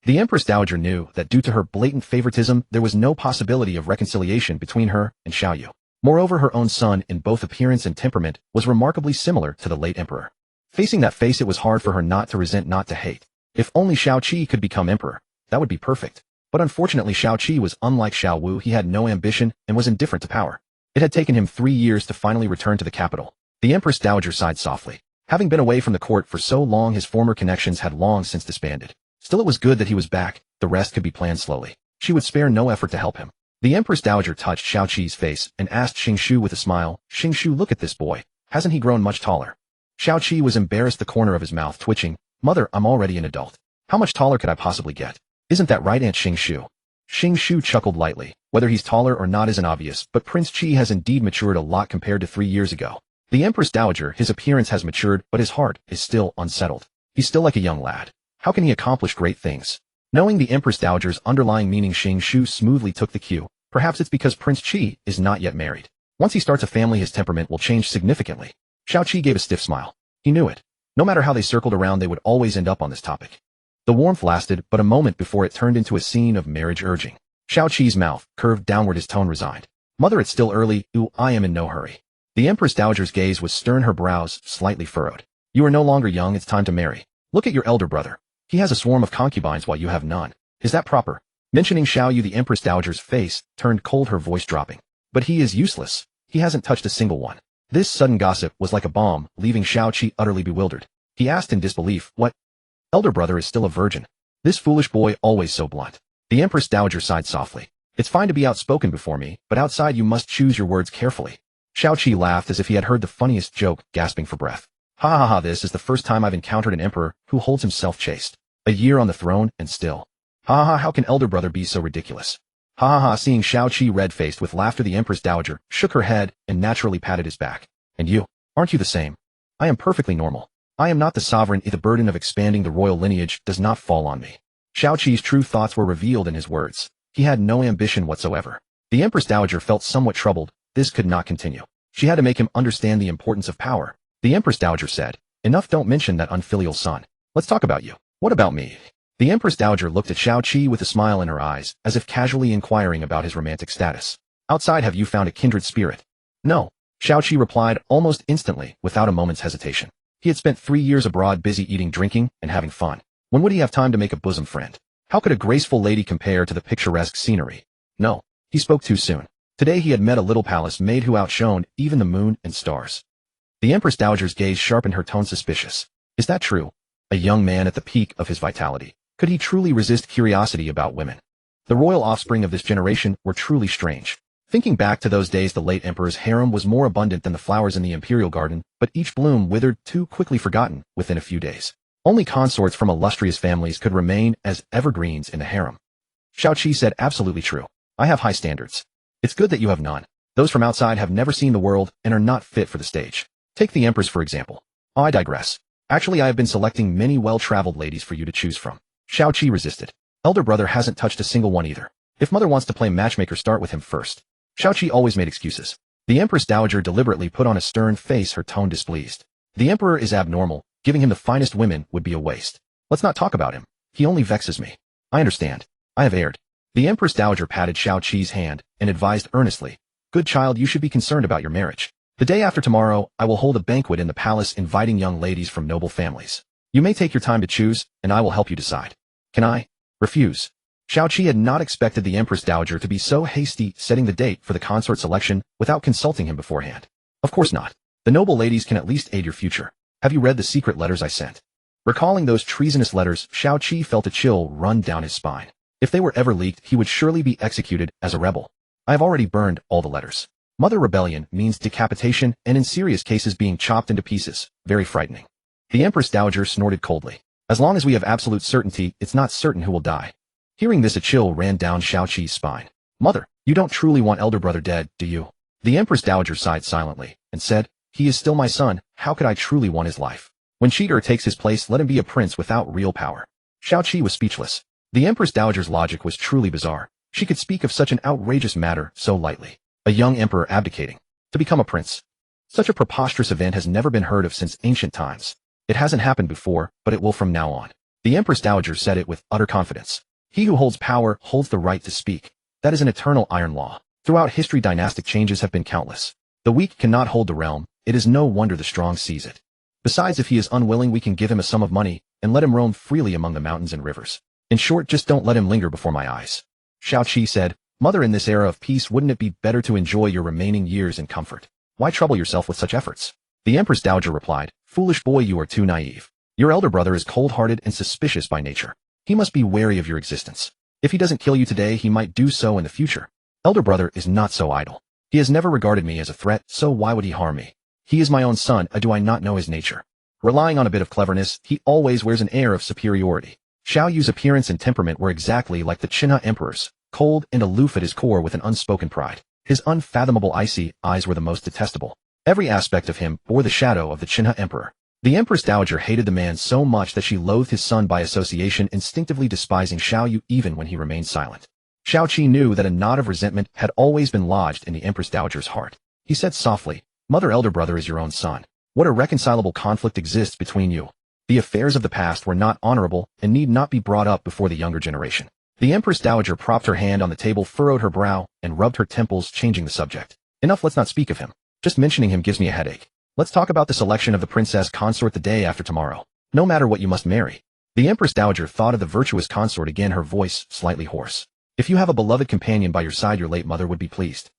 The Empress Dowager knew that due to her blatant favoritism, there was no possibility of reconciliation between her and Xiao Yu. Moreover, her own son, in both appearance and temperament, was remarkably similar to the late emperor. Facing that face, it was hard for her not to resent, not to hate. If only Xiao Qi could become emperor, that would be perfect. But unfortunately, Xiao Qi was unlike Xiao Wu. He had no ambition and was indifferent to power. It had taken him 3 years to finally return to the capital. The Empress Dowager sighed softly. Having been away from the court for so long, his former connections had long since disbanded. Still, it was good that he was back. The rest could be planned slowly. She would spare no effort to help him. The Empress Dowager touched Xiao Qi's face and asked Xingshu with a smile, Xingshu, look at this boy. Hasn't he grown much taller? Xiao Qi was embarrassed, the corner of his mouth twitching. Mother, I'm already an adult. How much taller could I possibly get? Isn't that right, Aunt Xingshu? Xingshu chuckled lightly. Whether he's taller or not isn't obvious, but Prince Qi has indeed matured a lot compared to 3 years ago. The Empress Dowager, his appearance has matured, but his heart is still unsettled. He's still like a young lad. How can he accomplish great things? Knowing the Empress Dowager's underlying meaning, Xingshu smoothly took the cue. Perhaps it's because Prince Qi is not yet married. Once he starts a family, his temperament will change significantly. Xiao Qi gave a stiff smile. He knew it. No matter how they circled around, they would always end up on this topic. The warmth lasted but a moment before it turned into a scene of marriage urging. Xiao Qi's mouth curved downward, his tone resigned. Mother, it's still early. Ooh, I am in no hurry. The Empress Dowager's gaze was stern, her brows slightly furrowed. You are no longer young, it's time to marry. Look at your elder brother. He has a swarm of concubines while you have none. Is that proper? Mentioning Xiao Yu, the Empress Dowager's face turned cold, her voice dropping. But he is useless. He hasn't touched a single one. This sudden gossip was like a bomb, leaving Xiao Qi utterly bewildered. He asked in disbelief, what? Elder brother is still a virgin. This foolish boy, always so blunt. The Empress Dowager sighed softly. It's fine to be outspoken before me, but outside you must choose your words carefully. Xiao Qi laughed as if he had heard the funniest joke, gasping for breath. Ha ha ha, this is the first time I've encountered an emperor who holds himself chaste. A year on the throne, and still. Ha ha, how can elder brother be so ridiculous? Ha ha ha, seeing Xiao Qi red-faced with laughter, the Empress Dowager shook her head and naturally patted his back. And you? Aren't you the same? I am perfectly normal. I am not the sovereign. The burden of expanding the royal lineage does not fall on me. Qi's true thoughts were revealed in his words. He had no ambition whatsoever. The Empress Dowager felt somewhat troubled. This could not continue. She had to make him understand the importance of power. The Empress Dowager said, "Enough, don't mention that unfilial son. Let's talk about you." "What about me?" The Empress Dowager looked at Qi with a smile in her eyes, as if casually inquiring about his romantic status. "Outside, have you found a kindred spirit?" "No," Qi replied almost instantly, without a moment's hesitation. He had spent 3 years abroad busy eating, drinking, and having fun. When would he have time to make a bosom friend? How could a graceful lady compare to the picturesque scenery? No, he spoke too soon. Today he had met a little palace maid who outshone even the moon and stars. The Empress Dowager's gaze sharpened, her tone suspicious. Is that true? A young man at the peak of his vitality. Could he truly resist curiosity about women? The royal offspring of this generation were truly strange. Thinking back to those days, the late emperor's harem was more abundant than the flowers in the imperial garden, but each bloom withered, too quickly forgotten, within a few days. Only consorts from illustrious families could remain as evergreens in the harem. Qi said, "Absolutely true. I have high standards. It's good that you have none. Those from outside have never seen the world and are not fit for the stage. Take the Empress, for example." "I digress. Actually, I have been selecting many well-traveled ladies for you to choose from." Qi resisted. "Elder brother hasn't touched a single one either. If mother wants to play matchmaker, start with him first." Qi always made excuses. The Empress Dowager deliberately put on a stern face, her tone displeased. "The emperor is abnormal. Giving him the finest women would be a waste. Let's not talk about him. He only vexes me." "I understand. I have erred." The Empress Dowager patted Qi's hand and advised earnestly, "Good child, you should be concerned about your marriage. The day after tomorrow, I will hold a banquet in the palace inviting young ladies from noble families. You may take your time to choose, and I will help you decide." "Can I refuse?" Qi had not expected the Empress Dowager to be so hasty, setting the date for the consort selection without consulting him beforehand. "Of course not. The noble ladies can at least aid your future. Have you read the secret letters I sent?" Recalling those treasonous letters, Qi felt a chill run down his spine. If they were ever leaked, he would surely be executed as a rebel. "I have already burned all the letters. Mother, rebellion means decapitation and in serious cases being chopped into pieces. Very frightening." The Empress Dowager snorted coldly. "As long as we have absolute certainty, it's not certain who will die." Hearing this, a chill ran down Qi's spine. "Mother, you don't truly want elder brother dead, do you?" The Empress Dowager sighed silently and said, "He is still my son. How could I truly want his life? When cheater takes his place, let him be a prince without real power." Qi was speechless. The Empress Dowager's logic was truly bizarre. She could speak of such an outrageous matter so lightly. A young emperor abdicating to become a prince. Such a preposterous event has never been heard of since ancient times. It hasn't happened before, but it will from now on. The Empress Dowager said it with utter confidence. He who holds power holds the right to speak. That is an eternal iron law. Throughout history, dynastic changes have been countless. The weak cannot hold the realm. It is no wonder the strong seize it. Besides, if he is unwilling, we can give him a sum of money and let him roam freely among the mountains and rivers. In short, just don't let him linger before my eyes." Qi said, "Mother, in this era of peace, wouldn't it be better to enjoy your remaining years in comfort? Why trouble yourself with such efforts?" The Empress Dowager replied, "Foolish boy, you are too naive. Your elder brother is cold-hearted and suspicious by nature. He must be wary of your existence. If he doesn't kill you today, he might do so in the future. Elder brother is not so idle. He has never regarded me as a threat, so why would he harm me? He is my own son, do I not know his nature? Relying on a bit of cleverness, he always wears an air of superiority." Xiaoyu's appearance and temperament were exactly like the Qinha emperor's, cold and aloof at his core with an unspoken pride. His unfathomable icy eyes were the most detestable. Every aspect of him bore the shadow of the Qinha emperor. The Empress Dowager hated the man so much that she loathed his son by association, instinctively despising Xiaoyu even when he remained silent. Qi knew that a knot of resentment had always been lodged in the Empress Dowager's heart. He said softly, "Mother, elder brother is your own son. What irreconcilable conflict exists between you? The affairs of the past were not honorable and need not be brought up before the younger generation." The Empress Dowager propped her hand on the table, furrowed her brow, and rubbed her temples, changing the subject. "Enough, let's not speak of him. Just mentioning him gives me a headache. Let's talk about the selection of the princess consort the day after tomorrow. No matter what, you must marry." The Empress Dowager thought of the virtuous consort again, her voice slightly hoarse. "If you have a beloved companion by your side, your late mother would be pleased."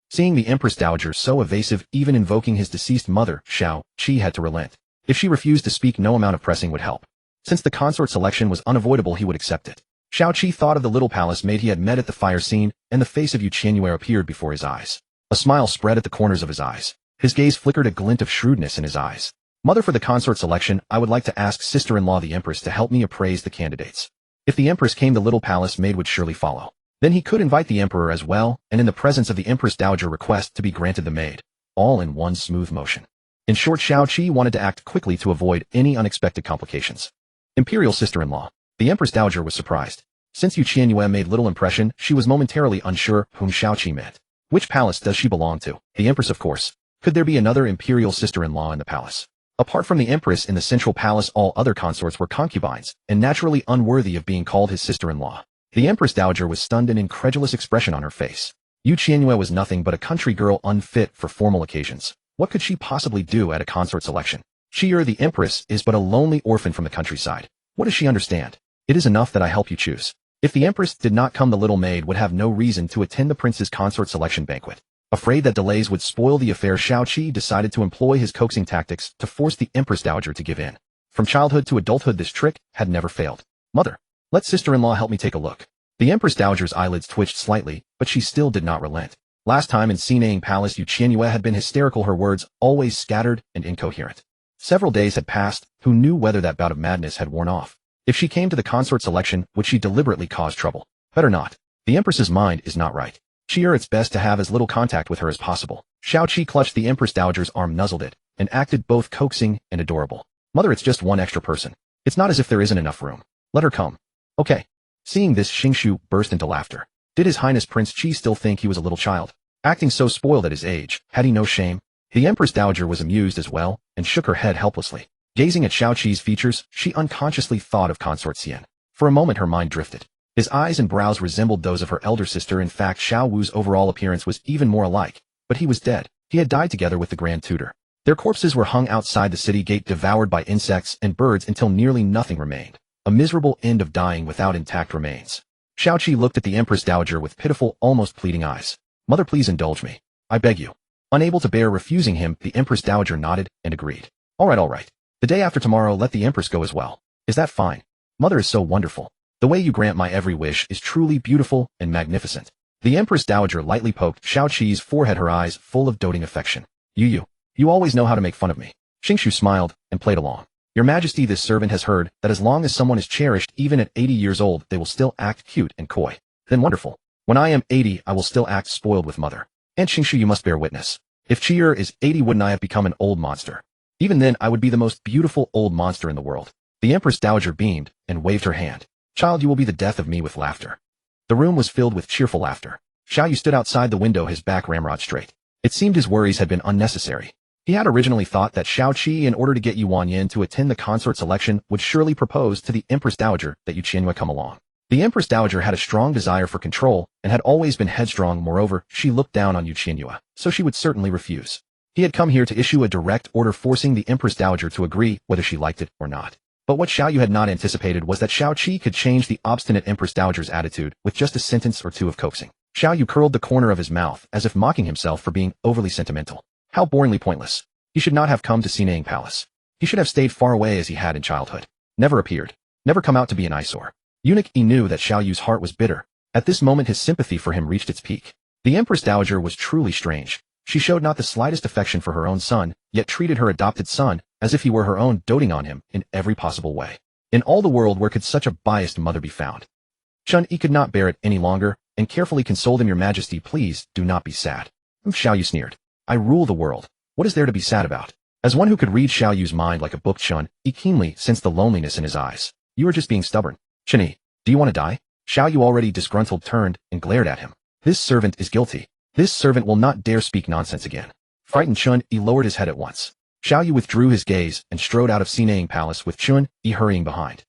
Seeing the Empress Dowager so evasive, even invoking his deceased mother, Qi had to relent. If she refused to speak, no amount of pressing would help. Since the consort selection was unavoidable, he would accept it. Qi thought of the little palace maid he had met at the fire scene, and the face of Qianyue appeared before his eyes. A smile spread at the corners of his eyes. His gaze flickered a glint of shrewdness in his eyes. "Mother, for the consort selection, I would like to ask sister-in-law the Empress to help me appraise the candidates. If the Empress came, the little palace maid would surely follow. Then he could invite the Emperor as well, and in the presence of the Empress Dowager request to be granted the maid." all in one smooth motion. In short, Qianyue wanted to act quickly to avoid any unexpected complications. Imperial sister-in-law. The Empress Dowager was surprised. Since Qianyue made little impression, she was momentarily unsure whom Qianyue meant. Which palace does she belong to? The Empress, of course. Could there be another imperial sister-in-law in the palace? Apart from the Empress in the central palace, all other consorts were concubines, and naturally unworthy of being called his sister-in-law. The Empress Dowager was stunned, an incredulous expression on her face. Qianyue was nothing but a country girl unfit for formal occasions. What could she possibly do at a consort selection? Qianyue, the Empress, is but a lonely orphan from the countryside. What does she understand? It is enough that I help you choose. If the Empress did not come, the little maid would have no reason to attend the prince's consort selection banquet. Afraid that delays would spoil the affair, Qianyue decided to employ his coaxing tactics to force the Empress Dowager to give in. From childhood to adulthood, this trick had never failed. Mother, let sister-in-law help me take a look. The Empress Dowager's eyelids twitched slightly, but she still did not relent. Last time in Sinang Palace, Qianyue had been hysterical, her words always scattered and incoherent. Several days had passed, who knew whether that bout of madness had worn off? If she came to the consort selection, would she deliberately cause trouble? Better not. The Empress's mind is not right. Qianyue, it's best to have as little contact with her as possible. Qianyue clutched the Empress Dowager's arm, nuzzled it, and acted both coaxing and adorable. Mother, it's just one extra person. It's not as if there isn't enough room. Let her come. Okay. Seeing this, Qianyue burst into laughter. Did His Highness Prince Qi still think he was a little child? Acting so spoiled at his age, had he no shame? The Empress Dowager was amused as well, and shook her head helplessly. Gazing at Qianyue's features, she unconsciously thought of Consort Xian. For a moment her mind drifted. His eyes and brows resembled those of her elder sister. In fact, Qianyue's overall appearance was even more alike. But he was dead. He had died together with the Grand Tutor. Their corpses were hung outside the city gate, devoured by insects and birds until nearly nothing remained. A miserable end of dying without intact remains. Qianyue looked at the Empress Dowager with pitiful, almost pleading eyes. Mother, please indulge me. I beg you. Unable to bear refusing him, the Empress Dowager nodded and agreed. All right. The day after tomorrow, let the Empress go as well. Is that fine? Mother is so wonderful. The way you grant my every wish is truly beautiful and magnificent. The Empress Dowager lightly poked Qianyue's forehead, her eyes full of doting affection. You always know how to make fun of me. Qianyue smiled and played along. Your Majesty, this servant has heard that as long as someone is cherished, even at 80 years old, they will still act cute and coy. Then wonderful. When I am 80, I will still act spoiled with mother. And Qianyue, you must bear witness. If Qianyue is 80, wouldn't I have become an old monster? Even then, I would be the most beautiful old monster in the world. The Empress Dowager beamed and waved her hand. Child, you will be the death of me with laughter. The room was filled with cheerful laughter. Qianyue stood outside the window, his back ramrod straight. It seemed his worries had been unnecessary. He had originally thought that Qianyue, in order to get Yuanyin to attend the consort selection, would surely propose to the Empress Dowager that Qianyue come along. The Empress Dowager had a strong desire for control and had always been headstrong. Moreover, she looked down on Qianyue, so she would certainly refuse. He had come here to issue a direct order forcing the Empress Dowager to agree whether she liked it or not. But what Qianyue had not anticipated was that Qianyue could change the obstinate Empress Dowager's attitude with just a sentence or two of coaxing. Qianyue curled the corner of his mouth as if mocking himself for being overly sentimental. How boringly pointless. He should not have come to Sinang Palace. He should have stayed far away as he had in childhood. Never appeared. Never come out to be an eyesore. Eunuch Yi knew that Qianyue's heart was bitter. At this moment his sympathy for him reached its peak. The Empress Dowager was truly strange. She showed not the slightest affection for her own son, yet treated her adopted son as if he were her own, doting on him in every possible way. In all the world, where could such a biased mother be found? Chun-Yi could not bear it any longer, and carefully consoled him. Your Majesty, please do not be sad. Qianyue sneered. I rule the world. What is there to be sad about? As one who could read Qianyue's mind like a book, Chun-Yi keenly sensed the loneliness in his eyes. You are just being stubborn. Chun-Yi, do you want to die? Qianyue, already disgruntled, turned and glared at him. This servant is guilty. This servant will not dare speak nonsense again. Frightened, Chun-Yi lowered his head at once. Qianyue withdrew his gaze and strode out of Sinang Palace with Chun-Yi hurrying behind.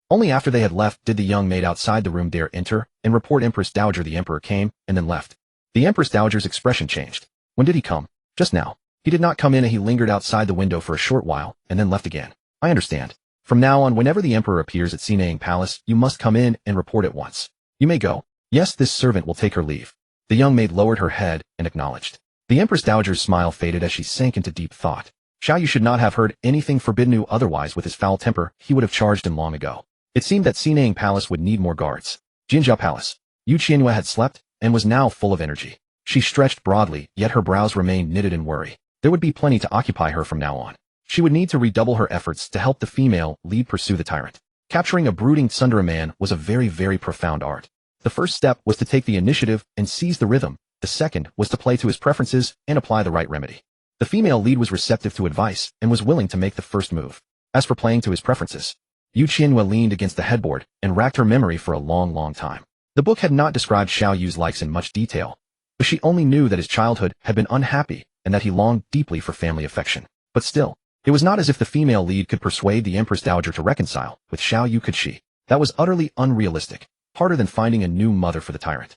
Only after they had left did the young maid outside the room dare enter and report Empress Dowager. The Emperor came and then left. The Empress Dowager's expression changed. When did he come? Just now. He did not come in, and he lingered outside the window for a short while and then left again. I understand. From now on, whenever the Emperor appears at Sinang Palace, you must come in and report at once. You may go. Yes, this servant will take her leave. The young maid lowered her head and acknowledged. The Empress Dowager's smile faded as she sank into deep thought. Qianyue should not have heard anything forbidden. Otherwise, with his foul temper, he would have charged him long ago. It seemed that Sinang Palace would need more guards. Jinzhou Palace. Qianyue had slept and was now full of energy. She stretched broadly, yet her brows remained knitted in worry. There would be plenty to occupy her from now on. She would need to redouble her efforts to help the female lead pursue the tyrant. Capturing a brooding tsundere man was a very, very profound art. The first step was to take the initiative and seize the rhythm. The second was to play to his preferences and apply the right remedy. The female lead was receptive to advice and was willing to make the first move. As for playing to his preferences, Qianyue leaned against the headboard and racked her memory for a long time. The book had not described Xiaoyu's likes in much detail, but she only knew that his childhood had been unhappy and that he longed deeply for family affection. But still, it was not as if the female lead could persuade the Empress Dowager to reconcile with Xiaoyu, could she? That was utterly unrealistic, harder than finding a new mother for the tyrant.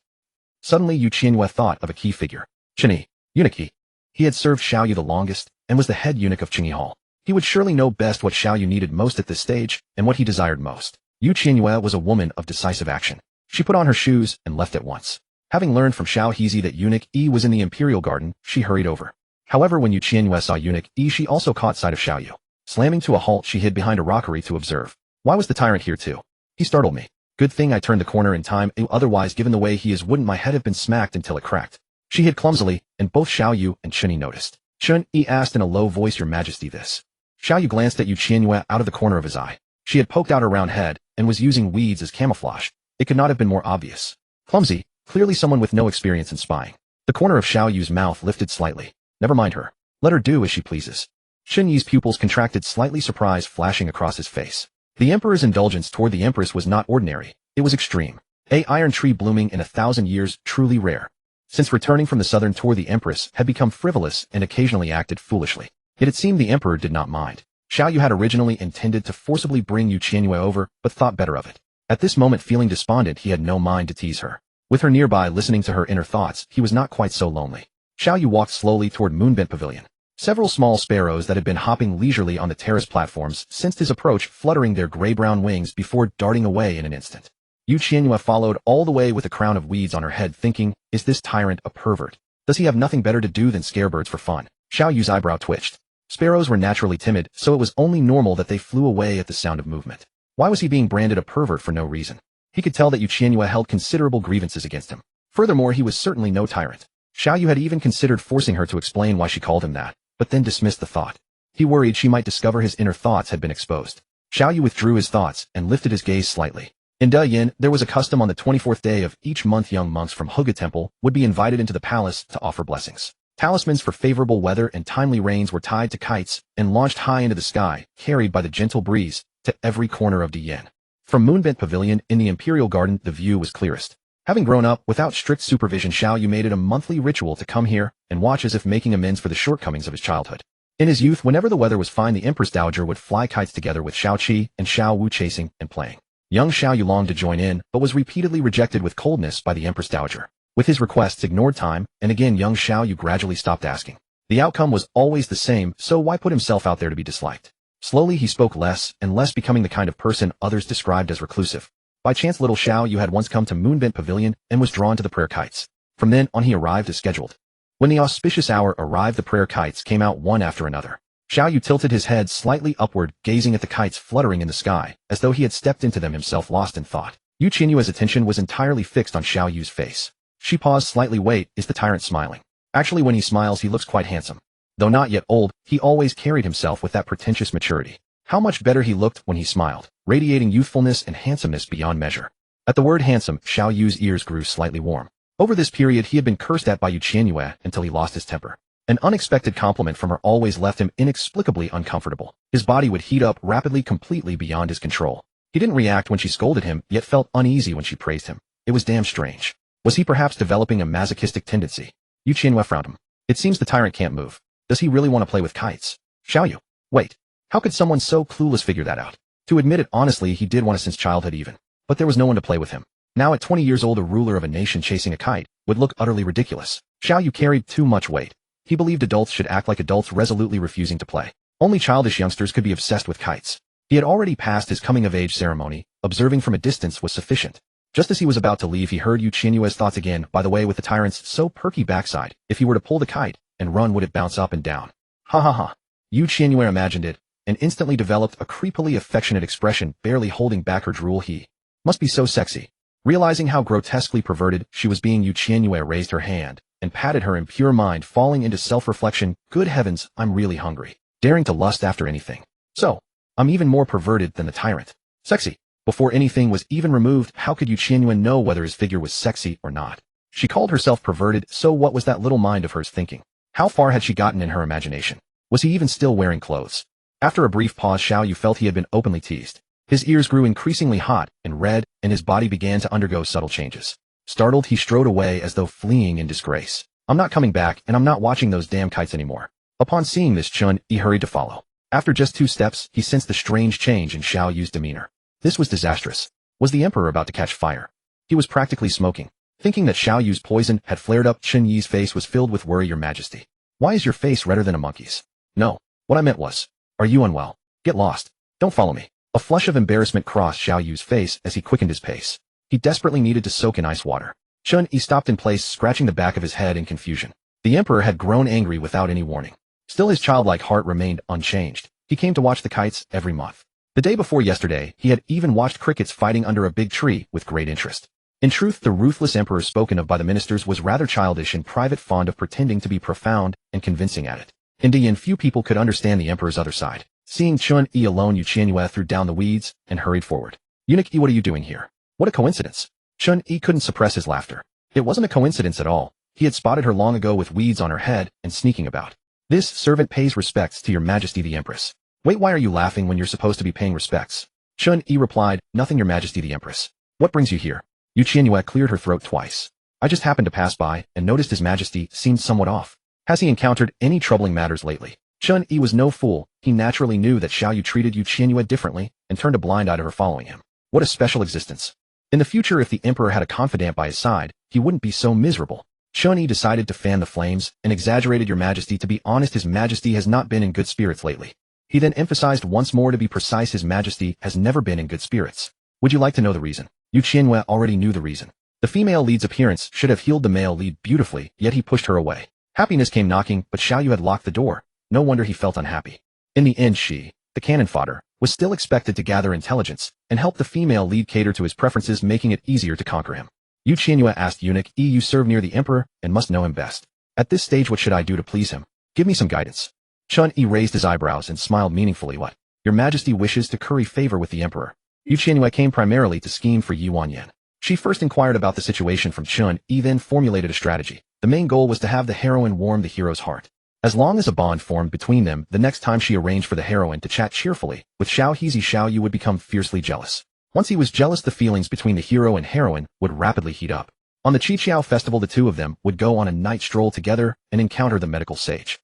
Suddenly Qianyue thought of a key figure, Qianyue, eunuch. He had served Xiaoyu the longest and was the head eunuch of Qingyi Hall. He would surely know best what Xiaoyu needed most at this stage and what he desired most. Qianyue was a woman of decisive action. She put on her shoes and left at once. Having learned from Xiao Hezi that Eunuch E was in the Imperial Garden, she hurried over. However, when Qianyue saw Eunuch E, she also caught sight of Xiaoyu. Slamming to a halt, she hid behind a rockery to observe. Why was the tyrant here too? He startled me. Good thing I turned the corner in time, otherwise given the way he is wouldn't my head have been smacked until it cracked. She hid clumsily, and both Xiaoyu and Qianyue noticed. Qianyue asked in a low voice, Your Majesty, this. Xiaoyu glanced at Qianyue out of the corner of his eye. She had poked out her round head and was using weeds as camouflage. It could not have been more obvious. Clumsy, clearly someone with no experience in spying. The corner of Xiaoyu's mouth lifted slightly. Never mind her. Let her do as she pleases. Qianyue's pupils contracted, slightly, surprise flashing across his face. The Emperor's indulgence toward the Empress was not ordinary. It was extreme. A iron tree blooming in 1,000 years, truly rare. Since returning from the southern tour, the Empress had become frivolous and occasionally acted foolishly. Yet it seemed the Emperor did not mind. Xiaoyu had originally intended to forcibly bring Qianyue over, but thought better of it. At this moment, feeling despondent, he had no mind to tease her. With her nearby listening to her inner thoughts, he was not quite so lonely. Xiaoyu walked slowly toward Moonbent Pavilion. Several small sparrows that had been hopping leisurely on the terrace platforms sensed his approach, fluttering their gray-brown wings before darting away in an instant. Qianyue followed all the way with a crown of weeds on her head, thinking, is this tyrant a pervert? Does he have nothing better to do than scare birds for fun? Xiaoyu's eyebrow twitched. Sparrows were naturally timid, so it was only normal that they flew away at the sound of movement. Why was he being branded a pervert for no reason? He could tell that Qianyue held considerable grievances against him. Furthermore, he was certainly no tyrant. Xiaoyu had even considered forcing her to explain why she called him that, but then dismissed the thought. He worried she might discover his inner thoughts had been exposed. Xiaoyu withdrew his thoughts and lifted his gaze slightly. In Yin, there was a custom on the 24th day of each month young monks from Huga Temple would be invited into the palace to offer blessings. Talismans for favorable weather and timely rains were tied to kites and launched high into the sky, carried by the gentle breeze, to every corner of Yin. From Moonbent Pavilion in the Imperial Garden, the view was clearest. Having grown up without strict supervision, Xiaoyu made it a monthly ritual to come here and watch, as if making amends for the shortcomings of his childhood. In his youth, whenever the weather was fine, the Empress Dowager would fly kites together with Xiao Qi and Xiao Wu, chasing and playing. Young Xiaoyu longed to join in, but was repeatedly rejected with coldness by the Empress Dowager. With his requests ignored time and again, young Xiaoyu gradually stopped asking. The outcome was always the same, so why put himself out there to be disliked? Slowly he spoke less and less, becoming the kind of person others described as reclusive. By chance, little Xiaoyu had once come to Moonbent Pavilion and was drawn to the prayer kites. From then on he arrived as scheduled. When the auspicious hour arrived, the prayer kites came out one after another. Xiaoyu tilted his head slightly upward, gazing at the kites fluttering in the sky, as though he had stepped into them himself, lost in thought. Qianyue's attention was entirely fixed on Xiaoyu's face. She paused slightly. Wait, is the tyrant smiling? Actually, when he smiles, he looks quite handsome. Though not yet old, he always carried himself with that pretentious maturity. How much better he looked when he smiled, radiating youthfulness and handsomeness beyond measure. At the word handsome, Xiaoyu's ears grew slightly warm. Over this period, he had been cursed at by Qianyue until he lost his temper. An unexpected compliment from her always left him inexplicably uncomfortable. His body would heat up rapidly, completely beyond his control. He didn't react when she scolded him, yet felt uneasy when she praised him. It was damn strange. Was he perhaps developing a masochistic tendency? Qianyue frowned him. It seems the tyrant can't move. Does he really want to play with kites? Xiaoyu. Wait. How could someone so clueless figure that out? To admit it honestly, he did want to since childhood even. But there was no one to play with him. Now at 20 years old, a ruler of a nation chasing a kite would look utterly ridiculous. Xiaoyu carried too much weight. He believed adults should act like adults, resolutely refusing to play. Only childish youngsters could be obsessed with kites. He had already passed his coming-of-age ceremony. Observing from a distance was sufficient. Just as he was about to leave, he heard Qianyue's thoughts again. By the way, with the tyrant's so perky backside, if he were to pull the kite and run, would it bounce up and down? Ha ha ha. Qianyue imagined it, and instantly developed a creepily affectionate expression, barely holding back her drool. He must be so sexy. Realizing how grotesquely perverted she was being, Qianyue raised her hand and patted her impure mind, falling into self-reflection. Good heavens, I'm really hungry. Daring to lust after anything. So, I'm even more perverted than the tyrant. Sexy. Before anything was even removed, how could Qianyue know whether his figure was sexy or not? She called herself perverted, so what was that little mind of hers thinking? How far had she gotten in her imagination? Was he even still wearing clothes? After a brief pause, Qianyue felt he had been openly teased. His ears grew increasingly hot and red, and his body began to undergo subtle changes. Startled, he strode away as though fleeing in disgrace. I'm not coming back, and I'm not watching those damn kites anymore. Upon seeing this, Qianyue hurried to follow. After just 2 steps, he sensed the strange change in Qianyue's demeanor. This was disastrous. Was the emperor about to catch fire? He was practically smoking. Thinking that Qianyue's poison had flared up, Qianyue's face was filled with worry. Your Majesty. Why is your face redder than a monkey's? No. What I meant was, are you unwell? Get lost. Don't follow me. A flush of embarrassment crossed Qianyue's face as he quickened his pace. He desperately needed to soak in ice water. Qianyue stopped in place, scratching the back of his head in confusion. The emperor had grown angry without any warning. Still, his childlike heart remained unchanged. He came to watch the kites every month. The day before yesterday, he had even watched crickets fighting under a big tree with great interest. In truth, the ruthless emperor spoken of by the ministers was rather childish in private, fond of pretending to be profound and convincing at it. Indeed, few people could understand the emperor's other side. Seeing Qianyue alone, Qianyue threw down the weeds and hurried forward. Eunuch, what are you doing here? What a coincidence. Qianyue couldn't suppress his laughter. It wasn't a coincidence at all. He had spotted her long ago with weeds on her head and sneaking about. This servant pays respects to your Majesty the Empress. Wait, why are you laughing when you're supposed to be paying respects? Qianyue replied, nothing, your Majesty the Empress. What brings you here? Qianyue cleared her throat twice. I just happened to pass by and noticed His Majesty seemed somewhat off. Has he encountered any troubling matters lately? Qianyue was no fool. He naturally knew that Qianyue treated Qianyue differently and turned a blind eye to her following him. What a special existence. In the future, if the emperor had a confidant by his side, he wouldn't be so miserable. Qianyue decided to fan the flames and exaggerated, your Majesty. To be honest, His Majesty has not been in good spirits lately. He then emphasized once more, to be precise, His Majesty has never been in good spirits. Would you like to know the reason? Qianyue already knew the reason. The female lead's appearance should have healed the male lead beautifully, yet he pushed her away. Happiness came knocking, but Qianyue had locked the door. No wonder he felt unhappy. In the end, she, the cannon-fodder, was still expected to gather intelligence and help the female lead cater to his preferences, making it easier to conquer him. Qianyue asked Eunuch, you serve near the emperor and must know him best. At this stage, what should I do to please him? Give me some guidance. Qianyue raised his eyebrows and smiled meaningfully. What? Your Majesty wishes to curry favor with the emperor. Qianyue came primarily to scheme for Qianyue. She first inquired about the situation from Qianyue, then formulated a strategy. The main goal was to have the heroine warm the hero's heart. As long as a bond formed between them, the next time she arranged for the heroine to chat cheerfully with Qianyue would become fiercely jealous. Once he was jealous, the feelings between the hero and heroine would rapidly heat up. On the Qianyue festival, the two of them would go on a night stroll together and encounter the medical sage.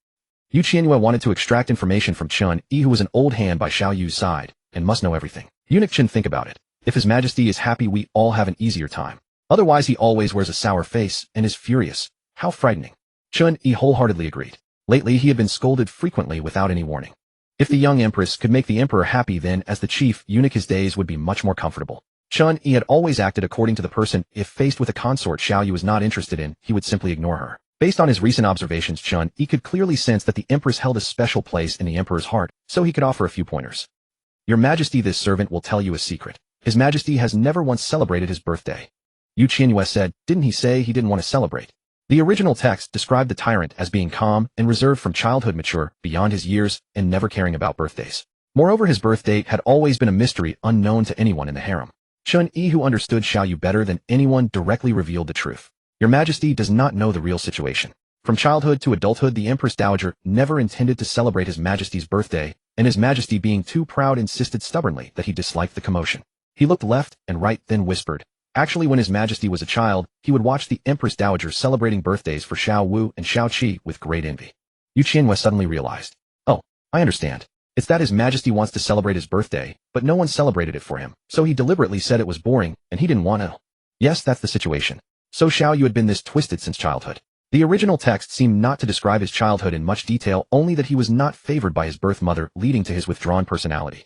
Qianyue wanted to extract information from Qianyue, who was an old hand by Xiaoyu's side and must know everything. Eunuch Chen, think about it. If His Majesty is happy, we all have an easier time. Otherwise, he always wears a sour face and is furious. How frightening. Qianyue wholeheartedly agreed. Lately, he had been scolded frequently without any warning. If the young empress could make the emperor happy, then as the chief eunuch, his days would be much more comfortable. Qianyue had always acted according to the person. If faced with a consort Xiaoyu was not interested in, he would simply ignore her. Based on his recent observations, Qianyue could clearly sense that the empress held a special place in the emperor's heart, so he could offer a few pointers. Your Majesty, this servant will tell you a secret. His Majesty has never once celebrated his birthday. Qianyue said, didn't he say he didn't want to celebrate? The original text described the tyrant as being calm and reserved from childhood, mature beyond his years, and never caring about birthdays. Moreover, his birth date had always been a mystery unknown to anyone in the harem. Qianyue, who understood Xiaoyu better than anyone, directly revealed the truth. Your Majesty does not know the real situation. From childhood to adulthood, the Empress Dowager never intended to celebrate His Majesty's birthday, and His Majesty, being too proud, insisted stubbornly that he disliked the commotion. He looked left and right, then whispered. Actually, when His Majesty was a child, he would watch the Empress Dowager celebrating birthdays for Xiao Wu and Xiao Qi with great envy. Qianyue suddenly realized. Oh, I understand. It's that His Majesty wants to celebrate his birthday, but no one celebrated it for him, so he deliberately said it was boring, and he didn't want to. Yes, that's the situation. So Xiaoyu had been this twisted since childhood. The original text seemed not to describe his childhood in much detail, only that he was not favored by his birth mother, leading to his withdrawn personality.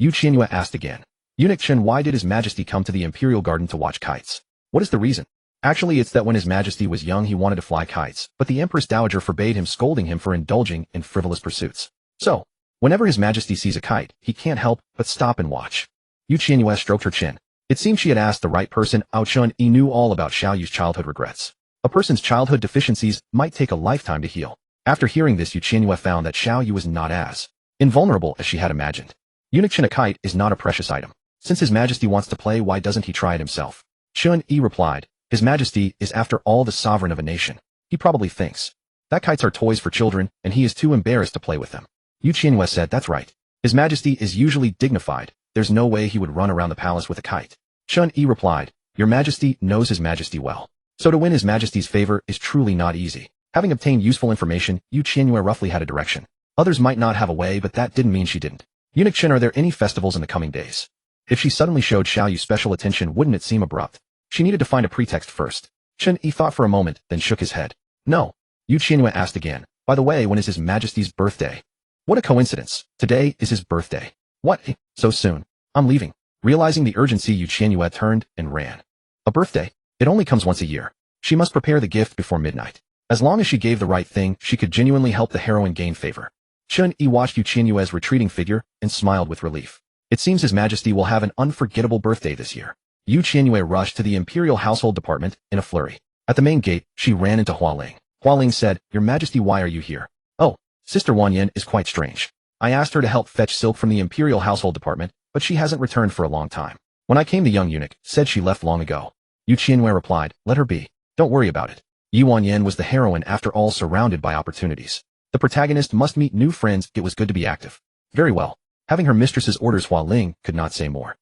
Qianyue asked again. Eunuch Chen, why did His Majesty come to the Imperial Garden to watch kites? What is the reason? Actually, it's that when His Majesty was young, he wanted to fly kites, but the Empress Dowager forbade him, scolding him for indulging in frivolous pursuits. So, whenever His Majesty sees a kite, he can't help but stop and watch. Qianyue stroked her chin. It seemed she had asked the right person. Qianyue knew all about Xiaoyu's childhood regrets. A person's childhood deficiencies might take a lifetime to heal. After hearing this, Qianyue found that Xiaoyu was not as invulnerable as she had imagined. Eunuch Chen, a kite is not a precious item. Since His Majesty wants to play, why doesn't he try it himself? Qianyue replied, His Majesty is after all the sovereign of a nation. He probably thinks That kites are toys for children, and he is too embarrassed to play with them. Qianyue said, that's right. His Majesty is usually dignified. There's no way he would run around the palace with a kite. Chun-Yi replied, Your Majesty knows His Majesty well. So to win His Majesty's favor is truly not easy. Having obtained useful information, Qianyue roughly had a direction. Others might not have a way, but that didn't mean she didn't. Eunuch Chen, are there any festivals in the coming days? If she suddenly showed Xiaoyu special attention, wouldn't it seem abrupt? She needed to find a pretext first. Chun-Yi thought for a moment, then shook his head. No. Qianyue asked again. By the way, when is His Majesty's birthday? What a coincidence. Today is his birthday. What? So soon? I'm leaving. Realizing the urgency, Qianyue turned and ran. A birthday? It only comes once a year. She must prepare the gift before midnight. As long as she gave the right thing, she could genuinely help the heroine gain favor. Chun-Yi watched Qianyue's retreating figure and smiled with relief. It seems His Majesty will have an unforgettable birthday this year. Qianyue rushed to the Imperial Household Department in a flurry. At the main gate, she ran into Hualing. Hualing said, Your Majesty, why are you here? Oh, Sister Wanyan is quite strange. I asked her to help fetch silk from the Imperial Household Department, but she hasn't returned for a long time. When I came, the young eunuch said she left long ago. Qianyue replied, Let her be. Don't worry about it. Yi Wanyan was the heroine, after all, surrounded by opportunities. The protagonist must meet new friends. It was good to be active. Very well. Having her mistress's orders, Hualing could not say more.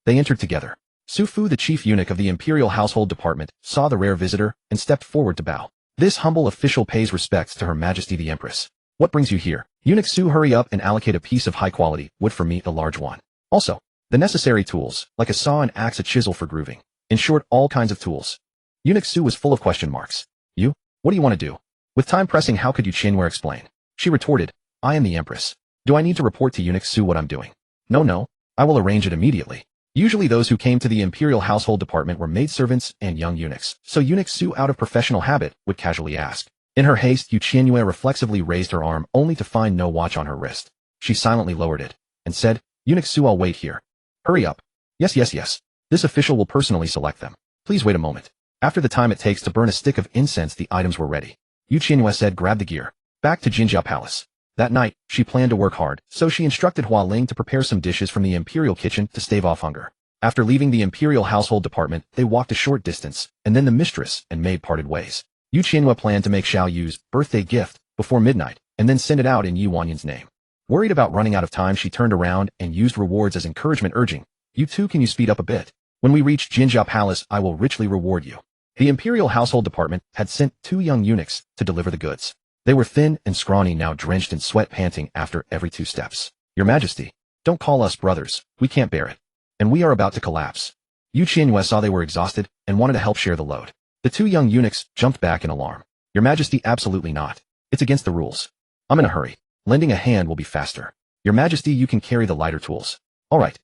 They entered together. Su Fu, the chief eunuch of the Imperial Household Department, saw the rare visitor and stepped forward to bow. This humble official pays respects to Her Majesty the Empress. What brings you here? Eunuch Su, hurry up and allocate a piece of high-quality wood for me, a large one. Also, the necessary tools, like a saw, an axe, a chisel for grooving. In short, all kinds of tools. Eunuch Su was full of question marks. You? What do you want to do? With time pressing, how could Qianyue explain? She retorted, I am the Empress. Do I need to report to Eunuch Su what I'm doing? No. I will arrange it immediately. Usually those who came to the Imperial Household Department were maidservants and young eunuchs, so Eunuch Su, out of professional habit, would casually ask. In her haste, Qianyue reflexively raised her arm, only to find no watch on her wrist. She silently lowered it and said, Eunuch Su, I'll wait here. Hurry up. Yes. This official will personally select them. Please wait a moment. After the time it takes to burn a stick of incense, the items were ready. Qianyue said, grab the gear. Back to Jinjiao Palace. That night, she planned to work hard, so she instructed Hualing to prepare some dishes from the Imperial kitchen to stave off hunger. After leaving the Imperial Household Department, they walked a short distance, and then the mistress and maid parted ways. Qianyue planned to make Xiaoyu's birthday gift before midnight, and then send it out in Yi Wanyan's name. Worried about running out of time, she turned around and used rewards as encouragement, urging, You too, can you speed up a bit? When we reach Jinjiao Palace, I will richly reward you. The Imperial Household Department had sent 2 young eunuchs to deliver the goods. They were thin and scrawny, now drenched in sweat, panting after every 2 steps. Your Majesty, don't call us brothers, we can't bear it. And we are about to collapse. Qianyue saw they were exhausted and wanted to help share the load. The 2 young eunuchs jumped back in alarm. Your Majesty, absolutely not. It's against the rules. I'm in a hurry. Lending a hand will be faster. Your Majesty, you can carry the lighter tools. All right.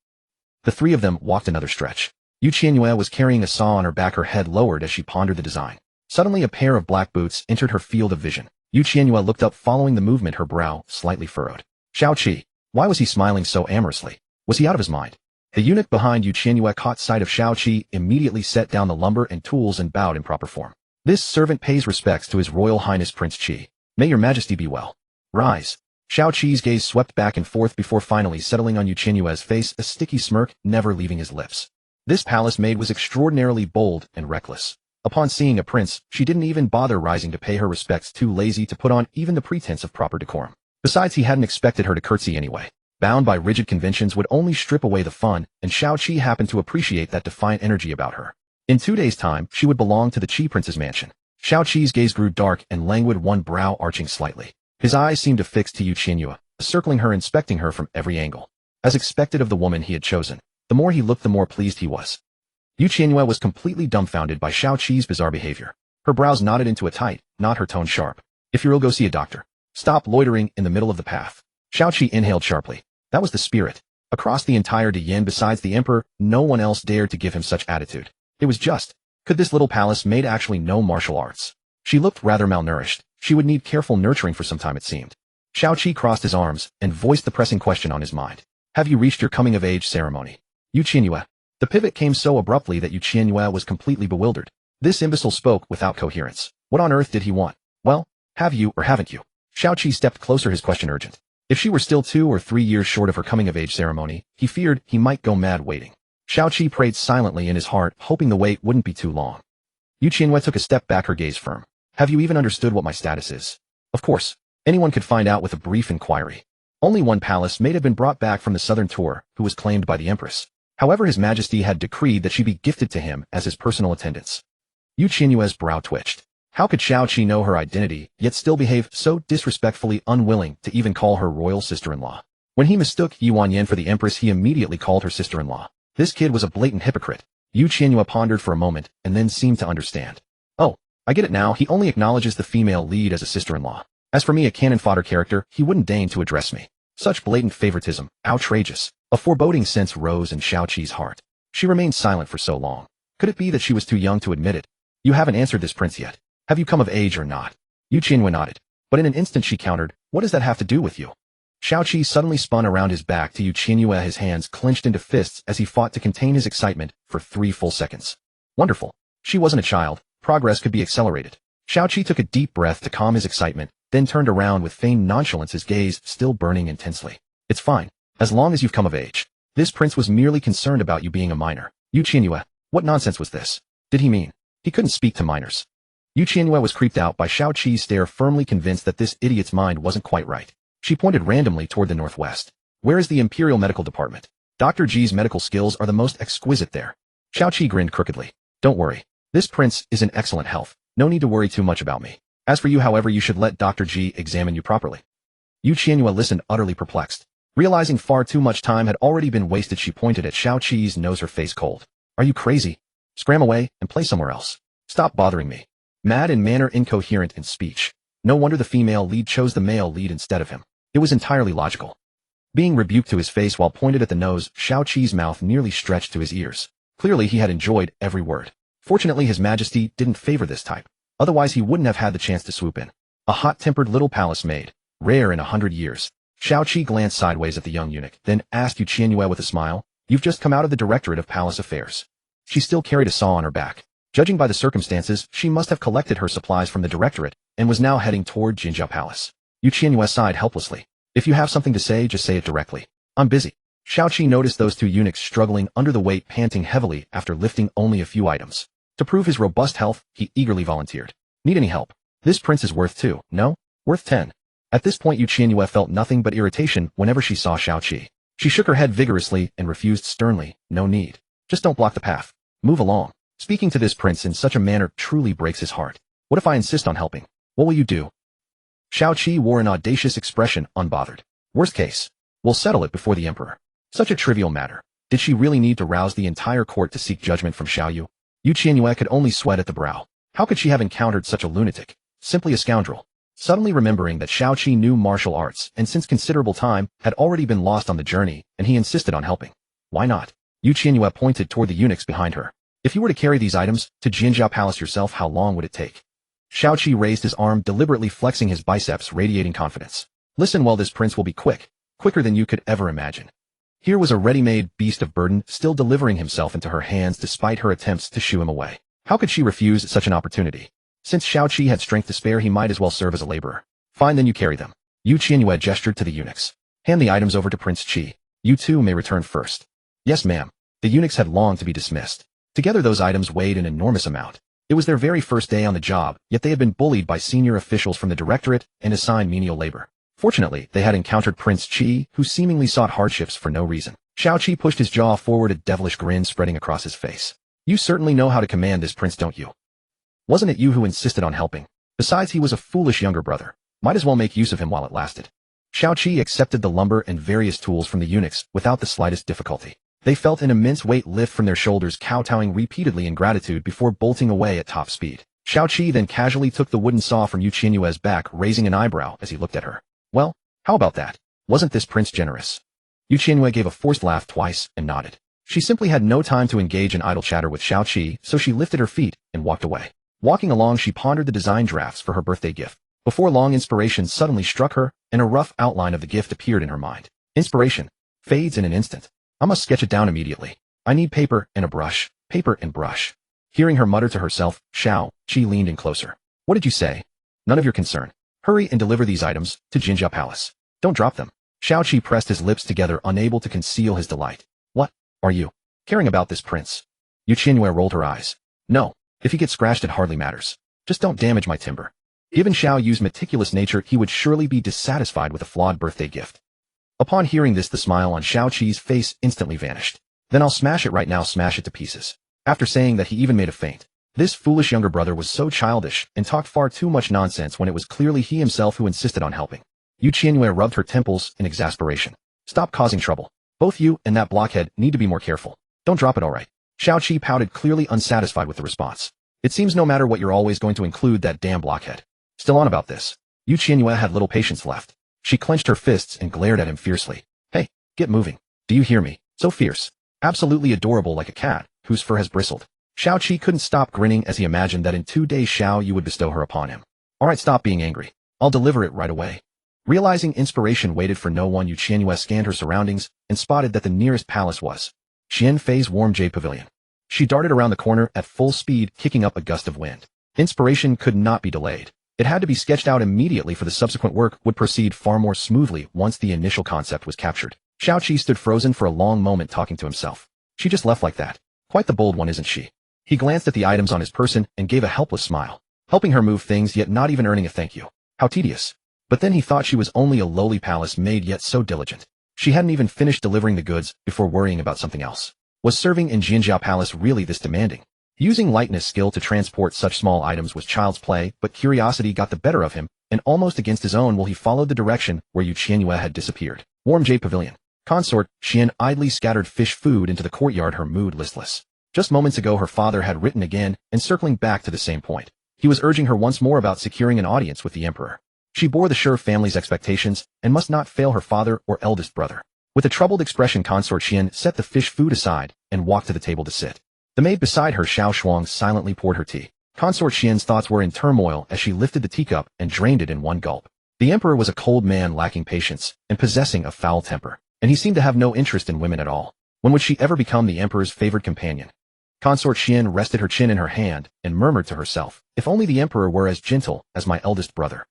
The 3 of them walked another stretch. Qianyue was carrying a saw on her back, her head lowered as she pondered the design. Suddenly a pair of black boots entered her field of vision. Qianyue looked up, following the movement, her brow slightly furrowed. Xiaoqi. Why was he smiling so amorously? Was he out of his mind? The eunuch behind Qianyue caught sight of Xiaoqi, immediately set down the lumber and tools and bowed in proper form. This servant pays respects to His Royal Highness Prince Qi. May your Majesty be well. Rise. Xiaoqi's gaze swept back and forth before finally settling on Qianyue's face, a sticky smirk never leaving his lips. This palace maid was extraordinarily bold and reckless. Upon seeing a prince, she didn't even bother rising to pay her respects, too lazy to put on even the pretense of proper decorum. Besides, he hadn't expected her to curtsy anyway. Bound by rigid conventions would only strip away the fun, and Xiaoqi happened to appreciate that defiant energy about her. In 2 days' time, she would belong to the Qi Prince's mansion. Xiaoqi's gaze grew dark and languid, one brow arching slightly. His eyes seemed affixed to Qianyue, circling her, inspecting her from every angle. As expected of the woman he had chosen, the more he looked, the more pleased he was. Qianyue was completely dumbfounded by Xiaoqi's bizarre behavior. Her brows knotted into a tight knot, her tone sharp. If you're ill, go see a doctor. Stop loitering in the middle of the path. Xiaoqi inhaled sharply. That was the spirit. Across the entire Diyin, besides the emperor, no one else dared to give him such attitude. It was just, could this little palace maid actually know martial arts? She looked rather malnourished. She would need careful nurturing for some time, it seemed. Xiaoqi crossed his arms and voiced the pressing question on his mind. Have you reached your coming-of-age ceremony? Qianyue. The pivot came so abruptly that Qianyue was completely bewildered. This imbecile spoke without coherence. What on earth did he want? Well, have you or haven't you? Xiaoqi stepped closer, his question urgent. If she were still 2 or 3 years short of her coming-of-age ceremony, he feared he might go mad waiting. Xiaoqi prayed silently in his heart, hoping the wait wouldn't be too long. Qianyue took a step back, her gaze firm. Have you even understood what my status is? Of course, anyone could find out with a brief inquiry. Only one palace maid had been brought back from the southern tour, who was claimed by the Empress. However, His Majesty had decreed that she be gifted to him as his personal attendants. Qianyue's brow twitched. How could Xiaoqi know her identity, yet still behave so disrespectfully unwilling to even call her royal sister-in-law? When he mistook Qianyue for the Empress, he immediately called her sister-in-law. This kid was a blatant hypocrite. Qianyue pondered for a moment and then seemed to understand. Oh, I get it now. He only acknowledges the female lead as a sister-in-law. As for me, a cannon-fodder character, he wouldn't deign to address me. Such blatant favoritism, outrageous. A foreboding sense rose in Xiaoqi's heart. She remained silent for so long. Could it be that she was too young to admit it? You haven't answered this, prince, yet. Have you come of age or not? Qianyue nodded. But in an instant she countered, what does that have to do with you? Xiaoqi suddenly spun around his back to Qianyue, his hands clenched into fists as he fought to contain his excitement for 3 full seconds. Wonderful. She wasn't a child. Progress could be accelerated. Xiaoqi took a deep breath to calm his excitement, then turned around with feigned nonchalance, his gaze still burning intensely. It's fine. As long as you've come of age. This prince was merely concerned about you being a minor. Qianyue, what nonsense was this? Did he mean he couldn't speak to minors? Qianyue was creeped out by Xiaoqi's stare, firmly convinced that this idiot's mind wasn't quite right. She pointed randomly toward the northwest. Where is the Imperial Medical Department? Dr. G's medical skills are the most exquisite there. Xiaoqi grinned crookedly. Don't worry. This prince is in excellent health. No need to worry too much about me. As for you, however, you should let Dr. G examine you properly. Qianyue listened, utterly perplexed. Realizing far too much time had already been wasted, she pointed at Xiaoqi's nose, her face cold. Are you crazy? Scram away and play somewhere else. Stop bothering me. Mad in manner, incoherent in speech. No wonder the female lead chose the male lead instead of him. It was entirely logical. Being rebuked to his face while pointed at the nose, Xiaoqi's mouth nearly stretched to his ears. Clearly he had enjoyed every word. Fortunately, His Majesty didn't favor this type. Otherwise he wouldn't have had the chance to swoop in. A hot-tempered little palace maid. Rare in 100 years. Xiaoqi glanced sideways at the young eunuch, then asked Qianyue with a smile, You've just come out of the Directorate of Palace Affairs. She still carried a saw on her back. Judging by the circumstances, she must have collected her supplies from the Directorate and was now heading toward Jinjiao Palace. Qianyue sighed helplessly. If you have something to say, just say it directly. I'm busy. Xiaoqi noticed those 2 eunuchs struggling under the weight, panting heavily after lifting only a few items. To prove his robust health, he eagerly volunteered. Need any help? This prince is worth 2, no? Worth 10. At this point, Qianyue felt nothing but irritation whenever she saw Xiaoqi. She shook her head vigorously and refused sternly, no need. Just don't block the path. Move along. Speaking to this prince in such a manner truly breaks his heart. What if I insist on helping? What will you do? Xiaoqi wore an audacious expression, unbothered. Worst case. We'll settle it before the emperor. Such a trivial matter. Did she really need to rouse the entire court to seek judgment from Xiaoyu? Qianyue could only sweat at the brow. How could she have encountered such a lunatic? Simply a scoundrel. Suddenly remembering that Xiaoqi knew martial arts and since considerable time had already been lost on the journey, and he insisted on helping. Why not? Qianyue pointed toward the eunuchs behind her. If you were to carry these items to Jinjiao Palace yourself, how long would it take? Xiaoqi raised his arm, deliberately flexing his biceps, radiating confidence. Listen well, this prince will be quick. Quicker than you could ever imagine. Here was a ready-made beast of burden still delivering himself into her hands despite her attempts to shoo him away. How could she refuse such an opportunity? Since Xiaoqi had strength to spare, he might as well serve as a laborer. Fine, then you carry them. Qianyue gestured to the eunuchs. Hand the items over to Prince Qi. You two may return first. Yes, ma'am. The eunuchs had longed to be dismissed. Together those items weighed an enormous amount. It was their very first day on the job, yet they had been bullied by senior officials from the directorate and assigned menial labor. Fortunately, they had encountered Prince Qi, who seemingly sought hardships for no reason. Xiaoqi pushed his jaw forward, a devilish grin spreading across his face. You certainly know how to command this prince, don't you? Wasn't it you who insisted on helping? Besides, he was a foolish younger brother. Might as well make use of him while it lasted. Xiaoqi accepted the lumber and various tools from the eunuchs without the slightest difficulty. They felt an immense weight lift from their shoulders, kowtowing repeatedly in gratitude before bolting away at top speed. Xiaoqi then casually took the wooden saw from Qianyue's back, raising an eyebrow as he looked at her. Well, how about that? Wasn't this prince generous? Qianyue gave a forced laugh twice and nodded. She simply had no time to engage in idle chatter with Xiaoqi, so she lifted her feet and walked away. Walking along, she pondered the design drafts for her birthday gift. Before long, inspiration suddenly struck her, and a rough outline of the gift appeared in her mind. Inspiration fades in an instant. I must sketch it down immediately. I need paper and a brush. Paper and brush. Hearing her mutter to herself, Xiaoqi leaned in closer. What did you say? None of your concern. Hurry and deliver these items to Jinjiao Palace. Don't drop them. Xiaoqi pressed his lips together, unable to conceal his delight. What are you caring about this prince? Qianyue rolled her eyes. No. If he gets scratched, it hardly matters. Just don't damage my timber. Given Xiaoyu's meticulous nature, he would surely be dissatisfied with a flawed birthday gift. Upon hearing this, the smile on Xiaoqi's face instantly vanished. Then I'll smash it right now, smash it to pieces. After saying that, he even made a feint. This foolish younger brother was so childish and talked far too much nonsense when it was clearly he himself who insisted on helping. Qianyue rubbed her temples in exasperation. Stop causing trouble. Both you and that blockhead need to be more careful. Don't drop it, alright. Xiaoqi pouted, clearly unsatisfied with the response. It seems no matter what, you're always going to include that damn blockhead. Still on about this. Qianyue had little patience left. She clenched her fists and glared at him fiercely. Hey, get moving. Do you hear me? So fierce. Absolutely adorable, like a cat whose fur has bristled. Xiaoqi couldn't stop grinning as he imagined that in 2 days Xiaoyu would bestow her upon him. Alright, stop being angry. I'll deliver it right away. Realizing inspiration waited for no one, Qianyue scanned her surroundings and spotted that the nearest palace was Qianfei's warm jade pavilion. She darted around the corner at full speed, kicking up a gust of wind. Inspiration could not be delayed. It had to be sketched out immediately, for the subsequent work would proceed far more smoothly once the initial concept was captured. Xiaoqi stood frozen for a long moment, talking to himself. She just left like that. Quite the bold one, isn't she? He glanced at the items on his person and gave a helpless smile. Helping her move things, yet not even earning a thank you. How tedious. But then he thought she was only a lowly palace maid, yet so diligent. She hadn't even finished delivering the goods before worrying about something else. Was serving in Jinjiao Palace really this demanding? Using lightness skill to transport such small items was child's play, but curiosity got the better of him, and almost against his own will he followed the direction where Qianyue had disappeared. Warm jade pavilion. Consort Qian idly scattered fish food into the courtyard, her mood listless. Just moments ago her father had written again and circling back to the same point. He was urging her once more about securing an audience with the emperor. She bore the Sure family's expectations and must not fail her father or eldest brother. With a troubled expression, Consort Qian set the fish food aside and walked to the table to sit. The maid beside her, Xiao Shuang, silently poured her tea. Consort Qian's thoughts were in turmoil as she lifted the teacup and drained it in one gulp. The emperor was a cold man lacking patience and possessing a foul temper, and he seemed to have no interest in women at all. When would she ever become the emperor's favored companion? Consort Qian rested her chin in her hand and murmured to herself, if only the emperor were as gentle as my eldest brother.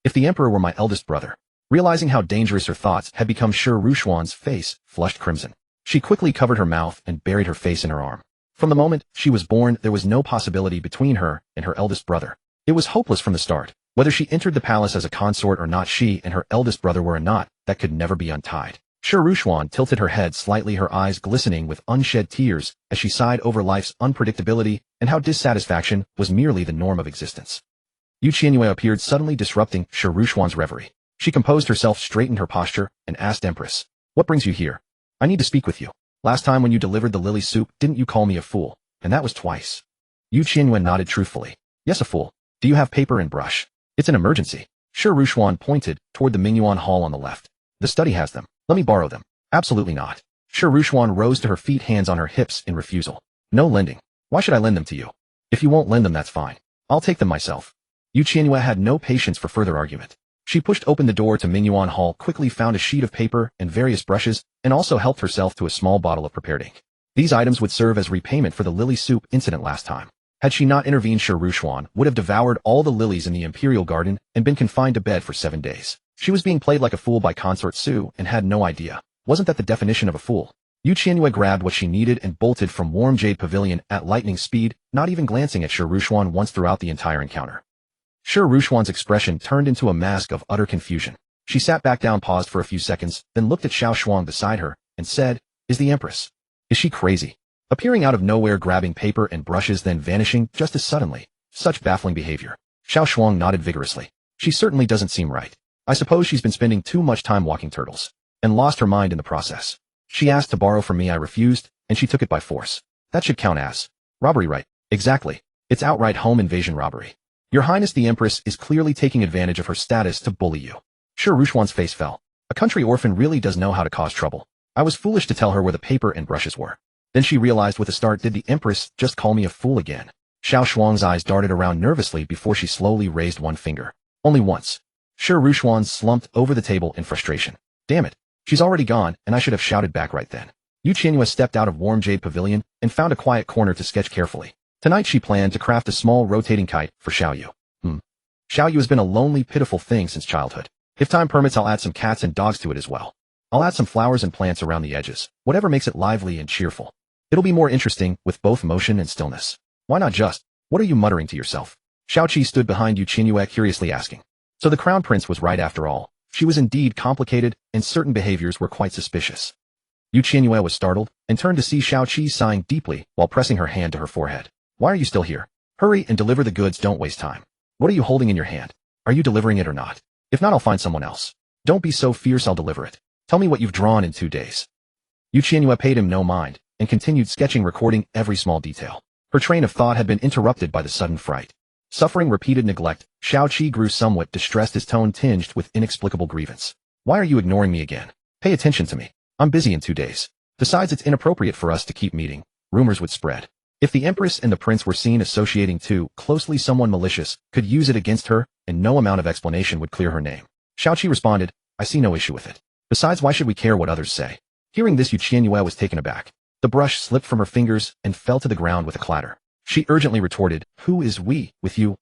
If the emperor were my eldest brother. Realizing how dangerous her thoughts had become, Sure Rushuan's face flushed crimson. She quickly covered her mouth and buried her face in her arm. From the moment she was born, there was no possibility between her and her eldest brother. It was hopeless from the start. Whether she entered the palace as a consort or not, she and her eldest brother were a knot that could never be untied. Sure Rushuan tilted her head slightly, her eyes glistening with unshed tears as she sighed over life's unpredictability and how dissatisfaction was merely the norm of existence. Qianyue appeared, suddenly disrupting Sure Rushuan's reverie. She composed herself, straightened her posture, and asked Empress, "What brings you here? I need to speak with you. Last time when you delivered the lily soup, didn't you call me a fool? And that was twice." Qianyue nodded truthfully. "Yes, a fool. Do you have paper and brush? It's an emergency." Sure Rushuan pointed toward the Mingyuan Hall on the left. "The study has them. Let me borrow them." "Absolutely not." Sure Rushuan rose to her feet, hands on her hips in refusal. "No lending. Why should I lend them to you? If you won't lend them, that's fine. I'll take them myself." Qianyue had no patience for further argument. She pushed open the door to Mingyuan Hall, quickly found a sheet of paper and various brushes, and also helped herself to a small bottle of prepared ink. These items would serve as repayment for the lily soup incident last time. Had she not intervened, Sure Rushuan would have devoured all the lilies in the imperial garden and been confined to bed for 7 days. She was being played like a fool by Consort Su and had no idea. Wasn't that the definition of a fool? Qianyue grabbed what she needed and bolted from Warm Jade Pavilion at lightning speed, not even glancing at Sure Rushuan once throughout the entire encounter. Sure Rushuan's expression turned into a mask of utter confusion. She sat back down, paused for a few seconds, then looked at Xiao Shuang beside her, and said, "Is the Empress? Is she crazy?" Appearing out of nowhere, grabbing paper and brushes, then vanishing just as suddenly. Such baffling behavior. Xiao Shuang nodded vigorously. "She certainly doesn't seem right. I suppose she's been spending too much time walking turtles. And lost her mind in the process. She asked to borrow from me, I refused, and she took it by force. That should count as robbery, right?" "Exactly. It's outright home invasion robbery. Your Highness the Empress is clearly taking advantage of her status to bully you." Sure Rushuan's face fell. A country orphan really does know how to cause trouble. I was foolish to tell her where the paper and brushes were. Then she realized with a start, did the Empress just call me a fool again? Xiao Shuang's eyes darted around nervously before she slowly raised one finger. Only once. Sure Rushuan slumped over the table in frustration. Damn it. She's already gone, and I should have shouted back right then. Qianyue stepped out of Warm Jade Pavilion and found a quiet corner to sketch carefully. Tonight she planned to craft a small rotating kite for Xiaoyu. Xiaoyu has been a lonely, pitiful thing since childhood. If time permits, I'll add some cats and dogs to it as well. I'll add some flowers and plants around the edges, whatever makes it lively and cheerful. It'll be more interesting with both motion and stillness. Why not just? What are you muttering to yourself? Qianyue stood behind Qianyue curiously asking. So the crown prince was right after all. She was indeed complicated, and certain behaviors were quite suspicious. Qianyue was startled, and turned to see Qianyue sighing deeply while pressing her hand to her forehead. Why are you still here? Hurry and deliver the goods, don't waste time. What are you holding in your hand? Are you delivering it or not? If not, I'll find someone else. Don't be so fierce, I'll deliver it. Tell me what you've drawn in 2 days. Qianyue paid him no mind, and continued sketching, recording every small detail. Her train of thought had been interrupted by the sudden fright. Suffering repeated neglect, Qianyue grew somewhat distressed, his tone tinged with inexplicable grievance. Why are you ignoring me again? Pay attention to me. I'm busy in 2 days. Besides, it's inappropriate for us to keep meeting. Rumors would spread. If the Empress and the Prince were seen associating too closely, someone malicious could use it against her, and no amount of explanation would clear her name. Qianyue responded, I see no issue with it. Besides, why should we care what others say? Hearing this, Qianyue was taken aback. The brush slipped from her fingers and fell to the ground with a clatter. She urgently retorted, who is we, with you?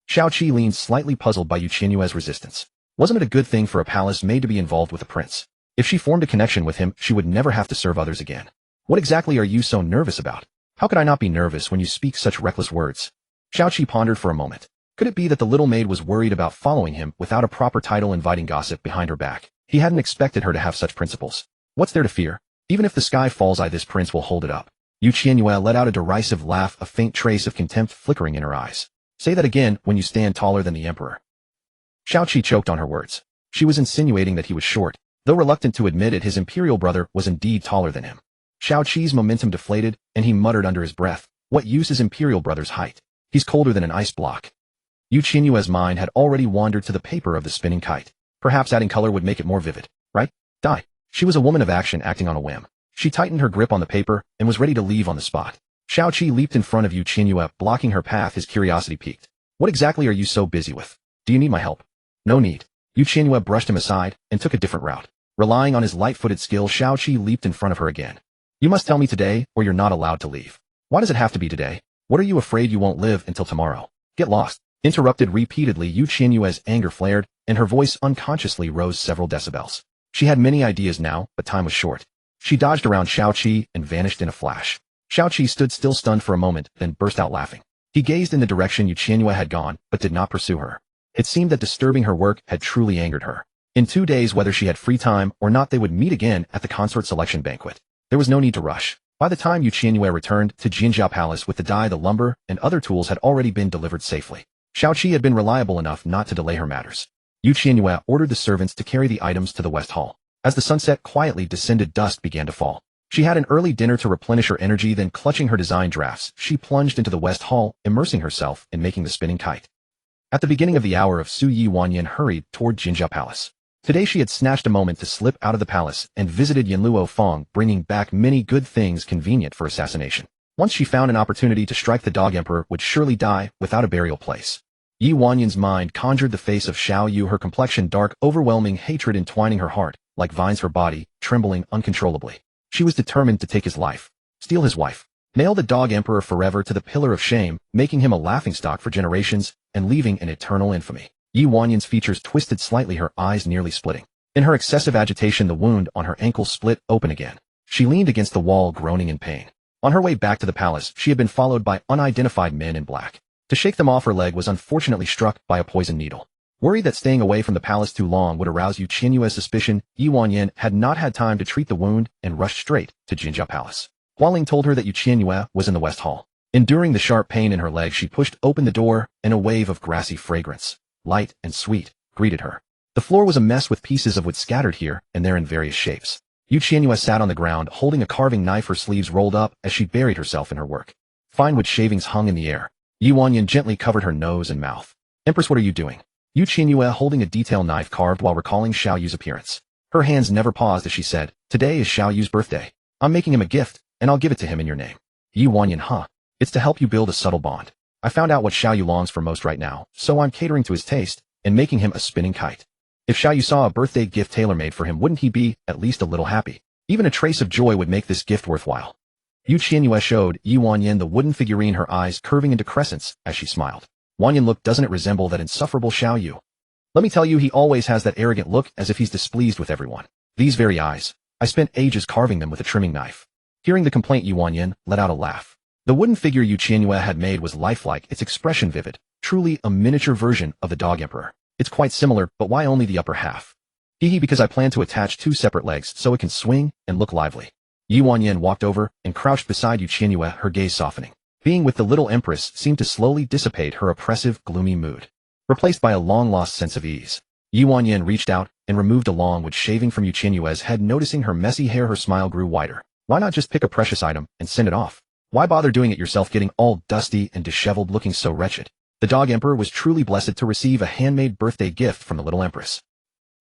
Qianyue leaned, slightly puzzled by Qianyue's resistance. Wasn't it a good thing for a palace maid to be involved with a prince? If she formed a connection with him, she would never have to serve others again. What exactly are you so nervous about? How could I not be nervous when you speak such reckless words? Qianyue pondered for a moment. Could it be that the little maid was worried about following him without a proper title, inviting gossip behind her back? He hadn't expected her to have such principles. What's there to fear? Even if the sky falls, this prince will hold it up. Qianyue let out a derisive laugh, a faint trace of contempt flickering in her eyes. Say that again, when you stand taller than the emperor. Qianyue choked on her words. She was insinuating that he was short. Though reluctant to admit it, his imperial brother was indeed taller than him. Qianyue's momentum deflated, and he muttered under his breath, what use is imperial brother's height? He's colder than an ice block. Qianyue's mind had already wandered to the paper of the spinning kite. Perhaps adding color would make it more vivid, right? Die. She was a woman of action, acting on a whim. She tightened her grip on the paper and was ready to leave on the spot. Qianyue leaped in front of Qianyue, blocking her path. His curiosity piqued. What exactly are you so busy with? Do you need my help? No need. Qianyue brushed him aside and took a different route. Relying on his light-footed skill, Qianyue leaped in front of her again. You must tell me today, or you're not allowed to leave. Why does it have to be today? What are you afraid you won't live until tomorrow? Get lost. Interrupted repeatedly, Qianyue's anger flared, and her voice unconsciously rose several decibels. She had many ideas now, but time was short. She dodged around Qianyue and vanished in a flash. Qianyue stood still, stunned for a moment, then burst out laughing. He gazed in the direction Qianyue had gone, but did not pursue her. It seemed that disturbing her work had truly angered her. In 2 days, whether she had free time or not, they would meet again at the consort selection banquet. There was no need to rush. By the time Qianyue returned to Jinjia Palace with the dye, the lumber, and other tools had already been delivered safely. Qianyue had been reliable enough not to delay her matters. Qianyue ordered the servants to carry the items to the West Hall. As the sunset quietly descended, dusk began to fall. She had an early dinner to replenish her energy, then clutching her design drafts, she plunged into the West Hall, immersing herself in making the spinning kite. At the beginning of the hour of Su Yiwanyan hurried toward Jinjia Palace. Today she had snatched a moment to slip out of the palace and visited Yanluo Fong, bringing back many good things convenient for assassination. Once she found an opportunity to strike, the dog emperor would surely die without a burial place. Yi Wanyan's mind conjured the face of Xiaoyu, her complexion dark, overwhelming hatred entwining her heart, like vines, her body trembling uncontrollably. She was determined to take his life, steal his wife, nail the dog emperor forever to the pillar of shame, making him a laughingstock for generations, and leaving an eternal infamy. Yi Wanyan's features twisted slightly, her eyes nearly splitting. In her excessive agitation, the wound on her ankle split open again. She leaned against the wall, groaning in pain. On her way back to the palace, she had been followed by unidentified men in black. To shake them off, her leg was unfortunately struck by a poison needle. Worried that staying away from the palace too long would arouse Qianyue's suspicion, Yi Wanyan had not had time to treat the wound and rushed straight to Jinjia Palace. Hualing told her that Qianyue was in the West Hall. Enduring the sharp pain in her leg, she pushed open the door, and a wave of grassy fragrance, light and sweet, greeted her. The floor was a mess with pieces of wood scattered here and there in various shapes. Qianyue sat on the ground, holding a carving knife, her sleeves rolled up as she buried herself in her work. Fine wood shavings hung in the air. Yi Wanyan gently covered her nose and mouth. Empress, what are you doing? Qianyue holding a detail knife carved while recalling Xiaoyu's appearance. Her hands never paused as she said, today is Xiaoyu's birthday. I'm making him a gift, and I'll give it to him in your name. Yi Wanyan, huh? It's to help you build a subtle bond. I found out what Xiaoyu longs for most right now, so I'm catering to his taste and making him a spinning kite. If Xiaoyu saw a birthday gift tailor-made for him, wouldn't he be at least a little happy? Even a trace of joy would make this gift worthwhile. Qianyue showed Yi Wanyan the wooden figurine, her eyes curving into crescents as she smiled. Wanyan, look, doesn't it resemble that insufferable Xiaoyu? Let me tell you, he always has that arrogant look, as if he's displeased with everyone. These very eyes. I spent ages carving them with a trimming knife. Hearing the complaint, Yi Wanyan let out a laugh. The wooden figure Qianyue had made was lifelike, its expression vivid, truly a miniature version of the dog emperor. It's quite similar, but why only the upper half? Hehe, because I plan to attach 2 separate legs so it can swing and look lively. Qianyue walked over and crouched beside Qianyue, her gaze softening. Being with the little empress seemed to slowly dissipate her oppressive, gloomy mood, replaced by a long-lost sense of ease. Qianyue reached out and removed a long wood shaving from Qianyue's head. Noticing her messy hair, her smile grew wider. Why not just pick a precious item and send it off? Why bother doing it yourself, getting all dusty and disheveled, looking so wretched? The dog emperor was truly blessed to receive a handmade birthday gift from the little empress.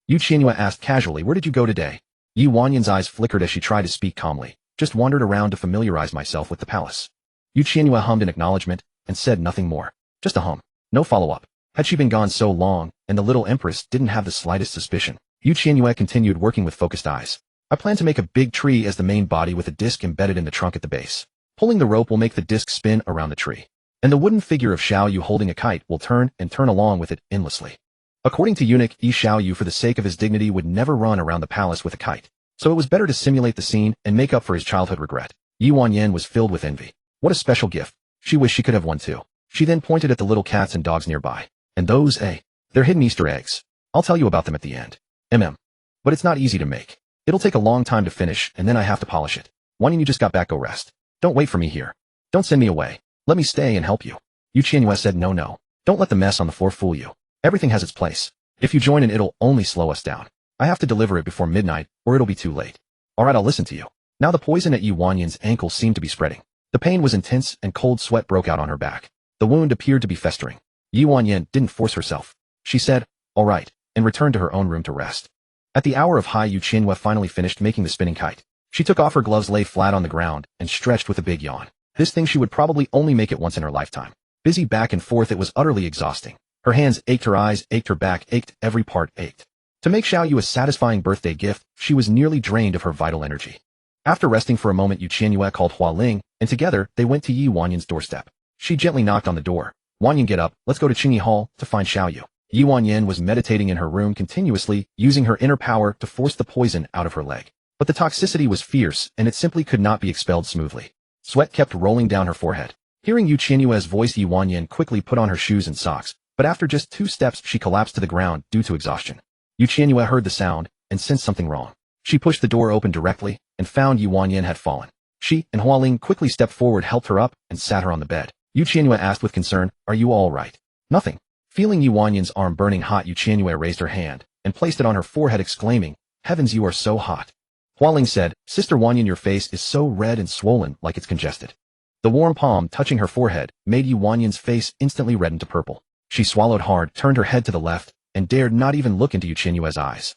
Qianyue asked casually, "Where did you go today?" Qianyue's eyes flickered as she tried to speak calmly. "Just wandered around to familiarize myself with the palace." Qianyue hummed in acknowledgement and said nothing more. Just a hum. No follow-up. Had she been gone so long, and the little empress didn't have the slightest suspicion? Qianyue continued working with focused eyes. "I plan to make a big tree as the main body with a disc embedded in the trunk at the base. Pulling the rope will make the disc spin around the tree. And the wooden figure of Qianyue holding a kite will turn and turn along with it endlessly." According to eunuch Qianyue, for the sake of his dignity, would never run around the palace with a kite, so it was better to simulate the scene and make up for his childhood regret. Qianyue was filled with envy. What a special gift. She wished she could have one too. She then pointed at the little cats and dogs nearby. "And those, they're hidden Easter eggs. I'll tell you about them at the end. But it's not easy to make. It'll take a long time to finish, and then I have to polish it. Why don't you just got back, go rest? Don't wait for me here. Don't send me away. Let me stay and help you." Qianyue said, No. Don't let the mess on the floor fool you. Everything has its place. If you join in, it'll only slow us down. I have to deliver it before midnight, or it'll be too late. Alright, I'll listen to you. Now the poison at Qianyue's ankle seemed to be spreading. The pain was intense and cold sweat broke out on her back. The wound appeared to be festering. Qianyue didn't force herself. She said, "Alright," and returned to her own room to rest. At the hour of high, Qianyue finally finished making the spinning kite. She took off her gloves, lay flat on the ground, and stretched with a big yawn. This thing she would probably only make it once in her lifetime. Busy back and forth, it was utterly exhausting. Her hands ached, her eyes ached, her back ached, every part ached. To make Qianyue a satisfying birthday gift, she was nearly drained of her vital energy. After resting for a moment, Qianyue called Hualing, and together they went to Qianyue's doorstep. She gently knocked on the door. "Huanyun, get up, let's go to Qingyi Hall to find Qianyue." Qianyue was meditating in her room continuously, using her inner power to force the poison out of her leg. But the toxicity was fierce, and it simply could not be expelled smoothly. Sweat kept rolling down her forehead. Hearing Qianyue's voice, Qianyue quickly put on her shoes and socks, but after just 2 steps she collapsed to the ground due to exhaustion. Qianyue heard the sound and sensed something wrong. She pushed the door open directly and found Qianyue had fallen. She and Hualing quickly stepped forward, helped her up, and sat her on the bed. Qianyue asked with concern, "Are you all right?" "Nothing." Feeling Qianyue's arm burning hot, Qianyue raised her hand and placed it on her forehead, exclaiming, "Heavens, you are so hot." Hualing said, "Sister Huanyun, your face is so red and swollen like it's congested." The warm palm touching her forehead made Qianyue's face instantly redden to purple. She swallowed hard, turned her head to the left, and dared not even look into Qianyue's eyes.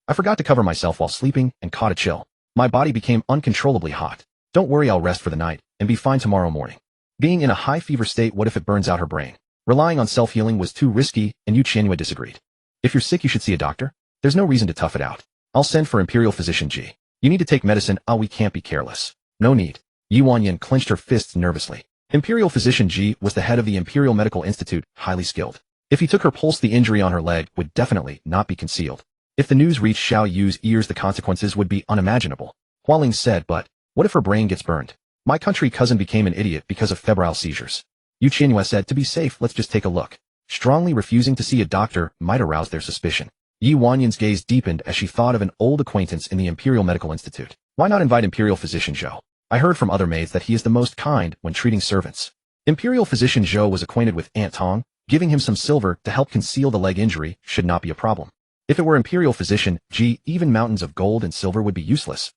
I forgot to cover myself while sleeping and caught a chill. My body became uncontrollably hot. Don't worry, I'll rest for the night and be fine tomorrow morning." Being in a high fever state, what if it burns out her brain? Relying on self-healing was too risky, and Qianyue disagreed. "If you're sick, you should see a doctor. There's no reason to tough it out. I'll send for Imperial Physician G. You need to take medicine. We can't be careless." "No need." Qianyue clenched her fists nervously. Imperial Physician G was the head of the Imperial Medical Institute, highly skilled. If he took her pulse, the injury on her leg would definitely not be concealed. If the news reached Qianyue's ears, the consequences would be unimaginable. Hualing said, "But what if her brain gets burned? My country cousin became an idiot because of febrile seizures." Qianyue said, "To be safe, let's just take a look." Strongly refusing to see a doctor might arouse their suspicion. Qianyue's gaze deepened as she thought of an old acquaintance in the Imperial Medical Institute. Why not invite Imperial Physician Zhou? I heard from other maids that he is the most kind when treating servants. Imperial Physician Zhou was acquainted with Aunt Tong. Giving him some silver to help conceal the leg injury should not be a problem. If it were Imperial Physician G, even mountains of gold and silver would be useless.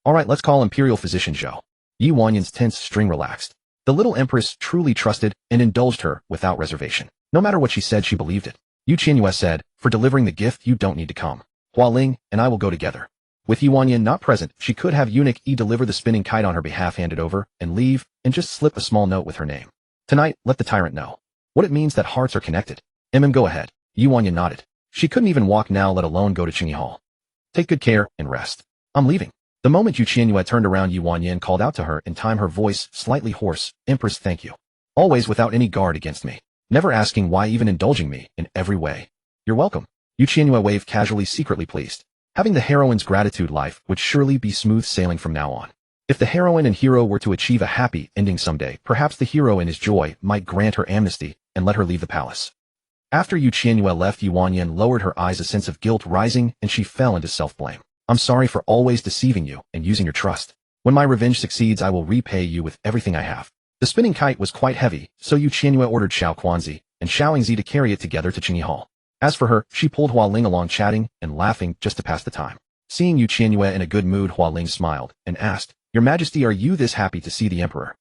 Alright, let's call Imperial Physician Zhou. Qianyue's tense string relaxed. The little empress truly trusted and indulged her without reservation. No matter what she said, she believed it. Qianyue said, "For delivering the gift, you don't need to come. Hualing and I will go together." With Qianyue not present, she could have eunuch deliver the spinning kite on her behalf, hand it over, and leave, and just slip a small note with her name. "Tonight, let the tyrant know what it means that hearts are connected." Go ahead." Qianyue nodded. She couldn't even walk now, let alone go to Qingyi Hall. "Take good care and rest. I'm leaving." The moment Qianyue turned around, Qianyue called out to her in time, her voice slightly hoarse, "Empress, thank you. Always without any guard against me. Never asking why, even indulging me in every way. You're welcome." Qianyue waved casually, secretly pleased. Having the heroine's gratitude, life would surely be smooth sailing from now on. If the heroine and hero were to achieve a happy ending someday, perhaps the hero in his joy might grant her amnesty and let her leave the palace. After Qianyue left, Yuanyan lowered her eyes, a sense of guilt rising, and she fell into self-blame. I'm sorry for always deceiving you and using your trust. When my revenge succeeds, I will repay you with everything I have. The spinning kite was quite heavy, so Qianyue ordered Xiao Quanzi and Xiao Yingzi to carry it together to Qingyi Hall. As for her, she pulled Hualing along, chatting and laughing just to pass the time. Seeing Qianyue in a good mood, Hualing smiled and asked, Your Majesty, are you this happy to see the Emperor?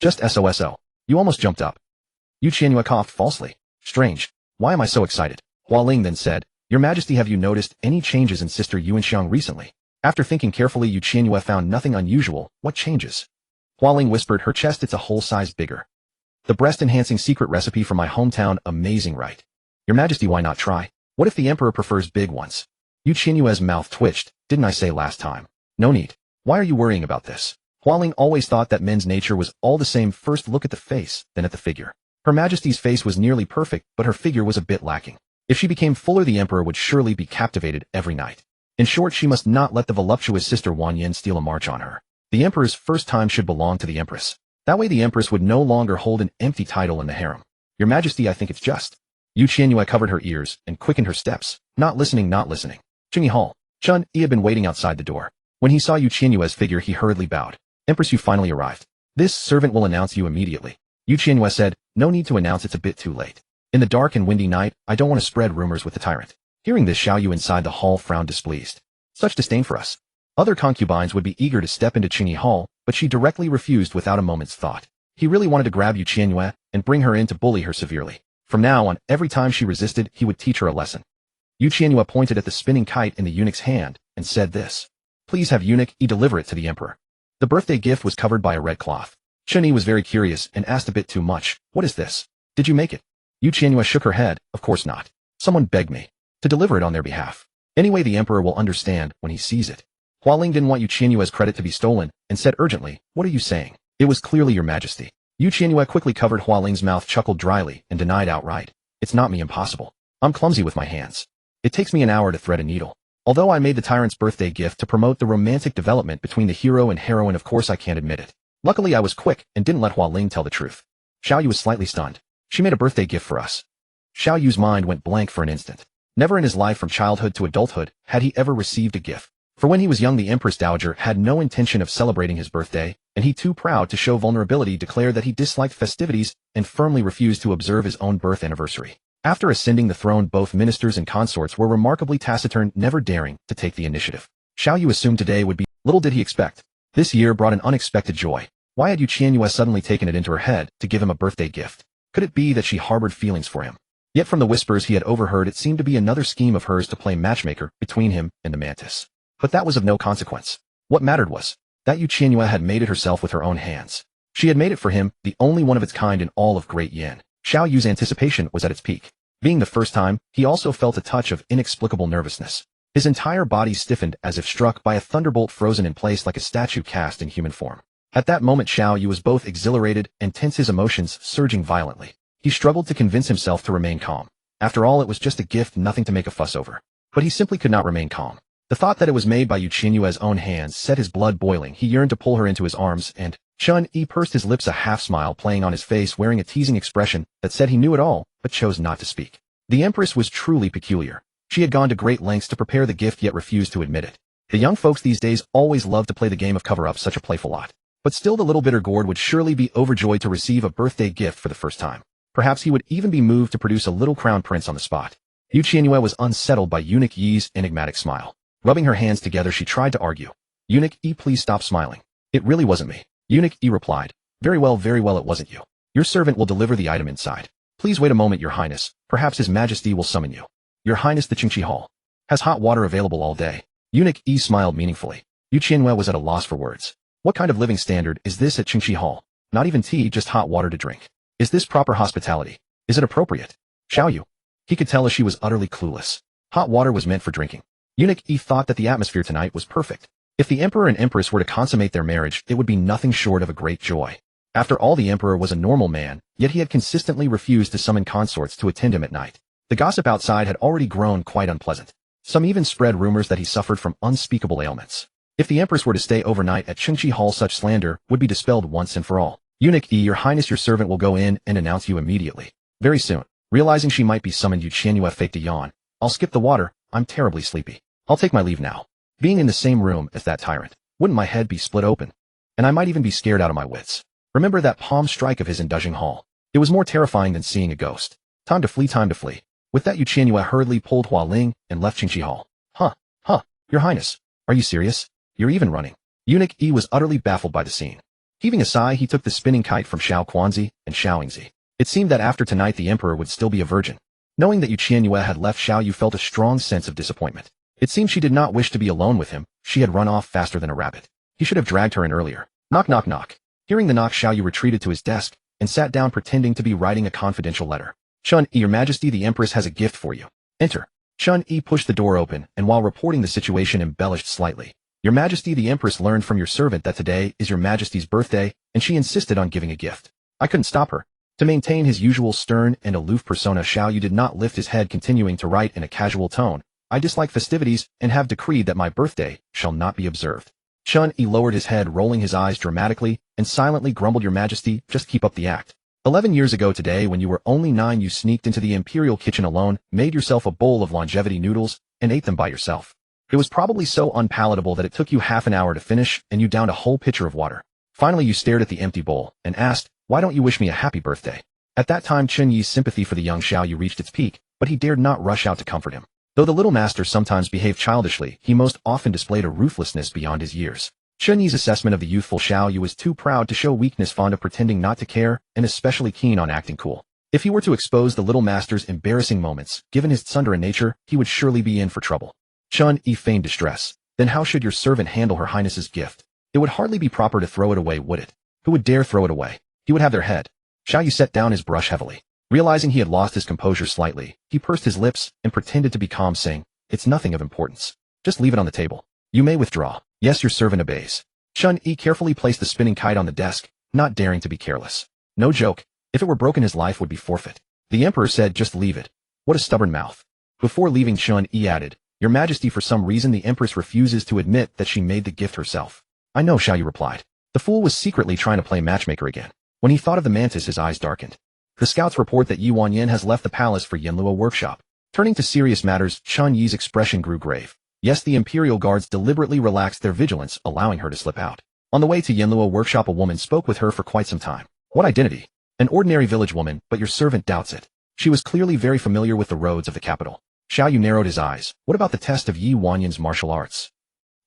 Just SOSO. You almost jumped up. Qianyue coughed falsely. Strange. Why am I so excited? Hualing then said, Your Majesty, have you noticed any changes in Sister Yuanxiang recently? After thinking carefully, Qianyue found nothing unusual. What changes? Hualing whispered, her chest, it's a whole size bigger. The breast-enhancing secret recipe from my hometown, amazing, right? Your Majesty, why not try? What if the Emperor prefers big ones? Qianyue's mouth twitched. Didn't I say last time? No need. Why are you worrying about this? Hualing always thought that men's nature was all the same. First look at the face, then at the figure. Her Majesty's face was nearly perfect, but her figure was a bit lacking. If she became fuller, the Emperor would surely be captivated every night. In short, she must not let the voluptuous Sister Wanyan steal a march on her. The Emperor's first time should belong to the Empress. That way the Empress would no longer hold an empty title in the harem. Your Majesty, I think it's just. Qianyue covered her ears and quickened her steps. Not listening. Qingyi Hall. Chun-Yi had been waiting outside the door. When he saw Qianyue's figure, he hurriedly bowed. Empress, you finally arrived. This servant will announce you immediately. Qianyue said, No need to announce, it's a bit too late. In the dark and windy night, I don't want to spread rumors with the tyrant. Hearing this, Xiaoyu inside the hall frowned displeased. Such disdain for us. Other concubines would be eager to step into Qingyi Hall, but she directly refused without a moment's thought. He really wanted to grab Qianyue and bring her in to bully her severely. From now on, every time she resisted, he would teach her a lesson. Qianyue pointed at the spinning kite in the eunuch's hand and said this. Please have eunuch E deliver it to the Emperor. The birthday gift was covered by a red cloth. Chun-Yi was very curious and asked a bit too much. What is this? Did you make it? Qianyue shook her head. Of course not. Someone begged me to deliver it on their behalf. Anyway, the Emperor will understand when he sees it. Hualing didn't want Qianyue's credit to be stolen and said urgently, What are you saying? It was clearly Your Majesty. Qianyue quickly covered Hualing's mouth, chuckled dryly, and denied outright. It's not me, impossible. I'm clumsy with my hands. It takes me an hour to thread a needle. Although I made the tyrant's birthday gift to promote the romantic development between the hero and heroine, of course I can't admit it. Luckily I was quick and didn't let Hualing tell the truth. Xiaoyu was slightly stunned. She made a birthday gift for us. Xiaoyu's mind went blank for an instant. Never in his life from childhood to adulthood had he ever received a gift. For when he was young, the Empress Dowager had no intention of celebrating his birthday, and he, too proud to show vulnerability, declared that he disliked festivities and firmly refused to observe his own birth anniversary. After ascending the throne, both ministers and consorts were remarkably taciturn, never daring to take the initiative. Xiaoyu assumed today would be. Little did he expect. This year brought an unexpected joy. Why had Qianyue suddenly taken it into her head to give him a birthday gift? Could it be that she harbored feelings for him? Yet from the whispers he had overheard, it seemed to be another scheme of hers to play matchmaker between him and the mantis. But that was of no consequence. What mattered was that Qianyue had made it herself with her own hands. She had made it for him, the only one of its kind in all of Great Yin. Xiaoyu's anticipation was at its peak. Being the first time, he also felt a touch of inexplicable nervousness. His entire body stiffened as if struck by a thunderbolt, frozen in place like a statue cast in human form. At that moment, Xiaoyu was both exhilarated and tense, his emotions surging violently. He struggled to convince himself to remain calm. After all, it was just a gift, nothing to make a fuss over. But he simply could not remain calm. The thought that it was made by Qianyue's own hands set his blood boiling. He yearned to pull her into his arms, and Chun-Yi pursed his lips, a half-smile playing on his face, wearing a teasing expression that said he knew it all, but chose not to speak. The Empress was truly peculiar. She had gone to great lengths to prepare the gift, yet refused to admit it. The young folks these days always love to play the game of cover-up, such a playful lot. But still, the little bitter gourd would surely be overjoyed to receive a birthday gift for the first time. Perhaps he would even be moved to produce a little crown prince on the spot. Qianyue was unsettled by Eunuch Yi's enigmatic smile. Rubbing her hands together, she tried to argue. Eunuch Yi, please stop smiling. It really wasn't me. Eunuch Yi replied. Very well, it wasn't you. Your servant will deliver the item inside. Please wait a moment, Your Highness. Perhaps His Majesty will summon you. Your Highness, the Qingyi Hall has hot water available all day. Eunuch Yi smiled meaningfully. Qianyue was at a loss for words. What kind of living standard is this at Qingyi Hall? Not even tea, just hot water to drink. Is this proper hospitality? Is it appropriate? Xiaoyu. He could tell as she was utterly clueless. Hot water was meant for drinking. Eunuch Yi thought that the atmosphere tonight was perfect. If the Emperor and Empress were to consummate their marriage, it would be nothing short of a great joy. After all, the Emperor was a normal man, yet he had consistently refused to summon consorts to attend him at night. The gossip outside had already grown quite unpleasant. Some even spread rumors that he suffered from unspeakable ailments. If the Empress were to stay overnight at Qingyi Hall, such slander would be dispelled once and for all. Eunuch Yi, Your Highness, your servant will go in and announce you immediately. Very soon. Realizing she might be summoned, Qianyue faked a yawn. I'll skip the water, I'm terribly sleepy. I'll take my leave now. Being in the same room as that tyrant, wouldn't my head be split open? And I might even be scared out of my wits. Remember that palm strike of his in Dujing Hall? It was more terrifying than seeing a ghost. Time to flee, time to flee. With that, Qianyue hurriedly pulled Hua Ling and left Qingqi Hall. Huh, Your Highness. Are you serious? You're even running. Eunuch Yi was utterly baffled by the scene. Heaving a sigh, he took the spinning kite from Xiao Quanzi and Xiao Yingzi. It seemed that after tonight the emperor would still be a virgin. Knowing that Qianyue had left, Xiao Yu felt a strong sense of disappointment. It seemed she did not wish to be alone with him. She had run off faster than a rabbit. He should have dragged her in earlier. Knock, knock, knock. Hearing the knock, Xiao Yu retreated to his desk and sat down, pretending to be writing a confidential letter. Chun Yi, Your Majesty, the Empress has a gift for you. Enter. Chun Yi pushed the door open and while reporting the situation embellished slightly. Your Majesty, the Empress learned from your servant that today is your Majesty's birthday and she insisted on giving a gift. I couldn't stop her. To maintain his usual stern and aloof persona, Xiao Yu did not lift his head, continuing to write in a casual tone. I dislike festivities and have decreed that my birthday shall not be observed. Chun Yi lowered his head, rolling his eyes dramatically, and silently grumbled, Your Majesty, just keep up the act. 11 years ago today, when you were only 9, you sneaked into the imperial kitchen alone, made yourself a bowl of longevity noodles, and ate them by yourself. It was probably so unpalatable that it took you half an hour to finish, and you downed a whole pitcher of water. Finally, you stared at the empty bowl and asked, why don't you wish me a happy birthday? At that time, Chun Yi's sympathy for the young Xiao Yu reached its peak, but he dared not rush out to comfort him. Though the little master sometimes behaved childishly, he most often displayed a ruthlessness beyond his years. Chun Yi's assessment of the youthful Xiao Yu was too proud to show weakness, fond of pretending not to care, and especially keen on acting cool. If he were to expose the little master's embarrassing moments, given his tsundere nature, he would surely be in for trouble. Chun Yi feigned distress. Then how should your servant handle Her Highness's gift? It would hardly be proper to throw it away, would it? Who would dare throw it away? He would have their head. Xiao Yu set down his brush heavily. Realizing he had lost his composure slightly, he pursed his lips and pretended to be calm, saying, It's nothing of importance. Just leave it on the table. You may withdraw. Yes, your servant obeys. Chun Yi carefully placed the spinning kite on the desk, not daring to be careless. No joke. If it were broken, his life would be forfeit. The emperor said, just leave it. What a stubborn mouth. Before leaving, Chun Yi added, Your Majesty, for some reason the Empress refuses to admit that she made the gift herself. I know, Xiao Yu replied. The fool was secretly trying to play matchmaker again. When he thought of the mantis, his eyes darkened. The scouts report that Yi Wanyan has left the palace for Yanluo workshop. Turning to serious matters, Chun Yi's expression grew grave. Yes, the imperial guards deliberately relaxed their vigilance, allowing her to slip out. On the way to Yanluo workshop, a woman spoke with her for quite some time. What identity? An ordinary village woman, but your servant doubts it. She was clearly very familiar with the roads of the capital. Xiao Yu narrowed his eyes. What about the test of Yi Wanyan's martial arts?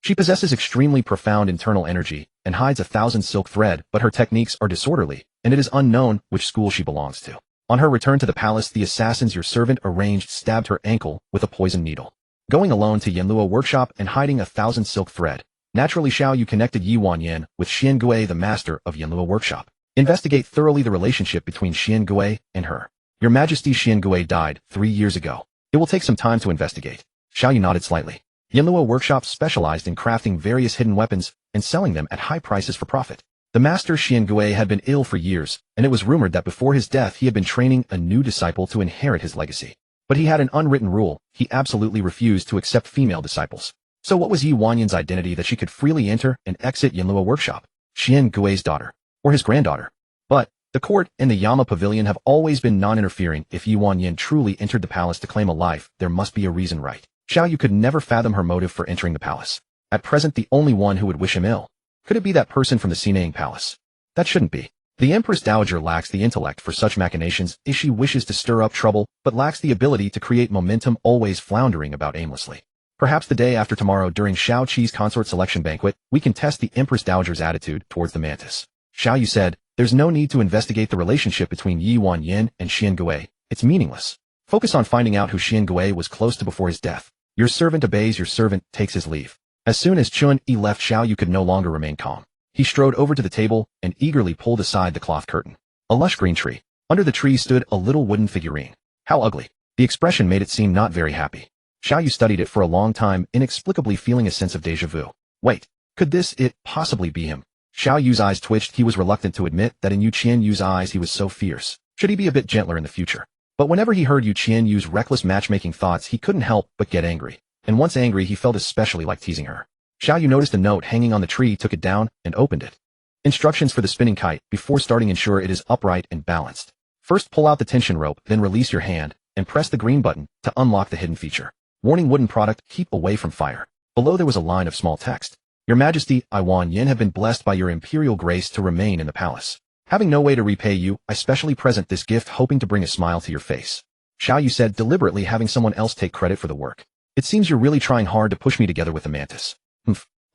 She possesses extremely profound internal energy and hides 1,000 silk thread, but her techniques are disorderly, and it is unknown which school she belongs to. On her return to the palace, the assassins your servant arranged stabbed her ankle with a poison needle. Going alone to Yanluo workshop and hiding 1,000 silk thread. Naturally, Xiao Yu connected Yi Wanyan with Qianyue, the master of Yanluo workshop. Investigate thoroughly the relationship between Qianyue and her. Your Majesty, Qianyue died 3 years ago. It will take some time to investigate. Xiao Yu nodded slightly. Yanluo workshop specialized in crafting various hidden weapons and selling them at high prices for profit. The master Qianyue had been ill for years, and it was rumored that before his death he had been training a new disciple to inherit his legacy. But he had an unwritten rule. He absolutely refused to accept female disciples. So what was Yi Wanyan's identity that she could freely enter and exit Yanluo workshop? Qianyue's daughter. Or his granddaughter. But the court and the Yama pavilion have always been non-interfering. If Yi Wanyan truly entered the palace to claim a life, there must be a reason, right? Xiao Yu could never fathom her motive for entering the palace. At present, the only one who would wish him ill. Could it be that person from the Sinang palace? That shouldn't be. The Empress Dowager lacks the intellect for such machinations if she wishes to stir up trouble, but lacks the ability to create momentum, always floundering about aimlessly. Perhaps the day after tomorrow during Shao Qi's consort selection banquet, we can test the Empress Dowager's attitude towards the mantis. Xiao Yu said, there's no need to investigate the relationship between Yi Wanyan and Qianyue. It's meaningless. Focus on finding out who Qianyue was close to before his death. Your servant obeys, your servant takes his leave. As soon as Chun Yi left, Xiao Yu could no longer remain calm. He strode over to the table and eagerly pulled aside the cloth curtain. A lush green tree. Under the tree stood a little wooden figurine. How ugly. The expression made it seem not very happy. Xiao Yu studied it for a long time, inexplicably feeling a sense of déjà vu. Wait, could it possibly be him? Xiao Yu's eyes twitched. He was reluctant to admit that in Yu Qianyue's eyes he was so fierce. Should he be a bit gentler in the future? But whenever he heard Yu Qianyue's reckless matchmaking thoughts, he couldn't help but get angry. And once angry, he felt especially like teasing her. Xiao Yu noticed a note hanging on the tree, took it down, and opened it. Instructions for the spinning kite. Before starting, ensure it is upright and balanced. First pull out the tension rope, then release your hand, and press the green button to unlock the hidden feature. Warning: wooden product, keep away from fire. Below there was a line of small text. Your Majesty, I Qianyue have been blessed by your imperial grace to remain in the palace. Having no way to repay you, I specially present this gift hoping to bring a smile to your face. Qianyue said, deliberately having someone else take credit for the work. It seems you're really trying hard to push me together with the mantis.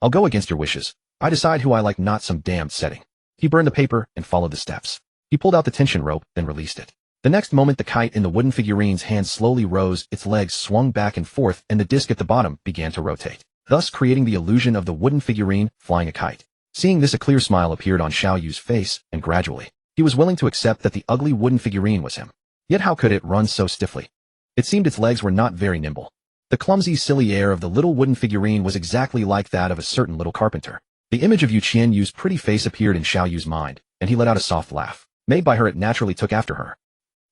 I'll go against your wishes. I decide who I like, not some damned setting. He burned the paper and followed the steps. He pulled out the tension rope, then released it. The next moment the kite in the wooden figurine's hand slowly rose, its legs swung back and forth, and the disc at the bottom began to rotate, thus creating the illusion of the wooden figurine flying a kite. Seeing this, a clear smile appeared on Qianyue's face, and gradually, he was willing to accept that the ugly wooden figurine was him. Yet how could it run so stiffly? It seemed its legs were not very nimble. The clumsy, silly air of the little wooden figurine was exactly like that of a certain little carpenter. The image of Qianyue's pretty face appeared in Qianyue's mind, and he let out a soft laugh. Made by her, it naturally took after her.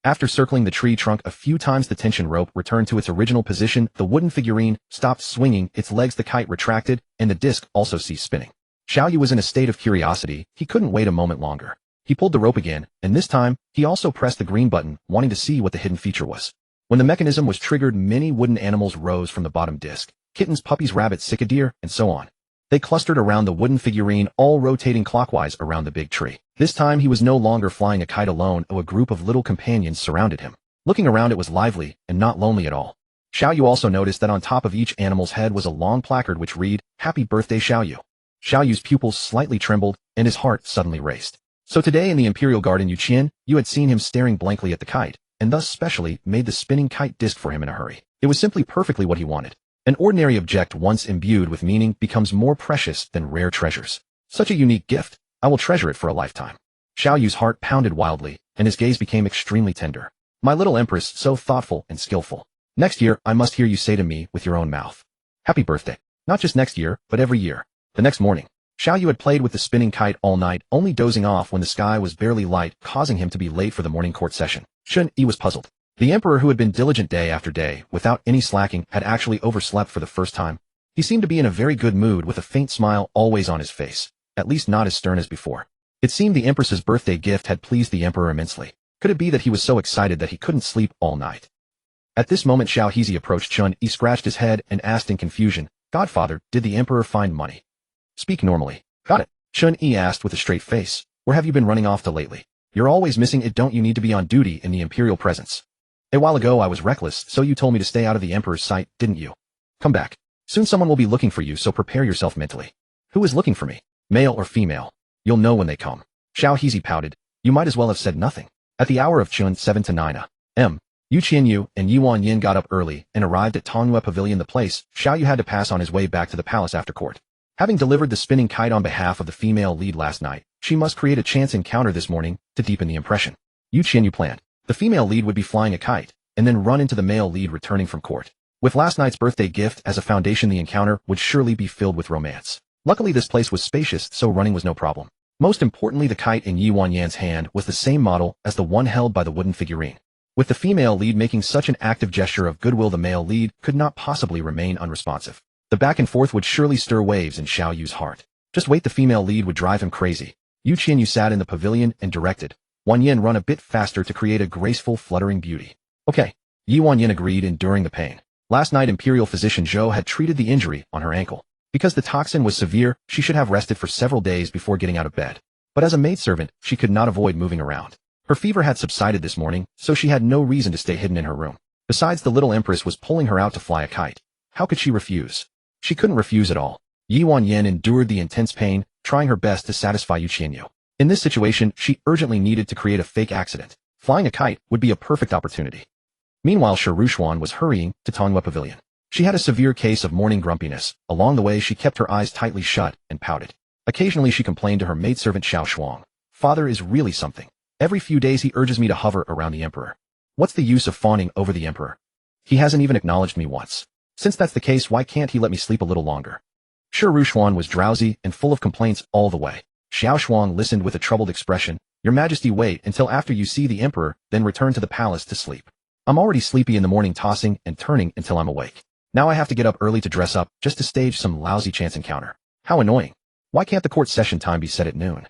After circling the tree trunk a few times, the tension rope returned to its original position, the wooden figurine stopped swinging, its legs, the kite retracted, and the disc also ceased spinning. Qianyue was in a state of curiosity. He couldn't wait a moment longer. He pulled the rope again, and this time, he also pressed the green button, wanting to see what the hidden feature was. When the mechanism was triggered, many wooden animals rose from the bottom disc. Kittens, puppies, rabbits, cicadere, and so on. They clustered around the wooden figurine, all rotating clockwise around the big tree. This time he was no longer flying a kite alone, a group of little companions surrounded him. Looking around, it was lively, and not lonely at all. Qianyue also noticed that on top of each animal's head was a long placard which read, "Happy Birthday, Qianyue." Qianyue's pupils slightly trembled, and his heart suddenly raced. So today in the Imperial Garden, Qianyue had seen him staring blankly at the kite, and thus specially made the spinning kite disc for him in a hurry. It was simply perfectly what he wanted. An ordinary object once imbued with meaning becomes more precious than rare treasures. Such a unique gift. I will treasure it for a lifetime. Qianyue's heart pounded wildly, and his gaze became extremely tender. My little Empress, so thoughtful and skillful. Next year, I must hear you say to me with your own mouth, "Happy birthday." Not just next year, but every year. The next morning, Qianyue had played with the spinning kite all night, only dozing off when the sky was barely light, causing him to be late for the morning court session. Qianyue was puzzled. The emperor, who had been diligent day after day, without any slacking, had actually overslept for the first time. He seemed to be in a very good mood, with a faint smile always on his face, at least not as stern as before. It seemed the empress's birthday gift had pleased the emperor immensely. Could it be that he was so excited that he couldn't sleep all night? At this moment Qianyue approached Qianyue, scratched his head, and asked in confusion, "Godfather, did the emperor find money?" "Speak normally." "Got it." Qianyue asked with a straight face, "Where have you been running off to lately? You're always missing it. Don't you need to be on duty in the imperial presence?" "A while ago I was reckless, so you told me to stay out of the emperor's sight, didn't you? Come back. Soon someone will be looking for you, so prepare yourself mentally." "Who is looking for me? Male or female?" "You'll know when they come." Qianyue pouted. "You might as well have said nothing." At the hour of 7 to 9 a.m., Qianyue and Qianyue got up early and arrived at Qianyue Pavilion, the place Qianyue had to pass on his way back to the palace after court. Having delivered the spinning kite on behalf of the female lead last night, she must create a chance encounter this morning to deepen the impression. Qianyue planned. The female lead would be flying a kite, and then run into the male lead returning from court. With last night's birthday gift as a foundation, the encounter would surely be filled with romance. Luckily this place was spacious, so running was no problem. Most importantly, the kite in Qianyue's hand was the same model as the one held by the wooden figurine. With the female lead making such an active gesture of goodwill, the male lead could not possibly remain unresponsive. The back and forth would surely stir waves in Qianyue's heart. Just wait, the female lead would drive him crazy. Qianyue sat in the pavilion and directed Qianyue run a bit faster to create a graceful, fluttering beauty. Okay. Qianyue agreed, enduring the pain. Last night Imperial physician Zhou had treated the injury on her ankle. Because the toxin was severe, she should have rested for several days before getting out of bed. But as a maidservant, she could not avoid moving around. Her fever had subsided this morning, so she had no reason to stay hidden in her room. Besides, the little Empress was pulling her out to fly a kite. How could she refuse? She couldn't refuse at all. Qianyue endured the intense pain, trying her best to satisfy Qianyue. In this situation, she urgently needed to create a fake accident. Flying a kite would be a perfect opportunity. Meanwhile, Qianyue was hurrying to Qianyue Pavilion. She had a severe case of morning grumpiness. Along the way, she kept her eyes tightly shut and pouted. Occasionally, she complained to her maidservant Xiao Shuang. "Father is really something. Every few days he urges me to hover around the emperor. What's the use of fawning over the emperor? He hasn't even acknowledged me once. Since that's the case, why can't he let me sleep a little longer?" Qianyue was drowsy and full of complaints all the way. Xiao Shuang listened with a troubled expression. "Your Majesty, wait until after you see the emperor, then return to the palace to sleep. I'm already sleepy in the morning, tossing and turning until I'm awake. Now I have to get up early to dress up, just to stage some lousy chance encounter. How annoying. Why can't the court session time be set at noon?"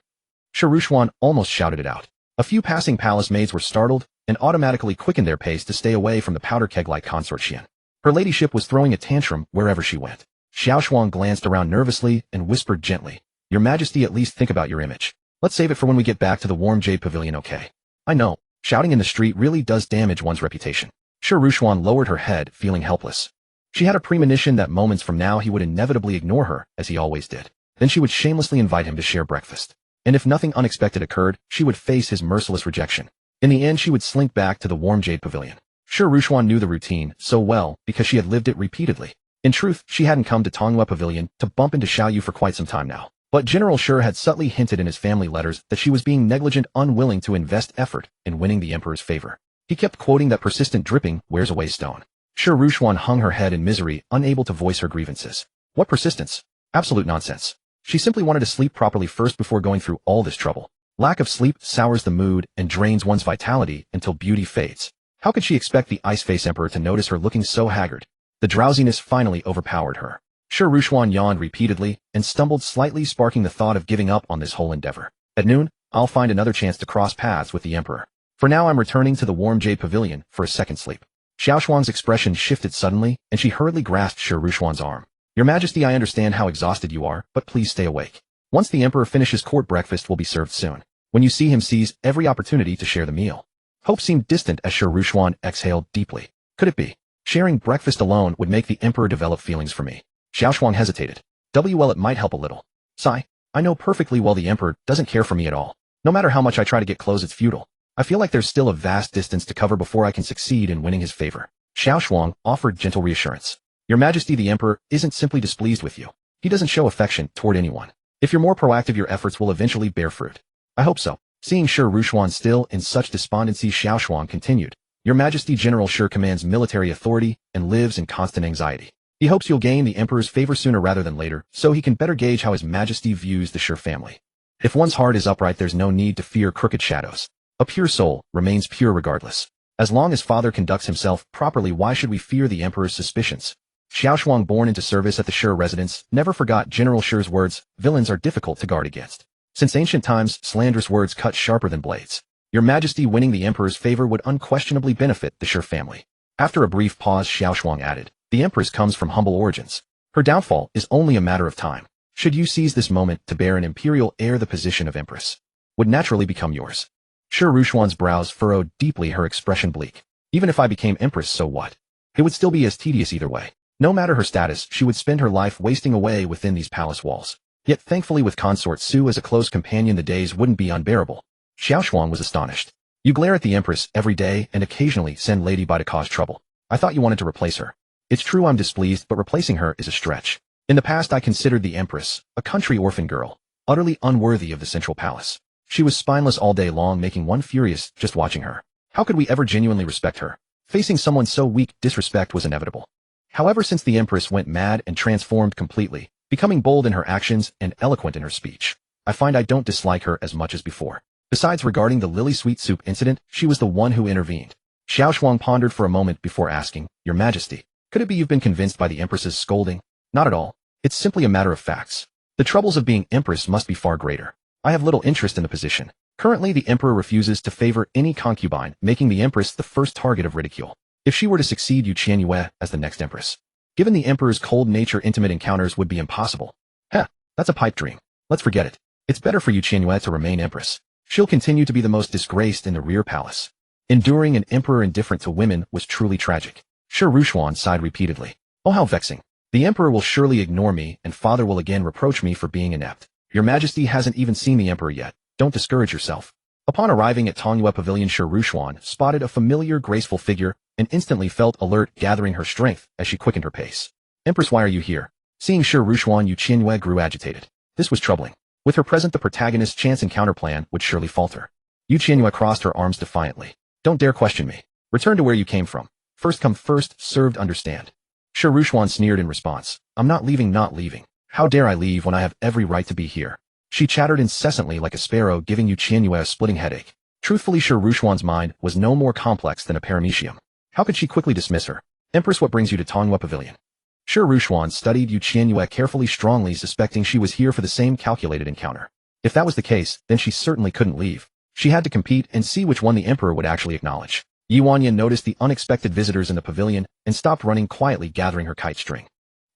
Qianyue almost shouted it out. A few passing palace maids were startled and automatically quickened their pace to stay away from the powder keg-like consort Qian. Her ladyship was throwing a tantrum wherever she went. Xiao Shuang glanced around nervously and whispered gently, "Your Majesty, at least think about your image. Let's save it for when we get back to the warm jade pavilion, okay? I know, shouting in the street really does damage one's reputation." Shi Rushuan lowered her head, feeling helpless. She had a premonition that moments from now he would inevitably ignore her, as he always did. Then she would shamelessly invite him to share breakfast. And if nothing unexpected occurred, she would face his merciless rejection. In the end, she would slink back to the warm jade pavilion. Shi Rushuan knew the routine so well because she had lived it repeatedly. In truth, she hadn't come to Qianyue Pavilion to bump into Qianyue for quite some time now. But General Shi had subtly hinted in his family letters that she was being negligent, unwilling to invest effort in winning the emperor's favor. He kept quoting that persistent dripping wears away stone. Shi Rushuan hung her head in misery, unable to voice her grievances. What persistence? Absolute nonsense. She simply wanted to sleep properly first before going through all this trouble. Lack of sleep sours the mood and drains one's vitality until beauty fades. How could she expect the ice-face emperor to notice her looking so haggard? The drowsiness finally overpowered her. Shi Rushuan yawned repeatedly and stumbled slightly, sparking the thought of giving up on this whole endeavor. At noon, I'll find another chance to cross paths with the emperor. For now, I'm returning to the warm jade pavilion for a second sleep. Xiao Shuang's expression shifted suddenly, and she hurriedly grasped Shi Rushuan's arm. Your Majesty, I understand how exhausted you are, but please stay awake. Once the emperor finishes court, breakfast will be served soon. When you see him, seize every opportunity to share the meal. Hope seemed distant as Shi Rushuan exhaled deeply. Could it be? Sharing breakfast alone would make the emperor develop feelings for me. Xiao Shuang hesitated. Well, it might help a little. Sigh. I know perfectly well the emperor doesn't care for me at all. No matter how much I try to get close, it's futile. I feel like there's still a vast distance to cover before I can succeed in winning his favor. Xiao Shuang offered gentle reassurance. Your Majesty, the emperor isn't simply displeased with you. He doesn't show affection toward anyone. If you're more proactive, your efforts will eventually bear fruit. I hope so. Seeing Shi Rushuan still in such despondency, Xiao Shuang continued. Your Majesty, General Shi commands military authority and lives in constant anxiety. He hopes you'll gain the emperor's favor sooner rather than later, so he can better gauge how his Majesty views the Shi family. If one's heart is upright, there's no need to fear crooked shadows. A pure soul remains pure regardless. As long as father conducts himself properly, why should we fear the emperor's suspicions? Xiao Shuang, born into service at the Shi residence, never forgot General Shi's words. Villains are difficult to guard against. Since ancient times, slanderous words cut sharper than blades. Your Majesty, winning the emperor's favor would unquestionably benefit the Shi family. After a brief pause, Xiao Shuang added, the empress comes from humble origins. Her downfall is only a matter of time. Should you seize this moment to bear an imperial heir, the position of empress would naturally become yours. Shi Rushuan's brows furrowed deeply, her expression bleak. Even if I became empress, so what? It would still be as tedious either way. No matter her status, she would spend her life wasting away within these palace walls. Yet thankfully, with consort Su as a close companion, the days wouldn't be unbearable. Xiao Shuang was astonished. You glare at the empress every day and occasionally send Lady Bai to cause trouble. I thought you wanted to replace her. It's true I'm displeased, but replacing her is a stretch. In the past, I considered the empress a country orphan girl, utterly unworthy of the central palace. She was spineless all day long, making one furious just watching her. How could we ever genuinely respect her? Facing someone so weak, disrespect was inevitable. However, since the empress went mad and transformed completely, becoming bold in her actions and eloquent in her speech, I find I don't dislike her as much as before. Besides, regarding the lily sweet soup incident, she was the one who intervened. Xiao Shuang pondered for a moment before asking, Your Majesty, could it be you've been convinced by the empress's scolding? Not at all. It's simply a matter of facts. The troubles of being empress must be far greater. I have little interest in the position. Currently, the emperor refuses to favor any concubine, making the empress the first target of ridicule. If she were to succeed, Qianyue as the next empress, given the emperor's cold nature, intimate encounters would be impossible. Heh, that's a pipe dream. Let's forget it. It's better for Qianyue to remain empress. She'll continue to be the most disgraced in the rear palace. Enduring an emperor indifferent to women was truly tragic. Shi Rushuan sighed repeatedly. Oh, how vexing. The emperor will surely ignore me, and father will again reproach me for being inept. Your Majesty hasn't even seen the emperor yet. Don't discourage yourself. Upon arriving at Qianyue Pavilion, Shi Rushuan spotted a familiar, graceful figure and instantly felt alert, gathering her strength as she quickened her pace. Empress, why are you here? Seeing Shi Rushuan, Qianyue grew agitated. This was troubling. With her present, the protagonist's chance encounter plan would surely falter. Qianyue crossed her arms defiantly. Don't dare question me. Return to where you came from. First come, first served, understand? Shi Rushuan sneered in response. I'm not leaving, not leaving. How dare I leave when I have every right to be here? She chattered incessantly like a sparrow, giving Qianyue a splitting headache. Truthfully, Shi Rushuan's mind was no more complex than a paramecium. How could she quickly dismiss her? Empress, what brings you to Qianyue Pavilion? Shi Rushuan studied Qianyue carefully, strongly suspecting she was here for the same calculated encounter. If that was the case, then she certainly couldn't leave. She had to compete and see which one the emperor would actually acknowledge. Qianyue noticed the unexpected visitors in the pavilion and stopped running quietly, gathering her kite string.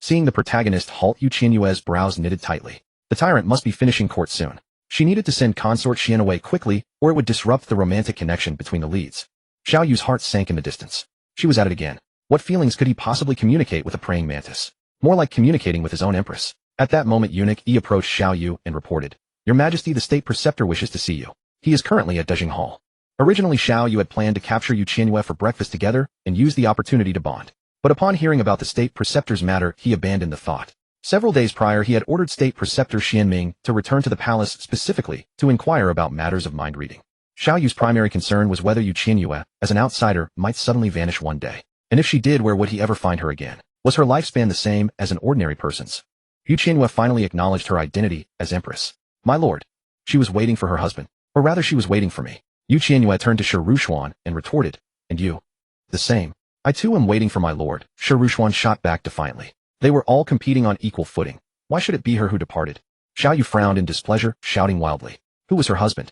Seeing the protagonist halt, Qianyue's brows knitted tightly. The tyrant must be finishing court soon. She needed to send consort Qian away quickly, or it would disrupt the romantic connection between the leads. Xiaoyu's heart sank in the distance. She was at it again. What feelings could he possibly communicate with a praying mantis? More like communicating with his own empress. At that moment, Eunuch Yi approached Xiaoyu and reported, "Your Majesty, the state preceptor wishes to see you. He is currently at Dejing Hall." Originally, Xiaoyu had planned to capture Qianyue for breakfast together and use the opportunity to bond. But upon hearing about the state preceptor's matter, he abandoned the thought. Several days prior, he had ordered state preceptor Xianming to return to the palace specifically to inquire about matters of mind reading. Xiaoyu's primary concern was whether Qianyue, as an outsider, might suddenly vanish one day. And if she did, where would he ever find her again? Was her lifespan the same as an ordinary person's? Qianyue finally acknowledged her identity as Empress. "My lord." She was waiting for her husband. Or rather, she was waiting for me. Qianyue turned to Shirushuan and retorted, "And you?" "The same. I too am waiting for my lord," Shirushuan shot back defiantly. They were all competing on equal footing. Why should it be her who departed? Xiaoyu frowned in displeasure, shouting wildly. Who was her husband?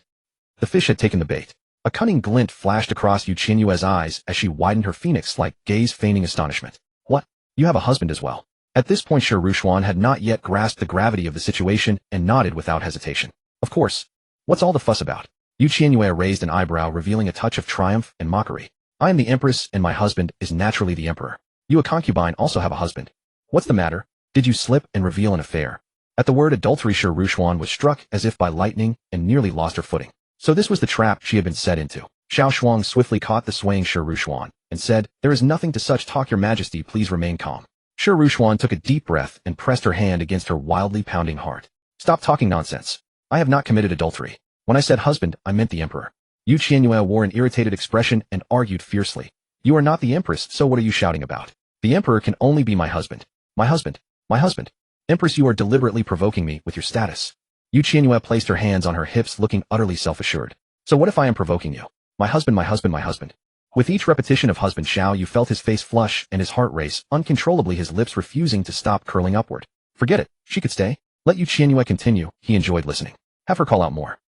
The fish had taken the bait. A cunning glint flashed across Qianyue's eyes as she widened her phoenix-like gaze, feigning astonishment. "What? You have a husband as well?" At this point, Shirushuan had not yet grasped the gravity of the situation and nodded without hesitation. "Of course. What's all the fuss about?" Qianyue raised an eyebrow, revealing a touch of triumph and mockery. "I am the Empress, and my husband is naturally the Emperor. You, a concubine, also have a husband. What's the matter? Did you slip and reveal an affair?" At the word adultery, Shirushuan was struck as if by lightning and nearly lost her footing. So this was the trap she had been set into. Xiao Shuang swiftly caught the swaying Shirushuan and said, "There is nothing to such talk, your majesty, please remain calm." Shirushuan took a deep breath and pressed her hand against her wildly pounding heart. "Stop talking nonsense. I have not committed adultery. When I said husband, I meant the emperor." Qianyue wore an irritated expression and argued fiercely. "You are not the empress, so what are you shouting about? The emperor can only be my husband. My husband. My husband. Empress, you are deliberately provoking me with your status." Qianyue placed her hands on her hips, looking utterly self-assured. "So what if I am provoking you? My husband, my husband, my husband." With each repetition of husband, Xiaoyu felt his face flush and his heart race uncontrollably, his lips refusing to stop curling upward. Forget it. She could stay. Let Qianyue continue. He enjoyed listening. Have her call out more.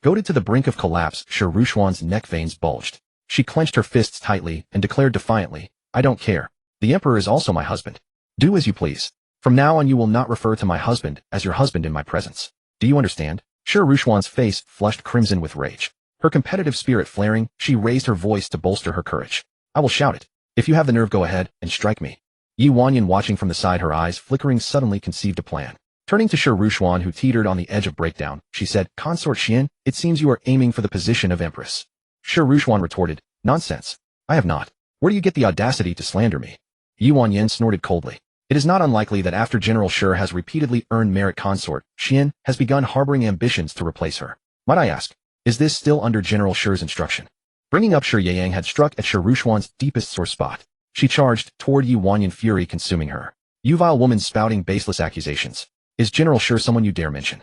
Goaded to the brink of collapse, Shirushuan's neck veins bulged. She clenched her fists tightly and declared defiantly, "I don't care. The emperor is also my husband. Do as you please. From now on, you will not refer to my husband as your husband in my presence. Do you understand?" Shirushuan's face flushed crimson with rage. Her competitive spirit flaring, she raised her voice to bolster her courage. "I will shout it. If you have the nerve, go ahead and strike me." Qianyue, watching from the side, her eyes flickering, suddenly conceived a plan. Turning to Shirushuan, who teetered on the edge of breakdown, she said, "Consort Qian, it seems you are aiming for the position of Empress." Shirushuan retorted, "Nonsense. I have not. Where do you get the audacity to slander me?" Qianyue snorted coldly. It is not unlikely that after General Shi has repeatedly earned merit, Consort Qian has begun harboring ambitions to replace her. Might I ask, is this still under General Shi's instruction? Bringing up Shi Yang had struck at Shirushuan's deepest sore spot. She charged toward Qianyue, fury consuming her. "You vile woman, spouting baseless accusations. Is General Shi someone you dare mention?"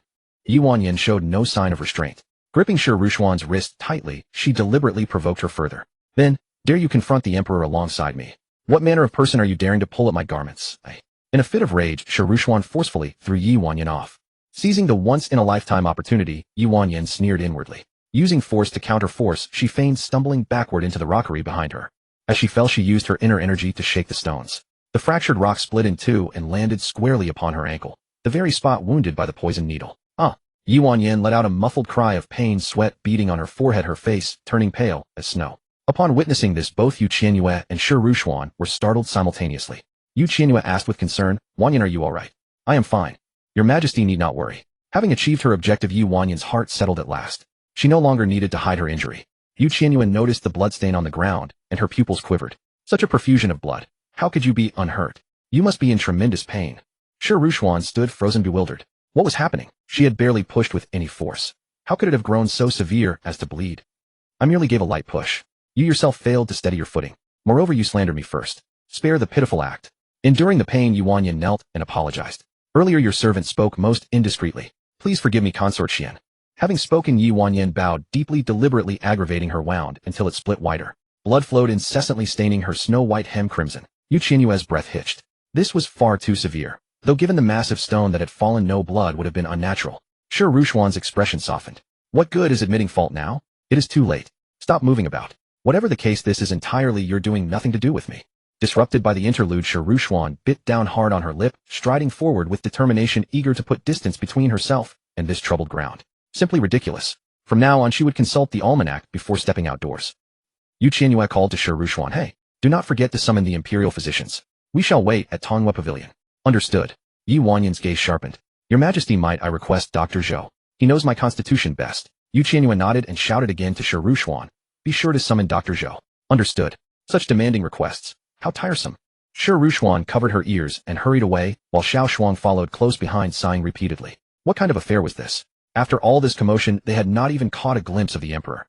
Qianyue showed no sign of restraint. Gripping Shirushuan's wrist tightly, she deliberately provoked her further. "Then, dare you confront the emperor alongside me? What manner of person are you daring to pull at my garments?" In a fit of rage, Shirushuan forcefully threw Qianyue off. Seizing the once-in-a-lifetime opportunity, Qianyue sneered inwardly. Using force to counter force, she feigned stumbling backward into the rockery behind her. As she fell, she used her inner energy to shake the stones. The fractured rock split in two and landed squarely upon her ankle, the very spot wounded by the poisoned needle. "Ah!" Qianyue let out a muffled cry of pain, sweat beading on her forehead, her face turning pale as snow. Upon witnessing this, both Qianyue and Shirushuan were startled simultaneously. Qianyue asked with concern, "Wanyan, are you all right?" "I am fine. Your Majesty need not worry." Having achieved her objective, Qianyue's heart settled at last. She no longer needed to hide her injury. Qianyue noticed the bloodstain on the ground, and her pupils quivered. Such a profusion of blood. How could you be unhurt? You must be in tremendous pain. Shirushuan stood frozen, bewildered. What was happening? She had barely pushed with any force. How could it have grown so severe as to bleed? "I merely gave a light push. You yourself failed to steady your footing. Moreover, you slandered me first. Spare the pitiful act." Enduring the pain, Qianyue knelt and apologized. "Earlier your servant spoke most indiscreetly. Please forgive me, Consort Qian." Having spoken, Qianyue bowed deeply, deliberately aggravating her wound until it split wider. Blood flowed incessantly, staining her snow-white hem crimson. Qianyue's breath hitched. This was far too severe. Though given the massive stone that had fallen, no blood would have been unnatural. Shirushuan's expression softened. "What good is admitting fault now? It is too late. Stop moving about. Whatever the case, this is entirely your doing, nothing to do with me. Disrupted by the interlude, Shirushuan bit down hard on her lip, striding forward with determination, eager to put distance between herself and this troubled ground. Simply ridiculous. From now on she would consult the almanac before stepping outdoors. Qianyue called to Shirushuan, "Hey, do not forget to summon the imperial physicians. We shall wait at Tonghua Pavilion." Understood. Yi Wanyan's gaze sharpened. "Your Majesty, might I request Dr. Zhou? He knows my constitution best." Qianyue nodded and shouted again to Shirushuan, "Be sure to summon Dr. Zhou." Understood. Such demanding requests. How tiresome. Shirushuan covered her ears and hurried away, while Xiao Shuang followed close behind, sighing repeatedly. What kind of affair was this? After all this commotion, they had not even caught a glimpse of the emperor.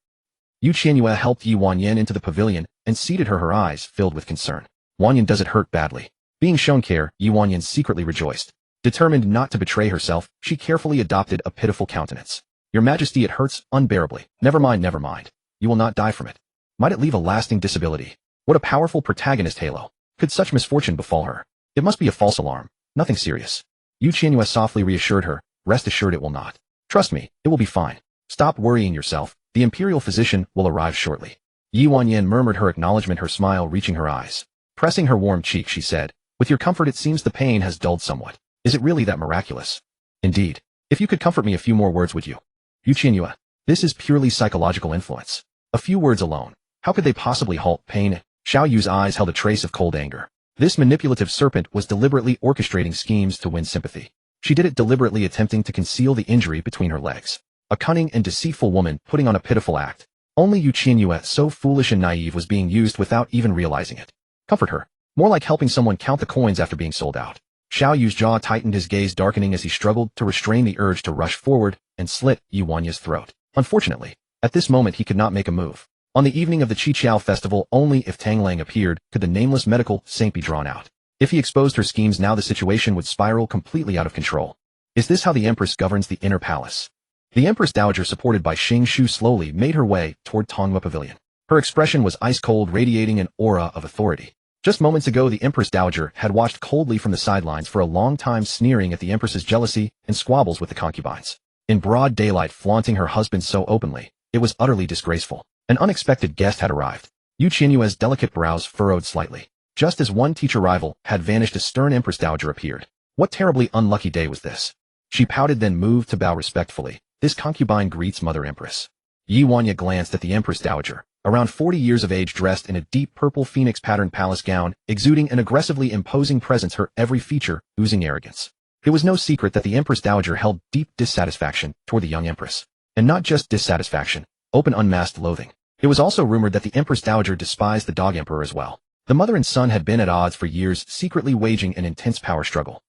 Qianyue helped Yi Wanyan into the pavilion and seated her, her eyes filled with concern. "Wanyan, does it hurt badly?" Being shown care, Yi Wanyan secretly rejoiced. Determined not to betray herself, she carefully adopted a pitiful countenance. "Your Majesty, it hurts unbearably." Never mind, never mind. You will not die from it. Might it leave a lasting disability? What a powerful protagonist, Halo. Could such misfortune befall her? It must be a false alarm. Nothing serious. Qianyue softly reassured her. "Rest assured it will not. Trust me, it will be fine. Stop worrying yourself. The imperial physician will arrive shortly." Yi Wanyan murmured her acknowledgement, her smile reaching her eyes. Pressing her warm cheek, she said, "With your comfort, it seems the pain has dulled somewhat. Is it really that miraculous?" "Indeed. If you could comfort me a few more words, would you?" "Qianyue, this is purely psychological influence. A few words alone. How could they possibly halt pain?" Xiao Yu's eyes held a trace of cold anger. This manipulative serpent was deliberately orchestrating schemes to win sympathy. She did it deliberately, attempting to conceal the injury between her legs. A cunning and deceitful woman putting on a pitiful act. Only Qianyue, so foolish and naive, was being used without even realizing it. Comfort her. More like helping someone count the coins after being sold out. Xiao Yu's jaw tightened, his gaze darkening as he struggled to restrain the urge to rush forward and slit Yi Wanya's throat. Unfortunately, at this moment he could not make a move. On the evening of the Qiqiao festival, only if Tang Lang appeared could the nameless medical saint be drawn out. If he exposed her schemes now, the situation would spiral completely out of control. Is this how the Empress governs the inner palace? The Empress Dowager, supported by Xing Shu, slowly made her way toward Tonghua Pavilion. Her expression was ice-cold, radiating an aura of authority. Just moments ago, the Empress Dowager had watched coldly from the sidelines for a long time, sneering at the Empress's jealousy and squabbles with the concubines. In broad daylight, flaunting her husband so openly, it was utterly disgraceful. An unexpected guest had arrived. Qianyue's delicate brows furrowed slightly. Just as one teacher rival had vanished, a stern Empress Dowager appeared. What terribly unlucky day was this? She pouted, then moved to bow respectfully. "This concubine greets Mother Empress." Yi Wanya glanced at the Empress Dowager, around 40 years of age, dressed in a deep purple phoenix patterned palace gown, exuding an aggressively imposing presence, her every feature oozing arrogance. It was no secret that the Empress Dowager held deep dissatisfaction toward the young Empress. And not just dissatisfaction, open unmasked loathing. It was also rumored that the Empress Dowager despised the Dog Emperor as well. The mother and son had been at odds for years, secretly waging an intense power struggle.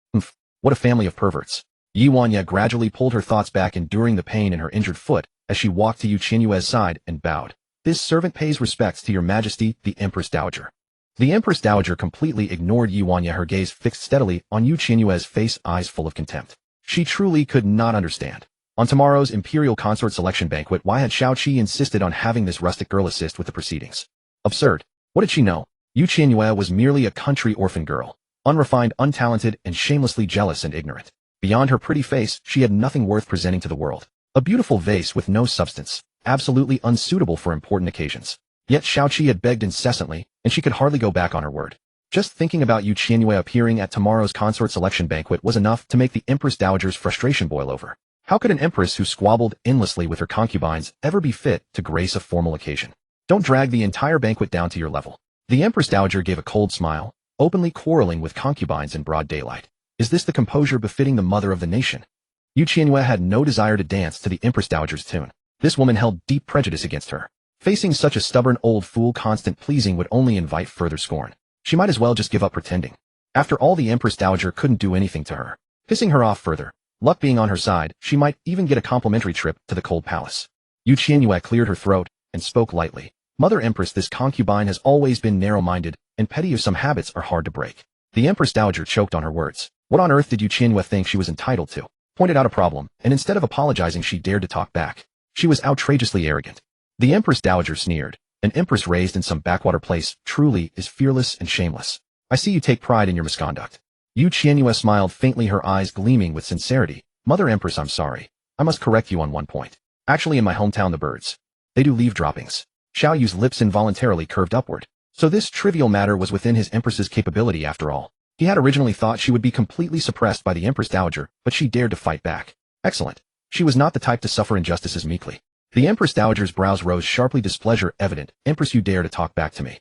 What a family of perverts. Yi Wanya gradually pulled her thoughts back, enduring the pain in her injured foot, as she walked to Qianyue's side and bowed. "This servant pays respects to your Majesty, the Empress Dowager." The Empress Dowager completely ignored Yi Wanya, her gaze fixed steadily on Qianyue's face, eyes full of contempt. She truly could not understand. On tomorrow's Imperial Consort Selection Banquet, why had Shao Qi insisted on having this rustic girl assist with the proceedings? Absurd. What did she know? Qianyue was merely a country orphan girl, unrefined, untalented, and shamelessly jealous and ignorant. Beyond her pretty face, she had nothing worth presenting to the world. A beautiful vase with no substance, absolutely unsuitable for important occasions. Yet Shao Qi had begged incessantly, and she could hardly go back on her word. Just thinking about Qianyue appearing at tomorrow's Consort Selection Banquet was enough to make the Empress Dowager's frustration boil over. How could an empress who squabbled endlessly with her concubines ever be fit to grace a formal occasion? Don't drag the entire banquet down to your level. The Empress Dowager gave a cold smile, openly quarreling with concubines in broad daylight. Is this the composure befitting the mother of the nation? Qianyue had no desire to dance to the Empress Dowager's tune. This woman held deep prejudice against her. Facing such a stubborn old fool, constant pleasing would only invite further scorn. She might as well just give up pretending. After all, the Empress Dowager couldn't do anything to her. Pissing her off further. Luck being on her side, she might even get a complimentary trip to the cold palace. Qianyue cleared her throat and spoke lightly. "Mother Empress, this concubine has always been narrow-minded and petty, if some habits are hard to break." The Empress Dowager choked on her words. What on earth did Qianyue think she was entitled to? Pointed out a problem, and instead of apologizing, she dared to talk back. She was outrageously arrogant. The Empress Dowager sneered. "An empress raised in some backwater place truly is fearless and shameless. I see you take pride in your misconduct." Qianyue smiled faintly, her eyes gleaming with sincerity. "Mother Empress, I'm sorry. I must correct you on one point. Actually, in my hometown, the birds They do leave droppings. Qianyue's lips involuntarily curved upward. So this trivial matter was within his Empress's capability after all. He had originally thought she would be completely suppressed by the Empress Dowager, but she dared to fight back. Excellent. She was not the type to suffer injustices meekly. The Empress Dowager's brows rose sharply, displeasure evident. Empress, you dare to talk back to me.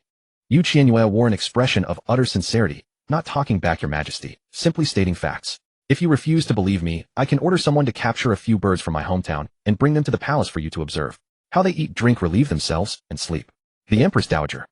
Qianyue wore an expression of utter sincerity, not talking back, Your Majesty, simply stating facts. If you refuse to believe me, I can order someone to capture a few birds from my hometown and bring them to the palace for you to observe. How they eat, drink, relieve themselves, and sleep. The Empress Dowager.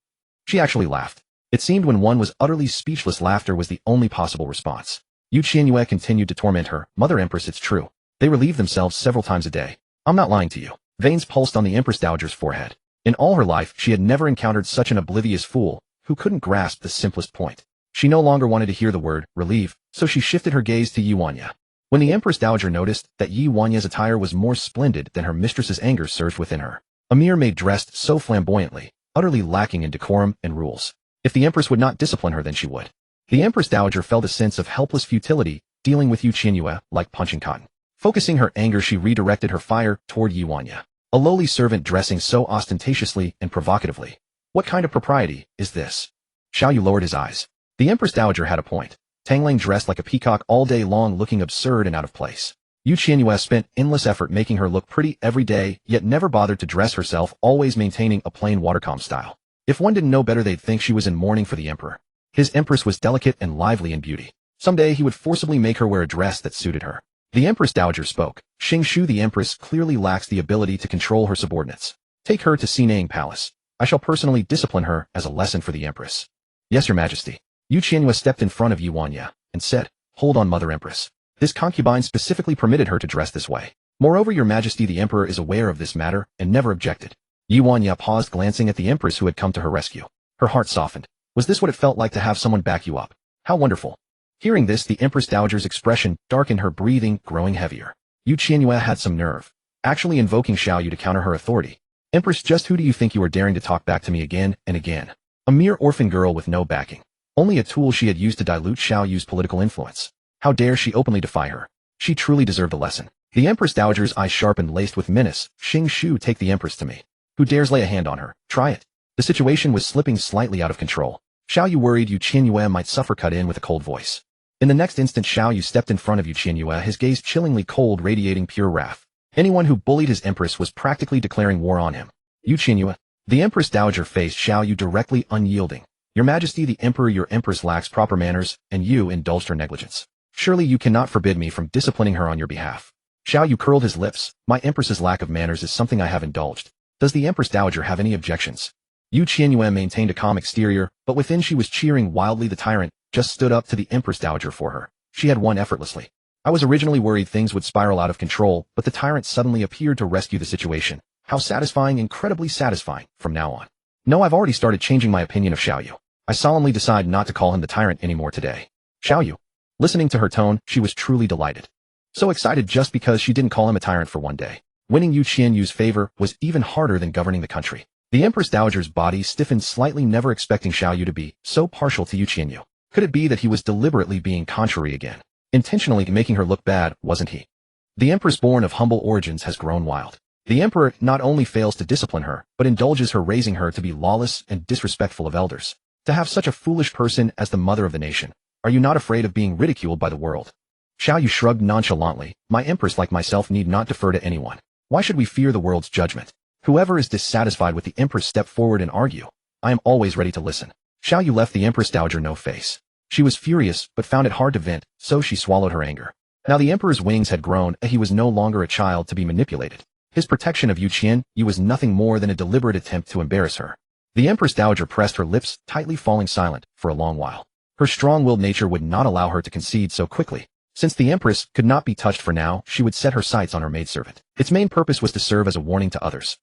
She actually laughed. It seemed when one was utterly speechless, laughter was the only possible response. Qianyue continued to torment her. Mother Empress, it's true. They relieve themselves several times a day. I'm not lying to you. Veins pulsed on the Empress Dowager's forehead. In all her life, she had never encountered such an oblivious fool who couldn't grasp the simplest point. She no longer wanted to hear the word relieve, so she shifted her gaze to Qianyue. When the Empress Dowager noticed that Qianyue's attire was more splendid than her mistress's, anger surged within her. A mere maid dressed so flamboyantly, utterly lacking in decorum and rules. If the Empress would not discipline her, then she would. The Empress Dowager felt a sense of helpless futility, dealing with Qianyue like punching cotton. Focusing her anger, she redirected her fire toward Qianyue, a lowly servant dressing so ostentatiously and provocatively. What kind of propriety is this? Qianyue lowered his eyes. The Empress Dowager had a point. Tangling dressed like a peacock all day long, looking absurd and out of place. Qianyue spent endless effort making her look pretty every day, yet never bothered to dress herself, always maintaining a plain watercom style. If one didn't know better, they'd think she was in mourning for the emperor. His Empress was delicate and lively in beauty. Someday he would forcibly make her wear a dress that suited her. The Empress Dowager spoke. Qingshu, the Empress clearly lacks the ability to control her subordinates. Take her to Sinang Palace. I shall personally discipline her as a lesson for the Empress. Yes, Your Majesty. Qianyue stepped in front of Qianyue and said, Hold on, Mother Empress. This concubine specifically permitted her to dress this way. Moreover, Your Majesty, the Emperor is aware of this matter and never objected. Qianyue paused, glancing at the Empress who had come to her rescue. Her heart softened. Was this what it felt like to have someone back you up? How wonderful. Hearing this, the Empress Dowager's expression darkened, her breathing growing heavier. Qianyue had some nerve, actually invoking Qianyue to counter her authority. Empress, just who do you think you are daring to talk back to me again and again? A mere orphan girl with no backing. Only a tool she had used to dilute Qianyue's political influence. How dare she openly defy her? She truly deserved a lesson. The Empress Dowager's eyes sharpened, laced with menace. Qingshu, take the Empress to me. Who dares lay a hand on her? Try it. The situation was slipping slightly out of control. Qianyue worried Qianyue might suffer, cut in with a cold voice. In the next instant, Qianyue stepped in front of Qianyue, his gaze chillingly cold, radiating pure wrath. Anyone who bullied his Empress was practically declaring war on him. Qianyue. The Empress Dowager faced Qianyue directly, unyielding. Your Majesty, the Emperor, your Empress lacks proper manners, and you indulged her negligence. Surely you cannot forbid me from disciplining her on your behalf. Qianyue curled his lips. My Empress's lack of manners is something I have indulged. Does the Empress Dowager have any objections? Qianyue maintained a calm exterior, but within she was cheering wildly. The Tyrant just stood up to the Empress Dowager for her. She had won effortlessly. I was originally worried things would spiral out of control, but the Tyrant suddenly appeared to rescue the situation. How satisfying, incredibly satisfying, from now on. No, I've already started changing my opinion of Qianyue. I solemnly decide not to call him the Tyrant anymore today. Qianyue. Listening to her tone, she was truly delighted. So excited just because she didn't call him a tyrant for one day. Winning Qianyue's favor was even harder than governing the country. The Empress Dowager's body stiffened slightly, never expecting Qianyue to be so partial to Qianyue. Could it be that he was deliberately being contrary again? Intentionally making her look bad, wasn't he? The Empress born of humble origins has grown wild. The Emperor not only fails to discipline her, but indulges her, raising her to be lawless and disrespectful of elders. To have such a foolish person as the mother of the nation, are you not afraid of being ridiculed by the world? Qianyue shrugged nonchalantly. My Empress like myself need not defer to anyone. Why should we fear the world's judgment? Whoever is dissatisfied with the Empress step forward and argue. I am always ready to listen. Qianyue left the Empress Dowager no face. She was furious, but found it hard to vent, so she swallowed her anger. Now the Emperor's wings had grown, and he was no longer a child to be manipulated. His protection of Qianyue was nothing more than a deliberate attempt to embarrass her. The Empress Dowager pressed her lips tightly, falling silent for a long while. Her strong-willed nature would not allow her to concede so quickly. Since the Empress could not be touched for now, she would set her sights on her maidservant. Its main purpose was to serve as a warning to others.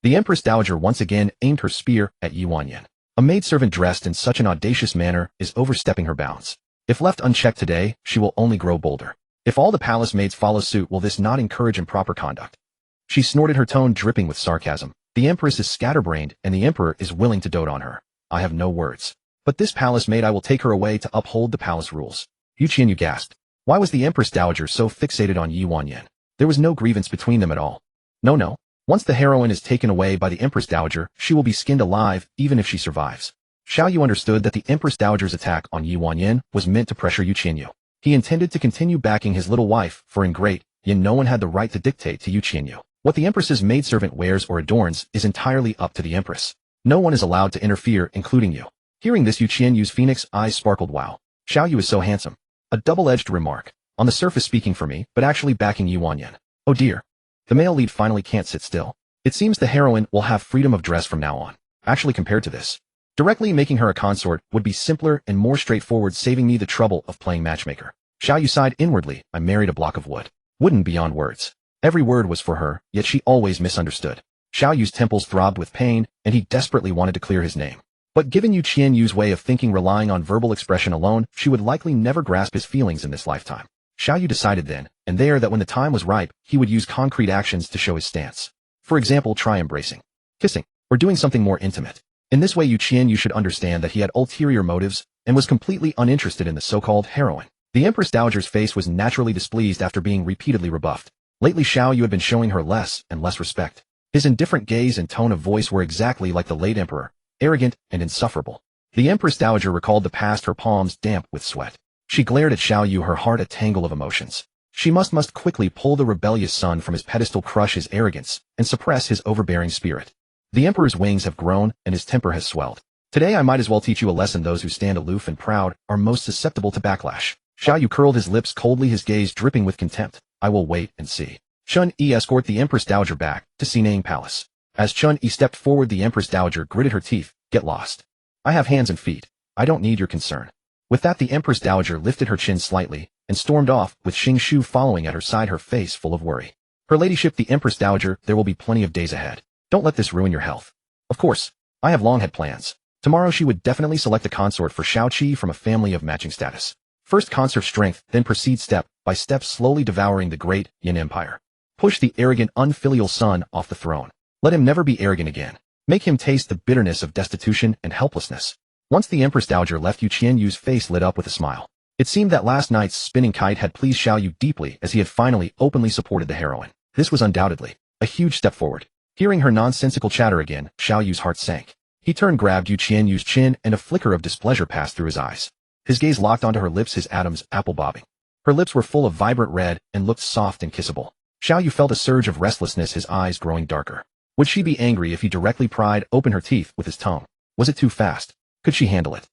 The Empress Dowager once again aimed her spear at Qianyue. A maidservant dressed in such an audacious manner is overstepping her bounds. If left unchecked today, she will only grow bolder. If all the palace maids follow suit, will this not encourage improper conduct? She snorted, her tone dripping with sarcasm. The Empress is scatterbrained, and the Emperor is willing to dote on her. I have no words. But this palace maid, I will take her away to uphold the palace rules. Qianyue gasped. Why was the Empress Dowager so fixated on Qianyue? There was no grievance between them at all. No. Once the heroine is taken away by the Empress Dowager, she will be skinned alive, even if she survives. Qianyue understood that the Empress Dowager's attack on Yin was meant to pressure Qianyue. He intended to continue backing his little wife, for in great Yin no one had the right to dictate to Qianyue. What the Empress's maidservant wears or adorns is entirely up to the Empress. No one is allowed to interfere, including you. Hearing this, Qianyue's phoenix eyes sparkled. Wow. Qianyue is so handsome. A double-edged remark. On the surface speaking for me, but actually backing Yin. Oh dear. The male lead finally can't sit still. It seems the heroine will have freedom of dress from now on. Actually, compared to this, directly making her a consort would be simpler and more straightforward, saving me the trouble of playing matchmaker. Qianyue sighed inwardly. I married a block of wood. Wooden beyond words. Every word was for her, yet she always misunderstood. Qianyue's temples throbbed with pain, and he desperately wanted to clear his name. But given Qianyue's way of thinking, relying on verbal expression alone, she would likely never grasp his feelings in this lifetime. Qianyue decided then and there that when the time was ripe, he would use concrete actions to show his stance. For example, try embracing, kissing, or doing something more intimate. In this way, Qianyue should understand that he had ulterior motives and was completely uninterested in the so-called heroine. The Empress Dowager's face was naturally displeased after being repeatedly rebuffed. Lately, Qianyue had been showing her less and less respect. His indifferent gaze and tone of voice were exactly like the late emperor, arrogant and insufferable. The Empress Dowager recalled the past, her palms damp with sweat. She glared at Qianyue, her heart a tangle of emotions. She must quickly pull the rebellious son from his pedestal, crush his arrogance, and suppress his overbearing spirit. The emperor's wings have grown, and his temper has swelled. Today I might as well teach you a lesson. Those who stand aloof and proud are most susceptible to backlash. Qianyue curled his lips coldly, his gaze dripping with contempt. I will wait and see. Qianyue escort the Empress Dowager back to Sinang Palace. As Qianyue stepped forward, the Empress Dowager gritted her teeth. Get lost. I have hands and feet. I don't need your concern. With that, the Empress Dowager lifted her chin slightly and stormed off, with Xing following at her side, her face full of worry. Her ladyship, the Empress Dowager, there will be plenty of days ahead. Don't let this ruin your health. Of course, I have long had plans. Tomorrow she would definitely select a consort for Xiaoqi from a family of matching status. First conserve strength, then proceed step by step, slowly devouring the great Yin Empire. Push the arrogant, unfilial son off the throne. Let him never be arrogant again. Make him taste the bitterness of destitution and helplessness. Once the Empress Dowager left, Qianyue's face lit up with a smile. It seemed that last night's spinning kite had pleased Qianyue deeply, as he had finally openly supported the heroine. This was undoubtedly a huge step forward. Hearing her nonsensical chatter again, Qianyue's heart sank. He turned, grabbed Qianyue's chin, and a flicker of displeasure passed through his eyes. His gaze locked onto her lips, his atoms apple bobbing. Her lips were full of vibrant red and looked soft and kissable. Qianyue felt a surge of restlessness, his eyes growing darker. Would she be angry if he directly pried open her teeth with his tongue? Was it too fast? Could she handle it?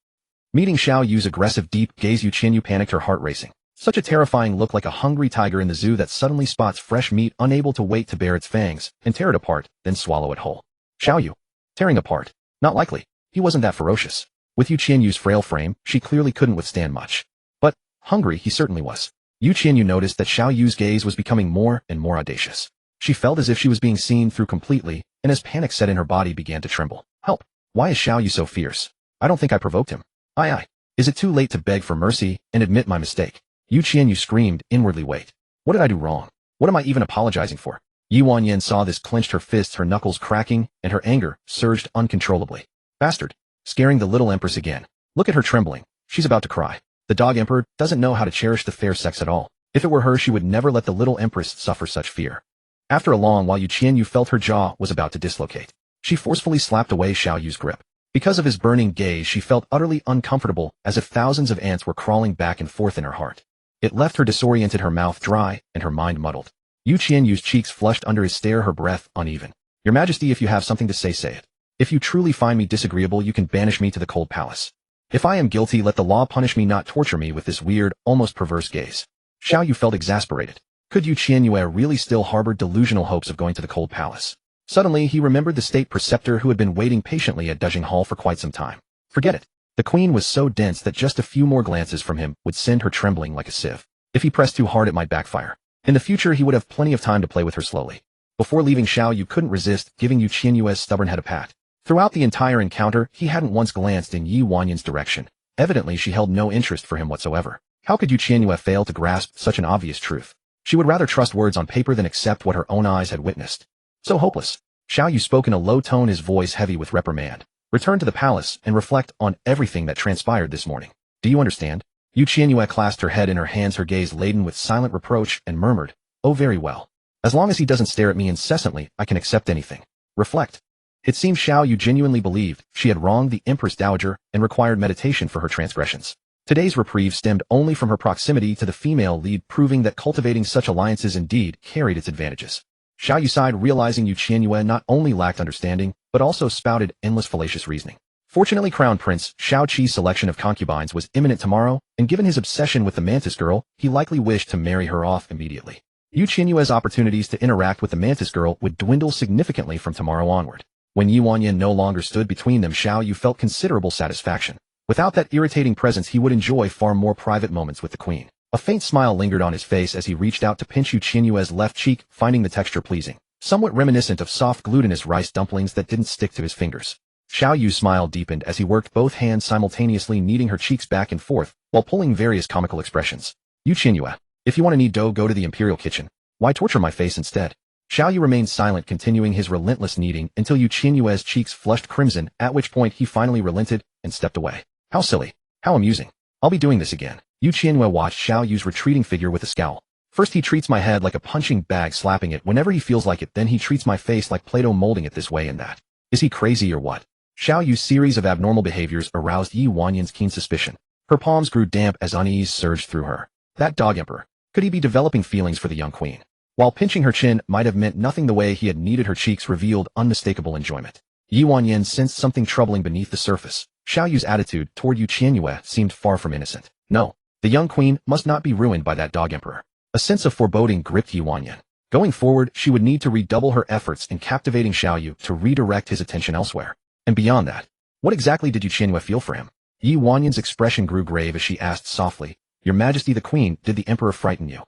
Meeting Qianyue's aggressive deep gaze, Qianyue panicked, her heart racing. Such a terrifying look, like a hungry tiger in the zoo that suddenly spots fresh meat, unable to wait to bare its fangs and tear it apart, then swallow it whole. Qianyue. Tearing apart. Not likely. He wasn't that ferocious. With Qianyue's frail frame, she clearly couldn't withstand much. But hungry he certainly was. Qianyue noticed that Xiaoyu's gaze was becoming more and more audacious. She felt as if she was being seen through completely, and as panic set in, her body began to tremble. Help! Why is Xiaoyu so fierce? I don't think I provoked him. Aye. Is it too late to beg for mercy and admit my mistake? Qianyue screamed, inwardly. Wait. What did I do wrong? What am I even apologizing for? Yin saw this, clenched her fists, her knuckles cracking, and her anger surged uncontrollably. Bastard. Scaring the little empress again. Look at her trembling. She's about to cry. The dog emperor doesn't know how to cherish the fair sex at all. If it were her, she would never let the little empress suffer such fear. After a long while, Qianyue felt her jaw was about to dislocate. She forcefully slapped away Xiaoyu's grip. Because of his burning gaze, she felt utterly uncomfortable, as if thousands of ants were crawling back and forth in her heart. It left her disoriented, her mouth dry, and her mind muddled. Qianyue's cheeks flushed under his stare, her breath uneven. Your Majesty, if you have something to say, say it. If you truly find me disagreeable, you can banish me to the cold palace. If I am guilty, let the law punish me, not torture me with this weird, almost perverse gaze. Xiaoyu felt exasperated. Could Qianyue really still harbored delusional hopes of going to the cold palace? Suddenly, he remembered the state preceptor who had been waiting patiently at Dujing Hall for quite some time. Forget it. The queen was so dense that just a few more glances from him would send her trembling like a sieve. If he pressed too hard, it might backfire. In the future, he would have plenty of time to play with her slowly. Before leaving, Xiaoyu couldn't resist giving Qianyue's stubborn head a pat. Throughout the entire encounter, he hadn't once glanced in Wanyan's direction. Evidently, she held no interest for him whatsoever. How could Qianyue fail to grasp such an obvious truth? She would rather trust words on paper than accept what her own eyes had witnessed. So hopeless. Xiaoyu spoke in a low tone, his voice heavy with reprimand. Return to the palace and reflect on everything that transpired this morning. Do you understand? Qianyue clasped her head in her hands, her gaze laden with silent reproach, and murmured, Oh, very well. As long as he doesn't stare at me incessantly, I can accept anything. Reflect. It seemed Qianyue genuinely believed she had wronged the Empress Dowager and required meditation for her transgressions. Today's reprieve stemmed only from her proximity to the female lead, proving that cultivating such alliances indeed carried its advantages. Qianyue sighed, realizing Qianyue not only lacked understanding, but also spouted endless fallacious reasoning. Fortunately, Crown Prince Xiao Qi's selection of concubines was imminent tomorrow, and given his obsession with the Mantis Girl, he likely wished to marry her off immediately. Qianyue's opportunities to interact with the Mantis Girl would dwindle significantly from tomorrow onward. When Yuanyin no longer stood between them, Qianyue felt considerable satisfaction. Without that irritating presence, he would enjoy far more private moments with the queen. A faint smile lingered on his face as he reached out to pinch Qianyue's left cheek, finding the texture pleasing, somewhat reminiscent of soft glutinous rice dumplings that didn't stick to his fingers. Qianyue's smile deepened as he worked both hands simultaneously, kneading her cheeks back and forth, while pulling various comical expressions. Qianyue, if you want to knead dough, go to the imperial kitchen. Why torture my face instead? Qianyue remained silent, continuing his relentless kneading until Qianyue's cheeks flushed crimson, at which point he finally relented and stepped away. How silly. How amusing. I'll be doing this again. Qianyue watched Qianyue's retreating figure with a scowl. First he treats my head like a punching bag, slapping it whenever he feels like it, then he treats my face like Play-Doh, molding it this way and that. Is he crazy or what? Qianyue's series of abnormal behaviors aroused Yuanyin's keen suspicion. Her palms grew damp as unease surged through her. That dog emperor. Could he be developing feelings for the young queen? While pinching her chin might have meant nothing, the way he had kneaded her cheeks revealed unmistakable enjoyment. Yuanyin sensed something troubling beneath the surface. Xiaoyu's attitude toward Qianyue seemed far from innocent. No, the young queen must not be ruined by that dog emperor. A sense of foreboding gripped Yuanyin. Going forward, she would need to redouble her efforts in captivating Xiaoyu to redirect his attention elsewhere. And beyond that, what exactly did Qianyue feel for him? Yuanyin's expression grew grave as she asked softly, Your Majesty the Queen, did the emperor frighten you?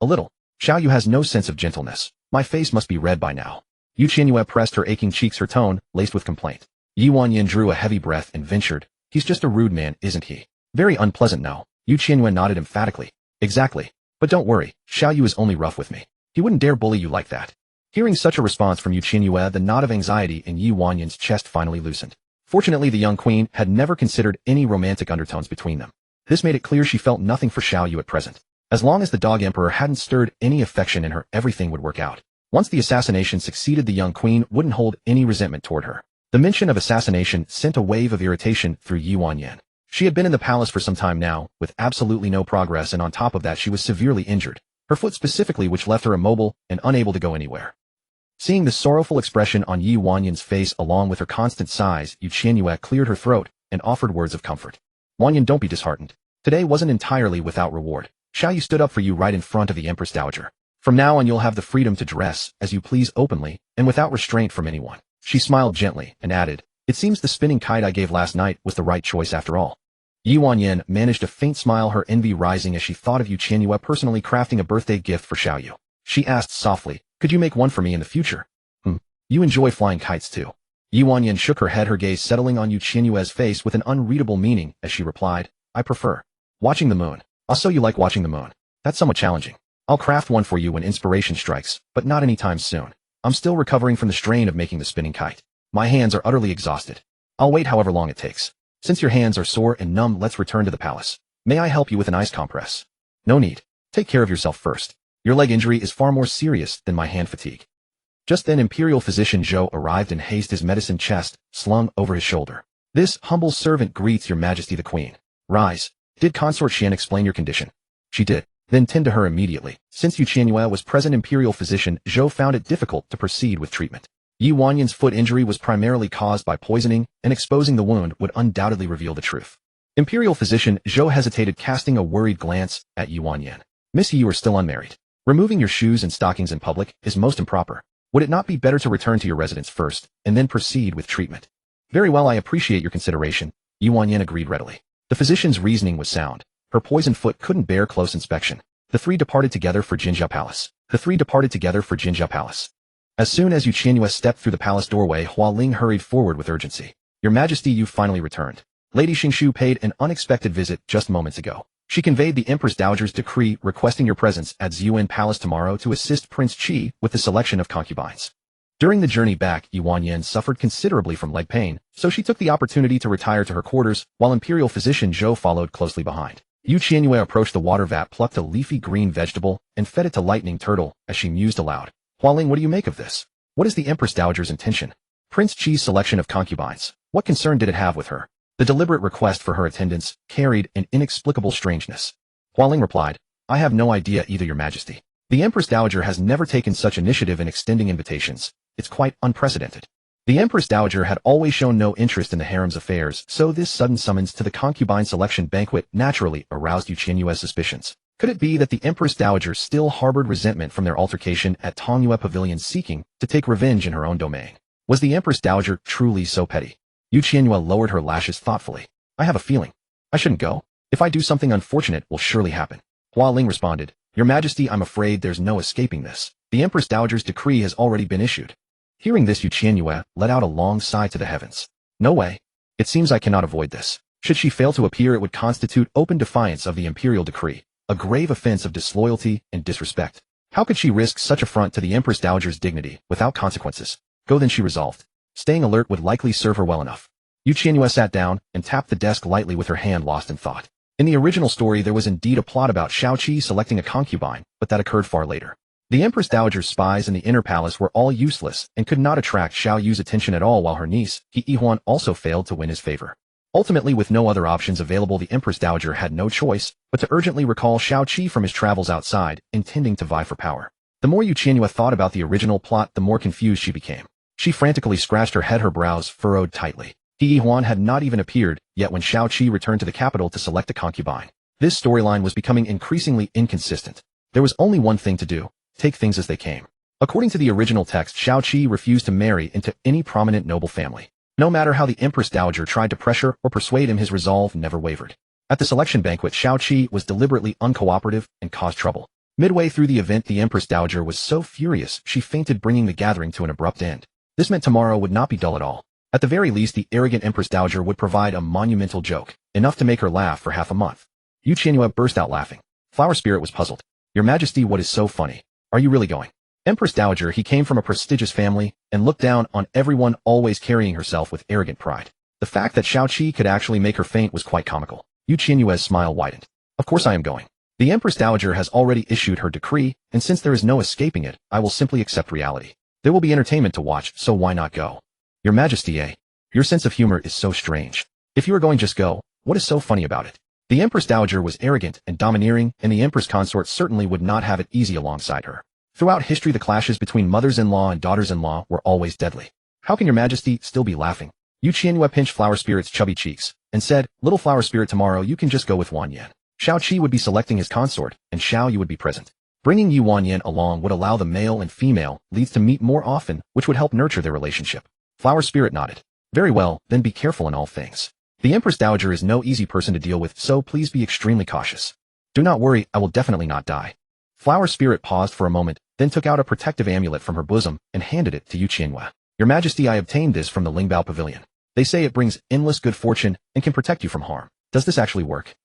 A little. Xiaoyu has no sense of gentleness. My face must be red by now. Qianyue pressed her aching cheeks, her tone laced with complaint. Yuanyin drew a heavy breath and ventured, He's just a rude man, isn't he? Very unpleasant, no. Qianyue nodded emphatically. Exactly. But don't worry, Xiaoyu is only rough with me. He wouldn't dare bully you like that. Hearing such a response from Qianyue, the knot of anxiety in Yuanyin's chest finally loosened. Fortunately, the young queen had never considered any romantic undertones between them. This made it clear she felt nothing for Xiaoyu at present. As long as the dog emperor hadn't stirred any affection in her, everything would work out. Once the assassination succeeded, the young queen wouldn't hold any resentment toward her. The mention of assassination sent a wave of irritation through Yuanyin. She had been in the palace for some time now, with absolutely no progress, and on top of that she was severely injured, her foot specifically, which left her immobile and unable to go anywhere. Seeing the sorrowful expression on Yuanyin's face along with her constant sighs, Qianyue cleared her throat and offered words of comfort. Yuanyin, don't be disheartened. Today wasn't entirely without reward. Xiaoyu stood up for you right in front of the Empress Dowager. From now on you'll have the freedom to dress as you please openly and without restraint from anyone. She smiled gently and added, It seems the spinning kite I gave last night was the right choice after all. Yuanyin managed a faint smile, her envy rising as she thought of Qianyue personally crafting a birthday gift for Xiaoyu. She asked softly, Could you make one for me in the future? You enjoy flying kites too. Yuanyin shook her head, her gaze settling on Qianyue's face with an unreadable meaning as she replied, I prefer watching the moon. Also, you like watching the moon. That's somewhat challenging. I'll craft one for you when inspiration strikes, but not anytime soon. I'm still recovering from the strain of making the spinning kite. My hands are utterly exhausted. I'll wait however long it takes. Since your hands are sore and numb, let's return to the palace. May I help you with an ice compress? No need. Take care of yourself first. Your leg injury is far more serious than my hand fatigue. Just then Imperial Physician Zhou arrived and hazed his medicine chest, slung over his shoulder. This humble servant greets your Majesty the Queen. Rise. Did Consort Xian explain your condition? She did. Then tend to her immediately. Since Qianyue was present, Imperial Physician Zhou found it difficult to proceed with treatment. Yuanyin's foot injury was primarily caused by poisoning, and exposing the wound would undoubtedly reveal the truth. Imperial Physician Zhou hesitated, casting a worried glance at Yuanyin. Miss, you are still unmarried. Removing your shoes and stockings in public is most improper. Would it not be better to return to your residence first, and then proceed with treatment? Very well, I appreciate your consideration, Yuanyin agreed readily. The physician's reasoning was sound. Her poisoned foot couldn't bear close inspection. The three departed together for Jinjiao Palace. As soon as Qianyue stepped through the palace doorway, Hua Ling hurried forward with urgency. Your Majesty, you've finally returned. Lady Xingshu paid an unexpected visit just moments ago. She conveyed the Empress Dowager's decree requesting your presence at Ziyuan Palace tomorrow to assist Prince Qi with the selection of concubines. During the journey back, Yuanyin suffered considerably from leg pain, so she took the opportunity to retire to her quarters, while Imperial Physician Zhou followed closely behind. Qianyue approached the water vat, plucked a leafy green vegetable, and fed it to Lightning Turtle as she mused aloud. Hualing, what do you make of this? What is the Empress Dowager's intention? Prince Qi's selection of concubines. What concern did it have with her? The deliberate request for her attendance carried an inexplicable strangeness. Hualing replied, I have no idea either, Your Majesty. The Empress Dowager has never taken such initiative in extending invitations. It's quite unprecedented. The Empress Dowager had always shown no interest in the harem's affairs, so this sudden summons to the concubine selection banquet naturally aroused Qianyue's suspicions. Could it be that the Empress Dowager still harbored resentment from their altercation at Qianyue Pavilion, seeking to take revenge in her own domain? Was the Empress Dowager truly so petty? Qianyue lowered her lashes thoughtfully. I have a feeling. I shouldn't go. If I do, something unfortunate will surely happen. Hualing responded, Your Majesty, I'm afraid there's no escaping this. The Empress Dowager's decree has already been issued. Hearing this, Qianyue let out a long sigh to the heavens. No way. It seems I cannot avoid this. Should she fail to appear, it would constitute open defiance of the imperial decree, a grave offense of disloyalty and disrespect. How could she risk such affront to the Empress Dowager's dignity without consequences? Go then, she resolved. Staying alert would likely serve her well enough. Qianyue sat down and tapped the desk lightly with her hand, lost in thought. In the original story, there was indeed a plot about Qiao selecting a concubine, but that occurred far later. The Empress Dowager's spies in the inner palace were all useless and could not attract Xiao Yu's attention at all, while her niece, Yihuan, also failed to win his favor. Ultimately, with no other options available, the Empress Dowager had no choice but to urgently recall Xiao Qi from his travels outside, intending to vie for power. The more Qianyue thought about the original plot, the more confused she became. She frantically scratched her head, her brows furrowed tightly. Yihuan had not even appeared yet when Xiao Qi returned to the capital to select a concubine. This storyline was becoming increasingly inconsistent. There was only one thing to do. Take things as they came. According to the original text, Xiao Qi refused to marry into any prominent noble family. No matter how the Empress Dowager tried to pressure or persuade him, his resolve never wavered. At the selection banquet, Xiao Qi was deliberately uncooperative and caused trouble. Midway through the event, the Empress Dowager was so furious she fainted, bringing the gathering to an abrupt end. This meant tomorrow would not be dull at all. At the very least, the arrogant Empress Dowager would provide a monumental joke, enough to make her laugh for half a month. Qianyue burst out laughing. Flower Spirit was puzzled. Your Majesty, what is so funny? Are you really going? Empress Dowager, he came from a prestigious family and looked down on everyone, always carrying herself with arrogant pride. The fact that Xiao Qi could actually make her faint was quite comical. Qianyue's smile widened. Of course I am going. The Empress Dowager has already issued her decree, and since there is no escaping it, I will simply accept reality. There will be entertainment to watch, so why not go? Your Majesty, your sense of humor is so strange. If you are going, just go. What is so funny about it? The Empress Dowager was arrogant and domineering, and the Empress Consort certainly would not have it easy alongside her. Throughout history, the clashes between mothers-in-law and daughters-in-law were always deadly. How can Your Majesty still be laughing? Qianyue pinched Flower Spirit's chubby cheeks and said, Little Flower Spirit, tomorrow you can just go with Wanyan. Xiao Qi would be selecting his consort, and Xiao Yu would be present. Bringing Wanyan along would allow the male and female leads to meet more often, which would help nurture their relationship. Flower Spirit nodded. Very well, then be careful in all things. The Empress Dowager is no easy person to deal with, so please be extremely cautious. Do not worry, I will definitely not die. Flower Spirit paused for a moment, then took out a protective amulet from her bosom and handed it to Qianyue. Your Majesty, I obtained this from the Lingbao Pavilion. They say it brings endless good fortune and can protect you from harm. Does this actually work?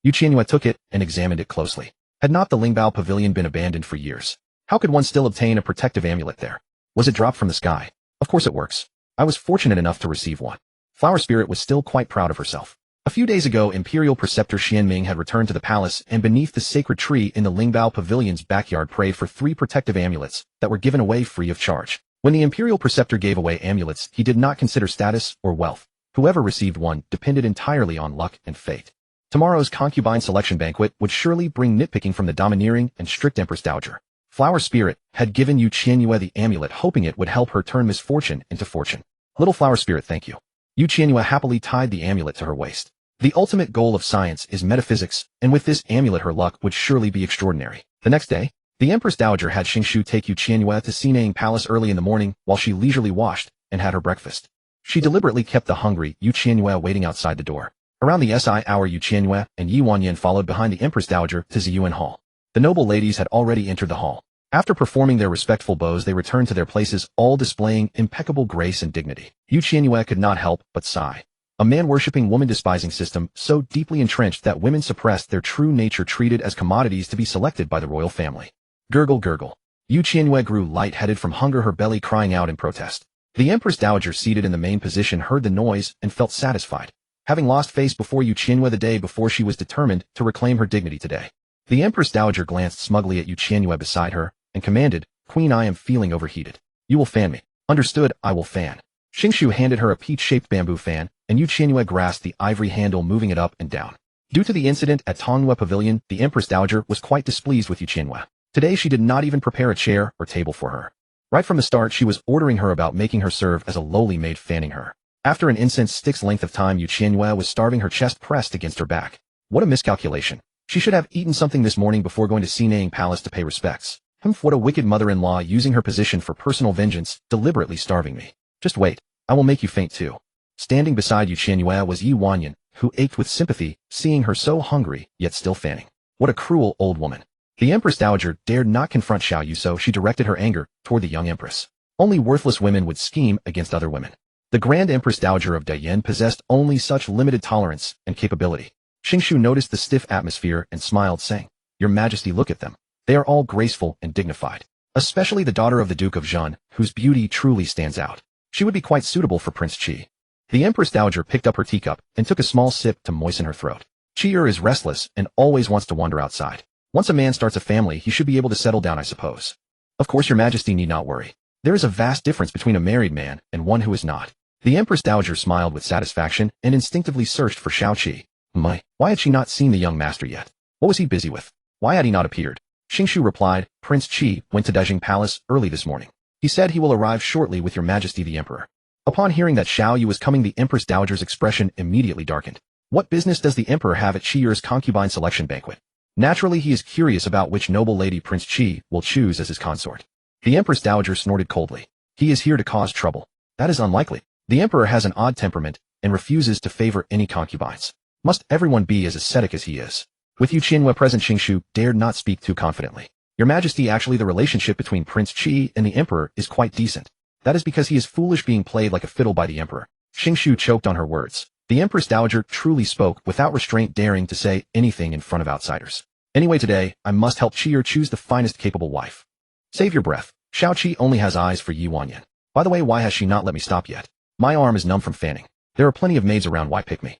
Qianyue took it and examined it closely. Had not the Lingbao Pavilion been abandoned for years? How could one still obtain a protective amulet there? Was it dropped from the sky? Of course it works. I was fortunate enough to receive one. Flower Spirit was still quite proud of herself. A few days ago, Imperial Preceptor Xianming had returned to the palace and beneath the sacred tree in the Lingbao Pavilion's backyard prayed for 3 protective amulets that were given away free of charge. When the Imperial Preceptor gave away amulets, he did not consider status or wealth. Whoever received one depended entirely on luck and fate. Tomorrow's concubine selection banquet would surely bring nitpicking from the domineering and strict Empress Dowager. Flower Spirit had given Qianyue the amulet, hoping it would help her turn misfortune into fortune. Little Flower Spirit, thank you. Qianyue happily tied the amulet to her waist. The ultimate goal of science is metaphysics, and with this amulet her luck would surely be extraordinary. The next day, the Empress Dowager had Xingshu take Qianyue to Sinang Palace early in the morning while she leisurely washed and had her breakfast. She deliberately kept the hungry Qianyue waiting outside the door. Around the SI hour, Qianyue and Yi Wanyan followed behind the Empress Dowager to Ziyuan Hall. The noble ladies had already entered the hall. After performing their respectful bows, they returned to their places, all displaying impeccable grace and dignity. Qianyue could not help but sigh. A man-worshipping, woman-despising system so deeply entrenched that women suppressed their true nature, treated as commodities to be selected by the royal family. Gurgle, gurgle. Qianyue grew light-headed from hunger, her belly crying out in protest. The Empress Dowager, seated in the main position, heard the noise and felt satisfied. having lost face before Qianyue the day before she was determined to reclaim her dignity today. The Empress Dowager glanced smugly at Qianyue beside her and commanded, Queen, I am feeling overheated. You will fan me. Understood, I will fan. Qingshu handed her a peach-shaped bamboo fan, and Qianyue grasped the ivory handle, moving it up and down. Due to the incident at Tongyue Pavilion, the Empress Dowager was quite displeased with Qianyue. Today she did not even prepare a chair or table for her. Right from the start she was ordering her about, making her serve as a lowly maid, fanning her. After an incense stick's length of time, Qianyue was starving, her chest pressed against her back. What a miscalculation. She should have eaten something this morning before going to Sinaying Palace to pay respects. What a wicked mother-in-law, using her position for personal vengeance, deliberately starving me. Just wait, I will make you faint too. Standing beside Qianyue was Yi Wanyan, who ached with sympathy, seeing her so hungry, yet still fanning. What a cruel old woman. The Empress Dowager dared not confront Xiaoyu, so she directed her anger toward the young empress. Only worthless women would scheme against other women. The Grand Empress Dowager of Dayan possessed only such limited tolerance and capability. Qingshu noticed the stiff atmosphere and smiled, saying, Your Majesty, look at them. They are all graceful and dignified. Especially the daughter of the Duke of Zhan, whose beauty truly stands out. She would be quite suitable for Prince Qi. The Empress Dowager picked up her teacup and took a small sip to moisten her throat. Qi'er is restless and always wants to wander outside. Once a man starts a family, he should be able to settle down, I suppose. Of course, Your Majesty need not worry. There is a vast difference between a married man and one who is not. The Empress Dowager smiled with satisfaction and instinctively searched for Xiao Qi. Why had she not seen the young master yet? What was he busy with? Why had he not appeared? Qingshu replied, Prince Qi went to Dajing Palace early this morning. He said he will arrive shortly with Your Majesty the Emperor. Upon hearing that Xiaoyu was coming, the Empress Dowager's expression immediately darkened. What business does the Emperor have at Qi'er's concubine selection banquet? Naturally, he is curious about which noble lady Prince Qi will choose as his consort. The Empress Dowager snorted coldly. He is here to cause trouble. That is unlikely. The Emperor has an odd temperament and refuses to favor any concubines. Must everyone be as ascetic as he is? With Qianyue present, Qingshu dared not speak too confidently. Your Majesty, actually the relationship between Prince Qi and the Emperor is quite decent. That is because he is foolish, being played like a fiddle by the Emperor. Qingshu choked on her words. The Empress Dowager truly spoke without restraint, daring to say anything in front of outsiders. Anyway, today, I must help Qi'er choose the finest capable wife. Save your breath. Xiao Qi only has eyes for Yi Wanyan. By the way, why has she not let me stop yet? My arm is numb from fanning. There are plenty of maids around, why pick me?